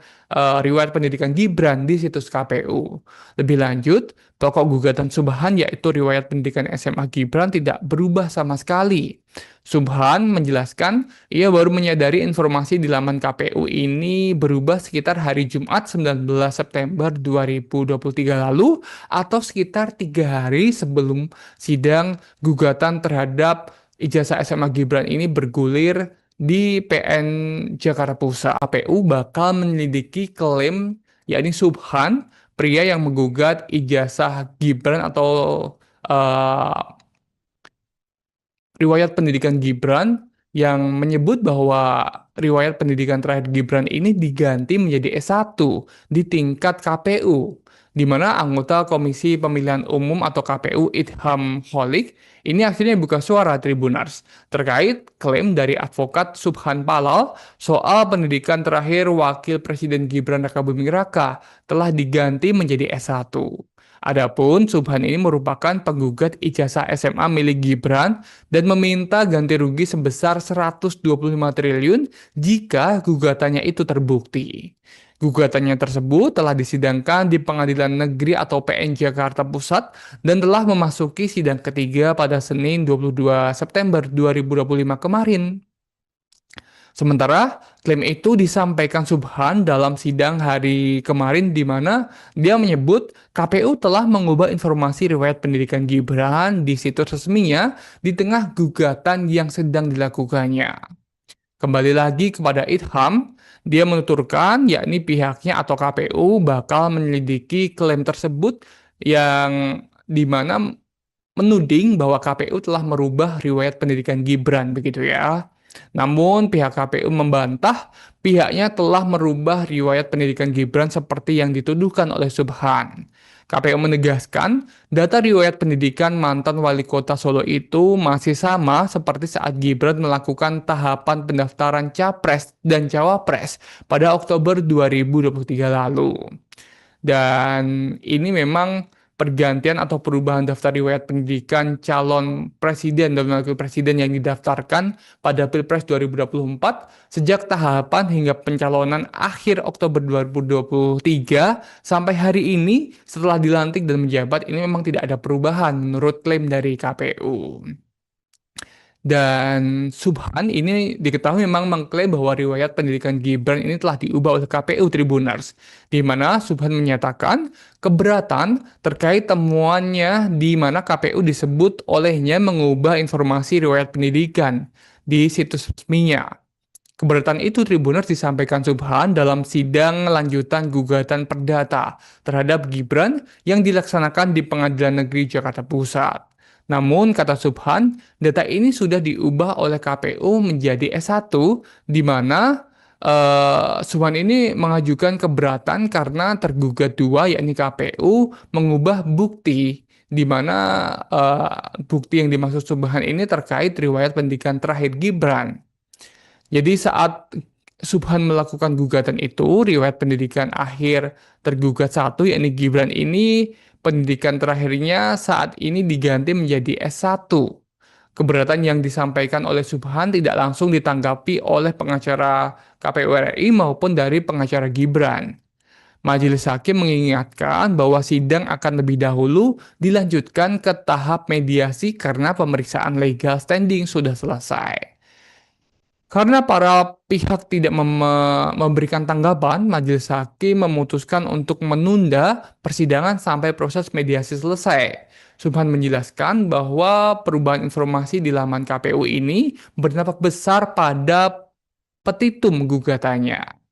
riwayat pendidikan Gibran di situs KPU. Lebih lanjut, pokok gugatan Subhan yaitu riwayat pendidikan SMA Gibran tidak berubah sama sekali. Subhan menjelaskan ia baru menyadari informasi di laman KPU ini berubah sekitar hari Jumat 19 September 2023 lalu atau sekitar 3 hari sebelum sidang gugatan terhadap ijazah SMA Gibran ini bergulir di PN Jakarta Pusat. KPU bakal menyelidiki klaim yakni Subhan, pria yang menggugat ijazah Gibran atau eh, riwayat pendidikan Gibran yang menyebut bahwa riwayat pendidikan terakhir Gibran ini diganti menjadi S1 di tingkat KPU, di mana anggota Komisi Pemilihan Umum atau KPU Idham Holik ini akhirnya buka suara Tribunars terkait klaim dari advokat Subhan Palal soal pendidikan terakhir Wakil Presiden Gibran Rakabuming Raka telah diganti menjadi S1. Adapun Subhan ini merupakan penggugat ijazah SMA milik Gibran dan meminta ganti rugi sebesar 125 triliun jika gugatannya itu terbukti. Gugatannya tersebut telah disidangkan di Pengadilan Negeri atau PN Jakarta Pusat dan telah memasuki sidang ketiga pada Senin 22 September 2025 kemarin. Sementara klaim itu disampaikan Subhan dalam sidang hari kemarin di mana dia menyebut KPU telah mengubah informasi riwayat pendidikan Gibran di situs resminya di tengah gugatan yang sedang dilakukannya. Kembali lagi kepada Idham, dia menuturkan yakni pihaknya atau KPU bakal menyelidiki klaim tersebut yang di mana menuding bahwa KPU telah merubah riwayat pendidikan Gibran begitu ya. Namun pihak KPU membantah pihaknya telah merubah riwayat pendidikan Gibran seperti yang dituduhkan oleh Subhan. KPU menegaskan data riwayat pendidikan mantan wali kota Solo itu masih sama seperti saat Gibran melakukan tahapan pendaftaran Capres dan Cawapres pada Oktober 2023 lalu. Dan ini memang pergantian atau perubahan daftar riwayat pendidikan calon presiden dan wakil presiden yang didaftarkan pada Pilpres 2024 sejak tahapan hingga pencalonan akhir Oktober 2023 sampai hari ini setelah dilantik dan menjabat ini memang tidak ada perubahan menurut klaim dari KPU. Dan Subhan ini diketahui memang mengklaim bahwa riwayat pendidikan Gibran ini telah diubah oleh KPU Tribunars, di mana Subhan menyatakan keberatan terkait temuannya di mana KPU disebut olehnya mengubah informasi riwayat pendidikan di situs resminya. Keberatan itu Tribunars disampaikan Subhan dalam sidang lanjutan gugatan perdata terhadap Gibran yang dilaksanakan di Pengadilan Negeri Jakarta Pusat. Namun, kata Subhan, data ini sudah diubah oleh KPU menjadi S1, di mana Subhan ini mengajukan keberatan karena tergugat dua, yakni KPU, mengubah bukti, di mana bukti yang dimaksud Subhan ini terkait riwayat pendidikan terakhir Gibran. Jadi saat Subhan melakukan gugatan itu, riwayat pendidikan akhir tergugat satu, yakni Gibran ini, pendidikan terakhirnya saat ini diganti menjadi S1. Keberatan yang disampaikan oleh Subhan tidak langsung ditanggapi oleh pengacara KPU RI maupun dari pengacara Gibran. Majelis Hakim mengingatkan bahwa sidang akan lebih dahulu dilanjutkan ke tahap mediasi karena pemeriksaan legal standing sudah selesai. Karena para pihak tidak memberikan tanggapan, Majelis Hakim memutuskan untuk menunda persidangan sampai proses mediasi selesai. Subhan menjelaskan bahwa perubahan informasi di laman KPU ini berdampak besar pada petitum gugatannya.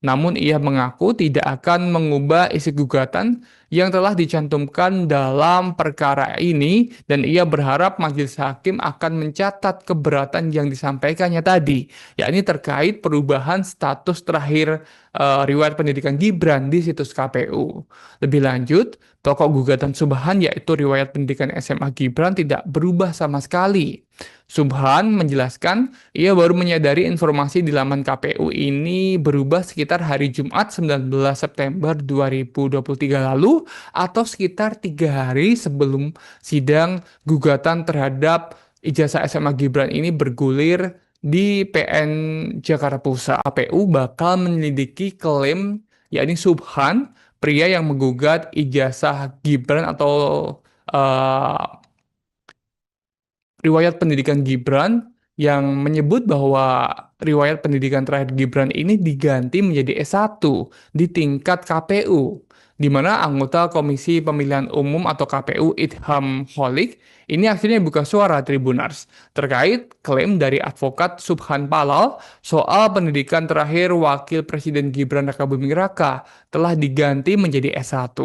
Namun ia mengaku tidak akan mengubah isi gugatan yang telah dicantumkan dalam perkara ini dan ia berharap majelis hakim akan mencatat keberatan yang disampaikannya tadi, yakni terkait perubahan status terakhir riwayat pendidikan Gibran di situs KPU. Lebih lanjut, pokok gugatan Subhan yaitu riwayat pendidikan SMA Gibran tidak berubah sama sekali. Subhan menjelaskan ia baru menyadari informasi di laman KPU ini berubah sekitar hari Jumat 19 September 2023 lalu atau sekitar 3 hari sebelum sidang gugatan terhadap ijazah SMA Gibran ini bergulir di PN Jakarta Pusat. KPU bakal menyelidiki klaim yakni Subhan, pria yang menggugat ijazah Gibran atau eh, riwayat pendidikan Gibran yang menyebut bahwa riwayat pendidikan terakhir Gibran ini diganti menjadi S1 di tingkat KPU, di mana anggota Komisi Pemilihan Umum atau KPU Idham Holik ini akhirnya buka suara Tribunars terkait klaim dari advokat Subhan Palal soal pendidikan terakhir Wakil Presiden Gibran Rakabuming Raka telah diganti menjadi S1.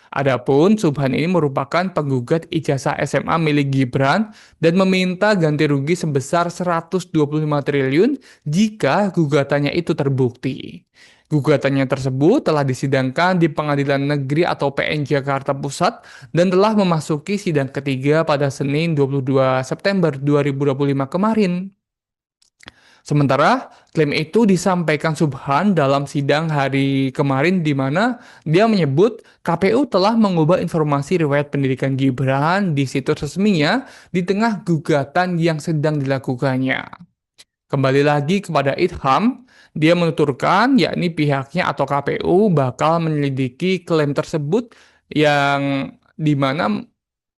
Adapun Subhan ini merupakan penggugat ijazah SMA milik Gibran dan meminta ganti rugi sebesar 125 triliun jika gugatannya itu terbukti. Gugatannya tersebut telah disidangkan di Pengadilan Negeri atau PN Jakarta Pusat dan telah memasuki sidang ketiga pada Senin 22 September 2025 kemarin. Sementara klaim itu disampaikan Subhan dalam sidang hari kemarin di mana dia menyebut KPU telah mengubah informasi riwayat pendidikan Gibran di situs resminya di tengah gugatan yang sedang dilakukannya. Kembali lagi kepada Idham, dia menuturkan yakni pihaknya atau KPU bakal menyelidiki klaim tersebut yang di mana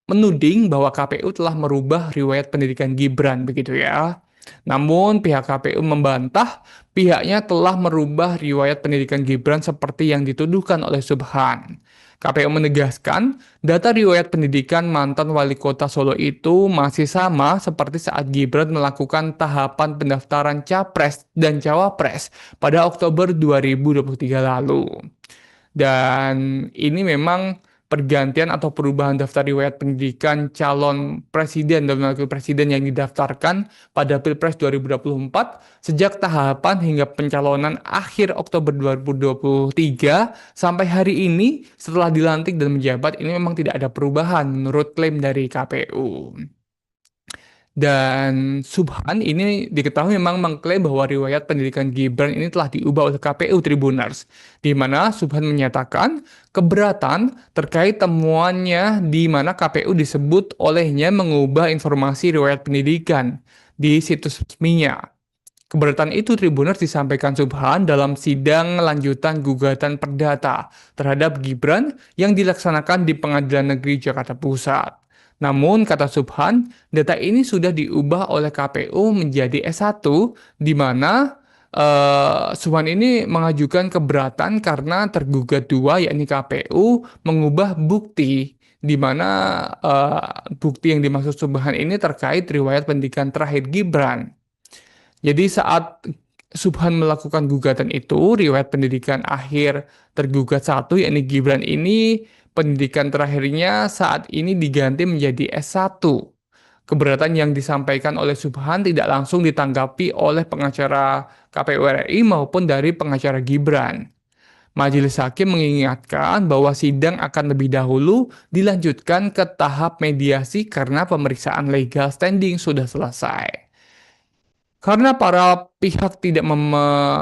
menuding bahwa KPU telah merubah riwayat pendidikan Gibran begitu ya. Namun pihak KPU membantah pihaknya telah merubah riwayat pendidikan Gibran seperti yang dituduhkan oleh Subhan. KPU menegaskan data riwayat pendidikan mantan wali kota Solo itu masih sama seperti saat Gibran melakukan tahapan pendaftaran Capres dan Cawapres pada Oktober 2023 lalu. Dan ini memang pergantian atau perubahan daftar riwayat pendidikan calon presiden dan wakil presiden yang didaftarkan pada Pilpres 2024 sejak tahapan hingga pencalonan akhir Oktober 2023 sampai hari ini setelah dilantik dan menjabat ini memang tidak ada perubahan menurut klaim dari KPU. Dan Subhan ini diketahui memang mengklaim bahwa riwayat pendidikan Gibran ini telah diubah oleh KPU Tribunars, di mana Subhan menyatakan keberatan terkait temuannya di mana KPU disebut olehnya mengubah informasi riwayat pendidikan di situs resminya. Keberatan itu Tribunars disampaikan Subhan dalam sidang lanjutan gugatan perdata terhadap Gibran yang dilaksanakan di Pengadilan Negeri Jakarta Pusat. Namun, kata Subhan, data ini sudah diubah oleh KPU menjadi S1, di mana Subhan ini mengajukan keberatan karena tergugat dua, yakni KPU, mengubah bukti, di mana bukti yang dimaksud Subhan ini terkait riwayat pendidikan terakhir Gibran. Jadi saat Subhan melakukan gugatan itu, riwayat pendidikan akhir tergugat satu, yakni Gibran ini, pendidikan terakhirnya saat ini diganti menjadi S1. Keberatan yang disampaikan oleh Subhan tidak langsung ditanggapi oleh pengacara KPU RI maupun dari pengacara Gibran. Majelis Hakim mengingatkan bahwa sidang akan lebih dahulu dilanjutkan ke tahap mediasi karena pemeriksaan legal standing sudah selesai. Karena para pihak tidak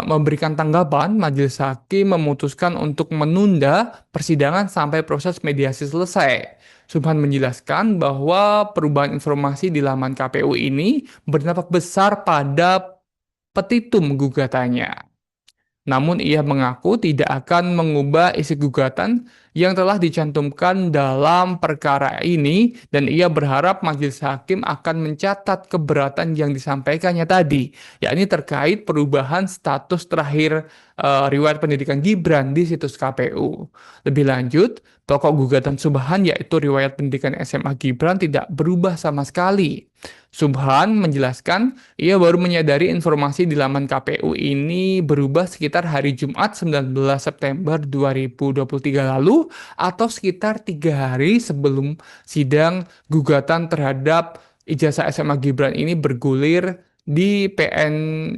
memberikan tanggapan, Majelis Hakim memutuskan untuk menunda persidangan sampai proses mediasi selesai. Subhan menjelaskan bahwa perubahan informasi di laman KPU ini berdampak besar pada petitum gugatannya. Namun ia mengaku tidak akan mengubah isi gugatan yang telah dicantumkan dalam perkara ini dan ia berharap majelis hakim akan mencatat keberatan yang disampaikannya tadi, yakni terkait perubahan status terakhir riwayat pendidikan Gibran di situs KPU. Lebih lanjut, pokok gugatan Subhan yaitu riwayat pendidikan SMA Gibran tidak berubah sama sekali. Subhan menjelaskan ia baru menyadari informasi di laman KPU ini berubah sekitar hari Jumat 19 September 2023 lalu atau sekitar 3 hari sebelum sidang gugatan terhadap ijazah SMA Gibran ini bergulir di PN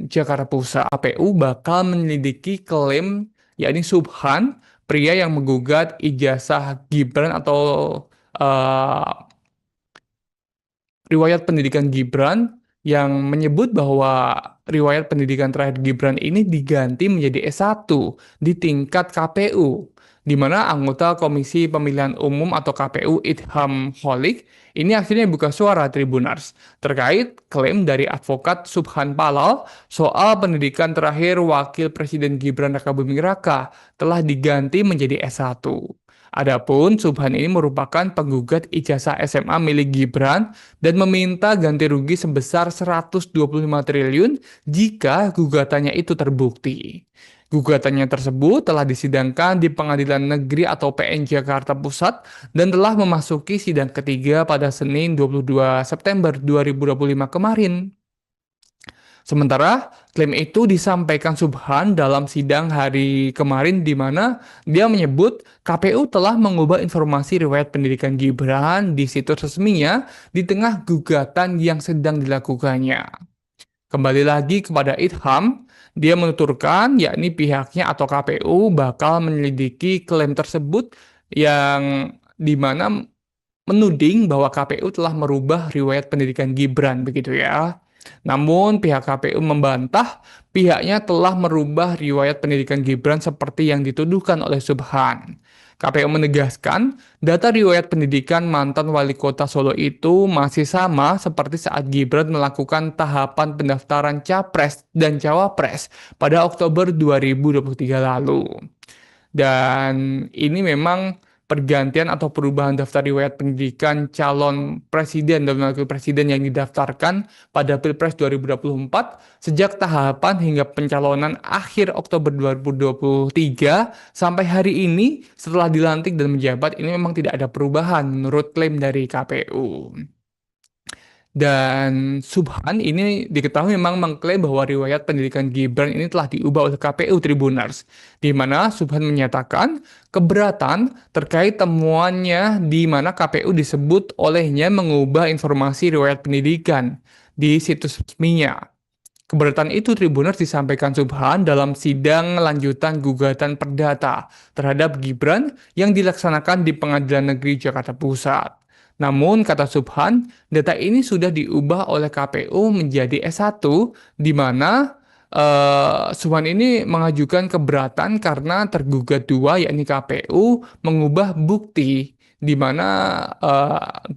Jakarta Pusat. KPU bakal menyelidiki klaim yakni Subhan, pria yang menggugat ijazah Gibran atau eh, riwayat pendidikan Gibran yang menyebut bahwa riwayat pendidikan terakhir Gibran ini diganti menjadi S1 di tingkat KPU, di mana anggota Komisi Pemilihan Umum atau KPU Idham Holik ini akhirnya buka suara Tribuners terkait klaim dari advokat Subhan Palal soal pendidikan terakhir Wakil Presiden Gibran Rakabuming Raka telah diganti menjadi S1. Adapun Subhan ini merupakan penggugat ijazah SMA milik Gibran dan meminta ganti rugi sebesar 125 triliun jika gugatannya itu terbukti. Gugatannya tersebut telah disidangkan di Pengadilan Negeri atau PN Jakarta Pusat dan telah memasuki sidang ketiga pada Senin 22 September 2025 kemarin. Sementara klaim itu disampaikan Subhan dalam sidang hari kemarin di mana dia menyebut KPU telah mengubah informasi riwayat pendidikan Gibran di situs resminya di tengah gugatan yang sedang dilakukannya. Kembali lagi kepada Idham, dia menuturkan yakni pihaknya atau KPU bakal menyelidiki klaim tersebut yang di mana menuding bahwa KPU telah merubah riwayat pendidikan Gibran begitu ya. Namun pihak KPU membantah pihaknya telah merubah riwayat pendidikan Gibran seperti yang dituduhkan oleh Subhan. KPU menegaskan data riwayat pendidikan mantan wali kota Solo itu masih sama seperti saat Gibran melakukan tahapan pendaftaran Capres dan Cawapres pada Oktober 2023 lalu. Dan ini memang pergantian atau perubahan daftar riwayat pendidikan calon presiden dan wakil presiden yang didaftarkan pada Pilpres 2024 sejak tahapan hingga pencalonan akhir Oktober 2023 sampai hari ini setelah dilantik dan menjabat ini memang tidak ada perubahan menurut klaim dari KPU. Dan Subhan ini diketahui memang mengklaim bahwa riwayat pendidikan Gibran ini telah diubah oleh KPU Tribuners, di mana Subhan menyatakan keberatan terkait temuannya di mana KPU disebut olehnya mengubah informasi riwayat pendidikan di situs resminya. Keberatan itu Tribuners disampaikan Subhan dalam sidang lanjutan gugatan perdata terhadap Gibran yang dilaksanakan di Pengadilan Negeri Jakarta Pusat. Namun, kata Subhan, data ini sudah diubah oleh KPU menjadi S1, di mana Subhan ini mengajukan keberatan karena tergugat dua, yakni KPU, mengubah bukti, di mana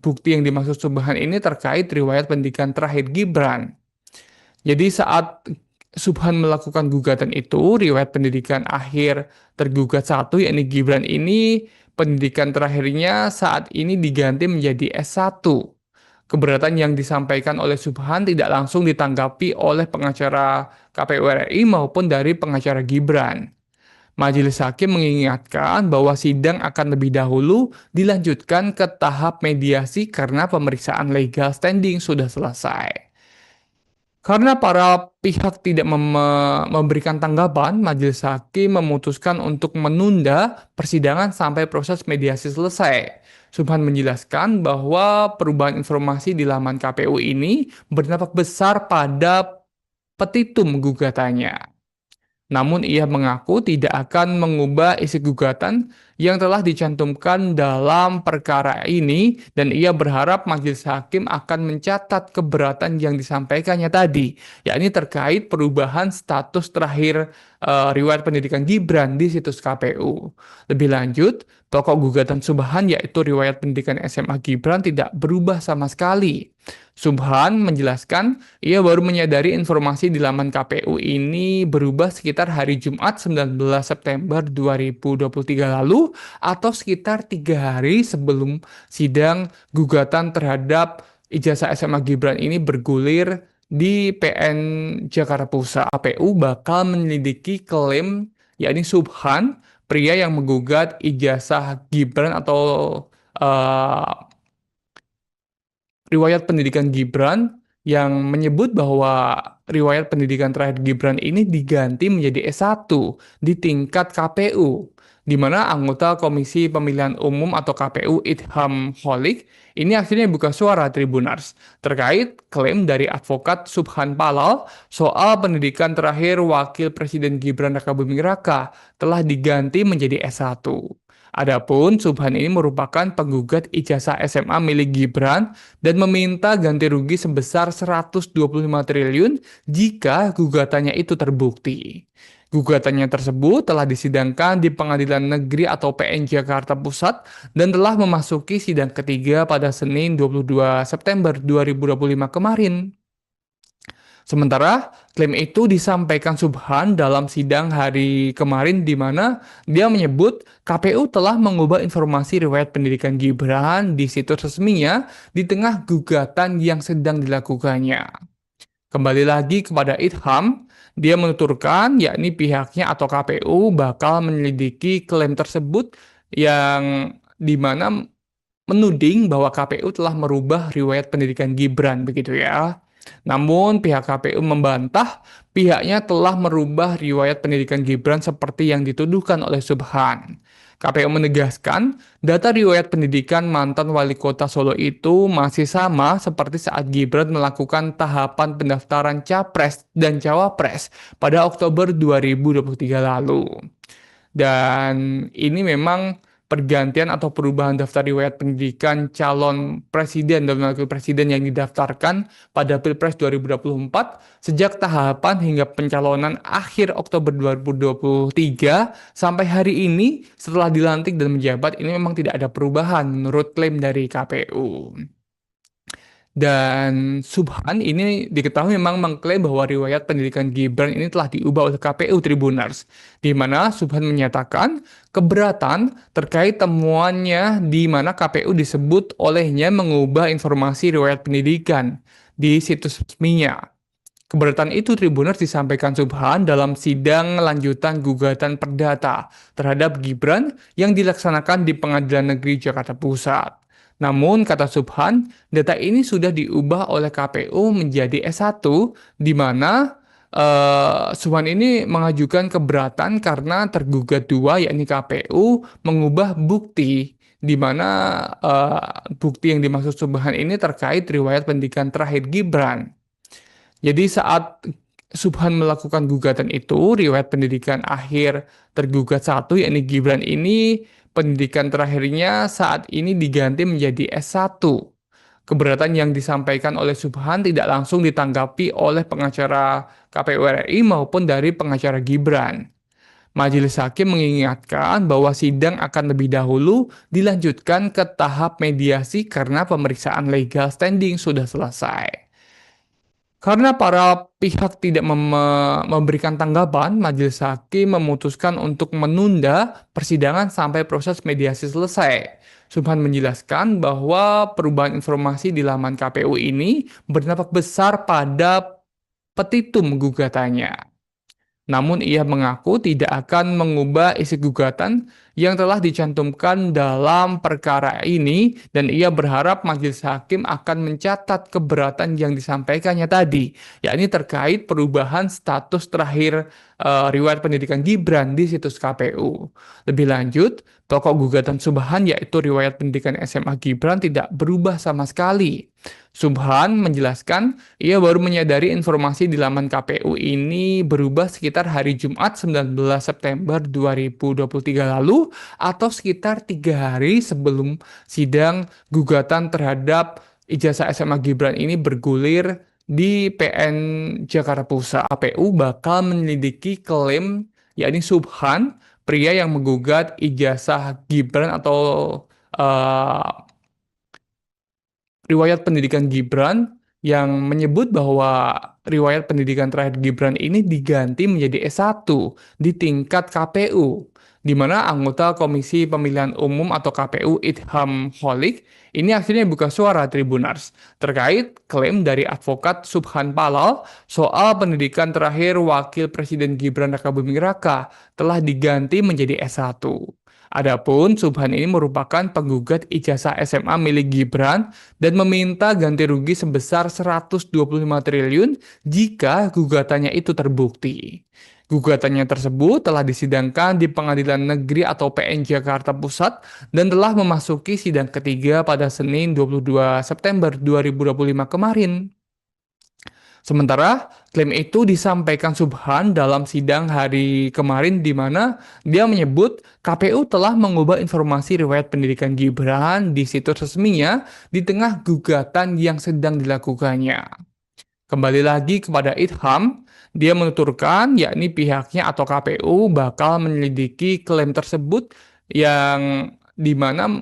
bukti yang dimaksud Subhan ini terkait riwayat pendidikan terakhir Gibran. Jadi saat Subhan melakukan gugatan itu, riwayat pendidikan akhir tergugat satu, yakni Gibran ini, pendidikan terakhirnya saat ini diganti menjadi S1. Keberatan yang disampaikan oleh Subhan tidak langsung ditanggapi oleh pengacara KPU RI maupun dari pengacara Gibran. Majelis Hakim mengingatkan bahwa sidang akan lebih dahulu dilanjutkan ke tahap mediasi karena pemeriksaan legal standing sudah selesai. Karena para pihak tidak memberikan tanggapan, Majelis Hakim memutuskan untuk menunda persidangan sampai proses mediasi selesai. Subhan menjelaskan bahwa perubahan informasi di laman KPU ini berdampak besar pada petitum gugatannya. Namun ia mengaku tidak akan mengubah isi gugatan yang telah dicantumkan dalam perkara ini dan ia berharap majelis hakim akan mencatat keberatan yang disampaikannya tadi, yakni terkait perubahan status terakhir riwayat pendidikan Gibran di situs KPU. Lebih lanjut, pokok gugatan Subhan yaitu riwayat pendidikan SMA Gibran tidak berubah sama sekali. Subhan menjelaskan ia baru menyadari informasi di laman KPU ini berubah sekitar hari Jumat 19 September 2023 lalu atau sekitar 3 hari sebelum sidang gugatan terhadap ijazah SMA Gibran ini bergulir di PN Jakarta Pusat. KPU bakal menyelidiki klaim yakni Subhan, pria yang menggugat ijazah Gibran atau riwayat pendidikan Gibran yang menyebut bahwa riwayat pendidikan terakhir Gibran ini diganti menjadi S1 di tingkat KPU, di mana anggota Komisi Pemilihan Umum atau KPU Idham Holik ini akhirnya buka suara Tribunars terkait klaim dari advokat Subhan Palal soal pendidikan terakhir Wakil Presiden Gibran Rakabuming Raka telah diganti menjadi S1. Adapun Subhan ini merupakan penggugat ijazah SMA milik Gibran dan meminta ganti rugi sebesar 125 triliun jika gugatannya itu terbukti. Gugatannya tersebut telah disidangkan di Pengadilan Negeri atau PN Jakarta Pusat dan telah memasuki sidang ketiga pada Senin 22 September 2025 kemarin. Sementara klaim itu disampaikan Subhan dalam sidang hari kemarin di mana dia menyebut KPU telah mengubah informasi riwayat pendidikan Gibran di situs resminya di tengah gugatan yang sedang dilakukannya. Kembali lagi kepada Idham, dia menuturkan yakni pihaknya atau KPU bakal menyelidiki klaim tersebut yang dimana menuding bahwa KPU telah merubah riwayat pendidikan Gibran begitu ya. Namun pihak KPU membantah pihaknya telah merubah riwayat pendidikan Gibran seperti yang dituduhkan oleh Subhan. KPU menegaskan data riwayat pendidikan mantan wali kota Solo itu masih sama seperti saat Gibran melakukan tahapan pendaftaran Capres dan Cawapres pada Oktober 2023 lalu. Dan ini memang pergantian atau perubahan daftar riwayat pendidikan calon presiden dan wakil presiden yang didaftarkan pada Pilpres 2024 sejak tahapan hingga pencalonan akhir Oktober 2023 sampai hari ini setelah dilantik dan menjabat ini memang tidak ada perubahan menurut klaim dari KPU. Dan Subhan ini diketahui memang mengklaim bahwa riwayat pendidikan Gibran ini telah diubah oleh KPU Tribunars, di mana Subhan menyatakan keberatan terkait temuannya di mana KPU disebut olehnya mengubah informasi riwayat pendidikan di situs resminya. Keberatan itu Tribunars disampaikan Subhan dalam sidang lanjutan gugatan perdata terhadap Gibran yang dilaksanakan di Pengadilan Negeri Jakarta Pusat. Namun, kata Subhan, data ini sudah diubah oleh KPU menjadi S1, di mana Subhan ini mengajukan keberatan karena tergugat dua, yakni KPU, mengubah bukti, di mana bukti yang dimaksud Subhan ini terkait riwayat pendidikan terakhir Gibran. Jadi saat Subhan melakukan gugatan itu, riwayat pendidikan akhir tergugat satu, yakni Gibran ini, pendidikan terakhirnya saat ini diganti menjadi S1. Keberatan yang disampaikan oleh Subhan tidak langsung ditanggapi oleh pengacara KPU RI maupun dari pengacara Gibran. Majelis Hakim mengingatkan bahwa sidang akan lebih dahulu dilanjutkan ke tahap mediasi karena pemeriksaan legal standing sudah selesai. Karena para pihak tidak memberikan tanggapan, Majelis Hakim memutuskan untuk menunda persidangan sampai proses mediasi selesai. Subhan menjelaskan bahwa perubahan informasi di laman KPU ini berdampak besar pada petitum gugatannya. Namun ia mengaku tidak akan mengubah isi gugatan yang telah dicantumkan dalam perkara ini dan ia berharap majelis hakim akan mencatat keberatan yang disampaikannya tadi, yakni terkait perubahan status terakhir riwayat pendidikan Gibran di situs KPU. Lebih lanjut, pokok gugatan Subhan yaitu riwayat pendidikan SMA Gibran tidak berubah sama sekali. Subhan menjelaskan ia baru menyadari informasi di laman KPU ini berubah sekitar hari Jumat 19 September 2023 lalu atau sekitar 3 hari sebelum sidang gugatan terhadap ijazah SMA Gibran ini bergulir di PN Jakarta Pusat. KPU bakal menyelidiki klaim yakni Subhan, pria yang menggugat ijazah Gibran atau riwayat pendidikan Gibran yang menyebut bahwa riwayat pendidikan terakhir Gibran ini diganti menjadi S1 di tingkat KPU, di mana anggota Komisi Pemilihan Umum atau KPU Idham Holik ini akhirnya buka suara Tribunars terkait klaim dari advokat Subhan Palal soal pendidikan terakhir Wakil Presiden Gibran Rakabuming Raka telah diganti menjadi S1. Adapun Subhan ini merupakan penggugat ijazah SMA milik Gibran dan meminta ganti rugi sebesar 125 triliun jika gugatannya itu terbukti. Gugatannya tersebut telah disidangkan di Pengadilan Negeri atau PN Jakarta Pusat dan telah memasuki sidang ketiga pada Senin 22 September 2025 kemarin. Sementara klaim itu disampaikan Subhan dalam sidang hari kemarin di mana dia menyebut KPU telah mengubah informasi riwayat pendidikan Gibran di situs resminya di tengah gugatan yang sedang dilakukannya. Kembali lagi kepada Idham, dia menuturkan yakni pihaknya atau KPU bakal menyelidiki klaim tersebut yang dimana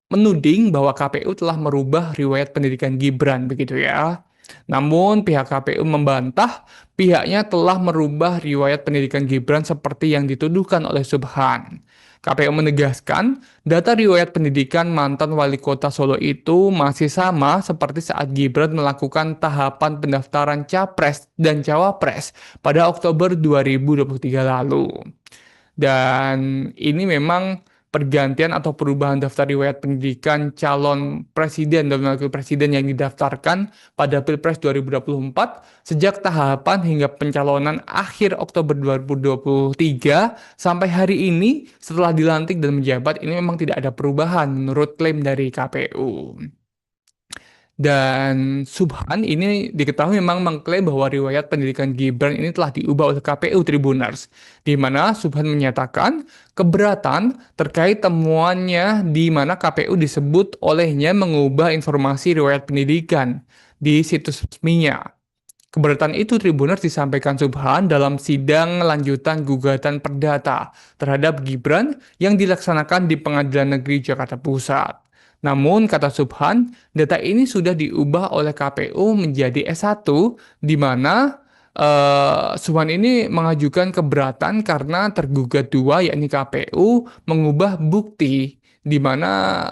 menuding bahwa KPU telah merubah riwayat pendidikan Gibran begitu ya. Namun pihak KPU membantah pihaknya telah merubah riwayat pendidikan Gibran seperti yang dituduhkan oleh Subhan. KPU menegaskan data riwayat pendidikan mantan wali kota Solo itu masih sama seperti saat Gibran melakukan tahapan pendaftaran Capres dan Cawapres pada Oktober 2023 lalu. Dan ini memang pergantian atau perubahan daftar riwayat pendidikan calon presiden dan wakil presiden yang didaftarkan pada Pilpres 2024 sejak tahapan hingga pencalonan akhir Oktober 2023 sampai hari ini setelah dilantik dan menjabat ini memang tidak ada perubahan menurut klaim dari KPU. Dan Subhan ini diketahui memang mengklaim bahwa riwayat pendidikan Gibran ini telah diubah oleh KPU Tribuners, di mana Subhan menyatakan keberatan terkait temuannya di mana KPU disebut olehnya mengubah informasi riwayat pendidikan di situs resminya. Keberatan itu Tribuners disampaikan Subhan dalam sidang lanjutan gugatan perdata terhadap Gibran yang dilaksanakan di Pengadilan Negeri Jakarta Pusat. Namun, kata Subhan, data ini sudah diubah oleh KPU menjadi S1, di mana Subhan ini mengajukan keberatan karena tergugat dua, yakni KPU, mengubah bukti, di mana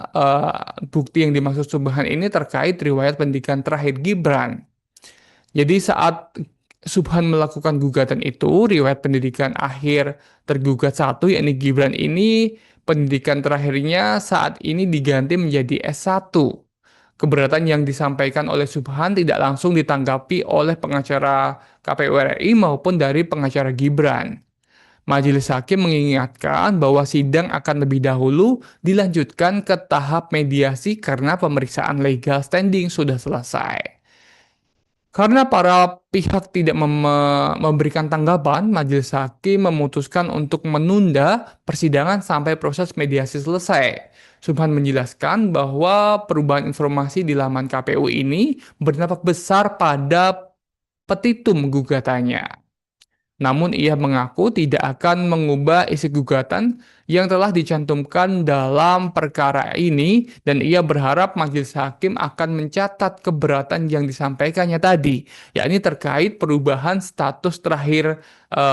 bukti yang dimaksud Subhan ini terkait riwayat pendidikan terakhir Gibran. Jadi saat Subhan melakukan gugatan itu, riwayat pendidikan akhir tergugat satu, yakni Gibran ini, pendidikan terakhirnya saat ini diganti menjadi S1. Keberatan yang disampaikan oleh Subhan tidak langsung ditanggapi oleh pengacara KPU RI maupun dari pengacara Gibran. Majelis Hakim mengingatkan bahwa sidang akan lebih dahulu dilanjutkan ke tahap mediasi karena pemeriksaan legal standing sudah selesai. Karena para pihak tidak memberikan tanggapan, Majelis Hakim memutuskan untuk menunda persidangan sampai proses mediasi selesai. Subhan menjelaskan bahwa perubahan informasi di laman KPU ini berdampak besar pada petitum gugatannya. Namun ia mengaku tidak akan mengubah isi gugatan yang telah dicantumkan dalam perkara ini dan ia berharap majelis hakim akan mencatat keberatan yang disampaikannya tadi, yakni terkait perubahan status terakhir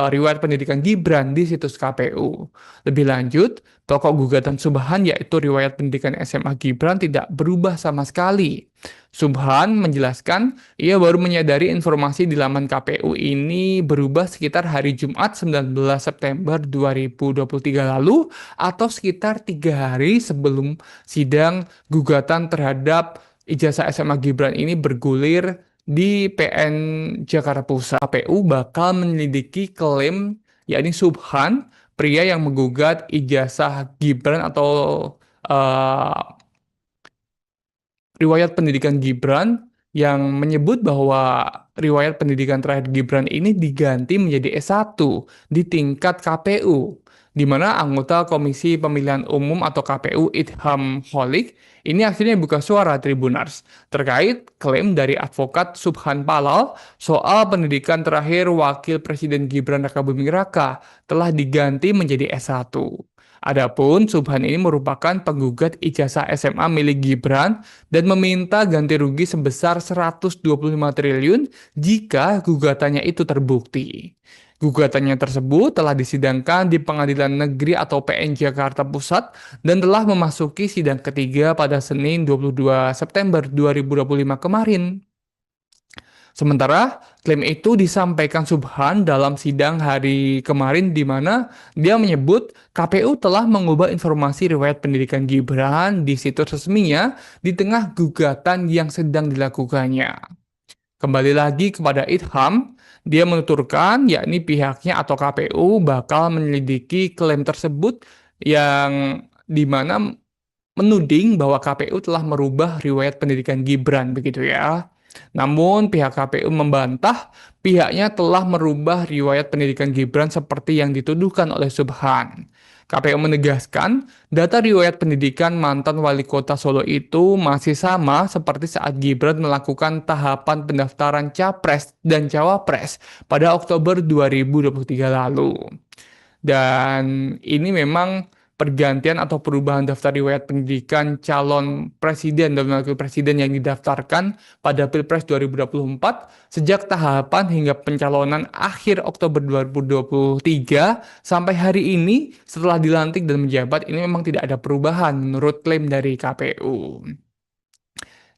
riwayat pendidikan Gibran di situs KPU. Lebih lanjut, pokok gugatan Subhan yaitu riwayat pendidikan SMA Gibran tidak berubah sama sekali. Subhan menjelaskan ia baru menyadari informasi di laman KPU ini berubah sekitar hari Jumat 19 September 2023 lalu atau sekitar 3 hari sebelum sidang gugatan terhadap ijazah SMA Gibran ini bergulir di PN Jakarta Pusat. KPU bakal menyelidiki klaim yakni Subhan, pria yang menggugat ijazah Gibran atau riwayat pendidikan Gibran yang menyebut bahwa riwayat pendidikan terakhir Gibran ini diganti menjadi S1 di tingkat KPU, di mana anggota Komisi Pemilihan Umum atau KPU Idham Holik ini akhirnya buka suara Tribuners terkait klaim dari advokat Subhan Palal soal pendidikan terakhir Wakil Presiden Gibran Rakabuming Raka telah diganti menjadi S1. Adapun Subhan ini merupakan penggugat ijazah SMA milik Gibran dan meminta ganti rugi sebesar 125 triliun jika gugatannya itu terbukti. Gugatannya tersebut telah disidangkan di Pengadilan Negeri atau PN Jakarta Pusat dan telah memasuki sidang ketiga pada Senin 22 September 2025 kemarin. Sementara klaim itu disampaikan Subhan dalam sidang hari kemarin di mana dia menyebut KPU telah mengubah informasi riwayat pendidikan Gibran di situs resminya di tengah gugatan yang sedang dilakukannya. Kembali lagi kepada Idham, dia menuturkan yakni pihaknya atau KPU bakal menyelidiki klaim tersebut yang di mana menuding bahwa KPU telah merubah riwayat pendidikan Gibran begitu ya. Namun pihak KPU membantah pihaknya telah merubah riwayat pendidikan Gibran seperti yang dituduhkan oleh Subhan. KPU menegaskan data riwayat pendidikan mantan wali kota Solo itu masih sama seperti saat Gibran melakukan tahapan pendaftaran Capres dan Cawapres pada Oktober 2023 lalu. Dan ini memang pergantian atau perubahan daftar riwayat pendidikan calon presiden dan wakil presiden yang didaftarkan pada Pilpres 2024 sejak tahapan hingga pencalonan akhir Oktober 2023 sampai hari ini setelah dilantik dan menjabat ini memang tidak ada perubahan menurut klaim dari KPU.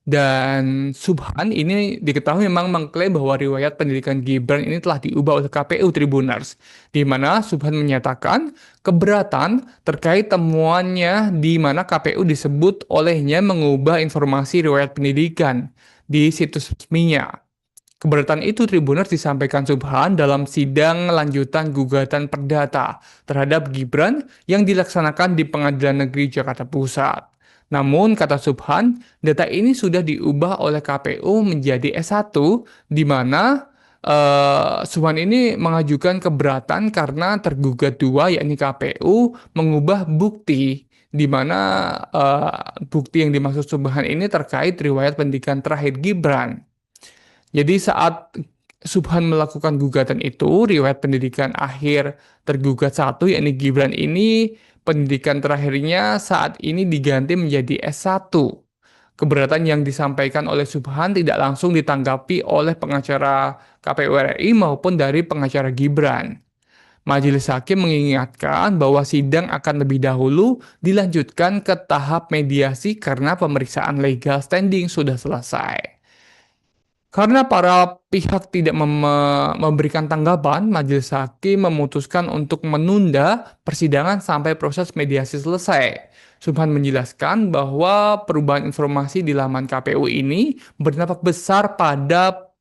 Dan Subhan ini diketahui memang mengklaim bahwa riwayat pendidikan Gibran ini telah diubah oleh KPU Tribuners, di mana Subhan menyatakan keberatan terkait temuannya di mana KPU disebut olehnya mengubah informasi riwayat pendidikan di situs resminya. Keberatan itu Tribuners disampaikan Subhan dalam sidang lanjutan gugatan perdata terhadap Gibran yang dilaksanakan di Pengadilan Negeri Jakarta Pusat. Namun, kata Subhan, data ini sudah diubah oleh KPU menjadi S1, di mana Subhan ini mengajukan keberatan karena tergugat dua, yakni KPU, mengubah bukti, di mana bukti yang dimaksud Subhan ini terkait riwayat pendidikan terakhir Gibran. Jadi saat Subhan melakukan gugatan itu, riwayat pendidikan akhir tergugat satu, yakni Gibran ini, pendidikan terakhirnya saat ini diganti menjadi S1. Keberatan yang disampaikan oleh Subhan tidak langsung ditanggapi oleh pengacara KPU RI maupun dari pengacara Gibran. Majelis Hakim mengingatkan bahwa sidang akan lebih dahulu dilanjutkan ke tahap mediasi karena pemeriksaan legal standing sudah selesai. Karena para pihak tidak memberikan tanggapan, Majelis Hakim memutuskan untuk menunda persidangan sampai proses mediasi selesai. Subhan menjelaskan bahwa perubahan informasi di laman KPU ini berdampak besar pada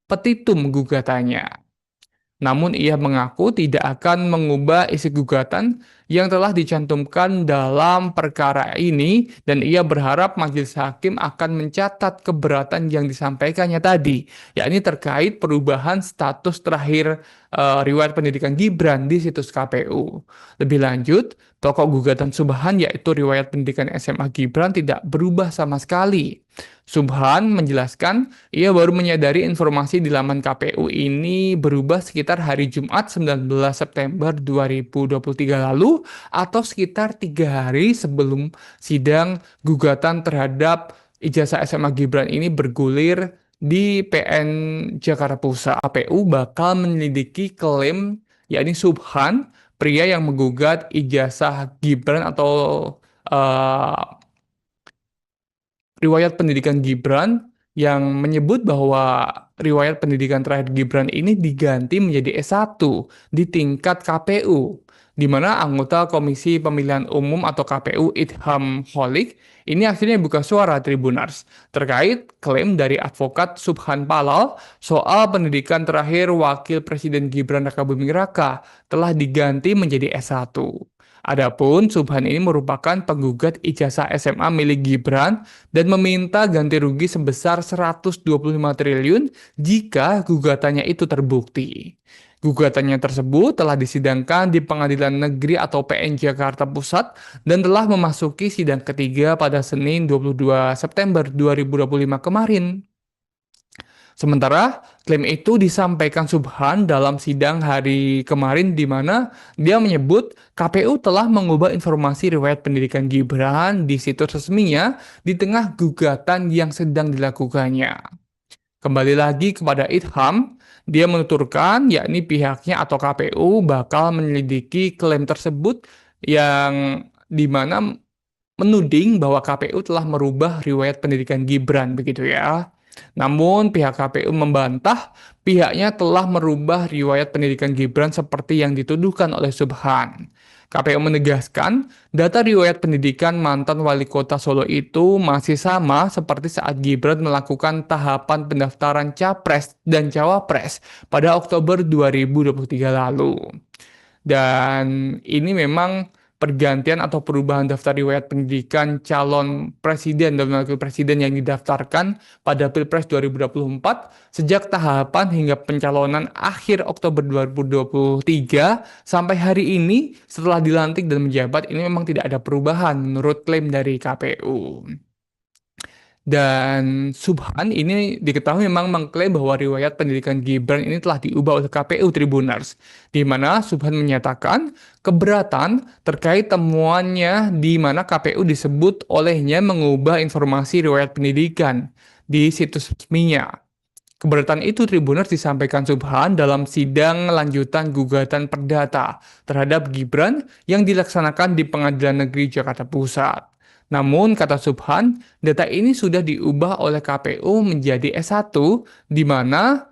petitum gugatannya. Namun ia mengaku tidak akan mengubah isi gugatan yang telah dicantumkan dalam perkara ini dan ia berharap majelis hakim akan mencatat keberatan yang disampaikannya tadi, yakni terkait perubahan status terakhir riwayat pendidikan Gibran di situs KPU. Lebih lanjut, pokok gugatan Subhan yaitu riwayat pendidikan SMA Gibran tidak berubah sama sekali. Subhan menjelaskan ia baru menyadari informasi di laman KPU ini berubah sekitar hari Jumat 19 September 2023 lalu atau sekitar 3 hari sebelum sidang gugatan terhadap ijazah SMA Gibran ini bergulir di PN Jakarta Pusat. KPU bakal menyelidiki klaim yakni Subhan, pria yang menggugat ijazah Gibran atau riwayat pendidikan Gibran yang menyebut bahwa riwayat pendidikan terakhir Gibran ini diganti menjadi S1 di tingkat KPU, di mana anggota Komisi Pemilihan Umum atau KPU Idham Holik ini akhirnya buka suara Tribuners terkait klaim dari advokat Subhan Palal soal pendidikan terakhir Wakil Presiden Gibran Rakabuming Raka telah diganti menjadi S1. Adapun Subhan ini merupakan penggugat ijazah SMA milik Gibran dan meminta ganti rugi sebesar 125 triliun jika gugatannya itu terbukti. Gugatannya tersebut telah disidangkan di Pengadilan Negeri atau PN Jakarta Pusat dan telah memasuki sidang ketiga pada Senin 22 September 2025 kemarin. Sementara klaim itu disampaikan Subhan dalam sidang hari kemarin di mana dia menyebut KPU telah mengubah informasi riwayat pendidikan Gibran di situs resminya di tengah gugatan yang sedang dilakukannya. Kembali lagi kepada Idham, dia menuturkan yakni pihaknya atau KPU bakal menyelidiki klaim tersebut yang di mana menuding bahwa KPU telah merubah riwayat pendidikan Gibran begitu ya. Namun pihak KPU membantah pihaknya telah merubah riwayat pendidikan Gibran seperti yang dituduhkan oleh Subhan. KPU menegaskan, data riwayat pendidikan mantan wali kota Solo itu masih sama seperti saat Gibran melakukan tahapan pendaftaran Capres dan Cawapres pada Oktober 2023 lalu. Dan ini memang pergantian atau perubahan daftar riwayat pendidikan calon presiden dan wakil presiden yang didaftarkan pada Pilpres 2024 sejak tahapan hingga pencalonan akhir Oktober 2023 sampai hari ini setelah dilantik dan menjabat ini memang tidak ada perubahan menurut klaim dari KPU. Dan Subhan ini diketahui memang mengklaim bahwa riwayat pendidikan Gibran ini telah diubah oleh KPU Tribuners, di mana Subhan menyatakan keberatan terkait temuannya di mana KPU disebut olehnya mengubah informasi riwayat pendidikan di situs resminya. Keberatan itu Tribuners disampaikan Subhan dalam sidang lanjutan gugatan perdata terhadap Gibran yang dilaksanakan di Pengadilan Negeri Jakarta Pusat. Namun, kata Subhan, data ini sudah diubah oleh KPU menjadi S1, di mana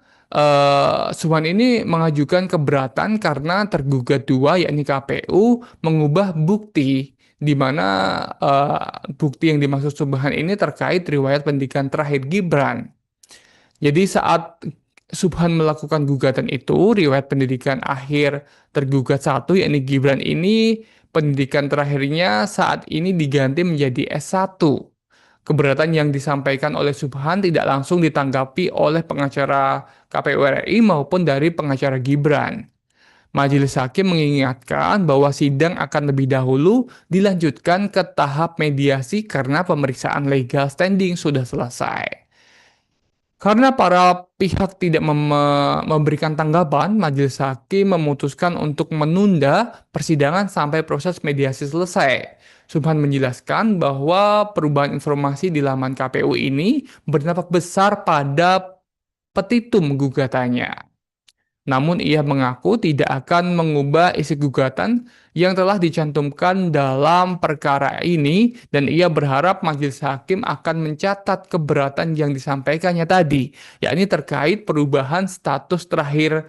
Subhan ini mengajukan keberatan karena tergugat dua, yakni KPU, mengubah bukti, di mana bukti yang dimaksud Subhan ini terkait riwayat pendidikan terakhir Gibran. Jadi saat Subhan melakukan gugatan itu, riwayat pendidikan akhir tergugat satu, yakni Gibran ini, pendidikan terakhirnya saat ini diganti menjadi S1. Keberatan yang disampaikan oleh Subhan tidak langsung ditanggapi oleh pengacara KPU RI maupun dari pengacara Gibran. Majelis Hakim mengingatkan bahwa sidang akan lebih dahulu dilanjutkan ke tahap mediasi karena pemeriksaan legal standing sudah selesai. Karena para pihak tidak memberikan tanggapan, Majelis Hakim memutuskan untuk menunda persidangan sampai proses mediasi selesai. Subhan menjelaskan bahwa perubahan informasi di laman KPU ini berdampak besar pada petitum gugatannya. Namun ia mengaku tidak akan mengubah isi gugatan yang telah dicantumkan dalam perkara ini dan ia berharap majelis hakim akan mencatat keberatan yang disampaikannya tadi, yakni terkait perubahan status terakhir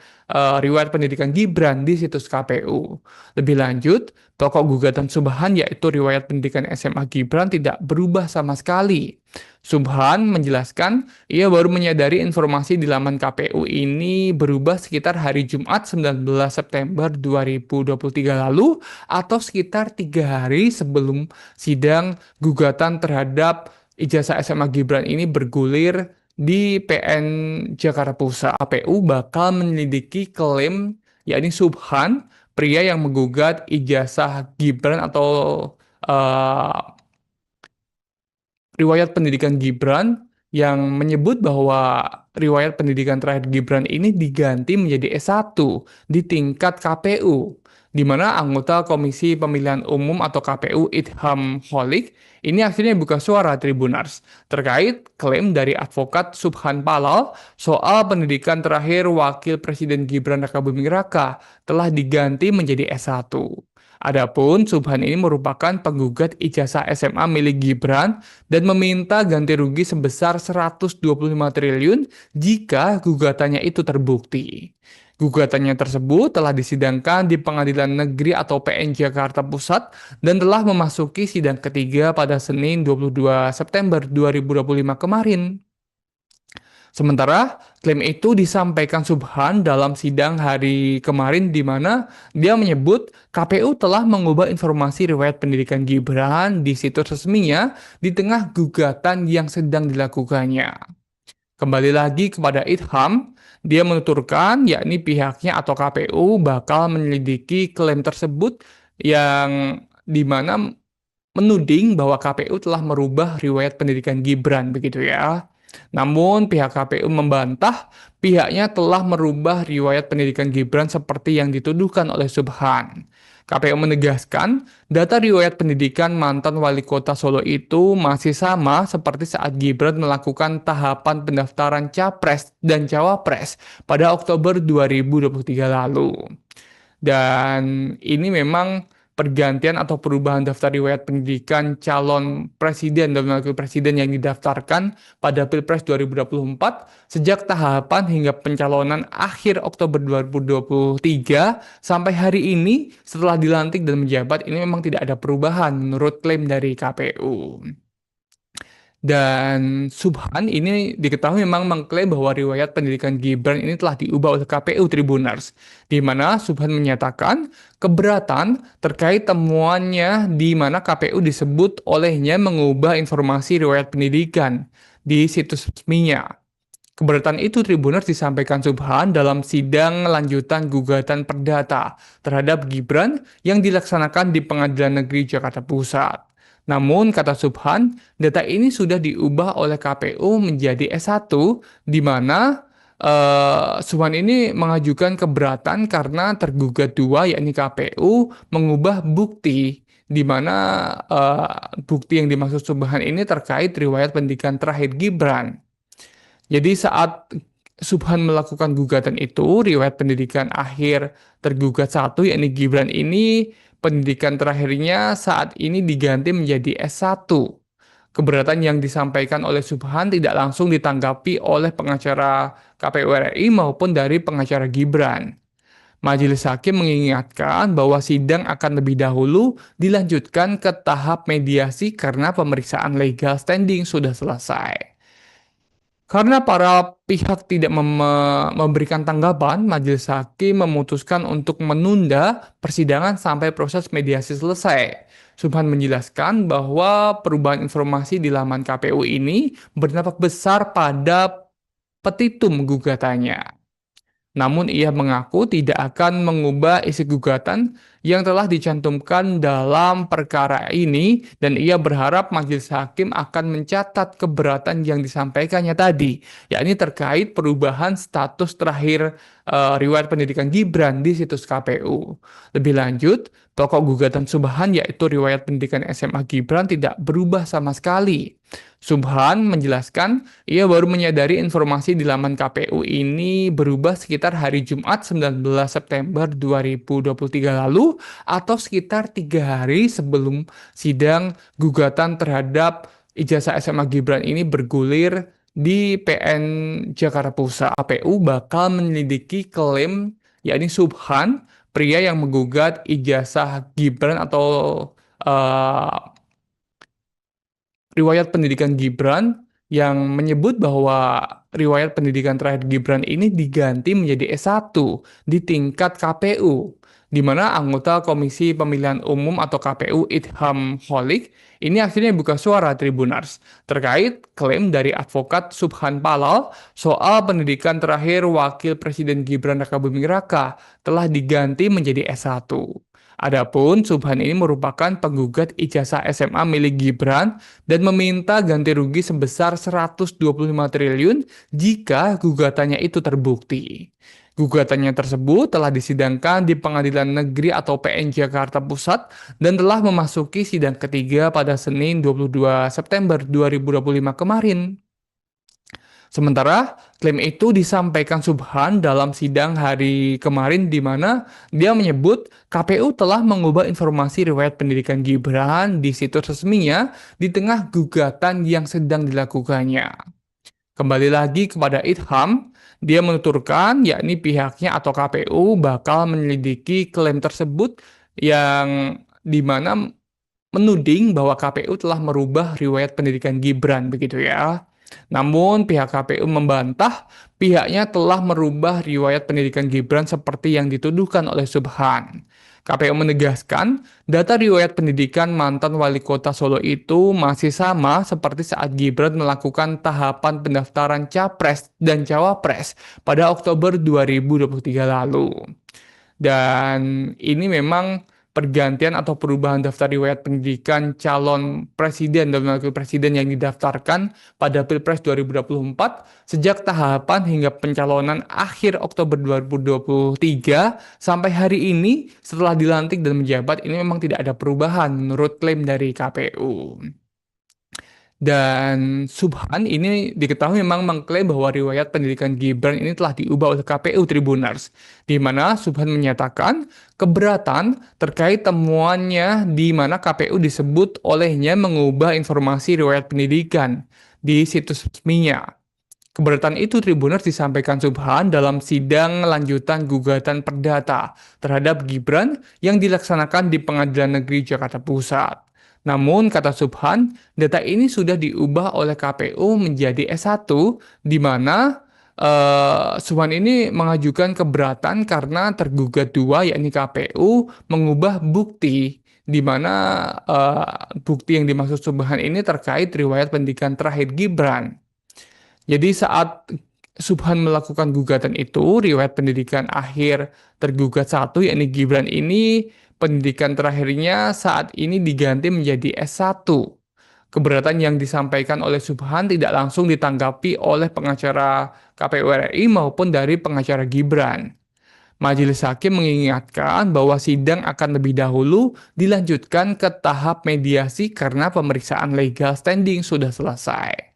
riwayat pendidikan Gibran di situs KPU. Lebih lanjut, pokok gugatan Subhan yaitu riwayat pendidikan SMA Gibran tidak berubah sama sekali. Subhan menjelaskan ia baru menyadari informasi di laman KPU ini berubah sekitar hari Jumat 19 September 2023 lalu atau sekitar 3 hari sebelum sidang gugatan terhadap ijazah SMA Gibran ini bergulir di PN Jakarta Pusat. KPU bakal menyelidiki klaim yakni Subhan, pria yang menggugat ijazah Gibran atau riwayat pendidikan Gibran yang menyebut bahwa riwayat pendidikan terakhir Gibran ini diganti menjadi S1 di tingkat KPU, di mana anggota Komisi Pemilihan Umum atau KPU Idham Holik ini akhirnya buka suara Tribuners terkait klaim dari advokat Subhan Palal soal pendidikan terakhir Wakil Presiden Gibran Rakabuming Raka telah diganti menjadi S1. Adapun Subhan ini merupakan penggugat ijazah SMA milik Gibran dan meminta ganti rugi sebesar 125 triliun jika gugatannya itu terbukti. Gugatannya tersebut telah disidangkan di Pengadilan Negeri atau PN Jakarta Pusat dan telah memasuki sidang ketiga pada Senin 22 September 2025 kemarin. Sementara klaim itu disampaikan Subhan dalam sidang hari kemarin di mana dia menyebut KPU telah mengubah informasi riwayat pendidikan Gibran di situs resminya di tengah gugatan yang sedang dilakukannya. Kembali lagi kepada Idham, dia menuturkan yakni pihaknya atau KPU bakal menyelidiki klaim tersebut yang di mana menuding bahwa KPU telah merubah riwayat pendidikan Gibran begitu ya. Namun pihak KPU membantah pihaknya telah merubah riwayat pendidikan Gibran seperti yang dituduhkan oleh Subhan. KPU menegaskan data riwayat pendidikan mantan wali kota Solo itu masih sama seperti saat Gibran melakukan tahapan pendaftaran Capres dan Cawapres pada Oktober 2023 lalu. Dan ini memang pergantian atau perubahan daftar riwayat pendidikan calon presiden dan wakil presiden yang didaftarkan pada Pilpres 2024 sejak tahapan hingga pencalonan akhir Oktober 2023 sampai hari ini setelah dilantik dan menjabat ini memang tidak ada perubahan menurut klaim dari KPU. Dan Subhan ini diketahui memang mengklaim bahwa riwayat pendidikan Gibran ini telah diubah oleh KPU Tribuners, di mana Subhan menyatakan keberatan terkait temuannya di mana KPU disebut olehnya mengubah informasi riwayat pendidikan di situs resminya. Keberatan itu Tribuners disampaikan Subhan dalam sidang lanjutan gugatan perdata terhadap Gibran yang dilaksanakan di Pengadilan Negeri Jakarta Pusat. Namun, kata Subhan, data ini sudah diubah oleh KPU menjadi S1, di mana Subhan ini mengajukan keberatan karena tergugat dua, yakni KPU, mengubah bukti, di mana bukti yang dimaksud Subhan ini terkait riwayat pendidikan terakhir Gibran. Jadi saat Subhan melakukan gugatan itu, riwayat pendidikan akhir tergugat satu, yakni Gibran ini, pendidikan terakhirnya saat ini diganti menjadi S1. Keberatan yang disampaikan oleh Subhan tidak langsung ditanggapi oleh pengacara KPU RI maupun dari pengacara Gibran. Majelis Hakim mengingatkan bahwa sidang akan lebih dahulu dilanjutkan ke tahap mediasi karena pemeriksaan legal standing sudah selesai. Karena para pihak tidak memberikan tanggapan, Majelis Hakim memutuskan untuk menunda persidangan sampai proses mediasi selesai. Subhan menjelaskan bahwa perubahan informasi di laman KPU ini berdampak besar pada petitum gugatannya. Namun ia mengaku tidak akan mengubah isi gugatan yang telah dicantumkan dalam perkara ini dan ia berharap majelis hakim akan mencatat keberatan yang disampaikannya tadi, yakni terkait perubahan status terakhir riwayat pendidikan Gibran di situs KPU. Lebih lanjut, pokok gugatan Subhan yaitu riwayat pendidikan SMA Gibran tidak berubah sama sekali. Subhan menjelaskan ia baru menyadari informasi di laman KPU ini berubah sekitar hari Jumat 19 September 2023 lalu atau sekitar 3 hari sebelum sidang gugatan terhadap ijazah SMA Gibran ini bergulir di PN Jakarta Pusat. KPU bakal menyelidiki klaim yakni Subhan, pria yang menggugat ijazah Gibran atau riwayat pendidikan Gibran yang menyebut bahwa riwayat pendidikan terakhir Gibran ini diganti menjadi S1 di tingkat KPU, di mana anggota Komisi Pemilihan Umum atau KPU Idham Holik ini akhirnya buka suara Tribuners terkait klaim dari advokat Subhan Palal soal pendidikan terakhir Wakil Presiden Gibran Rakabuming Raka telah diganti menjadi S1. Adapun Subhan ini merupakan penggugat ijazah SMA milik Gibran dan meminta ganti rugi sebesar 125 triliun jika gugatannya itu terbukti. Gugatannya tersebut telah disidangkan di Pengadilan Negeri atau PN Jakarta Pusat dan telah memasuki sidang ketiga pada Senin 22 September 2025 kemarin. Sementara klaim itu disampaikan Subhan dalam sidang hari kemarin di mana dia menyebut KPU telah mengubah informasi riwayat pendidikan Gibran di situs resminya di tengah gugatan yang sedang dilakukannya. Kembali lagi kepada Idham, dia menuturkan yakni pihaknya atau KPU bakal menyelidiki klaim tersebut yang di mana menuding bahwa KPU telah merubah riwayat pendidikan Gibran begitu ya. Namun pihak KPU membantah pihaknya telah merubah riwayat pendidikan Gibran seperti yang dituduhkan oleh Subhan. KPU menegaskan data riwayat pendidikan mantan wali kota Solo itu masih sama seperti saat Gibran melakukan tahapan pendaftaran Capres dan Cawapres pada Oktober 2023 lalu. Dan ini memang pergantian atau perubahan daftar riwayat pendidikan calon presiden dan wakil presiden yang didaftarkan pada Pilpres 2024 sejak tahapan hingga pencalonan akhir Oktober 2023 sampai hari ini setelah dilantik dan menjabat ini memang tidak ada perubahan menurut klaim dari KPU. Dan Subhan ini diketahui memang mengklaim bahwa riwayat pendidikan Gibran ini telah diubah oleh KPU Tribuners, di mana Subhan menyatakan keberatan terkait temuannya di mana KPU disebut olehnya mengubah informasi riwayat pendidikan di situs resminya. Keberatan itu Tribuners disampaikan Subhan dalam sidang lanjutan gugatan perdata terhadap Gibran yang dilaksanakan di Pengadilan Negeri Jakarta Pusat. Namun, kata Subhan, data ini sudah diubah oleh KPU menjadi S1, di mana Subhan ini mengajukan keberatan karena tergugat dua, yakni KPU, mengubah bukti, di mana bukti yang dimaksud Subhan ini terkait riwayat pendidikan terakhir Gibran. Jadi saat Subhan melakukan gugatan itu, riwayat pendidikan akhir tergugat satu, yakni Gibran ini, pendidikan terakhirnya saat ini diganti menjadi S1. Keberatan yang disampaikan oleh Subhan tidak langsung ditanggapi oleh pengacara KPU RI maupun dari pengacara Gibran. Majelis Hakim mengingatkan bahwa sidang akan lebih dahulu dilanjutkan ke tahap mediasi karena pemeriksaan legal standing sudah selesai.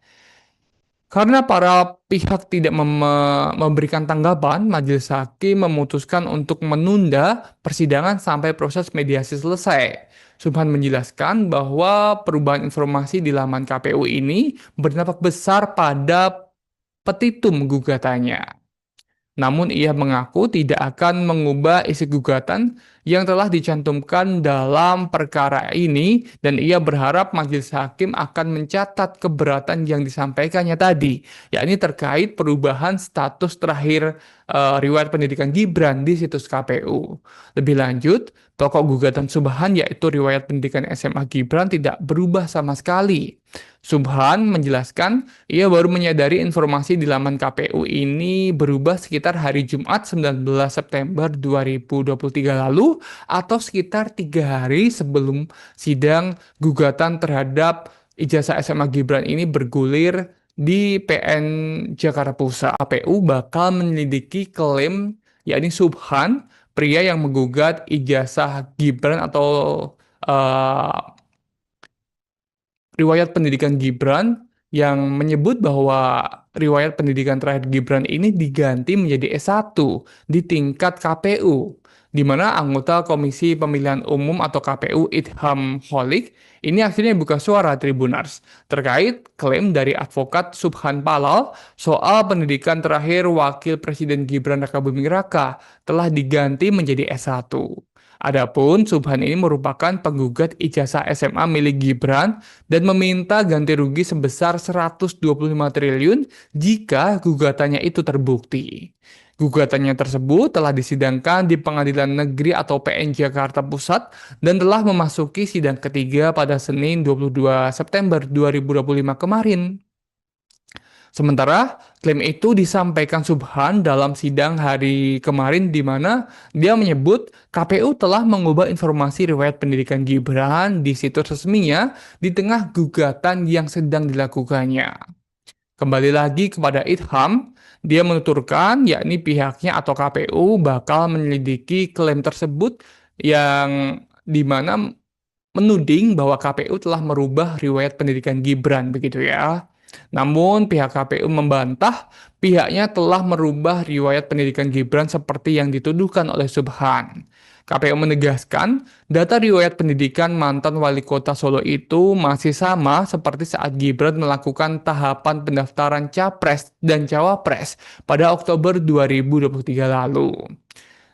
Karena para pihak tidak memberikan tanggapan, Majelis Hakim memutuskan untuk menunda persidangan sampai proses mediasi selesai. Subhan menjelaskan bahwa perubahan informasi di laman KPU ini berdampak besar pada petitum gugatannya. Namun ia mengaku tidak akan mengubah isi gugatan yang telah dicantumkan dalam perkara ini dan ia berharap majelis hakim akan mencatat keberatan yang disampaikannya tadi, yakni terkait perubahan status terakhir riwayat pendidikan Gibran di situs KPU. Lebih lanjut, pokok gugatan Subhan yaitu riwayat pendidikan SMA Gibran tidak berubah sama sekali. Subhan menjelaskan ia baru menyadari informasi di laman KPU ini berubah sekitar hari Jumat 19 September 2023 lalu atau sekitar 3 hari sebelum sidang gugatan terhadap ijazah SMA Gibran ini bergulir di PN Jakarta Pusat. KPU bakal menyelidiki klaim yakni Subhan, pria yang menggugat ijazah Gibran atau riwayat pendidikan Gibran yang menyebut bahwa riwayat pendidikan terakhir Gibran ini diganti menjadi S1 di tingkat KPU, di mana anggota Komisi Pemilihan Umum atau KPU Idham Holik ini akhirnya buka suara Tribuners terkait klaim dari advokat Subhan Palal soal pendidikan terakhir Wakil Presiden Gibran Rakabuming Raka telah diganti menjadi S1. Adapun Subhan ini merupakan penggugat ijazah SMA milik Gibran dan meminta ganti rugi sebesar 125 triliun jika gugatannya itu terbukti. Gugatannya tersebut telah disidangkan di Pengadilan Negeri atau PN Jakarta Pusat dan telah memasuki sidang ketiga pada Senin 22 September 2025 kemarin. Sementara klaim itu disampaikan Subhan dalam sidang hari kemarin di mana dia menyebut KPU telah mengubah informasi riwayat pendidikan Gibran di situs resminya di tengah gugatan yang sedang dilakukannya. Kembali lagi kepada Idham, dia menuturkan yakni pihaknya atau KPU bakal menyelidiki klaim tersebut yang di mana menuding bahwa KPU telah merubah riwayat pendidikan Gibran begitu ya. Namun pihak KPU membantah pihaknya telah merubah riwayat pendidikan Gibran seperti yang dituduhkan oleh Subhan. KPU menegaskan data riwayat pendidikan mantan wali kota Solo itu masih sama seperti saat Gibran melakukan tahapan pendaftaran Capres dan Cawapres pada Oktober 2023 lalu.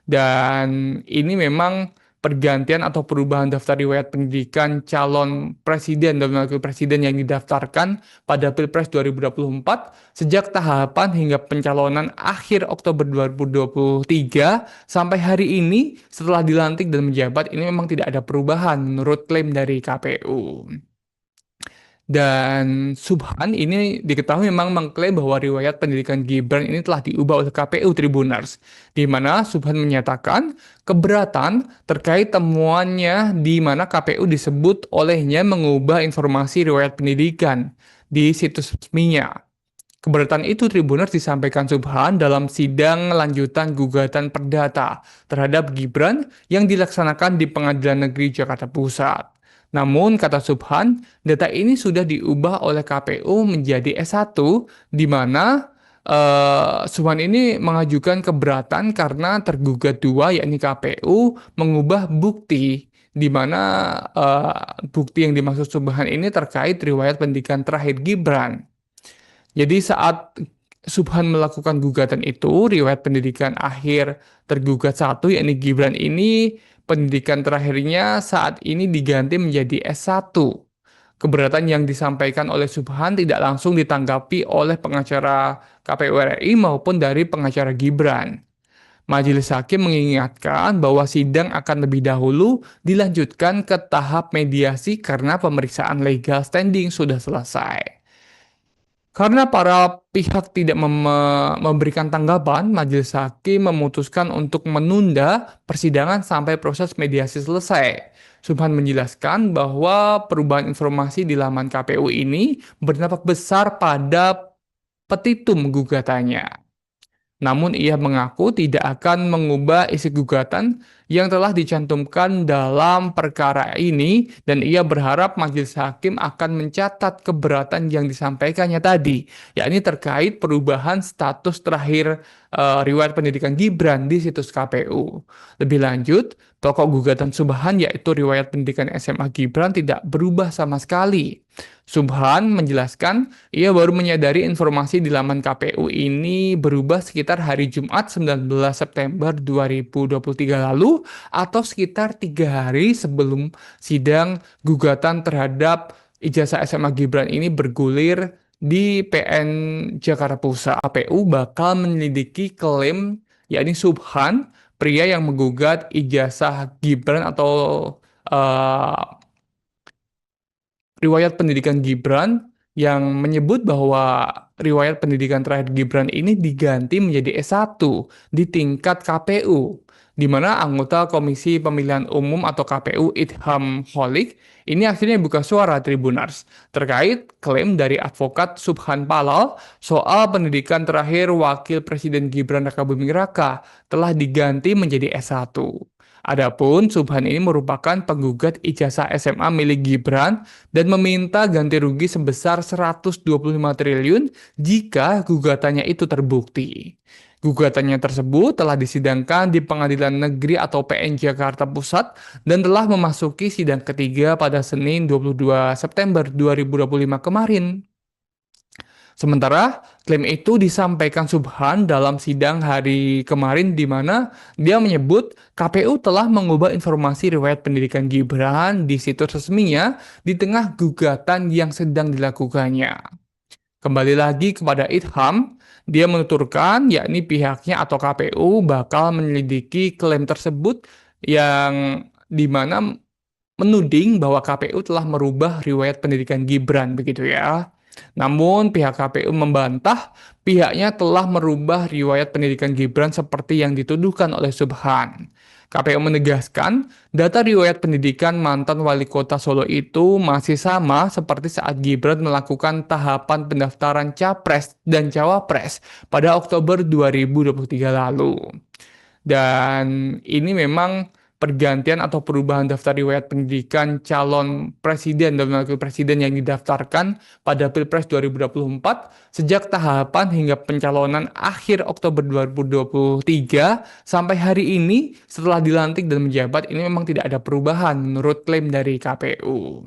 Dan ini memang pergantian atau perubahan daftar riwayat pendidikan calon presiden dan wakil presiden yang didaftarkan pada Pilpres 2024 sejak tahapan hingga pencalonan akhir Oktober 2023 sampai hari ini setelah dilantik dan menjabat ini memang tidak ada perubahan menurut klaim dari KPU. Dan Subhan ini diketahui memang mengklaim bahwa riwayat pendidikan Gibran ini telah diubah oleh KPU Tribuners, di mana Subhan menyatakan keberatan terkait temuannya di mana KPU disebut olehnya mengubah informasi riwayat pendidikan di situs resminya. Keberatan itu Tribuners disampaikan Subhan dalam sidang lanjutan gugatan perdata terhadap Gibran yang dilaksanakan di Pengadilan Negeri Jakarta Pusat. Namun, kata Subhan, data ini sudah diubah oleh KPU menjadi S1, di mana Subhan ini mengajukan keberatan karena tergugat dua, yakni KPU, mengubah bukti, di mana bukti yang dimaksud Subhan ini terkait riwayat pendidikan terakhir Gibran. Jadi saat Subhan melakukan gugatan itu, riwayat pendidikan akhir tergugat satu, yakni Gibran ini, pendidikan terakhirnya saat ini diganti menjadi S1. Keberatan yang disampaikan oleh Subhan tidak langsung ditanggapi oleh pengacara KPU RI maupun dari pengacara Gibran. Majelis Hakim mengingatkan bahwa sidang akan lebih dahulu dilanjutkan ke tahap mediasi karena pemeriksaan legal standing sudah selesai. Karena para pihak tidak memberikan tanggapan, Majelis Hakim memutuskan untuk menunda persidangan sampai proses mediasi selesai. Subhan menjelaskan bahwa perubahan informasi di laman KPU ini berdampak besar pada petitum gugatannya. Namun ia mengaku tidak akan mengubah isi gugatan yang telah dicantumkan dalam perkara ini dan ia berharap majelis hakim akan mencatat keberatan yang disampaikannya tadi, yakni terkait perubahan status terakhir riwayat pendidikan Gibran di situs KPU. Lebih lanjut, pokok gugatan Subhan yaitu riwayat pendidikan SMA Gibran tidak berubah sama sekali. Subhan menjelaskan ia baru menyadari informasi di laman KPU ini berubah sekitar hari Jumat 19 September 2023 lalu atau sekitar 3 hari sebelum sidang gugatan terhadap ijazah SMA Gibran ini bergulir di PN Jakarta Pusat. KPU bakal menyelidiki klaim yakni Subhan, pria yang menggugat ijazah Gibran atau eh, riwayat pendidikan Gibran yang menyebut bahwa riwayat pendidikan terakhir Gibran ini diganti menjadi S1 di tingkat KPU, di mana anggota Komisi Pemilihan Umum atau KPU Idham Holik ini akhirnya buka suara Tribunars terkait klaim dari advokat Subhan Palal soal pendidikan terakhir Wakil Presiden Gibran Rakabuming Raka telah diganti menjadi S1. Adapun Subhan ini merupakan penggugat ijazah SMA milik Gibran dan meminta ganti rugi sebesar 125 triliun jika gugatannya itu terbukti. Gugatannya tersebut telah disidangkan di Pengadilan Negeri atau PN Jakarta Pusat dan telah memasuki sidang ketiga pada Senin 22 September 2025 kemarin. Sementara klaim itu disampaikan Subhan dalam sidang hari kemarin di mana dia menyebut KPU telah mengubah informasi riwayat pendidikan Gibran di situs resminya di tengah gugatan yang sedang dilakukannya. Kembali lagi kepada Idham, dia menuturkan yakni pihaknya atau KPU bakal menyelidiki klaim tersebut yang di mana menuding bahwa KPU telah merubah riwayat pendidikan Gibran begitu ya. Namun pihak KPU membantah pihaknya telah merubah riwayat pendidikan Gibran seperti yang dituduhkan oleh Subhan. KPU menegaskan data riwayat pendidikan mantan wali kota Solo itu masih sama seperti saat Gibran melakukan tahapan pendaftaran Capres dan Cawapres pada Oktober 2023 lalu. Dan ini memang pergantian atau perubahan daftar riwayat pendidikan calon presiden dan wakil presiden yang didaftarkan pada Pilpres 2024 sejak tahapan hingga pencalonan akhir Oktober 2023 sampai hari ini setelah dilantik dan menjabat ini memang tidak ada perubahan menurut klaim dari KPU.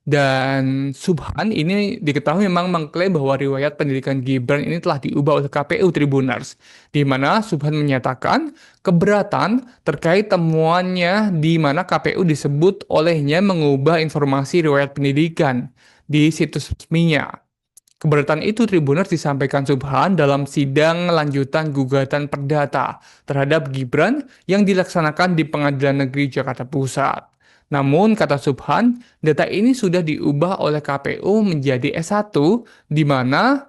Dan Subhan ini diketahui memang mengklaim bahwa riwayat pendidikan Gibran ini telah diubah oleh KPU Tribunars, di mana Subhan menyatakan keberatan terkait temuannya di mana KPU disebut olehnya mengubah informasi riwayat pendidikan di situs resminya. Keberatan itu Tribunars disampaikan Subhan dalam sidang lanjutan gugatan perdata terhadap Gibran yang dilaksanakan di Pengadilan Negeri Jakarta Pusat. Namun, kata Subhan, data ini sudah diubah oleh KPU menjadi S1, di mana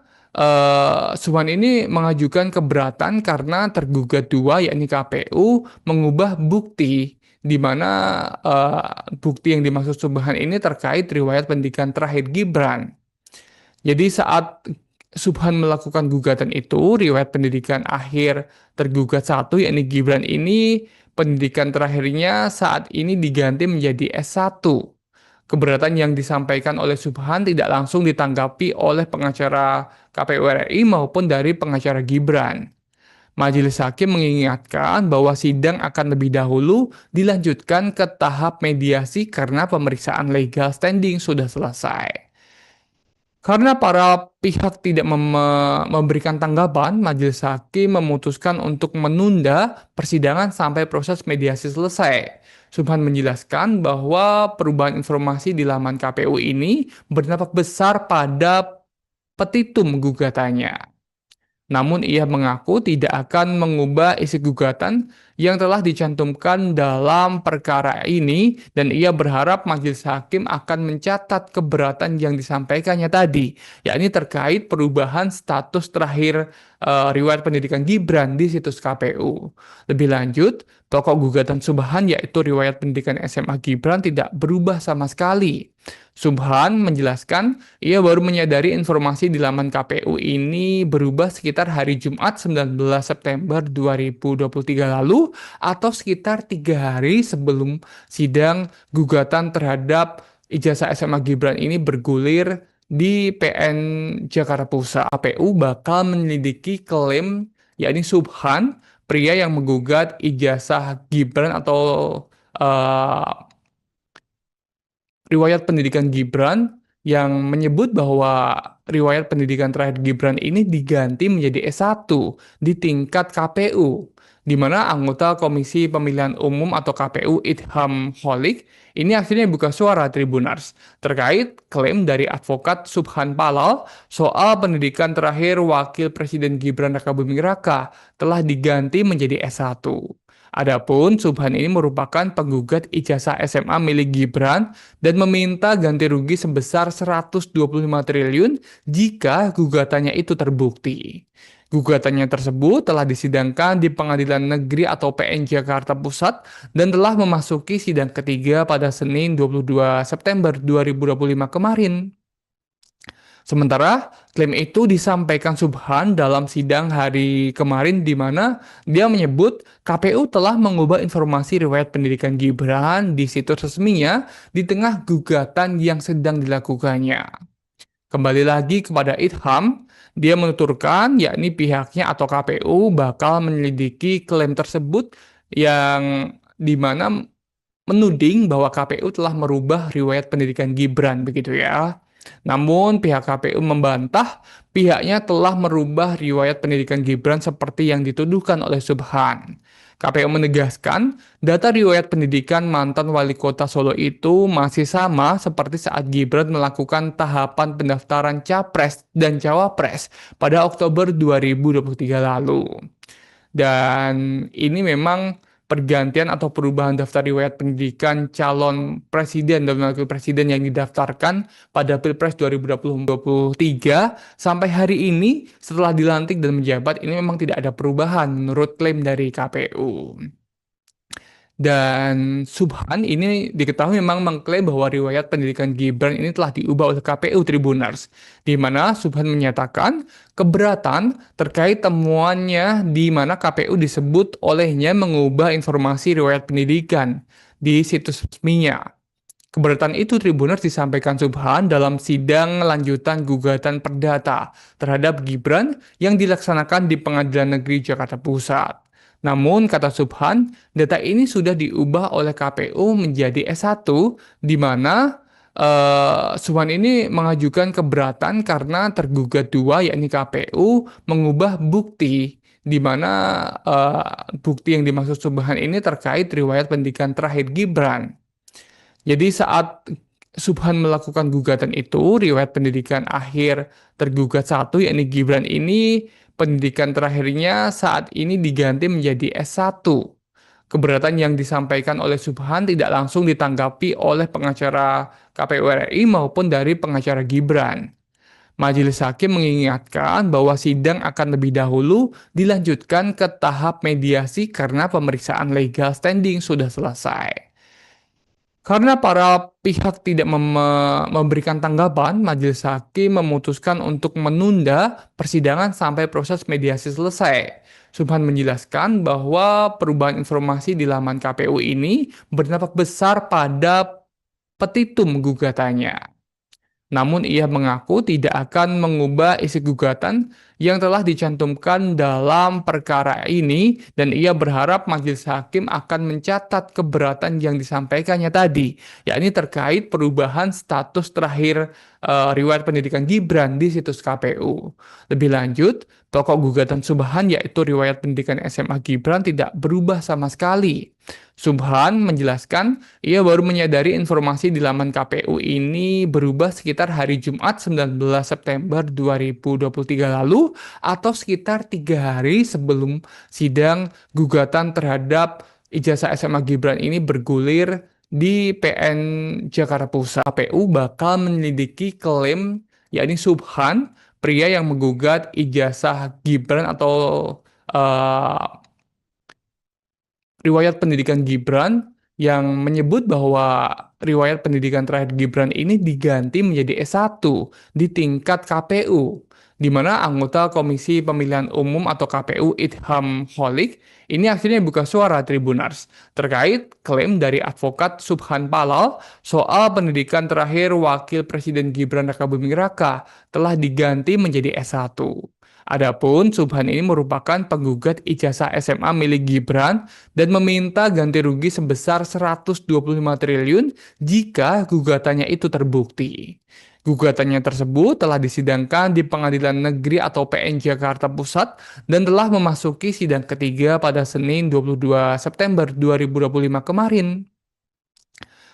Subhan ini mengajukan keberatan karena tergugat dua, yakni KPU, mengubah bukti, di mana bukti yang dimaksud Subhan ini terkait riwayat pendidikan terakhir Gibran. Jadi saat Subhan melakukan gugatan itu, riwayat pendidikan akhir tergugat satu, yakni Gibran ini, pendidikan terakhirnya saat ini diganti menjadi S1. Keberatan yang disampaikan oleh Subhan tidak langsung ditanggapi oleh pengacara KPU RI maupun dari pengacara Gibran. Majelis Hakim mengingatkan bahwa sidang akan lebih dahulu dilanjutkan ke tahap mediasi karena pemeriksaan legal standing sudah selesai. Karena para pihak tidak memberikan tanggapan, Majelis Hakim memutuskan untuk menunda persidangan sampai proses mediasi selesai. Subhan menjelaskan bahwa perubahan informasi di laman KPU ini berdampak besar pada petitum gugatannya. Namun ia mengaku tidak akan mengubah isi gugatan yang telah dicantumkan dalam perkara ini dan ia berharap majelis hakim akan mencatat keberatan yang disampaikannya tadi, yakni terkait perubahan status terakhir riwayat pendidikan Gibran di situs KPU. Lebih lanjut, pokok gugatan Subhan yaitu riwayat pendidikan SMA Gibran tidak berubah sama sekali. Subhan menjelaskan ia baru menyadari informasi di laman KPU ini berubah sekitar hari Jumat 19 September 2023 lalu atau sekitar 3 hari sebelum sidang gugatan terhadap ijazah SMA Gibran ini bergulir di PN Jakarta Pusat. KPU bakal menyelidiki klaim yakni Subhan, pria yang menggugat ijazah Gibran atau eh, riwayat pendidikan Gibran yang menyebut bahwa riwayat pendidikan terakhir Gibran ini diganti menjadi S1 di tingkat KPU, di mana anggota Komisi Pemilihan Umum atau KPU Idham Holik ini akhirnya buka suara Tribunars terkait klaim dari advokat Subhan Palal soal pendidikan terakhir Wakil Presiden Gibran Rakabuming Raka telah diganti menjadi S1. Adapun Subhan ini merupakan penggugat ijazah SMA milik Gibran dan meminta ganti rugi sebesar 125 triliun jika gugatannya itu terbukti. Gugatannya tersebut telah disidangkan di Pengadilan Negeri atau PN Jakarta Pusat dan telah memasuki sidang ketiga pada Senin 22 September 2025 kemarin. Sementara klaim itu disampaikan Subhan dalam sidang hari kemarin di mana dia menyebut KPU telah mengubah informasi riwayat pendidikan Gibran di situs resminya di tengah gugatan yang sedang dilakukannya. Kembali lagi kepada Idham, dia menuturkan yakni pihaknya atau KPU bakal menyelidiki klaim tersebut yang di mana menuding bahwa KPU telah merubah riwayat pendidikan Gibran begitu ya. Namun pihak KPU membantah pihaknya telah merubah riwayat pendidikan Gibran seperti yang dituduhkan oleh Subhan. KPU menegaskan data riwayat pendidikan mantan wali kota Solo itu masih sama seperti saat Gibran melakukan tahapan pendaftaran Capres dan Cawapres pada Oktober 2023 lalu. Dan ini memang pergantian atau perubahan daftar riwayat pendidikan calon presiden dan wakil presiden yang didaftarkan pada Pilpres 2023 sampai hari ini setelah dilantik dan menjabat ini memang tidak ada perubahan menurut klaim dari KPU. Dan Subhan ini diketahui memang mengklaim bahwa riwayat pendidikan Gibran ini telah diubah oleh KPU Tribunars, di mana Subhan menyatakan keberatan terkait temuannya di mana KPU disebut olehnya mengubah informasi riwayat pendidikan di situs resminya. Keberatan itu Tribunars disampaikan Subhan dalam sidang lanjutan gugatan perdata terhadap Gibran yang dilaksanakan di Pengadilan Negeri Jakarta Pusat. Namun, kata Subhan, data ini sudah diubah oleh KPU menjadi S1, di mana Subhan ini mengajukan keberatan karena tergugat dua, yakni KPU, mengubah bukti, di mana bukti yang dimaksud Subhan ini terkait riwayat pendidikan terakhir Gibran. Jadi saat Subhan melakukan gugatan itu, riwayat pendidikan akhir tergugat satu, yakni Gibran ini, pendidikan terakhirnya saat ini diganti menjadi S1. Keberatan yang disampaikan oleh Subhan tidak langsung ditanggapi oleh pengacara KPU RI maupun dari pengacara Gibran. Majelis Hakim mengingatkan bahwa sidang akan lebih dahulu dilanjutkan ke tahap mediasi karena pemeriksaan legal standing sudah selesai. Karena para pihak tidak memberikan tanggapan, majelis hakim memutuskan untuk menunda persidangan sampai proses mediasi selesai. Subhan menjelaskan bahwa perubahan informasi di laman KPU ini berdampak besar pada petitum gugatannya. Namun ia mengaku tidak akan mengubah isi gugatan yang telah dicantumkan dalam perkara ini dan ia berharap majelis hakim akan mencatat keberatan yang disampaikannya tadi, yakni terkait perubahan status terakhir riwayat pendidikan Gibran di situs KPU. Lebih lanjut, pokok gugatan Subhan yaitu riwayat pendidikan SMA Gibran tidak berubah sama sekali. Subhan menjelaskan ia baru menyadari informasi di laman KPU ini berubah sekitar hari Jumat 19 September 2023 lalu atau sekitar 3 hari sebelum sidang gugatan terhadap ijazah SMA Gibran ini bergulir di PN Jakarta Pusat. KPU bakal menyelidiki klaim yakni Subhan, pria yang menggugat ijazah Gibran atau eh, riwayat pendidikan Gibran yang menyebut bahwa riwayat pendidikan terakhir Gibran ini diganti menjadi S1 di tingkat KPU, di mana anggota Komisi Pemilihan Umum atau KPU Idham Holik ini akhirnya buka suara Tribunars terkait klaim dari advokat Subhan Palal soal pendidikan terakhir Wakil Presiden Gibran Rakabuming Raka telah diganti menjadi S1. Adapun Subhan ini merupakan penggugat ijazah SMA milik Gibran dan meminta ganti rugi sebesar 125 triliun jika gugatannya itu terbukti. Gugatannya tersebut telah disidangkan di Pengadilan Negeri atau PN Jakarta Pusat dan telah memasuki sidang ketiga pada Senin 22 September 2025 kemarin.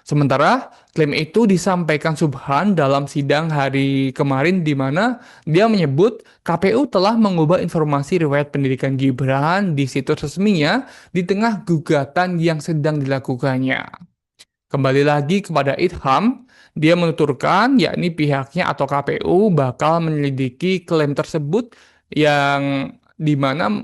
Sementara klaim itu disampaikan Subhan dalam sidang hari kemarin di mana dia menyebut KPU telah mengubah informasi riwayat pendidikan Gibran di situs resminya di tengah gugatan yang sedang dilakukannya. Kembali lagi kepada Idham, dia menuturkan yakni pihaknya atau KPU bakal menyelidiki klaim tersebut yang di mana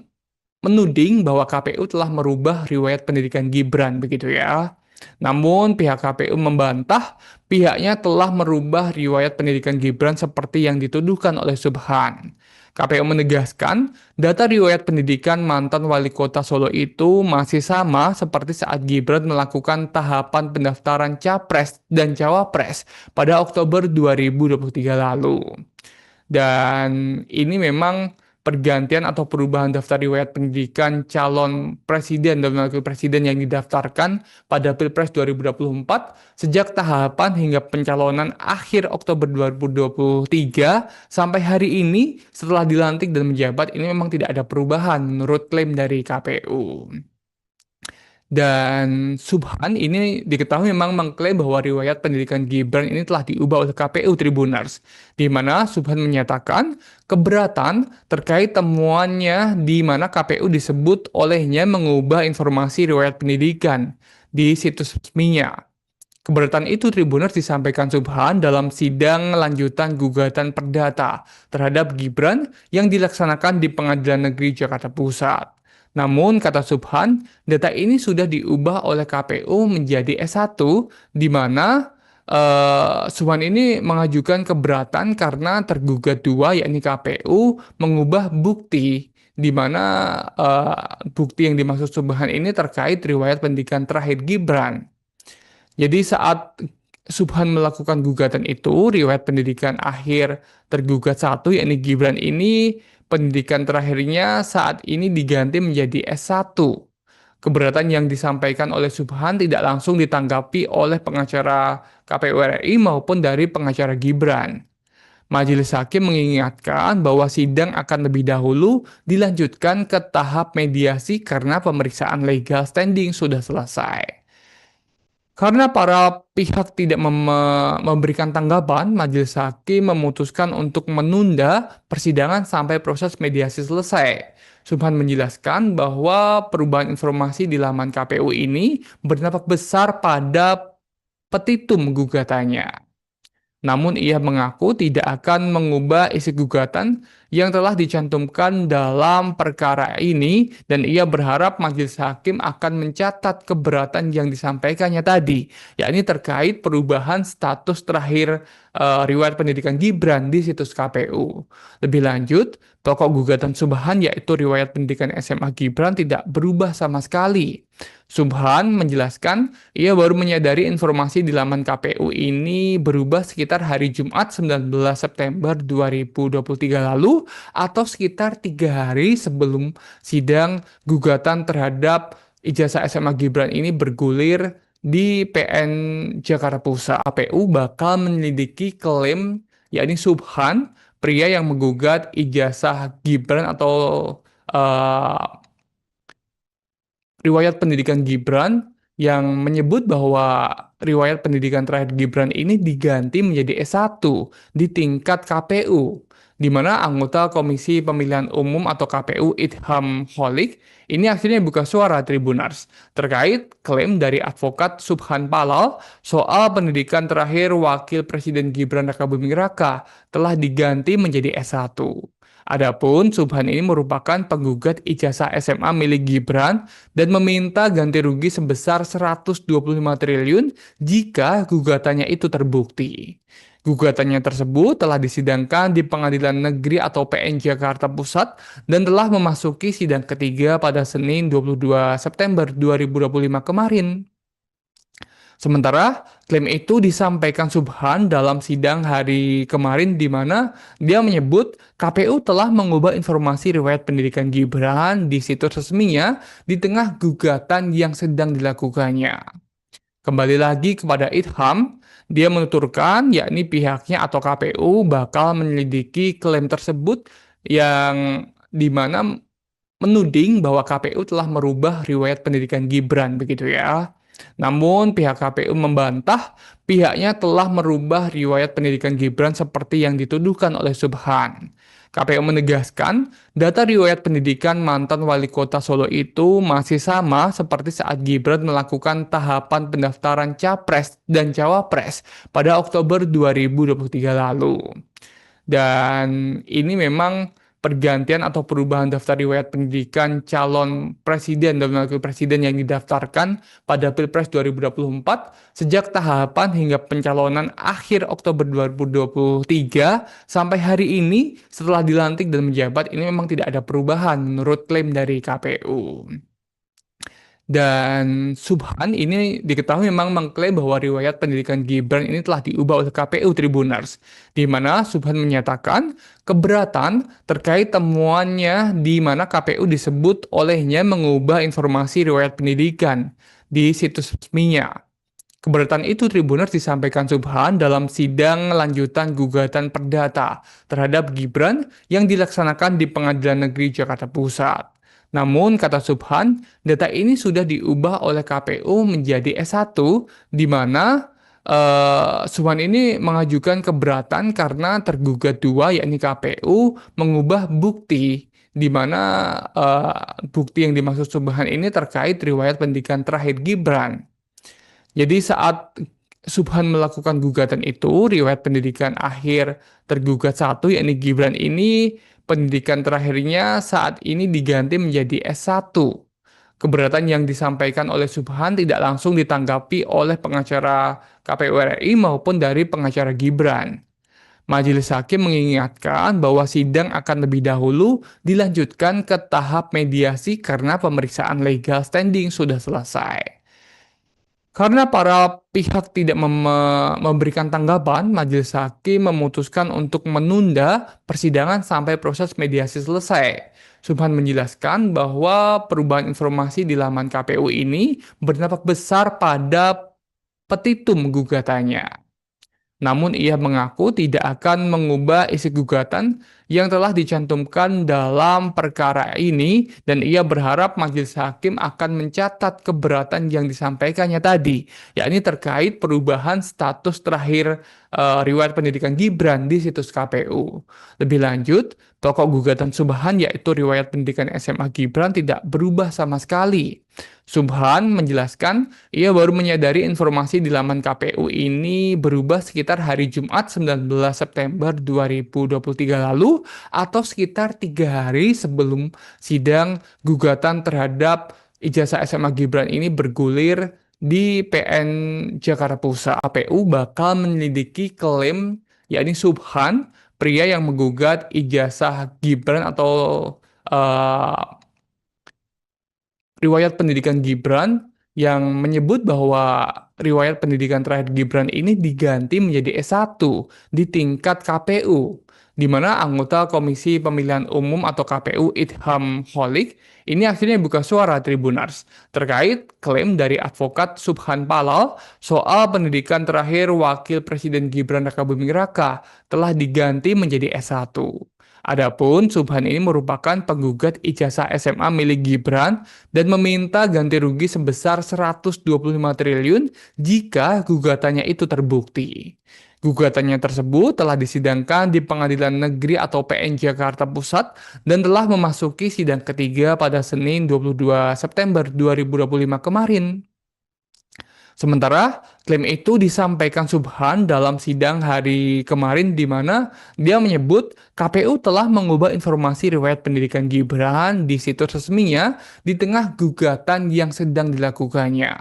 menuding bahwa KPU telah merubah riwayat pendidikan Gibran begitu ya. Namun pihak KPU membantah pihaknya telah merubah riwayat pendidikan Gibran seperti yang dituduhkan oleh Subhan. KPU menegaskan data riwayat pendidikan mantan wali kota Solo itu masih sama seperti saat Gibran melakukan tahapan pendaftaran Capres dan Cawapres pada Oktober 2023 lalu. Dan ini memang pergantian atau perubahan daftar riwayat pendidikan calon presiden dan wakil presiden yang didaftarkan pada Pilpres 2024 sejak tahapan hingga pencalonan akhir Oktober 2023 sampai hari ini setelah dilantik dan menjabat ini memang tidak ada perubahan menurut klaim dari KPU. Dan Subhan ini diketahui memang mengklaim bahwa riwayat pendidikan Gibran ini telah diubah oleh KPU Tribunars, di mana Subhan menyatakan keberatan terkait temuannya di mana KPU disebut olehnya mengubah informasi riwayat pendidikan di situs resminya. Keberatan itu Tribunars disampaikan Subhan dalam sidang lanjutan gugatan perdata terhadap Gibran yang dilaksanakan di Pengadilan Negeri Jakarta Pusat. Namun, kata Subhan, data ini sudah diubah oleh KPU menjadi S1, di mana Subhan ini mengajukan keberatan karena tergugat dua, yakni KPU, mengubah bukti, di mana bukti yang dimaksud Subhan ini terkait riwayat pendidikan terakhir Gibran. Jadi saat Subhan melakukan gugatan itu, riwayat pendidikan akhir tergugat satu, yakni Gibran ini, pendidikan terakhirnya saat ini diganti menjadi S1. Keberatan yang disampaikan oleh Subhan tidak langsung ditanggapi oleh pengacara KPU RI maupun dari pengacara Gibran. Majelis Hakim mengingatkan bahwa sidang akan lebih dahulu dilanjutkan ke tahap mediasi karena pemeriksaan legal standing sudah selesai. Karena para pihak tidak memberikan tanggapan, majelis hakim memutuskan untuk menunda persidangan sampai proses mediasi selesai. Subhan menjelaskan bahwa perubahan informasi di laman KPU ini berdampak besar pada petitum gugatannya. Namun ia mengaku tidak akan mengubah isi gugatan yang telah dicantumkan dalam perkara ini dan ia berharap majelis hakim akan mencatat keberatan yang disampaikannya tadi, yakni terkait perubahan status terakhir riwayat pendidikan Gibran di situs KPU. Lebih lanjut, pokok gugatan Subhan yaitu riwayat pendidikan SMA Gibran tidak berubah sama sekali. Subhan menjelaskan ia baru menyadari informasi di laman KPU ini berubah sekitar hari Jumat 19 September 2023 lalu atau sekitar 3 hari sebelum sidang gugatan terhadap ijazah SMA Gibran ini bergulir di PN Jakarta Pusat. KPU bakal menyelidiki klaim yakni Subhan, pria yang menggugat ijazah Gibran atau eh, riwayat pendidikan Gibran yang menyebut bahwa riwayat pendidikan terakhir Gibran ini diganti menjadi S1 di tingkat KPU, di mana anggota Komisi Pemilihan Umum atau KPU Idham Holik ini akhirnya buka suara Tribunars terkait klaim dari advokat Subhan Palal soal pendidikan terakhir Wakil Presiden Gibran Rakabuming Raka telah diganti menjadi S1. Adapun Subhan ini merupakan penggugat ijazah SMA milik Gibran dan meminta ganti rugi sebesar 125 triliun jika gugatannya itu terbukti. Gugatannya tersebut telah disidangkan di Pengadilan Negeri atau PN Jakarta Pusat dan telah memasuki sidang ketiga pada Senin 22 September 2025 kemarin. Sementara klaim itu disampaikan Subhan dalam sidang hari kemarin di mana dia menyebut KPU telah mengubah informasi riwayat pendidikan Gibran di situs resminya di tengah gugatan yang sedang dilakukannya. Kembali lagi kepada Idham, dia menuturkan yakni pihaknya atau KPU bakal menyelidiki klaim tersebut yang di mana menuding bahwa KPU telah merubah riwayat pendidikan Gibran begitu ya. Namun pihak KPU membantah pihaknya telah merubah riwayat pendidikan Gibran seperti yang dituduhkan oleh Subhan. KPU menegaskan data riwayat pendidikan mantan wali kota Solo itu masih sama seperti saat Gibran melakukan tahapan pendaftaran Capres dan Cawapres pada Oktober 2023 lalu. Dan ini memang pergantian atau perubahan daftar riwayat pendidikan calon presiden dan wakil presiden yang didaftarkan pada Pilpres 2024 sejak tahapan hingga pencalonan akhir Oktober 2023 sampai hari ini setelah dilantik dan menjabat ini memang tidak ada perubahan menurut klaim dari KPU. Dan Subhan ini diketahui memang mengklaim bahwa riwayat pendidikan Gibran ini telah diubah oleh KPU Tribunars, di mana Subhan menyatakan keberatan terkait temuannya di mana KPU disebut olehnya mengubah informasi riwayat pendidikan di situs resminya. Keberatan itu Tribunars disampaikan Subhan dalam sidang lanjutan gugatan perdata terhadap Gibran yang dilaksanakan di Pengadilan Negeri Jakarta Pusat. Namun, kata Subhan, data ini sudah diubah oleh KPU menjadi S1, di mana Subhan ini mengajukan keberatan karena tergugat dua, yakni KPU, mengubah bukti, di mana bukti yang dimaksud Subhan ini terkait riwayat pendidikan terakhir Gibran. Jadi saat Subhan melakukan gugatan itu, riwayat pendidikan akhir tergugat satu, yakni Gibran ini, pendidikan terakhirnya saat ini diganti menjadi S1. Keberatan yang disampaikan oleh Subhan tidak langsung ditanggapi oleh pengacara KPU RI maupun dari pengacara Gibran. Majelis Hakim mengingatkan bahwa sidang akan lebih dahulu dilanjutkan ke tahap mediasi karena pemeriksaan legal standing sudah selesai. Karena para pihak tidak memberikan tanggapan, Majelis Hakim memutuskan untuk menunda persidangan sampai proses mediasi selesai. Subhan menjelaskan bahwa perubahan informasi di laman KPU ini berdampak besar pada petitum gugatannya. Namun ia mengaku tidak akan mengubah isi gugatan yang telah dicantumkan dalam perkara ini dan ia berharap majelis hakim akan mencatat keberatan yang disampaikannya tadi, yakni terkait perubahan status terakhir riwayat pendidikan Gibran di situs KPU. Lebih lanjut, pokok gugatan Subhan yaitu riwayat pendidikan SMA Gibran tidak berubah sama sekali. Subhan menjelaskan, ia baru menyadari informasi di laman KPU ini berubah sekitar hari Jumat 19 September 2023 lalu atau sekitar 3 hari sebelum sidang gugatan terhadap ijazah SMA Gibran ini bergulir di PN Jakarta Pusat. KPU bakal menyelidiki klaim yakni Subhan, pria yang menggugat ijazah Gibran atau eh, riwayat pendidikan Gibran yang menyebut bahwa riwayat pendidikan terakhir Gibran ini diganti menjadi S1 di tingkat KPU, di mana anggota Komisi Pemilihan Umum atau KPU Idham Holik ini akhirnya buka suara Tribunars terkait klaim dari advokat Subhan Palal soal pendidikan terakhir Wakil Presiden Gibran Rakabuming Raka telah diganti menjadi S1. Adapun Subhan ini merupakan penggugat ijazah SMA milik Gibran dan meminta ganti rugi sebesar 125 triliun jika gugatannya itu terbukti. Gugatannya tersebut telah disidangkan di Pengadilan Negeri atau PN Jakarta Pusat dan telah memasuki sidang ketiga pada Senin 22 September 2025 kemarin. Sementara klaim itu disampaikan Subhan dalam sidang hari kemarin di mana dia menyebut KPU telah mengubah informasi riwayat pendidikan Gibran di situs resminya di tengah gugatan yang sedang dilakukannya.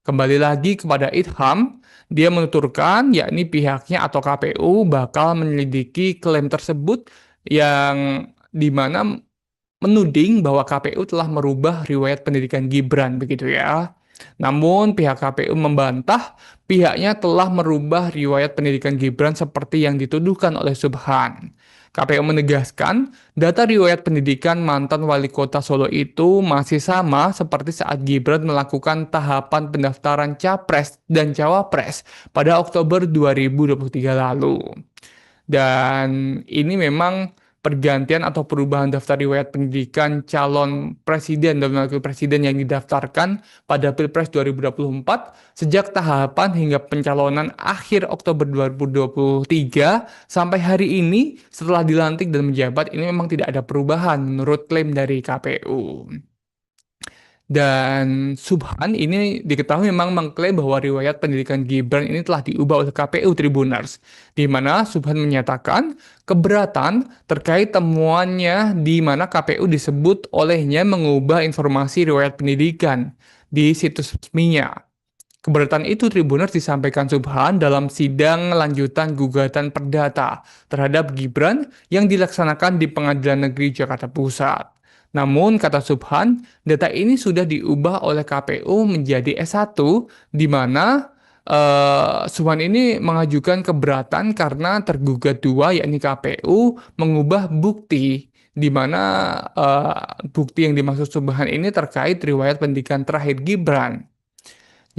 Kembali lagi kepada Idham, dia menuturkan yakni pihaknya atau KPU bakal menyelidiki klaim tersebut yang di mana menuding bahwa KPU telah merubah riwayat pendidikan Gibran begitu ya. Namun pihak KPU membantah pihaknya telah merubah riwayat pendidikan Gibran seperti yang dituduhkan oleh Subhan. KPU menegaskan, data riwayat pendidikan mantan wali kota Solo itu masih sama seperti saat Gibran melakukan tahapan pendaftaran Capres dan Cawapres pada Oktober 2023 lalu. Dan ini memang pergantian atau perubahan daftar riwayat pendidikan calon presiden dan wakil presiden yang didaftarkan pada Pilpres 2024 sejak tahapan hingga pencalonan akhir Oktober 2023 sampai hari ini setelah dilantik dan menjabat ini memang tidak ada perubahan menurut klaim dari KPU. Dan Subhan ini diketahui memang mengklaim bahwa riwayat pendidikan Gibran ini telah diubah oleh KPU Tribunars, di mana Subhan menyatakan keberatan terkait temuannya di mana KPU disebut olehnya mengubah informasi riwayat pendidikan di situs resminya. Keberatan itu Tribunars disampaikan Subhan dalam sidang lanjutan gugatan perdata terhadap Gibran yang dilaksanakan di Pengadilan Negeri Jakarta Pusat. Namun, kata Subhan, data ini sudah diubah oleh KPU menjadi S1, di mana Subhan ini mengajukan keberatan karena tergugat dua, yakni KPU, mengubah bukti, di mana bukti yang dimaksud Subhan ini terkait riwayat pendidikan terakhir Gibran.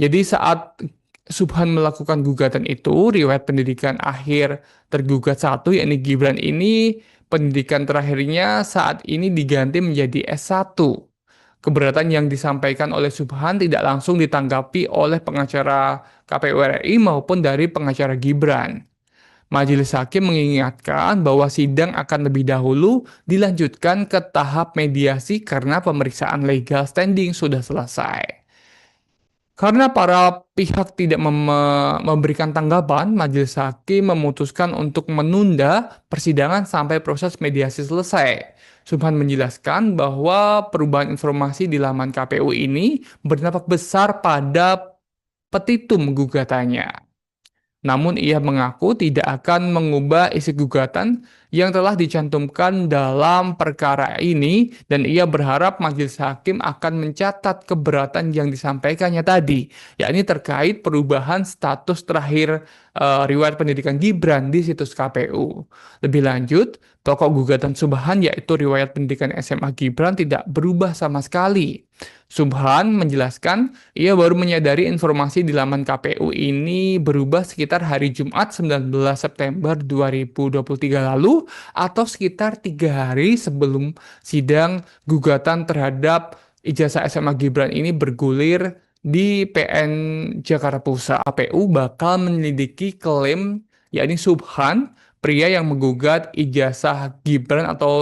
Jadi saat Subhan melakukan gugatan itu, riwayat pendidikan akhir tergugat satu, yakni Gibran ini, pendidikan terakhirnya saat ini diganti menjadi S1. Keberatan yang disampaikan oleh Subhan tidak langsung ditanggapi oleh pengacara KPU RI maupun dari pengacara Gibran. Majelis Hakim mengingatkan bahwa sidang akan lebih dahulu dilanjutkan ke tahap mediasi karena pemeriksaan legal standing sudah selesai. Karena para pihak tidak memberikan tanggapan, Majelis Hakim memutuskan untuk menunda persidangan sampai proses mediasi selesai. Subhan menjelaskan bahwa perubahan informasi di laman KPU ini berdampak besar pada petitum gugatannya. Namun ia mengaku tidak akan mengubah isi gugatan yang telah dicantumkan dalam perkara ini dan ia berharap majelis hakim akan mencatat keberatan yang disampaikannya tadi, yakni terkait perubahan status terakhir riwayat pendidikan Gibran di situs KPU. Lebih lanjut, pokok gugatan Subhan yaitu riwayat pendidikan SMA Gibran tidak berubah sama sekali. Subhan menjelaskan ia baru menyadari informasi di laman KPU ini berubah sekitar hari Jumat 19 September 2023 lalu atau sekitar 3 hari sebelum sidang gugatan terhadap ijazah SMA Gibran ini bergulir di PN Jakarta Pusat. KPU bakal menyelidiki klaim yakni Subhan, pria yang menggugat ijazah Gibran atau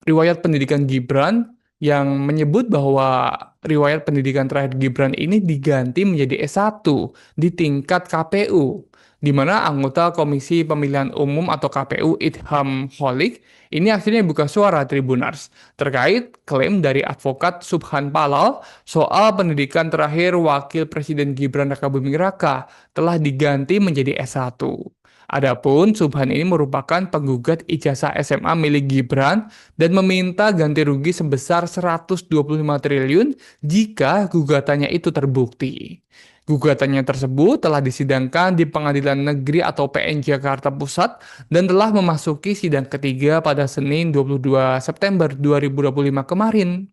riwayat pendidikan Gibran yang menyebut bahwa riwayat pendidikan terakhir Gibran ini diganti menjadi S1 di tingkat KPU, di mana anggota Komisi Pemilihan Umum atau KPU Idham Holik ini akhirnya buka suara Tribunars terkait klaim dari advokat Subhan Palal soal pendidikan terakhir Wakil Presiden Gibran Rakabuming Raka telah diganti menjadi S1. Adapun Subhan ini merupakan penggugat ijazah SMA milik Gibran dan meminta ganti rugi sebesar 125 triliun jika gugatannya itu terbukti. Gugatannya tersebut telah disidangkan di Pengadilan Negeri atau PN Jakarta Pusat dan telah memasuki sidang ketiga pada Senin 22 September 2025 kemarin.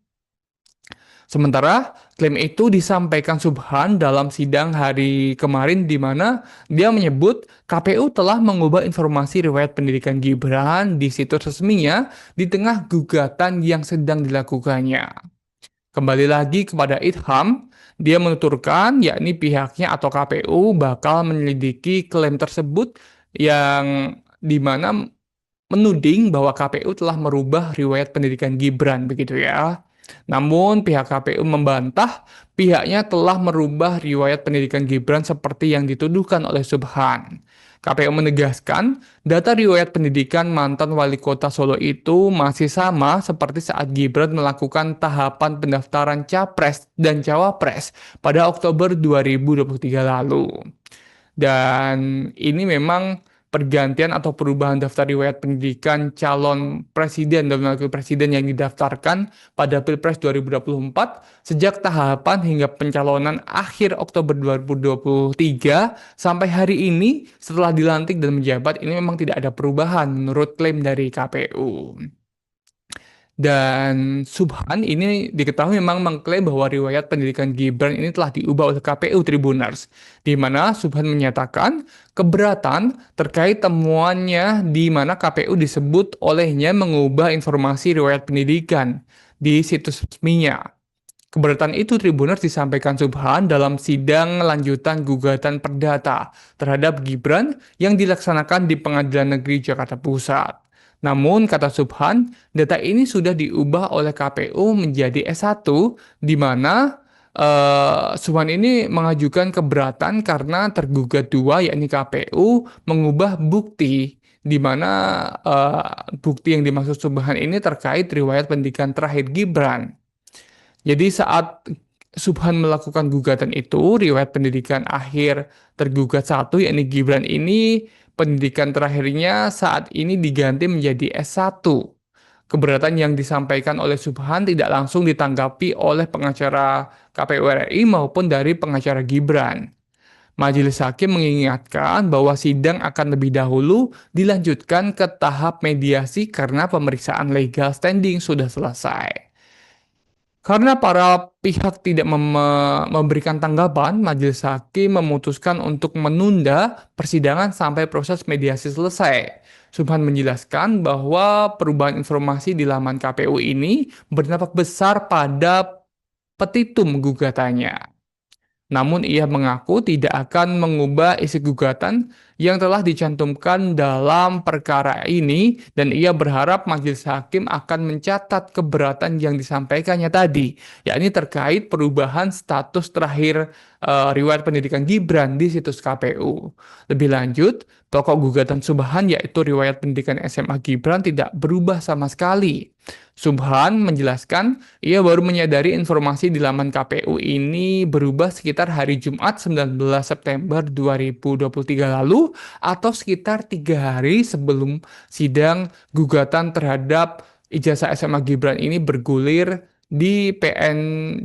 Sementara klaim itu disampaikan Subhan dalam sidang hari kemarin di mana dia menyebut KPU telah mengubah informasi riwayat pendidikan Gibran di situs resminya di tengah gugatan yang sedang dilakukannya. Kembali lagi kepada Idham, dia menuturkan yakni pihaknya atau KPU bakal menyelidiki klaim tersebut yang dimana menuding bahwa KPU telah merubah riwayat pendidikan Gibran begitu ya. Namun pihak KPU membantah pihaknya telah merubah riwayat pendidikan Gibran seperti yang dituduhkan oleh Subhan. KPU menegaskan data riwayat pendidikan mantan wali kota Solo itu masih sama seperti saat Gibran melakukan tahapan pendaftaran Capres dan Cawapres pada Oktober 2023 lalu. Dan ini memang pergantian atau perubahan daftar riwayat pendidikan calon presiden dan wakil presiden yang didaftarkan pada Pilpres 2024 sejak tahapan hingga pencalonan akhir Oktober 2023 sampai hari ini setelah dilantik dan menjabat ini memang tidak ada perubahan menurut klaim dari KPU. Dan Subhan ini diketahui memang mengklaim bahwa riwayat pendidikan Gibran ini telah diubah oleh KPU Tribunars, di mana Subhan menyatakan keberatan terkait temuannya di mana KPU disebut olehnya mengubah informasi riwayat pendidikan di situs resminya. Keberatan itu Tribunars disampaikan Subhan dalam sidang lanjutan gugatan perdata terhadap Gibran yang dilaksanakan di Pengadilan Negeri Jakarta Pusat. Namun, kata Subhan, data ini sudah diubah oleh KPU menjadi S1, di mana Subhan ini mengajukan keberatan karena tergugat dua, yakni KPU, mengubah bukti, di mana bukti yang dimaksud Subhan ini terkait riwayat pendidikan terakhir Gibran. Jadi saat Subhan melakukan gugatan itu, riwayat pendidikan akhir tergugat satu, yakni Gibran ini, pendidikan terakhirnya saat ini diganti menjadi S1. Keberatan yang disampaikan oleh Subhan tidak langsung ditanggapi oleh pengacara KPU RI maupun dari pengacara Gibran. Majelis Hakim mengingatkan bahwa sidang akan lebih dahulu dilanjutkan ke tahap mediasi karena pemeriksaan legal standing sudah selesai. Karena para pihak tidak memberikan tanggapan, Majelis Hakim memutuskan untuk menunda persidangan sampai proses mediasi selesai. Subhan menjelaskan bahwa perubahan informasi di laman KPU ini berdampak besar pada petitum gugatannya. Namun ia mengaku tidak akan mengubah isi gugatan yang telah dicantumkan dalam perkara ini dan ia berharap majelis hakim akan mencatat keberatan yang disampaikannya tadi, yakni terkait perubahan status terakhir riwayat pendidikan Gibran di situs KPU. Lebih lanjut, pokok gugatan Subhan yaitu riwayat pendidikan SMA Gibran tidak berubah sama sekali. Subhan menjelaskan ia baru menyadari informasi di laman KPU ini berubah sekitar hari Jumat 19 September 2023 lalu atau sekitar 3 hari sebelum sidang gugatan terhadap ijazah SMA Gibran ini bergulir di PN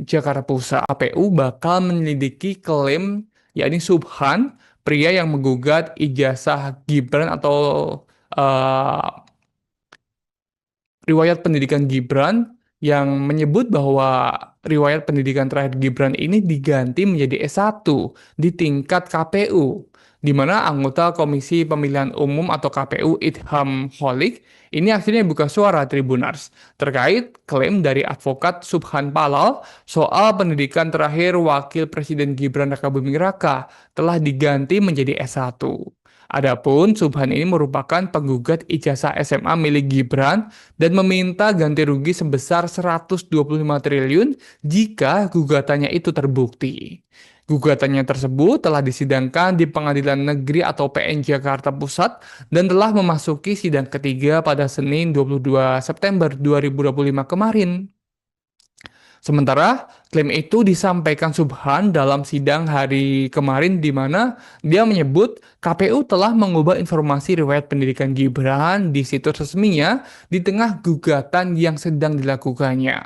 Jakarta Pusat. KPU bakal menyelidiki klaim yakni Subhan, pria yang menggugat ijazah Gibran atau riwayat pendidikan Gibran yang menyebut bahwa riwayat pendidikan terakhir Gibran ini diganti menjadi S1 di tingkat KPU, di mana anggota Komisi Pemilihan Umum atau KPU Idham Holik ini akhirnya buka suara Tribunars terkait klaim dari advokat Subhan Palal soal pendidikan terakhir Wakil Presiden Gibran Rakabuming Raka telah diganti menjadi S1. Adapun Subhan ini merupakan penggugat ijazah SMA milik Gibran dan meminta ganti rugi sebesar 125 triliun jika gugatannya itu terbukti. Gugatannya tersebut telah disidangkan di Pengadilan Negeri atau PN Jakarta Pusat dan telah memasuki sidang ketiga pada Senin 22 September 2025 kemarin. Sementara klaim itu disampaikan Subhan dalam sidang hari kemarin di mana dia menyebut KPU telah mengubah informasi riwayat pendidikan Gibran di situs resminya di tengah gugatan yang sedang dilakukannya.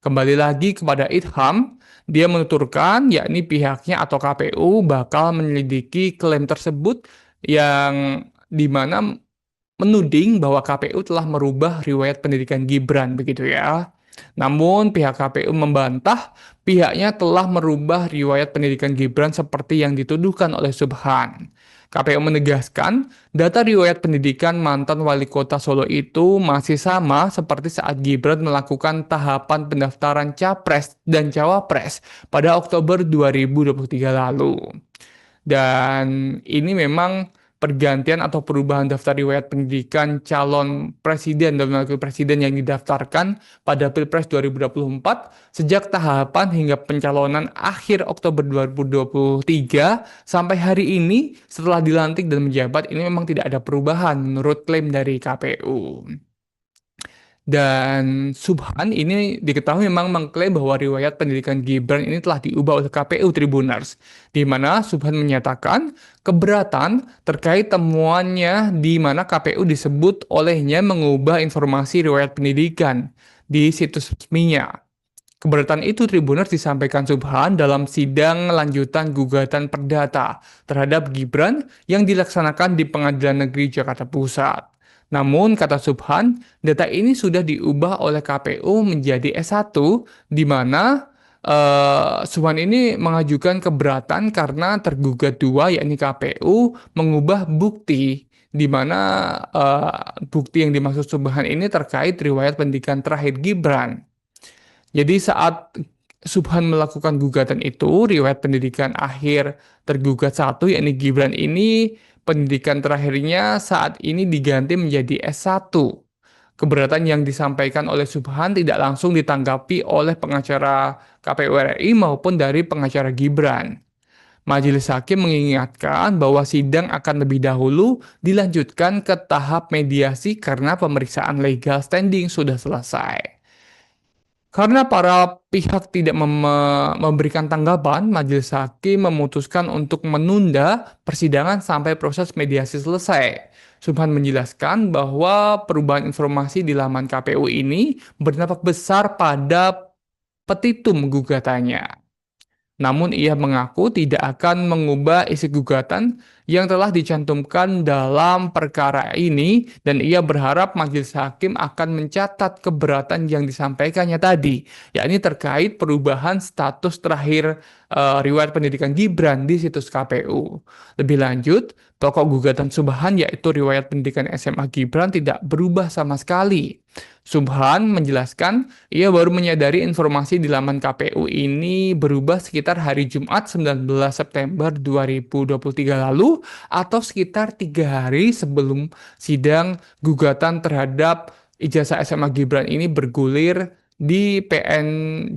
Kembali lagi kepada Idham, dia menuturkan yakni pihaknya atau KPU bakal menyelidiki klaim tersebut yang dimana menuding bahwa KPU telah merubah riwayat pendidikan Gibran begitu ya. Namun pihak KPU membantah pihaknya telah merubah riwayat pendidikan Gibran seperti yang dituduhkan oleh Subhan. KPU menegaskan, data riwayat pendidikan mantan wali kota Solo itu masih sama seperti saat Gibran melakukan tahapan pendaftaran Capres dan Cawapres pada Oktober 2023 lalu. Dan ini memang pergantian atau perubahan daftar riwayat pendidikan calon presiden dan wakil presiden yang didaftarkan pada Pilpres 2024 sejak tahapan hingga pencalonan akhir Oktober 2023 sampai hari ini setelah dilantik dan menjabat ini memang tidak ada perubahan menurut klaim dari KPU. Dan Subhan ini diketahui memang mengklaim bahwa riwayat pendidikan Gibran ini telah diubah oleh KPU Tribuners, di mana Subhan menyatakan keberatan terkait temuannya di mana KPU disebut olehnya mengubah informasi riwayat pendidikan di situs resminya. Keberatan itu Tribuners disampaikan Subhan dalam sidang lanjutan gugatan perdata terhadap Gibran yang dilaksanakan di Pengadilan Negeri Jakarta Pusat. Namun, kata Subhan, data ini sudah diubah oleh KPU menjadi S1, di mana Subhan ini mengajukan keberatan karena tergugat dua, yakni KPU, mengubah bukti, di mana bukti yang dimaksud Subhan ini terkait riwayat pendidikan terakhir Gibran. Jadi saat Subhan melakukan gugatan itu, riwayat pendidikan akhir tergugat satu, yakni Gibran ini, pendidikan terakhirnya saat ini diganti menjadi S1. Keberatan yang disampaikan oleh Subhan tidak langsung ditanggapi oleh pengacara KPU RI maupun dari pengacara Gibran. Majelis Hakim mengingatkan bahwa sidang akan lebih dahulu dilanjutkan ke tahap mediasi karena pemeriksaan legal standing sudah selesai. Karena para pihak tidak memberikan tanggapan, Majelis Hakim memutuskan untuk menunda persidangan sampai proses mediasi selesai. Subhan menjelaskan bahwa perubahan informasi di laman KPU ini berdampak besar pada petitum gugatannya. Namun ia mengaku tidak akan mengubah isi gugatan yang telah dicantumkan dalam perkara ini dan ia berharap majelis hakim akan mencatat keberatan yang disampaikannya tadi, yakni terkait perubahan status terakhir riwayat pendidikan Gibran di situs KPU. Lebih lanjut, pokok gugatan Subhan yaitu riwayat pendidikan SMA Gibran tidak berubah sama sekali. Subhan menjelaskan ia baru menyadari informasi di laman KPU ini berubah sekitar hari Jumat 19 September 2023 lalu atau sekitar 3 hari sebelum sidang gugatan terhadap ijazah SMA Gibran ini bergulir di PN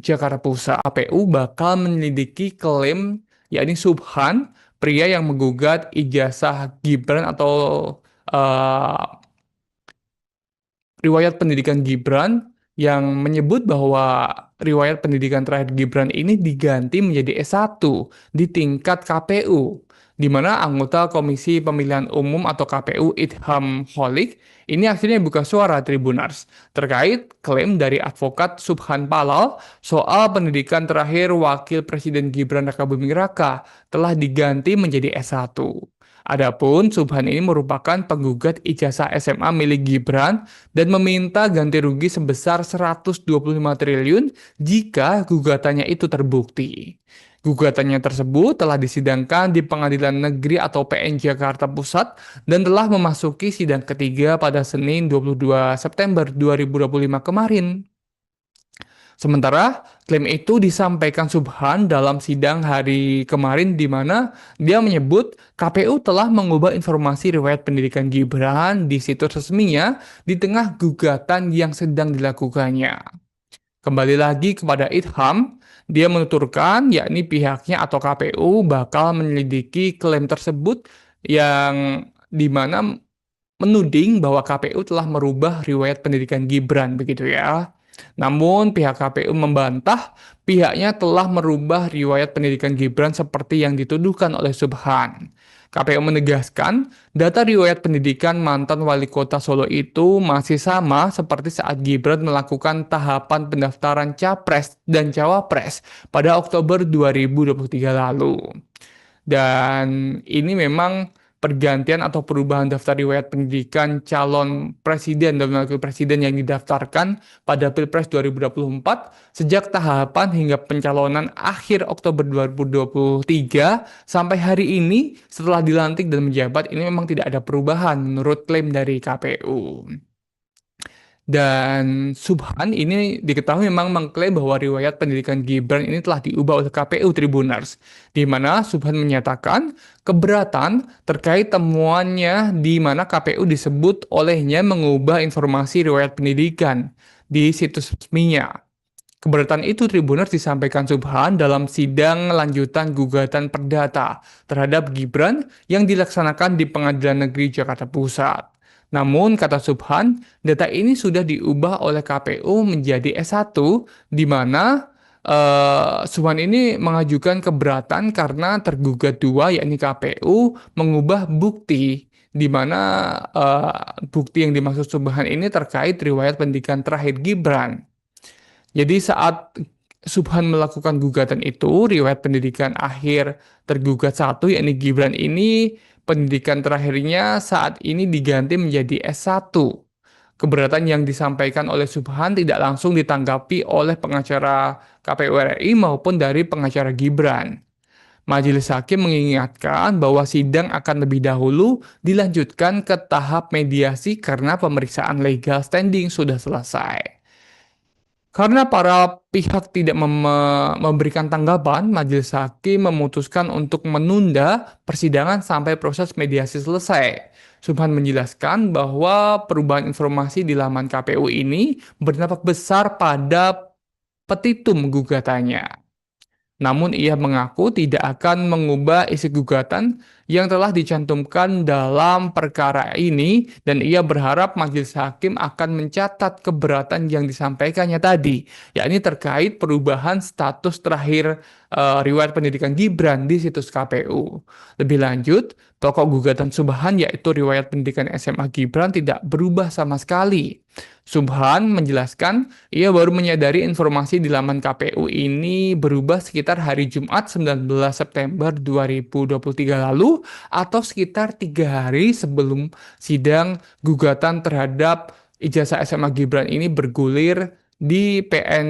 Jakarta Pusat. KPU bakal menyelidiki klaim yakni Subhan, pria yang menggugat ijazah Gibran atau riwayat pendidikan Gibran yang menyebut bahwa riwayat pendidikan terakhir Gibran ini diganti menjadi S1 di tingkat KPU, di mana anggota Komisi Pemilihan Umum atau KPU Idham Holik ini akhirnya buka suara Tribuners terkait klaim dari advokat Subhan Palal soal pendidikan terakhir Wakil Presiden Gibran Rakabuming Raka telah diganti menjadi S1. Adapun Subhan ini merupakan penggugat ijazah SMA milik Gibran dan meminta ganti rugi sebesar 125 triliun jika gugatannya itu terbukti. Gugatannya tersebut telah disidangkan di Pengadilan Negeri atau PN Jakarta Pusat dan telah memasuki sidang ketiga pada Senin 22 September 2025 kemarin. Sementara klaim itu disampaikan Subhan dalam sidang hari kemarin di mana dia menyebut KPU telah mengubah informasi riwayat pendidikan Gibran di situs resminya di tengah gugatan yang sedang dilakukannya. Kembali lagi kepada Idham, dia menuturkan yakni pihaknya atau KPU bakal menyelidiki klaim tersebut yang dimana menuding bahwa KPU telah merubah riwayat pendidikan Gibran begitu ya. Namun pihak KPU membantah pihaknya telah merubah riwayat pendidikan Gibran seperti yang dituduhkan oleh Subhan. KPU menegaskan data riwayat pendidikan mantan wali kota Solo itu masih sama seperti saat Gibran melakukan tahapan pendaftaran Capres dan Cawapres pada Oktober 2023 lalu. Dan ini memang pergantian atau perubahan daftar riwayat pendidikan calon presiden dan wakil presiden yang didaftarkan pada Pilpres 2024 sejak tahapan hingga pencalonan akhir Oktober 2023 sampai hari ini setelah dilantik dan menjabat ini memang tidak ada perubahan menurut klaim dari KPU. Dan Subhan ini diketahui memang mengklaim bahwa riwayat pendidikan Gibran ini telah diubah oleh KPU Tribuners, di mana Subhan menyatakan keberatan terkait temuannya di mana KPU disebut olehnya mengubah informasi riwayat pendidikan di situs resminya. Keberatan itu Tribuners disampaikan Subhan dalam sidang lanjutan gugatan perdata terhadap Gibran yang dilaksanakan di Pengadilan Negeri Jakarta Pusat. Namun, kata Subhan, data ini sudah diubah oleh KPU menjadi S1, di mana Subhan ini mengajukan keberatan karena tergugat dua, yakni KPU, mengubah bukti, di mana bukti yang dimaksud Subhan ini terkait riwayat pendidikan terakhir Gibran. Jadi saat Subhan melakukan gugatan itu, riwayat pendidikan akhir tergugat satu, yakni Gibran ini, pendidikan terakhirnya saat ini diganti menjadi S1. Keberatan yang disampaikan oleh Subhan tidak langsung ditanggapi oleh pengacara KPU RI maupun dari pengacara Gibran. Majelis Hakim mengingatkan bahwa sidang akan lebih dahulu dilanjutkan ke tahap mediasi karena pemeriksaan legal standing sudah selesai. Karena para pihak tidak memberikan tanggapan, Majelis Hakim memutuskan untuk menunda persidangan sampai proses mediasi selesai. Subhan menjelaskan bahwa perubahan informasi di laman KPU ini berdampak besar pada petitum gugatannya. Namun ia mengaku tidak akan mengubah isi gugatan yang telah dicantumkan dalam perkara ini dan ia berharap majelis hakim akan mencatat keberatan yang disampaikannya tadi, yakni terkait perubahan status terakhir riwayat pendidikan Gibran di situs KPU. Lebih lanjut, pokok gugatan Subhan yaitu riwayat pendidikan SMA Gibran tidak berubah sama sekali. Subhan menjelaskan ia baru menyadari informasi di laman KPU ini berubah sekitar hari Jumat 19 September 2023 lalu atau sekitar 3 hari sebelum sidang gugatan terhadap ijazah SMA Gibran ini bergulir di PN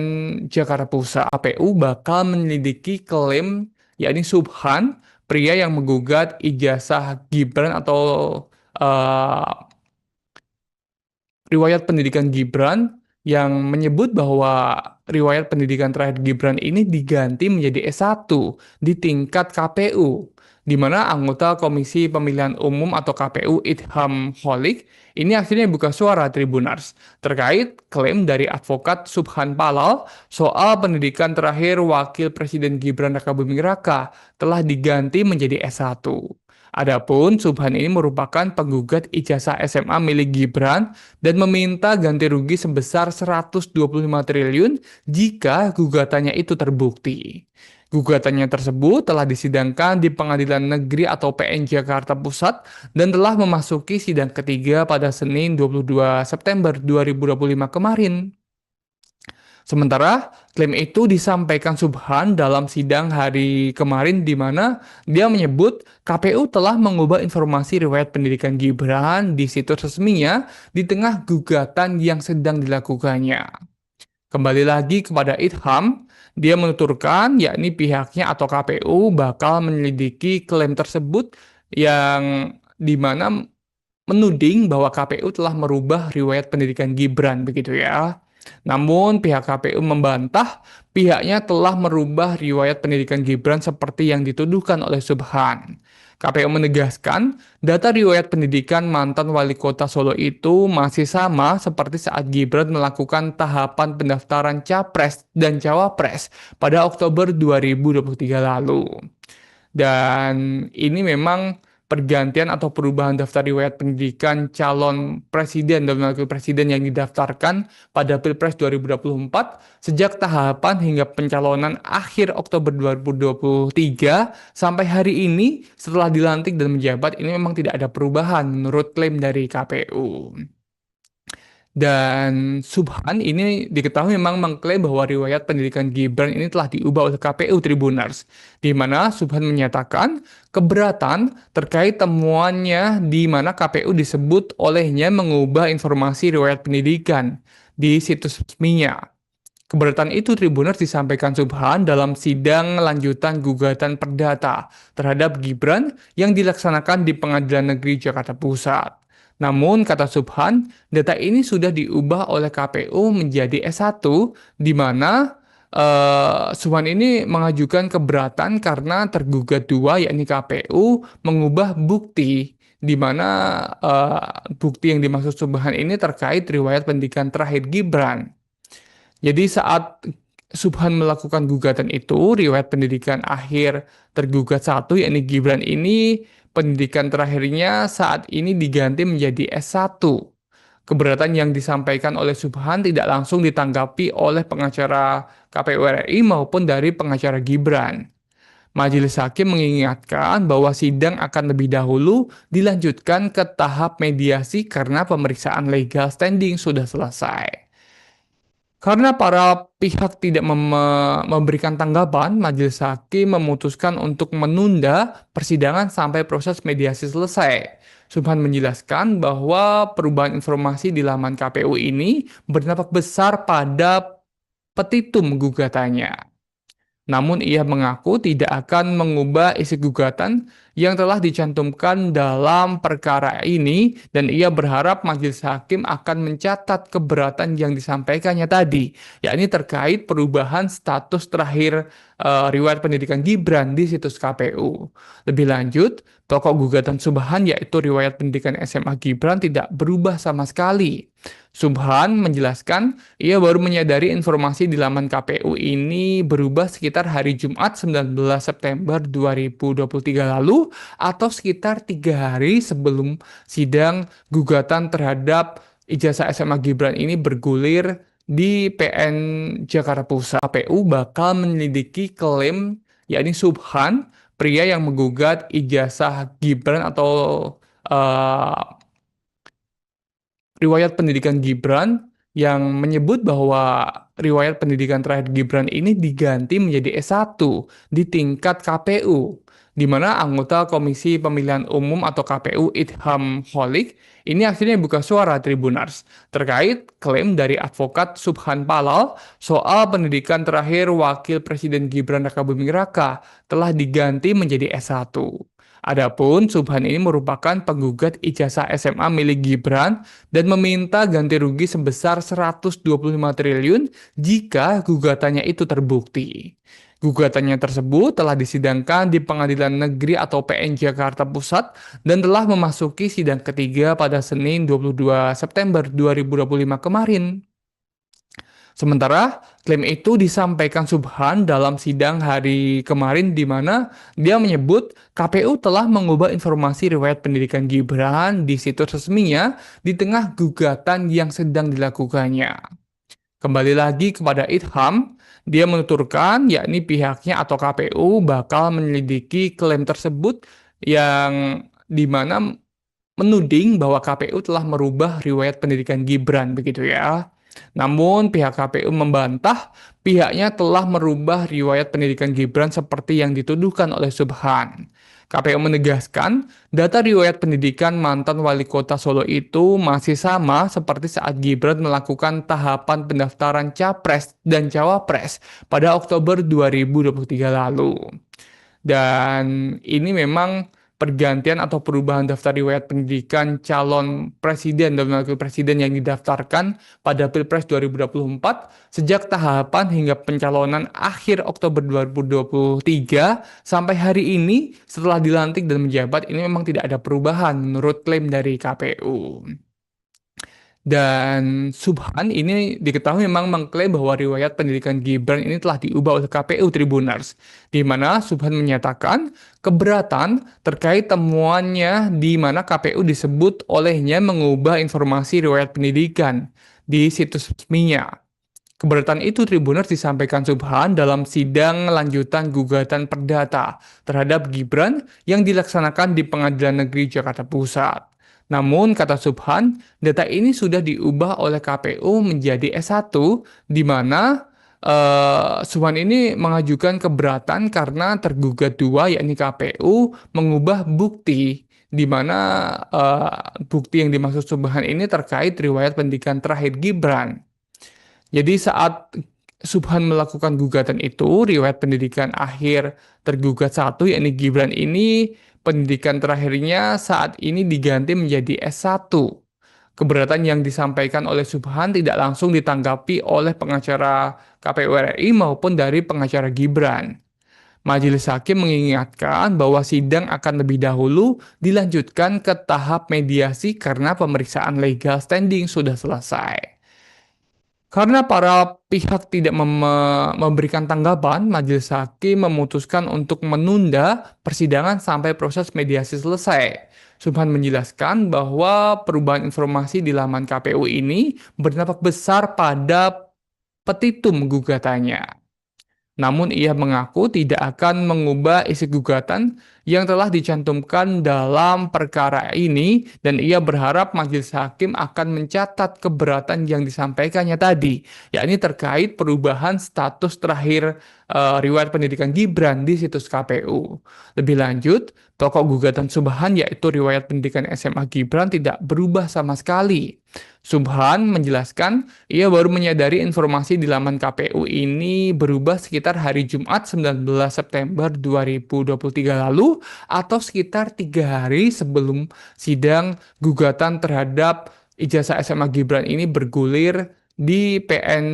Jakarta Pusat. KPU bakal menyelidiki klaim yakni Subhan, pria yang menggugat ijazah Gibran atau riwayat pendidikan Gibran yang menyebut bahwa riwayat pendidikan terakhir Gibran ini diganti menjadi S1 di tingkat KPU, di mana anggota Komisi Pemilihan Umum atau KPU Idham Holik ini akhirnya buka suara Tribuners terkait klaim dari advokat Subhan Palal soal pendidikan terakhir Wakil Presiden Gibran Rakabuming Raka telah diganti menjadi S1. Adapun Subhan ini merupakan penggugat ijazah SMA milik Gibran dan meminta ganti rugi sebesar 125 triliun jika gugatannya itu terbukti. Gugatannya tersebut telah disidangkan di Pengadilan Negeri atau PN Jakarta Pusat dan telah memasuki sidang ketiga pada Senin 22 September 2025 kemarin. Sementara klaim itu disampaikan Subhan dalam sidang hari kemarin di mana dia menyebut KPU telah mengubah informasi riwayat pendidikan Gibran di situs resminya di tengah gugatan yang sedang dilakukannya. Kembali lagi kepada Idham, dia menuturkan yakni pihaknya atau KPU bakal menyelidiki klaim tersebut yang dimana menuding bahwa KPU telah merubah riwayat pendidikan Gibran begitu ya. Namun pihak KPU membantah pihaknya telah merubah riwayat pendidikan Gibran seperti yang dituduhkan oleh Subhan. KPU menegaskan, data riwayat pendidikan mantan wali kota Solo itu masih sama seperti saat Gibran melakukan tahapan pendaftaran Capres dan Cawapres pada Oktober 2023 lalu. Dan ini memang pergantian atau perubahan daftar riwayat pendidikan calon presiden dan wakil presiden yang didaftarkan pada Pilpres 2024 sejak tahapan hingga pencalonan akhir Oktober 2023 sampai hari ini setelah dilantik dan menjabat ini memang tidak ada perubahan menurut klaim dari KPU. Dan Subhan ini diketahui memang mengklaim bahwa riwayat pendidikan Gibran ini telah diubah oleh KPU Tribuners, di mana Subhan menyatakan keberatan terkait temuannya di mana KPU disebut olehnya mengubah informasi riwayat pendidikan di situs resminya. Keberatan itu Tribuners disampaikan Subhan dalam sidang lanjutan gugatan perdata terhadap Gibran yang dilaksanakan di Pengadilan Negeri Jakarta Pusat. Namun, kata Subhan, data ini sudah diubah oleh KPU menjadi S1, di mana Subhan ini mengajukan keberatan karena tergugat dua, yakni KPU, mengubah bukti, di mana bukti yang dimaksud Subhan ini terkait riwayat pendidikan terakhir Gibran. Jadi saat Subhan melakukan gugatan itu, riwayat pendidikan akhir tergugat satu, yakni Gibran ini, pendidikan terakhirnya saat ini diganti menjadi S1. Keberatan yang disampaikan oleh Subhan tidak langsung ditanggapi oleh pengacara KPU RI maupun dari pengacara Gibran. Majelis Hakim mengingatkan bahwa sidang akan lebih dahulu dilanjutkan ke tahap mediasi karena pemeriksaan legal standing sudah selesai. Karena para pihak tidak memberikan tanggapan, Majelis Hakim memutuskan untuk menunda persidangan sampai proses mediasi selesai. Subhan menjelaskan bahwa perubahan informasi di laman KPU ini berdampak besar pada petitum gugatannya. Namun ia mengaku tidak akan mengubah isi gugatan yang telah dicantumkan dalam perkara ini dan ia berharap majelis hakim akan mencatat keberatan yang disampaikannya tadi, yakni terkait perubahan status terakhir riwayat pendidikan Gibran di situs KPU. Lebih lanjut, pokok gugatan Subhan yaitu riwayat pendidikan SMA Gibran tidak berubah sama sekali. Subhan menjelaskan ia baru menyadari informasi di laman KPU ini berubah sekitar hari Jumat 19 September 2023 lalu atau sekitar 3 hari sebelum sidang gugatan terhadap ijazah SMA Gibran ini bergulir di PN Jakarta Pusat. KPU bakal menyelidiki klaim yakni Subhan, pria yang menggugat ijazah Gibran atau riwayat pendidikan Gibran yang menyebut bahwa riwayat pendidikan terakhir Gibran ini diganti menjadi S1 di tingkat KPU, di mana anggota Komisi Pemilihan Umum atau KPU Idham Holik ini akhirnya buka suara Tribuners terkait klaim dari advokat Subhan Palal soal pendidikan terakhir Wakil Presiden Gibran Rakabuming Raka telah diganti menjadi S1. Adapun Subhan ini merupakan penggugat ijazah SMA milik Gibran dan meminta ganti rugi sebesar 125 triliun jika gugatannya itu terbukti. Gugatannya tersebut telah disidangkan di Pengadilan Negeri atau PN Jakarta Pusat dan telah memasuki sidang ketiga pada Senin 22 September 2025 kemarin. Sementara klaim itu disampaikan Subhan dalam sidang hari kemarin di mana dia menyebut KPU telah mengubah informasi riwayat pendidikan Gibran di situs resminya di tengah gugatan yang sedang dilakukannya. Kembali lagi kepada Idham, dia menuturkan yakni pihaknya atau KPU bakal menyelidiki klaim tersebut yang di mana menuding bahwa KPU telah merubah riwayat pendidikan Gibran begitu ya. Namun pihak KPU membantah pihaknya telah merubah riwayat pendidikan Gibran seperti yang dituduhkan oleh Subhan. KPU menegaskan data riwayat pendidikan mantan wali kota Solo itu masih sama seperti saat Gibran melakukan tahapan pendaftaran Capres dan Cawapres pada Oktober 2023 lalu. Dan ini memang pergantian atau perubahan daftar riwayat pendidikan calon presiden dan wakil presiden yang didaftarkan pada Pilpres 2024 sejak tahapan hingga pencalonan akhir Oktober 2023 sampai hari ini setelah dilantik dan menjabat ini memang tidak ada perubahan menurut klaim dari KPU. Dan Subhan ini diketahui memang mengklaim bahwa riwayat pendidikan Gibran ini telah diubah oleh KPU Tribuners, di mana Subhan menyatakan keberatan terkait temuannya di mana KPU disebut olehnya mengubah informasi riwayat pendidikan di situs resminya. Keberatan itu Tribuners disampaikan Subhan dalam sidang lanjutan gugatan perdata terhadap Gibran yang dilaksanakan di Pengadilan Negeri Jakarta Pusat. Namun, kata Subhan, data ini sudah diubah oleh KPU menjadi S1, di mana Subhan ini mengajukan keberatan karena tergugat dua, yakni KPU, mengubah bukti, di mana bukti yang dimaksud Subhan ini terkait riwayat pendidikan terakhir Gibran. Jadi saat Subhan melakukan gugatan itu, riwayat pendidikan akhir tergugat satu, yakni Gibran ini, pendidikan terakhirnya saat ini diganti menjadi S1. Keberatan yang disampaikan oleh Subhan tidak langsung ditanggapi oleh pengacara KPU RI maupun dari pengacara Gibran. Majelis Hakim mengingatkan bahwa sidang akan lebih dahulu dilanjutkan ke tahap mediasi karena pemeriksaan legal standing sudah selesai. Karena para pihak tidak memberikan tanggapan, Majelis Hakim memutuskan untuk menunda persidangan sampai proses mediasi selesai. Subhan menjelaskan bahwa perubahan informasi di laman KPU ini berdampak besar pada petitum gugatannya. Namun ia mengaku tidak akan mengubah isi gugatan yang telah dicantumkan dalam perkara ini dan ia berharap majelis hakim akan mencatat keberatan yang disampaikannya tadi, yakni terkait perubahan status terakhir riwayat pendidikan Gibran di situs KPU. Lebih lanjut, pokok gugatan Subhan yaitu riwayat pendidikan SMA Gibran tidak berubah sama sekali. Subhan menjelaskan ia baru menyadari informasi di laman KPU ini berubah sekitar hari Jumat 19 September 2023 lalu atau sekitar 3 hari sebelum sidang gugatan terhadap ijazah SMA Gibran ini bergulir di PN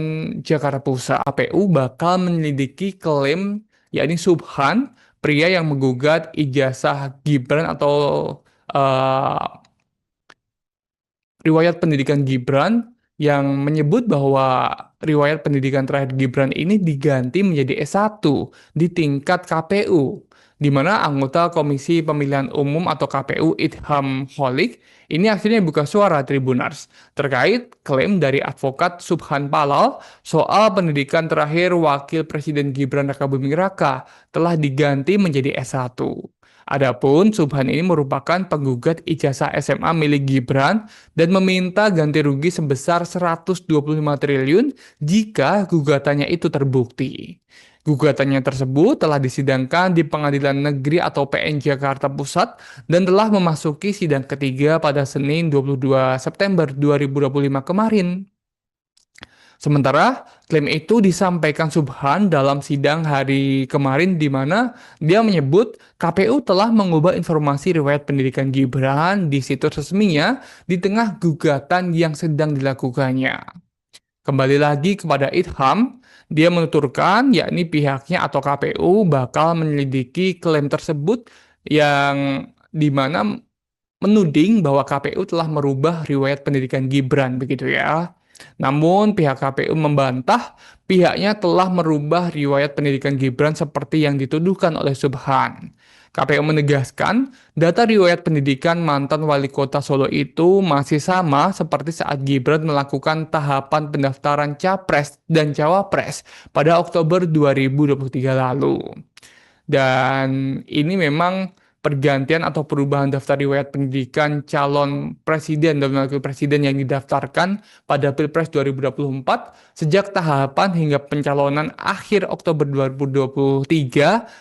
Jakarta Pusat. KPU bakal menyelidiki klaim yakni Subhan, pria yang menggugat ijazah Gibran atau riwayat pendidikan Gibran yang menyebut bahwa riwayat pendidikan terakhir Gibran ini diganti menjadi S1 di tingkat KPU, di mana anggota Komisi Pemilihan Umum atau KPU Idham Holik ini akhirnya buka suara Tribuners terkait klaim dari advokat Subhan Palal soal pendidikan terakhir Wakil Presiden Gibran Rakabuming Raka telah diganti menjadi S1. Adapun Subhan ini merupakan penggugat ijazah SMA milik Gibran dan meminta ganti rugi sebesar 125 triliun jika gugatannya itu terbukti. Gugatannya tersebut telah disidangkan di Pengadilan Negeri atau PN Jakarta Pusat dan telah memasuki sidang ketiga pada Senin 22 September 2025 kemarin. Sementara klaim itu disampaikan Subhan dalam sidang hari kemarin di mana dia menyebut KPU telah mengubah informasi riwayat pendidikan Gibran di situs resminya di tengah gugatan yang sedang dilakukannya. Kembali lagi kepada Idham, dia menuturkan yakni pihaknya atau KPU bakal menyelidiki klaim tersebut yang di mana menuding bahwa KPU telah merubah riwayat pendidikan Gibran begitu ya. Namun pihak KPU membantah pihaknya telah merubah riwayat pendidikan Gibran seperti yang dituduhkan oleh Subhan. KPU menegaskan data riwayat pendidikan mantan wali kota Solo itu masih sama seperti saat Gibran melakukan tahapan pendaftaran Capres dan Cawapres pada Oktober 2023 lalu. Dan ini memang pergantian atau perubahan daftar riwayat pendidikan calon presiden dan wakil presiden yang didaftarkan pada Pilpres 2024 sejak tahapan hingga pencalonan akhir Oktober 2023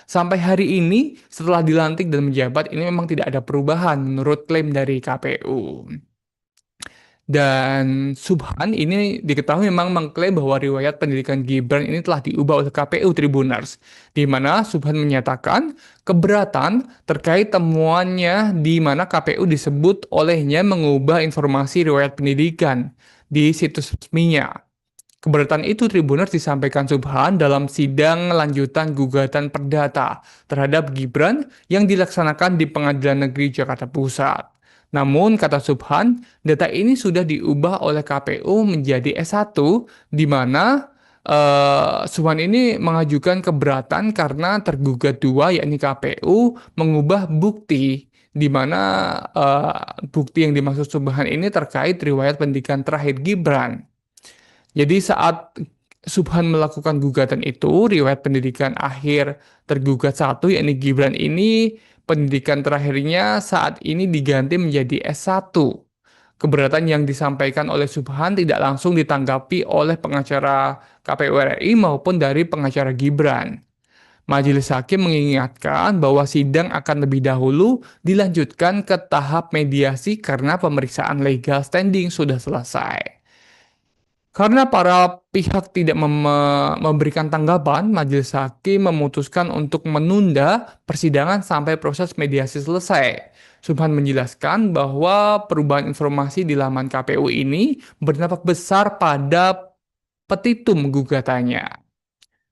sampai hari ini setelah dilantik dan menjabat ini memang tidak ada perubahan menurut klaim dari KPU. Dan Subhan ini diketahui memang mengklaim bahwa riwayat pendidikan Gibran ini telah diubah oleh KPU Tribuners, di mana Subhan menyatakan keberatan terkait temuannya di mana KPU disebut olehnya mengubah informasi riwayat pendidikan di situs resminya. Keberatan itu Tribuners disampaikan Subhan dalam sidang lanjutan gugatan perdata terhadap Gibran yang dilaksanakan di Pengadilan Negeri Jakarta Pusat. Namun, kata Subhan, data ini sudah diubah oleh KPU menjadi S1, di mana Subhan ini mengajukan keberatan karena tergugat dua, yakni KPU, mengubah bukti, di mana bukti yang dimaksud Subhan ini terkait riwayat pendidikan terakhir Gibran. Jadi saat Subhan melakukan gugatan itu, riwayat pendidikan akhir tergugat satu, yakni Gibran ini, pendidikan terakhirnya saat ini diganti menjadi S1. Keberatan yang disampaikan oleh Subhan tidak langsung ditanggapi oleh pengacara KPU RI maupun dari pengacara Gibran. Majelis Hakim mengingatkan bahwa sidang akan lebih dahulu dilanjutkan ke tahap mediasi karena pemeriksaan legal standing sudah selesai. Karena para pihak tidak memberikan tanggapan, Majelis Hakim memutuskan untuk menunda persidangan sampai proses mediasi selesai. Subhan menjelaskan bahwa perubahan informasi di laman KPU ini berdampak besar pada petitum gugatannya.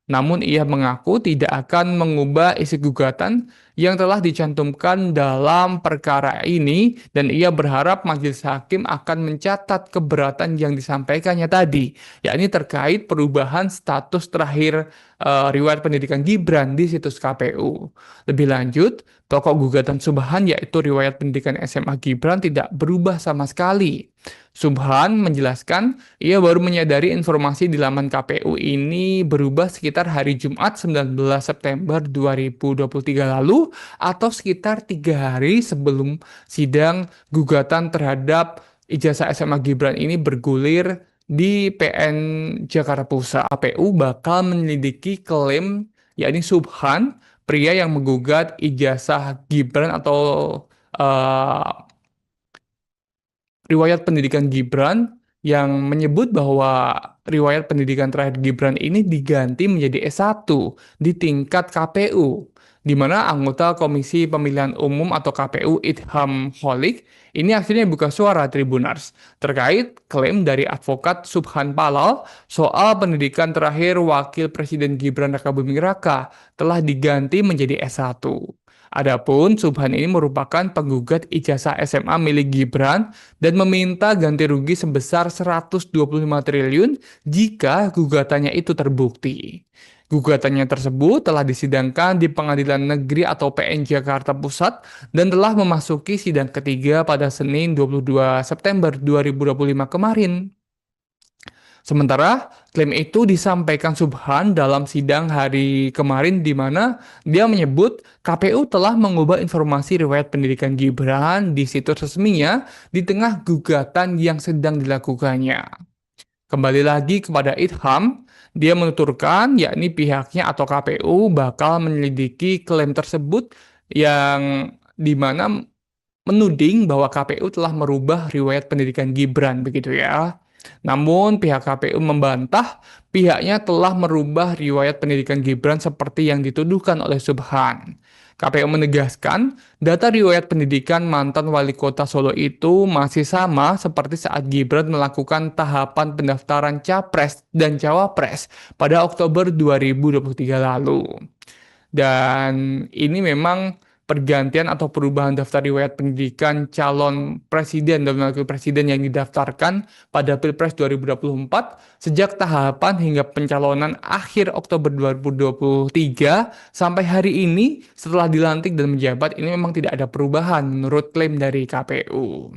Namun ia mengaku tidak akan mengubah isi gugatan yang telah dicantumkan dalam perkara ini dan ia berharap majelis hakim akan mencatat keberatan yang disampaikannya tadi, yakni terkait perubahan status terakhir riwayat pendidikan Gibran di situs KPU. Lebih lanjut, pokok gugatan Subhan yaitu riwayat pendidikan SMA Gibran tidak berubah sama sekali. Subhan menjelaskan ia baru menyadari informasi di laman KPU ini berubah sekitar hari Jumat 19 September 2023 lalu atau sekitar 3 hari sebelum sidang gugatan terhadap ijazah SMA Gibran ini bergulir di PN Jakarta Pusat. KPU bakal menyelidiki klaim yakni Subhan, pria yang menggugat ijazah Gibran atau riwayat pendidikan Gibran yang menyebut bahwa riwayat pendidikan terakhir Gibran ini diganti menjadi S1 di tingkat KPU, di mana anggota Komisi Pemilihan Umum atau KPU Idham Holik ini akhirnya buka suara Tribuners terkait klaim dari advokat Subhan Palal soal pendidikan terakhir Wakil Presiden Gibran Rakabuming Raka telah diganti menjadi S1. Adapun Subhan ini merupakan penggugat ijazah SMA milik Gibran dan meminta ganti rugi sebesar 125 triliun jika gugatannya itu terbukti. Gugatannya tersebut telah disidangkan di Pengadilan Negeri atau PN Jakarta Pusat dan telah memasuki sidang ketiga pada Senin 22 September 2025 kemarin. Sementara klaim itu disampaikan Subhan dalam sidang hari kemarin di mana dia menyebut KPU telah mengubah informasi riwayat pendidikan Gibran di situs resminya di tengah gugatan yang sedang dilakukannya. Kembali lagi kepada Idham, dia menuturkan yakni pihaknya atau KPU bakal menyelidiki klaim tersebut yang di mana menuding bahwa KPU telah merubah riwayat pendidikan Gibran begitu ya. Namun pihak KPU membantah pihaknya telah merubah riwayat pendidikan Gibran seperti yang dituduhkan oleh Subhan. KPU menegaskan data riwayat pendidikan mantan wali kota Solo itu masih sama seperti saat Gibran melakukan tahapan pendaftaran Capres dan Cawapres pada Oktober 2023 lalu. Dan ini memang pergantian atau perubahan daftar riwayat pendidikan calon presiden dan wakil presiden yang didaftarkan pada Pilpres 2024 sejak tahapan hingga pencalonan akhir Oktober 2023 sampai hari ini setelah dilantik dan menjabat ini memang tidak ada perubahan menurut klaim dari KPU.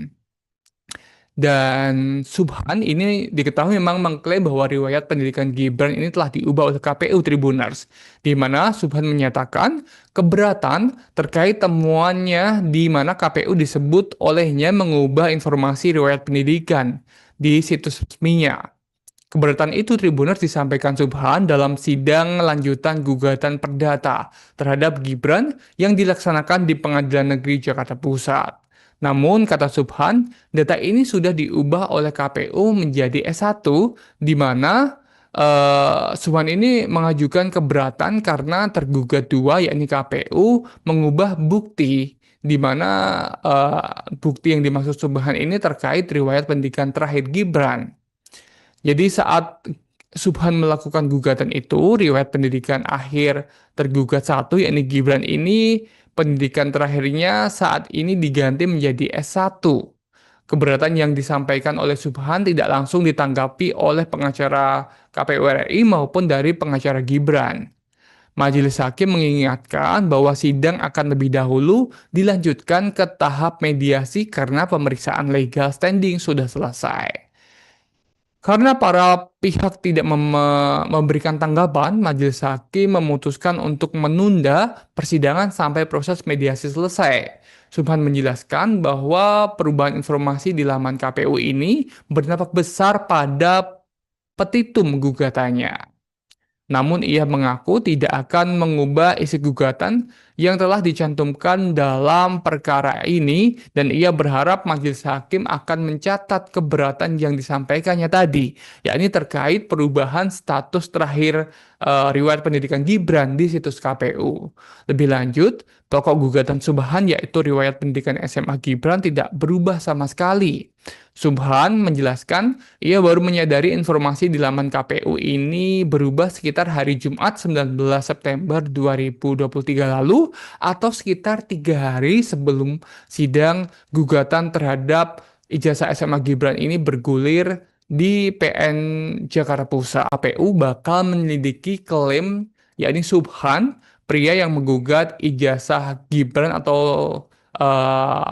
Dan Subhan ini diketahui memang mengklaim bahwa riwayat pendidikan Gibran ini telah diubah oleh KPU Tribuners, di mana Subhan menyatakan keberatan terkait temuannya di mana KPU disebut olehnya mengubah informasi riwayat pendidikan di situs resminya. Keberatan itu Tribuners disampaikan Subhan dalam sidang lanjutan gugatan perdata terhadap Gibran yang dilaksanakan di Pengadilan Negeri Jakarta Pusat. Namun, kata Subhan, data ini sudah diubah oleh KPU menjadi S1, di mana Subhan ini mengajukan keberatan karena tergugat dua, yakni KPU, mengubah bukti, di mana bukti yang dimaksud Subhan ini terkait riwayat pendidikan terakhir Gibran. Jadi saat Subhan melakukan gugatan itu, riwayat pendidikan akhir tergugat satu, yakni Gibran ini, pendidikan terakhirnya saat ini diganti menjadi S1. Keberatan yang disampaikan oleh Subhan tidak langsung ditanggapi oleh pengacara KPU RI maupun dari pengacara Gibran. Majelis Hakim mengingatkan bahwa sidang akan lebih dahulu dilanjutkan ke tahap mediasi karena pemeriksaan legal standing sudah selesai. Karena para pihak tidak memberikan tanggapan, Majelis Hakim memutuskan untuk menunda persidangan sampai proses mediasi selesai. Subhan menjelaskan bahwa perubahan informasi di laman KPU ini berdampak besar pada petitum gugatannya. Namun ia mengaku tidak akan mengubah isi gugatan yang telah dicantumkan dalam perkara ini dan ia berharap majelis hakim akan mencatat keberatan yang disampaikannya tadi, yakni terkait perubahan status terakhir riwayat pendidikan Gibran di situs KPU. Lebih lanjut, pokok gugatan Subhan yaitu riwayat pendidikan SMA Gibran tidak berubah sama sekali. Subhan menjelaskan ia baru menyadari informasi di laman KPU ini berubah sekitar hari Jumat 19 September 2023 lalu atau sekitar 3 hari sebelum sidang gugatan terhadap ijazah SMA Gibran ini bergulir di PN Jakarta Pusat. KPU bakal menyelidiki klaim yakni Subhan, pria yang menggugat ijazah Gibran atau eh,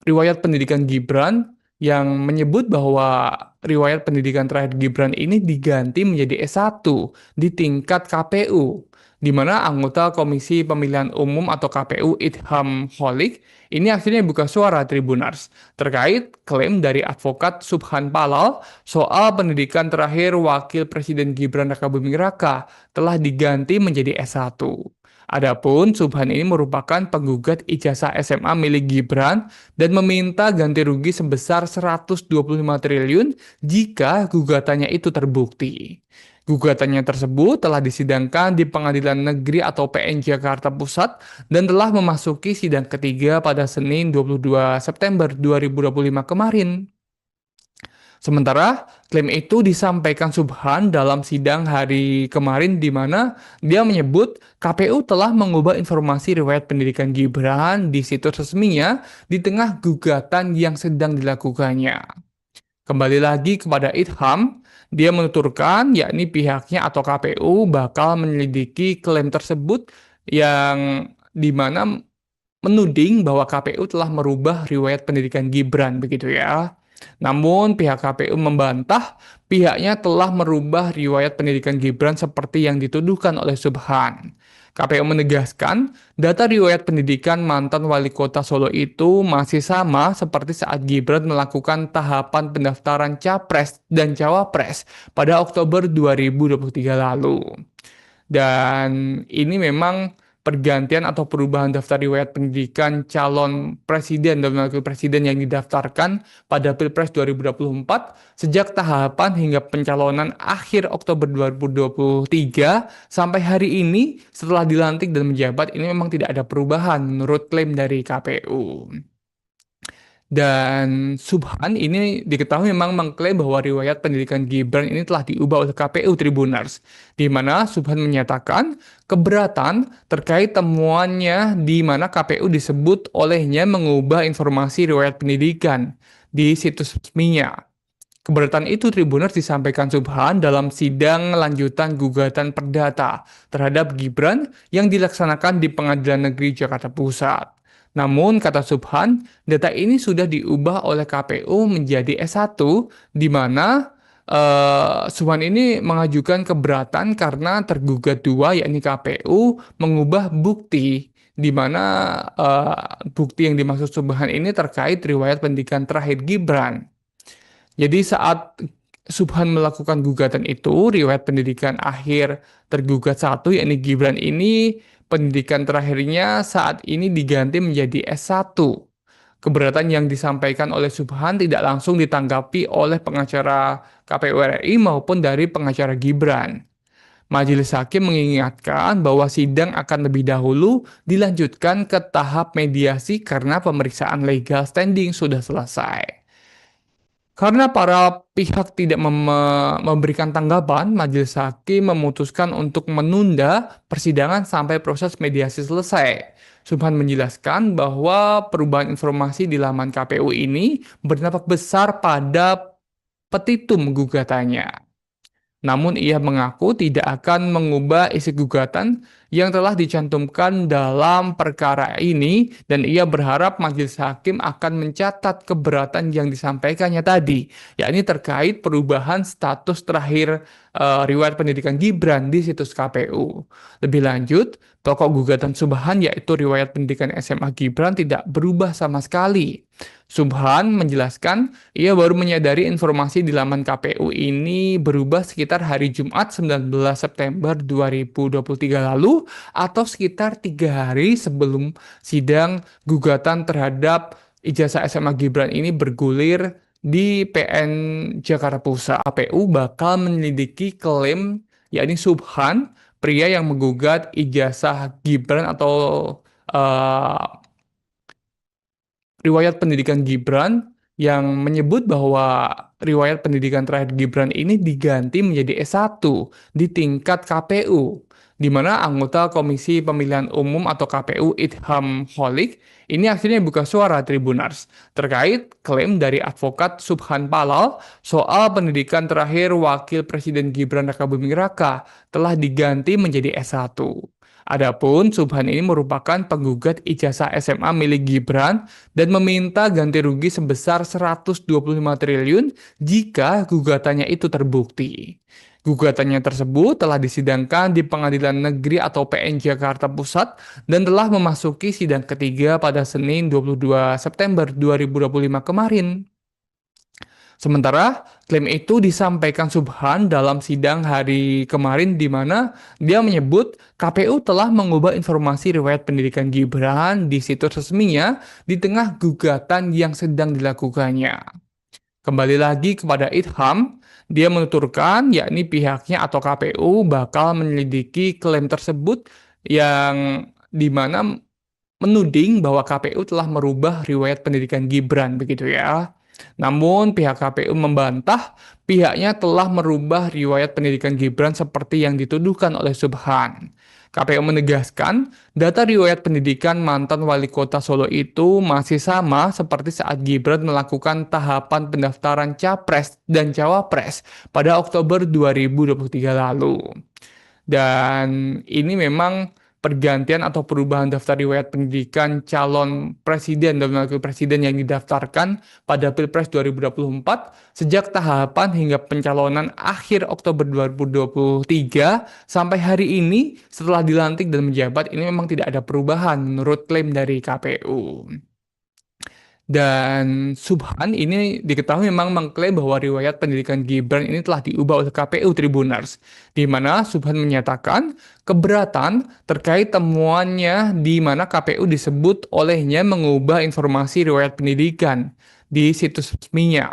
riwayat pendidikan Gibran yang menyebut bahwa riwayat pendidikan terakhir Gibran ini diganti menjadi S1 di tingkat KPU, di mana anggota Komisi Pemilihan Umum atau KPU Idham Holik ini akhirnya buka suara Tribunars terkait klaim dari advokat Subhan Palal soal pendidikan terakhir Wakil Presiden Gibran Rakabuming Raka telah diganti menjadi S1. Adapun Subhan ini merupakan penggugat ijazah SMA milik Gibran dan meminta ganti rugi sebesar 125 triliun jika gugatannya itu terbukti. Gugatannya tersebut telah disidangkan di Pengadilan Negeri atau PN Jakarta Pusat dan telah memasuki sidang ketiga pada Senin 22 September 2025 kemarin. Sementara klaim itu disampaikan Subhan dalam sidang hari kemarin di mana dia menyebut KPU telah mengubah informasi riwayat pendidikan Gibran di situs resminya di tengah gugatan yang sedang dilakukannya. Kembali lagi kepada Idham, dia menuturkan yakni pihaknya atau KPU bakal menyelidiki klaim tersebut yang di mana menuding bahwa KPU telah merubah riwayat pendidikan Gibran begitu ya. Namun pihak KPU membantah pihaknya telah merubah riwayat pendidikan Gibran seperti yang dituduhkan oleh Subhan. KPU menegaskan data riwayat pendidikan mantan wali kota Solo itu masih sama seperti saat Gibran melakukan tahapan pendaftaran Capres dan Cawapres pada Oktober 2023 lalu. Dan ini memang pergantian atau perubahan daftar riwayat pendidikan calon presiden dan wakil presiden yang didaftarkan pada Pilpres 2024 sejak tahapan hingga pencalonan akhir Oktober 2023 sampai hari ini setelah dilantik dan menjabat ini memang tidak ada perubahan menurut klaim dari KPU. Dan Subhan ini diketahui memang mengklaim bahwa riwayat pendidikan Gibran ini telah diubah oleh KPU Tribunars, di mana Subhan menyatakan keberatan terkait temuannya di mana KPU disebut olehnya mengubah informasi riwayat pendidikan di situs resminya. Keberatan itu Tribunars disampaikan Subhan dalam sidang lanjutan gugatan perdata terhadap Gibran yang dilaksanakan di Pengadilan Negeri Jakarta Pusat. Namun, kata Subhan, data ini sudah diubah oleh KPU menjadi S1, di mana Subhan ini mengajukan keberatan karena tergugat dua, yakni KPU, mengubah bukti, di mana bukti yang dimaksud Subhan ini terkait riwayat pendidikan terakhir Gibran. Jadi saat Subhan melakukan gugatan itu, riwayat pendidikan akhir tergugat satu, yakni Gibran ini, pendidikan terakhirnya saat ini diganti menjadi S1. Keberatan yang disampaikan oleh Subhan tidak langsung ditanggapi oleh pengacara KPU RI maupun dari pengacara Gibran. Majelis Hakim mengingatkan bahwa sidang akan lebih dahulu dilanjutkan ke tahap mediasi karena pemeriksaan legal standing sudah selesai. Karena para pihak tidak memberikan tanggapan, Majelis Hakim memutuskan untuk menunda persidangan sampai proses mediasi selesai. Subhan menjelaskan bahwa perubahan informasi di laman KPU ini berdampak besar pada petitum gugatannya. Namun ia mengaku tidak akan mengubah isi gugatan yang telah dicantumkan dalam perkara ini dan ia berharap majelis hakim akan mencatat keberatan yang disampaikannya tadi, yakni terkait perubahan status terakhir riwayat pendidikan Gibran di situs KPU. Lebih lanjut, pokok gugatan Subhan yaitu riwayat pendidikan SMA Gibran tidak berubah sama sekali. Subhan menjelaskan ia baru menyadari informasi di laman KPU ini berubah sekitar hari Jumat 19 September 2023 lalu atau sekitar 3 hari sebelum sidang gugatan terhadap ijazah SMA Gibran ini bergulir di PN Jakarta Pusat. KPU bakal menyelidiki klaim yakni Subhan, pria yang menggugat ijazah Gibran atau eh, riwayat pendidikan Gibran yang menyebut bahwa riwayat pendidikan terakhir Gibran ini diganti menjadi S1 di tingkat KPU, di mana anggota Komisi Pemilihan Umum atau KPU Idham Holik ini akhirnya buka suara Tribunars terkait klaim dari advokat Subhan Palal soal pendidikan terakhir Wakil Presiden Gibran Rakabuming Raka telah diganti menjadi S1. Adapun Subhan ini merupakan penggugat ijazah SMA milik Gibran dan meminta ganti rugi sebesar 125 triliun jika gugatannya itu terbukti. Gugatannya tersebut telah disidangkan di Pengadilan Negeri atau PN Jakarta Pusat dan telah memasuki sidang ketiga pada Senin 22 September 2025 kemarin. Sementara klaim itu disampaikan Subhan dalam sidang hari kemarin di mana dia menyebut KPU telah mengubah informasi riwayat pendidikan Gibran di situs resminya di tengah gugatan yang sedang dilakukannya. Kembali lagi kepada Idham, dia menuturkan yakni pihaknya atau KPU bakal menyelidiki klaim tersebut yang di mana menuding bahwa KPU telah merubah riwayat pendidikan Gibran begitu ya. Namun pihak KPU membantah pihaknya telah merubah riwayat pendidikan Gibran seperti yang dituduhkan oleh Subhan. KPU menegaskan data riwayat pendidikan mantan wali kota Solo itu masih sama seperti saat Gibran melakukan tahapan pendaftaran Capres dan Cawapres pada Oktober 2023 lalu. Dan ini memang pergantian atau perubahan daftar riwayat pendidikan calon presiden dan wakil presiden yang didaftarkan pada Pilpres 2024 sejak tahapan hingga pencalonan akhir Oktober 2023 sampai hari ini setelah dilantik dan menjabat ini memang tidak ada perubahan menurut klaim dari KPU. Dan Subhan ini diketahui memang mengklaim bahwa riwayat pendidikan Gibran ini telah diubah oleh KPU Tribunars, di mana Subhan menyatakan keberatan terkait temuannya di mana KPU disebut olehnya mengubah informasi riwayat pendidikan di situs resminya.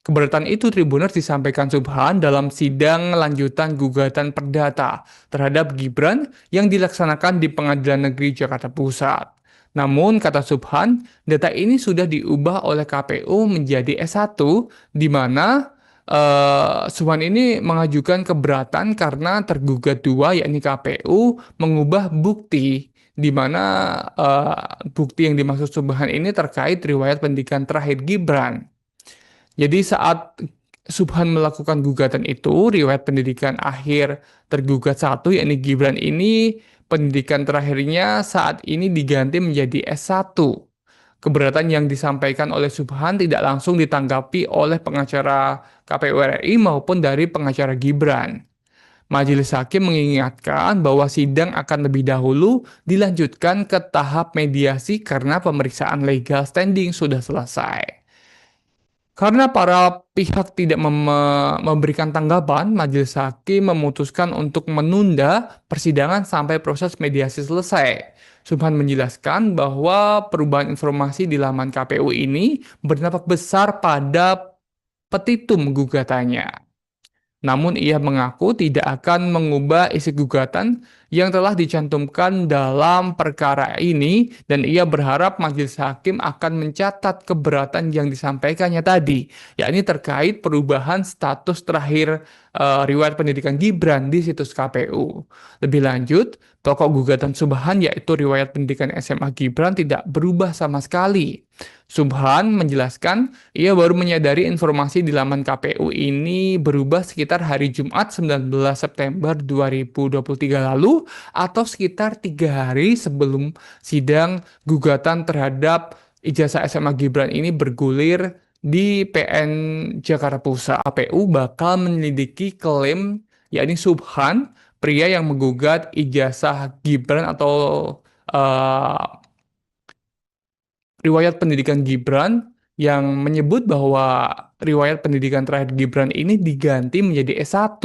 Keberatan itu Tribuners disampaikan Subhan dalam sidang lanjutan gugatan perdata terhadap Gibran yang dilaksanakan di Pengadilan Negeri Jakarta Pusat. Namun, kata Subhan, data ini sudah diubah oleh KPU menjadi S1, di mana Subhan ini mengajukan keberatan karena tergugat dua, yakni KPU, mengubah bukti, di mana bukti yang dimaksud Subhan ini terkait riwayat pendidikan terakhir Gibran. Jadi saat Subhan melakukan gugatan itu, riwayat pendidikan akhir tergugat satu, yakni Gibran ini, pendidikan terakhirnya saat ini diganti menjadi S1. Keberatan yang disampaikan oleh Subhan tidak langsung ditanggapi oleh pengacara KPU RI maupun dari pengacara Gibran. Majelis Hakim mengingatkan bahwa sidang akan lebih dahulu dilanjutkan ke tahap mediasi karena pemeriksaan legal standing sudah selesai. Karena para pihak tidak memberikan tanggapan, majelis hakim memutuskan untuk menunda persidangan sampai proses mediasi selesai. Subhan menjelaskan bahwa perubahan informasi di laman KPU ini berdampak besar pada petitum gugatannya. Namun ia mengaku tidak akan mengubah isi gugatan yang telah dicantumkan dalam perkara ini dan ia berharap majelis hakim akan mencatat keberatan yang disampaikannya tadi, yakni terkait perubahan status terakhir riwayat pendidikan Gibran di situs KPU. Lebih lanjut, pokok gugatan Subhan yaitu riwayat pendidikan SMA Gibran tidak berubah sama sekali. Subhan menjelaskan ia baru menyadari informasi di laman KPU ini berubah sekitar hari Jumat 19 September 2023 lalu atau sekitar 3 hari sebelum sidang gugatan terhadap ijazah SMA Gibran ini bergulir di PN Jakarta Pusat. KPU bakal menyelidiki klaim yakni Subhan, pria yang menggugat ijazah Gibran atau eh, riwayat pendidikan Gibran yang menyebut bahwa riwayat pendidikan terakhir Gibran ini diganti menjadi S1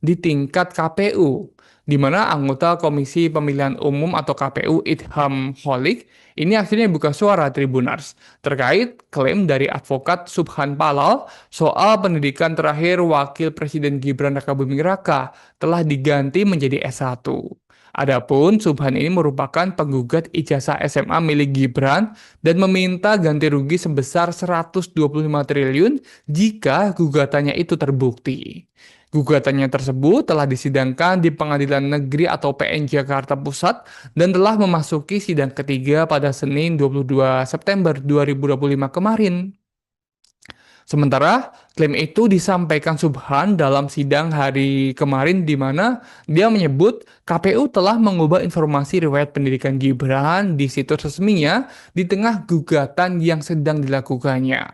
di tingkat KPU, di mana anggota Komisi Pemilihan Umum atau KPU Idham Holik ini akhirnya buka suara Tribunars terkait klaim dari advokat Subhan Palal soal pendidikan terakhir Wakil Presiden Gibran Rakabuming Raka telah diganti menjadi S1. Adapun Subhan ini merupakan penggugat ijazah SMA milik Gibran dan meminta ganti rugi sebesar 125 triliun jika gugatannya itu terbukti. Gugatannya tersebut telah disidangkan di Pengadilan Negeri atau PN Jakarta Pusat dan telah memasuki sidang ketiga pada Senin 22 September 2025 kemarin. Sementara klaim itu disampaikan Subhan dalam sidang hari kemarin di mana dia menyebut KPU telah mengubah informasi riwayat pendidikan Gibran di situs resminya di tengah gugatan yang sedang dilakukannya.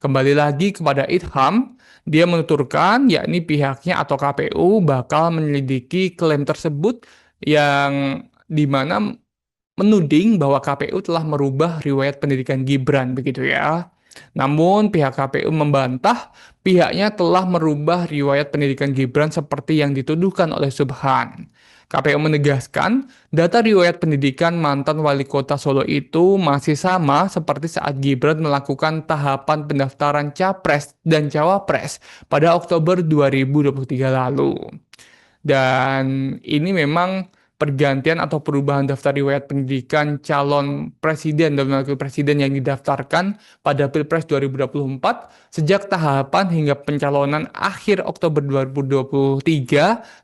Kembali lagi kepada Idham, dia menuturkan yakni pihaknya atau KPU bakal menyelidiki klaim tersebut yang di mana menuding bahwa KPU telah merubah riwayat pendidikan Gibran begitu ya. Namun pihak KPU membantah pihaknya telah merubah riwayat pendidikan Gibran seperti yang dituduhkan oleh Subhan. KPU menegaskan, data riwayat pendidikan mantan wali kota Solo itu masih sama seperti saat Gibran melakukan tahapan pendaftaran Capres dan Cawapres pada Oktober 2023 lalu. Dan ini memang pergantian atau perubahan daftar riwayat pendidikan calon presiden dan wakil presiden yang didaftarkan pada Pilpres 2024 sejak tahapan hingga pencalonan akhir Oktober 2023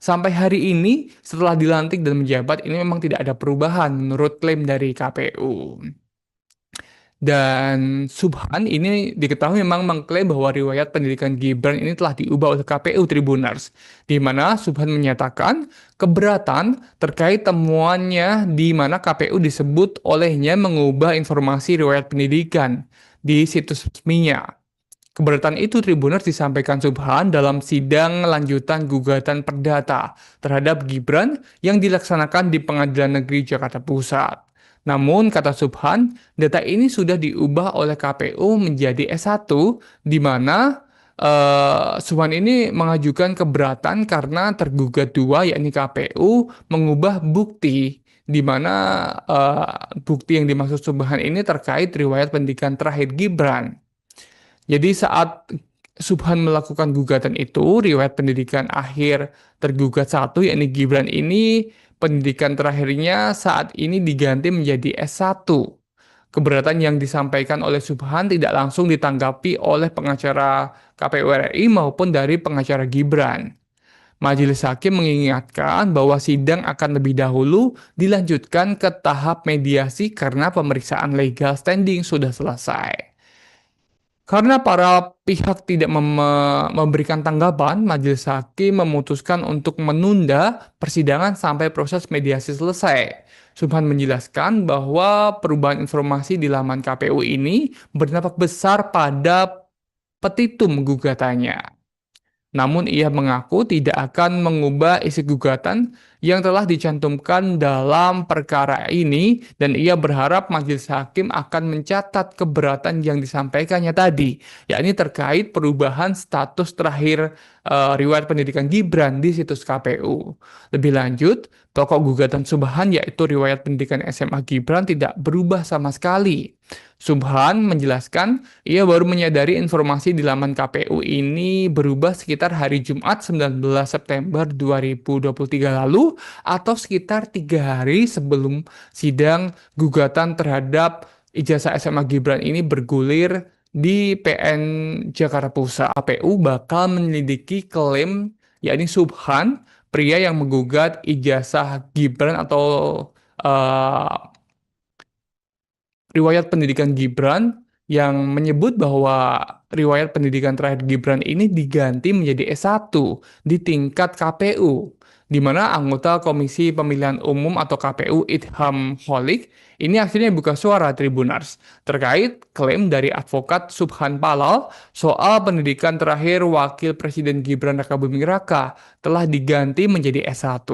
sampai hari ini setelah dilantik dan menjabat ini memang tidak ada perubahan menurut klaim dari KPU. Dan Subhan ini diketahui memang mengklaim bahwa riwayat pendidikan Gibran ini telah diubah oleh KPU Tribunars, di mana Subhan menyatakan keberatan terkait temuannya di mana KPU disebut olehnya mengubah informasi riwayat pendidikan di situs resminya. Keberatan itu Tribunars disampaikan Subhan dalam sidang lanjutan gugatan perdata terhadap Gibran yang dilaksanakan di Pengadilan Negeri Jakarta Pusat. Namun, kata Subhan, data ini sudah diubah oleh KPU menjadi S1, di mana Subhan ini mengajukan keberatan karena tergugat dua, yakni KPU, mengubah bukti, di mana bukti yang dimaksud Subhan ini terkait riwayat pendidikan terakhir Gibran. Jadi saat Subhan melakukan gugatan itu, riwayat pendidikan akhir tergugat satu, yakni Gibran ini, pendidikan terakhirnya saat ini diganti menjadi S1. Keberatan yang disampaikan oleh Subhan tidak langsung ditanggapi oleh pengacara KPU RI maupun dari pengacara Gibran. Majelis Hakim mengingatkan bahwa sidang akan lebih dahulu dilanjutkan ke tahap mediasi karena pemeriksaan legal standing sudah selesai. Karena para pihak tidak memberikan tanggapan, majelis hakim memutuskan untuk menunda persidangan sampai proses mediasi selesai. Subhan menjelaskan bahwa perubahan informasi di laman KPU ini berdampak besar pada petitum gugatannya. Namun ia mengaku tidak akan mengubah isi gugatan yang telah dicantumkan dalam perkara ini dan ia berharap majelis hakim akan mencatat keberatan yang disampaikannya tadi, yakni terkait perubahan status terakhir riwayat pendidikan Gibran di situs KPU. Lebih lanjut, pokok gugatan Subhan yaitu riwayat pendidikan SMA Gibran tidak berubah sama sekali. Subhan menjelaskan ia baru menyadari informasi di laman KPU ini berubah sekitar hari Jumat 19 September 2023 lalu atau sekitar 3 hari sebelum sidang gugatan terhadap ijazah SMA Gibran ini bergulir di PN Jakarta Pusat. KPU bakal menyelidiki klaim yakni Subhan, pria yang menggugat ijazah Gibran atau riwayat pendidikan Gibran yang menyebut bahwa riwayat pendidikan terakhir Gibran ini diganti menjadi S1 di tingkat KPU, di mana anggota Komisi Pemilihan Umum atau KPU Idham Holik ini akhirnya buka suara Tribuners terkait klaim dari advokat Subhan Palal soal pendidikan terakhir Wakil Presiden Gibran Rakabuming Raka telah diganti menjadi S1.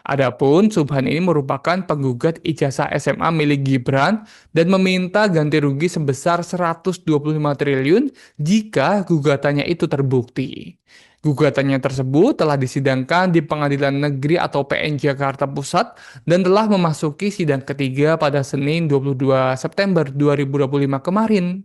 Adapun Subhan ini merupakan penggugat ijazah SMA milik Gibran dan meminta ganti rugi sebesar 125 triliun jika gugatannya itu terbukti. Gugatannya tersebut telah disidangkan di Pengadilan Negeri atau PN Jakarta Pusat dan telah memasuki sidang ketiga pada Senin 22 September 2025 kemarin.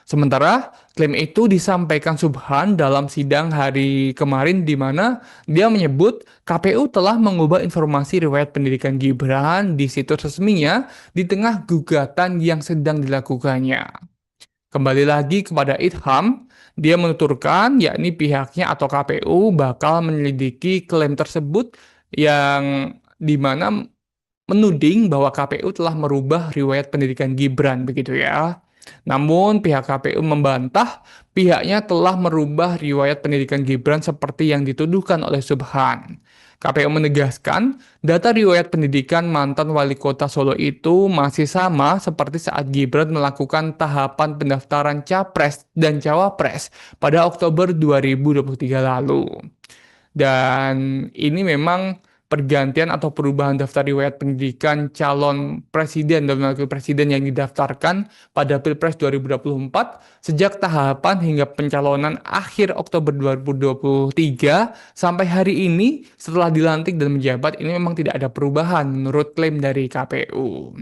Sementara klaim itu disampaikan Subhan dalam sidang hari kemarin di mana dia menyebut KPU telah mengubah informasi riwayat pendidikan Gibran di situs resminya di tengah gugatan yang sedang dilakukannya. Kembali lagi kepada Idham, dia menuturkan yakni pihaknya atau KPU bakal menyelidiki klaim tersebut yang dimana menuding bahwa KPU telah merubah riwayat pendidikan Gibran begitu ya. Namun pihak KPU membantah pihaknya telah merubah riwayat pendidikan Gibran seperti yang dituduhkan oleh Subhan. KPU menegaskan data riwayat pendidikan mantan wali kota Solo itu masih sama seperti saat Gibran melakukan tahapan pendaftaran Capres dan Cawapres pada Oktober 2023 lalu. Dan ini memang pergantian atau perubahan daftar riwayat pendidikan calon presiden dan wakil presiden yang didaftarkan pada Pilpres 2024 sejak tahapan hingga pencalonan akhir Oktober 2023 sampai hari ini setelah dilantik dan menjabat ini memang tidak ada perubahan menurut klaim dari KPU.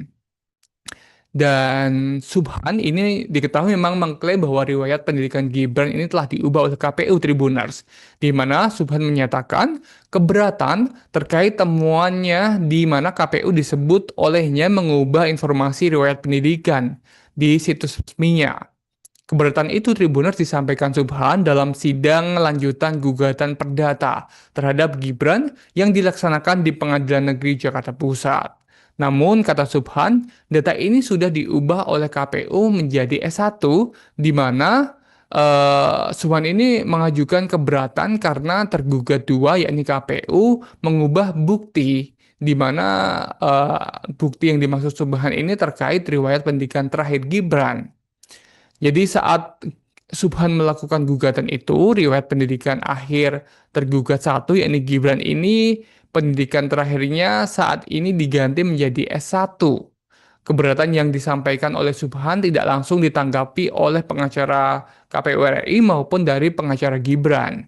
Dan Subhan ini diketahui memang mengklaim bahwa riwayat pendidikan Gibran ini telah diubah oleh KPU Tribuners, di mana Subhan menyatakan keberatan terkait temuannya di mana KPU disebut olehnya mengubah informasi riwayat pendidikan di situs resminya. Keberatan itu Tribuners disampaikan Subhan dalam sidang lanjutan gugatan perdata terhadap Gibran yang dilaksanakan di Pengadilan Negeri Jakarta Pusat. Namun, kata Subhan, data ini sudah diubah oleh KPU menjadi S1, di mana Subhan ini mengajukan keberatan karena tergugat dua, yakni KPU, mengubah bukti, di mana bukti yang dimaksud Subhan ini terkait riwayat pendidikan terakhir Gibran. Jadi saat Subhan melakukan gugatan itu, riwayat pendidikan akhir tergugat satu, yakni Gibran ini, pendidikan terakhirnya saat ini diganti menjadi S1. Keberatan yang disampaikan oleh Subhan tidak langsung ditanggapi oleh pengacara KPU RI maupun dari pengacara Gibran.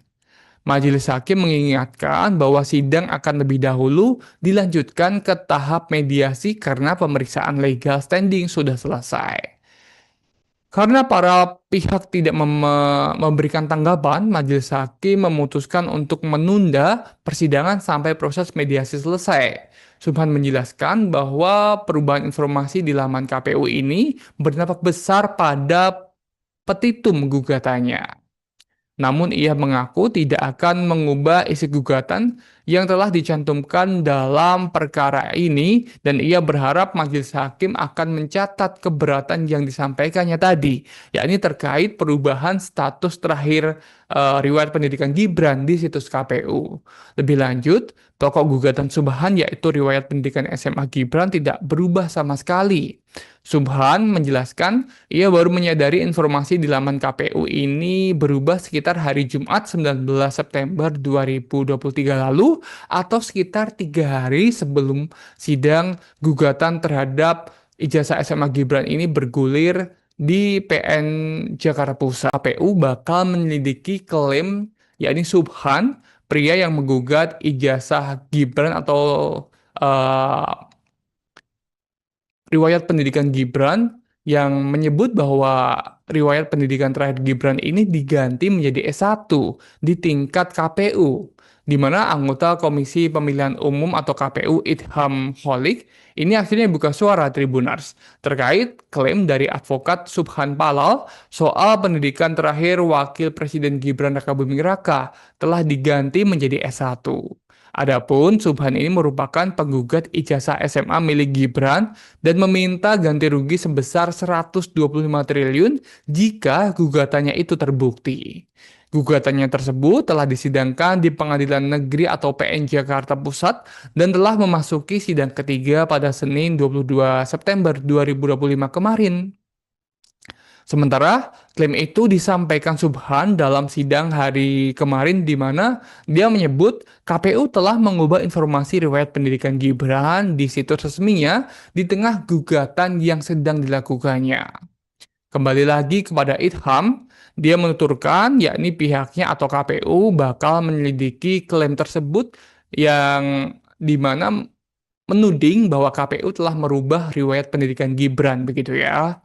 Majelis Hakim mengingatkan bahwa sidang akan lebih dahulu dilanjutkan ke tahap mediasi karena pemeriksaan legal standing sudah selesai. Karena para pihak tidak memberikan tanggapan, Majelis Hakim memutuskan untuk menunda persidangan sampai proses mediasi selesai. Subhan menjelaskan bahwa perubahan informasi di laman KPU ini berdampak besar pada petitum gugatannya. Namun ia mengaku tidak akan mengubah isi gugatan yang telah dicantumkan dalam perkara ini dan ia berharap majelis hakim akan mencatat keberatan yang disampaikannya tadi, yakni terkait perubahan status terakhir riwayat pendidikan Gibran di situs KPU. Lebih lanjut, pokok gugatan Subhan yaitu riwayat pendidikan SMA Gibran tidak berubah sama sekali. Subhan menjelaskan ia baru menyadari informasi di laman KPU ini berubah sekitar hari Jumat 19 September 2023 lalu lalu atau sekitar 3 hari sebelum sidang gugatan terhadap ijazah SMA Gibran ini bergulir di PN Jakarta Pusat. KPU bakal menyelidiki klaim yakni Subhan, pria yang menggugat ijazah Gibran atau eh, riwayat pendidikan Gibran yang menyebut bahwa riwayat pendidikan terakhir Gibran ini diganti menjadi S1 di tingkat KPU, di mana anggota Komisi Pemilihan Umum atau KPU Idham Holik ini akhirnya buka suara Tribunars terkait klaim dari advokat Subhan Palal soal pendidikan terakhir Wakil Presiden Gibran Rakabuming Raka telah diganti menjadi S1. Adapun Subhan ini merupakan penggugat ijazah SMA milik Gibran dan meminta ganti rugi sebesar 125 triliun jika gugatannya itu terbukti. Gugatannya tersebut telah disidangkan di Pengadilan Negeri atau PN Jakarta Pusat dan telah memasuki sidang ketiga pada Senin 22 September 2025 kemarin. Sementara klaim itu disampaikan Subhan dalam sidang hari kemarin di mana dia menyebut KPU telah mengubah informasi riwayat pendidikan Gibran di situs resminya di tengah gugatan yang sedang dilakukannya. Kembali lagi kepada Idham, dia menuturkan yakni pihaknya atau KPU bakal menyelidiki klaim tersebut yang di mana menuding bahwa KPU telah merubah riwayat pendidikan Gibran begitu ya.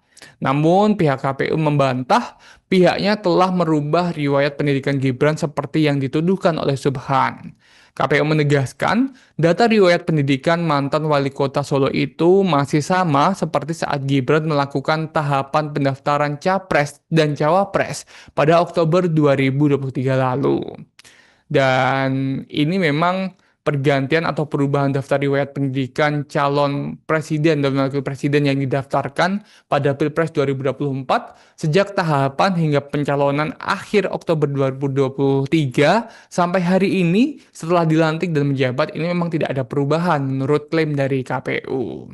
Namun pihak KPU membantah pihaknya telah merubah riwayat pendidikan Gibran seperti yang dituduhkan oleh Subhan. KPU menegaskan data riwayat pendidikan mantan wali kota Solo itu masih sama seperti saat Gibran melakukan tahapan pendaftaran Capres dan Cawapres pada Oktober 2023 lalu. Dan ini memang pergantian atau perubahan daftar riwayat pendidikan calon presiden dan wakil presiden yang didaftarkan pada Pilpres 2024 sejak tahapan hingga pencalonan akhir Oktober 2023 sampai hari ini setelah dilantik dan menjabat ini memang tidak ada perubahan menurut klaim dari KPU.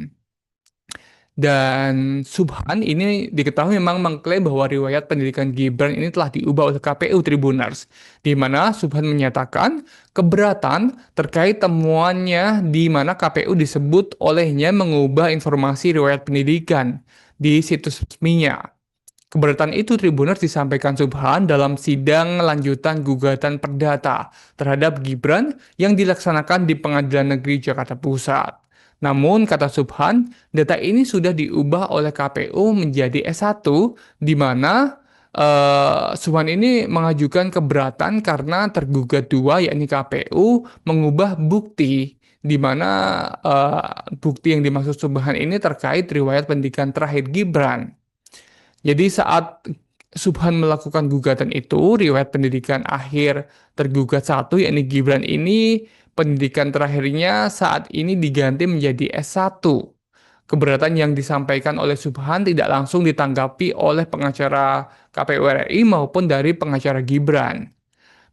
Dan Subhan ini diketahui memang mengklaim bahwa riwayat pendidikan Gibran ini telah diubah oleh KPU Tribunars, di mana Subhan menyatakan keberatan terkait temuannya di mana KPU disebut olehnya mengubah informasi riwayat pendidikan di situs resminya. Keberatan itu Tribuners disampaikan Subhan dalam sidang lanjutan gugatan perdata terhadap Gibran yang dilaksanakan di Pengadilan Negeri Jakarta Pusat. Namun, kata Subhan, data ini sudah diubah oleh KPU menjadi S1, di mana Subhan ini mengajukan keberatan karena tergugat dua, yakni KPU, mengubah bukti, di mana bukti yang dimaksud Subhan ini terkait riwayat pendidikan terakhir Gibran. Jadi saat Subhan melakukan gugatan itu, riwayat pendidikan akhir tergugat satu, yakni Gibran ini, pendidikan terakhirnya saat ini diganti menjadi S1. Keberatan yang disampaikan oleh Subhan tidak langsung ditanggapi oleh pengacara KPU RI maupun dari pengacara Gibran.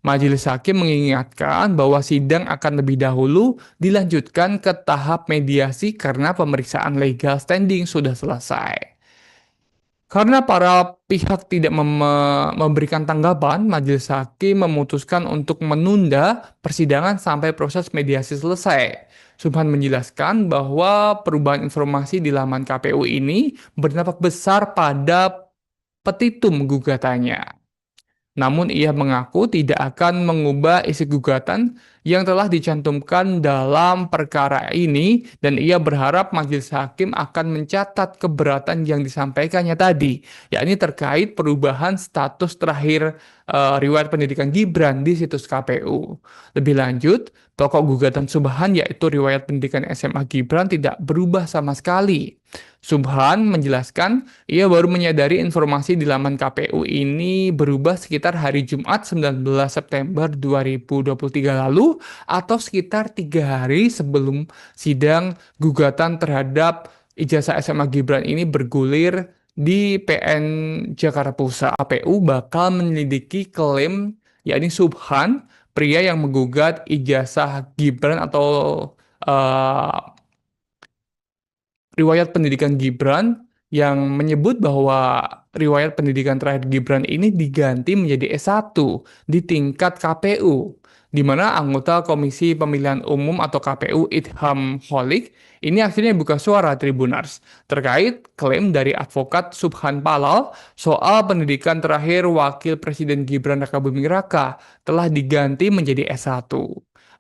Majelis Hakim mengingatkan bahwa sidang akan lebih dahulu dilanjutkan ke tahap mediasi karena pemeriksaan legal standing sudah selesai. Karena para pihak tidak memberikan tanggapan, Majelis Hakim memutuskan untuk menunda persidangan sampai proses mediasi selesai. Subhan menjelaskan bahwa perubahan informasi di laman KPU ini berdampak besar pada petitum gugatannya. Namun ia mengaku tidak akan mengubah isi gugatan yang telah dicantumkan dalam perkara ini dan ia berharap majelis hakim akan mencatat keberatan yang disampaikannya tadi, yakni terkait perubahan status terakhir riwayat pendidikan Gibran di situs KPU. Lebih lanjut, pokok gugatan Subhan yaitu riwayat pendidikan SMA Gibran tidak berubah sama sekali. Subhan menjelaskan ia baru menyadari informasi di laman KPU ini berubah sekitar hari Jumat 19 September 2023 lalu atau sekitar 3 hari sebelum sidang gugatan terhadap ijazah SMA Gibran ini bergulir di PN Jakarta Pusat. KPU bakal menyelidiki klaim yakni Subhan, pria yang menggugat ijazah Gibran atau riwayat pendidikan Gibran yang menyebut bahwa riwayat pendidikan terakhir Gibran ini diganti menjadi S1 di tingkat KPU, di mana anggota Komisi Pemilihan Umum atau KPU Idham Holik ini akhirnya buka suara Tribunars terkait klaim dari advokat Subhan Palal soal pendidikan terakhir Wakil Presiden Gibran Rakabuming Raka telah diganti menjadi S1.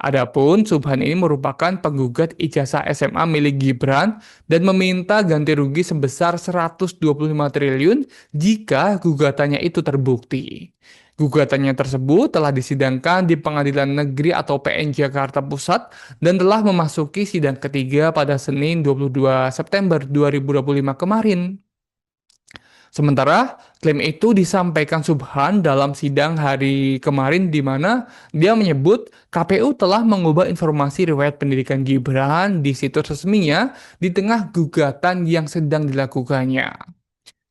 Adapun Subhan ini merupakan penggugat ijazah SMA milik Gibran dan meminta ganti rugi sebesar 125 triliun jika gugatannya itu terbukti. Gugatannya tersebut telah disidangkan di Pengadilan Negeri atau PN Jakarta Pusat dan telah memasuki sidang ketiga pada Senin 22 September 2025 kemarin. Sementara klaim itu disampaikan Subhan dalam sidang hari kemarin di mana dia menyebut KPU telah mengubah informasi riwayat pendidikan Gibran di situs resminya di tengah gugatan yang sedang dilakukannya.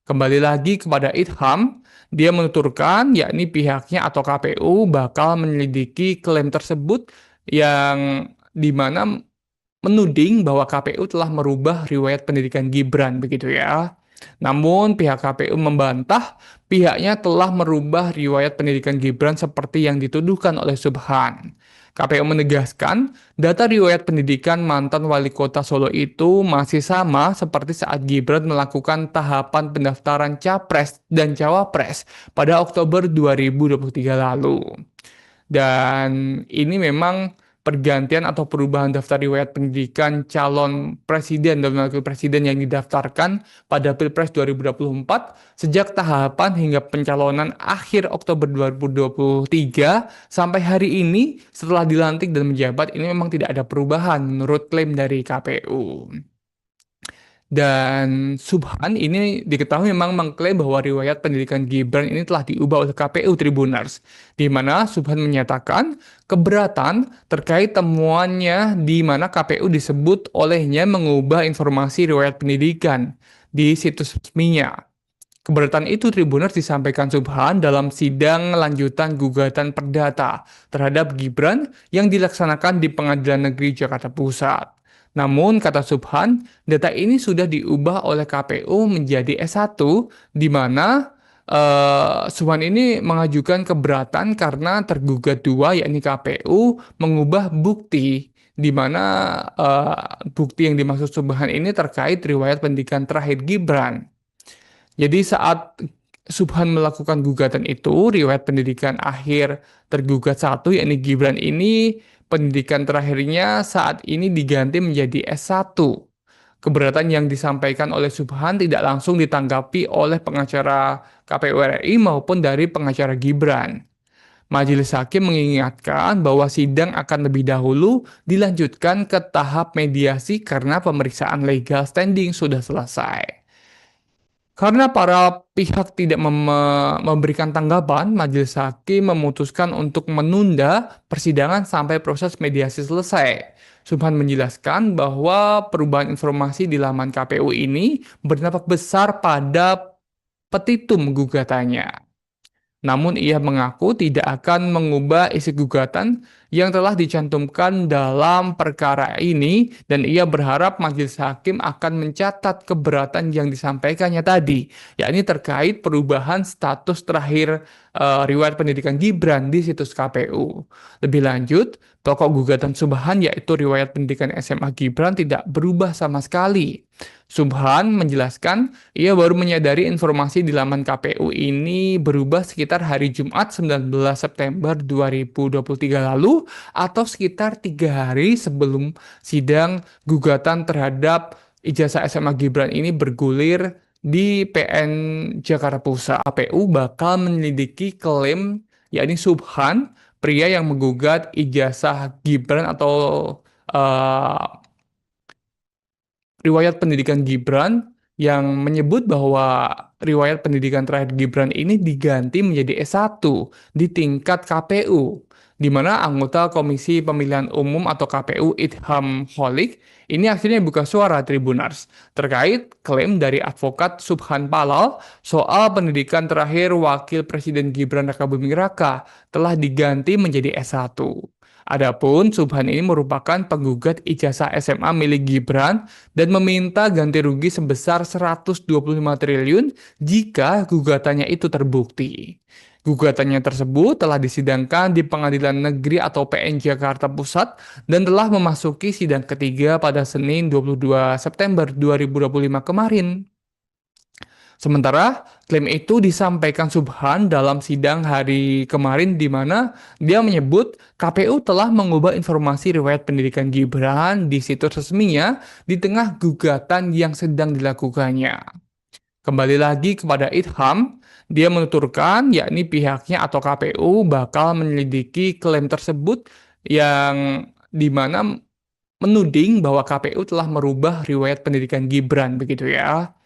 Kembali lagi kepada Idham, dia menuturkan yakni pihaknya atau KPU bakal menyelidiki klaim tersebut yang dimana menuding bahwa KPU telah merubah riwayat pendidikan Gibran begitu ya. Namun pihak KPU membantah pihaknya telah merubah riwayat pendidikan Gibran seperti yang dituduhkan oleh Subhan. KPU menegaskan, data riwayat pendidikan mantan wali kota Solo itu masih sama seperti saat Gibran melakukan tahapan pendaftaran Capres dan Cawapres pada Oktober 2023 lalu. Dan ini memang pergantian atau perubahan daftar riwayat pendidikan calon presiden dan wakil presiden yang didaftarkan pada Pilpres 2024 sejak tahapan hingga pencalonan akhir Oktober 2023 sampai hari ini setelah dilantik dan menjabat ini memang tidak ada perubahan menurut klaim dari KPU. Dan Subhan ini diketahui memang mengklaim bahwa riwayat pendidikan Gibran ini telah diubah oleh KPU Tribunars, di mana Subhan menyatakan keberatan terkait temuannya di mana KPU disebut olehnya mengubah informasi riwayat pendidikan di situs resminya. Keberatan itu Tribunars disampaikan Subhan dalam sidang lanjutan gugatan perdata terhadap Gibran yang dilaksanakan di Pengadilan Negeri Jakarta Pusat. Namun, kata Subhan, data ini sudah diubah oleh KPU menjadi S1, di mana Subhan ini mengajukan keberatan karena tergugat dua, yakni KPU, mengubah bukti, di mana bukti yang dimaksud Subhan ini terkait riwayat pendidikan terakhir Gibran. Jadi saat Subhan melakukan gugatan itu, riwayat pendidikan akhir tergugat satu, yakni Gibran ini, pendidikan terakhirnya saat ini diganti menjadi S1. Keberatan yang disampaikan oleh Subhan tidak langsung ditanggapi oleh pengacara KPU RI maupun dari pengacara Gibran. Majelis Hakim mengingatkan bahwa sidang akan lebih dahulu dilanjutkan ke tahap mediasi karena pemeriksaan legal standing sudah selesai. Karena para pihak tidak memberikan tanggapan, Majelis Hakim memutuskan untuk menunda persidangan sampai proses mediasi selesai. Subhan menjelaskan bahwa perubahan informasi di laman KPU ini berdampak besar pada petitum gugatannya. Namun ia mengaku tidak akan mengubah isi gugatan yang telah dicantumkan dalam perkara ini dan ia berharap majelis hakim akan mencatat keberatan yang disampaikannya tadi, yakni terkait perubahan status terakhir riwayat pendidikan Gibran di situs KPU. Lebih lanjut, pokok gugatan Subhan yaitu riwayat pendidikan SMA Gibran tidak berubah sama sekali. Subhan menjelaskan ia baru menyadari informasi di laman KPU ini berubah sekitar hari Jumat 19 September 2023 lalu atau sekitar 3 hari sebelum sidang gugatan terhadap ijazah SMA Gibran ini bergulir di PN Jakarta Pusat. KPU bakal menyelidiki klaim yakni Subhan, pria yang menggugat ijazah Gibran atau riwayat pendidikan Gibran yang menyebut bahwa riwayat pendidikan terakhir Gibran ini diganti menjadi S1 di tingkat KPU, di mana anggota Komisi Pemilihan Umum atau KPU Idham Holik ini akhirnya buka suara Tribunars terkait klaim dari advokat Subhan Palal soal pendidikan terakhir Wakil Presiden Gibran Rakabuming Raka telah diganti menjadi S1. Adapun Subhan ini merupakan penggugat ijazah SMA milik Gibran dan meminta ganti rugi sebesar 125 triliun jika gugatannya itu terbukti. Gugatannya tersebut telah disidangkan di Pengadilan Negeri atau PN Jakarta Pusat dan telah memasuki sidang ketiga pada Senin 22 September 2025 kemarin. Sementara klaim itu disampaikan Subhan dalam sidang hari kemarin di mana dia menyebut KPU telah mengubah informasi riwayat pendidikan Gibran di situs resminya di tengah gugatan yang sedang dilakukannya. Kembali lagi kepada Idham, dia menuturkan yakni pihaknya atau KPU bakal menyelidiki klaim tersebut yang dimana menuding bahwa KPU telah merubah riwayat pendidikan Gibran begitu ya.